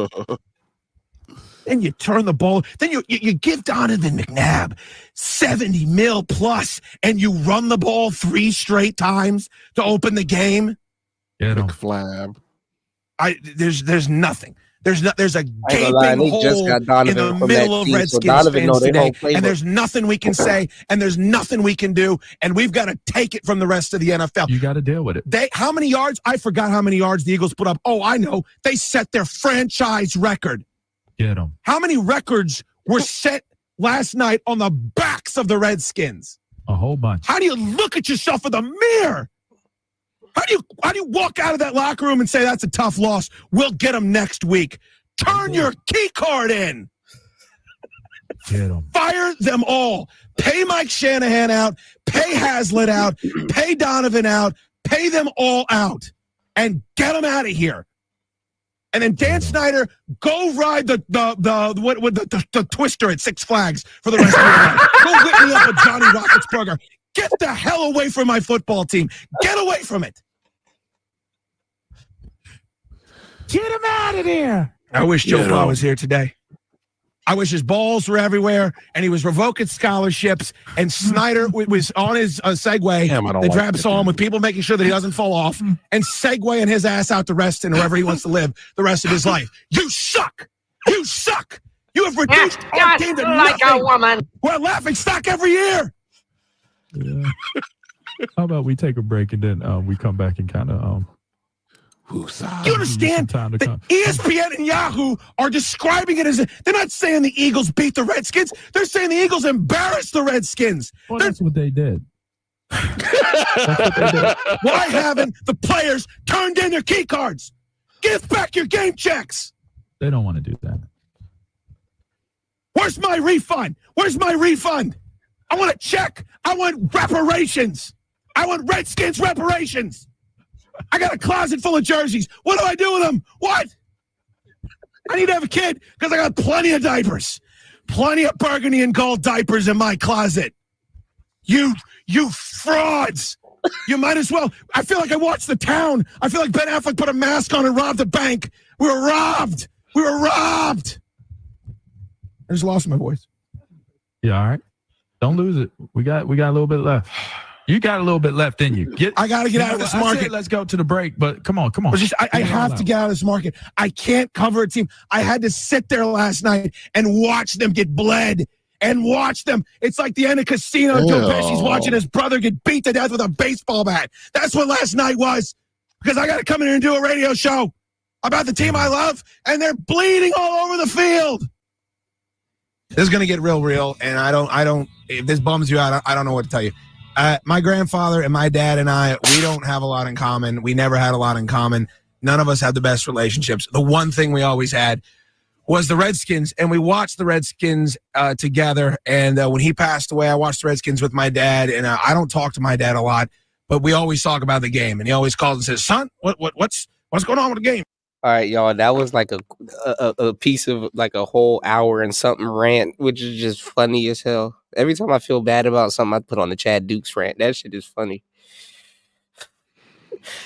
Then you turn the ball. Then you give Donovan McNabb 70 mil plus, and you run the ball 3 straight times to open the game. Get him. Flab. There's nothing. There's a gaping hole just got in the middle of Redskins fans today, and there's nothing we can say, and there's nothing we can do, and we've got to take it from the rest of the NFL. You got to deal with it. How many yards? I forgot how many yards the Eagles put up. Oh, I know. They set their franchise record. Get them. How many records were set last night on the backs of the Redskins? A whole bunch. How do you look at yourself in the mirror? How do you walk out of that locker room and say that's a tough loss? We'll get them next week. Turn your key card in. Get them. Fire them all. Pay Mike Shanahan out. Pay Hazlitt out. Pay Donovan out. Pay them all out, and get them out of here. And then Dan Snyder, go ride the Twister at Six Flags for the rest of your life. Go whip me up a Johnny Rockets burger. Get the hell away from my football team. Get away from it. Get him out of there. I wish Joe Flaw was here today. I wish his balls were everywhere, and he was revoking scholarships, and Snyder was on his Segway, the drab saw him with people making sure that he doesn't fall off, and Segwaying his ass out to Reston, wherever he wants to live the rest of his life. You suck. You suck. You have reduced our team to like nothing. a woman. We're a laughing stock every year. Yeah. How about we take a break and then we come back and kind of you understand that ESPN and Yahoo are describing it as they're not saying the Eagles beat the Redskins. They're saying the Eagles embarrassed the Redskins. Well, that's what they did. Why haven't the players turned in their key cards? Give back your game checks. They don't want to do that. Where's my refund? Where's my refund? I want a check. I want reparations. I want Redskins reparations. I got a closet full of jerseys. What do I do with them? What? I need to have a kid because I got plenty of diapers. Plenty of burgundy and gold diapers in my closet. You frauds. You might as well. I feel like I watched The Town. I feel like Ben Affleck put a mask on and robbed a bank. We were robbed. We were robbed. I just lost my voice. Yeah, all right. Don't lose it. We got a little bit left. You got a little bit left in you. I got to get out of this market. Let's go to the break, but come on. I have to get out of this market. I can't cover a team. I had to sit there last night and watch them get bled and watch them. It's like the end of Casino. Joe Pesci's watching his brother get beat to death with a baseball bat. That's what last night was, because I got to come in here and do a radio show about the team I love, and they're bleeding all over the field. This is going to get real, and I don't, if this bums you out, I don't know what to tell you. My grandfather and my dad and I, we don't have a lot in common. We never had a lot in common. None of us had the best relationships. The one thing we always had was the Redskins, and we watched the Redskins together. And when he passed away, I watched the Redskins with my dad, and I don't talk to my dad a lot, but we always talk about the game. And he always calls and says, "Son, what's going on with the game?" All right, y'all. That was like a piece of like a whole hour and something rant, which is just funny as hell. Every time I feel bad about something, I put on the Chad Dukes rant. That shit is funny.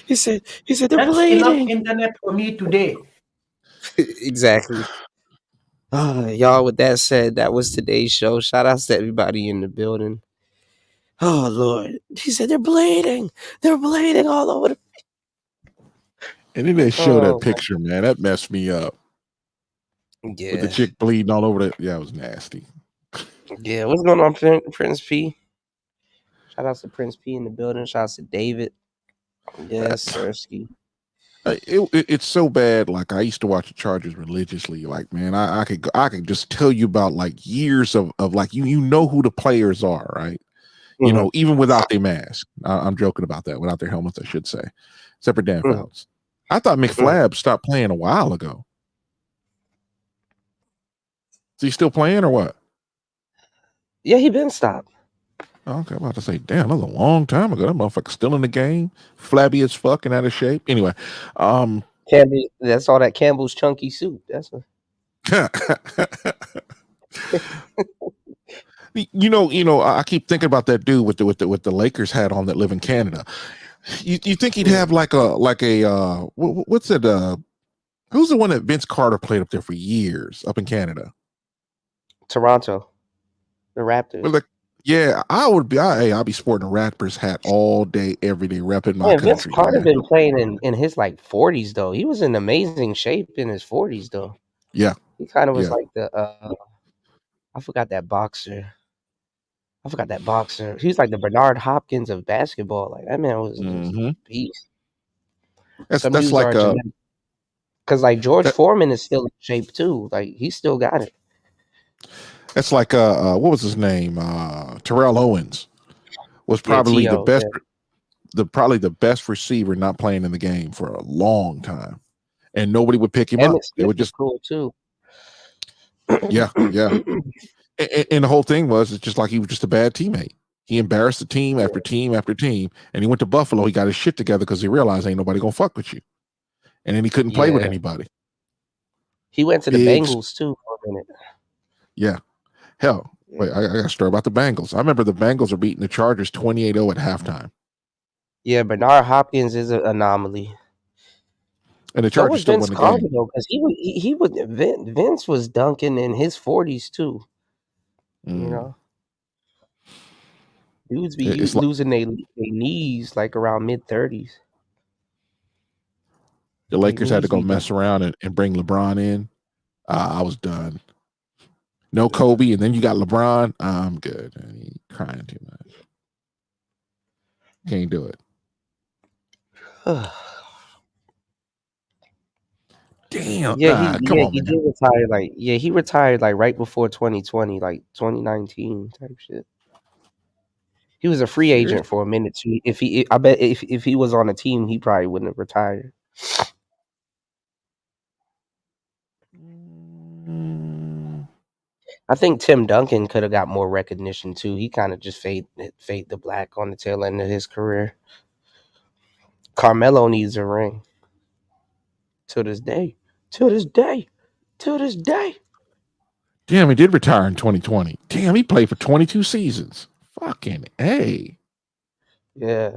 He said they're That's bleeding. enough internet for me today. Exactly. Y'all, with that said, that was today's show. Shout outs to everybody in the building. Oh, Lord. He said they're bleeding. They're bleeding all over the... And then they show that picture, man. That messed me up. Yeah. With the chick bleeding all over that. Yeah, it was nasty. Yeah, what's going on, Prince P? Shout outs to Prince P in the building. Shout outs to David. Yes, Sirski. It's so bad. Like, I used to watch the Chargers religiously. Like, man, I could just tell you about like years of like you know who the players are, right? You know, even without their mask. I'm joking about that. Without their helmets, I should say. Except for Dan Fouts. I thought McFlab stopped playing a while ago. Is he still playing or what? Yeah, he been stopped. Okay, I'm about to say, damn, that was a long time ago. That motherfucker's still in the game, flabby as fuck and out of shape. Anyway, Campbell, that's all that Campbell's chunky soup. That's what. you know. I keep thinking about that dude with the Lakers hat on that live in Canada. You think he'd have like a what's it? Who's the one that Vince Carter played up there for years up in Canada? Toronto, the Raptors. Well, yeah, I'll be sporting a Raptors hat all day, every day, repping my country. Vince Carter been playing in his like 40s though. He was in amazing shape in his 40s though. Yeah, he kind of was like the I forgot that boxer. He was like the Bernard Hopkins of basketball. Like that man was a beast. That's like because like George Foreman is still in shape too. Like he still got it. That's like what was his name? Terrell Owens was probably the best, probably the best receiver not playing in the game for a long time, and nobody would pick him up. They would just cool too. Yeah. And the whole thing was, it's just like he was just a bad teammate. He embarrassed the team after team after team, and he went to Buffalo. He got his shit together because he realized ain't nobody gonna fuck with you, and then he couldn't play with anybody. He went to the Bengals too for a minute. Yeah. Hell, wait, I got a story about the Bengals. I remember the Bengals are beating the Chargers 28-0 at halftime. Yeah, Bernard Hopkins is an anomaly. And the Chargers still won the game. Because he was Vince was dunking in his 40s too. You know, dudes be losing their knees like around mid-30s. The Lakers had to go mess around and bring LeBron in. I was done. No Kobe, and then you got LeBron. I'm good. I ain't crying too much. Can't do it. Damn. Yeah, come on, he man. did retire. He retired like right before 2020, like 2019 type shit. He was a free agent for a minute too. I bet if he was on a team, he probably wouldn't have retired. I think Tim Duncan could have got more recognition too. He kind of just fade the black on the tail end of his career. Carmelo needs a ring. To this day. Damn, he did retire in 2020. Damn, he played for 22 seasons. Fucking A. Yeah.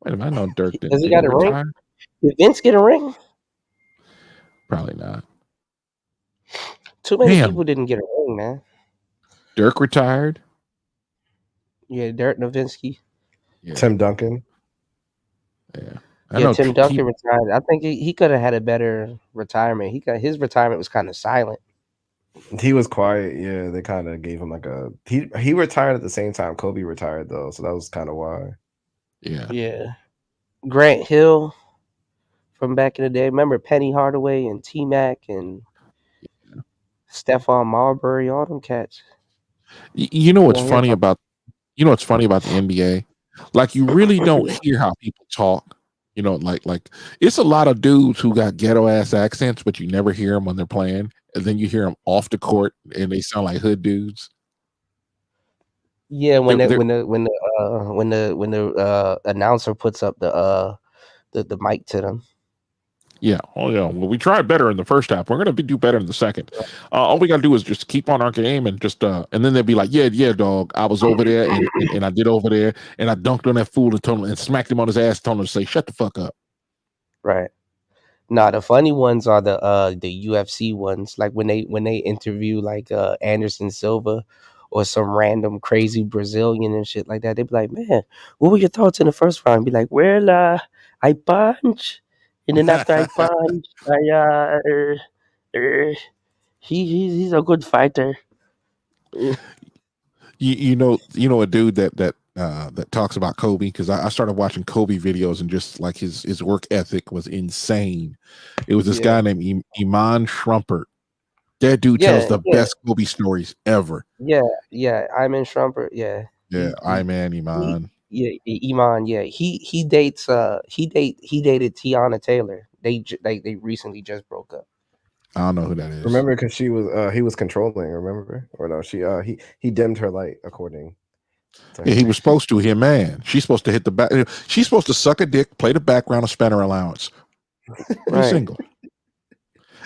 Wait a minute, I know Dirk didn't. Does he got a ring? Did Vince get a ring? Probably not. Too many people didn't get a ring, man. Dirk retired. Yeah, Dirk Nowitzki. Yeah. Tim Duncan. Yeah. Tim Duncan retired. I think he could have had a better retirement. His retirement was kind of silent. He was quiet. Yeah, they kind of gave him like he retired at the same time Kobe retired though, so that was kind of why. Yeah. Grant Hill from back in the day. Remember Penny Hardaway and T-Mac and Stephon Marbury, all them cats. You know what's funny about the NBA? Like, you really don't hear how people talk. You know, like it's a lot of dudes who got ghetto ass accents, but you never hear them when they're playing, and then you hear them off the court, and they sound like hood dudes. Yeah, when the announcer puts up the mic to them. Yeah. Oh, yeah. Well, we tried better in the first half. We're going to do better in the second. All we got to do is just keep on our game and just, and then they'll be like, yeah, dog. I was over there and I did over there and I dunked on that fool and told him and smacked him on his ass, told him to say, shut the fuck up. Right. Nah, the funny ones are the UFC ones. Like when they interview like Anderson Silva or some random crazy Brazilian and shit like that, they be like, man, what were your thoughts in the first round? Be like, well, I punch, and then after I punch, he's a good fighter. You know a dude that talks about Kobe, because I started watching Kobe videos and just like his work ethic was insane. It was this guy named Iman Shumpert. That dude tells the best Kobe stories ever. Yeah, Iman Shumpert. Yeah, Iman. Iman. Yeah, he dates he dated Tiana Taylor. They recently just broke up. I don't know who that is. Remember, because he was controlling. Remember, or no? He dimmed her light according. Yeah, he was supposed to. Here, man. She's supposed to hit the back. She's supposed to suck a dick, play the background, and spend her allowance. Be single.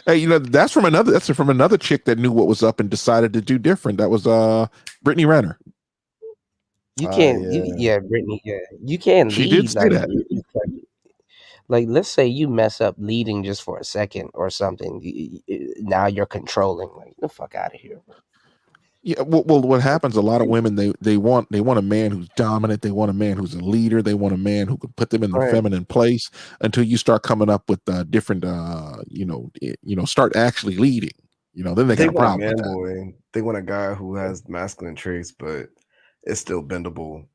Hey, that's from another chick that knew what was up and decided to do different. That was Brittany Renner. You can't, Brittany. Yeah, you can't. She lead, did say that. Like, let's say you mess up leading just for a second or something. Now you're controlling. Like, get the fuck out of here. Yeah, well, what happens? A lot of women they want a man who's dominant. They want a man who's a leader. They want a man who can put them in the feminine place. Until you start coming up with different, start actually leading. Then they got a problem with that. They want a guy who has masculine traits, but it's still bendable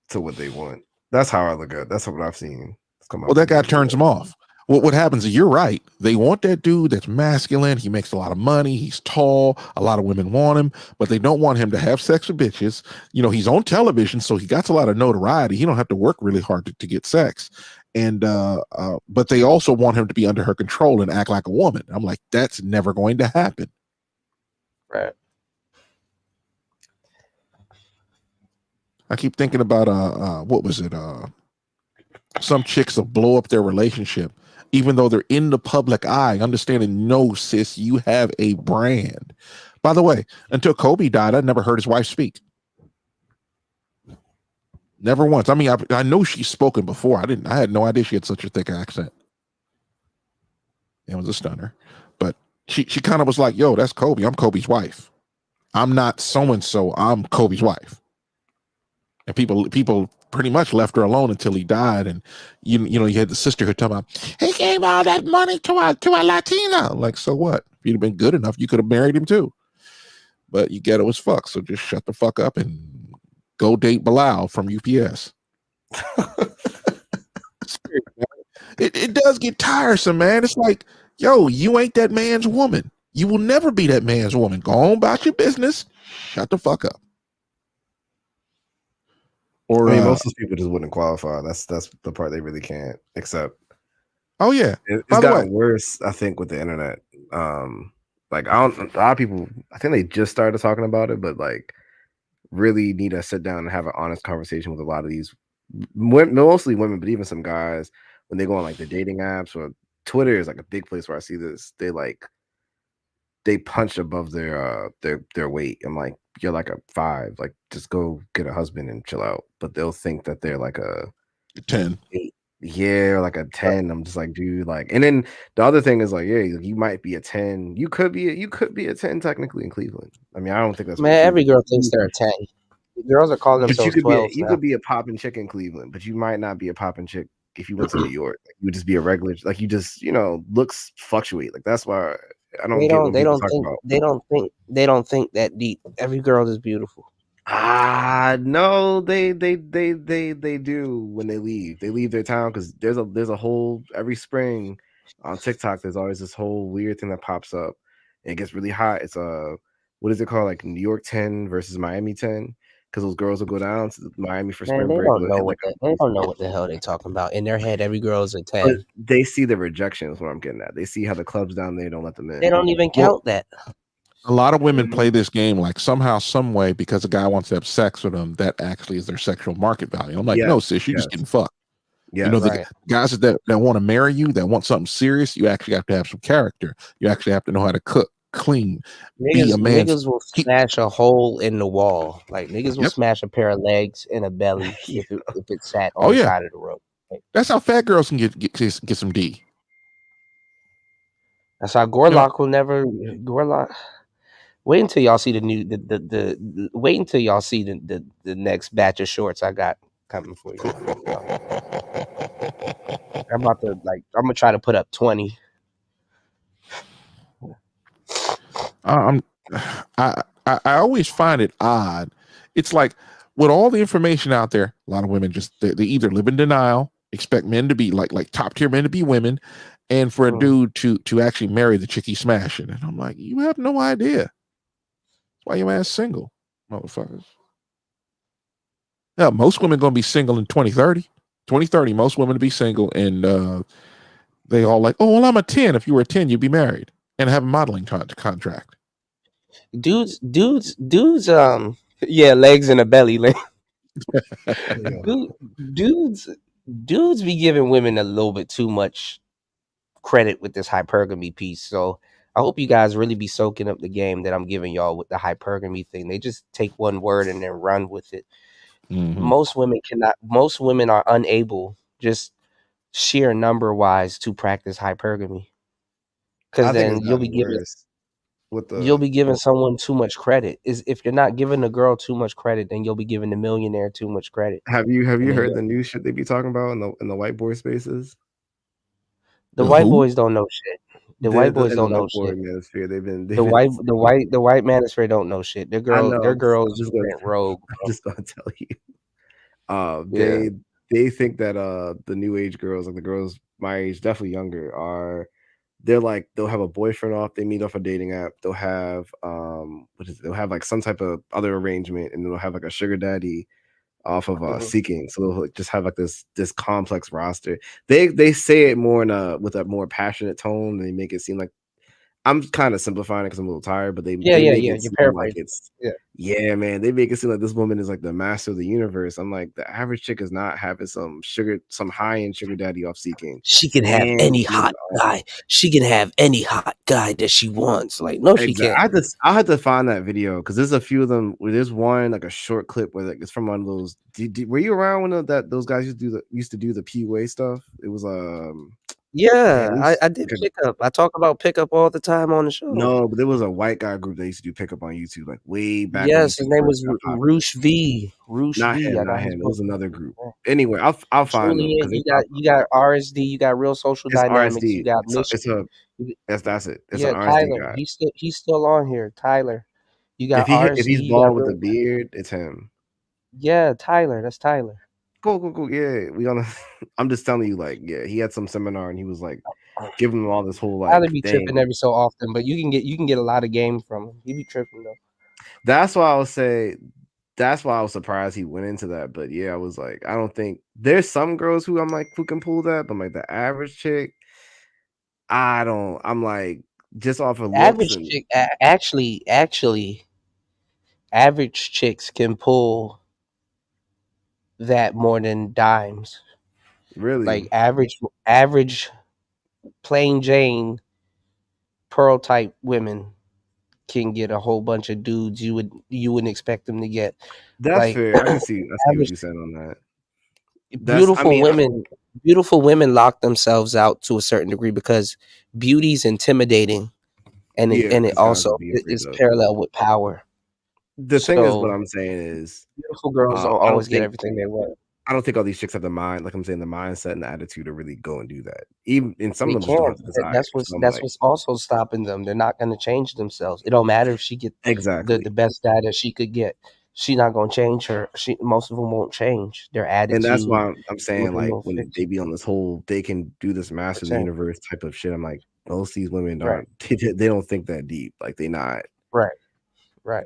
to what they want. That's how I look at it. That's what I've seen. Well, that guy turns them off. What happens is, you're right. They want that dude that's masculine. He makes a lot of money. He's tall. A lot of women want him, but they don't want him to have sex with bitches. He's on television, so he got a lot of notoriety. He don't have to work really hard to get sex. And but they also want him to be under her control and act like a woman. I'm like, that's never going to happen. Right. I keep thinking about what was it? Some chicks will blow up their relationship, even though they're in the public eye, understanding, no, sis, you have a brand. By the way, until Kobe died, I never heard his wife speak. Never once. I mean, I know she's spoken before. I had no idea she had such a thick accent. It was a stunner. But she kind of was like, yo, that's Kobe. I'm Kobe's wife. I'm not so-and-so. I'm Kobe's wife. And people pretty much left her alone until he died. And you had the sister who talking about, he gave all that money to a Latina. Like, so what? If you'd have been good enough, you could have married him too. But you ghetto as fuck, so just shut the fuck up and go date Bilal from UPS. It does get tiresome, man. It's like, yo, you ain't that man's woman. You will never be that man's woman. Go on about your business. Shut the fuck up. Or most of those people just wouldn't qualify. That's the part they really can't accept. Oh yeah, it's gotten worse, I think, with the internet. Like a lot of people, I think they just started talking about it, but like really need to sit down and have an honest conversation with a lot of these, mostly women, but even some guys when they go on like the dating apps or Twitter is like a big place where I see this. They punch above their weight. I'm like, you're like a 5. Like, just go get a husband and chill out. But they'll think that they're like a 10. 8. Yeah, or like a 10. I'm just like, dude, like. And then the other thing is like, yeah, you might be a 10. You could be a 10 technically in Cleveland. I mean, I don't think that's, man. Every girl thinks they're a 10. Girls are calling themselves 12. You could be a popping chick in Cleveland, but you might not be a popping chick if you went to New York. Like, you would just be a regular. Like, you just, looks fluctuate. Like, that's why. They don't think that deep. Every girl is beautiful. No, they do when they leave. They leave their town because there's a whole every spring on TikTok. There's always this whole weird thing that pops up. And it gets really hot. It's what is it called? Like New York 10 versus Miami 10. Because those girls will go down to Miami for spring break. They don't know what the hell they're talking about. In their head, every girl is a 10. But they see the rejection is what I'm getting at. They see how the clubs down there don't let them in. They don't even count that. A lot of women play this game like somehow, some way, because a guy wants to have sex with them, that actually is their sexual market value. I'm like, no, sis, you're just getting fucked. You know, the guys that want to marry you, that want something serious, you actually have to have some character. You actually have to know how to cook, clean, be a man. Niggas will smash a hole in the wall. Like niggas will smash a pair of legs and a belly if it sat on the side of the road. That's how fat girls can get some D. That's how Gorlock will never Gorlock. Wait until y'all see the wait until y'all see the next batch of shorts I got coming for you. I'm gonna try to put up 20. I always find it odd. It's like with all the information out there, a lot of women just they either live in denial, expect men to be like top tier men to be women, and for a dude to actually marry the chick he's smashing. And I'm like, you have no idea. That's why your ass single, motherfuckers. Yeah, most women gonna be single in 2030. 2030, most women to be single, and they all like, oh well, I'm a 10. If you were a 10, you'd be married and have a modeling contract. Dudes, yeah, legs and a belly. Dudes be giving women a little bit too much credit with this hypergamy piece. So I hope you guys really be soaking up the game that I'm giving y'all with the hypergamy thing. They just take one word and then run with it. Most women are unable, just sheer number wise, to practice hypergamy. Because then you'll be giving someone too much credit. If you're not giving the girl too much credit, then you'll be giving the millionaire too much credit. Have you heard the new shit they be talking about in the white boy spaces? The white boys don't know shit. The white boys don't know shit. Manosphere, the white manosphere don't know shit. Their girls just went rogue. I'm just gonna tell you. They think that the new age girls, like the girls my age, definitely younger, they'll have a boyfriend off, they meet off a dating app, they'll have they'll have like some type of other arrangement, and they'll have like a sugar daddy off of Seeking. So they'll just have like this complex roster. They say it more with a more passionate tone. They make it seem like, I'm kind of simplifying it because I'm a little tired, but they make it seem like it's man. They make it seem like this woman is like the master of the universe. I'm like, the average chick is not having some high end sugar daddy off Seeking. She can have any hot guy. She can have any hot guy that she wants. Like, no, she can't. I had to find that video because there's a few of them. There's one like a short clip where like it's from one of those. Were you around when those guys used to do the PUA stuff? It was I did pickup. I talk about pickup all the time on the show. No, but there was a white guy group that used to do pickup on YouTube, like way back. Yes, his name was Roosh V. Not him. It was another group. Anyway, I'll find them. You got RSD. You got Real Social Dynamics. RSD. You got that's it. It's an RSD Tyler. guy. He's still on here. Tyler. You got RSD. If he's bald with a beard, it's him. Yeah, Tyler. That's Tyler. Cool. Yeah, I'm just telling you, like, he had some seminar and he was like giving them all this whole like. Tyler be tripping every so often, but you can get a lot of game from him. He be tripping though. That's why I was surprised he went into that. But yeah, I was like, I don't think there's some girls who I'm like who can pull that, but like the average chick, I'm like just off of average chick. Actually, average chicks can pull that more than dimes. Really? Like average plain Jane pearl type women can get a whole bunch of dudes you wouldn't expect them to get. That's fair. I can see what you said on that. Beautiful women lock themselves out to a certain degree because beauty's intimidating, and it also is parallel with power. The thing is, what I'm saying is, beautiful girls don't always get everything they want. I don't think all these chicks have the mind, like I'm saying, the mindset and the attitude to really go and do that. Even in some of them, just don't have the desire. That's what's also stopping them. They're not going to change themselves. It don't matter if she get the best data she could get. She's not going to change her. Most of them won't change their attitude. And that's why I'm saying, like, when they be on this whole, they can do this master of the universe type of shit. I'm like, most of these women aren't. They don't think that deep. Like they not right.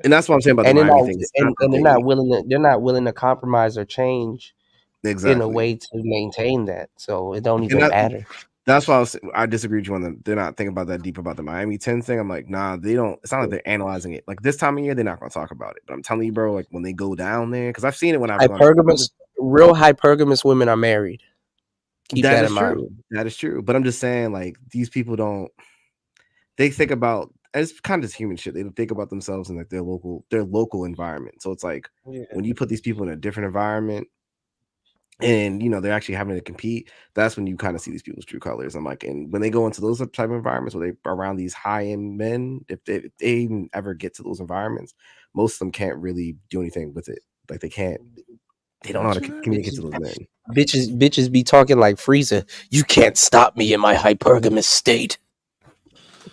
And that's what I'm saying about the Miami thing. And they're not willing to compromise or change in a way to maintain that. So it don't even matter. That's why I disagree with you they're not thinking about that deep about the Miami 10 thing. I'm like, nah, they don't. It's not like they're analyzing it. Like this time of year, they're not going to talk about it. But I'm telling you, bro, like when they go down there, because I've seen it when I've real hypergamous women are married. Keep that in mind. That is true. But I'm just saying, like, these people don't. They think about, and it's kind of just human shit. They don't think about themselves in like their local environment. So it's like when you put these people in a different environment, and they're actually having to compete, that's when you kind of see these people's true colors. I'm like, and when they go into those type of environments where they around these high-end men, if they even ever get to those environments, most of them can't really do anything with it. Like they don't know how to communicate to those men. Bitches be talking like Frieza. You can't stop me in my hypergamous state.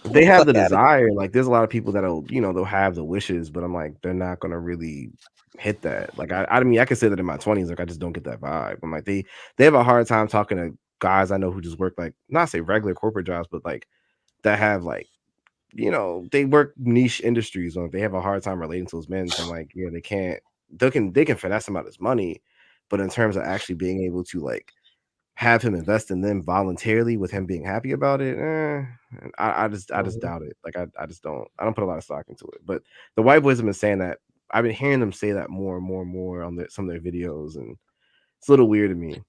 They have the desire. Like there's a lot of people that'll they'll have the wishes, but I'm like, they're not gonna really hit that. Like I mean, I could say that in my 20s, like I just don't get that vibe. I'm like, they have a hard time talking to guys I know who just work like, not say regular corporate jobs, but like that have like they work niche industries, or they have a hard time relating to those men. So I'm like, yeah, they can finesse him out his money, but in terms of actually being able to like have him invest in them voluntarily with him being happy about it, I just doubt it. Like I don't put a lot of stock into it. But the white boys have been saying that. I've been hearing them say that more and more and more on some of their videos, and it's a little weird to me.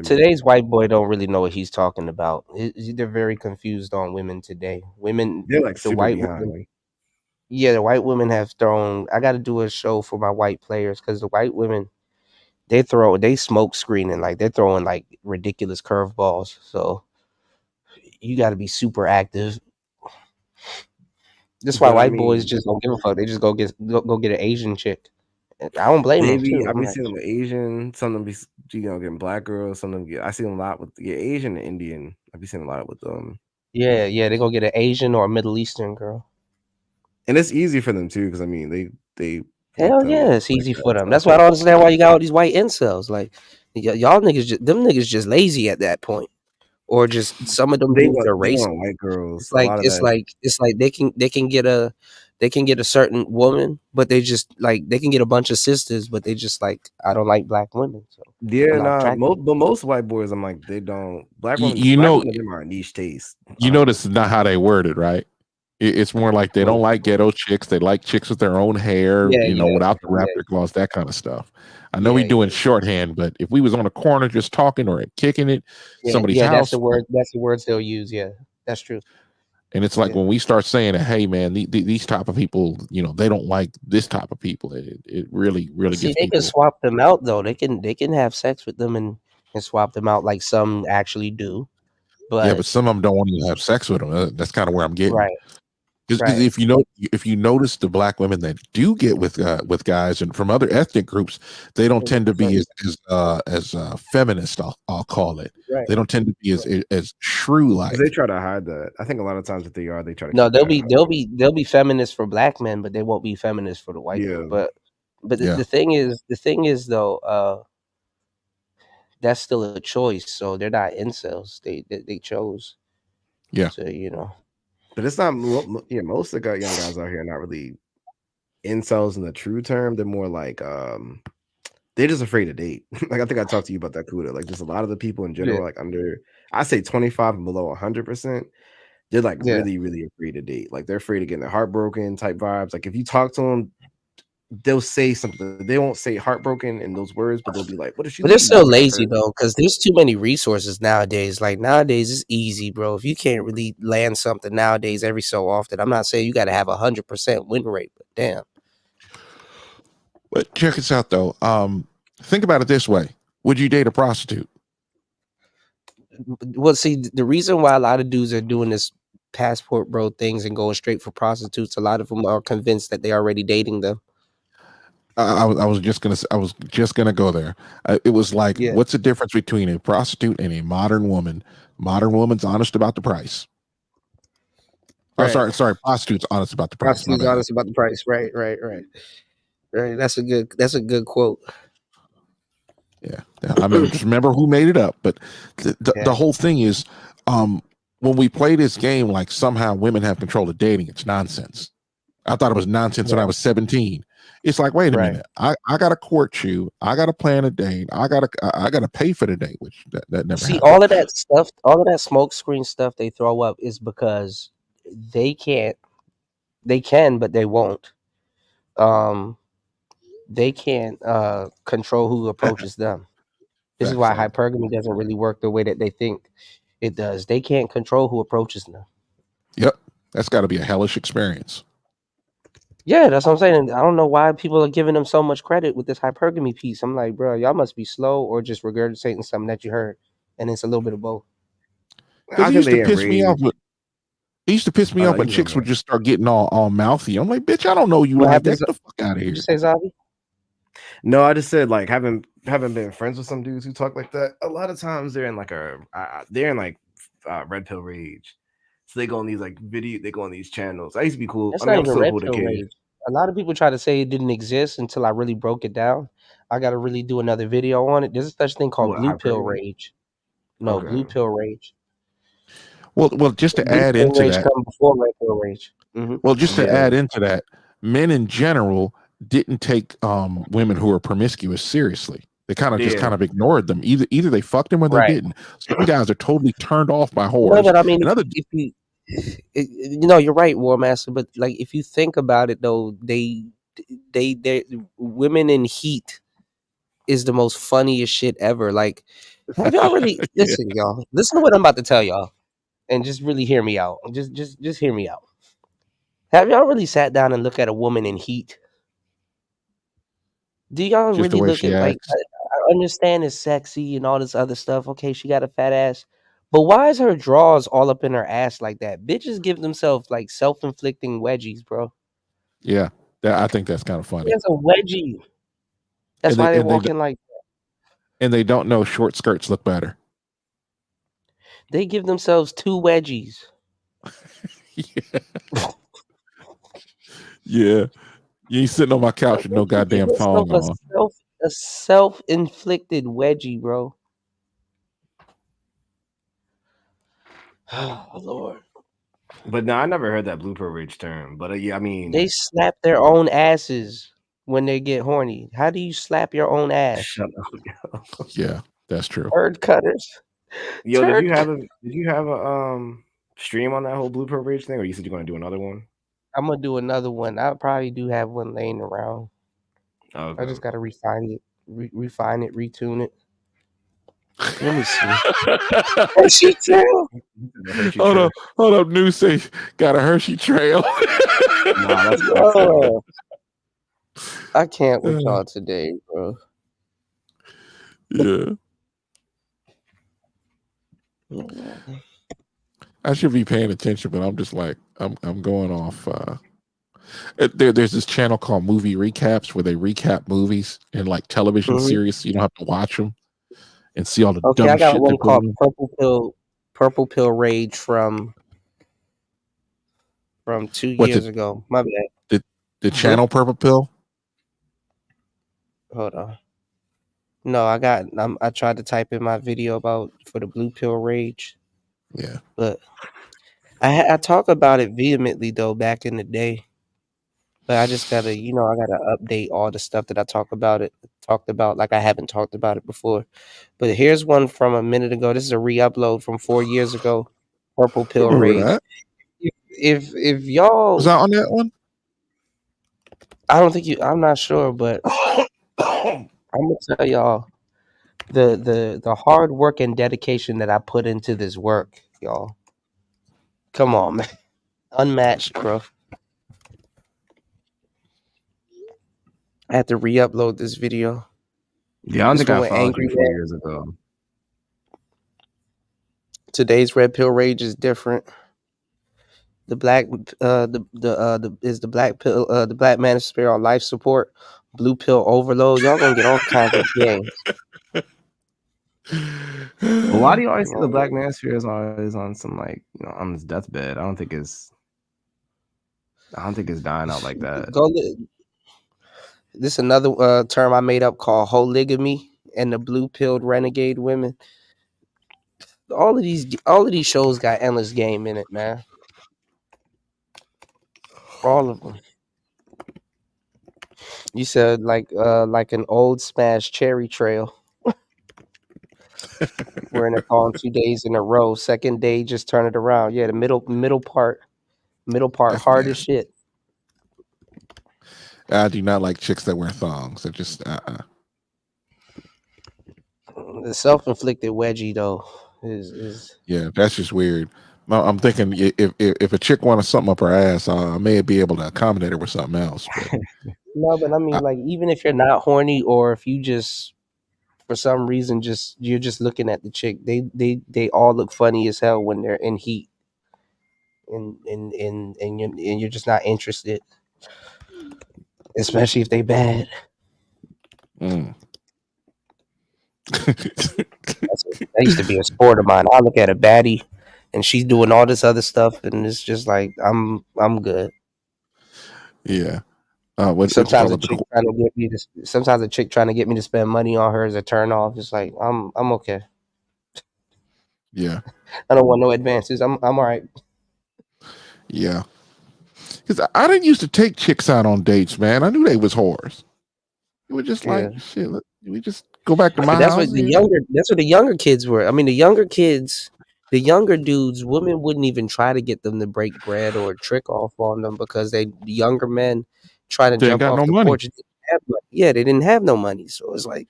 Today's white boy don't really know what he's talking about. They're very confused on women today. They're like the super white behind. women, the white women have thrown. I got to do a show for my white players because the white women, they smoke screening, like they're throwing like ridiculous curveballs. So you got to be super active. That's why white boys just don't give a fuck. They just go get an Asian chick. I don't blame them too. I've been seeing them with Asian. Some of them be getting black girls. Some of them I see them a lot with Asian and Indian. I've been seeing a lot with them. Yeah, they go get an Asian or a Middle Eastern girl. And it's easy for them too, because I mean they hell yeah, it's easy for them. That's why I don't understand why you got all these white incels. Like y'all niggas, them niggas just lazy at that point, or just some of them dudes are racist. White girls. It's like they can get a certain woman, but they just like they can get a bunch of sisters, but they just like, I don't like black women. So but most white boys, I'm like, they don't. Black women, women are a niche taste. You know, this is not how they word it, right? It's more like they don't like ghetto chicks. They like chicks with their own hair, without the raptor claws, that kind of stuff. I know we're doing shorthand, but if we was on a corner just talking or kicking it, somebody's house. That's the word. That's the words they'll use. Yeah, that's true. And it's like when we start saying that, hey man, these type of people, they don't like this type of people. It really gets they people. can swap them out though. They can have sex with them and swap them out like some actually do. But but some of them don't want to have sex with them. That's kind of where I'm getting. Right. Because if you notice the black women that do get with guys and from other ethnic groups, they don't tend to be as feminist. I'll call it. Right. They don't tend to be as shrew like. They try to hide that. I think a lot of times that they try to. No, they'll be feminists for black men, but they won't be feminists for the white men. But the thing is though, that's still a choice. So they're not incels. They chose. Yeah. So But it's not. Most of the young guys out here are not really incels in the true term. They're more like they're just afraid to date. Like I think I talked to you about that, Kuda. Like just a lot of the people in general, like under, I say 25 and below 100%, they're like really, really afraid to date. Like they're afraid of getting their heart broken type vibes. Like if you talk to them, they'll say something. They won't say heartbroken in those words, but they'll be like, "What if she?" But they're still lazy though, because there's too many resources nowadays. Like nowadays, it's easy, bro. If you can't really land something nowadays every so often, I'm not saying you got to have 100% win rate, but damn. But check this out though. Think about it this way: would you date a prostitute? Well, see, the reason why a lot of dudes are doing this passport bro things and going straight for prostitutes, a lot of them are convinced that they're already dating them. I was just gonna go there. It was like, what's the difference between a prostitute and a modern woman? Modern woman's honest about the price. Right. Oh, sorry. Prostitute's honest about the price. Prostitute's honest about the price. Right. That's a good quote. Yeah. I mean, just remember who made it up, but the whole thing is, when we play this game, like somehow women have control of dating, it's nonsense. I thought it was nonsense when I was 17. It's like, wait a minute, I gotta court you, I gotta plan a date, I gotta pay for the date, which that never happened. All of that stuff, all of that smoke screen stuff they throw up is because they can, but they won't. They can't control who approaches them. This is why hypergamy doesn't really work the way that they think it does. They can't control who approaches them. Yep. That's got to be a hellish experience. Yeah, that's what I'm saying. I don't know why people are giving them so much credit with this hypergamy piece. I'm like, bro, y'all must be slow or just regurgitating something that you heard. And it's a little bit of both. Because it used to piss me off. It used to piss me off when chicks would just start getting all mouthy. I'm like, bitch, I don't know you like that. Get the fuck out of here. Did you say Zabi? No, I just said like haven't been friends with some dudes who talk like that. A lot of times they're in like red pill rage. So they go on these they go on these channels. I used to be cool. That's I mean, not I'm even still red cool to pill kids. rage. A lot of people try to say it didn't exist until I really broke it down. I got to really do another video on it. There's a such thing called blue pill rage. No, Okay. blue pill rage. Well, just to Blue add pill into rage that. come before red pill rage. Well, just to add into that, men in general didn't take women who are promiscuous seriously. They kind of just kind of ignored them. Either they fucked them or they didn't. Some guys are totally turned off by whores. No, but I mean, if you, you're right, War Master. But like, if you think about it, though, they women in heat is the most funniest shit ever. Like, have y'all really listen, y'all? Listen to what I'm about to tell y'all, and just really hear me out. Just hear me out. Have y'all really sat down and looked at a woman in heat? Do y'all Just the really way look she at like? acts. I understand it's sexy and all this other stuff. Okay, she got a fat ass, but why is her drawers all up in her ass like that? Bitches give themselves like self-inflicting wedgies, bro. Yeah, I think that's kind of funny. It's a wedgie. That's why they're walking like that. And they don't know short skirts look better. They give themselves 2 wedgies. Yeah. You ain't sitting on my couch with no goddamn thong on. A self-inflicted wedgie, bro. Oh Lord. But no, I never heard that blue pill rage term. But yeah, I mean, They slap their own asses when they get horny. How do you slap your own ass? Shut up. Yeah, that's true. Turd cutters. Yo, did you have a stream on that whole blue pill rage thing, or you said you're gonna do another one? I'm gonna do another one. I probably do have one laying around. Okay. I just gotta refine it, retune it. Let me see. Hershey trail. Hold up. News say got a Hershey trail. Nah, that's I can't with y'all today, bro. Yeah. I should be paying attention, but I'm just like I'm going off. There's this channel called Movie Recaps where they recap movies and like television series, so you don't have to watch them and see all the dumb I got shit. one called Purple Pill Rage from 2 years ago. My bad. The channel Purple Pill. Hold on. No, I tried to type in my video for the blue pill rage. Yeah. But I talk about it vehemently though back in the day. But I just gotta, I gotta update all the stuff that I talked about like I haven't talked about it before. But here's one from a minute ago. This is a re-upload from 4 years ago. Purple Pill Rage. That. If y'all was that on that one? I don't think I'm not sure, but I'm gonna tell y'all the hard work and dedication that I put into this work, y'all. Come on, man. Unmatched, bro. I had to re-upload this video. Yeah, I don't think I followed Angry you 4 years ago. Today's red pill rage is different. The black is the black pill the black manosphere on life support, blue pill overload. Y'all gonna get all kinds of games. Well, why do you always say the black manosphere is always on some on his deathbed? I don't think it's dying out like that. This is another term I made up called holigamy and the blue pilled renegade women. All of these shows got endless game in it, man. All of them. You said like an old smash cherry trail. We're in it on 2 days in a row. Second day, just turn it around. Yeah, the middle part hard as shit. I do not like chicks that wear thongs. They're just The self-inflicted wedgie though is Yeah, that's just weird. No, I'm thinking if a chick wanted something up her ass, I may be able to accommodate her with something else. But no, but I mean, like, even if you're not horny, or if you just for some reason you're just looking at the chick, they all look funny as hell when they're in heat, and you're just not interested, especially if they bad. That used to be a sport of mine. I look at a baddie, and she's doing all this other stuff, and it's just like I'm good. yeah. Sometimes a chick trying to get me to spend money on her is a turn off. It's like I'm okay. Yeah. I don't want no advances. I'm all right. Yeah. Because I didn't used to take chicks out on dates, man. I knew they was whores. It was just like shit. We just go back to my That's house. what the younger kids were. I mean, the younger dudes, women wouldn't even try to get them to break bread or trick off on them because the younger men trying to They ain't jump got off no the money. porch. They didn't have no money, so it's like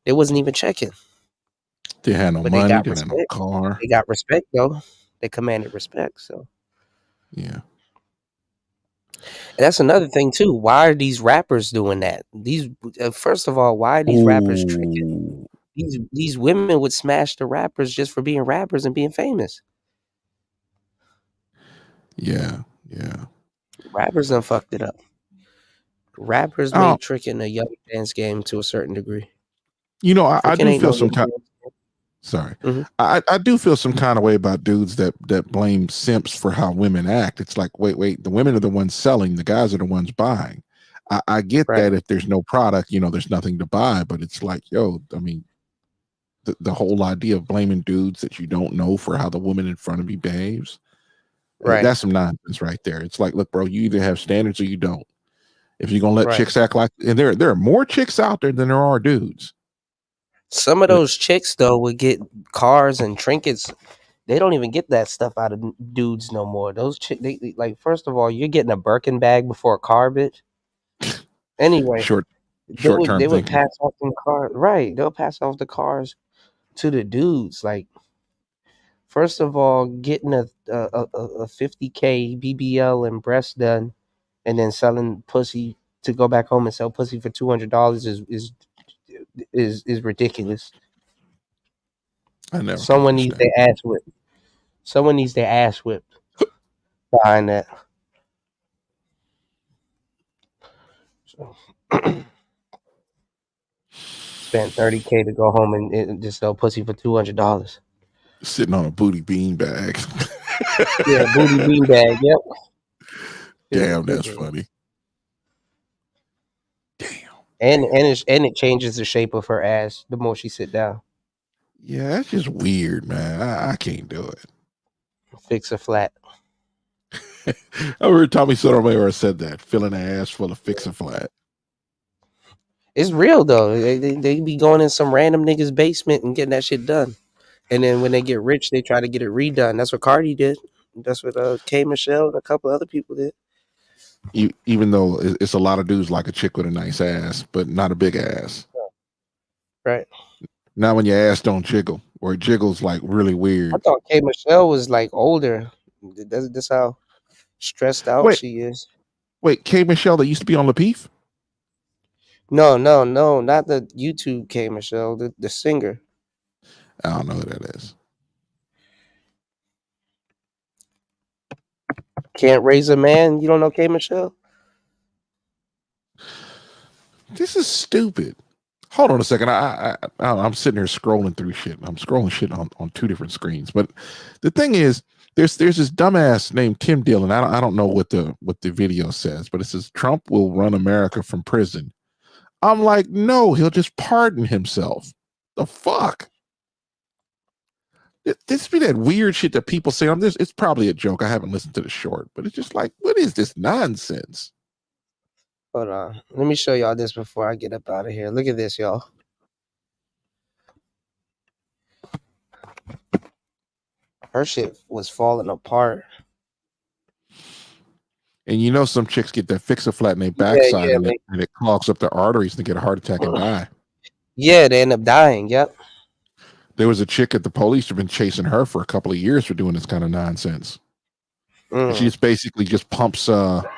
they wasn't even checking. They had no But money. they got They had no respect. car. They got respect though. They commanded respect. So yeah. And that's another thing too. Why are these rappers doing that? First of all, why are these rappers tricking? These women would smash the rappers just for being rappers and being famous. Yeah. Rappers done fucked it up. Rappers made tricking a young man's game to a certain degree. You know, I Tricking do ain't feel no some young kind. man's game. Sorry, Mhm. I do feel some kind of way about dudes that blame simps for how women act. It's like, wait, the women are the ones selling, the guys are the ones buying. I get that if there's no product, there's nothing to buy, but it's like, yo, I mean, the whole idea of blaming dudes that you don't know for how the woman in front of you behaves, that's some nonsense right there. It's like, look, bro, you either have standards or you don't. If you're gonna let chicks act like, and there are more chicks out there than there are dudes. Some of those chicks though would get cars and trinkets. They don't even get that stuff out of dudes no more. Those chicks, they like, first of all, you're getting a Birkin bag before a car, bitch. Anyway, Short they would thinking. pass off them cars, right? They'll pass off the cars to the dudes. Like, first of all, getting a 50K BBL and breast done, and then selling pussy to go back home and sell pussy for $200 is ridiculous. I never. Someone needs their ass whipped. Someone needs their ass whipped behind that. So, spent $30K to go home and just sell pussy for $200. Sitting on a booty bean bag. Yeah, booty bean bag. Yep. Damn, that's funny. And it changes the shape of her ass the more she sit down. Yeah, that's just weird, man. I can't do it. Fix her flat. I heard Tommy Sotomayor said that, filling an ass full of fix a flat. It's real though. They be going in some random nigga's basement and getting that shit done. And then when they get rich, they try to get it redone. That's what Cardi did. That's what K. Michelle and a couple other people did. Even though it's a lot of dudes like a chick with a nice ass, but not a big ass. Right. Not when your ass don't jiggle, or it jiggles like really weird. I thought K. Michelle was like older. That's how stressed out she is. Wait, K. Michelle that used to be on Lapeef? No, not the YouTube K. Michelle, the singer. I don't know who that is. Can't raise a man. You don't know K. Michelle? This is stupid. Hold on a second. I'm sitting here scrolling through shit. I'm scrolling shit on two different screens. But the thing is, there's this dumbass named Tim Dillon. I don't know what the video says, but it says Trump will run America from prison. I'm like, no, he'll just pardon himself. The fuck? This be that weird shit that people say on this. It's probably a joke. I haven't listened to the short, but it's just like, what is this nonsense? Hold on. Let me show y'all this before I get up out of here. Look at this, y'all. Her shit was falling apart. And some chicks get that fix-a-flat in their backside and it clogs up their arteries and they get a heart attack and die. Yeah, they end up dying. Yep. There was a chick at the police who've been chasing her for a couple of years for doing this kind of nonsense. And she just basically just pumps. Look at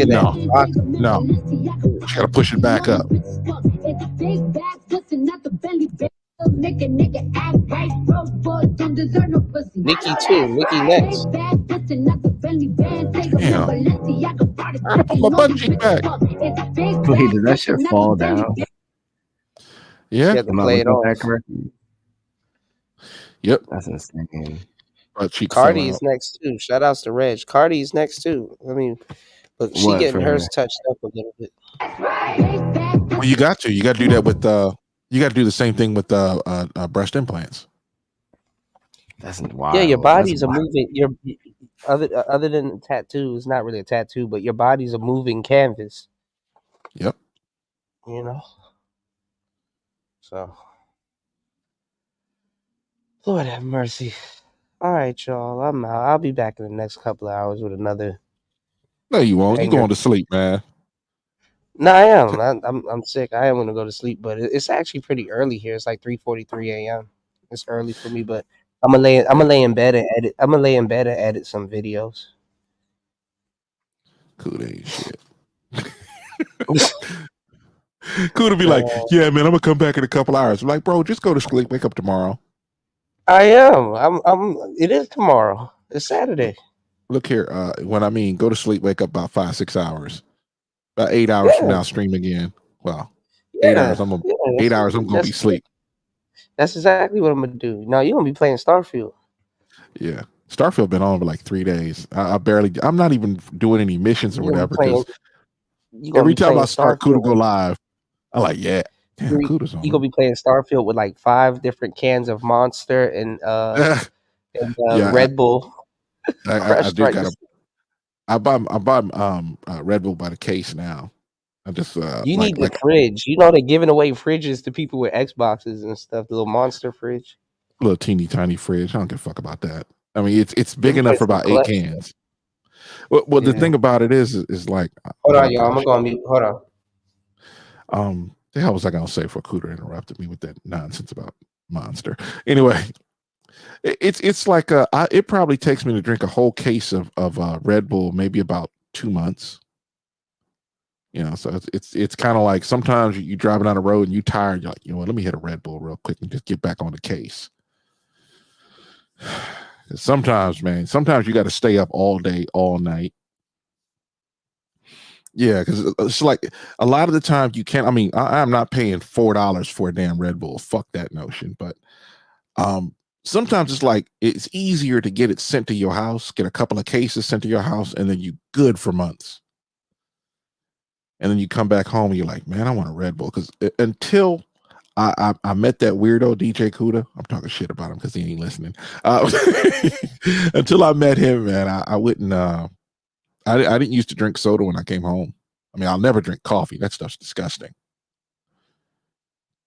that. No. She gotta push it back up. Nikki too. Nikki next. Damn. I put my butt cheek back. Wait, did that shit fall down? Yeah. Am I looking at that correctly? Yep. That's insane. Cardi is next too. Shout outs to Reg. Cardi is next too. I mean, look, she What, getting for hers her? touched up a little bit. Well, you got to do that with you got to do the same thing with breast implants. That's wild. Yeah, your body's That's a wild. moving. Your other than tattoo, it's not really a tattoo, but your body's a moving canvas. Yep. You know. So, Lord have mercy. All right, y'all. I'm out. I'll be back in the next couple of hours with another. No, you won't. You banger. going to sleep, man. No, I am. I'm sick. I am going to go to sleep, but it's actually pretty early here. It's like 3:43 a.m. It's early for me, but I'm gonna lay in bed and edit. I'm gonna lay in bed and edit some videos. Cool ain't shit. Cool to be like, yeah, man, I'm gonna come back in a couple hours. I'm like, bro, just go to sleep. Wake up tomorrow. I am. It is tomorrow. It's Saturday. Look here. When I mean go to sleep, wake up about 5-6 hours. About 8 hours from now, stream again. Well, 8 hours. I'm gonna 8 hours. I'm gonna be asleep. That's exactly what I'm gonna do. No, you're gonna be playing Starfield. Yeah, Starfield been on for like 3 days. I'm not even doing any missions or whatever because every time I start Kuda go live, I'm like, yeah, damn, Kuda's on. You gonna be playing Starfield with like 5 different cans of Monster and Red Bull. I do gotta. I buy Red Bull by the case now. I just you need the fridge. You know they're giving away fridges to people with Xboxes and stuff. The little Monster fridge. Little teeny tiny fridge. I don't give a fuck about that. I mean, it's big enough for about 8 cans. Well, the thing about it is like. Hold on, y'all. I'm gonna go on mute. Hold on. The hell was I gonna say for Kuda interrupted me with that nonsense about Monster? Anyway, it's like it probably takes me to drink a whole case of Red Bull maybe about 2 months. You know, so it's kind of like sometimes you driving down the road and you tired. You're like, you know what? Let me hit a Red Bull real quick and just get back on the case. Sometimes, man, you got to stay up all day, all night. Yeah, because it's like a lot of the time you can't. I mean, I'm not paying $4 for a damn Red Bull. Fuck that notion. But sometimes it's like it's easier to get it sent to your house, get a couple of cases sent to your house, and then you good for months. And then you come back home and you're like, man, I want a Red Bull. Because until I met that weirdo DJ Kuda, I'm talking shit about him because he ain't listening. Until I met him, man, I wouldn't. I didn't used to drink soda when I came home. I mean, I'll never drink coffee. That stuff's disgusting.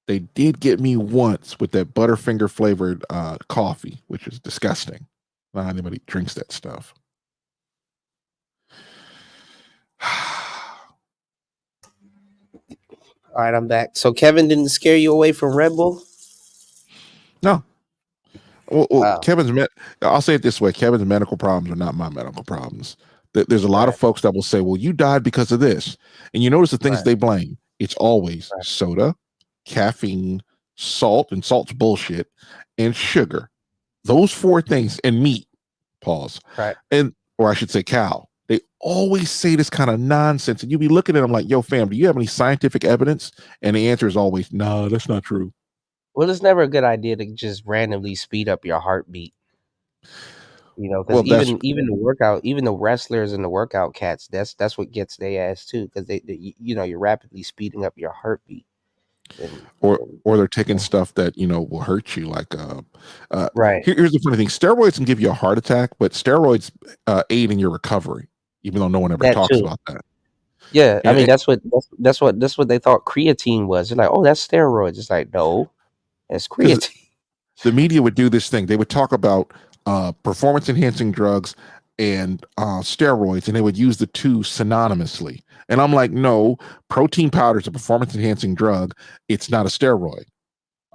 They did get me once with that Butterfinger flavored coffee, which is disgusting. Not anybody drinks that stuff. All right, I'm back. So Kevin didn't scare you away from Red Bull? No. Well, I'll say it this way. Kevin's medical problems are not my medical problems. There's a lot of folks that will say, well, you died because of this. And you notice the things they blame. It's always soda, caffeine, salt, and salt's bullshit, and sugar. Those 4 things, and meat. Pause. Right. Or I should say cow. They always say this kind of nonsense, and you be looking at them like, yo, fam, do you have any scientific evidence? And the answer is always, no, that's not true. Well, it's never a good idea to just randomly speed up your heartbeat. You know, because even the wrestlers and the workout cats, that's what gets their ass too, because they you're rapidly speeding up your heartbeat. Or they're taking stuff that will hurt you, like right. Here's the funny thing: steroids can give you a heart attack, but steroids aid in your recovery, even though no one ever talks about that. Yeah, I mean that's what they thought creatine was. They're like, oh, that's steroids. It's like, no, that's creatine. The media would do this thing. They would talk about performance enhancing drugs and steroids, and they would use the two synonymously. And I'm like, no, protein powder is a performance enhancing drug. It's not a steroid.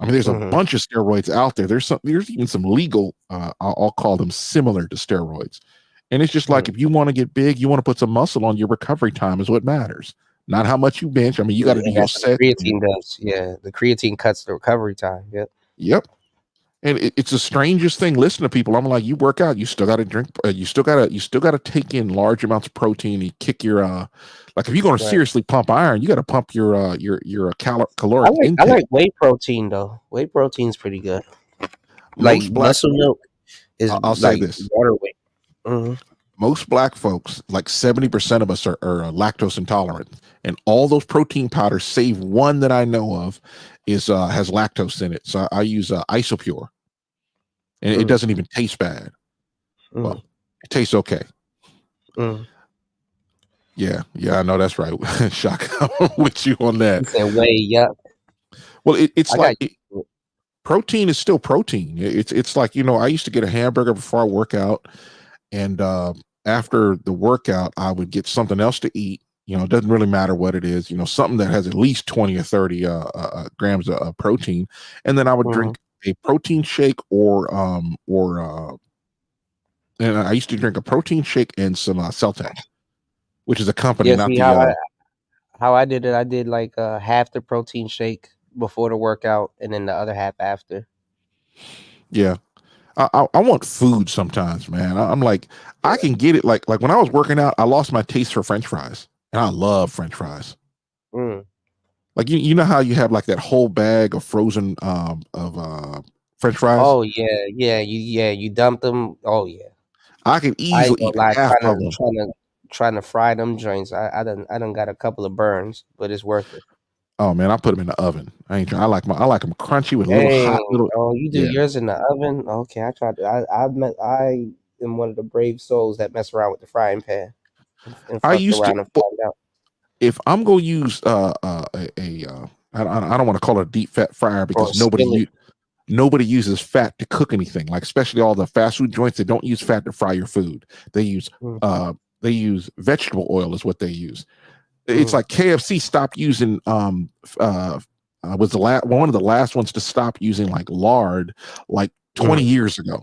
I mean, there's a bunch of steroids out there. There's even some legal, I'll call them similar to steroids. And it's just like, if you want to get big, you want to put some muscle on, your recovery time is what matters. Not how much you bench. I mean, you got to do your set. The creatine does. Yeah. The creatine cuts the recovery time. Yep. Yep. And it's the strangest thing. Listen to people. I'm like, you work out, you still got to drink. You still got to take in large amounts of protein. You kick your, like if you're going to seriously pump iron, you got to pump your caloric intake. I like whey protein though. Whey protein's pretty good. Like muscle milk is. I'll say this. Water weight. Most black folks, like 70% of us are lactose intolerant, and all those protein powders, save one that I know of, has lactose in it. So I use Isopure, and it doesn't even taste bad. Well, it tastes okay. Yeah, I know that's right. Shock, I'm with you on that. Whey, Well, it's like protein is still protein. It's like, I used to get a hamburger before I work out, and after the workout, I would get something else to eat. It doesn't really matter what it is. Something that has at least 20 or 30 grams of protein, and then I would drink a protein shake and I used to drink a protein shake and some Celtic, which is a company. Yeah, not see, the how I did it. I did like half the protein shake before the workout, and then the other half after. Yeah. I want food sometimes, man. I'm like, I can get it. Like when I was working out, I lost my taste for French fries, and I love French fries. Like you know how you have like that whole bag of frozen French fries. Oh yeah. You dump them. Oh yeah. I can easily eat half of them. Trying to fry them joints. I done got a couple of burns, but it's worth it. Oh man, I put them in the oven. I like them crunchy with a little hot little. Oh, you do yours in the oven? Okay, I tried to. I am one of the brave souls that mess around with the frying pan. I used to. And find out. If I'm gonna use I don't want to call it a deep fat fryer because nobody uses fat to cook anything. Like especially all the fast food joints, they don't use fat to fry your food. They use vegetable oil is what they use. It's like KFC stopped using was one of the last ones to stop using like lard like 20 years ago.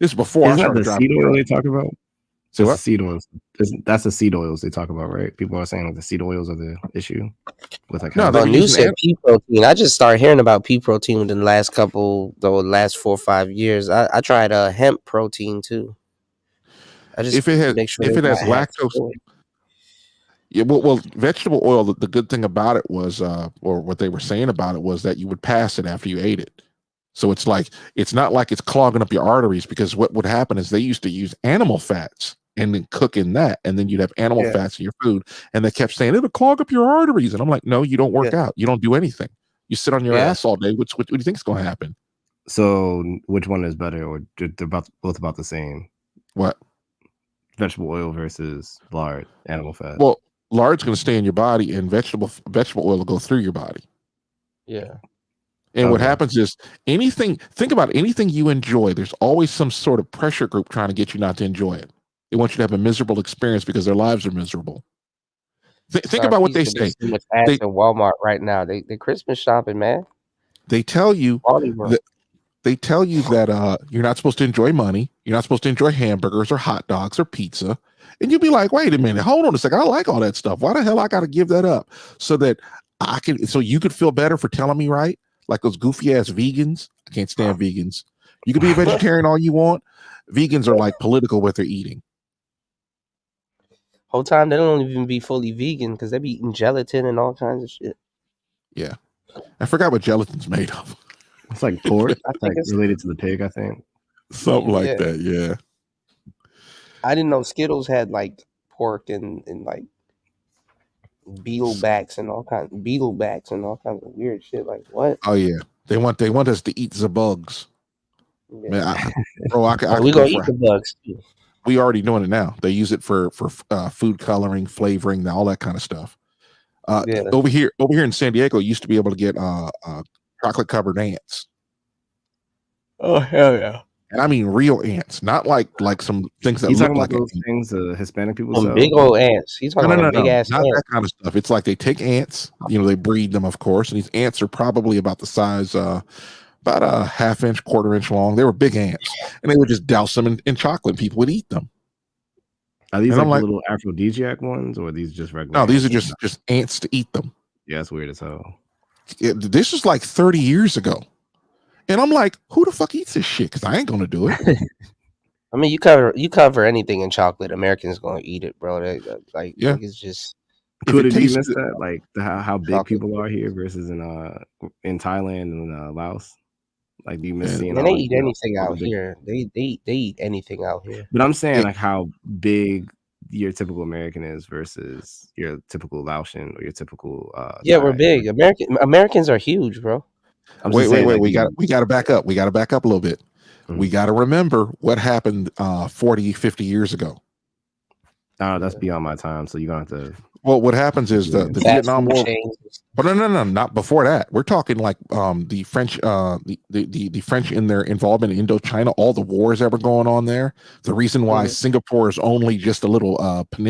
This is before I started driving. Seed oil they talk about? So what? Seed oils. That's the seed oils they talk about, right? People are saying like the seed oils are the issue with like you said pea protein. I just started hearing about pea protein within the last 4 or 5 years. I tried hemp protein too. I just if it has lactose. Yeah, well, vegetable oil. The good thing about it was, or what they were saying about it was that you would pass it after you ate it. So it's not like it's clogging up your arteries, because what would happen is they used to use animal fats and then cook in that, and then you'd have animal fats in your food, and they kept saying it'll clog up your arteries, and I'm like, no, you don't work out, you don't do anything, you sit on your ass all day. What do you think is going to happen? So which one is better, or they're both about the same? What? Vegetable oil versus lard, animal fat. Well, lard's going to stay in your body, and vegetable oil will go through your body. Yeah. And what happens is think about anything you enjoy. There's always some sort of pressure group trying to get you not to enjoy it. They want you to have a miserable experience because their lives are miserable. Think about what they say. So much ads in Walmart right now. They Christmas shopping, man. They tell you that you're not supposed to enjoy money. You're not supposed to enjoy hamburgers or hot dogs or pizza. And you'll be like, wait a minute, hold on a second. I like all that stuff. Why the hell I got to give that up so you could feel better for telling me right? Like those goofy ass vegans. I can't stand vegans. You can be a vegetarian all you want. Vegans are like political with their eating. Whole time they don't even be fully vegan because they be eating gelatin and all kinds of shit. Yeah. I forgot what gelatin's made of. It's like pork. Like related to the pig, I think. Something like that, yeah. I didn't know Skittles had like pork and like beetlebacks and all kinds of weird shit. Like what? Oh yeah, they want us to eat the bugs. Yeah. Man, we gonna eat the bugs too. We already doing it now. They use it for food coloring, flavoring, all that kind of stuff. Over here in San Diego, you used to be able to get chocolate covered ants. Oh hell yeah! and I mean real ants, not like some things that You look talking about like those things Hispanic people Some sell? big old ants. He's talking about big ass not ants. that kind of stuff. It's like they take ants, they breed them, of course, and these ants are probably about the size, about a half-inch, quarter-inch long. They were big ants, and they would just douse them in chocolate, and people would eat them. Are these And like I'm the like, little aphrodisiac ones, or are these just regular? no, these are ants? just ants to eat them. Yeah, that's weird as hell. This is like 30 years ago, and I'm like, who the fuck eats this shit? Because I ain't gonna do it. I mean, you cover anything in chocolate, Americans gonna eat it, bro. Like it's just. Could it be missed that like how big people are here versus in Thailand and Laos? Like, do you miss seeing? Man, they eat anything out here. They eat anything out here. But I'm saying like how big your typical American is versus your typical Laotian or your typical. Yeah, we're big. Americans are huge, bro. Wait. We got to back up. We got to back up a little bit. Mm-hmm. We got to remember what happened 40, 50 years ago. Oh, that's beyond my time. So you're gonna have to. Well, what happens is the Vietnam War. But no, not before that. We're talking like the French, the French in their involvement in Indochina, all the wars that were going on there. The reason why Singapore is only just a little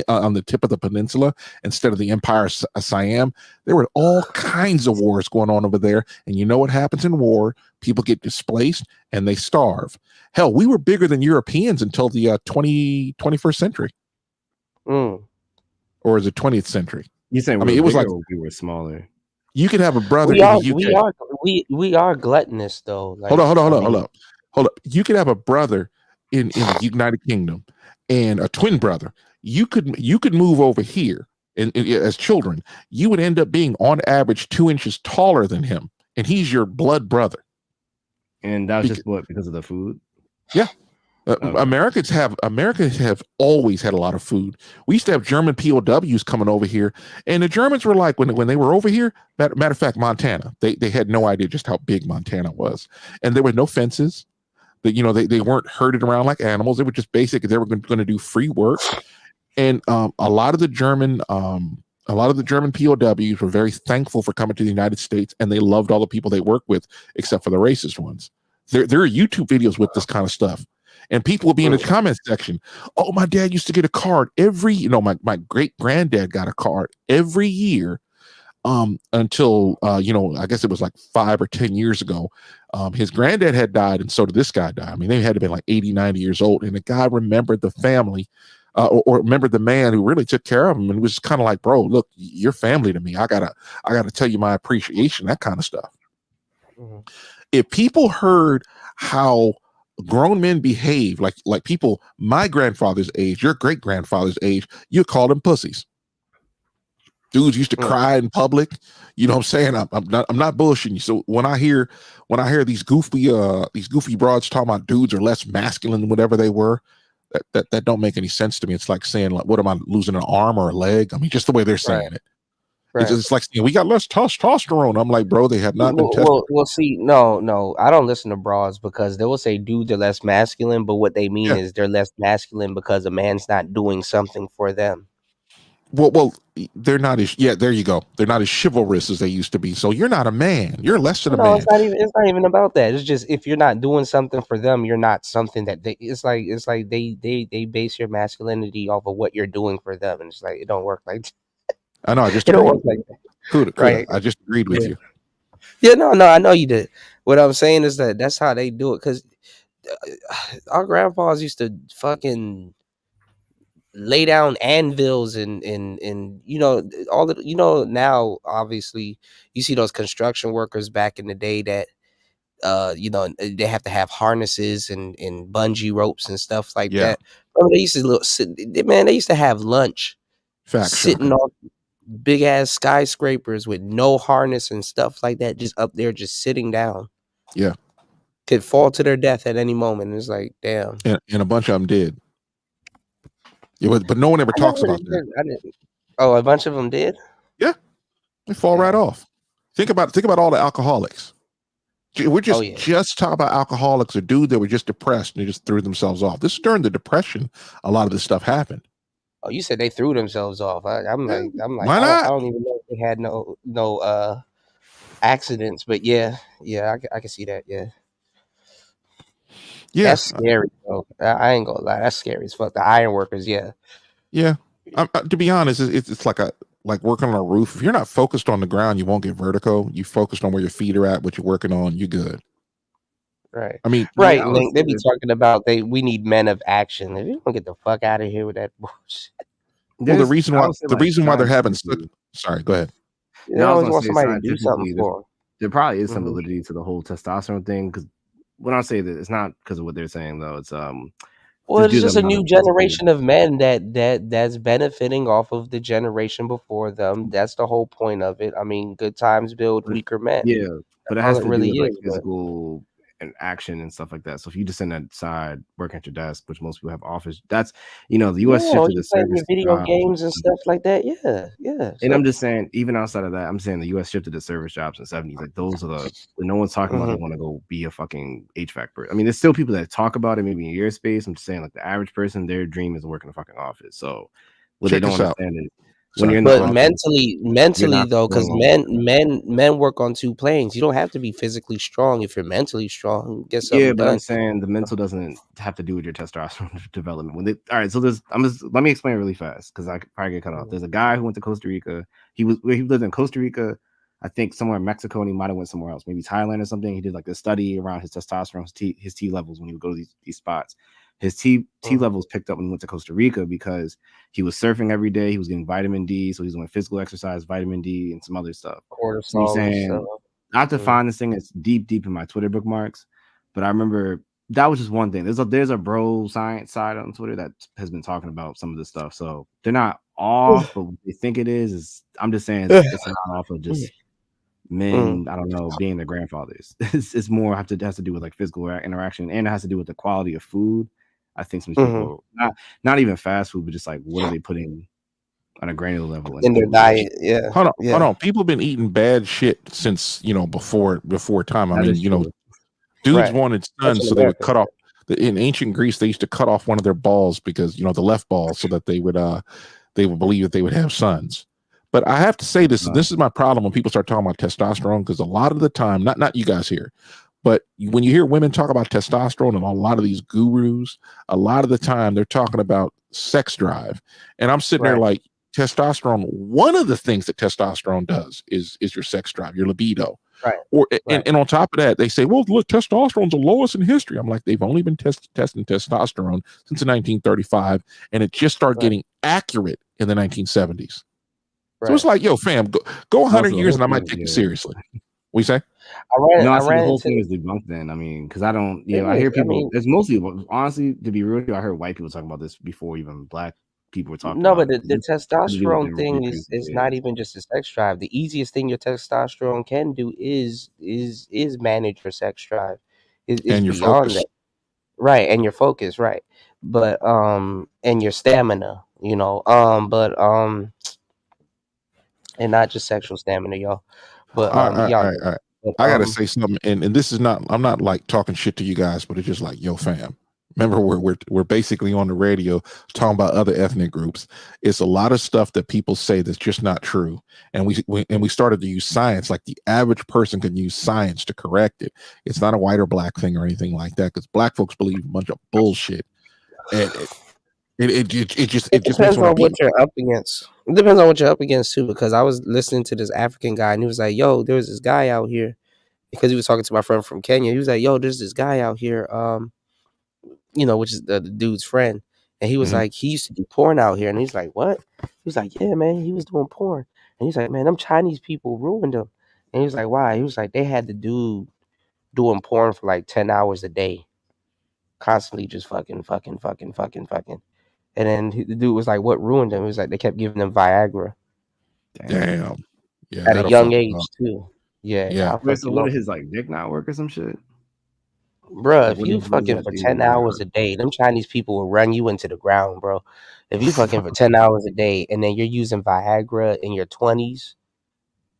on the tip of the peninsula instead of the Empire of Siam. There were all kinds of wars going on over there, and you know what happens in war? People get displaced and they starve. Hell, we were bigger than Europeans until the 21st century. Or is it 20th century? You saying? I mean, it was like we were smaller. You could have a brother. We are gluttonous though. Like, hold up. You could have a brother in the United Kingdom and a twin brother. You could move over here, and as children, you would end up being on average 2 inches taller than him, and he's your blood brother. And that was just what, because of the food? Yeah. Americans have always had a lot of food. We used to have German POWs coming over here, and the Germans were like, when they were over here, matter of fact, Montana, they had no idea just how big Montana was, and there were no fences. That they weren't herded around like animals. They were just basic. They were going to do free work, and a lot of the German POWs were very thankful for coming to the United States, and they loved all the people they worked with, except for the racist ones. There are YouTube videos with this kind of stuff. And people will be in the comment section. Oh, my dad used to get a card my great granddad got a card every year until, I guess it was like 5 or 10 years ago. His granddad had died, and so did this guy die. I mean, they had to be like 80, 90 years old. And the guy remembered the family or remembered the man who really took care of him, and was kind of like, bro, look, you're family to me. I gotta tell you my appreciation, that kind of stuff. Mm-hmm. If people heard how grown men behave like people my grandfather's age, your great grandfather's age, you call them pussies. Dudes used to cry in public. You know what I'm saying? I'm not bullshitting you. So when I hear these goofy broads talking about dudes are less masculine than whatever they were, that don't make any sense to me. It's like saying, like, what am I losing, an arm or a leg? I mean, just the way they're saying it. Right. It's like saying, we got less testosterone. I'm like, bro, they have not been tested. Well, see, no, I don't listen to broads because they will say dudes are less masculine, but what they mean is they're less masculine because a man's not doing something for them. Well, they're not as there you go. They're not as chivalrous as they used to be. So you're not a man. You're less than a man. It's not even about that. It's just if you're not doing something for them, you're not something that they. It's like they base your masculinity off of what you're doing for them, and it's like it don't work like that. I know. I just don't work like that. Cool. Right. I just agreed with you. Yeah, no, I know you did. What I'm saying is that's how they do it, because our grandpas used to fucking lay down anvils and all the now obviously you see those construction workers back in the day that they have to have harnesses and bungee ropes and stuff like that. They used to have lunch sitting on big ass skyscrapers with no harness and stuff like that, just up there, just sitting down. Yeah, could fall to their death at any moment. It's like, damn. And a bunch of them did. Yeah, but no one ever talks about that. Oh, a bunch of them did? Yeah, they fall right off. Think about all the alcoholics. We're just talking about alcoholics or dudes that were just depressed and they just threw themselves off. This is during the Depression. A lot of this stuff happened. Oh, you said they threw themselves off. I'm like, why not? I don't even know if they had no accidents, but yeah, I can see that. Yeah. Yeah, That's scary, bro. I ain't gonna lie. That's scary as fuck. The iron workers, yeah. yeah. To be honest, it's like working on a roof. If you're not focused on the ground, you won't get vertigo. You focused on where your feet are at, what you're working on, you're good. Right. I mean, Right. Yeah, I And was they be talking about we need men of action. If you don't get the fuck out of here with that bullshit. well, the reason why they're having scientifically. sorry, go ahead. They No, I was always gonna want say somebody to do something scientifically, for them. there probably is some Mhm. validity to the whole testosterone thing. Because when I say that, it's not because of what they're saying though. It's Well, it's due to just the a amount new of physical. generation of men that's benefiting off of the generation before them. That's the whole point of it. I mean, good times build weaker men. Yeah, but it That's all has it to do really with like is. But physical and action and stuff like that. So if you just sit outside working at your desk, which most people have office, that's the U.S. yeah, shifted you the playing service your video jobs. games and stuff like that. Yeah, yeah. And I'm So just saying, even outside of that, I'm saying the U.S. shifted the service jobs in the 70s. Like those are no one's talking about they want to go be a fucking HVAC person. I mean, there's still people that talk about it, maybe in your space. I'm just saying, like the average person, their dream is to work in a fucking office. So what they Check don't this out. understand is when you're in but the office, mentally you're not though, because going on. men work on two planes. You don't have to be physically strong if you're mentally strong. Get Yeah, something but I'm done. saying the mental doesn't have to do with your testosterone development. All right, so let me explain really fast because I could probably get cut off. There's a guy who went to Costa Rica. He lived in Costa Rica, I think somewhere in Mexico, and he might have went somewhere else, maybe Thailand or something. He did like this study around his testosterone, his T levels when he would go to these spots. His T levels picked up when he went to Costa Rica because he was surfing every day. He was getting vitamin D, so he was doing physical exercise, vitamin D, and some other stuff. So I'm Cortisol and saying, stuff. I have to find this thing that's deep in my Twitter bookmarks. But I remember that was just one thing. There's a bro science side on Twitter that has been talking about some of this stuff. So they're not off, but what they think it is I'm just saying it's not off of just men, I don't know, being their grandfathers. It's more has to do with like physical interaction, and it has to do with the quality of food. I think some people not even fast food, but just like what are they putting on a granular level in their diet. Yeah. Hold on. People have been eating bad shit since before time. I mean, dudes wanted sons, so they would cut off. In ancient Greece, they used to cut off one of their balls because the left ball, so that they would believe that they would have sons. But I have to say this is my problem when people start talking about testosterone, because a lot of the time, not you guys here, but when you hear women talk about testosterone and a lot of these gurus, a lot of the time they're talking about sex drive, and I'm sitting there like, testosterone, one of the things that testosterone does is your sex drive, your libido. Right. And on top of that, they say, well, look, testosterone's the lowest in history. I'm like, they've only been testing testosterone since 1935, and it just started getting accurate in the 1970s. So it's like, yo, fam, go 100 years and I might take you seriously. What you say? I see the whole thing is debunked then. I mean, because I don't, I hear people, it's mostly, honestly, to be real, I heard white people talking about this before even black people were talking about but it. the testosterone thing is not even just a sex drive. The easiest thing your testosterone can do is manage your sex drive. Is and your beyond focus. that. Right, and your focus, right. But and your stamina, and not just sexual stamina, y'all. But all right. But, I gotta say something, and this is not, I'm not like talking shit to you guys, but it's just like, yo, fam. Remember, we're basically on the radio talking about other ethnic groups. It's a lot of stuff that people say that's just not true, and we started to use science. Like the average person can use science to correct it. It's not a white or black thing or anything like that, because black folks believe a bunch of bullshit, and it just depends on what you're up against. It depends on what you're up against too, because I was listening to this African guy, and he was like, "Yo, there's this guy out here," because he was talking to my friend from Kenya. He was like, "Yo, there's this guy out here." Which is the dude's friend. And he was like, he used to do porn out here. And he's like, what? He was like, yeah, man, he was doing porn. And he's like, man, them Chinese people ruined him. And he was like, why? He was like, they had the dude doing porn for like 10 hours a day, constantly just fucking. And then the dude was like, what ruined him? It was like, they kept giving him Viagra. Damn. Yeah. At a young age too. Yeah. Wait, so what did his like dick not work or some shit? Bro, if you fucking for 10 hours a day, them Chinese people will run you into the ground, bro. If you fucking for 10 hours a day and then you're using Viagra in your 20s,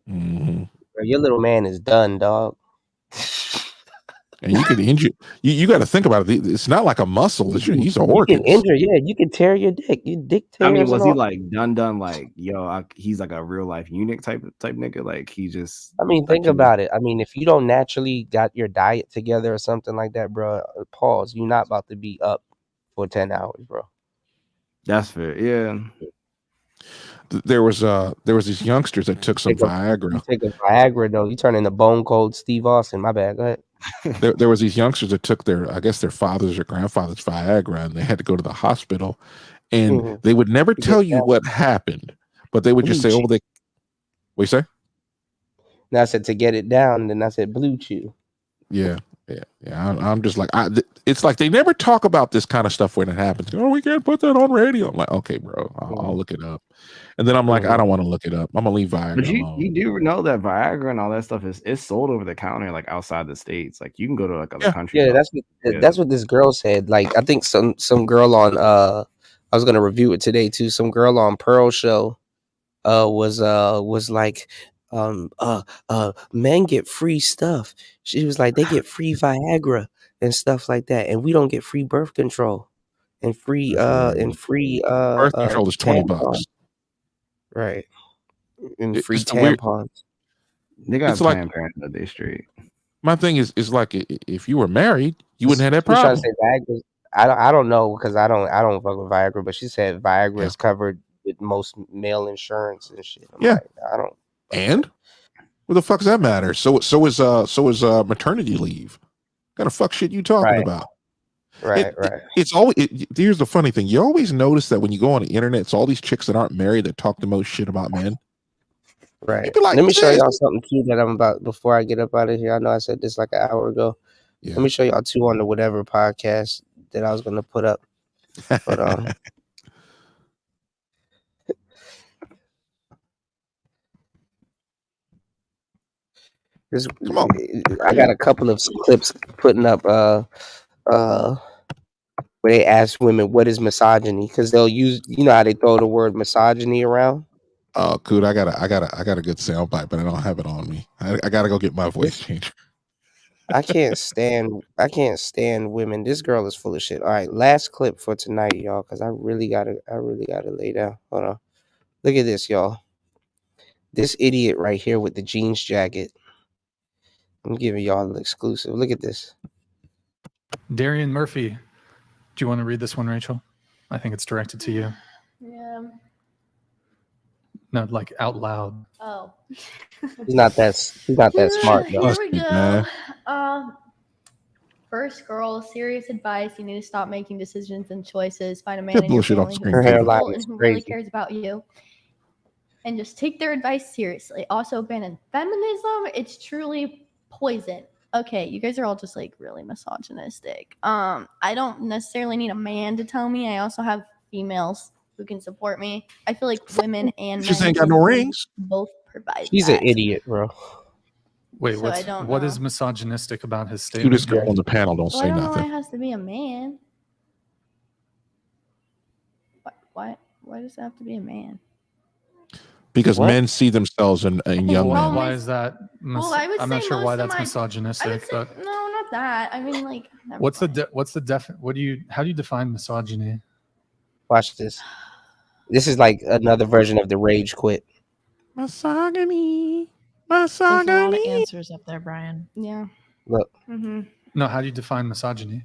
bro, your little man is done, dog. And you could injure. You got to think about it. It's not like a muscle. These are You organs. can injure, yeah. You can tear your dick. Your dick tears. I mean, was and he all. like done like he's like a real life eunuch type nigga? Like he just. I mean, like, think about it. I mean, if you don't naturally got your diet together or something like that, bro, pause. You're not about to be up for 10 hours, bro. That's fair. Yeah. There was these youngsters that took some Viagra. You take a Viagra though, you turn into Bone Cold Steve Austin. My bad. Go ahead. There was these youngsters that took their fathers or grandfathers Viagra, and they had to go to the hospital, and they would never tell you what happened, but they would just say, "Oh, they." What you say? Now I said to get it down, then I said Blue Chew. Yeah. I'm just like, it's like they never talk about this kind of stuff when it happens. Oh, we can't put that on radio. I'm like, okay, bro, I'll look it up. And then I'm like, I don't want to look it up. I'm gonna leave Viagra But alone. you do know that Viagra and all that stuff is sold over the counter, like outside the states. Like you can go to like other countries. Yeah, that's what this girl said. Like I think some girl on I was gonna review it today too. Some girl on Pearl Show was like men get free stuff. She was like, they get free Viagra and stuff like that, and we don't get free birth control and free birth control is $20. Right. And free It's weird. tampons. They got It's like- Planned Parenthood. They straight. My thing is like if you were married, you wouldn't have that She's trying to problem. say Viagra. I don't know because I don't fuck with Viagra, but she said Viagra is covered with most male insurance and shit. I'm like, I don't. And what the fuck does that matter? So is maternity leave. What kind of fuck shit you talking about? Right. It's always. Here's the funny thing. You always notice that when you go on the internet, it's all these chicks that aren't married that talk the most shit about men. Right. Be like, Let me show "Sis." y'all something too that I'm about before I get up out of here. I know I said this like an hour ago. Let me show y'all two on the whatever podcast that I was gonna put up. But I got a couple of clips putting up where they ask women what is misogyny, because they'll use, you know how they throw the word misogyny around. Oh, cool. I got a good soundbite, but I don't have it on me. I gotta go get my voice changer. I can't stand women. This girl is full of shit. All right, last clip for tonight, y'all, because I really gotta lay down. Hold on. Look at this, y'all. This idiot right here with the jeans jacket. I'm giving y'all an exclusive. Look at this. Darian Murphy. Do you want to read this one, Rachel? I think it's directed to you. Yeah. No, like out loud. Oh. He's not that smart, though. Here we go. First girl, serious advice. You need to stop making decisions and choices. Find a man in your family who really cares about you. And just take their advice seriously. Also, abandon feminism. It's truly poison. Okay, you guys are all just like really misogynistic. I don't necessarily need a man to tell me. I also have females who can support me. I feel like women and Just men ain't got no rings. both provide. He's that. an idiot, bro. Wait, So I don't what know. is misogynistic about his statement? Cutest girl on the panel don't Well, say I don't know why nothing. it has to be a man. Why does it have to be a man? Because men see themselves in young men. Why is that? I would I'm say not sure most why of that's my- misogynistic, but No, not that. I mean, like, never how do you define misogyny? Watch this. This is like another version of the rage quit. Misogyny. There's a lot of answers up there, Brian. Yeah. Look. Mm-hmm. No, how do you define misogyny?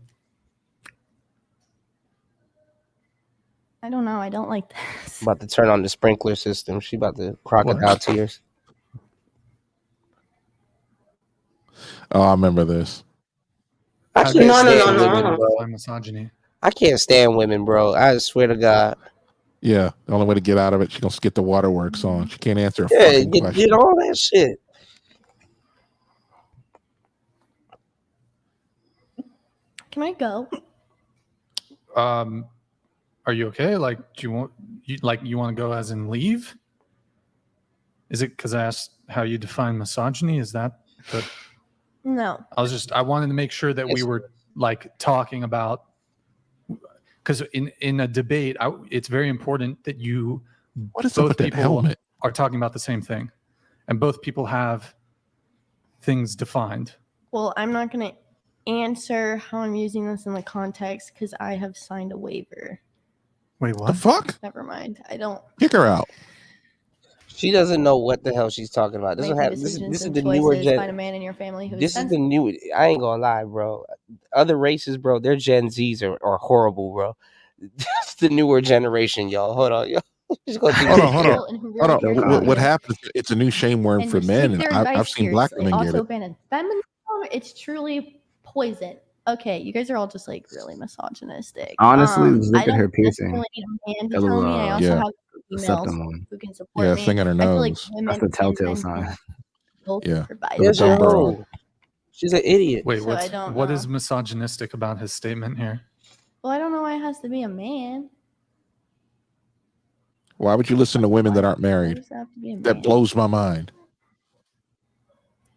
I don't know. I don't like this. About to turn on the sprinkler system. She about to crocodile tears. Oh, I remember this. I How can't do you stand women, bro. define misogyny? I can't stand women, bro. I swear to God. Yeah, the only way to get out of it, she's gonna get the waterworks on. She can't answer a Yeah, fucking get question. all that shit. Can I go? Are you okay? Like, do you want to go as in leave? Is it because I asked how you define misogyny? Is that the? No. I wanted to make sure that we were like talking about, because in a debate, it's very important that you What is up with that helmet? are talking about the same thing, and both people have things defined. Well, I'm not going to answer how I'm using this in the context because I have signed a waiver. Wait, what? The fuck? Never mind. I don't. Kick her out. She doesn't know what the hell she's talking about. This Making is decisions this is and the newer choices. gen. Find a man in your family who This is is the new. I ain't gonna lie, bro. Other races, bro, their Gen Zs are horrible, bro. That's the newer generation, y'all. Hold on, y'all. Hold on. What happens? It's a new shame word and for just men, take and their I've advice seen black seriously. women get Also, it. ban feminism. It's truly poison. Okay, you guys are all just like really misogynistic. Honestly, just I look at her don't piercing. necessarily need a man to That tell little, me. I also yeah. have females septum one. who can support Yeah, me. thing on her I feel like nose. women That's the and telltale men sign. can both Yeah. provide. There's There's a your dumb broad. hoe. She's an idiot. Wait, So I don't what know. is misogynistic about his statement here? Well, I don't know why it has to be a man. Why would you listen to women that aren't married? does it have to be a That man? blows my mind.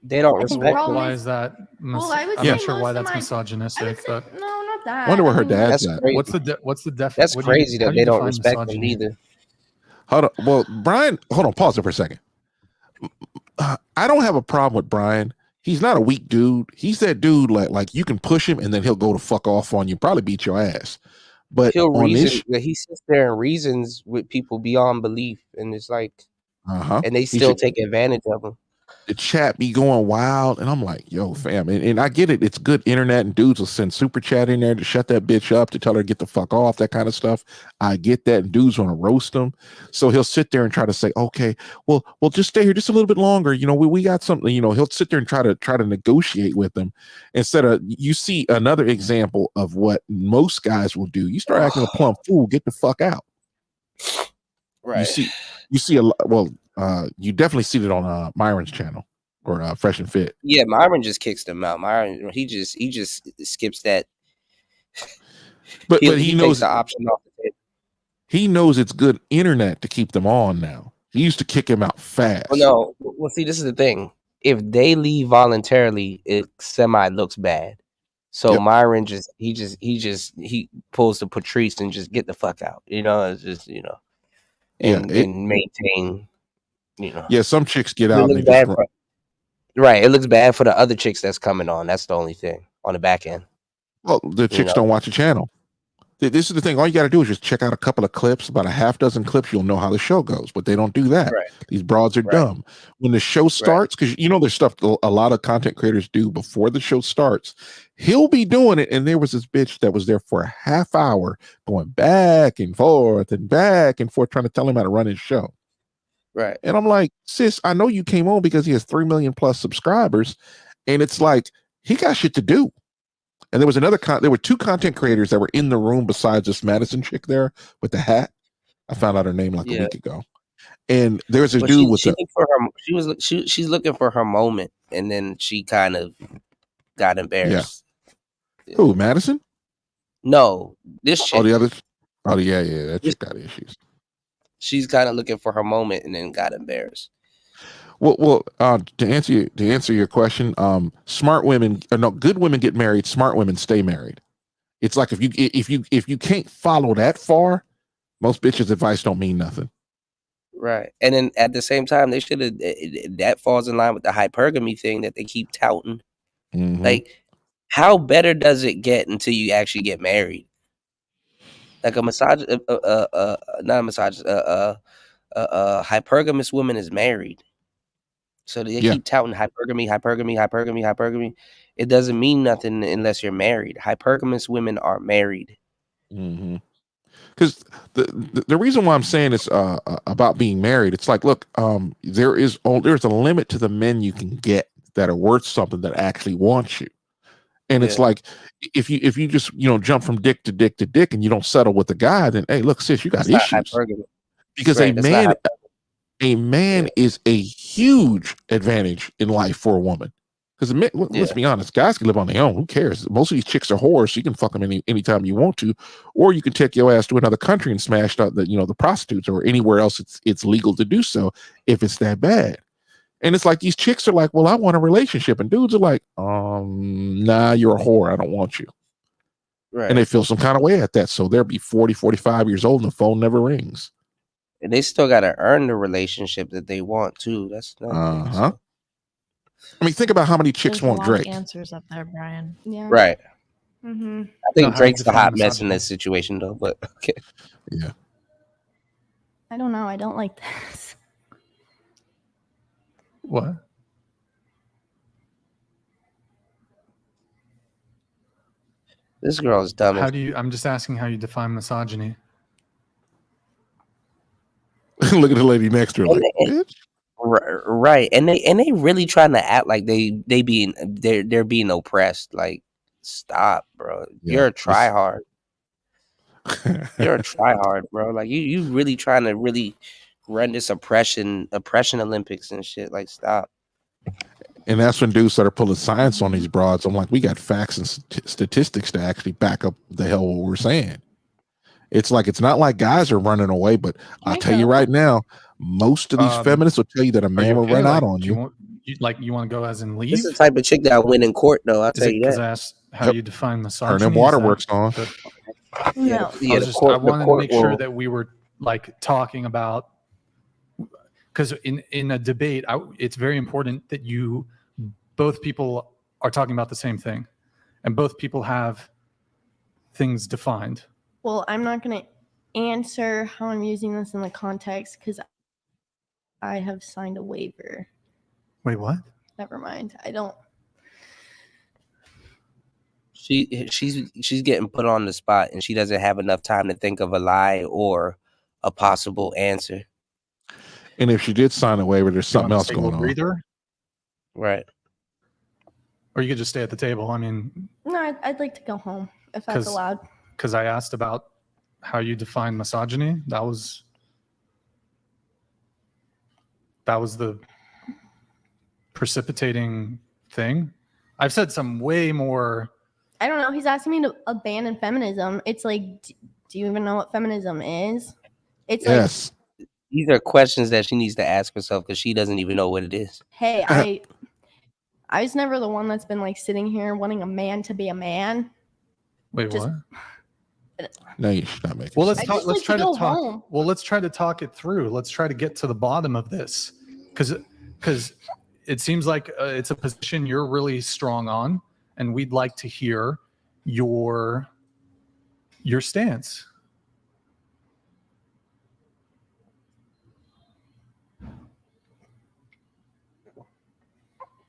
They don't I think the respect problem Why is- is that? Well, I would I'm say not sure most why of that's my- misogynistic, but No, not that. Wonder where I her mean, dad's That's at. crazy. what's the def? That's what do you- crazy how that do you they don't define respect them misogyny? either. Hold on. Well, Brian, hold on. Pause it for a second. I don't have a problem with Brian. He's not a weak dude. He's that dude like you can push him and then he'll go to fuck off on you, probably beat your ass. But He'll on reason. this, He sits there and reasons with people beyond belief, and it's like, and they He still should- take advantage of him. the chat be going wild, and I'm like, yo, fam, and I get it. It's good internet, and dudes will send super chat in there to shut that bitch up, to tell her to get the fuck off, that kind of stuff. I get that, and dudes want to roast him, so he'll sit there and try to say, okay, well, just stay here just a little bit longer. You know, we got something. You know, he'll sit there and try to negotiate with them instead of. You see another example of what most guys will do. You start acting a plump fool, get the fuck out. Right. You see a lot. Well, you definitely see it on Myron's channel or Fresh and Fit. Yeah, Myron just kicks them out. Myron, he just skips that. But he takes knows the option off the table. He knows it's good internet to keep them on now. He used to kick him out fast. Well, no. Well, see, this is the thing. If they leave voluntarily, it semi looks bad. So Myron he pulls the Patrice and just get the fuck out. You know, it's just and maintain. You know. Yeah, some chicks get It out. looks And they bad just for, right. It looks bad for the other chicks that's coming on. That's the only thing on the back end. well, the chicks don't watch the channel. This is the thing. All you got to do is just check out a couple of clips, about a half dozen clips. You'll know how the show goes, but they don't do that. Right. These broads are dumb. When the show starts, because there's stuff a lot of content creators do before the show starts. He'll be doing it, and there was this bitch that was there for a half hour going back and forth, trying to tell him how to run his show. Right. And I'm like, sis, I know you came on because he has 3 million plus subscribers, and it's like he got shit to do. And there was there were two content creators that were in the room besides this Madison chick there with the hat. I found out her name like a week ago. And there's a dude with she's looking for her moment, and then she kind of got embarrassed. Yeah. Who, Madison? No, this chick. Oh, the other. Oh, yeah, that chick got issues. She's kind of looking for her moment and then got embarrassed. Well, to answer your question, smart women, good women get married. Smart women stay married. It's like if you can't follow that far, most bitches' advice don't mean nothing. Right, and then at the same time, they should have. That falls in line with the hypergamy thing that they keep touting. Mm-hmm. Like, how better does it get until you actually get married? Like a hypergamous woman is married. So they keep touting hypergamy. It doesn't mean nothing unless you're married. Hypergamous women are married. Mm-hmm. Because the reason why I'm saying this about being married, it's like, look, there's a limit to the men you can get that are worth something, that actually want you. And it's like, if you just jump from dick to dick to dick and you don't settle with the guy, then hey, look, sis, you got issues. Because a man is a huge advantage in life for a woman. Because let's be honest, guys can live on their own. Who cares? Most of these chicks are whores, so you can fuck them anytime you want to, or you can take your ass to another country and smash the prostitutes or anywhere else it's legal to do so if it's that bad. And it's like these chicks are like, well, I want a relationship, and dudes are like, nah, you're a whore. I don't want you. Right. And they feel some kind of way at that, so they'll be 40, 45 years old, and the phone never rings. And they still got to earn the relationship that they want too. That's nothing. I mean, think about how many chicks There's a want lot Drake. of answers up there, Brian. Yeah. Right. Mm-hmm. I think No, how Drake's you the hot define mess in this situation, though. But okay. Yeah. I don't know. I don't like this. What? This girl is dumb. How do you? I'm just asking how you define misogyny. Look at the lady next to her, like, bitch. Right, and they really trying to act like they're being oppressed. Like, stop, bro. Yeah, You're a tryhard. You're a tryhard, bro. Like you really trying to really run this oppression Olympics and shit. Like, stop. And that's when dudes started pulling science on these broads. I'm like, we got facts and statistics to actually back up the hell what we're saying. It's like, it's not like guys are running away, but I'll tell you right now, most of these feminists will tell you that a man will run out on you. You want to go as in leave? This is the type of chick that I win in court, though. I'll tell you Because that. I asked how you define misogyny. Her name Waterworks on. No. I wanted to make sure that we were like talking about, because in a debate, it's very important that both people are talking about the same thing, and both people have things defined. Well, I'm not going to answer how I'm using this in the context because I have signed a waiver. Wait, what? Never mind. I don't. She's getting put on the spot, and she doesn't have enough time to think of a lie or a possible answer. And if she did sign a waiver, there's something else going on. Breather? Right. Or you could just stay at the table. I mean, No, I'd like to go home if that's allowed. Because I asked about how you define misogyny. That was the precipitating thing. I've said some way more. I don't know. He's asking me to abandon feminism. It's like, do you even know what feminism is? It's yes. Like, these are questions that she needs to ask herself because she doesn't even know what it is. Hey, I was never the one that's been like sitting here wanting a man to be a man. Wait, what? No, you should not make it. Well, let's try to talk. Home. Well, let's try to talk it through. Let's try to get to the bottom of this, because it seems like it's a position you're really strong on, and we'd like to hear your stance.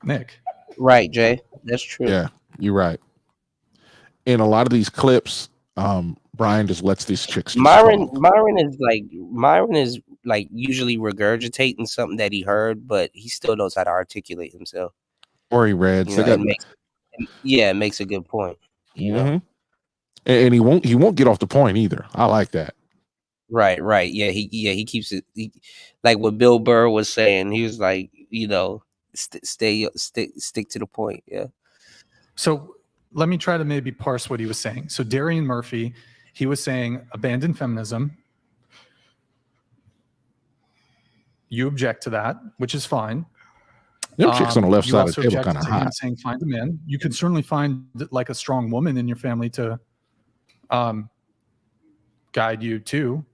Nick. Right, Jay. That's true. Yeah, you're right. In a lot of these clips, Brian just lets these chicks. Myron is like usually regurgitating something that he heard, but he still knows how to articulate himself. Or he read. You know, it makes a good point. You know? And he won't get off the point either. I like that. Right. Yeah, he keeps it like what Bill Burr was saying. He was like, you know, stick to the point. Yeah. So let me try to maybe parse what he was saying. So Darian Murphy, he was saying abandon feminism. You object to that, which is fine. Them chicks on the left side of the table kind of hot. Saying find a man. You could certainly find like a strong woman in your family to guide you too.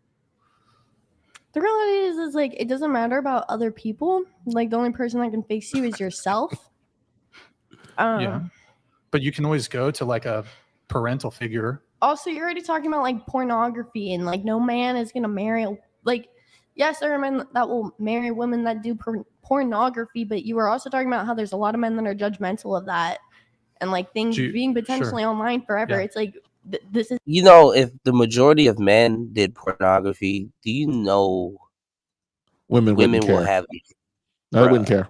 The reality is like, it doesn't matter about other people. Like, the only person that can fix you is yourself. Yeah. But you can always go to like a parental figure. Also, you're already talking about like pornography and like no man is going to marry. Like, yes, there are men that will marry women that do pornography, but you were also talking about how there's a lot of men that are judgmental of that and like things being potentially online forever. Yeah. It's like, this is. You know, if the majority of men did pornography, do you know women will have? No, they wouldn't care.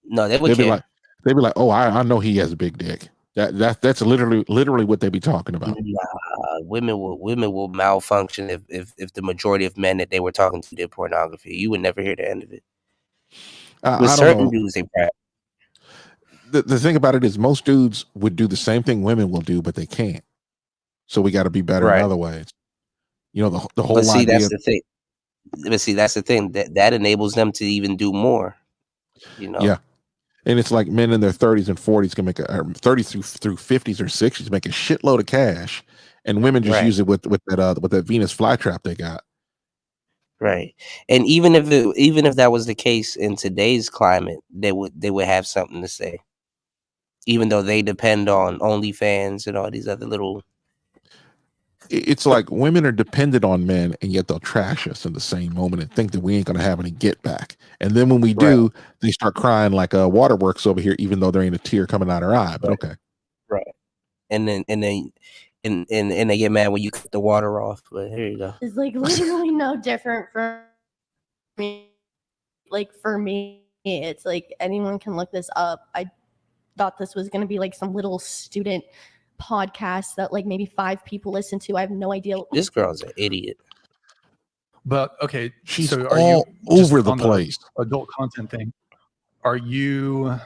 No, they would care. They'd be like, oh, I know he has a big dick. That's literally what they be talking about. Nah, women will malfunction if the majority of men that they were talking to did pornography. You would never hear the end of it. With certain dudes, they practice. The thing about it is most dudes would do the same thing women will do, but they can't. So we got to be better in other ways. You know, the whole idea. That's the thing. But see, that's the thing that enables them to even do more. You know. Yeah. And it's like men in their 30s and 40s can make 30s through 50s or 60s make a shitload of cash, and women just use it with that Venus flytrap they got. Right. And even if that was the case in today's climate, they would have something to say. Even though they depend on OnlyFans and all these other little. It's like women are dependent on men, and yet they'll trash us in the same moment and think that we ain't gonna have any get back. And then when we do, they start crying like waterworks over here, even though there ain't a tear coming out her eye. But okay, right. And then they get mad when you cut the water off. But here you go. It's like literally no different from me. Like for me, it's like anyone can look this up. I thought this was gonna be like some little student podcast that like maybe 5 people listen to. I have no idea. This girl's an idiot. But okay, she's so are all you over the place. Adult content thing. Do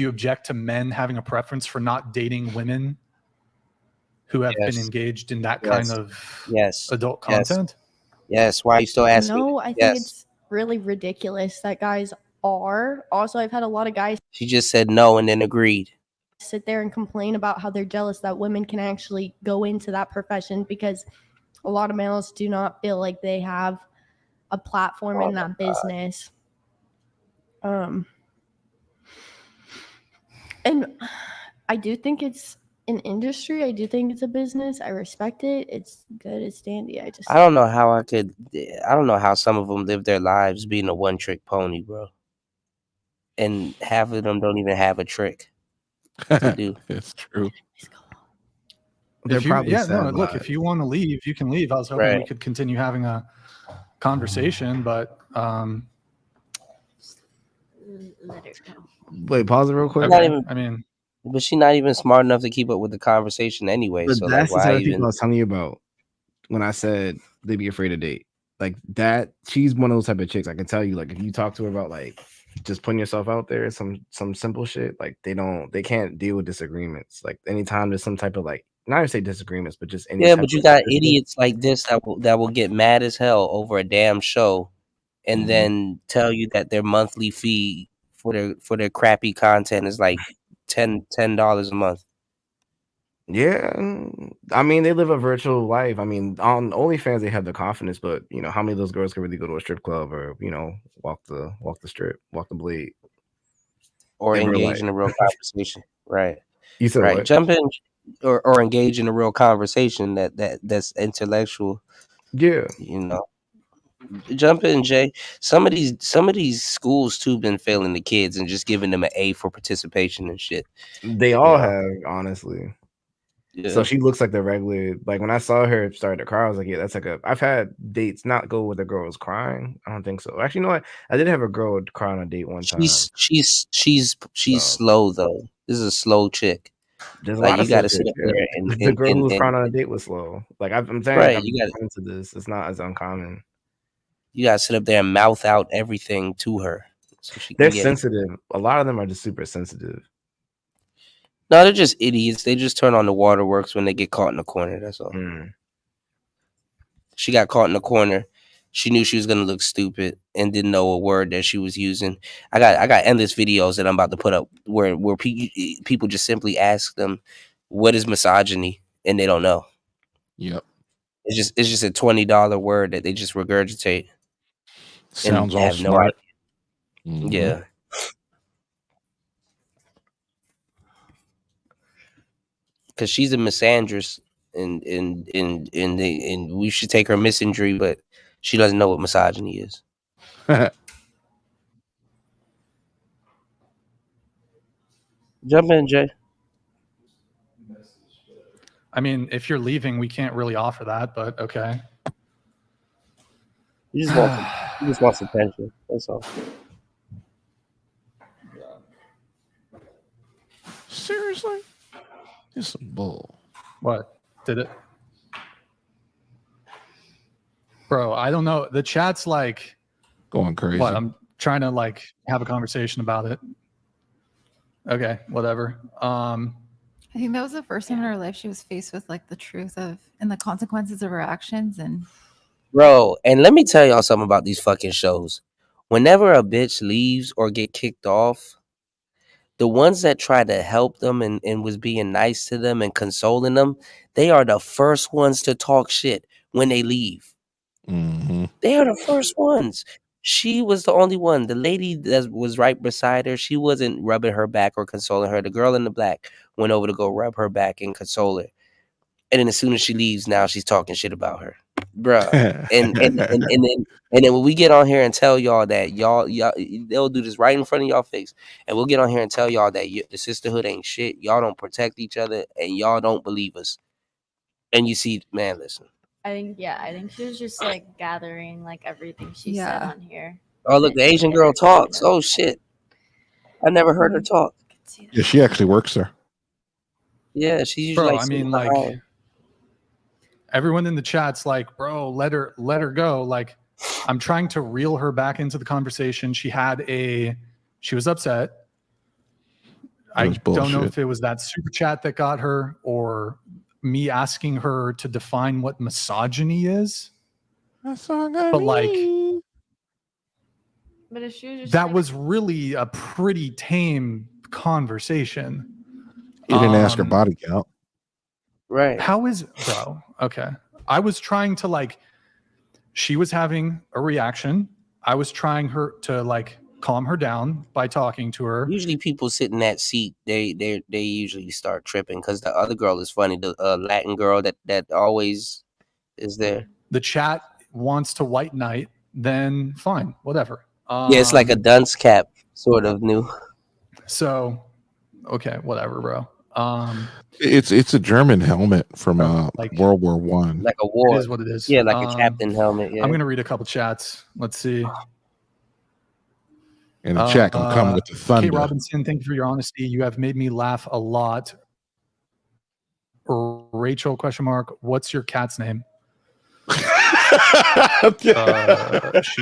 you object to men having a preference for not dating women who have been engaged in that kind of adult content? Yes. Why are you still asking? No, I think it's really ridiculous that guys are. Also, I've had a lot of guys. She just said no and then agreed. Sit there and complain about how they're jealous that women can actually go into that profession because a lot of males do not feel like they have a platform in that business. And I do think it's an industry. I do think it's a business. I respect it. It's good. It's dandy. I don't know how I don't know how some of them live their lives being a one-trick pony, bro. And half of them don't even have a trick to do. It's true. If you want to leave, you can leave. I was hoping we could continue having a conversation, but wait, pause it real quick. But she's not even smart enough to keep up with the conversation anyway. But so that's like, the why type of even? people I was telling you about when I said they'd be afraid to date. Like that, she's one of those type of chicks. I can tell you, like, if you talk to her about like just putting yourself out there, some simple shit, like they can't deal with disagreements. Like anytime there's some type of like, not even say disagreements, but just any. Yeah, but you got idiots like this that will get mad as hell over a damn show, and then tell you that their monthly fee for their crappy content is like $10 a month. Yeah, I mean, they live a virtual life. I mean, on OnlyFans they have the confidence, but you know, how many of those girls can really go to a strip club or walk the strip, walk the blade, or engage in a real conversation? Right. You said right. What? Jump in or engage in a real conversation that's intellectual. Yeah. Jump in, Jay. Some of these schools too been failing the kids and just giving them an A for participation and shit. They all have, honestly. Yeah. So she looks like the regular. Like when I saw her start to cry, I was like, yeah, that's like I've had dates not go where the girl was crying. I don't think so. Actually, you know what? I did have a girl cry on a date one time. She's slow though. This is a slow chick. There's like you got to sit up there and the girl who was crying on a date was slow. Like I'm saying, right? I'm You got into this. It's not as uncommon. You got to sit up there and mouth out everything to her. So they're sensitive. A lot of them are just super sensitive. No, they're just idiots. They just turn on the waterworks when they get caught in the corner. That's all. She got caught in the corner. She knew she was gonna look stupid and didn't know a word that she was using. I got endless videos that I'm about to put up where people just simply ask them, "What is misogyny?" and they don't know. Yep. It's just a $20 word that they just regurgitate. Sounds all smart. Yeah. Because she's a misandrist, and we should take her misandry, but she doesn't know what misogyny is. Jump in, Jay. I mean, if you're leaving, we can't really offer that, but okay. You just want some attention. That's all. Seriously? It's some bull. What? Did it? Bro, I don't know. The chat's like going crazy. What? I'm trying to like have a conversation about it. Okay, whatever. I think that was the first time in her life she was faced with like the truth of and the consequences of her actions. And bro, and let me tell y'all something about these fucking shows. Whenever a bitch leaves or get kicked off, the ones that try to help them and was being nice to them and consoling them, they are the first ones to talk shit when they leave. They are the first ones. She was the only one. The lady that was right beside her, she wasn't rubbing her back or consoling her. The girl in the black went over to go rub her back and console her. And then as soon as she leaves, now she's talking shit about her, bruh. And then when we get on here and tell y'all that y'all they'll do this right in front of y'all face, and we'll get on here and tell y'all that the sisterhood ain't shit. Y'all don't protect each other, and y'all don't believe us. And you see, man, listen. I think she was just like gathering like everything she said on here. Oh, look, the Asian girl talks. Oh shit, I never heard her talk. Yeah, she actually works there. Yeah, she's usually. Bro, I mean, like everyone in the chat's like, bro, let her go. Like, I'm trying to reel her back into the conversation. She was upset. I don't know if it was that super chat that got her or me asking her to define what misogyny is. But like, but if she was just that was really a pretty tame conversation. You didn't ask her body count. Right. How is, bro? Okay. I was trying to like, she was having a reaction. I was trying to like calm her down by talking to her. Usually people sit in that seat, they usually start tripping because the other girl is funny. The Latin girl that always is there. The chat wants to white knight, then fine, whatever. Yeah, it's like a dunce cap sort of new. So, okay, whatever, bro. It's a German helmet from like World War One. Like a war. It is what it is. Yeah, like a captain helmet. Yeah. I'm gonna read a couple chats. Let's see. And the chat can come with the thunder. Kate Robinson, thank you for your honesty. You have made me laugh a lot. Rachel ? What's your cat's name? She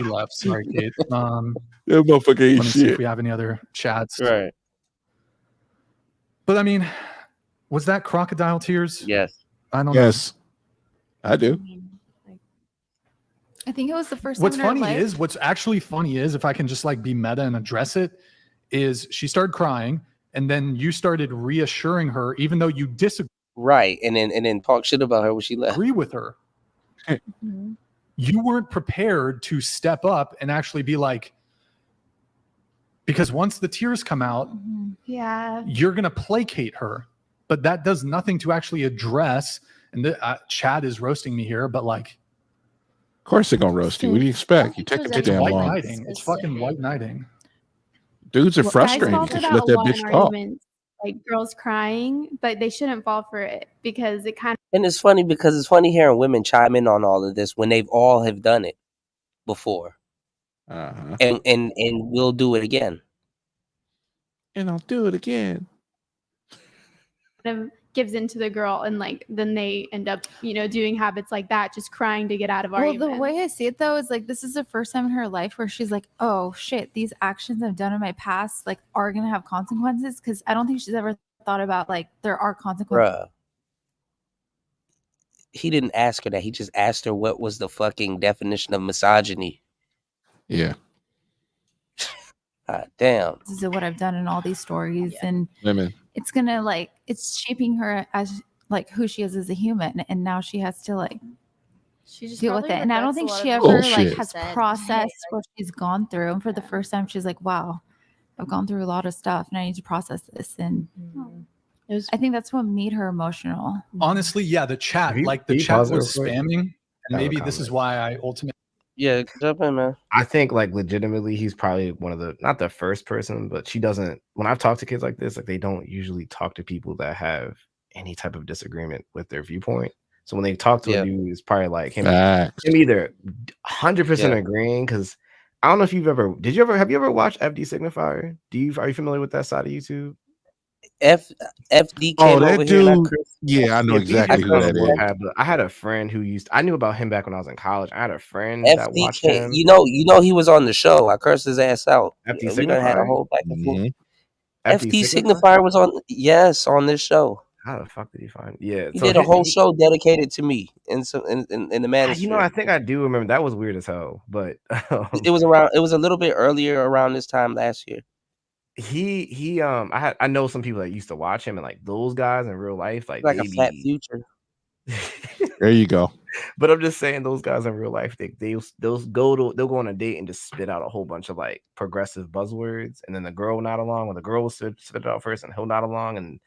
left. Sorry, Kate. That motherfucker ain't let me see shit. if we have any other chats. Right. But I mean, was that crocodile tears? Yes. I don't Yes, I do. I think it was the first What's time in her funny life. is, what's actually funny is, if I can just like be meta and address it, is she started crying and then you started reassuring her, even though you disagree. Right. And then talk shit about her when she left. Agree with her. You weren't prepared to step up and actually be like, because once the tears come out, yeah, you're going to placate her. But that does nothing to actually address. And Chad is roasting me here, but like, Of course they're gonna roast you. What do you expect? You take the damn white long. knighting. It's fucking white knighting. Dudes are Guys frustrated fall because for you let a that lot in bitch talk. arguments, like girls crying, but they shouldn't fall for it because it kind of. And it's funny because it's funny hearing women chime in on all of this when they've all have done it before. And we'll do it again. And I'll do it again. Kind of gives into the girl, and like then they end up, doing habits like that, just crying to get out of Well, arguments. the way I see it though is like this is the first time in her life where she's like, oh shit, these actions I've done in my past like are gonna have consequences, because I don't think she's ever thought about like there are consequences. Bruh. He didn't ask her that. He just asked her what was the fucking definition of misogyny. Yeah. God damn. This is what I've done in all these stories, and Women. it's gonna like it's shaping her as like who she is as a human, and now she has to like she just deal with it. probably And I don't regrets think a lot she of ever things like she has said. processed what she's gone through. And for the first time, she's like, "Wow, I've gone through a lot of stuff, and I need to process this." And I think that's what made her emotional. Honestly, yeah, the chat, like the chat was spamming, and maybe this is why I ultimately. Yeah, jump in, man. I think like legitimately he's probably one of the, not the first person, but she doesn't, when I've talked to kids like this, like they don't usually talk to people that have any type of disagreement with their viewpoint. So when they talk to a dude, it's probably like him either 100% agreeing, because I don't know if have you ever watched FD Signifier? Are you familiar with that side of YouTube? FD came that over here. dude. Yeah, I know exactly who that is. I had a friend who I knew about him back when I was in college. I had a friend that watched FD, him. you know he was on the show. I cursed his ass out. FD We done had a Signifier? whole back and forth. FD FD Signifier was on this show. How the fuck did he find? Yeah, He did a whole show dedicated to me in the Manosphere. I think I do remember. That was weird as hell, but it was a little bit earlier around this time last year. I know some people that used to watch him, and like those guys in real life, like a Fat Future. There you go. But I'm just saying, those guys in real life, they'll go on a date and just spit out a whole bunch of like progressive buzzwords, and then the girl will nod along, or the girl will spit it out first, and he'll nod along, and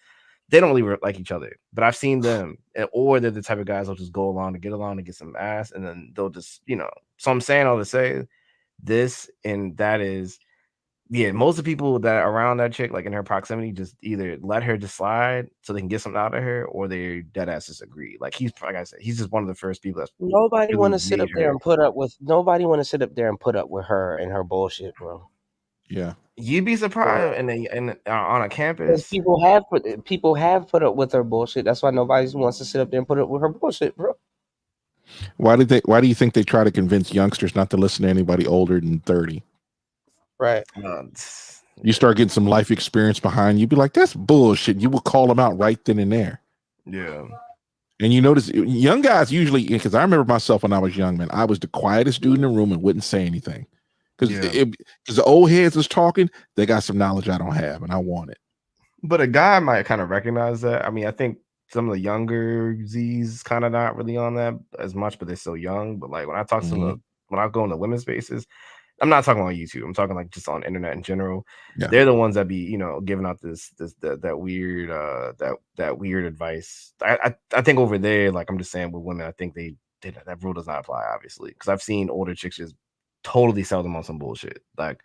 they don't really like each other. But I've seen them, or they're the type of guys who'll just go along to get some ass, and then they'll just, So I'm saying all to say this, and that is, yeah, most of the people that are around that chick, like in her proximity, just either let her just slide so they can get something out of her, or they dead ass disagree. Like like I said, he's just one of the first people that's Nobody really want to sit made up there her. and put up with. Nobody want to sit up there and put up with her and her bullshit, bro. Yeah, You'd be surprised, and on a Because campus, people have put up with her bullshit. That's why nobody wants to sit up there and put up with her bullshit, bro. Why do you think they try to convince youngsters not to listen to anybody older than 30? Right. You start getting some life experience behind you, be like, that's bullshit. You will call them out right then and there. Yeah. And you notice young guys usually, because I remember myself when I was young, man, I was the quietest dude in the room and wouldn't say anything. Because the old heads is talking, they got some knowledge I don't have, and I want it. But a guy might kind of recognize that. I mean, I think some of the younger Z's kind of not really on that as much, but they're still young. But like when I talk to when I go into women's spaces, I'm not talking about YouTube. I'm talking like just on internet in general. Yeah. They're the ones that be, giving out that weird that weird advice. I think over there, like I'm just saying with women, I think that rule does not apply, obviously, because I've seen older chicks just totally sell them on some bullshit. Like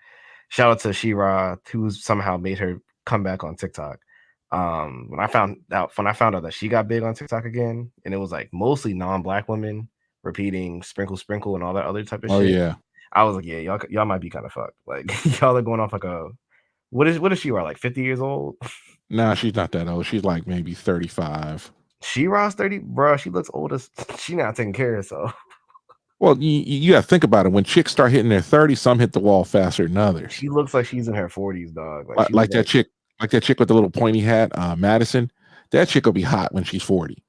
shout out to She-Ra, who somehow made her come back on TikTok. When I found out that she got big on TikTok again, and it was like mostly non-black women repeating sprinkle sprinkle and all that other type of shit. Yeah. I was like, yeah, y'all might be kind of fucked. Like y'all are going off like what is She-Ra, like 50 years old? Nah, she's not that old. She's like maybe 35. She-Ra's 30, bro. She looks old as she not taking care of herself. Well, you got to think about it. When chicks start hitting their 30s, some hit the wall faster than others. She looks like she's in her 40s, dog. Like that chick with the little pointy hat, Madison. That chick will be hot when she's 40.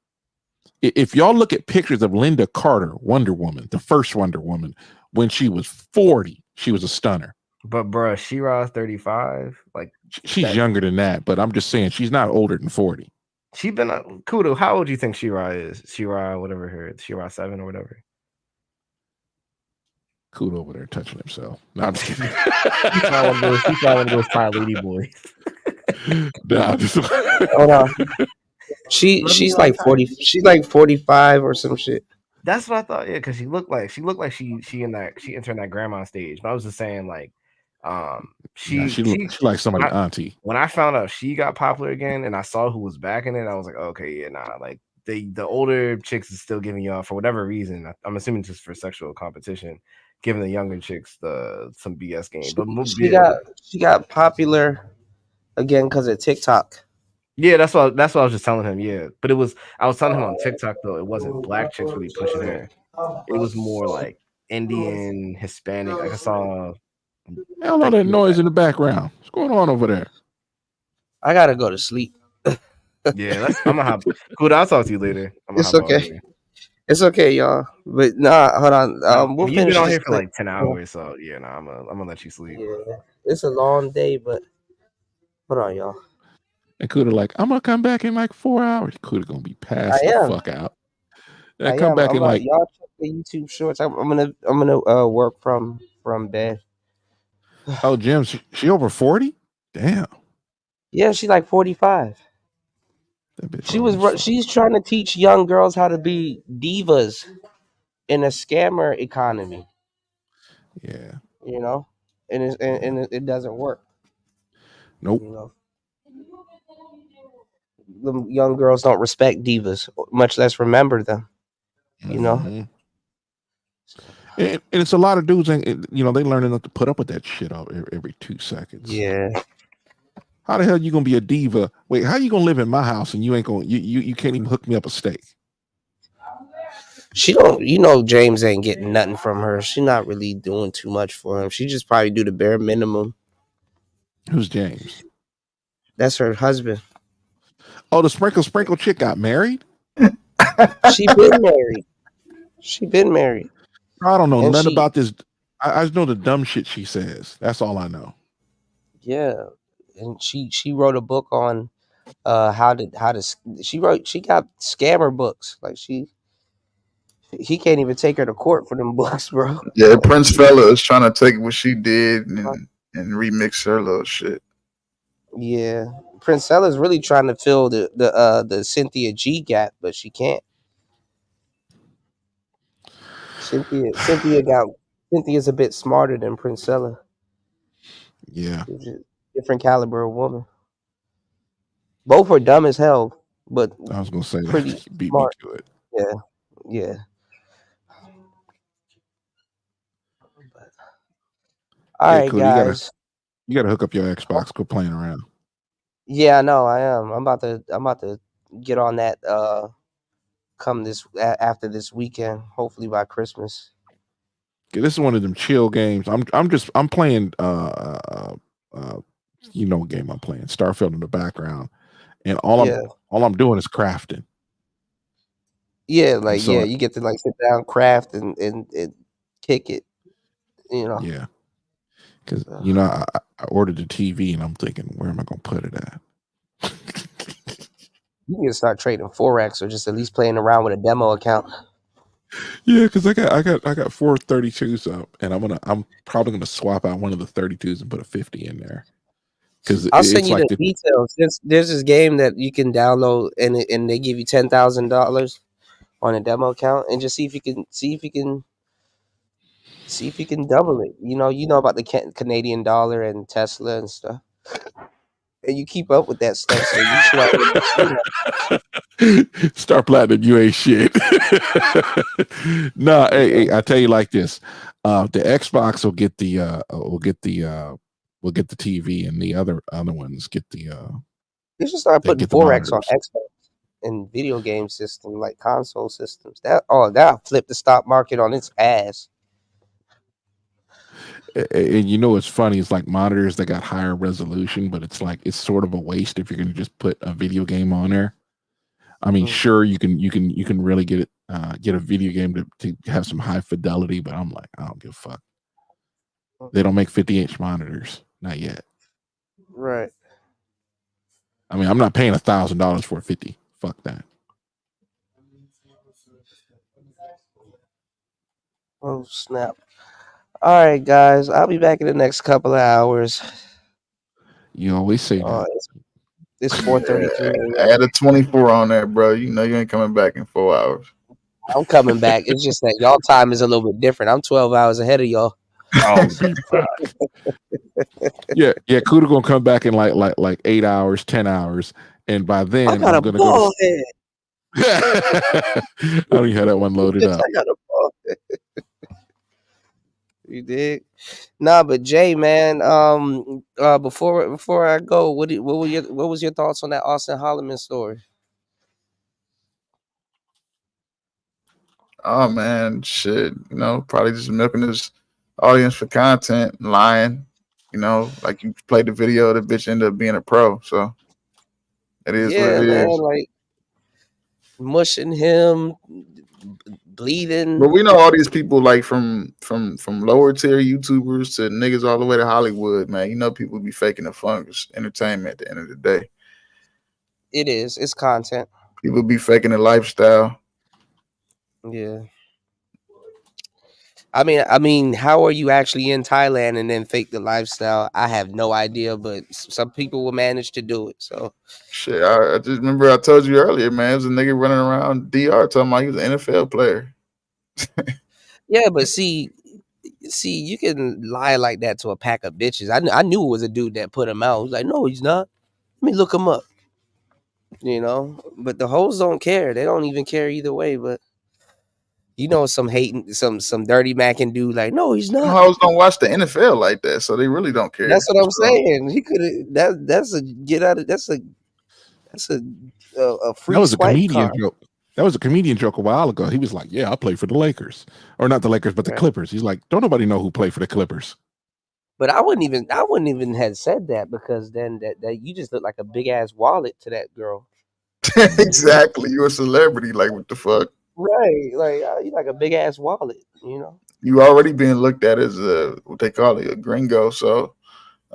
If y'all look at pictures of Linda Carter, Wonder Woman, the first Wonder Woman, when she was 40, she was a stunner. But bro, She-Ra's 35. Like she's younger than that, but I'm just saying she's not older than 40. She been Kudo. How old do you think She-Ra is? She-Ra, whatever her She-Ra 7 or whatever. Kudo over there touching himself. No, I'm just kidding. He's not one of those fine lady boys. Nah, Hold on. She's like 40. She's like 45 or some shit. That's what I thought. Yeah, because she looked like she entered that grandma stage. But I was just saying, like, she like somebody auntie. When I found out she got popular again, and I saw who was backing it, I was like, okay, yeah, nah. Like the older chicks is still giving y'all for whatever reason. I'm assuming just for sexual competition, giving the younger chicks some BS game. But she got popular again because of TikTok. Yeah, that's what I was just telling him. Yeah, but I was telling him on TikTok though, it wasn't black chicks really pushing her. It was more like Indian, Hispanic. Like I saw. Hell, all that noise in the background. What's going on over there? I gotta go to sleep. Yeah, I'm gonna hop. Cool, I'll talk to you later. It's okay. It's okay, y'all. But nah, hold on. We'll You've been on here this for like 10 hours, so yeah, I'm gonna let you sleep. Yeah, it's a long day, but hold on, y'all. And Kuda like, I'm gonna come back in like 4 hours. Kuda gonna be passed the fuck out. And I come back in like y'all check the YouTube shorts. I'm gonna work from bed. Oh, Jim, she over 40? Damn. Yeah, she's like 45. She's trying to teach young girls how to be divas in a scammer economy. Yeah. You know, and it doesn't work. Nope. You know, the young girls don't respect divas, much less remember them. You know. Mm-hmm. And it's a lot of dudes, and they learning not to put up with that shit every 2 seconds. Yeah. How the hell you gonna be a diva? Wait, how you gonna live in my house and you ain't gonna you can't even hook me up a steak? She don't. James ain't getting nothing from her. She's not really doing too much for him. She just probably do the bare minimum. Who's James? That's her husband. Oh, the sprinkle chick got married? She been married. She been married. I don't know nothing about this. I just know the dumb shit she says. That's all I know. Yeah, and she wrote a book on she got scammer books. Like he can't even take her to court for them books, bro. Yeah, Prince Fella is trying to take what she did and remix her little shit. Yeah, Princella's really trying to fill the Cynthia G gap, but she can't. Cynthia's a bit smarter than Princella. Yeah, different caliber of woman. Both are dumb as hell, but I was gonna say pretty that. Beat smart. me to it. Yeah. All right, cool. guys. You gotta hook up your Xbox. Quit playing around. Yeah, I know. I am. I'm about to get on that. Come after this weekend. Hopefully by Christmas. Okay, this is one of them chill games. I'm playing you know what game I'm playing, Starfield in the background, and all I'm doing is crafting. Yeah, like you get to like sit down, craft, and kick it. You know. Yeah, because you know I ordered the TV, and I'm thinking, where am I gonna put it at? You can start trading Forex or just at least playing around with a demo account. Yeah, because I got 4 32s up, and I'm probably gonna swap out one of the 32s and put a 50 in there. Because I'll send you the details. There's this game that you can download, and they give you $10,000 on a demo account, and just see if you can double it. You know about the Canadian dollar and Tesla and stuff, and you keep up with that stuff. So you should Star Platinum, you ain't shit. No, hey, I tell you like this: the Xbox will get the TV, and the other ones get the. You should start putting Forex on Xbox and video game system like console systems. That'll flip the stock market on its ass. And you know what's funny? It's like monitors that got higher resolution, but it's sort of a waste if you're going to just put a video game on there. I mean, sure, you can really get a video game to have some high fidelity, but I'm like, I don't give a fuck. They don't make 50-inch monitors, not yet. Right. I mean, I'm not paying $1,000 for a 50. Fuck that. Oh snap! All right, guys, I'll be back in the next couple of hours. You always say that. It's 4:33. Add a 24 on there, bro. You know you ain't coming back in 4 hours. I'm coming back. It's just that y'all time is a little bit different. I'm 12 hours ahead of y'all. Oh, yeah. Kuda gonna come back in like 8 hours, 10 hours, and by then I got I'm gonna ball head. I don't even have that one loaded up. I got a ball head. You dig? Nah, but Jay, man, before I go, what was your thoughts on that Austin Holloman story? Oh man, shit. You know, probably just milking his audience for content, lying. You know, like you played the video, the bitch ended up being a pro. So it is what it is. Like mushing him, bleeding. But we know all these people like from lower tier YouTubers to niggas all the way to Hollywood, man. You know, people be faking the fun. It's entertainment at the end of the day. It is. It's content. People be faking the lifestyle. Yeah. I mean, how are you actually in Thailand and then fake the lifestyle? I have no idea, but some people will manage to do it. So shit, I just remember I told you earlier, man. There's a nigga running around DR talking about he was an NFL player. Yeah, but see, you can lie like that to a pack of bitches. I knew it was a dude that put him out. I was like, no, he's not. Let me look him up. You know, but the hoes don't care. They don't even care either way. But you know, some hating, some dirty macking dude like, no, he's not. Hoes don't watch the NFL like that, so they really don't care. That's what I'm saying. He could have. That's a get out of. That's a free. That was a comedian card. joke. That was a comedian joke a while ago. He was like, "Yeah, I play for the Lakers, or not the Lakers, but the Clippers." He's like, "Don't nobody know who played for the Clippers." But I wouldn't even have said that because then that you just look like a big ass wallet to that girl. Exactly, you're a celebrity. Like, what the fuck? Right, like you like a big ass wallet. You know, you already being looked at as what they call it, a gringo. So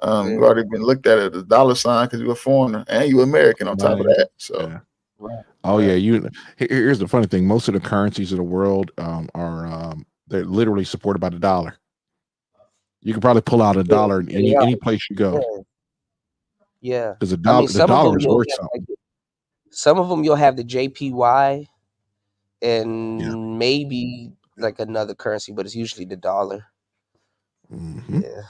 You already been looked at as a dollar sign because you're a foreigner and you American on top of that. So, oh yeah, here's the funny thing: most of the currencies of the world are they're literally supported by the dollar. You can probably pull out a dollar in any place you go. Yeah, because the dollar is worth something. Some of them you'll have the JPY and maybe like another currency, but it's usually the dollar. Yeah.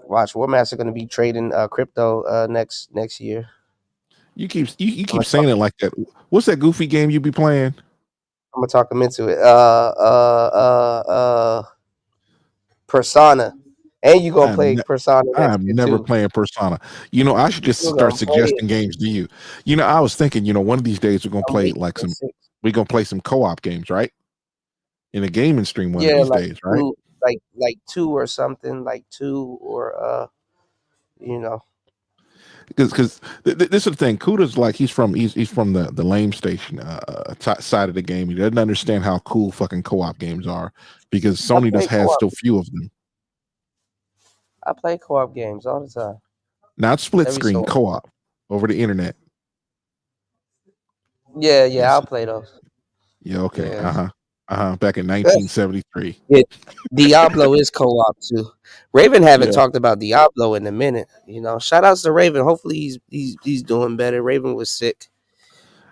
Watch, War Master going to be trading crypto next year. You keep saying it like that. What's that goofy game you be playing? I'm gonna talk him into it. Persona. And you gonna play Persona next I'm year never too. playing Persona. I should just start suggesting games to you. I was thinking, one of these days we're gonna play some co-op games, right? In a gaming stream one of these days, right? Like two or something, like two or Because this is the thing. Kuda's like he's from the lame station side of the game. He doesn't understand how cool fucking co-op games are because Sony just has still few of them. I play co-op games all the time. Not split screen co-op over the internet. Yeah, I'll play those. Yeah, okay. Yeah. Back in 1973. Yeah, Diablo is co-op too. Raven haven't talked about Diablo in a minute. Shout outs to Raven. Hopefully he's doing better. Raven was sick.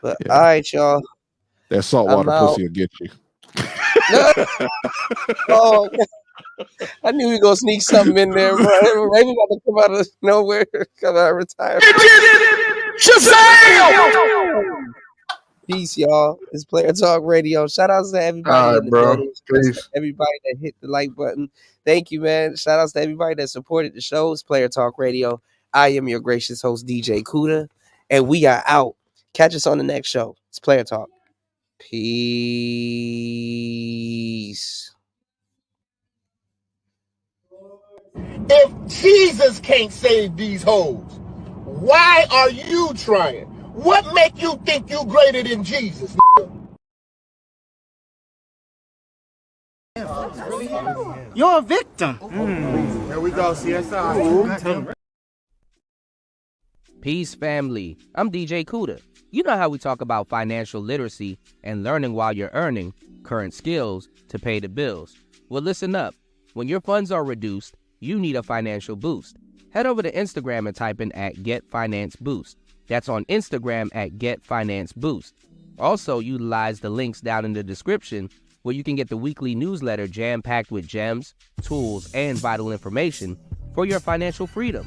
But all right, y'all. That saltwater pussy will get you. Oh, I knew we were gonna sneak something in there, bro. Raven got to come out of nowhere, come out of retirement. Shazam! Peace, y'all. It's Player Talk Radio. Shout outs to everybody in the building. Everybody that hit the like button. Thank you, man. Shout outs to everybody that supported the show. It's Player Talk Radio. I am your gracious host, DJ Kuda, and we are out. Catch us on the next show. It's Player Talk. Peace. If Jesus can't save these hoes, why are you trying? What make you think you greater than Jesus? You're a victim. Here we go, CSI. Peace, family. I'm DJ Kuda. You know how we talk about financial literacy and learning while you're earning current skills to pay the bills. Well, listen up. When your funds are reduced, you need a financial boost. Head over to Instagram and type in @GetFinanceBoost. That's on Instagram @GetFinanceBoost. Also, utilize the links down in the description where you can get the weekly newsletter jam-packed with gems, tools, and vital information for your financial freedom.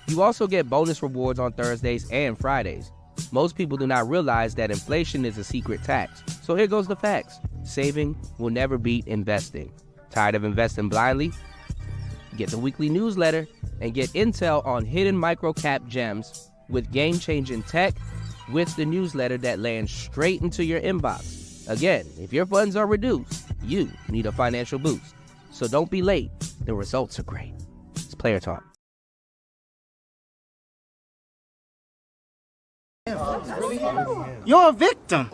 You also get bonus rewards on Thursdays and Fridays. Most people do not realize that inflation is a secret tax. So here goes the facts. Saving will never beat investing. Tired of investing blindly? Get the weekly newsletter and get intel on hidden micro-cap gems with game-changing tech with the newsletter that lands straight into your inbox. Again, if your funds are reduced, you need a financial boost. So don't be late. The results are great. It's Player Talk. You're a victim.